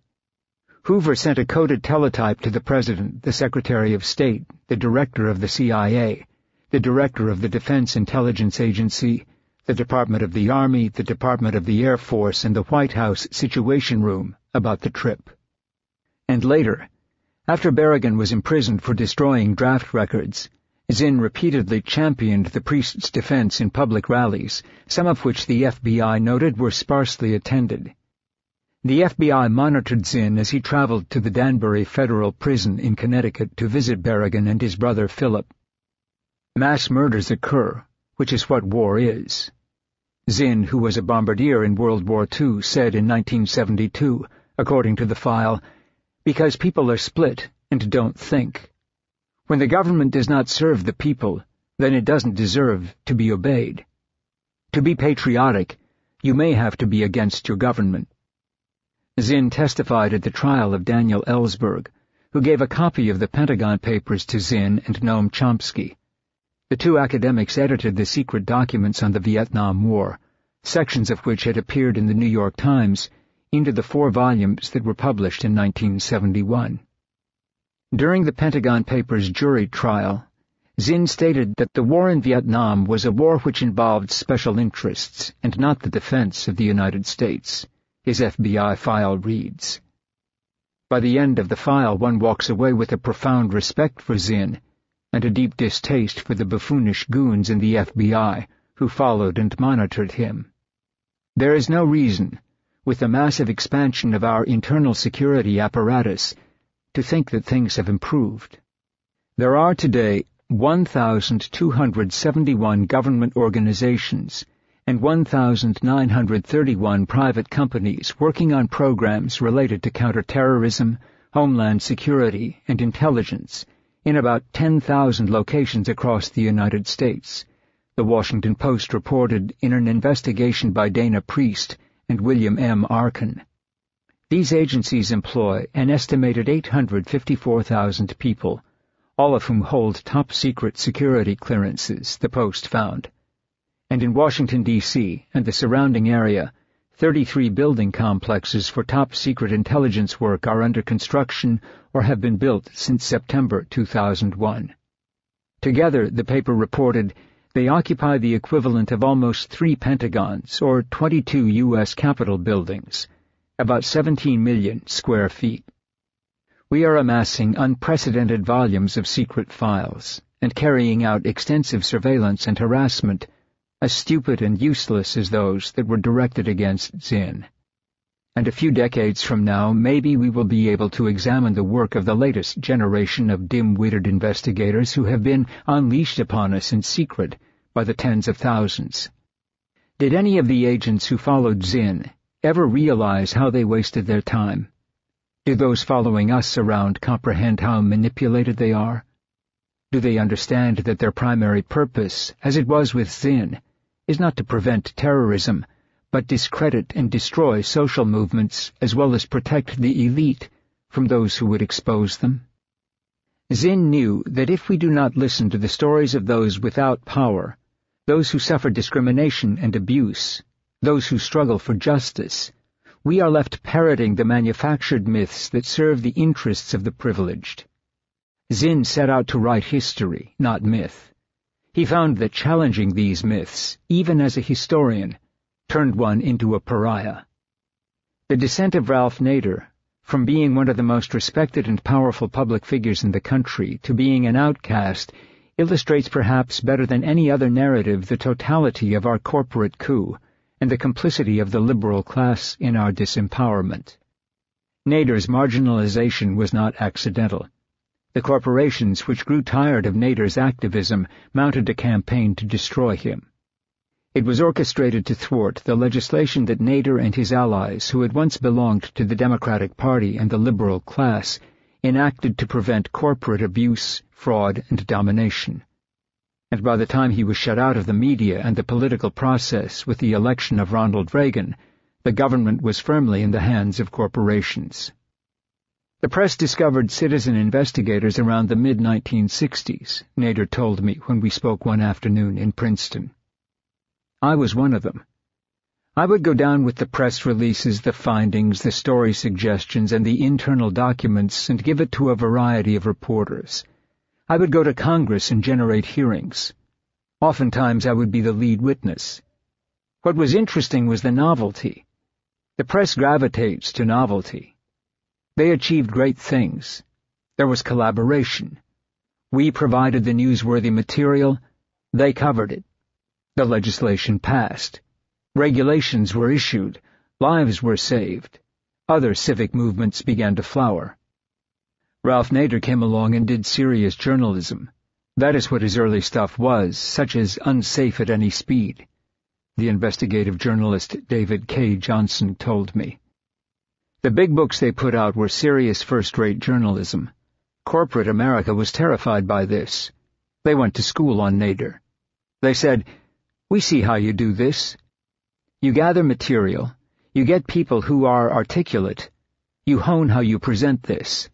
B: Hoover sent a coded teletype to the President, the Secretary of State, the Director of the CIA, the Director of the Defense Intelligence Agency, the Department of the Army, the Department of the Air Force, and the White House Situation Room about the trip. And later, after Berrigan was imprisoned for destroying draft records, Zin repeatedly championed the priest's defense in public rallies, some of which the FBI noted were sparsely attended. The FBI monitored Zin as he traveled to the Danbury Federal Prison in Connecticut to visit Berrigan and his brother Philip. Mass murders occur, which is what war is. Zin, who was a bombardier in World War II, said in 1972, according to the file, "Because people are split and don't think. When the government does not serve the people, then it doesn't deserve to be obeyed. To be patriotic, you may have to be against your government." Zin testified at the trial of Daniel Ellsberg, who gave a copy of the Pentagon Papers to Zin and Noam Chomsky. The 2 academics edited the secret documents on the Vietnam War, sections of which had appeared in the New York Times, into the 4 volumes that were published in 1971. During the Pentagon Papers jury trial, Zin stated that the war in Vietnam was a war which involved special interests and not the defense of the United States, his FBI file reads. By the end of the file, one walks away with a profound respect for Zin and a deep distaste for the buffoonish goons in the FBI who followed and monitored him. There is no reason, with the massive expansion of our internal security apparatus, to think that things have improved. There are today 1,271 government organizations and 1,931 private companies working on programs related to counterterrorism, homeland security, and intelligence in about 10,000 locations across the United States, The Washington Post reported in an investigation by Dana Priest and William M. Arkin. These agencies employ an estimated 854,000 people, all of whom hold top-secret security clearances, the Post found. And in Washington, D.C. and the surrounding area, 33 building complexes for top-secret intelligence work are under construction or have been built since September 2001. Together, the paper reported, they occupy the equivalent of almost 3 Pentagons, or 22 U.S. Capitol buildings, about 17 million square feet. We are amassing unprecedented volumes of secret files and carrying out extensive surveillance and harassment as stupid and useless as those that were directed against Zin. And a few decades from now, maybe we will be able to examine the work of the latest generation of dim-witted investigators who have been unleashed upon us in secret by the tens of thousands. Did any of the agents who followed Zin ever realize how they wasted their time? Do those following us around comprehend how manipulated they are? Do they understand that their primary purpose, as it was with Zin, is not to prevent terrorism, but discredit and destroy social movements as well as protect the elite from those who would expose them? Zin knew that if we do not listen to the stories of those without power, those who suffer discrimination and abuse, those who struggle for justice, we are left parroting the manufactured myths that serve the interests of the privileged. Zin set out to write history, not myth. He found that challenging these myths, even as a historian, turned one into a pariah. The descent of Ralph Nader, from being one of the most respected and powerful public figures in the country to being an outcast, illustrates perhaps better than any other narrative the totality of our corporate coup and the complicity of the liberal class in our disempowerment. Nader's marginalization was not accidental. The corporations which grew tired of Nader's activism mounted a campaign to destroy him. It was orchestrated to thwart the legislation that Nader and his allies, who had once belonged to the Democratic Party and the liberal class, enacted to prevent corporate abuse, fraud, and domination. And by the time he was shut out of the media and the political process with the election of Ronald Reagan, the government was firmly in the hands of corporations. The press discovered citizen investigators around the mid-1960s, Nader told me when we spoke one afternoon in Princeton. I was one of them. I would go down with the press releases, the findings, the story suggestions, and the internal documents and give it to a variety of reporters. I would go to Congress and generate hearings. Oftentimes I would be the lead witness. What was interesting was the novelty. The press gravitates to novelty. They achieved great things. There was collaboration. We provided the newsworthy material. They covered it. The legislation passed. Regulations were issued. Lives were saved. Other civic movements began to flower. Ralph Nader came along and did serious journalism. That is what his early stuff was, such as Unsafe at Any Speed. The investigative journalist David K. Johnson told me. The big books they put out were serious first-rate journalism. Corporate America was terrified by this. They went to school on Nader. They said, "We see how you do this. You gather material, you get people who are articulate, you hone how you present this."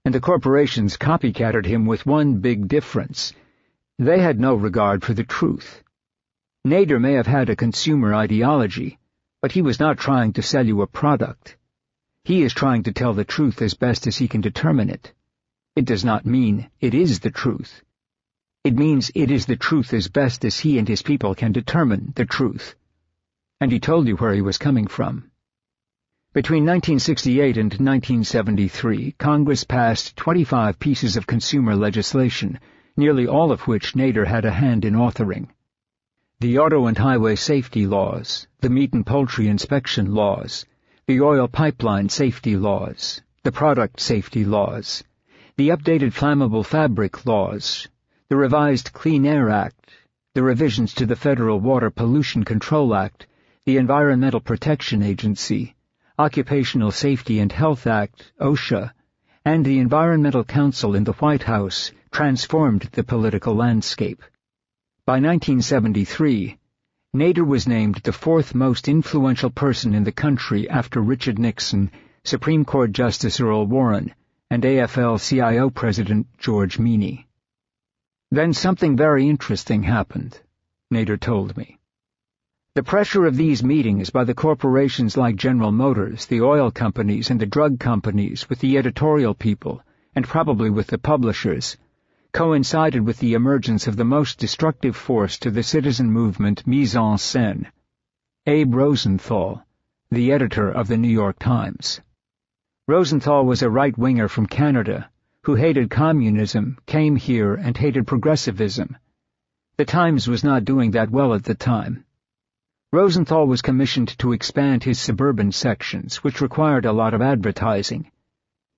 B: And the corporations copycatted him with one big difference. They had no regard for the truth. Nader may have had a consumer ideology, but he was not trying to sell you a product. He is trying to tell the truth as best as he can determine it. It does not mean it is the truth. It means it is the truth as best as he and his people can determine the truth. And he told you where he was coming from. Between 1968 and 1973, Congress passed 25 pieces of consumer legislation, nearly all of which Nader had a hand in authoring. The auto and highway safety laws, the meat and poultry inspection laws, the oil pipeline safety laws, the product safety laws, the updated flammable fabric laws, the revised Clean Air Act, the revisions to the Federal Water Pollution Control Act, the Environmental Protection Agency, Occupational Safety and Health Act, OSHA, and the Environmental Council in the White House transformed the political landscape. By 1973, Nader was named the fourth most influential person in the country after Richard Nixon, Supreme Court Justice Earl Warren, and AFL-CIO President George Meany. Then something very interesting happened, Nader told me. The pressure of these meetings by the corporations like General Motors, the oil companies, and the drug companies with the editorial people, and probably with the publishers, coincided with the emergence of the most destructive force to the citizen movement mise en scène, Abe Rosenthal, the editor of the New York Times. Rosenthal was a right-winger from Canada who hated communism, came here, and hated progressivism. The Times was not doing that well at the time. Rosenthal was commissioned to expand his suburban sections, which required a lot of advertising.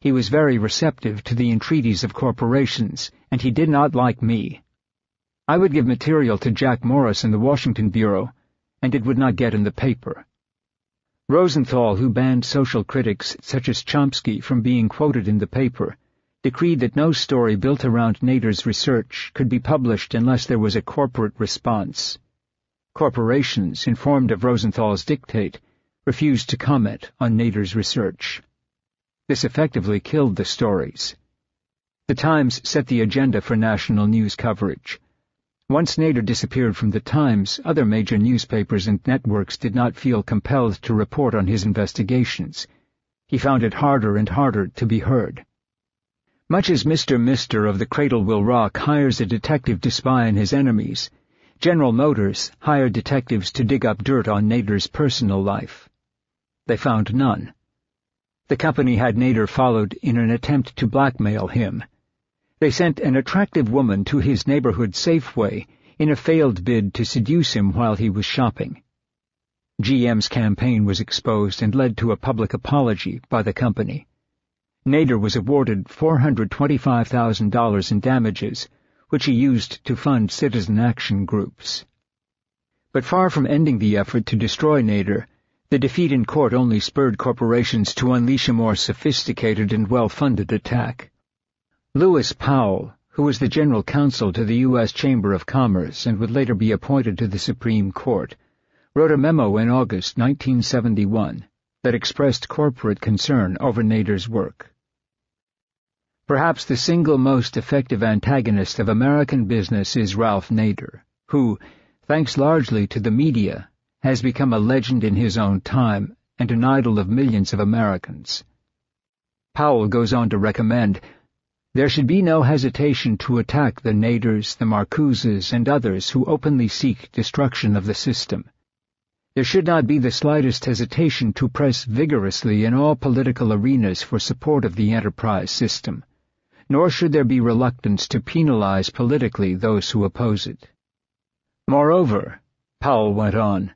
B: He was very receptive to the entreaties of corporations, and he did not like me. I would give material to Jack Morris in the Washington Bureau, and it would not get in the paper. Rosenthal, who banned social critics such as Chomsky from being quoted in the paper, decreed that no story built around Nader's research could be published unless there was a corporate response. Corporations, informed of Rosenthal's dictate, refused to comment on Nader's research. This effectively killed the stories. The Times set the agenda for national news coverage. Once Nader disappeared from the Times, other major newspapers and networks did not feel compelled to report on his investigations. He found it harder and harder to be heard. Much as Mr. Mister of the Cradle Will Rock hires a detective to spy on his enemies, General Motors hired detectives to dig up dirt on Nader's personal life. They found none. The company had Nader followed in an attempt to blackmail him. They sent an attractive woman to his neighborhood Safeway in a failed bid to seduce him while he was shopping. GM's campaign was exposed and led to a public apology by the company. Nader was awarded $425,000 in damages, which he used to fund citizen action groups. But far from ending the effort to destroy Nader, The defeat in court only spurred corporations to unleash a more sophisticated and well-funded attack. Lewis Powell, who was the general counsel to the U.S. Chamber of Commerce and would later be appointed to the Supreme Court, wrote a memo in August 1971 that expressed corporate concern over Nader's work. Perhaps the single most effective antagonist of American business is Ralph Nader, who, thanks largely to the media, has become a legend in his own time and an idol of millions of Americans. Powell goes on to recommend, "There should be no hesitation to attack the Naders, the Marcuses, and others who openly seek destruction of the system. There should not be the slightest hesitation to press vigorously in all political arenas for support of the enterprise system, nor should there be reluctance to penalize politically those who oppose it." Moreover, Powell went on,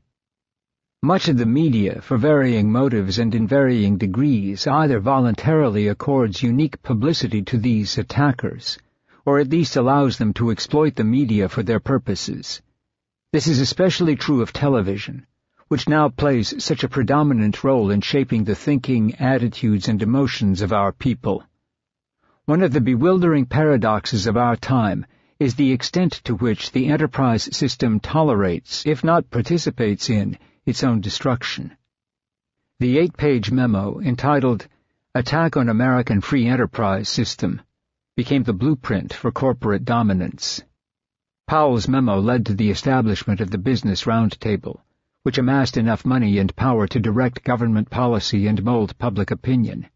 B: much of the media, for varying motives and in varying degrees, either voluntarily accords unique publicity to these attackers, or at least allows them to exploit the media for their purposes. This is especially true of television, which now plays such a predominant role in shaping the thinking, attitudes, and emotions of our people. One of the bewildering paradoxes of our time is the extent to which the enterprise system tolerates, if not participates in, its own destruction. The 8-page memo, entitled Attack on American Free Enterprise System, became the blueprint for corporate dominance. Powell's memo led to the establishment of the Business Roundtable, which amassed enough money and power to direct government policy and mold public opinion.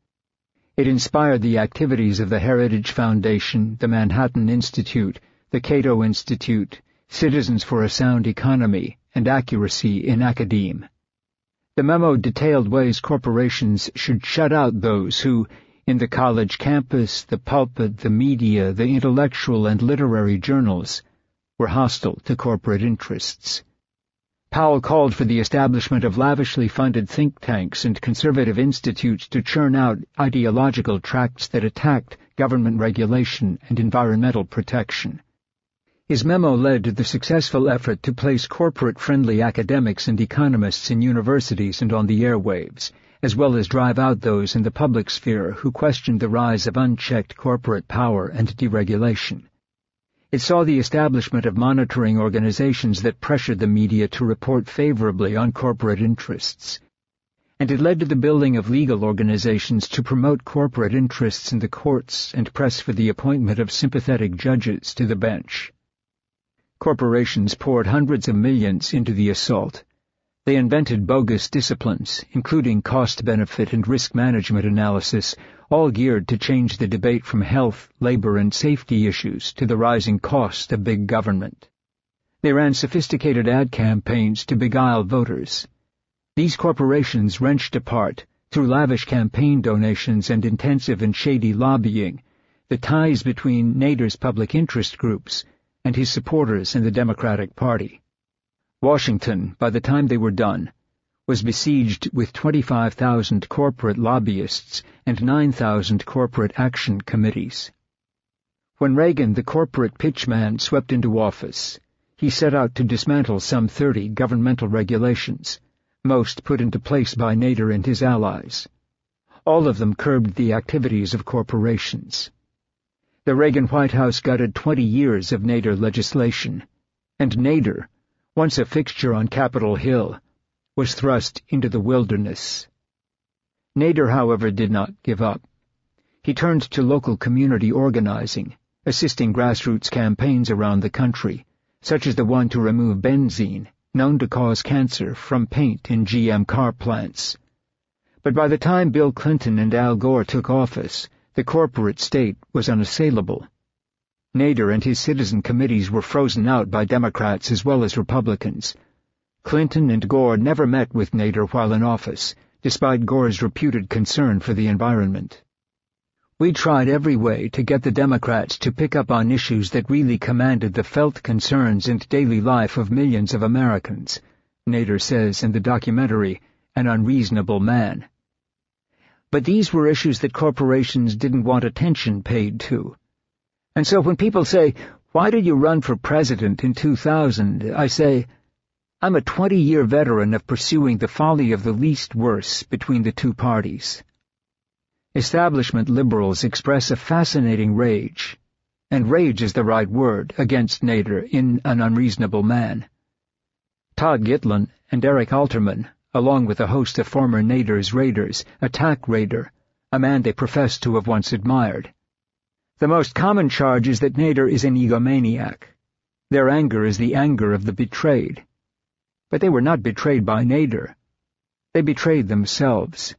B: It inspired the activities of the Heritage Foundation, the Manhattan Institute, the Cato Institute, Citizens for a Sound Economy, and Accuracy in Academe. The memo detailed ways corporations should shut out those who, in the college campus, the pulpit, the media, the intellectual and literary journals, were hostile to corporate interests. Powell called for the establishment of lavishly funded think tanks and conservative institutes to churn out ideological tracts that attacked government regulation and environmental protection. His memo led to the successful effort to place corporate-friendly academics and economists in universities and on the airwaves, as well as drive out those in the public sphere who questioned the rise of unchecked corporate power and deregulation. It saw the establishment of monitoring organizations that pressured the media to report favorably on corporate interests. And it led to the building of legal organizations to promote corporate interests in the courts and press for the appointment of sympathetic judges to the bench. Corporations poured hundreds of millions into the assault. They invented bogus disciplines, including cost-benefit and risk management analysis, all geared to change the debate from health, labor, and safety issues to the rising cost of big government. They ran sophisticated ad campaigns to beguile voters. These corporations wrenched apart, through lavish campaign donations and intensive and shady lobbying, the ties between Nader's public interest groups and his supporters in the Democratic Party. Washington, by the time they were done, was besieged with 25,000 corporate lobbyists and 9,000 corporate action committees. When Reagan, the corporate pitchman, swept into office, he set out to dismantle some 30 governmental regulations, most put into place by Nader and his allies. All of them curbed the activities of corporations. The Reagan White House gutted 20 years of Nader legislation, and Nader, once a fixture on Capitol Hill, was thrust into the wilderness. Nader, however, did not give up. He turned to local community organizing, assisting grassroots campaigns around the country, such as the one to remove benzene, known to cause cancer, from paint in GM car plants. But by the time Bill Clinton and Al Gore took office, the corporate state was unassailable. Nader and his citizen committees were frozen out by Democrats as well as Republicans. Clinton and Gore never met with Nader while in office, despite Gore's reputed concern for the environment. We tried every way to get the Democrats to pick up on issues that really commanded the felt concerns and daily life of millions of Americans, Nader says in the documentary, An Unreasonable Man. But these were issues that corporations didn't want attention paid to. And so when people say, "Why did you run for president in 2000?" I say, I'm a 20-year veteran of pursuing the folly of the least worse between the two parties. Establishment liberals express a fascinating rage, and rage is the right word, against Nader in An Unreasonable Man. Todd Gitlin and Eric Alterman, along with a host of former Nader's raiders, attack Rader, a man they profess to have once admired. The most common charge is that Nader is an egomaniac. Their anger is the anger of the betrayed. But they were not betrayed by Nader. They betrayed themselves.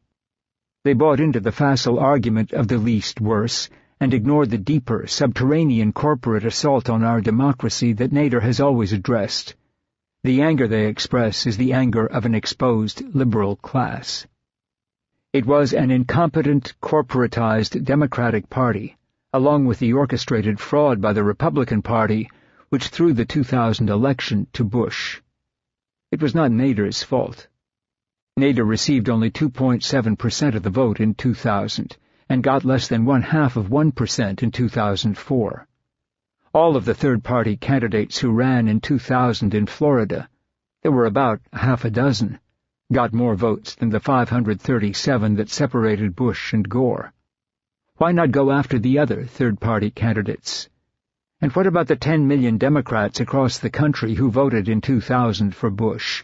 B: They bought into the facile argument of the least worse and ignored the deeper, subterranean corporate assault on our democracy that Nader has always addressed. The anger they express is the anger of an exposed liberal class. It was an incompetent, corporatized Democratic Party, along with the orchestrated fraud by the Republican Party, which threw the 2000 election to Bush. It was not Nader's fault. Nader received only 2.7% of the vote in 2000 and got less than 0.5% in 2004. All of the third-party candidates who ran in 2000 in Florida, there were about half a dozen, got more votes than the 537 that separated Bush and Gore. Why not go after the other third-party candidates? And what about the 10 million Democrats across the country who voted in 2000 for Bush?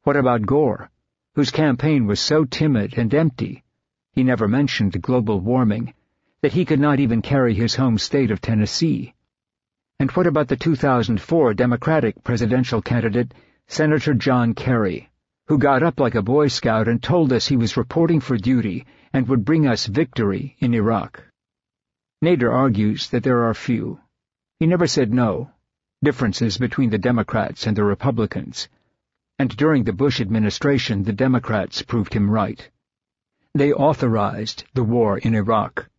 B: What about Gore, whose campaign was so timid and empty, he never mentioned global warming, that he could not even carry his home state of Tennessee? And what about the 2004 Democratic presidential candidate, Senator John Kerry, who got up like a Boy Scout and told us he was reporting for duty and would bring us victory in Iraq? Nader argues that there are few. He never said no. Differences between the Democrats and the Republicans. And during the Bush administration, the Democrats proved him right. They authorized the war in Iraq.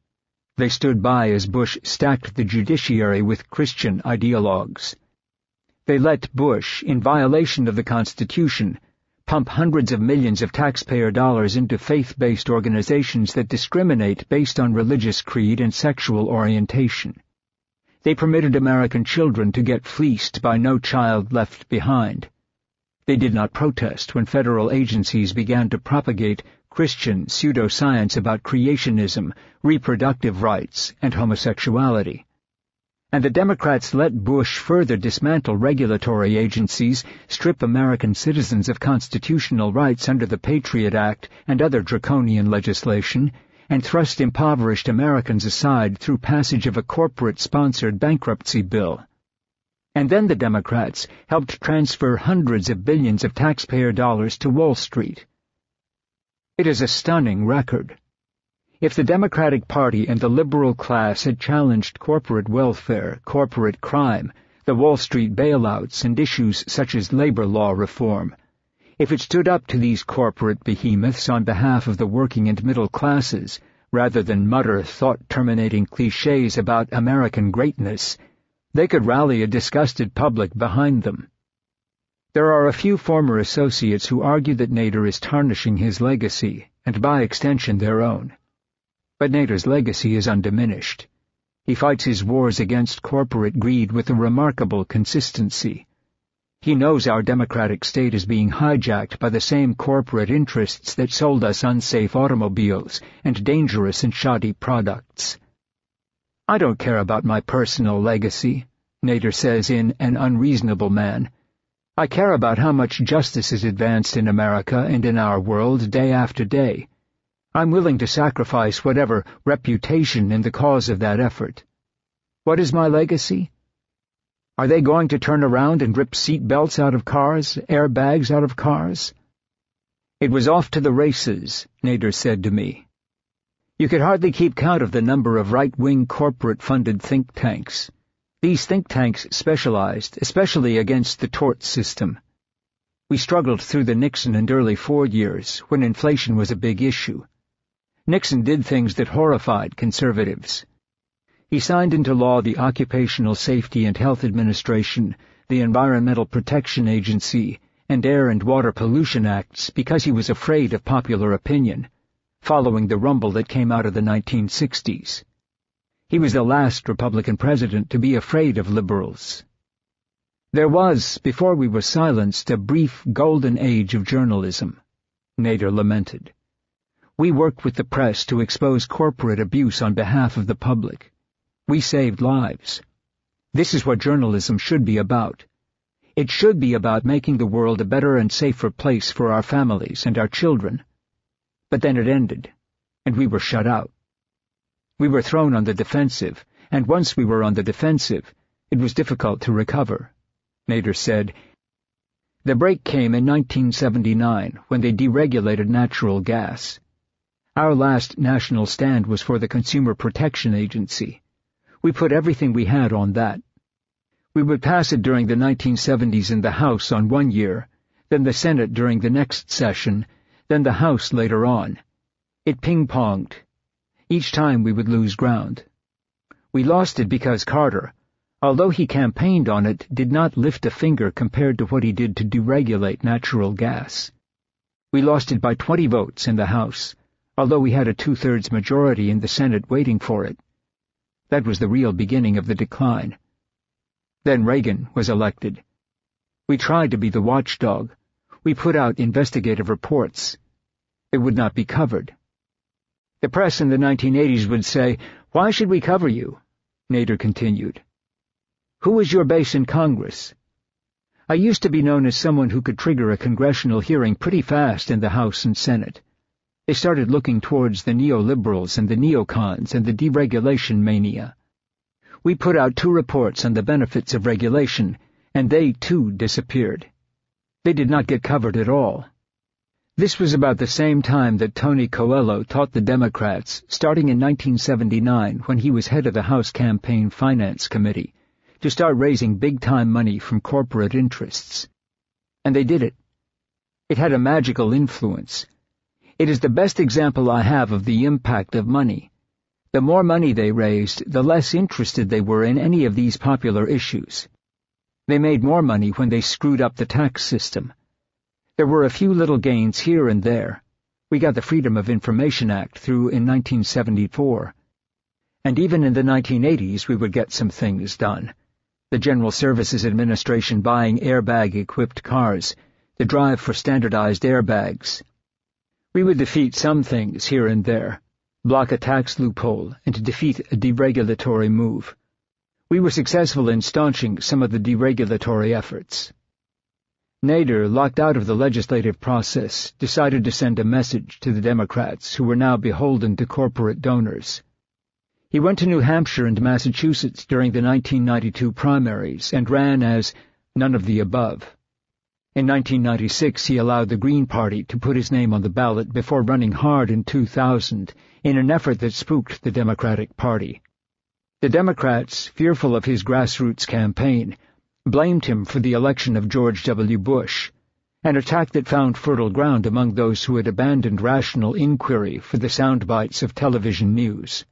B: They stood by as Bush stacked the judiciary with Christian ideologues. They let Bush, in violation of the Constitution, pump hundreds of millions of taxpayer dollars into faith-based organizations that discriminate based on religious creed and sexual orientation. They permitted American children to get fleeced by No Child Left Behind. They did not protest when federal agencies began to propagate Christian pseudoscience about creationism, reproductive rights, and homosexuality. And the Democrats let Bush further dismantle regulatory agencies, strip American citizens of constitutional rights under the Patriot Act and other draconian legislation, and thrust impoverished Americans aside through passage of a corporate-sponsored bankruptcy bill. And then the Democrats helped transfer hundreds of billions of taxpayer dollars to Wall Street. It is a stunning record. If the Democratic Party and the liberal class had challenged corporate welfare, corporate crime, the Wall Street bailouts, and issues such as labor law reform, if it stood up to these corporate behemoths on behalf of the working and middle classes, rather than mutter thought-terminating clichés about American greatness, they could rally a disgusted public behind them. There are a few former associates who argue that Nader is tarnishing his legacy, and by extension their own. But Nader's legacy is undiminished. He fights his wars against corporate greed with a remarkable consistency. He knows our democratic state is being hijacked by the same corporate interests that sold us unsafe automobiles and dangerous and shoddy products. I don't care about my personal legacy, Nader says in An Unreasonable Man. I care about how much justice is advanced in America and in our world day after day. I'm willing to sacrifice whatever reputation in the cause of that effort. What is my legacy? Are they going to turn around and rip seat belts out of cars, airbags out of cars? It was off to the races, Nader said to me. You could hardly keep count of the number of right-wing corporate-funded think tanks. These think tanks specialized, especially against the tort system. We struggled through the Nixon and early Ford years, when inflation was a big issue. Nixon did things that horrified conservatives. He signed into law the Occupational Safety and Health Administration, the Environmental Protection Agency, and Air and Water Pollution Acts because he was afraid of popular opinion, following the rumble that came out of the 1960s. He was the last Republican president to be afraid of liberals. There was, before we were silenced, a brief golden age of journalism, Nader lamented. We worked with the press to expose corporate abuse on behalf of the public. We saved lives. This is what journalism should be about. It should be about making the world a better and safer place for our families and our children. But then it ended, and we were shut out. We were thrown on the defensive, and once we were on the defensive, it was difficult to recover, Nader said. The break came in 1979, when they deregulated natural gas. Our last national stand was for the Consumer Protection Agency. We put everything we had on that. We would pass it during the 1970s in the House on one year, then the Senate during the next session, then the House later on. It ping-ponged. Each time we would lose ground. We lost it because Carter, although he campaigned on it, did not lift a finger compared to what he did to deregulate natural gas. We lost it by 20 votes in the House, although we had a 2/3 majority in the Senate waiting for it. That was the real beginning of the decline. Then Reagan was elected. We tried to be the watchdog. We put out investigative reports. It would not be covered. The press in the 1980s would say, "Why should we cover you?" Nader continued. "Who was your base in Congress?" I used to be known as someone who could trigger a congressional hearing pretty fast in the House and Senate. They started looking towards the neoliberals and the neocons and the deregulation mania. We put out 2 reports on the benefits of regulation, and they, too, disappeared. They did not get covered at all. This was about the same time that Tony Coelho taught the Democrats, starting in 1979 when he was head of the House Campaign Finance Committee, to start raising big-time money from corporate interests. And they did it. It had a magical influence. It is the best example I have of the impact of money. The more money they raised, the less interested they were in any of these popular issues. They made more money when they screwed up the tax system. There were a few little gains here and there. We got the Freedom of Information Act through in 1974. And even in the 1980s we would get some things done. The General Services Administration buying airbag-equipped cars, the drive for standardized airbags. We would defeat some things here and there, block a tax loophole, and to defeat a deregulatory move. We were successful in staunching some of the deregulatory efforts. Nader, locked out of the legislative process, decided to send a message to the Democrats who were now beholden to corporate donors. He went to New Hampshire and Massachusetts during the 1992 primaries and ran as none of the above. In 1996 he allowed the Green Party to put his name on the ballot before running hard in 2000 in an effort that spooked the Democratic Party. The Democrats, fearful of his grassroots campaign, blamed him for the election of George W. Bush, an attack that found fertile ground among those who had abandoned rational inquiry for the sound bites of television news.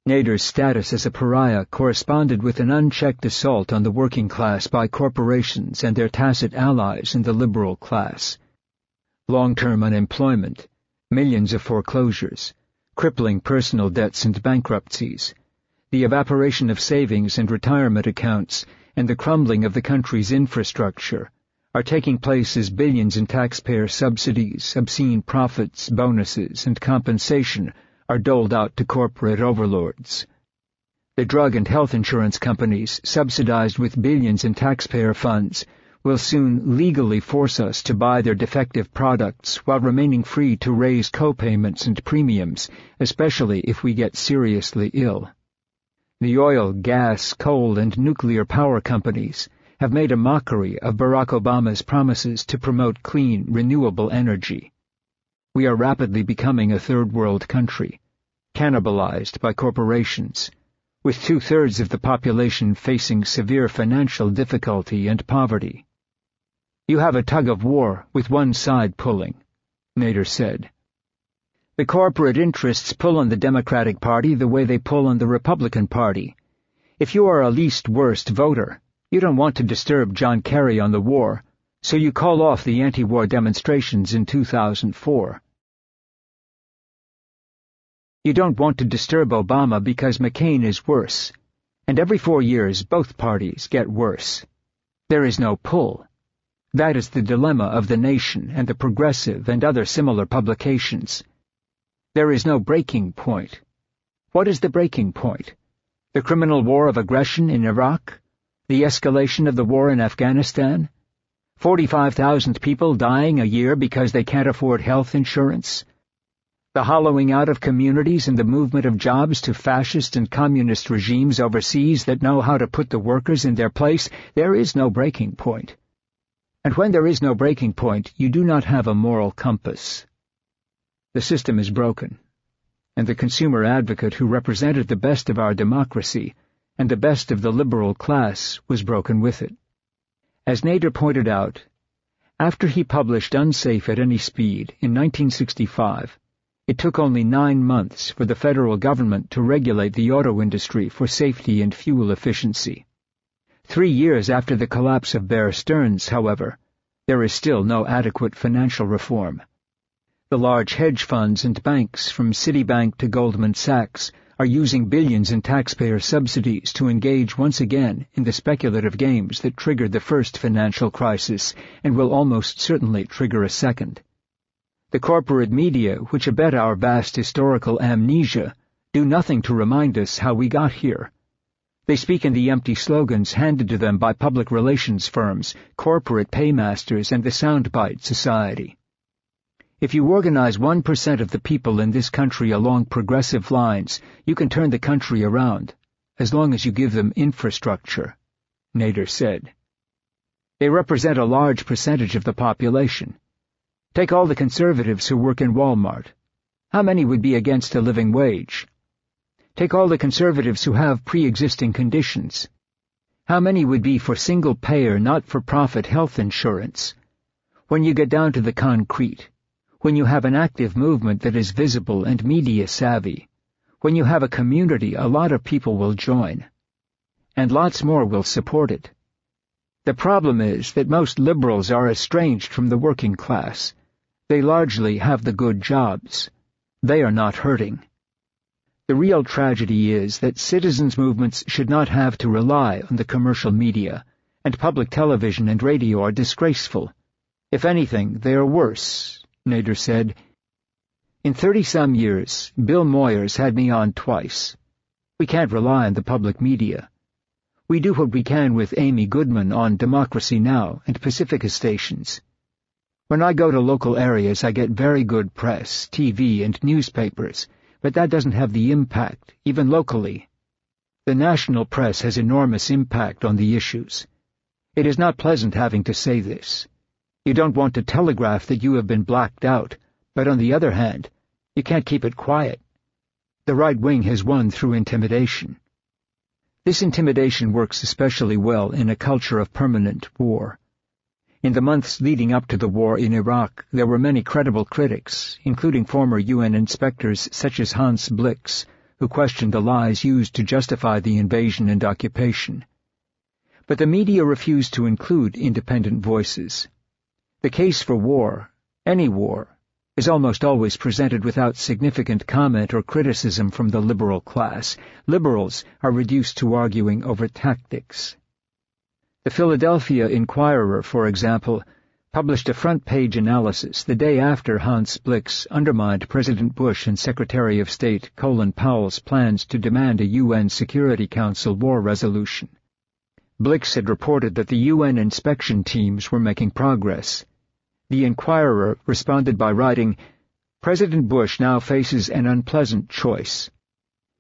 B: Nader's status as a pariah corresponded with an unchecked assault on the working class by corporations and their tacit allies in the liberal class. Long-term unemployment, millions of foreclosures, crippling personal debts and bankruptcies, the evaporation of savings and retirement accounts, and the crumbling of the country's infrastructure are taking place as billions in taxpayer subsidies, obscene profits, bonuses, and compensation are doled out to corporate overlords. The drug and health insurance companies, subsidized with billions in taxpayer funds, will soon legally force us to buy their defective products while remaining free to raise co-payments and premiums, especially if we get seriously ill. The oil, gas, coal, and nuclear power companies have made a mockery of Barack Obama's promises to promote clean, renewable energy. We are rapidly becoming a third-world country, cannibalized by corporations, with 2/3 of the population facing severe financial difficulty and poverty. You have a tug-of-war with one side pulling, Nader said. The corporate interests pull on the Democratic Party the way they pull on the Republican Party. If you are a least worst voter, you don't want to disturb John Kerry on the war, so you call off the anti-war demonstrations in 2004. You don't want to disturb Obama because McCain is worse, and every 4 years both parties get worse. There is no pull. That is the dilemma of The Nation and the Progressive and other similar publications. There is no breaking point. What is the breaking point? The criminal war of aggression in Iraq? The escalation of the war in Afghanistan? 45,000 people dying a year because they can't afford health insurance? The hollowing out of communities and the movement of jobs to fascist and communist regimes overseas that know how to put the workers in their place? There is no breaking point. And when there is no breaking point, you do not have a moral compass. The system is broken, and the consumer advocate who represented the best of our democracy and the best of the liberal class was broken with it. As Nader pointed out, after he published Unsafe at Any Speed in 1965, it took only 9 months for the federal government to regulate the auto industry for safety and fuel efficiency. 3 years after the collapse of Bear Stearns, however, there is still no adequate financial reform. The large hedge funds and banks, from Citibank to Goldman Sachs, are using billions in taxpayer subsidies to engage once again in the speculative games that triggered the first financial crisis and will almost certainly trigger a second. The corporate media, which abet our vast historical amnesia, do nothing to remind us how we got here. They speak in the empty slogans handed to them by public relations firms, corporate paymasters, and the soundbite society. If you organize 1% of the people in this country along progressive lines, you can turn the country around, as long as you give them infrastructure, Nader said. They represent a large percentage of the population. Take all the conservatives who work in Walmart. How many would be against a living wage? Take all the conservatives who have pre-existing conditions. How many would be for single-payer, not-for-profit health insurance? When you get down to the concrete, when you have an active movement that is visible and media-savvy, when you have a community, a lot of people will join. And lots more will support it. The problem is that most liberals are estranged from the working class. They largely have the good jobs. They are not hurting. The real tragedy is that citizens' movements should not have to rely on the commercial media, and public television and radio are disgraceful. If anything, they are worse, Nader said. In 30-some years, Bill Moyers had me on twice. We can't rely on the public media. We do what we can with Amy Goodman on Democracy Now! And Pacifica stations. When I go to local areas, I get very good press, TV, and newspapers, but that doesn't have the impact, even locally. The national press has enormous impact on the issues. It is not pleasant having to say this. You don't want to telegraph that you have been blacked out, but on the other hand, you can't keep it quiet. The right wing has won through intimidation. This intimidation works especially well in a culture of permanent war. In the months leading up to the war in Iraq, there were many credible critics, including former UN inspectors such as Hans Blix, who questioned the lies used to justify the invasion and occupation. But the media refused to include independent voices. The case for war, any war, is almost always presented without significant comment or criticism from the liberal class. Liberals are reduced to arguing over tactics. The Philadelphia Inquirer, for example, published a front-page analysis the day after Hans Blix undermined President Bush and Secretary of State Colin Powell's plans to demand a UN Security Council war resolution. Blix had reported that the UN inspection teams were making progress. The Inquirer responded by writing, "President Bush now faces an unpleasant choice.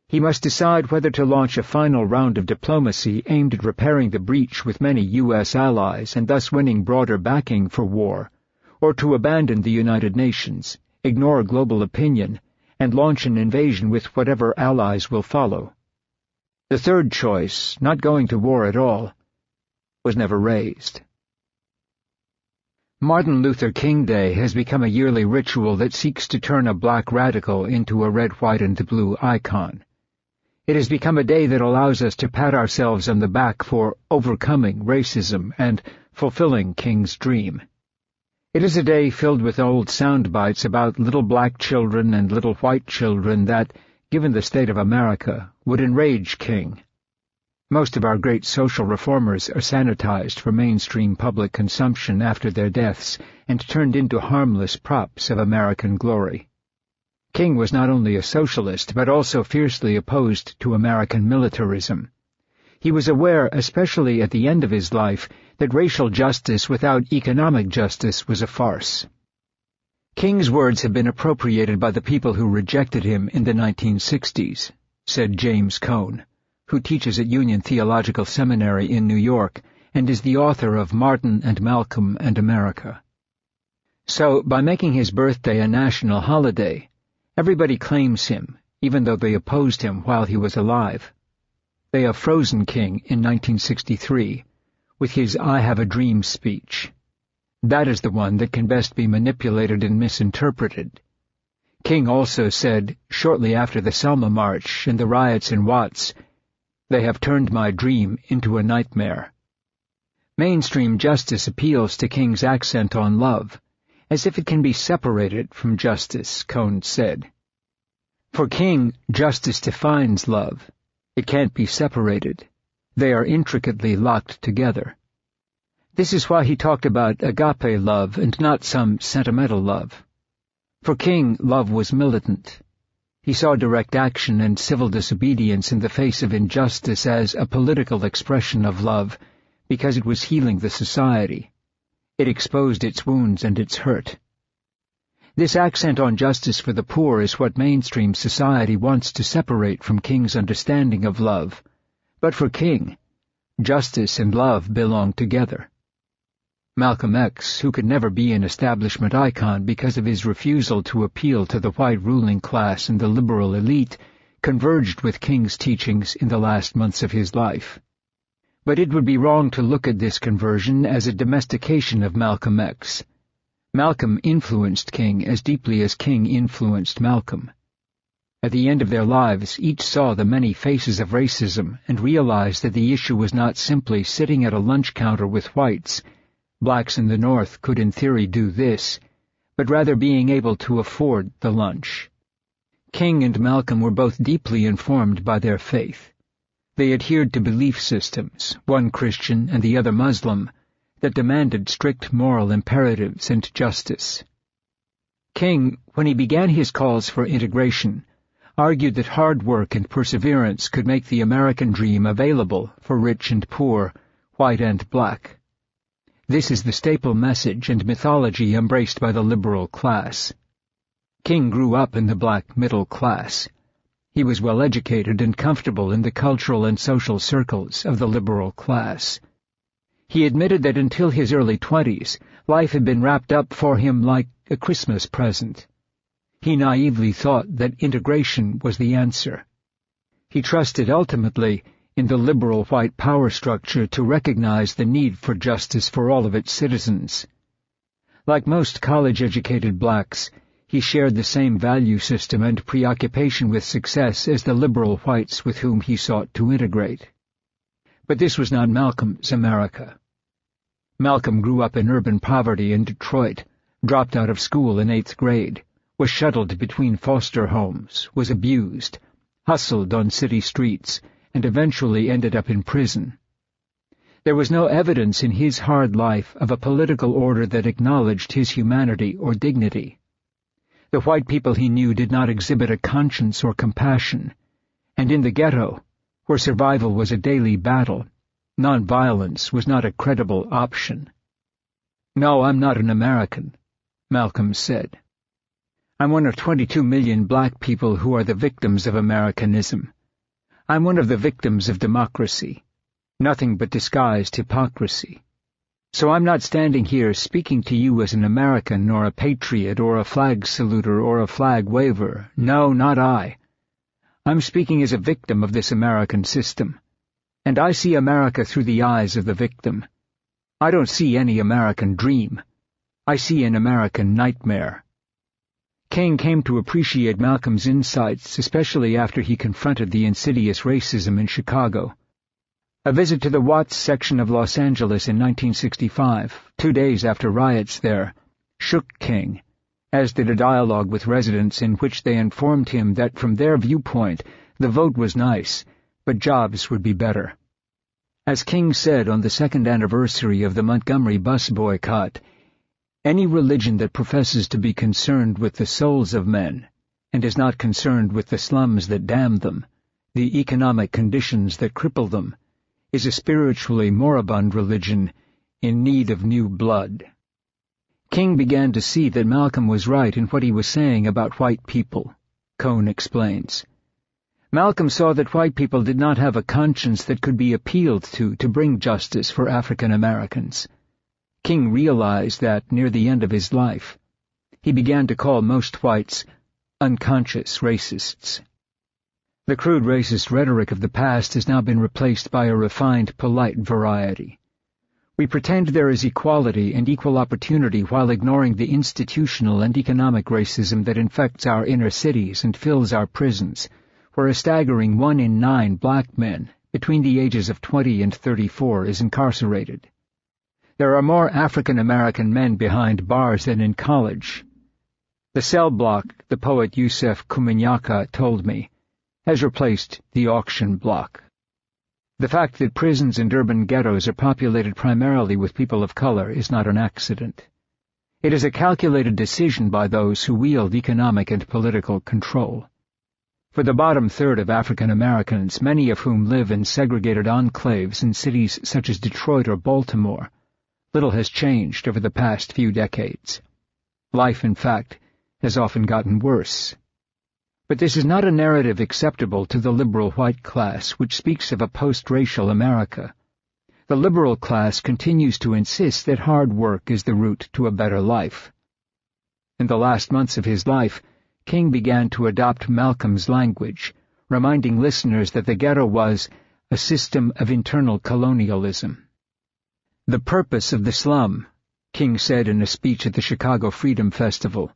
B: He must decide whether to launch a final round of diplomacy aimed at repairing the breach with many U.S. allies and thus winning broader backing for war, or to abandon the United Nations, ignore global opinion, and launch an invasion with whatever allies will follow. The third choice, not going to war at all, was never raised." Martin Luther King Day has become a yearly ritual that seeks to turn a black radical into a red, white, and blue icon. It has become a day that allows us to pat ourselves on the back for overcoming racism and fulfilling King's dream. It is a day filled with old sound bites about little black children and little white children that, given the state of America, would enrage King. Most of our great social reformers are sanitized for mainstream public consumption after their deaths and turned into harmless props of American glory. King was not only a socialist, but also fiercely opposed to American militarism. He was aware, especially at the end of his life, that racial justice without economic justice was a farce. King's words have been appropriated by the people who rejected him in the 1960s, said James Cone, who teaches at Union Theological Seminary in New York and is the author of Martin and Malcolm and America. So, by making his birthday a national holiday, everybody claims him, even though they opposed him while he was alive. They have frozen King in 1963 with his I Have a Dream speech. That is the one that can best be manipulated and misinterpreted. King also said, shortly after the Selma March and the riots in Watts, "They have turned my dream into a nightmare." Mainstream justice appeals to King's accent on love, as if it can be separated from justice, Cone said. For King, justice defines love. It can't be separated. They are intricately locked together. This is why he talked about agape love and not some sentimental love. For King, love was militant. He saw direct action and civil disobedience in the face of injustice as a political expression of love, because it was healing the society. It exposed its wounds and its hurt. This accent on justice for the poor is what mainstream society wants to separate from King's understanding of love. But for King, justice and love belong together. Malcolm X, who could never be an establishment icon because of his refusal to appeal to the white ruling class and the liberal elite, converged with King's teachings in the last months of his life. But it would be wrong to look at this conversion as a domestication of Malcolm X. Malcolm influenced King as deeply as King influenced Malcolm. At the end of their lives, each saw the many faces of racism and realized that the issue was not simply sitting at a lunch counter with whites. Blacks in the North could in theory do this, but rather being able to afford the lunch. King and Malcolm were both deeply informed by their faith. They adhered to belief systems, one Christian and the other Muslim, that demanded strict moral imperatives and justice. King, when he began his calls for integration, argued that hard work and perseverance could make the American dream available for rich and poor, white and black. This is the staple message and mythology embraced by the liberal class. King grew up in the black middle class. He was well educated and comfortable in the cultural and social circles of the liberal class. He admitted that until his early 20s, life had been wrapped up for him like a Christmas present. He naively thought that integration was the answer. He trusted ultimately in the liberal white power structure to recognize the need for justice for all of its citizens. Like most college-educated blacks, he shared the same value system and preoccupation with success as the liberal whites with whom he sought to integrate. But this was not Malcolm's America. Malcolm grew up in urban poverty in Detroit, dropped out of school in 8th grade, was shuttled between foster homes, was abused, hustled on city streets, and eventually ended up in prison. There was no evidence in his hard life of a political order that acknowledged his humanity or dignity. The white people he knew did not exhibit a conscience or compassion, and in the ghetto, where survival was a daily battle, nonviolence was not a credible option. "No, I'm not an American," Malcolm said. "I'm one of 22 million black people who are the victims of Americanism. I'm one of the victims of democracy, nothing but disguised hypocrisy. So I'm not standing here speaking to you as an American or a patriot or a flag saluter or a flag waver. No, not I. I'm speaking as a victim of this American system, and I see America through the eyes of the victim. I don't see any American dream. I see an American nightmare." King came to appreciate Malcolm's insights, especially after he confronted the insidious racism in Chicago. A visit to the Watts section of Los Angeles in 1965, 2 days after riots there, shook King, as did a dialogue with residents in which they informed him that from their viewpoint the vote was nice, but jobs would be better. As King said on the second anniversary of the Montgomery bus boycott, any religion that professes to be concerned with the souls of men and is not concerned with the slums that damn them, the economic conditions that cripple them, is a spiritually moribund religion in need of new blood. King began to see that Malcolm was right in what he was saying about white people, Cohn explains. Malcolm saw that white people did not have a conscience that could be appealed to bring justice for African Americans. King realized that near the end of his life, he began to call most whites unconscious racists. The crude racist rhetoric of the past has now been replaced by a refined, polite variety. We pretend there is equality and equal opportunity while ignoring the institutional and economic racism that infects our inner cities and fills our prisons, where a staggering 1 in 9 black men between the ages of 20 and 34 is incarcerated. There are more African American men behind bars than in college. The cell block, the poet Yusef Kuminyaka told me, has replaced the auction block. The fact that prisons and urban ghettos are populated primarily with people of color is not an accident. It is a calculated decision by those who wield economic and political control. For the bottom third of African Americans, many of whom live in segregated enclaves in cities such as Detroit or Baltimore, little has changed over the past few decades. Life, in fact, has often gotten worse. But this is not a narrative acceptable to the liberal white class, which speaks of a post-racial America. The liberal class continues to insist that hard work is the route to a better life. In the last months of his life, King began to adopt Malcolm's language, reminding listeners that the ghetto was a system of internal colonialism. The purpose of the slum, King said in a speech at the Chicago Freedom Festival,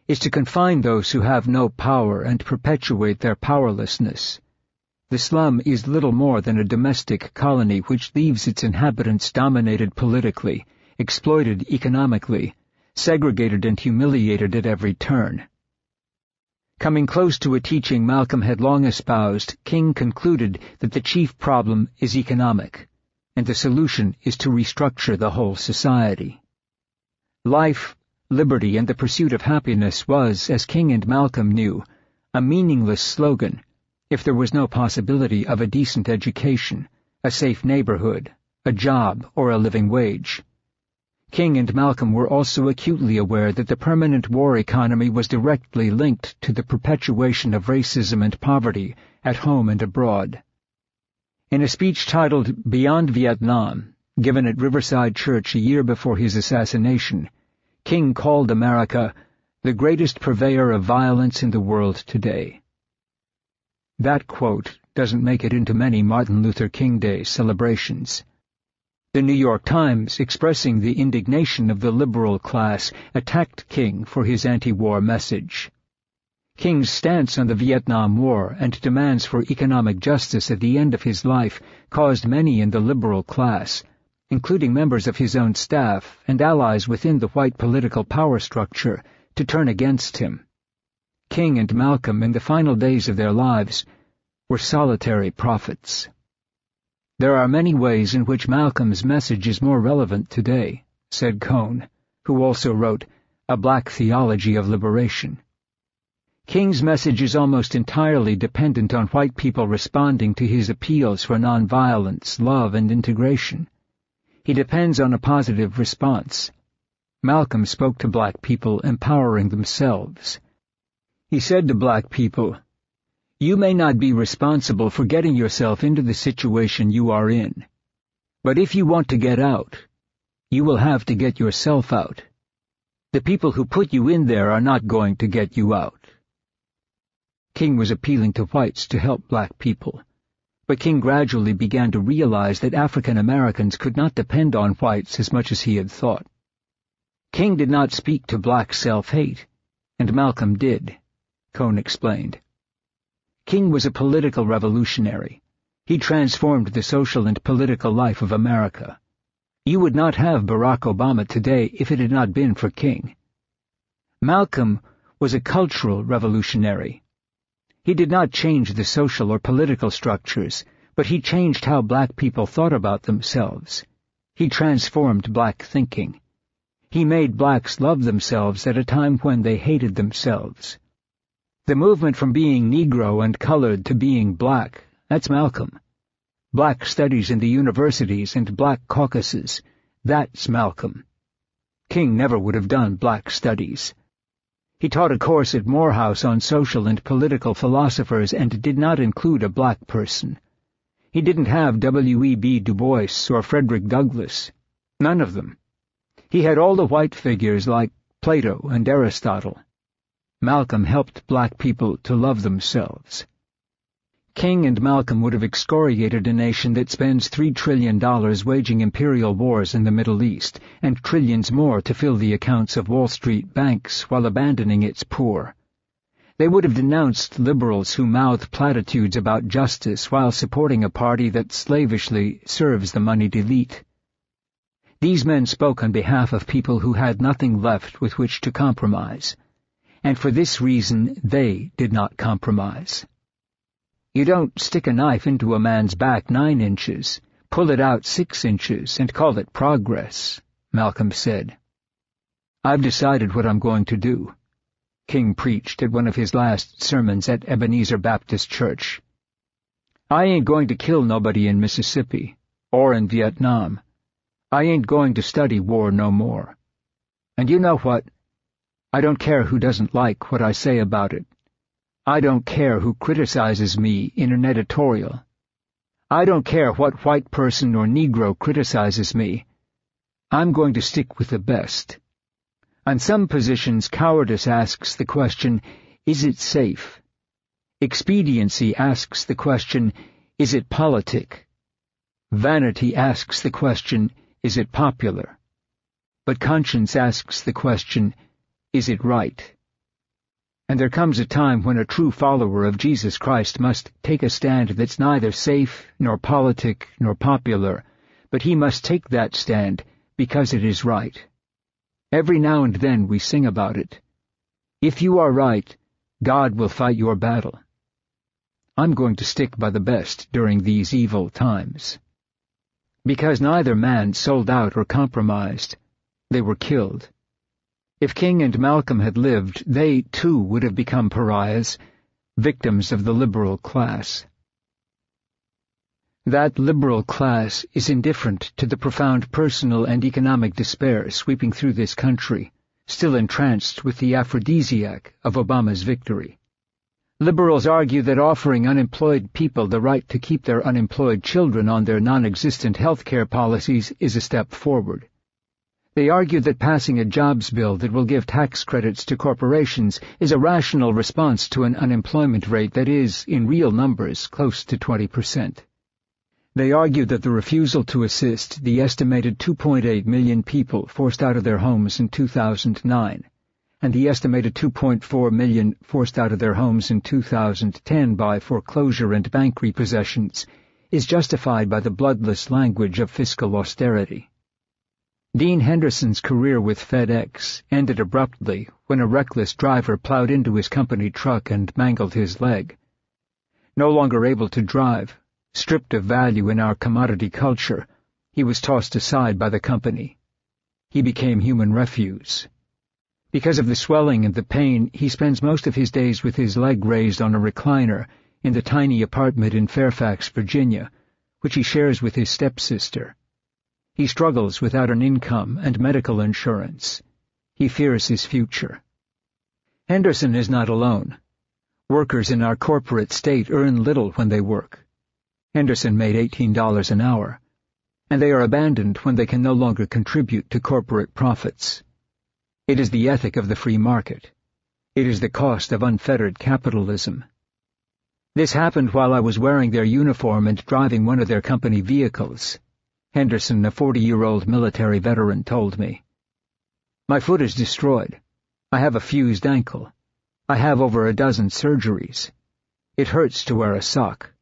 B: is to confine those who have no power and perpetuate their powerlessness. The slum is little more than a domestic colony which leaves its inhabitants dominated politically, exploited economically, segregated and humiliated at every turn. Coming close to a teaching Malcolm had long espoused, King concluded that the chief problem is economic, and the solution is to restructure the whole society. Life, liberty, and the pursuit of happiness was, as King and Malcolm knew, a meaningless slogan if there was no possibility of a decent education, a safe neighborhood, a job, or a living wage. King and Malcolm were also acutely aware that the permanent war economy was directly linked to the perpetuation of racism and poverty at home and abroad. In a speech titled Beyond Vietnam, given at Riverside Church a year before his assassination, King called America the greatest purveyor of violence in the world today. That quote doesn't make it into many Martin Luther King Day celebrations. The New York Times, expressing the indignation of the liberal class, attacked King for his anti-war message. King's stance on the Vietnam War and demands for economic justice at the end of his life caused many in the liberal class, including members of his own staff and allies within the white political power structure, to turn against him. King and Malcolm, in the final days of their lives, were solitary prophets. There are many ways in which Malcolm's message is more relevant today, said Cohn, who also wrote A Black Theology of Liberation. King's message is almost entirely dependent on white people responding to his appeals for nonviolence, love, and integration. He depends on a positive response. Malcolm spoke to black people empowering themselves. He said to black people, "You may not be responsible for getting yourself into the situation you are in, but if you want to get out, you will have to get yourself out. The people who put you in there are not going to get you out." King was appealing to whites to help black people, but King gradually began to realize that African Americans could not depend on whites as much as he had thought. King did not speak to black self-hate, and Malcolm did, Cohn explained. King was a political revolutionary. He transformed the social and political life of America. You would not have Barack Obama today if it had not been for King. Malcolm was a cultural revolutionary. He did not change the social or political structures, But he changed how black people thought about themselves. He transformed black thinking. He made blacks love themselves at a time when they hated themselves. The movement from being Negro and colored to being black, that's Malcolm. Black studies in the universities and black caucuses, that's Malcolm. King never would have done black studies. He taught a course at Morehouse on social and political philosophers and did not include a black person. He didn't have W.E.B. Du Bois or Frederick Douglass. None of them. He had all the white figures like Plato and Aristotle. Malcolm helped black people to love themselves. King and Malcolm would have excoriated a nation that spends $3 trillion waging imperial wars in the Middle East, and trillions more to fill the accounts of Wall Street banks while abandoning its poor. They would have denounced liberals who mouth platitudes about justice while supporting a party that slavishly serves the moneyed elite. These men spoke on behalf of people who had nothing left with which to compromise, and for this reason they did not compromise. You don't stick a knife into a man's back 9 inches, pull it out 6 inches, and call it progress, Malcolm said. I've decided what I'm going to do, King preached at one of his last sermons at Ebenezer Baptist Church. I ain't going to kill nobody in Mississippi, or in Vietnam. I ain't going to study war no more. And you know what? I don't care who doesn't like what I say about it. I don't care who criticizes me in an editorial. I don't care what white person or Negro criticizes me. I'm going to stick with the best. On some positions, cowardice asks the question, is it safe? Expediency asks the question, is it politic? Vanity asks the question, is it popular? But conscience asks the question, is it right? And there comes a time when a true follower of Jesus Christ must take a stand that's neither safe, nor politic, nor popular, but he must take that stand because it is right. Every now and then we sing about it. If you are right, God will fight your battle. I'm going to stick by the best during these evil times. Because neither man sold out or compromised, they were killed. If King and Malcolm had lived, they, too, would have become pariahs, victims of the liberal class. That liberal class is indifferent to the profound personal and economic despair sweeping through this country, still entranced with the aphrodisiac of Obama's victory. Liberals argue that offering unemployed people the right to keep their unemployed children on their non-existent health care policies is a step forward. They argue that passing a jobs bill that will give tax credits to corporations is a rational response to an unemployment rate that is, in real numbers, close to 20%. They argue that the refusal to assist the estimated 2.8 million people forced out of their homes in 2009, and the estimated 2.4 million forced out of their homes in 2010 by foreclosure and bank repossessions, is justified by the bloodless language of fiscal austerity. Dean Henderson's career with FedEx ended abruptly when a reckless driver plowed into his company truck and mangled his leg. No longer able to drive, stripped of value in our commodity culture, he was tossed aside by the company. He became human refuse. Because of the swelling and the pain, he spends most of his days with his leg raised on a recliner in the tiny apartment in Fairfax, Virginia, which he shares with his stepsister. He struggles without an income and medical insurance. He fears his future. Henderson is not alone. Workers in our corporate state earn little when they work. Henderson made $18 an hour, and they are abandoned when they can no longer contribute to corporate profits. It is the ethic of the free market. It is the cost of unfettered capitalism. This happened while I was wearing their uniform and driving one of their company vehicles. Henderson, a 40-year-old military veteran, told me. My foot is destroyed. I have a fused ankle. I have over a dozen surgeries. It hurts to wear a sock.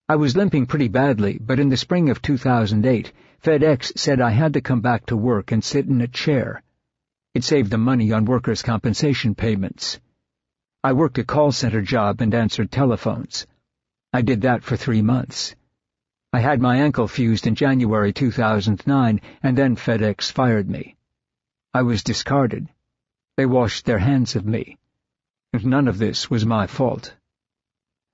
B: I was limping pretty badly, but in the spring of 2008, FedEx said I had to come back to work and sit in a chair. It saved them money on workers' compensation payments. I worked a call center job and answered telephones. I did that for 3 months. I had my ankle fused in January 2009, and then FedEx fired me. I was discarded. They washed their hands of me. And none of this was my fault.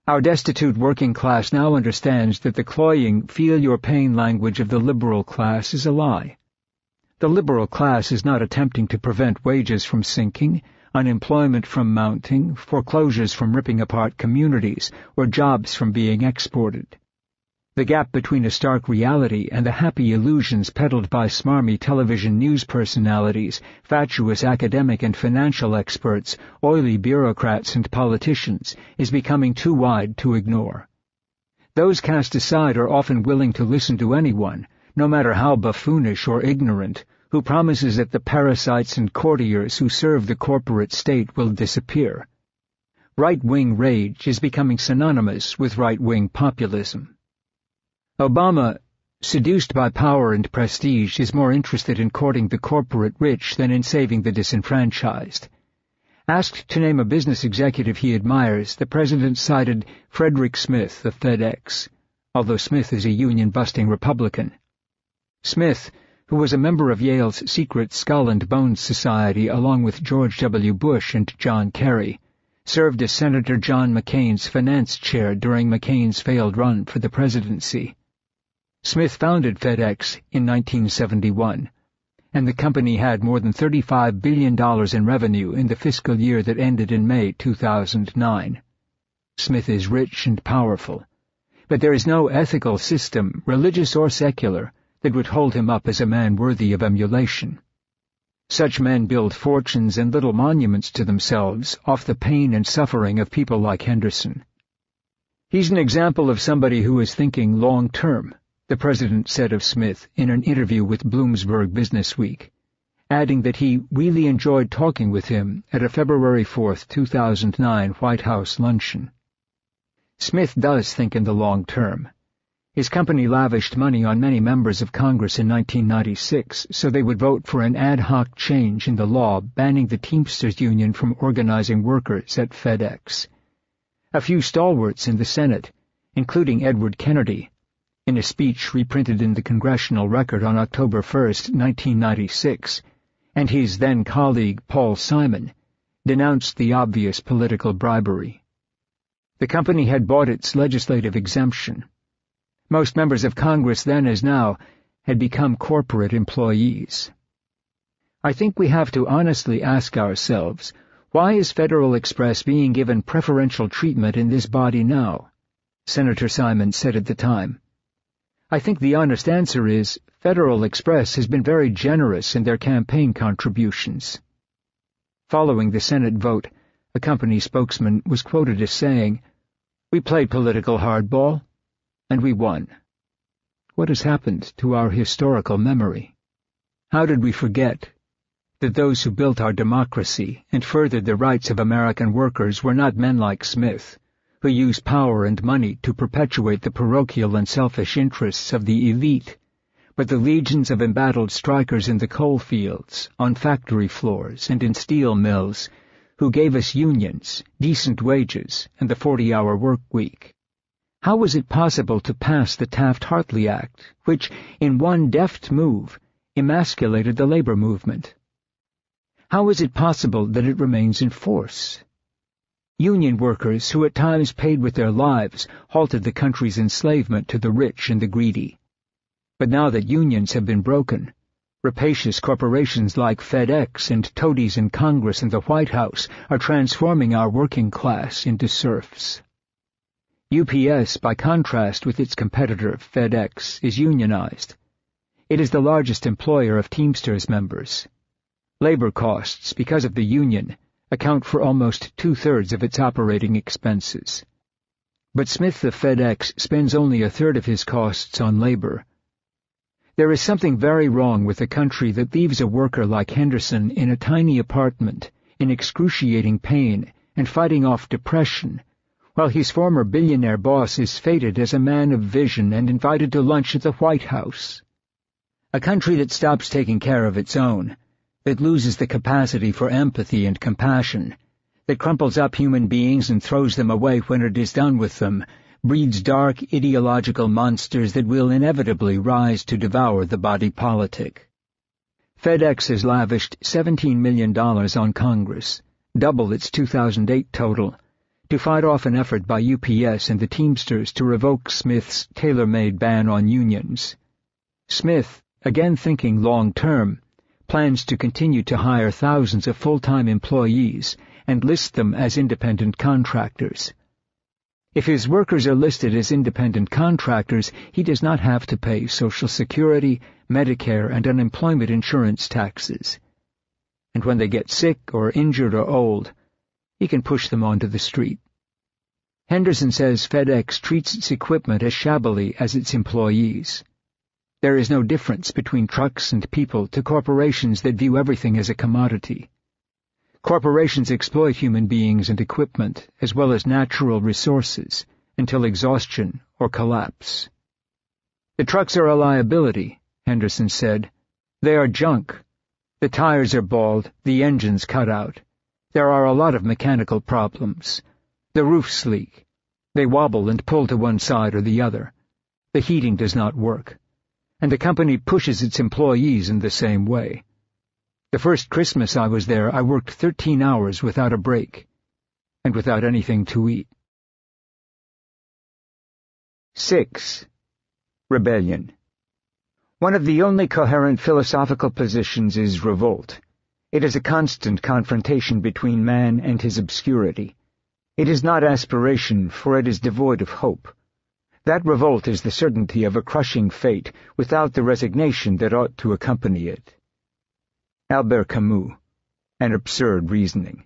B: Our destitute working class now understands that the cloying, feel-your-pain language of the liberal class is a lie. The liberal class is not attempting to prevent wages from sinking, unemployment from mounting, foreclosures from ripping apart communities, or jobs from being exported. The gap between a stark reality and the happy illusions peddled by smarmy television news personalities, fatuous academic and financial experts, oily bureaucrats and politicians is becoming too wide to ignore. Those cast aside are often willing to listen to anyone, no matter how buffoonish or ignorant, who promises that the parasites and courtiers who serve the corporate state will disappear. Right-wing rage is becoming synonymous with right-wing populism. Obama, seduced by power and prestige, is more interested in courting the corporate rich than in saving the disenfranchised. Asked to name a business executive he admires, the president cited Frederick Smith of FedEx, although Smith is a union-busting Republican. Smith, who was a member of Yale's secret Skull and Bones Society along with George W. Bush and John Kerry, served as Senator John McCain's finance chair during McCain's failed run for the presidency. Smith founded FedEx in 1971, and the company had more than $35 billion in revenue in the fiscal year that ended in May 2009. Smith is rich and powerful, but there is no ethical system, religious or secular, that would hold him up as a man worthy of emulation. Such men build fortunes and little monuments to themselves off the pain and suffering of people like Henderson. He's an example of somebody who is thinking long-term, the president said of Smith in an interview with Bloomsburg Businessweek, adding that he really enjoyed talking with him at a February 4, 2009 White House luncheon. Smith does think in the long term. His company lavished money on many members of Congress in 1996 so they would vote for an ad hoc change in the law banning the Teamsters Union from organizing workers at FedEx. A few stalwarts in the Senate, including Edward Kennedy, in a speech reprinted in the Congressional Record on October 1, 1996, and his then-colleague Paul Simon, denounced the obvious political bribery. The company had bought its legislative exemption. Most members of Congress then as now had become corporate employees. I think we have to honestly ask ourselves, why is Federal Express being given preferential treatment in this body now? Senator Simon said at the time. I think the honest answer is Federal Express has been very generous in their campaign contributions. Following the Senate vote, a company spokesman was quoted as saying, "We played political hardball, and we won." What has happened to our historical memory? How did we forget that those who built our democracy and furthered the rights of American workers were not men like Smith, who used power and money to perpetuate the parochial and selfish interests of the elite, but the legions of embattled strikers in the coal fields, on factory floors, and in steel mills, who gave us unions, decent wages, and the 40-hour work week? How was it possible to pass the Taft-Hartley Act, which, in one deft move, emasculated the labor movement? How is it possible that it remains in force? Union workers, who at times paid with their lives, halted the country's enslavement to the rich and the greedy. But now that unions have been broken, rapacious corporations like FedEx and toadies in Congress and the White House are transforming our working class into serfs. UPS, by contrast with its competitor FedEx, is unionized. It is the largest employer of Teamsters members. Labor costs, because of the union, account for almost 2/3 of its operating expenses. But Smith of FedEx spends only 1/3 of his costs on labor. There is something very wrong with a country that leaves a worker like Henderson in a tiny apartment, in excruciating pain, and fighting off depression, while his former billionaire boss is feted as a man of vision and invited to lunch at the White House. A country that stops taking care of its own, that loses the capacity for empathy and compassion, that crumples up human beings and throws them away when it is done with them, breeds dark ideological monsters that will inevitably rise to devour the body politic. FedEx has lavished $17 million on Congress, double its 2008 total, to fight off an effort by UPS and the Teamsters to revoke Smith's tailor-made ban on unions. Smith, again thinking long-term, plans to continue to hire thousands of full-time employees and list them as independent contractors. If his workers are listed as independent contractors, he does not have to pay Social Security, Medicare, and unemployment insurance taxes. And when they get sick or injured or old, he can push them onto the street. Henderson says FedEx treats its equipment as shabbily as its employees. There is no difference between trucks and people to corporations that view everything as a commodity. Corporations exploit human beings and equipment, as well as natural resources, until exhaustion or collapse. The trucks are a liability, Henderson said. They are junk. The tires are bald, the engines cut out. There are a lot of mechanical problems. The roofs leak. They wobble and pull to one side or the other. The heating does not work. And the company pushes its employees in the same way. The first Christmas I was there, I worked 13 hours without a break, and without anything to eat. 6. Rebellion. One of the only coherent philosophical positions is revolt. It is a constant confrontation between man and his obscurity. It is not aspiration, for it is devoid of hope. That revolt is the certainty of a crushing fate without the resignation that ought to accompany it. Albert Camus, An Absurd Reasoning.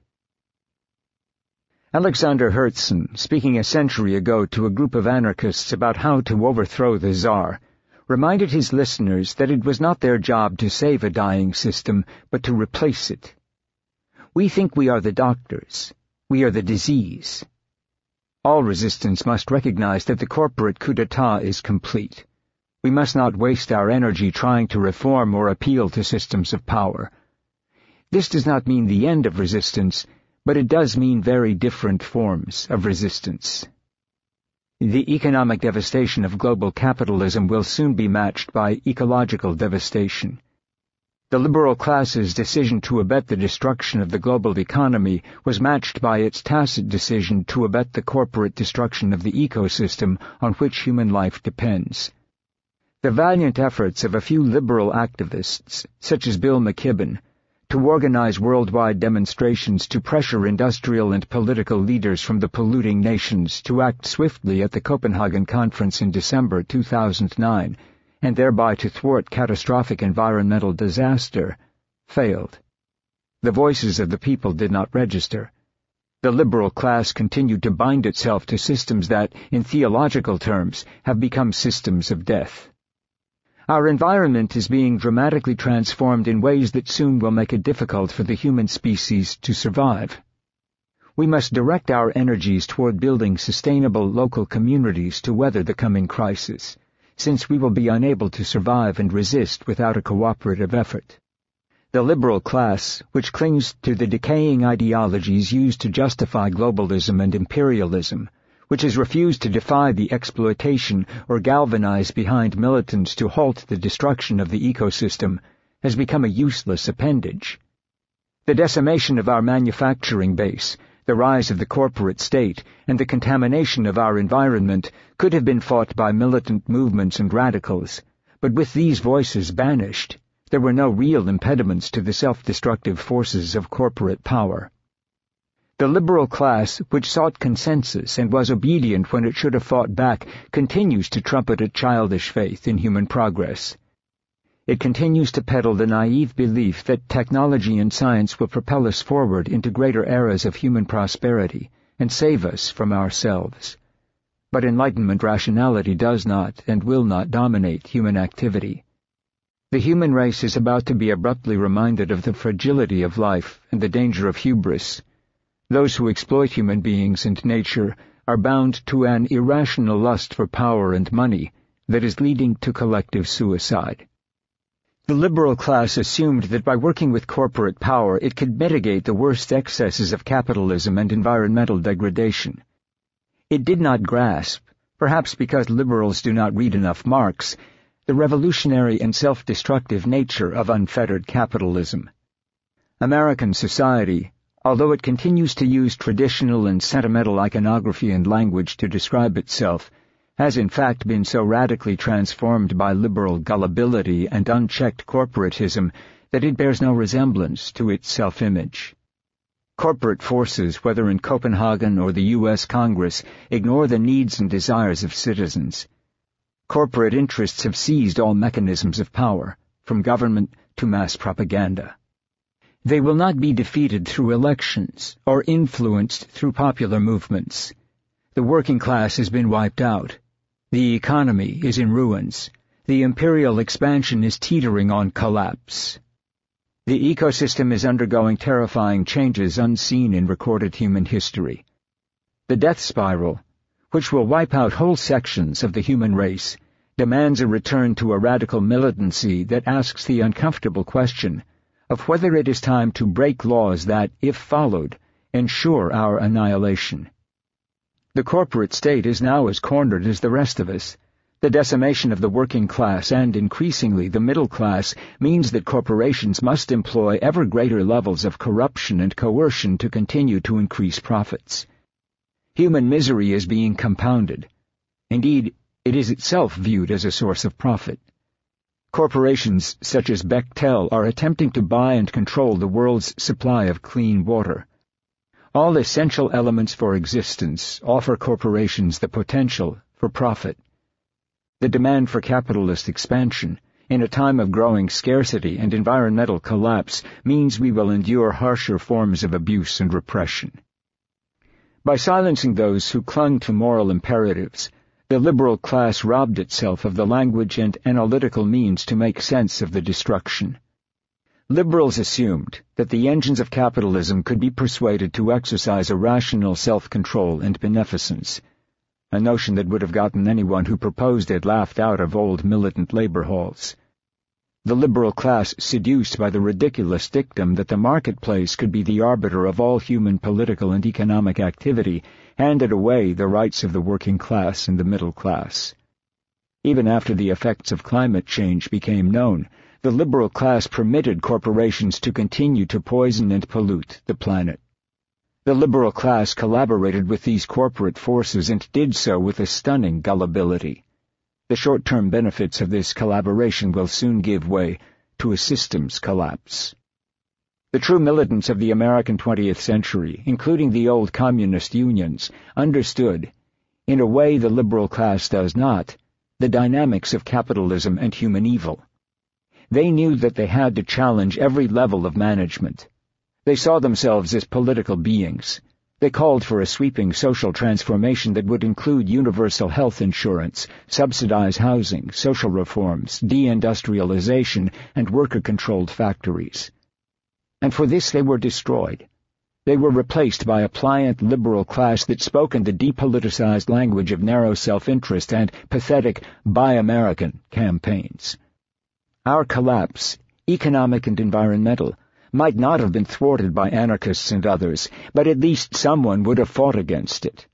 B: Alexander Herzen, speaking a century ago to a group of anarchists about how to overthrow the Tsar, reminded his listeners that it was not their job to save a dying system, but to replace it. We think we are the doctors. We are the disease. All resistance must recognize that the corporate coup d'etat is complete. We must not waste our energy trying to reform or appeal to systems of power. This does not mean the end of resistance, but it does mean very different forms of resistance. The economic devastation of global capitalism will soon be matched by ecological devastation. The liberal class's decision to abet the destruction of the global economy was matched by its tacit decision to abet the corporate destruction of the ecosystem on which human life depends. The valiant efforts of a few liberal activists, such as Bill McKibben, to organize worldwide demonstrations to pressure industrial and political leaders from the polluting nations to act swiftly at the Copenhagen Conference in December 2009, and thereby to thwart catastrophic environmental disaster, failed. The voices of the people did not register. The liberal class continued to bind itself to systems that, in theological terms, have become systems of death. Our environment is being dramatically transformed in ways that soon will make it difficult for the human species to survive. We must direct our energies toward building sustainable local communities to weather the coming crisis, since we will be unable to survive and resist without a cooperative effort. The liberal class, which clings to the decaying ideologies used to justify globalism and imperialism, which has refused to defy the exploitation or galvanize behind militants to halt the destruction of the ecosystem, has become a useless appendage. The decimation of our manufacturing base, the rise of the corporate state, and the contamination of our environment could have been fought by militant movements and radicals, but with these voices banished, there were no real impediments to the self-destructive forces of corporate power. The liberal class, which sought consensus and was obedient when it should have fought back, continues to trumpet a childish faith in human progress. It continues to peddle the naive belief that technology and science will propel us forward into greater eras of human prosperity and save us from ourselves. But Enlightenment rationality does not and will not dominate human activity. The human race is about to be abruptly reminded of the fragility of life and the danger of hubris. Those who exploit human beings and nature are bound to an irrational lust for power and money that is leading to collective suicide. The liberal class assumed that by working with corporate power it could mitigate the worst excesses of capitalism and environmental degradation. It did not grasp, perhaps because liberals do not read enough Marx, the revolutionary and self-destructive nature of unfettered capitalism. American society, although it continues to use traditional and sentimental iconography and language to describe itself, has in fact been so radically transformed by liberal gullibility and unchecked corporatism that it bears no resemblance to its self-image. Corporate forces, whether in Copenhagen or the U.S. Congress, ignore the needs and desires of citizens. Corporate interests have seized all mechanisms of power, from government to mass propaganda. They will not be defeated through elections or influenced through popular movements. The working class has been wiped out. The economy is in ruins. The imperial expansion is teetering on collapse. The ecosystem is undergoing terrifying changes unseen in recorded human history. The death spiral, which will wipe out whole sections of the human race, demands a return to a radical militancy that asks the uncomfortable question of whether it is time to break laws that, if followed, ensure our annihilation. The corporate state is now as cornered as the rest of us. The decimation of the working class and, increasingly, the middle class means that corporations must employ ever greater levels of corruption and coercion to continue to increase profits. Human misery is being compounded. Indeed, it is itself viewed as a source of profit. Corporations such as Bechtel are attempting to buy and control the world's supply of clean water. All essential elements for existence offer corporations the potential for profit. The demand for capitalist expansion, in a time of growing scarcity and environmental collapse, means we will endure harsher forms of abuse and repression. By silencing those who clung to moral imperatives, the liberal class robbed itself of the language and analytical means to make sense of the destruction. Liberals assumed that the engines of capitalism could be persuaded to exercise a rational self-control and beneficence, a notion that would have gotten anyone who proposed it laughed out of old militant labor halls. The liberal class, seduced by the ridiculous dictum that the marketplace could be the arbiter of all human political and economic activity, handed away the rights of the working class and the middle class. Even after the effects of climate change became known, the liberal class permitted corporations to continue to poison and pollute the planet. The liberal class collaborated with these corporate forces and did so with a stunning gullibility. The short-term benefits of this collaboration will soon give way to a systems collapse. The true militants of the American 20th century, including the old communist unions, understood, in a way the liberal class does not, the dynamics of capitalism and human evil. They knew that they had to challenge every level of management. They saw themselves as political beings. They called for a sweeping social transformation that would include universal health insurance, subsidized housing, social reforms, deindustrialization, and worker-controlled factories. And for this they were destroyed. They were replaced by a pliant liberal class that spoke in the depoliticized language of narrow self-interest and pathetic Buy American campaigns. Our collapse, economic and environmental, might not have been thwarted by anarchists and others, but at least someone would have fought against it.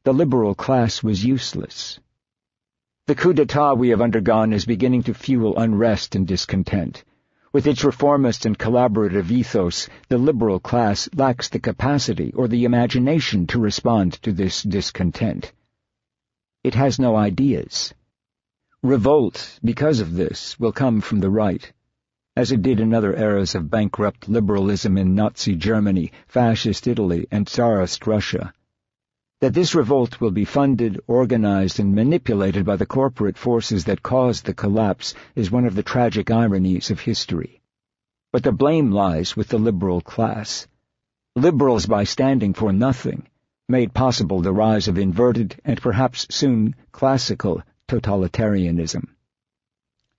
B: The liberal class was useless. The coup d'etat we have undergone is beginning to fuel unrest and discontent. With its reformist and collaborative ethos, the liberal class lacks the capacity or the imagination to respond to this discontent. It has no ideas. Revolt, because of this, will come from the right, as it did in other eras of bankrupt liberalism in Nazi Germany, Fascist Italy, and Tsarist Russia. That this revolt will be funded, organized, and manipulated by the corporate forces that caused the collapse is one of the tragic ironies of history. But the blame lies with the liberal class. Liberals, by standing for nothing, made possible the rise of inverted and perhaps soon classical totalitarianism.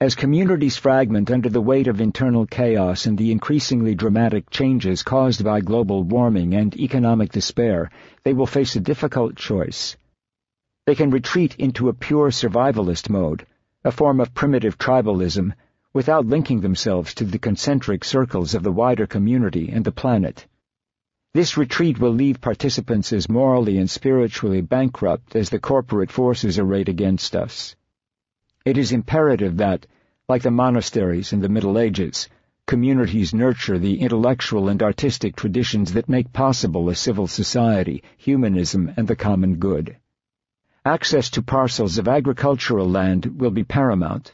B: As communities fragment under the weight of internal chaos and the increasingly dramatic changes caused by global warming and economic despair, they will face a difficult choice. They can retreat into a pure survivalist mode, a form of primitive tribalism, without linking themselves to the concentric circles of the wider community and the planet. This retreat will leave participants as morally and spiritually bankrupt as the corporate forces arrayed against us. It is imperative that, like the monasteries in the Middle Ages, communities nurture the intellectual and artistic traditions that make possible a civil society, humanism, and the common good. Access to parcels of agricultural land will be paramount.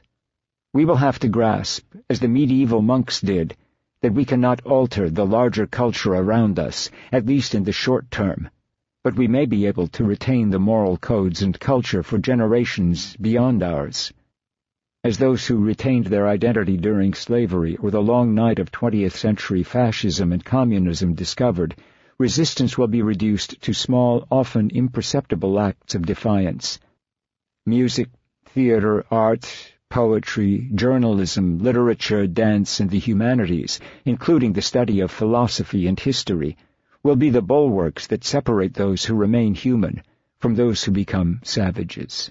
B: We will have to grasp, as the medieval monks did, that we cannot alter the larger culture around us, at least in the short term, but we may be able to retain the moral codes and culture for generations beyond ours. As those who retained their identity during slavery or the long night of 20th century fascism and communism discovered, resistance will be reduced to small, often imperceptible acts of defiance. Music, theater, art, poetry, journalism, literature, dance, and the humanities, including the study of philosophy and history, will be the bulwarks that separate those who remain human from those who become savages.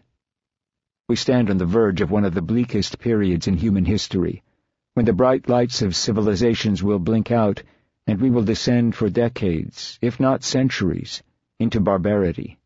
B: We stand on the verge of one of the bleakest periods in human history, when the bright lights of civilizations will blink out, and we will descend for decades, if not centuries, into barbarity.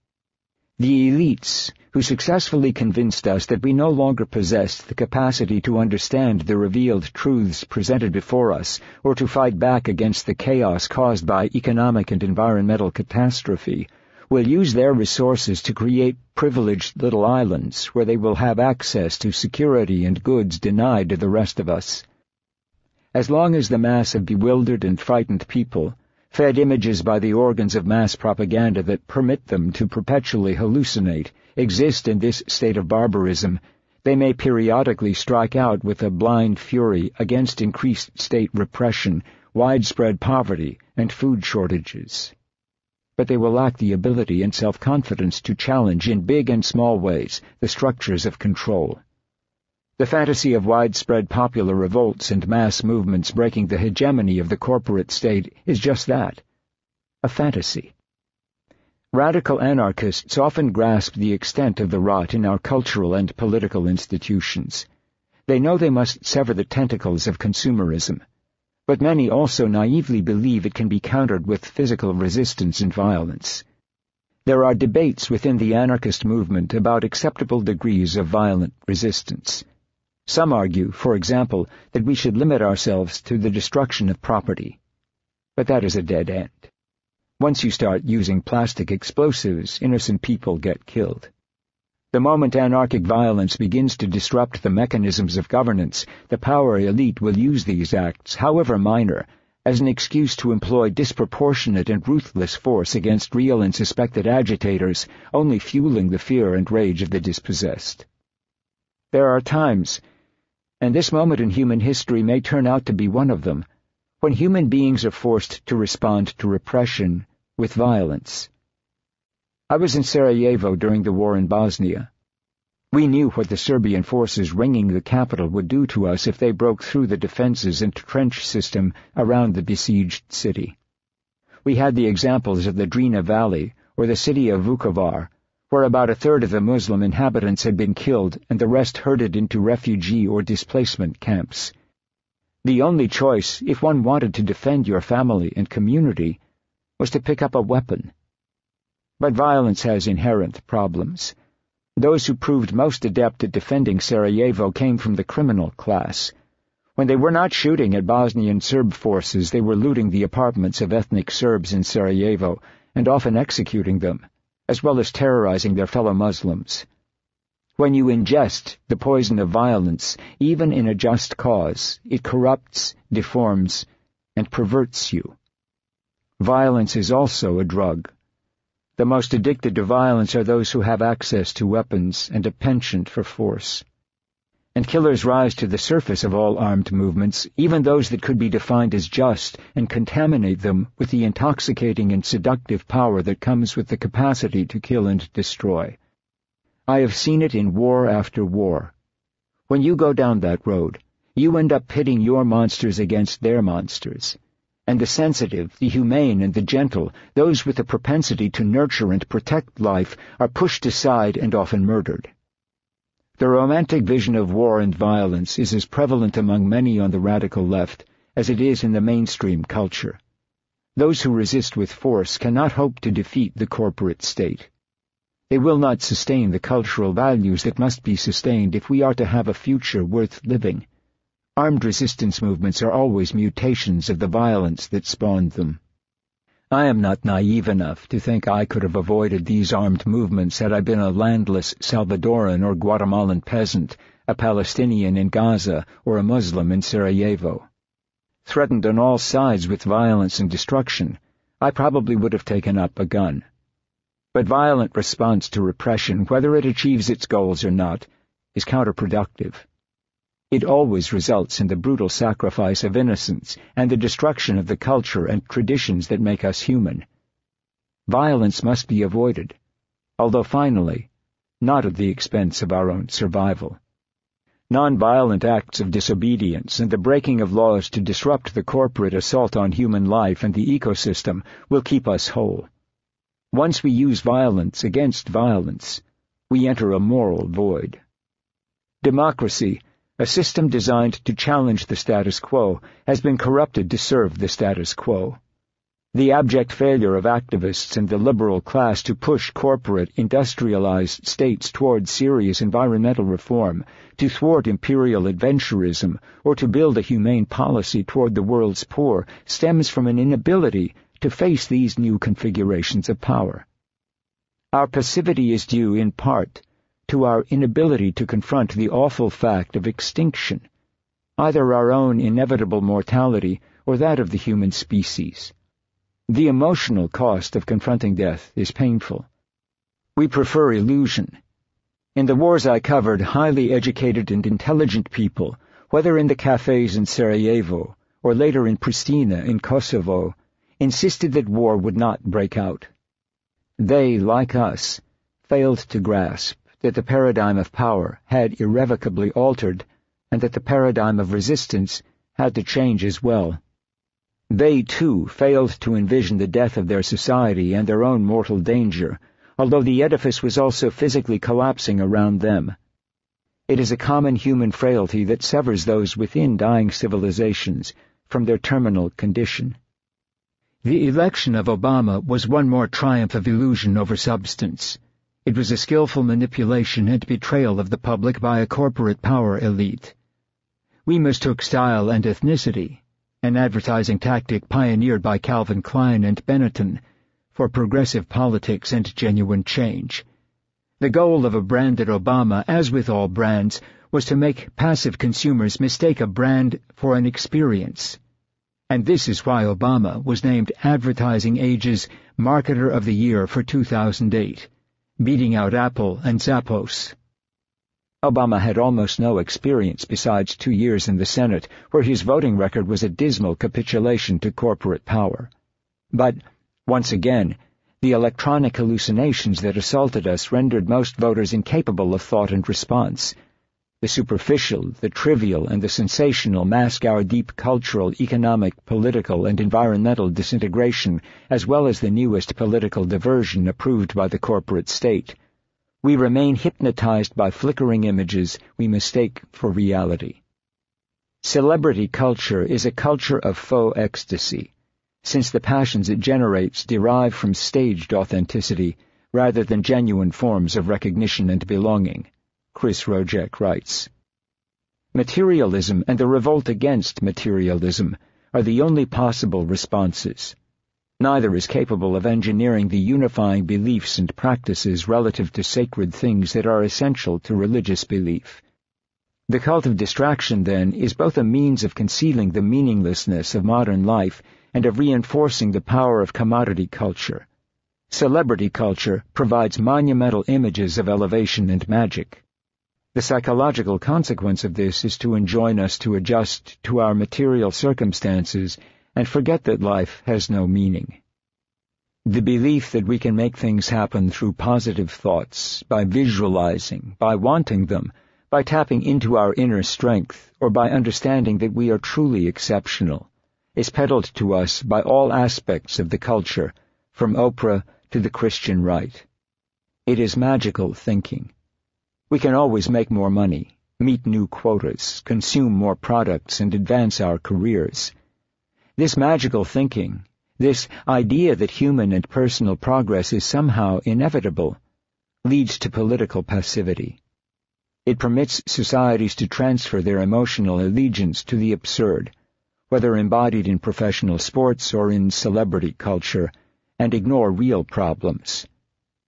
B: The elites, who successfully convinced us that we no longer possessed the capacity to understand the revealed truths presented before us, or to fight back against the chaos caused by economic and environmental catastrophe, will use their resources to create privileged little islands where they will have access to security and goods denied to the rest of us. As long as the mass of bewildered and frightened people, fed images by the organs of mass propaganda that permit them to perpetually hallucinate, exist in this state of barbarism, they may periodically strike out with a blind fury against increased state repression, widespread poverty, and food shortages. But they will lack the ability and self-confidence to challenge in big and small ways the structures of control. The fantasy of widespread popular revolts and mass movements breaking the hegemony of the corporate state is just that, a fantasy. Radical anarchists often grasp the extent of the rot in our cultural and political institutions. They know they must sever the tentacles of consumerism, but many also naively believe it can be countered with physical resistance and violence. There are debates within the anarchist movement about acceptable degrees of violent resistance. Some argue, for example, that we should limit ourselves to the destruction of property. But that is a dead end. Once you start using plastic explosives, innocent people get killed. The moment anarchic violence begins to disrupt the mechanisms of governance, the power elite will use these acts, however minor, as an excuse to employ disproportionate and ruthless force against real and suspected agitators, only fueling the fear and rage of the dispossessed. There are times, and this moment in human history may turn out to be one of them, when human beings are forced to respond to repression with violence. I was in Sarajevo during the war in Bosnia. We knew what the Serbian forces ringing the capital would do to us if they broke through the defenses and trench system around the besieged city. We had the examples of the Drina Valley or the city of Vukovar, where about a third of the Muslim inhabitants had been killed and the rest herded into refugee or displacement camps. The only choice, if one wanted to defend your family and community, was to pick up a weapon. But violence has inherent problems. Those who proved most adept at defending Sarajevo came from the criminal class. When they were not shooting at Bosnian Serb forces, they were looting the apartments of ethnic Serbs in Sarajevo and often executing them, as well as terrorizing their fellow Muslims. When you ingest the poison of violence, even in a just cause, it corrupts, deforms, and perverts you. Violence is also a drug. The most addicted to violence are those who have access to weapons and a penchant for force. And killers rise to the surface of all armed movements, even those that could be defined as just, and contaminate them with the intoxicating and seductive power that comes with the capacity to kill and destroy. I have seen it in war after war. When you go down that road, you end up pitting your monsters against their monsters. And the sensitive, the humane, and the gentle, those with a propensity to nurture and protect life, are pushed aside and often murdered. The romantic vision of war and violence is as prevalent among many on the radical left as it is in the mainstream culture. Those who resist with force cannot hope to defeat the corporate state. They will not sustain the cultural values that must be sustained if we are to have a future worth living. Armed resistance movements are always mutations of the violence that spawned them. I am not naive enough to think I could have avoided these armed movements had I been a landless Salvadoran or Guatemalan peasant, a Palestinian in Gaza, or a Muslim in Sarajevo. Threatened on all sides with violence and destruction, I probably would have taken up a gun. But violent response to repression, whether it achieves its goals or not, is counterproductive. It always results in the brutal sacrifice of innocence and the destruction of the culture and traditions that make us human. Violence must be avoided, although finally, not at the expense of our own survival. Non-violent acts of disobedience and the breaking of laws to disrupt the corporate assault on human life and the ecosystem will keep us whole. Once we use violence against violence, we enter a moral void. Democracy, a system designed to challenge the status quo, has been corrupted to serve the status quo. The abject failure of activists and the liberal class to push corporate, industrialized states toward serious environmental reform, to thwart imperial adventurism, or to build a humane policy toward the world's poor stems from an inability to face these new configurations of power. Our passivity is due, in part, to our inability to confront the awful fact of extinction, either our own inevitable mortality or that of the human species. The emotional cost of confronting death is painful. We prefer illusion. In the wars I covered, highly educated and intelligent people, whether in the cafes in Sarajevo or later in Pristina in Kosovo, insisted that war would not break out. They, like us, failed to grasp that the paradigm of power had irrevocably altered and that the paradigm of resistance had to change as well. They, too, failed to envision the death of their society and their own mortal danger, although the edifice was also physically collapsing around them. It is a common human frailty that severs those within dying civilizations from their terminal condition. The election of Obama was one more triumph of illusion over substance. It was a skillful manipulation and betrayal of the public by a corporate power elite. We mistook style and ethnicity, an advertising tactic pioneered by Calvin Klein and Benetton, for progressive politics and genuine change. The goal of a branded Obama, as with all brands, was to make passive consumers mistake a brand for an experience. And this is why Obama was named Advertising Age's Marketer of the Year for 2008, beating out Apple and Zappos. Obama had almost no experience besides 2 years in the Senate, where his voting record was a dismal capitulation to corporate power. But, once again, the electronic hallucinations that assaulted us rendered most voters incapable of thought and response. The superficial, the trivial, and the sensational mask our deep cultural, economic, political, and environmental disintegration, as well as the newest political diversion approved by the corporate state. We remain hypnotized by flickering images we mistake for reality. Celebrity culture is a culture of faux ecstasy, since the passions it generates derive from staged authenticity rather than genuine forms of recognition and belonging, Chris Rojek writes. Materialism and the revolt against materialism are the only possible responses. Neither is capable of engineering the unifying beliefs and practices relative to sacred things that are essential to religious belief. The cult of distraction, then, is both a means of concealing the meaninglessness of modern life and of reinforcing the power of commodity culture. Celebrity culture provides monumental images of elevation and magic. The psychological consequence of this is to enjoin us to adjust to our material circumstances and forget that life has no meaning. The belief that we can make things happen through positive thoughts, by visualizing, by wanting them, by tapping into our inner strength, or by understanding that we are truly exceptional, is peddled to us by all aspects of the culture, from Oprah to the Christian right. It is magical thinking. We can always make more money, meet new quotas, consume more products, and advance our careers. This magical thinking, This idea that human and personal progress is somehow inevitable leads to political passivity. It permits societies to transfer their emotional allegiance to the absurd, whether embodied in professional sports or in celebrity culture, and ignore real problems.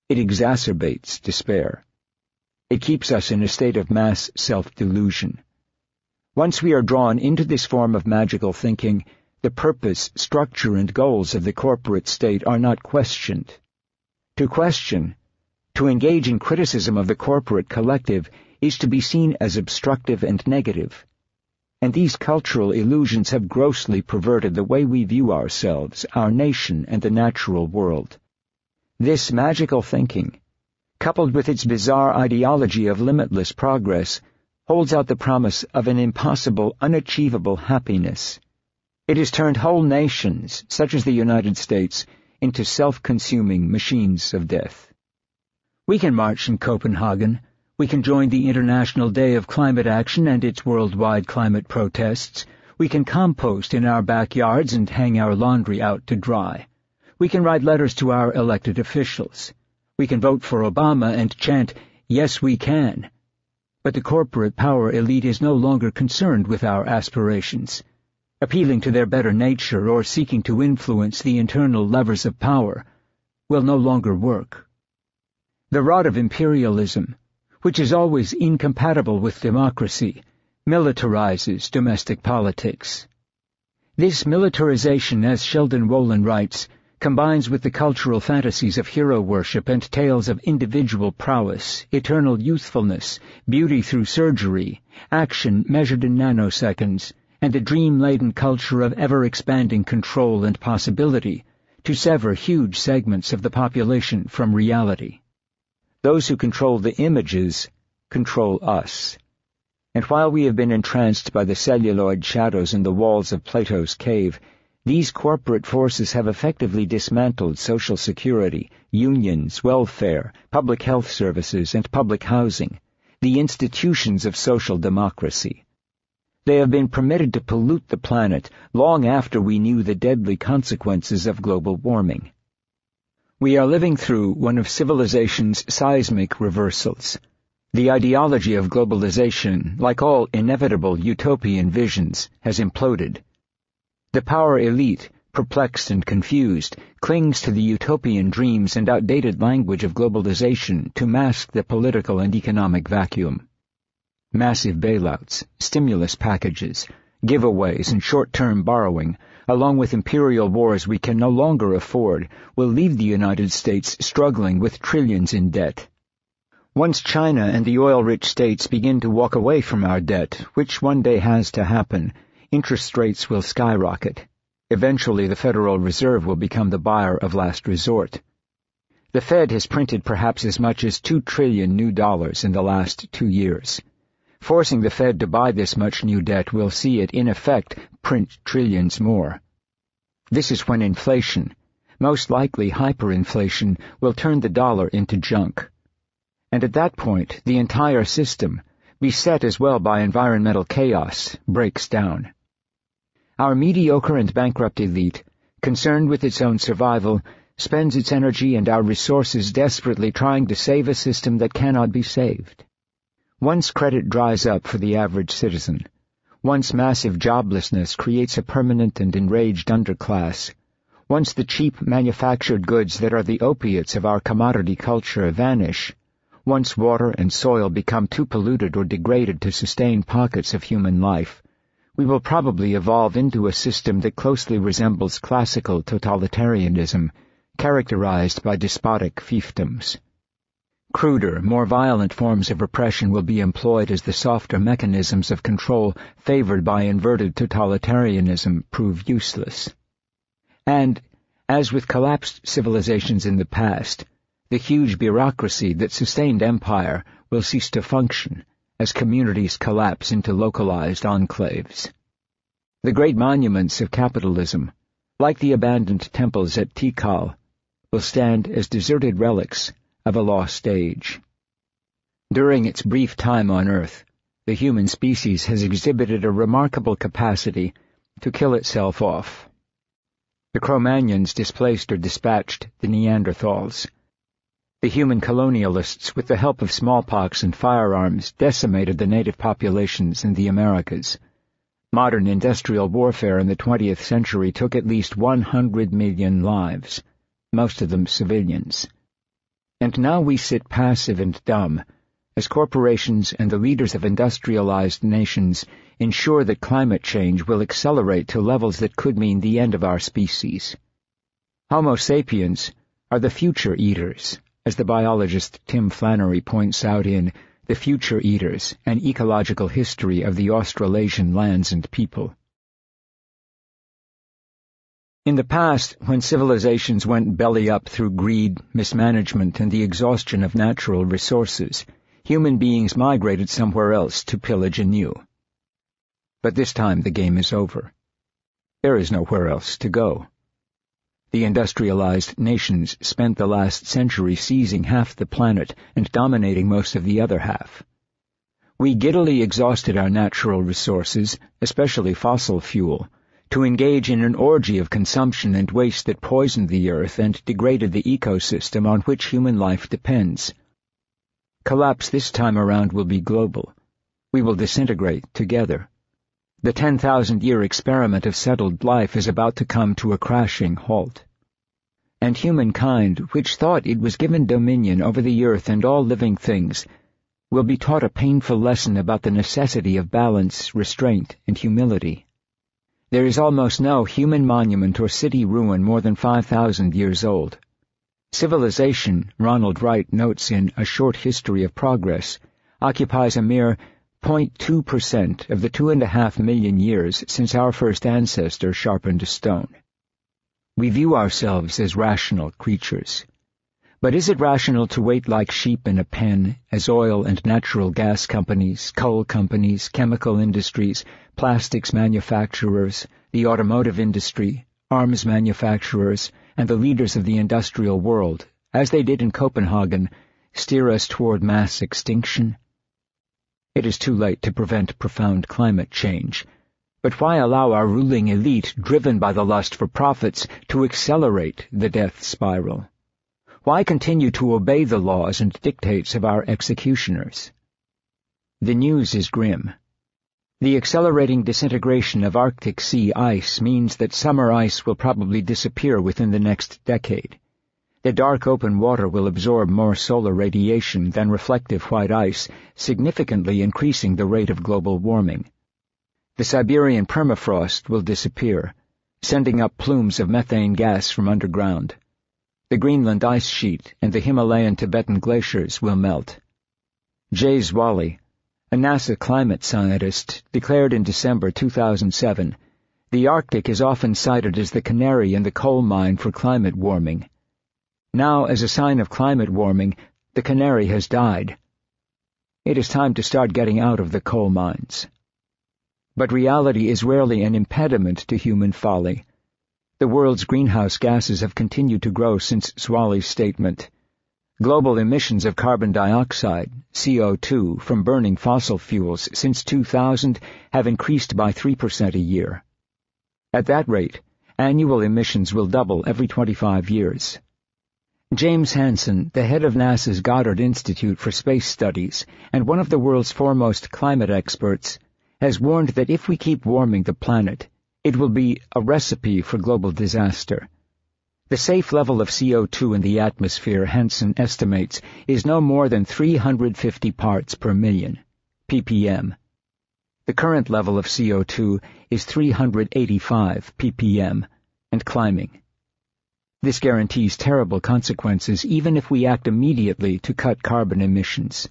B: It exacerbates despair. It keeps us in a state of mass self-delusion. Once we are drawn into this form of magical thinking, the purpose, structure, and goals of the corporate state are not questioned. To question, to engage in criticism of the corporate collective, is to be seen as obstructive and negative. And these cultural illusions have grossly perverted the way we view ourselves, our nation, and the natural world. This magical thinking, coupled with its bizarre ideology of limitless progress, holds out the promise of an impossible, unachievable happiness. It has turned whole nations, such as the United States, into self-consuming machines of death. We can march in Copenhagen. We can join the International Day of Climate Action and its worldwide climate protests. We can compost in our backyards and hang our laundry out to dry. We can write letters to our elected officials. We can vote for Obama and chant, "Yes, we can." But the corporate power elite is no longer concerned with our aspirations. Appealing to their better nature or seeking to influence the internal levers of power will no longer work. The rod of imperialism, which is always incompatible with democracy, militarizes domestic politics. This militarization, as Sheldon Wolin writes, combines with the cultural fantasies of hero worship and tales of individual prowess, eternal youthfulness, beauty through surgery, action measured in nanoseconds, and a dream-laden culture of ever-expanding control and possibility to sever huge segments of the population from reality. Those who control the images control us. And while we have been entranced by the celluloid shadows in the walls of Plato's cave, these corporate forces have effectively dismantled social security, unions, welfare, public health services, and public housing, the institutions of social democracy. They have been permitted to pollute the planet long after we knew the deadly consequences of global warming. We are living through one of civilization's seismic reversals. The ideology of globalization, like all inevitable utopian visions, has imploded. The power elite, perplexed and confused, clings to the utopian dreams and outdated language of globalization to mask the political and economic vacuum. Massive bailouts, stimulus packages, giveaways, and short-term borrowing, along with imperial wars we can no longer afford, will leave the United States struggling with trillions in debt. Once China and the oil-rich states begin to walk away from our debt, which one day has to happen, interest rates will skyrocket. Eventually the Federal Reserve will become the buyer of last resort. The Fed has printed perhaps as much as $2 trillion new dollars in the last 2 years. Forcing the Fed to buy this much new debt will see it, in effect, print trillions more. This is when inflation, most likely hyperinflation, will turn the dollar into junk. And at that point, the entire system, beset as well by environmental chaos, breaks down. Our mediocre and bankrupt elite, concerned with its own survival, spends its energy and our resources desperately trying to save a system that cannot be saved. Once credit dries up for the average citizen, once massive joblessness creates a permanent and enraged underclass, once the cheap manufactured goods that are the opiates of our commodity culture vanish, once water and soil become too polluted or degraded to sustain pockets of human life, we will probably evolve into a system that closely resembles classical totalitarianism, characterized by despotic fiefdoms. Cruder, more violent forms of repression will be employed as the softer mechanisms of control favored by inverted totalitarianism prove useless. And, as with collapsed civilizations in the past, the huge bureaucracy that sustained empire will cease to function as communities collapse into localized enclaves. The great monuments of capitalism, like the abandoned temples at Tikal, will stand as deserted relics of a lost age. During its brief time on Earth, the human species has exhibited a remarkable capacity to kill itself off. The Cro-Magnons displaced or dispatched the Neanderthals. The human colonialists, with the help of smallpox and firearms, decimated the native populations in the Americas. Modern industrial warfare in the 20th century took at least 100 million lives, most of them civilians. And now we sit passive and dumb, as corporations and the leaders of industrialized nations ensure that climate change will accelerate to levels that could mean the end of our species. Homo sapiens are the future eaters, as the biologist Tim Flannery points out in The Future Eaters, An Ecological History of the Australasian Lands and People. In the past, when civilizations went belly up through greed, mismanagement, and the exhaustion of natural resources, human beings migrated somewhere else to pillage anew. But this time the game is over. There is nowhere else to go. The industrialized nations spent the last century seizing half the planet and dominating most of the other half. We giddily exhausted our natural resources, especially fossil fuel, to engage in an orgy of consumption and waste that poisoned the earth and degraded the ecosystem on which human life depends. Collapse this time around will be global. We will disintegrate together. The 10,000-year experiment of settled life is about to come to a crashing halt. And humankind, which thought it was given dominion over the earth and all living things, will be taught a painful lesson about the necessity of balance, restraint, and humility. There is almost no human monument or city ruin more than 5,000 years old. Civilization, Ronald Wright notes in A Short History of Progress, occupies a mere 0.2% of the 2.5 million years since our first ancestor sharpened a stone. We view ourselves as rational creatures. But is it rational to wait like sheep in a pen as oil and natural gas companies, coal companies, chemical industries, plastics manufacturers, the automotive industry, arms manufacturers, and the leaders of the industrial world, as they did in Copenhagen, steer us toward mass extinction? It is too late to prevent profound climate change, but why allow our ruling elite, driven by the lust for profits, to accelerate the death spiral? Why continue to obey the laws and dictates of our executioners? The news is grim. The accelerating disintegration of Arctic sea ice means that summer ice will probably disappear within the next decade. The dark open water will absorb more solar radiation than reflective white ice, significantly increasing the rate of global warming. The Siberian permafrost will disappear, sending up plumes of methane gas from underground. The Greenland ice sheet and the Himalayan Tibetan glaciers will melt. Jay Zwally, a NASA climate scientist, declared in December 2007, "The Arctic is often cited as the canary in the coal mine for climate warming. Now, as a sign of climate warming, the canary has died. It is time to start getting out of the coal mines." But reality is rarely an impediment to human folly. The world's greenhouse gases have continued to grow since Zwally's statement. Global emissions of carbon dioxide, CO2, from burning fossil fuels since 2000 have increased by 3% a year. At that rate, annual emissions will double every 25 years. James Hansen, the head of NASA's Goddard Institute for Space Studies and one of the world's foremost climate experts, has warned that if we keep warming the planet, it will be a recipe for global disaster. The safe level of CO2 in the atmosphere, Hansen estimates, is no more than 350 parts per million, ppm. The current level of CO2 is 385 ppm, and climbing. This guarantees terrible consequences even if we act immediately to cut carbon emissions.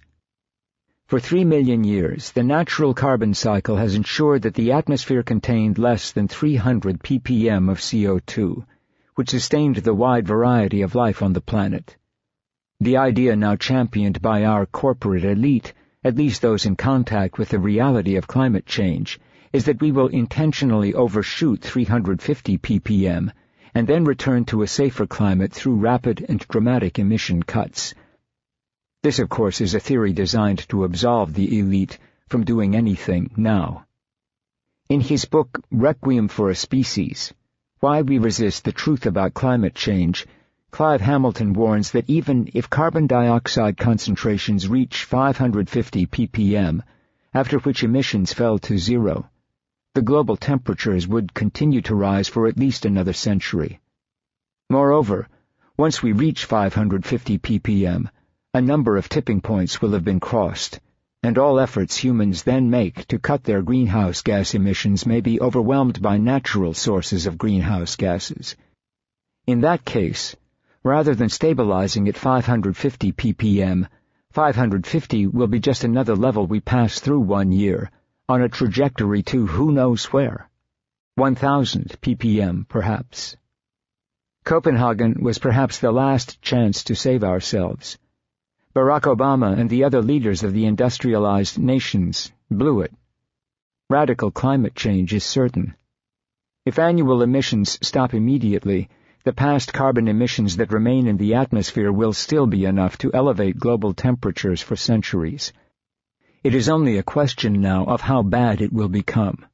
B: For 3 million years, the natural carbon cycle has ensured that the atmosphere contained less than 300 ppm of CO2, which sustained the wide variety of life on the planet. The idea now championed by our corporate elite, at least those in contact with the reality of climate change, is that we will intentionally overshoot 350 ppm and then return to a safer climate through rapid and dramatic emission cuts. This, of course, is a theory designed to absolve the elite from doing anything now. In his book Requiem for a Species, Why we resist the truth about climate change, Clive Hamilton warns that even if carbon dioxide concentrations reach 550 ppm, after which emissions fell to zero, the global temperatures would continue to rise for at least another century. Moreover, once we reach 550 ppm, a number of tipping points will have been crossed, and all efforts humans then make to cut their greenhouse gas emissions may be overwhelmed by natural sources of greenhouse gases. In that case, rather than stabilizing at 550 ppm, 550 will be just another level we pass through 1 year, on a trajectory to who knows where. 1,000 ppm, perhaps. Copenhagen was perhaps the last chance to save ourselves. Barack Obama and the other leaders of the industrialized nations blew it. Radical climate change is certain. If annual emissions stop immediately, the past carbon emissions that remain in the atmosphere will still be enough to elevate global temperatures for centuries. It is only a question now of how bad it will become.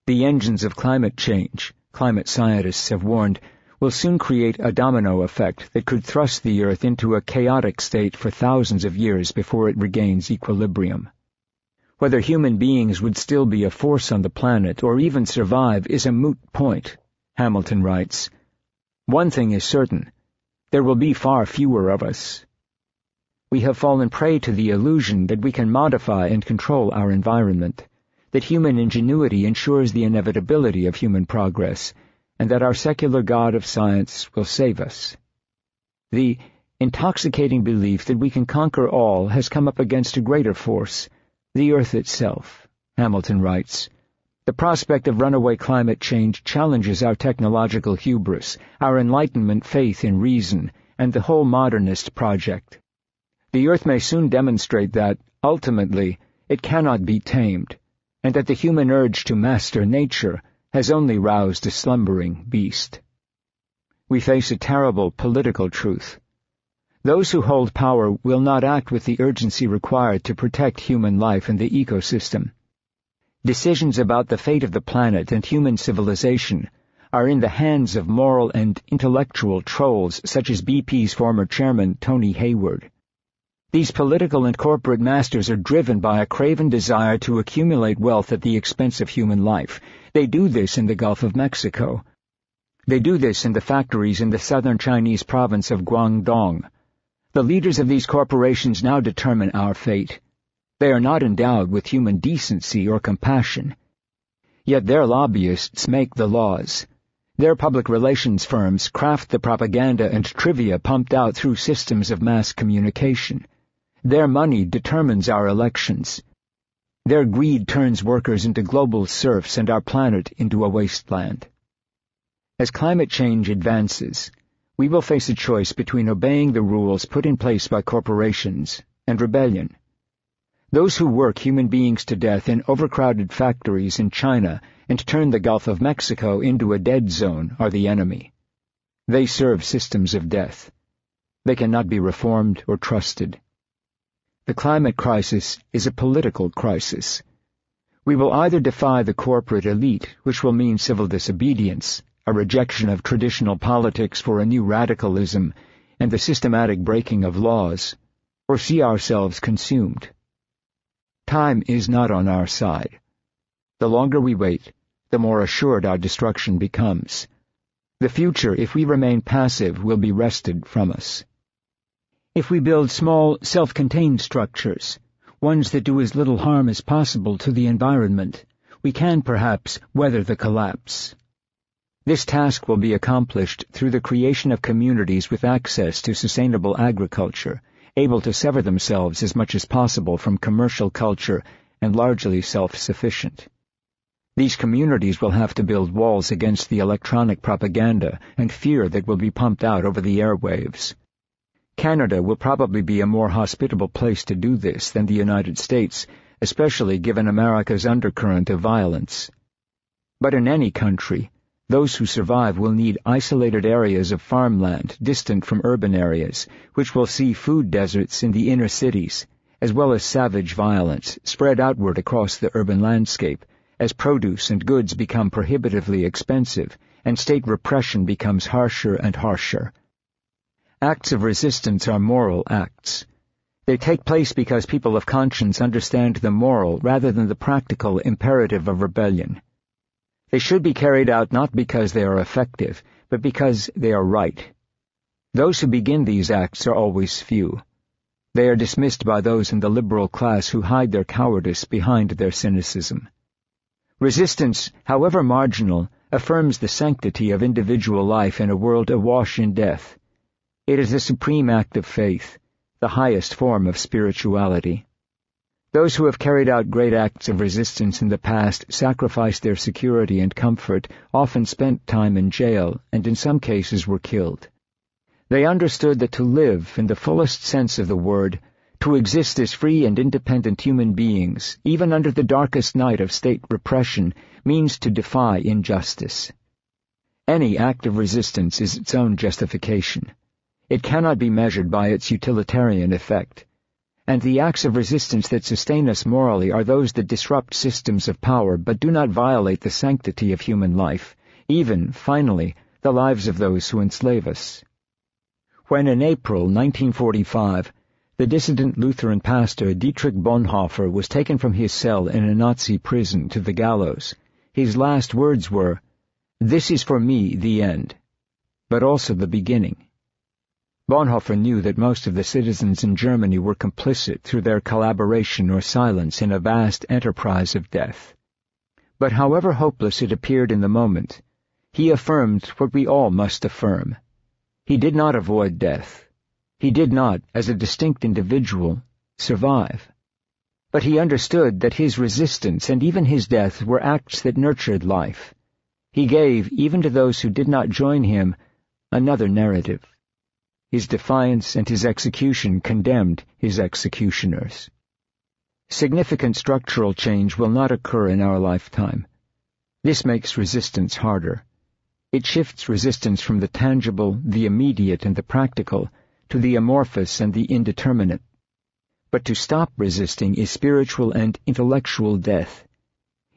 B: The engines of climate change, climate scientists have warned, will soon create a domino effect that could thrust the Earth into a chaotic state for thousands of years before it regains equilibrium. Whether human beings would still be a force on the planet or even survive is a moot point, Hamilton writes. One thing is certain, there will be far fewer of us. We have fallen prey to the illusion that we can modify and control our environment, that human ingenuity ensures the inevitability of human progress, and that our secular God of science will save us. The intoxicating belief that we can conquer all has come up against a greater force, the Earth itself, Hamilton writes. The prospect of runaway climate change challenges our technological hubris, our Enlightenment faith in reason, and the whole modernist project. The Earth may soon demonstrate that, ultimately, it cannot be tamed, and that the human urge to master nature has only roused a slumbering beast. We face a terrible political truth. Those who hold power will not act with the urgency required to protect human life and the ecosystem. Decisions about the fate of the planet and human civilization are in the hands of moral and intellectual trolls such as BP's former chairman, Tony Hayward. These political and corporate masters are driven by a craven desire to accumulate wealth at the expense of human life. They do this in the Gulf of Mexico. They do this in the factories in the southern Chinese province of Guangdong. The leaders of these corporations now determine our fate. They are not endowed with human decency or compassion. Yet their lobbyists make the laws. Their public relations firms craft the propaganda and trivia pumped out through systems of mass communication. Their money determines our elections. Their greed turns workers into global serfs and our planet into a wasteland. As climate change advances, we will face a choice between obeying the rules put in place by corporations and rebellion. Those who work human beings to death in overcrowded factories in China and turn the Gulf of Mexico into a dead zone are the enemy. They serve systems of death. They cannot be reformed or trusted. The climate crisis is a political crisis. We will either defy the corporate elite, which will mean civil disobedience, a rejection of traditional politics for a new radicalism, and the systematic breaking of laws, or see ourselves consumed. Time is not on our side. The longer we wait, the more assured our destruction becomes. The future, if we remain passive, will be wrested from us. If we build small, self-contained structures, ones that do as little harm as possible to the environment, we can perhaps weather the collapse. This task will be accomplished through the creation of communities with access to sustainable agriculture, able to sever themselves as much as possible from commercial culture and largely self-sufficient. These communities will have to build walls against the electronic propaganda and fear that will be pumped out over the airwaves. Canada will probably be a more hospitable place to do this than the United States, especially given America's undercurrent of violence. But in any country, those who survive will need isolated areas of farmland distant from urban areas, which will see food deserts in the inner cities, as well as savage violence spread outward across the urban landscape, as produce and goods become prohibitively expensive, and state repression becomes harsher and harsher. Acts of resistance are moral acts. They take place because people of conscience understand the moral rather than the practical imperative of rebellion. They should be carried out not because they are effective, but because they are right. Those who begin these acts are always few. They are dismissed by those in the liberal class who hide their cowardice behind their cynicism. Resistance, however marginal, affirms the sanctity of individual life in a world awash in death. It is a supreme act of faith, the highest form of spirituality. Those who have carried out great acts of resistance in the past sacrificed their security and comfort, often spent time in jail, and in some cases were killed. They understood that to live, in the fullest sense of the word, to exist as free and independent human beings, even under the darkest night of state repression, means to defy injustice. Any act of resistance is its own justification. It cannot be measured by its utilitarian effect. And the acts of resistance that sustain us morally are those that disrupt systems of power but do not violate the sanctity of human life, even, finally, the lives of those who enslave us. When in April 1945, the dissident Lutheran pastor Dietrich Bonhoeffer was taken from his cell in a Nazi prison to the gallows, his last words were, "This is for me the end," but also the beginning. Bonhoeffer knew that most of the citizens in Germany were complicit through their collaboration or silence in a vast enterprise of death. But however hopeless it appeared in the moment, he affirmed what we all must affirm. He did not avoid death. He did not, as a distinct individual, survive. But he understood that his resistance and even his death were acts that nurtured life. He gave, even to those who did not join him, another narrative. His defiance and his execution condemned his executioners. Significant structural change will not occur in our lifetime. This makes resistance harder. It shifts resistance from the tangible, the immediate, and the practical to the amorphous and the indeterminate. But to stop resisting is spiritual and intellectual death.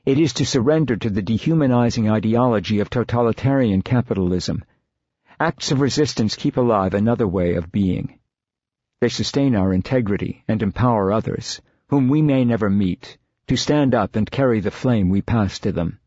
B: It is to surrender to the dehumanizing ideology of totalitarian capitalism. Acts of resistance keep alive another way of being. They sustain our integrity and empower others, whom we may never meet, to stand up and carry the flame we pass to them.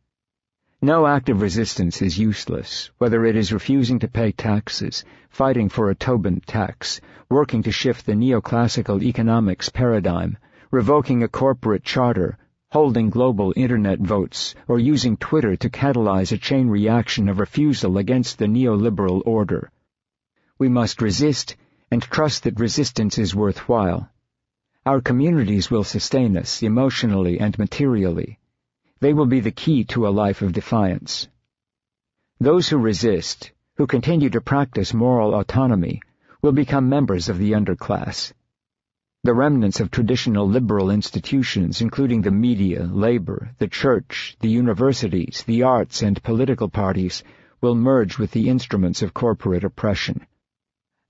B: No act of resistance is useless, whether it is refusing to pay taxes, fighting for a Tobin tax, working to shift the neoclassical economics paradigm, revoking a corporate charter, holding global internet votes, or using Twitter to catalyze a chain reaction of refusal against the neoliberal order. We must resist and trust that resistance is worthwhile. Our communities will sustain us emotionally and materially. They will be the key to a life of defiance. Those who resist, who continue to practice moral autonomy, will become members of the underclass. The remnants of traditional liberal institutions, including the media, labor, the church, the universities, the arts, and political parties, will merge with the instruments of corporate oppression.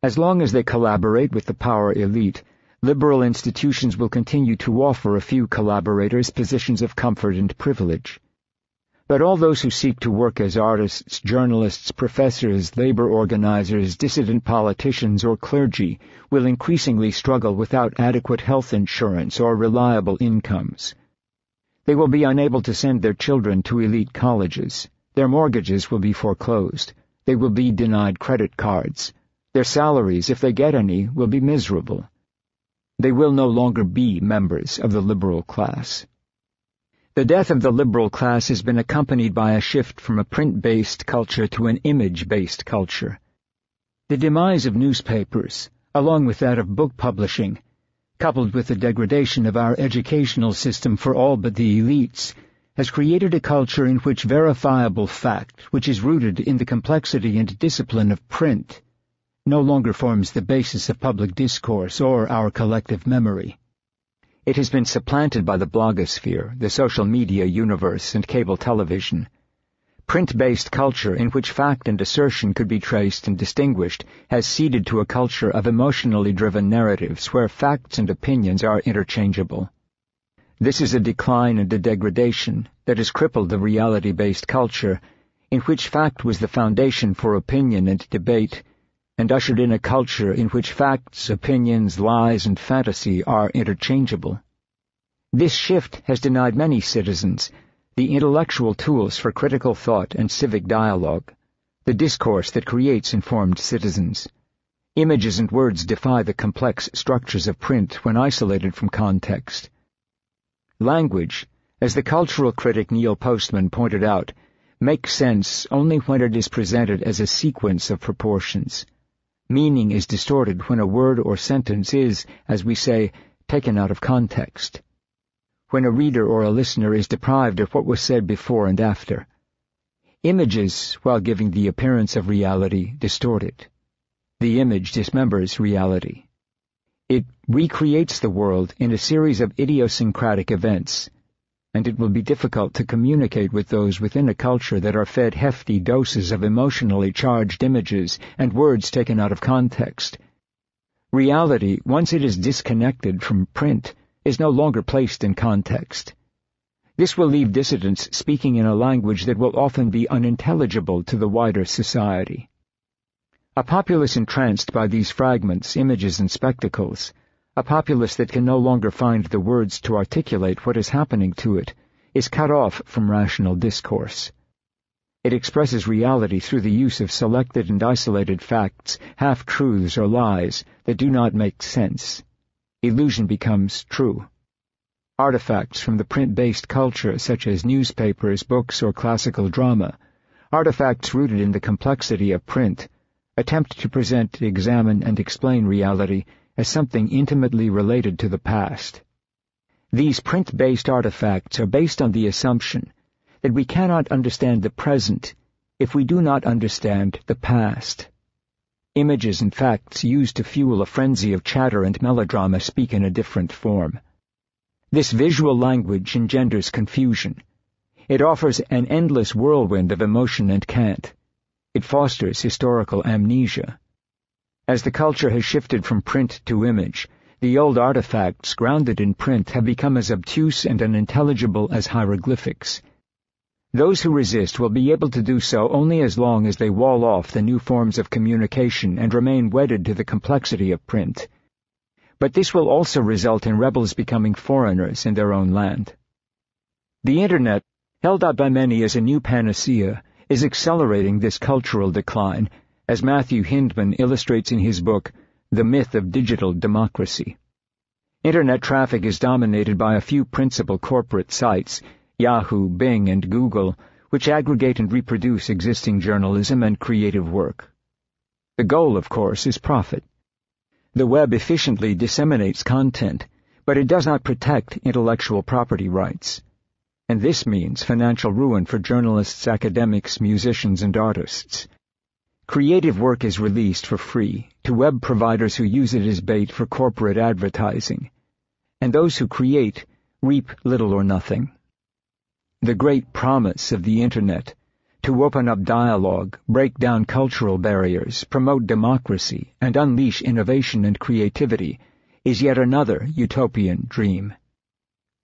B: As long as they collaborate with the power elite, liberal institutions will continue to offer a few collaborators positions of comfort and privilege. But all those who seek to work as artists, journalists, professors, labor organizers, dissident politicians, or clergy will increasingly struggle without adequate health insurance or reliable incomes. They will be unable to send their children to elite colleges. Their mortgages will be foreclosed. They will be denied credit cards. Their salaries, if they get any, will be miserable. They will no longer be members of the liberal class. The death of the liberal class has been accompanied by a shift from a print-based culture to an image-based culture. The demise of newspapers, along with that of book publishing, coupled with the degradation of our educational system for all but the elites, has created a culture in which verifiable fact, which is rooted in the complexity and discipline of print, no longer forms the basis of public discourse or our collective memory. It has been supplanted by the blogosphere, the social media universe, and cable television. Print-based culture, in which fact and assertion could be traced and distinguished, has ceded to a culture of emotionally driven narratives where facts and opinions are interchangeable. This is a decline and a degradation that has crippled the reality-based culture, in which fact was the foundation for opinion and debate, and ushered in a culture in which facts, opinions, lies, and fantasy are interchangeable. This shift has denied many citizens the intellectual tools for critical thought and civic dialogue, the discourse that creates informed citizens. Images and words defy the complex structures of print when isolated from context. Language, as the cultural critic Neil Postman pointed out, makes sense only when it is presented as a sequence of proportions. Meaning is distorted when a word or sentence is, as we say, taken out of context. When a reader or a listener is deprived of what was said before and after. Images, while giving the appearance of reality, distort it. The image dismembers reality. It recreates the world in a series of idiosyncratic events, and it will be difficult to communicate with those within a culture that are fed hefty doses of emotionally charged images and words taken out of context. Reality, once it is disconnected from print, is no longer placed in context. This will leave dissidents speaking in a language that will often be unintelligible to the wider society. A populace entranced by these fragments, images, and spectacles, a populace that can no longer find the words to articulate what is happening to it, is cut off from rational discourse. It expresses reality through the use of selected and isolated facts, half-truths or lies that do not make sense. Illusion becomes true. Artifacts from the print-based culture, such as newspapers, books, or classical drama, artifacts rooted in the complexity of print, attempt to present, examine, and explain reality as something intimately related to the past. These print-based artifacts are based on the assumption that we cannot understand the present if we do not understand the past. Images and facts used to fuel a frenzy of chatter and melodrama speak in a different form. This visual language engenders confusion. It offers an endless whirlwind of emotion and cant. It fosters historical amnesia. As the culture has shifted from print to image, the old artifacts grounded in print have become as obtuse and unintelligible as hieroglyphics. Those who resist will be able to do so only as long as they wall off the new forms of communication and remain wedded to the complexity of print. But this will also result in rebels becoming foreigners in their own land. The Internet, held out by many as a new panacea, is accelerating this cultural decline, as Matthew Hindman illustrates in his book, The Myth of Digital Democracy. Internet traffic is dominated by a few principal corporate sites, Yahoo, Bing, and Google, which aggregate and reproduce existing journalism and creative work. The goal, of course, is profit. The web efficiently disseminates content, but it does not protect intellectual property rights. And this means financial ruin for journalists, academics, musicians, and artists. Creative work is released for free to web providers who use it as bait for corporate advertising, and those who create reap little or nothing. The great promise of the Internet, to open up dialogue, break down cultural barriers, promote democracy, and unleash innovation and creativity, is yet another utopian dream.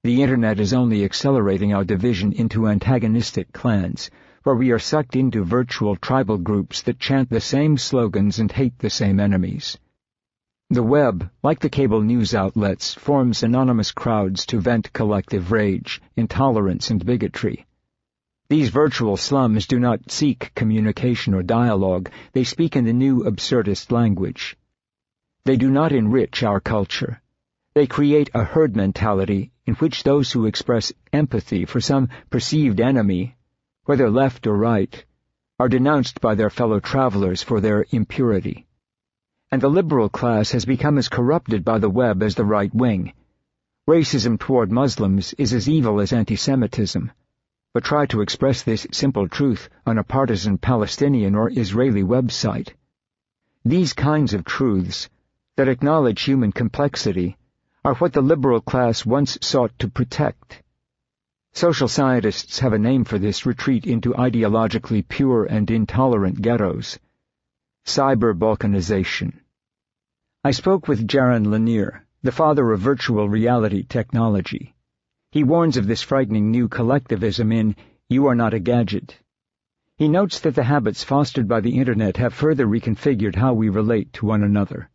B: The Internet is only accelerating our division into antagonistic clans, where we are sucked into virtual tribal groups that chant the same slogans and hate the same enemies. The web, like the cable news outlets, forms anonymous crowds to vent collective rage, intolerance, and bigotry. These virtual slums do not seek communication or dialogue. They speak in the new absurdist language. They do not enrich our culture. They create a herd mentality in which those who express empathy for some perceived enemy, whether left or right, are denounced by their fellow travelers for their impurity. And the liberal class has become as corrupted by the web as the right wing. Racism toward Muslims is as evil as anti-Semitism. But try to express this simple truth on a partisan Palestinian or Israeli website. These kinds of truths, that acknowledge human complexity, are what the liberal class once sought to protect. Social scientists have a name for this retreat into ideologically pure and intolerant ghettos: cyber-balkanization. I spoke with Jaron Lanier, the father of virtual reality technology. He warns of this frightening new collectivism in You Are Not a Gadget. He notes that the habits fostered by the Internet have further reconfigured how we relate to one another.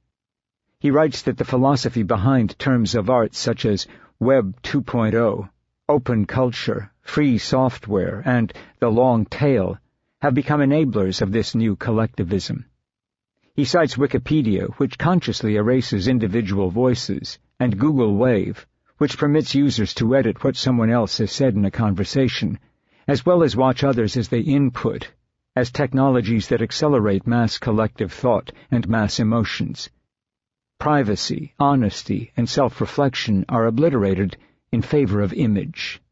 B: He writes that the philosophy behind terms of art such as Web 2.0, open culture, free software, and the long tail have become enablers of this new collectivism. He cites Wikipedia, which consciously erases individual voices, and Google Wave, which permits users to edit what someone else has said in a conversation, as well as watch others as they input, as technologies that accelerate mass collective thought and mass emotions. Privacy, honesty, and self-reflection are obliterated in favor of image.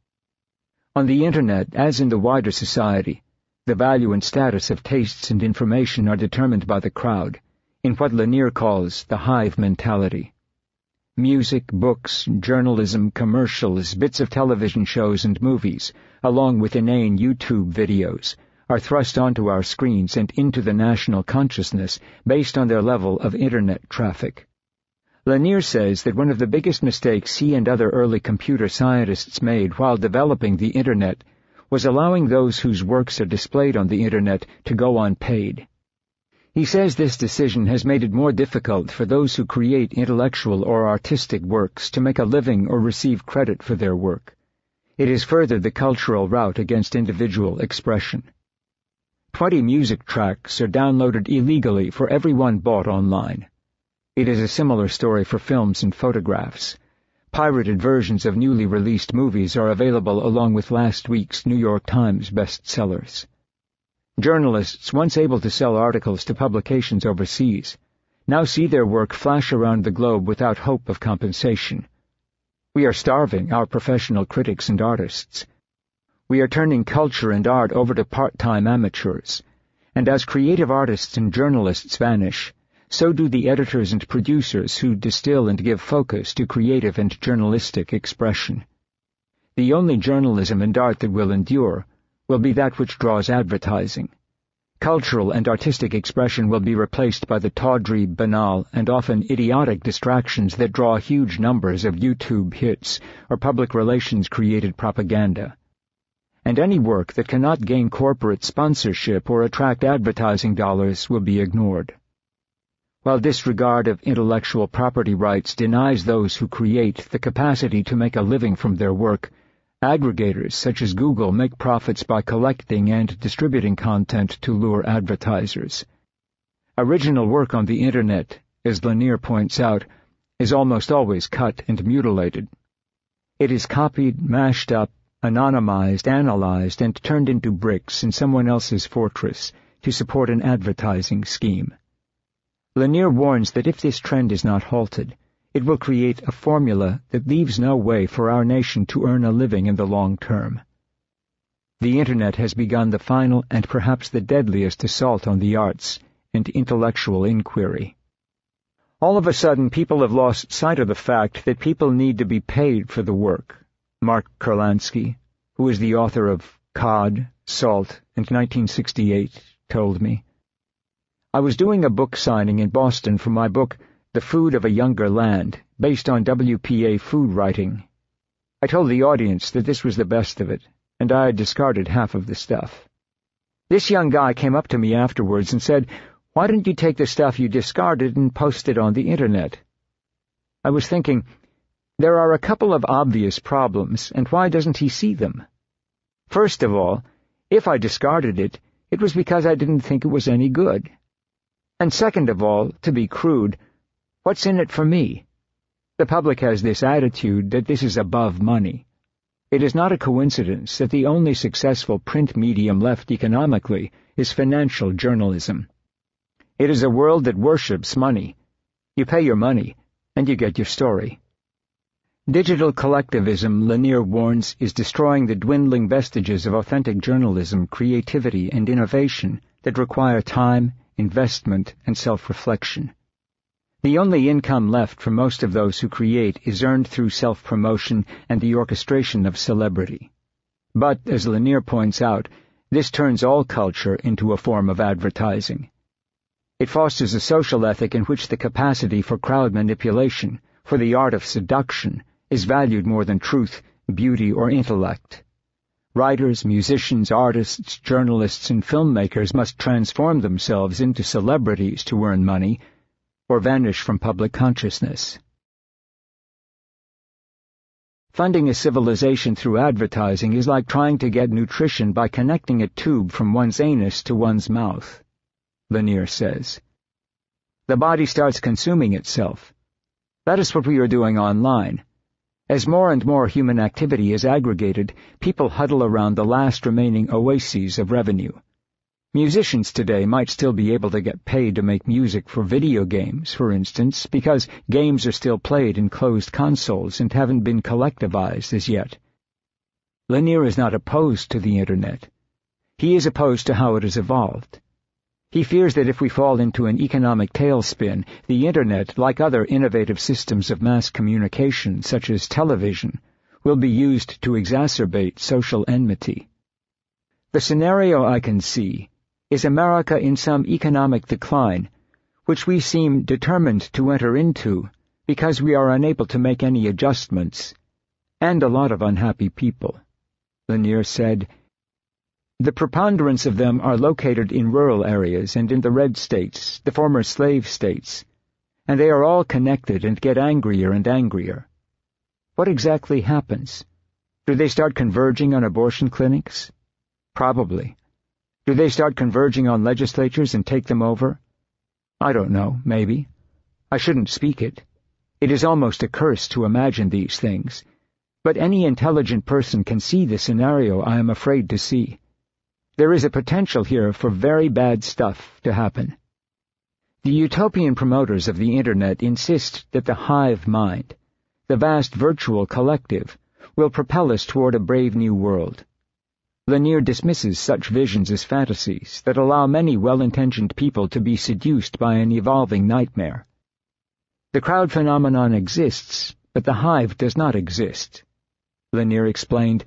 B: On the Internet, as in the wider society, the value and status of tastes and information are determined by the crowd, in what Lanier calls the hive mentality. Music, books, journalism, commercials, bits of television shows and movies, along with inane YouTube videos, are thrust onto our screens and into the national consciousness based on their level of Internet traffic. Lanier says that one of the biggest mistakes he and other early computer scientists made while developing the Internet was allowing those whose works are displayed on the Internet to go unpaid. He says this decision has made it more difficult for those who create intellectual or artistic works to make a living or receive credit for their work. It has furthered the cultural rout against individual expression. 20 music tracks are downloaded illegally for every one bought online. It is a similar story for films and photographs. Pirated versions of newly released movies are available along with last week's New York Times bestsellers. Journalists, once able to sell articles to publications overseas, now see their work flash around the globe without hope of compensation. We are starving our professional critics and artists. We are turning culture and art over to part-time amateurs, and as creative artists and journalists vanish, so do the editors and producers who distill and give focus to creative and journalistic expression. The only journalism and art that will endure will be that which draws advertising. Cultural and artistic expression will be replaced by the tawdry, banal, and often idiotic distractions that draw huge numbers of YouTube hits or public relations-created propaganda. And any work that cannot gain corporate sponsorship or attract advertising dollars will be ignored. While disregard of intellectual property rights denies those who create the capacity to make a living from their work, aggregators such as Google make profits by collecting and distributing content to lure advertisers. Original work on the Internet, as Lanier points out, is almost always cut and mutilated. It is copied, mashed up, anonymized, analyzed, and turned into bricks in someone else's fortress to support an advertising scheme. Lanier warns that if this trend is not halted, it will create a formula that leaves no way for our nation to earn a living in the long term. The Internet has begun the final and perhaps the deadliest assault on the arts and intellectual inquiry. All of a sudden, people have lost sight of the fact that people need to be paid for the work, Mark Kurlansky, who is the author of Cod, Salt, and 1968, told me. I was doing a book signing in Boston for my book, The Food of a Younger Land, based on WPA food writing. I told the audience that this was the best of it, and I had discarded half of the stuff. This young guy came up to me afterwards and said, "Why didn't you take the stuff you discarded and post it on the Internet?" I was thinking, there are a couple of obvious problems, and why doesn't he see them? First of all, if I discarded it, it was because I didn't think it was any good. And second of all, to be crude, what's in it for me? The public has this attitude that this is above money. It is not a coincidence that the only successful print medium left economically is financial journalism. It is a world that worships money. You pay your money, and you get your story. Digital collectivism, Lanier warns, is destroying the dwindling vestiges of authentic journalism, creativity, and innovation that require time, investment, and self-reflection. The only income left for most of those who create is earned through self-promotion and the orchestration of celebrity. But, as Lanier points out, this turns all culture into a form of advertising. It fosters a social ethic in which the capacity for crowd manipulation, for the art of seduction, is valued more than truth, beauty, or intellect. Writers, musicians, artists, journalists, and filmmakers must transform themselves into celebrities to earn money, or vanish from public consciousness. Funding a civilization through advertising is like trying to get nutrition by connecting a tube from one's anus to one's mouth, Lanier says. The body starts consuming itself. That is what we are doing online. As more and more human activity is aggregated, people huddle around the last remaining oases of revenue. Musicians today might still be able to get paid to make music for video games, for instance, because games are still played in closed consoles and haven't been collectivized as yet. Lanier is not opposed to the Internet. He is opposed to how it has evolved. He fears that if we fall into an economic tailspin, the Internet, like other innovative systems of mass communication, such as television, will be used to exacerbate social enmity. The scenario I can see is America in some economic decline, which we seem determined to enter into because we are unable to make any adjustments, and a lot of unhappy people. Lanier said, "The preponderance of them are located in rural areas and in the red states, the former slave states, and they are all connected and get angrier and angrier. What exactly happens? Do they start converging on abortion clinics? Probably. Do they start converging on legislatures and take them over? I don't know, maybe. I shouldn't speak it. It is almost a curse to imagine these things, but any intelligent person can see the scenario I am afraid to see. There is a potential here for very bad stuff to happen." The utopian promoters of the Internet insist that the hive mind, the vast virtual collective, will propel us toward a brave new world. Lanier dismisses such visions as fantasies that allow many well-intentioned people to be seduced by an evolving nightmare. The crowd phenomenon exists, but the hive does not exist. Lanier explained,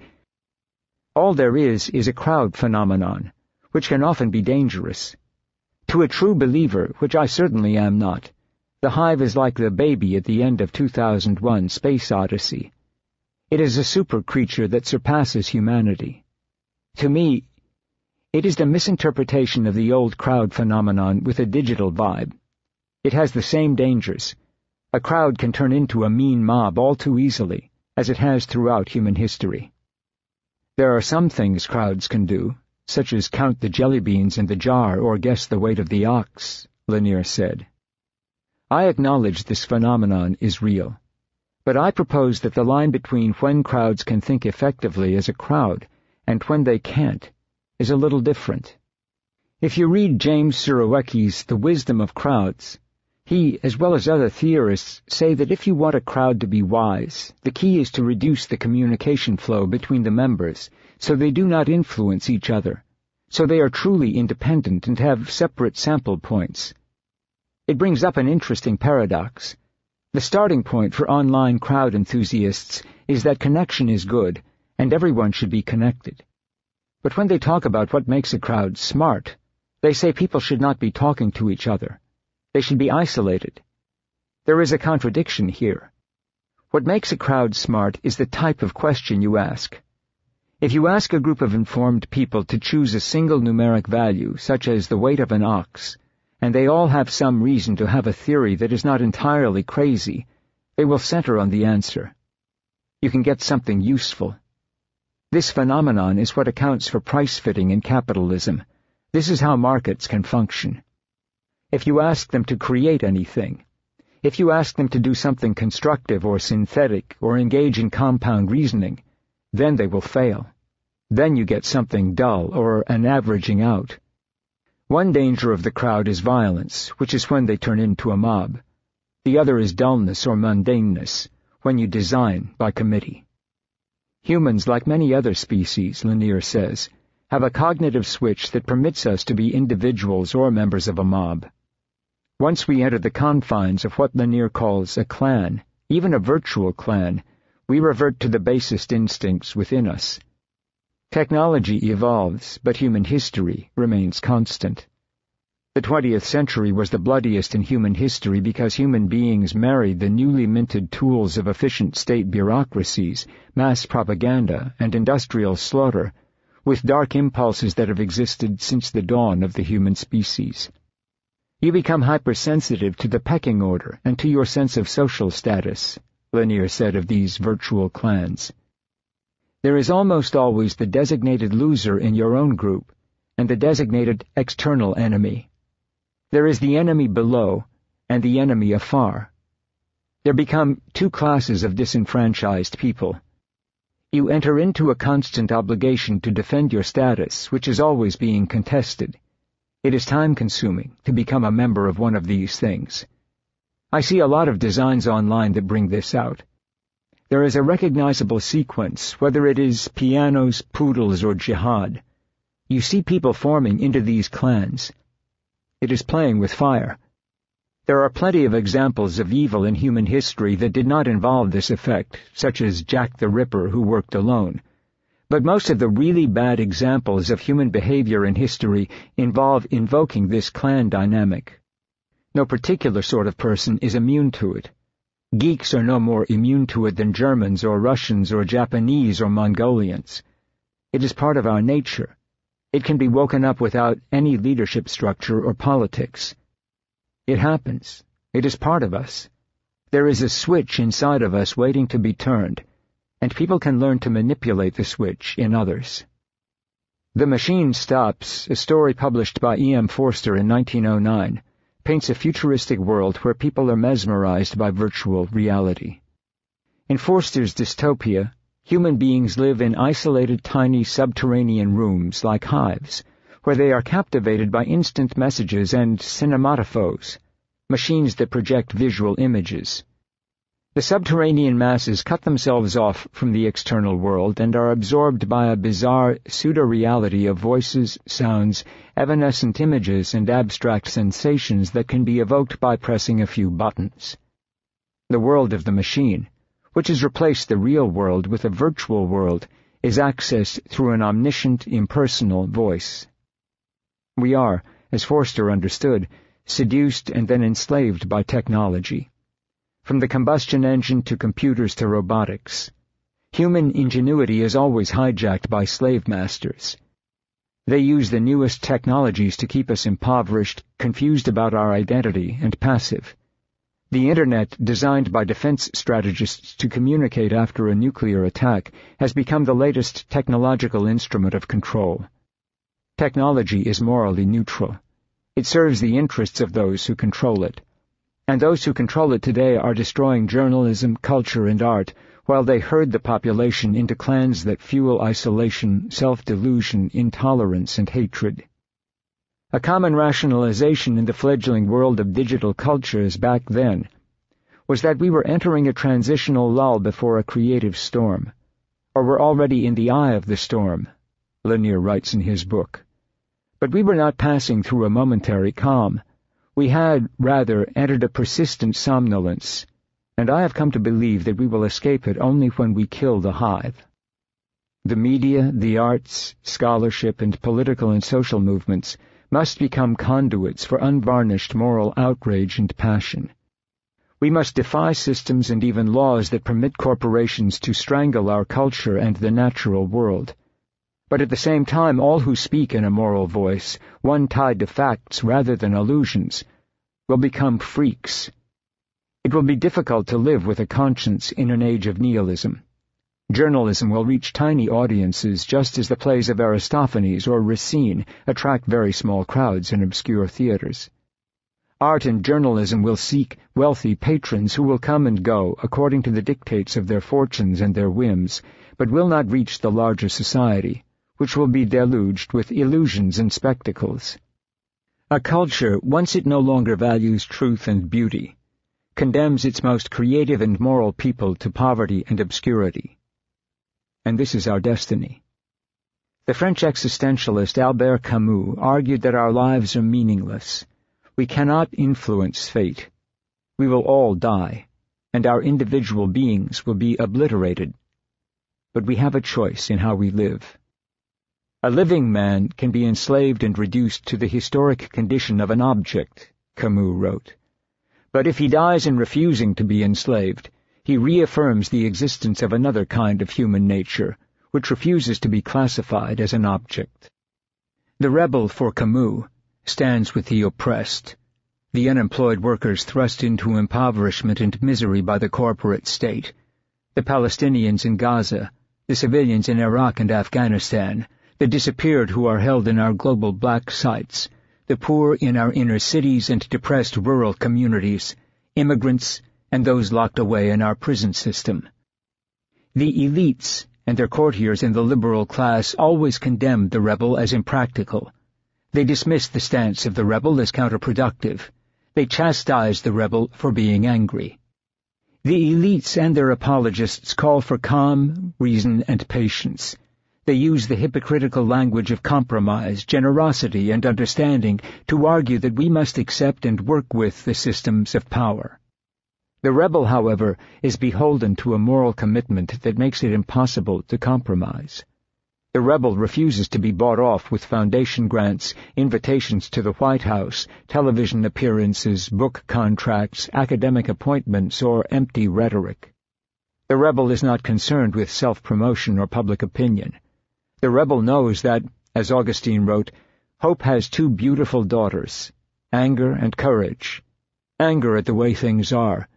B: "All there is a crowd phenomenon, which can often be dangerous. To a true believer, which I certainly am not, the hive is like the baby at the end of 2001 Space Odyssey. It is a super creature that surpasses humanity. To me, it is the misinterpretation of the old crowd phenomenon with a digital vibe. It has the same dangers. A crowd can turn into a mean mob all too easily, as it has throughout human history. There are some things crowds can do, such as count the jelly beans in the jar or guess the weight of the ox," Lanier said. "I acknowledge this phenomenon is real, but I propose that the line between when crowds can think effectively as a crowd and when they can't is a little different. If you read James Surowiecki's The Wisdom of Crowds, he, as well as other theorists, say that if you want a crowd to be wise, the key is to reduce the communication flow between the members so they do not influence each other, so they are truly independent and have separate sample points. It brings up an interesting paradox. The starting point for online crowd enthusiasts is that connection is good, and everyone should be connected. But when they talk about what makes a crowd smart, they say people should not be talking to each other. They should be isolated. There is a contradiction here. What makes a crowd smart is the type of question you ask. If you ask a group of informed people to choose a single numeric value, such as the weight of an ox, and they all have some reason to have a theory that is not entirely crazy, they will center on the answer. You can get something useful. This phenomenon is what accounts for price-fitting in capitalism. This is how markets can function. If you ask them to create anything, if you ask them to do something constructive or synthetic or engage in compound reasoning, then they will fail. Then you get something dull or an averaging out. One danger of the crowd is violence, which is when they turn into a mob. The other is dullness or mundaneness, when you design by committee. Humans, like many other species, Lanier says, have a cognitive switch that permits us to be individuals or members of a mob. Once we enter the confines of what Lanier calls a clan, even a virtual clan, we revert to the basest instincts within us. Technology evolves, but human history remains constant. The 20th century was the bloodiest in human history because human beings married the newly minted tools of efficient state bureaucracies, mass propaganda, and industrial slaughter, with dark impulses that have existed since the dawn of the human species. You become hypersensitive to the pecking order and to your sense of social status, Lanier said of these virtual clans. There is almost always the designated loser in your own group, and the designated external enemy. There is the enemy below, and the enemy afar. There become two classes of disenfranchised people. You enter into a constant obligation to defend your status, which is always being contested. It is time-consuming to become a member of one of these things. I see a lot of designs online that bring this out. There is a recognizable sequence, whether it is pianos, poodles, or jihad. You see people forming into these clans. It is playing with fire. There are plenty of examples of evil in human history that did not involve this effect, such as Jack the Ripper, who worked alone. But most of the really bad examples of human behavior in history involve invoking this clan dynamic. No particular sort of person is immune to it. Geeks are no more immune to it than Germans or Russians or Japanese or Mongolians. It is part of our nature. It can be woken up without any leadership structure or politics. It happens. It is part of us. There is a switch inside of us waiting to be turned, and people can learn to manipulate the switch in others. The Machine Stops, a story published by E.M. Forster in 1909, paints a futuristic world where people are mesmerized by virtual reality. In Forster's dystopia, human beings live in isolated tiny subterranean rooms like hives, where they are captivated by instant messages and cinematophores, machines that project visual images. The subterranean masses cut themselves off from the external world and are absorbed by a bizarre pseudo-reality of voices, sounds, evanescent images, and abstract sensations that can be evoked by pressing a few buttons. The world of the machine, which has replaced the real world with a virtual world, is accessed through an omniscient, impersonal voice. We are, as Forster understood, seduced and then enslaved by technology. From the combustion engine to computers to robotics, human ingenuity is always hijacked by slave masters. They use the newest technologies to keep us impoverished, confused about our identity, and passive. The Internet, designed by defense strategists to communicate after a nuclear attack, has become the latest technological instrument of control. Technology is morally neutral. It serves the interests of those who control it. And those who control it today are destroying journalism, culture, and art, while they herd the population into clans that fuel isolation, self-delusion, intolerance, and hatred. A common rationalization in the fledgling world of digital cultures back then was that we were entering a transitional lull before a creative storm, or were already in the eye of the storm, Lanier writes in his book. But we were not passing through a momentary calm. We had, rather, entered a persistent somnolence, and I have come to believe that we will escape it only when we kill the hive. The media, the arts, scholarship, and political and social movements must become conduits for unvarnished moral outrage and passion. We must defy systems and even laws that permit corporations to strangle our culture and the natural world. But at the same time, all who speak in a moral voice, one tied to facts rather than illusions, will become freaks. It will be difficult to live with a conscience in an age of nihilism. Journalism will reach tiny audiences just as the plays of Aristophanes or Racine attract very small crowds in obscure theaters. Art and journalism will seek wealthy patrons who will come and go according to the dictates of their fortunes and their whims, but will not reach the larger society, which will be deluged with illusions and spectacles. A culture, once it no longer values truth and beauty, condemns its most creative and moral people to poverty and obscurity. And this is our destiny. The French existentialist Albert Camus argued that our lives are meaningless. We cannot influence fate. We will all die, and our individual beings will be obliterated. But we have a choice in how we live. A living man can be enslaved and reduced to the historic condition of an object, Camus wrote. But if he dies in refusing to be enslaved, he reaffirms the existence of another kind of human nature, which refuses to be classified as an object. The rebel, for Camus, stands with the oppressed, the unemployed workers thrust into impoverishment and misery by the corporate state, the Palestinians in Gaza, the civilians in Iraq and Afghanistan, the disappeared who are held in our global black sites, the poor in our inner cities and depressed rural communities, immigrants, and those locked away in our prison system. The elites and their courtiers in the liberal class always condemned the rebel as impractical. They dismissed the stance of the rebel as counterproductive. They chastised the rebel for being angry. The elites and their apologists call for calm, reason, and patience. They use the hypocritical language of compromise, generosity, and understanding to argue that we must accept and work with the systems of power. The rebel, however, is beholden to a moral commitment that makes it impossible to compromise. The rebel refuses to be bought off with foundation grants, invitations to the White House, television appearances, book contracts, academic appointments, or empty rhetoric. The rebel is not concerned with self-promotion or public opinion. The rebel knows that, as Augustine wrote, hope has two beautiful daughters, anger and courage. Anger at the way things are,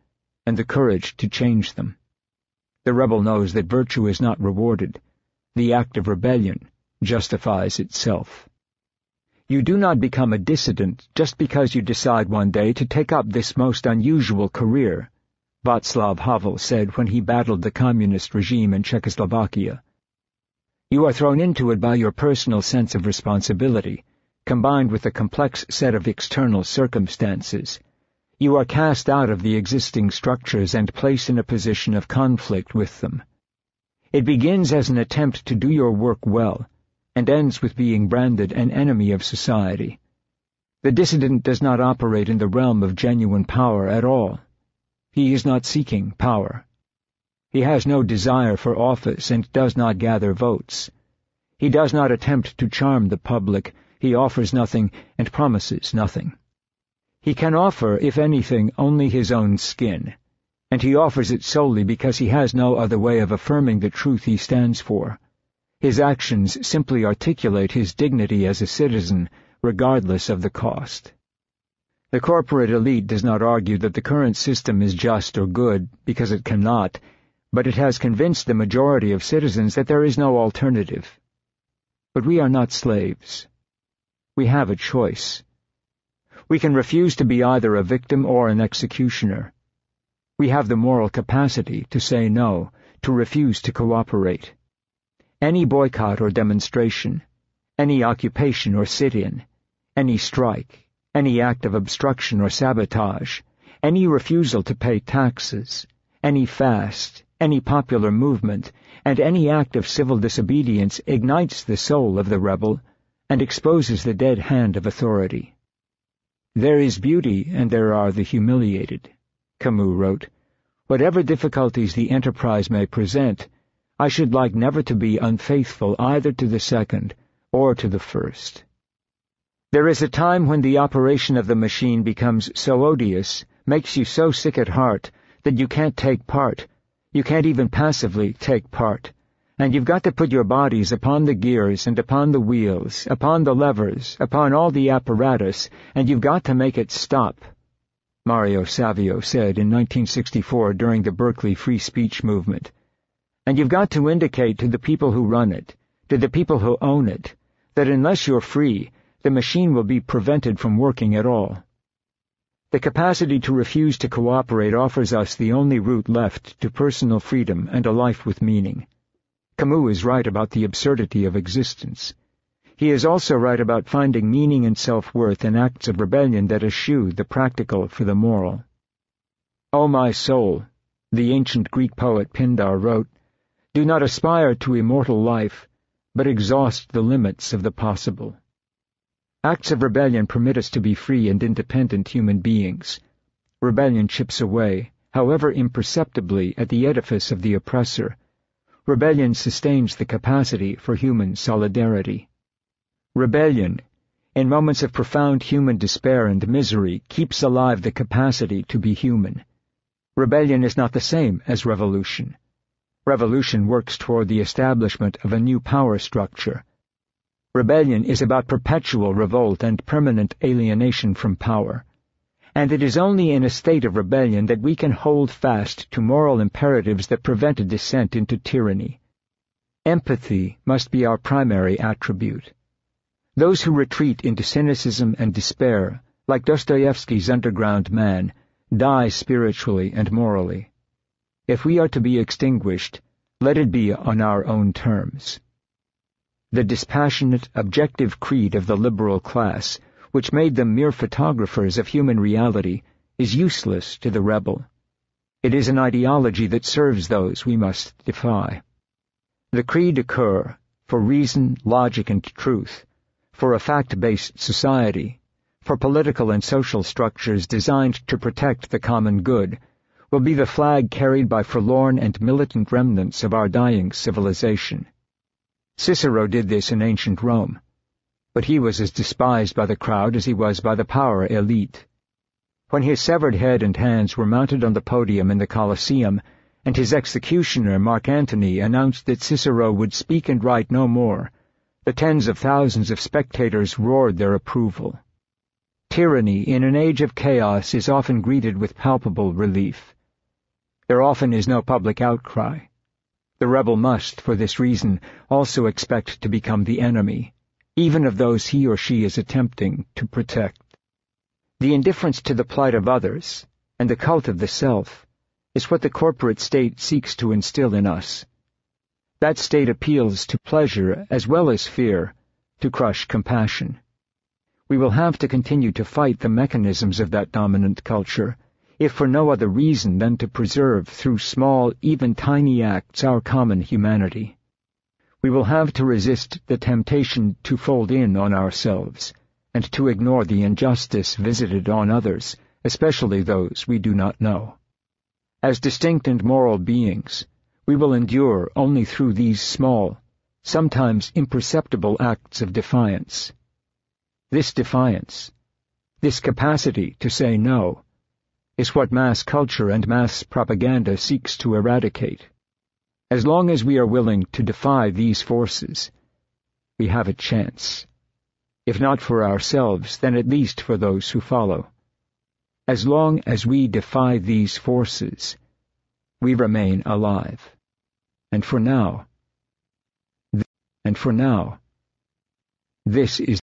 B: and the courage to change them. The rebel knows that virtue is not rewarded. The act of rebellion justifies itself. You do not become a dissident just because you decide one day to take up this most unusual career, Václav Havel said when he battled the communist regime in Czechoslovakia. You are thrown into it by your personal sense of responsibility, combined with a complex set of external circumstances. You are cast out of the existing structures and placed in a position of conflict with them. It begins as an attempt to do your work well, and ends with being branded an enemy of society. The dissident does not operate in the realm of genuine power at all. He is not seeking power. He has no desire for office and does not gather votes. He does not attempt to charm the public. He offers nothing and promises nothing. He can offer, if anything, only his own skin, and he offers it solely because he has no other way of affirming the truth he stands for. His actions simply articulate his dignity as a citizen, regardless of the cost. The corporate elite does not argue that the current system is just or good because it cannot, but it has convinced the majority of citizens that there is no alternative. But we are not slaves. We have a choice. We can refuse to be either a victim or an executioner. We have the moral capacity to say no, to refuse to cooperate. Any boycott or demonstration, any occupation or sit-in, any strike, any act of obstruction or sabotage, any refusal to pay taxes, any fast, any popular movement, and any act of civil disobedience ignites the soul of the rebel and exposes the dead hand of authority. There is beauty and there are the humiliated, Camus wrote. Whatever difficulties the enterprise may present, I should like never to be unfaithful either to the second or to the first. There is a time when the operation of the machine becomes so odious, makes you so sick at heart, that you can't take part. You can't even passively take part. And you've got to put your bodies upon the gears and upon the wheels, upon the levers, upon all the apparatus, and you've got to make it stop, Mario Savio said in 1964 during the Berkeley free speech movement. And you've got to indicate to the people who run it, to the people who own it, that unless you're free, the machine will be prevented from working at all. The capacity to refuse to cooperate offers us the only route left to personal freedom and a life with meaning. Camus is right about the absurdity of existence. He is also right about finding meaning and self-worth in acts of rebellion that eschew the practical for the moral. O my soul, the ancient Greek poet Pindar wrote, do not aspire to immortal life, but exhaust the limits of the possible. Acts of rebellion permit us to be free and independent human beings. Rebellion chips away, however imperceptibly, at the edifice of the oppressor. Rebellion sustains the capacity for human solidarity. Rebellion, in moments of profound human despair and misery, keeps alive the capacity to be human. Rebellion is not the same as revolution. Revolution works toward the establishment of a new power structure. Rebellion is about perpetual revolt and permanent alienation from power. And it is only in a state of rebellion that we can hold fast to moral imperatives that prevent a descent into tyranny. Empathy must be our primary attribute. Those who retreat into cynicism and despair, like Dostoevsky's underground man, die spiritually and morally. If we are to be extinguished, let it be on our own terms. The dispassionate, objective creed of the liberal class, which made them mere photographers of human reality, is useless to the rebel. It is an ideology that serves those we must defy. The creed occur for reason, logic, and truth, for a fact-based society, for political and social structures designed to protect the common good, will be the flag carried by forlorn and militant remnants of our dying civilization. Cicero did this in ancient Rome, but he was as despised by the crowd as he was by the power elite. When his severed head and hands were mounted on the podium in the Colosseum, and his executioner, Mark Antony, announced that Cicero would speak and write no more, the tens of thousands of spectators roared their approval. Tyranny in an age of chaos is often greeted with palpable relief. There often is no public outcry. The rebel must, for this reason, also expect to become the enemy, even of those he or she is attempting to protect. The indifference to the plight of others, and the cult of the self, is what the corporate state seeks to instill in us. That state appeals to pleasure as well as fear, to crush compassion. We will have to continue to fight the mechanisms of that dominant culture, if for no other reason than to preserve through small, even tiny acts, our common humanity. We will have to resist the temptation to fold in on ourselves, and to ignore the injustice visited on others, especially those we do not know. As distinct and moral beings, we will endure only through these small, sometimes imperceptible acts of defiance. This defiance, this capacity to say no, is what mass culture and mass propaganda seeks to eradicate. As long as we are willing to defy these forces, we have a chance. If not for ourselves, then at least for those who follow. As long as we defy these forces, we remain alive. And for now, this is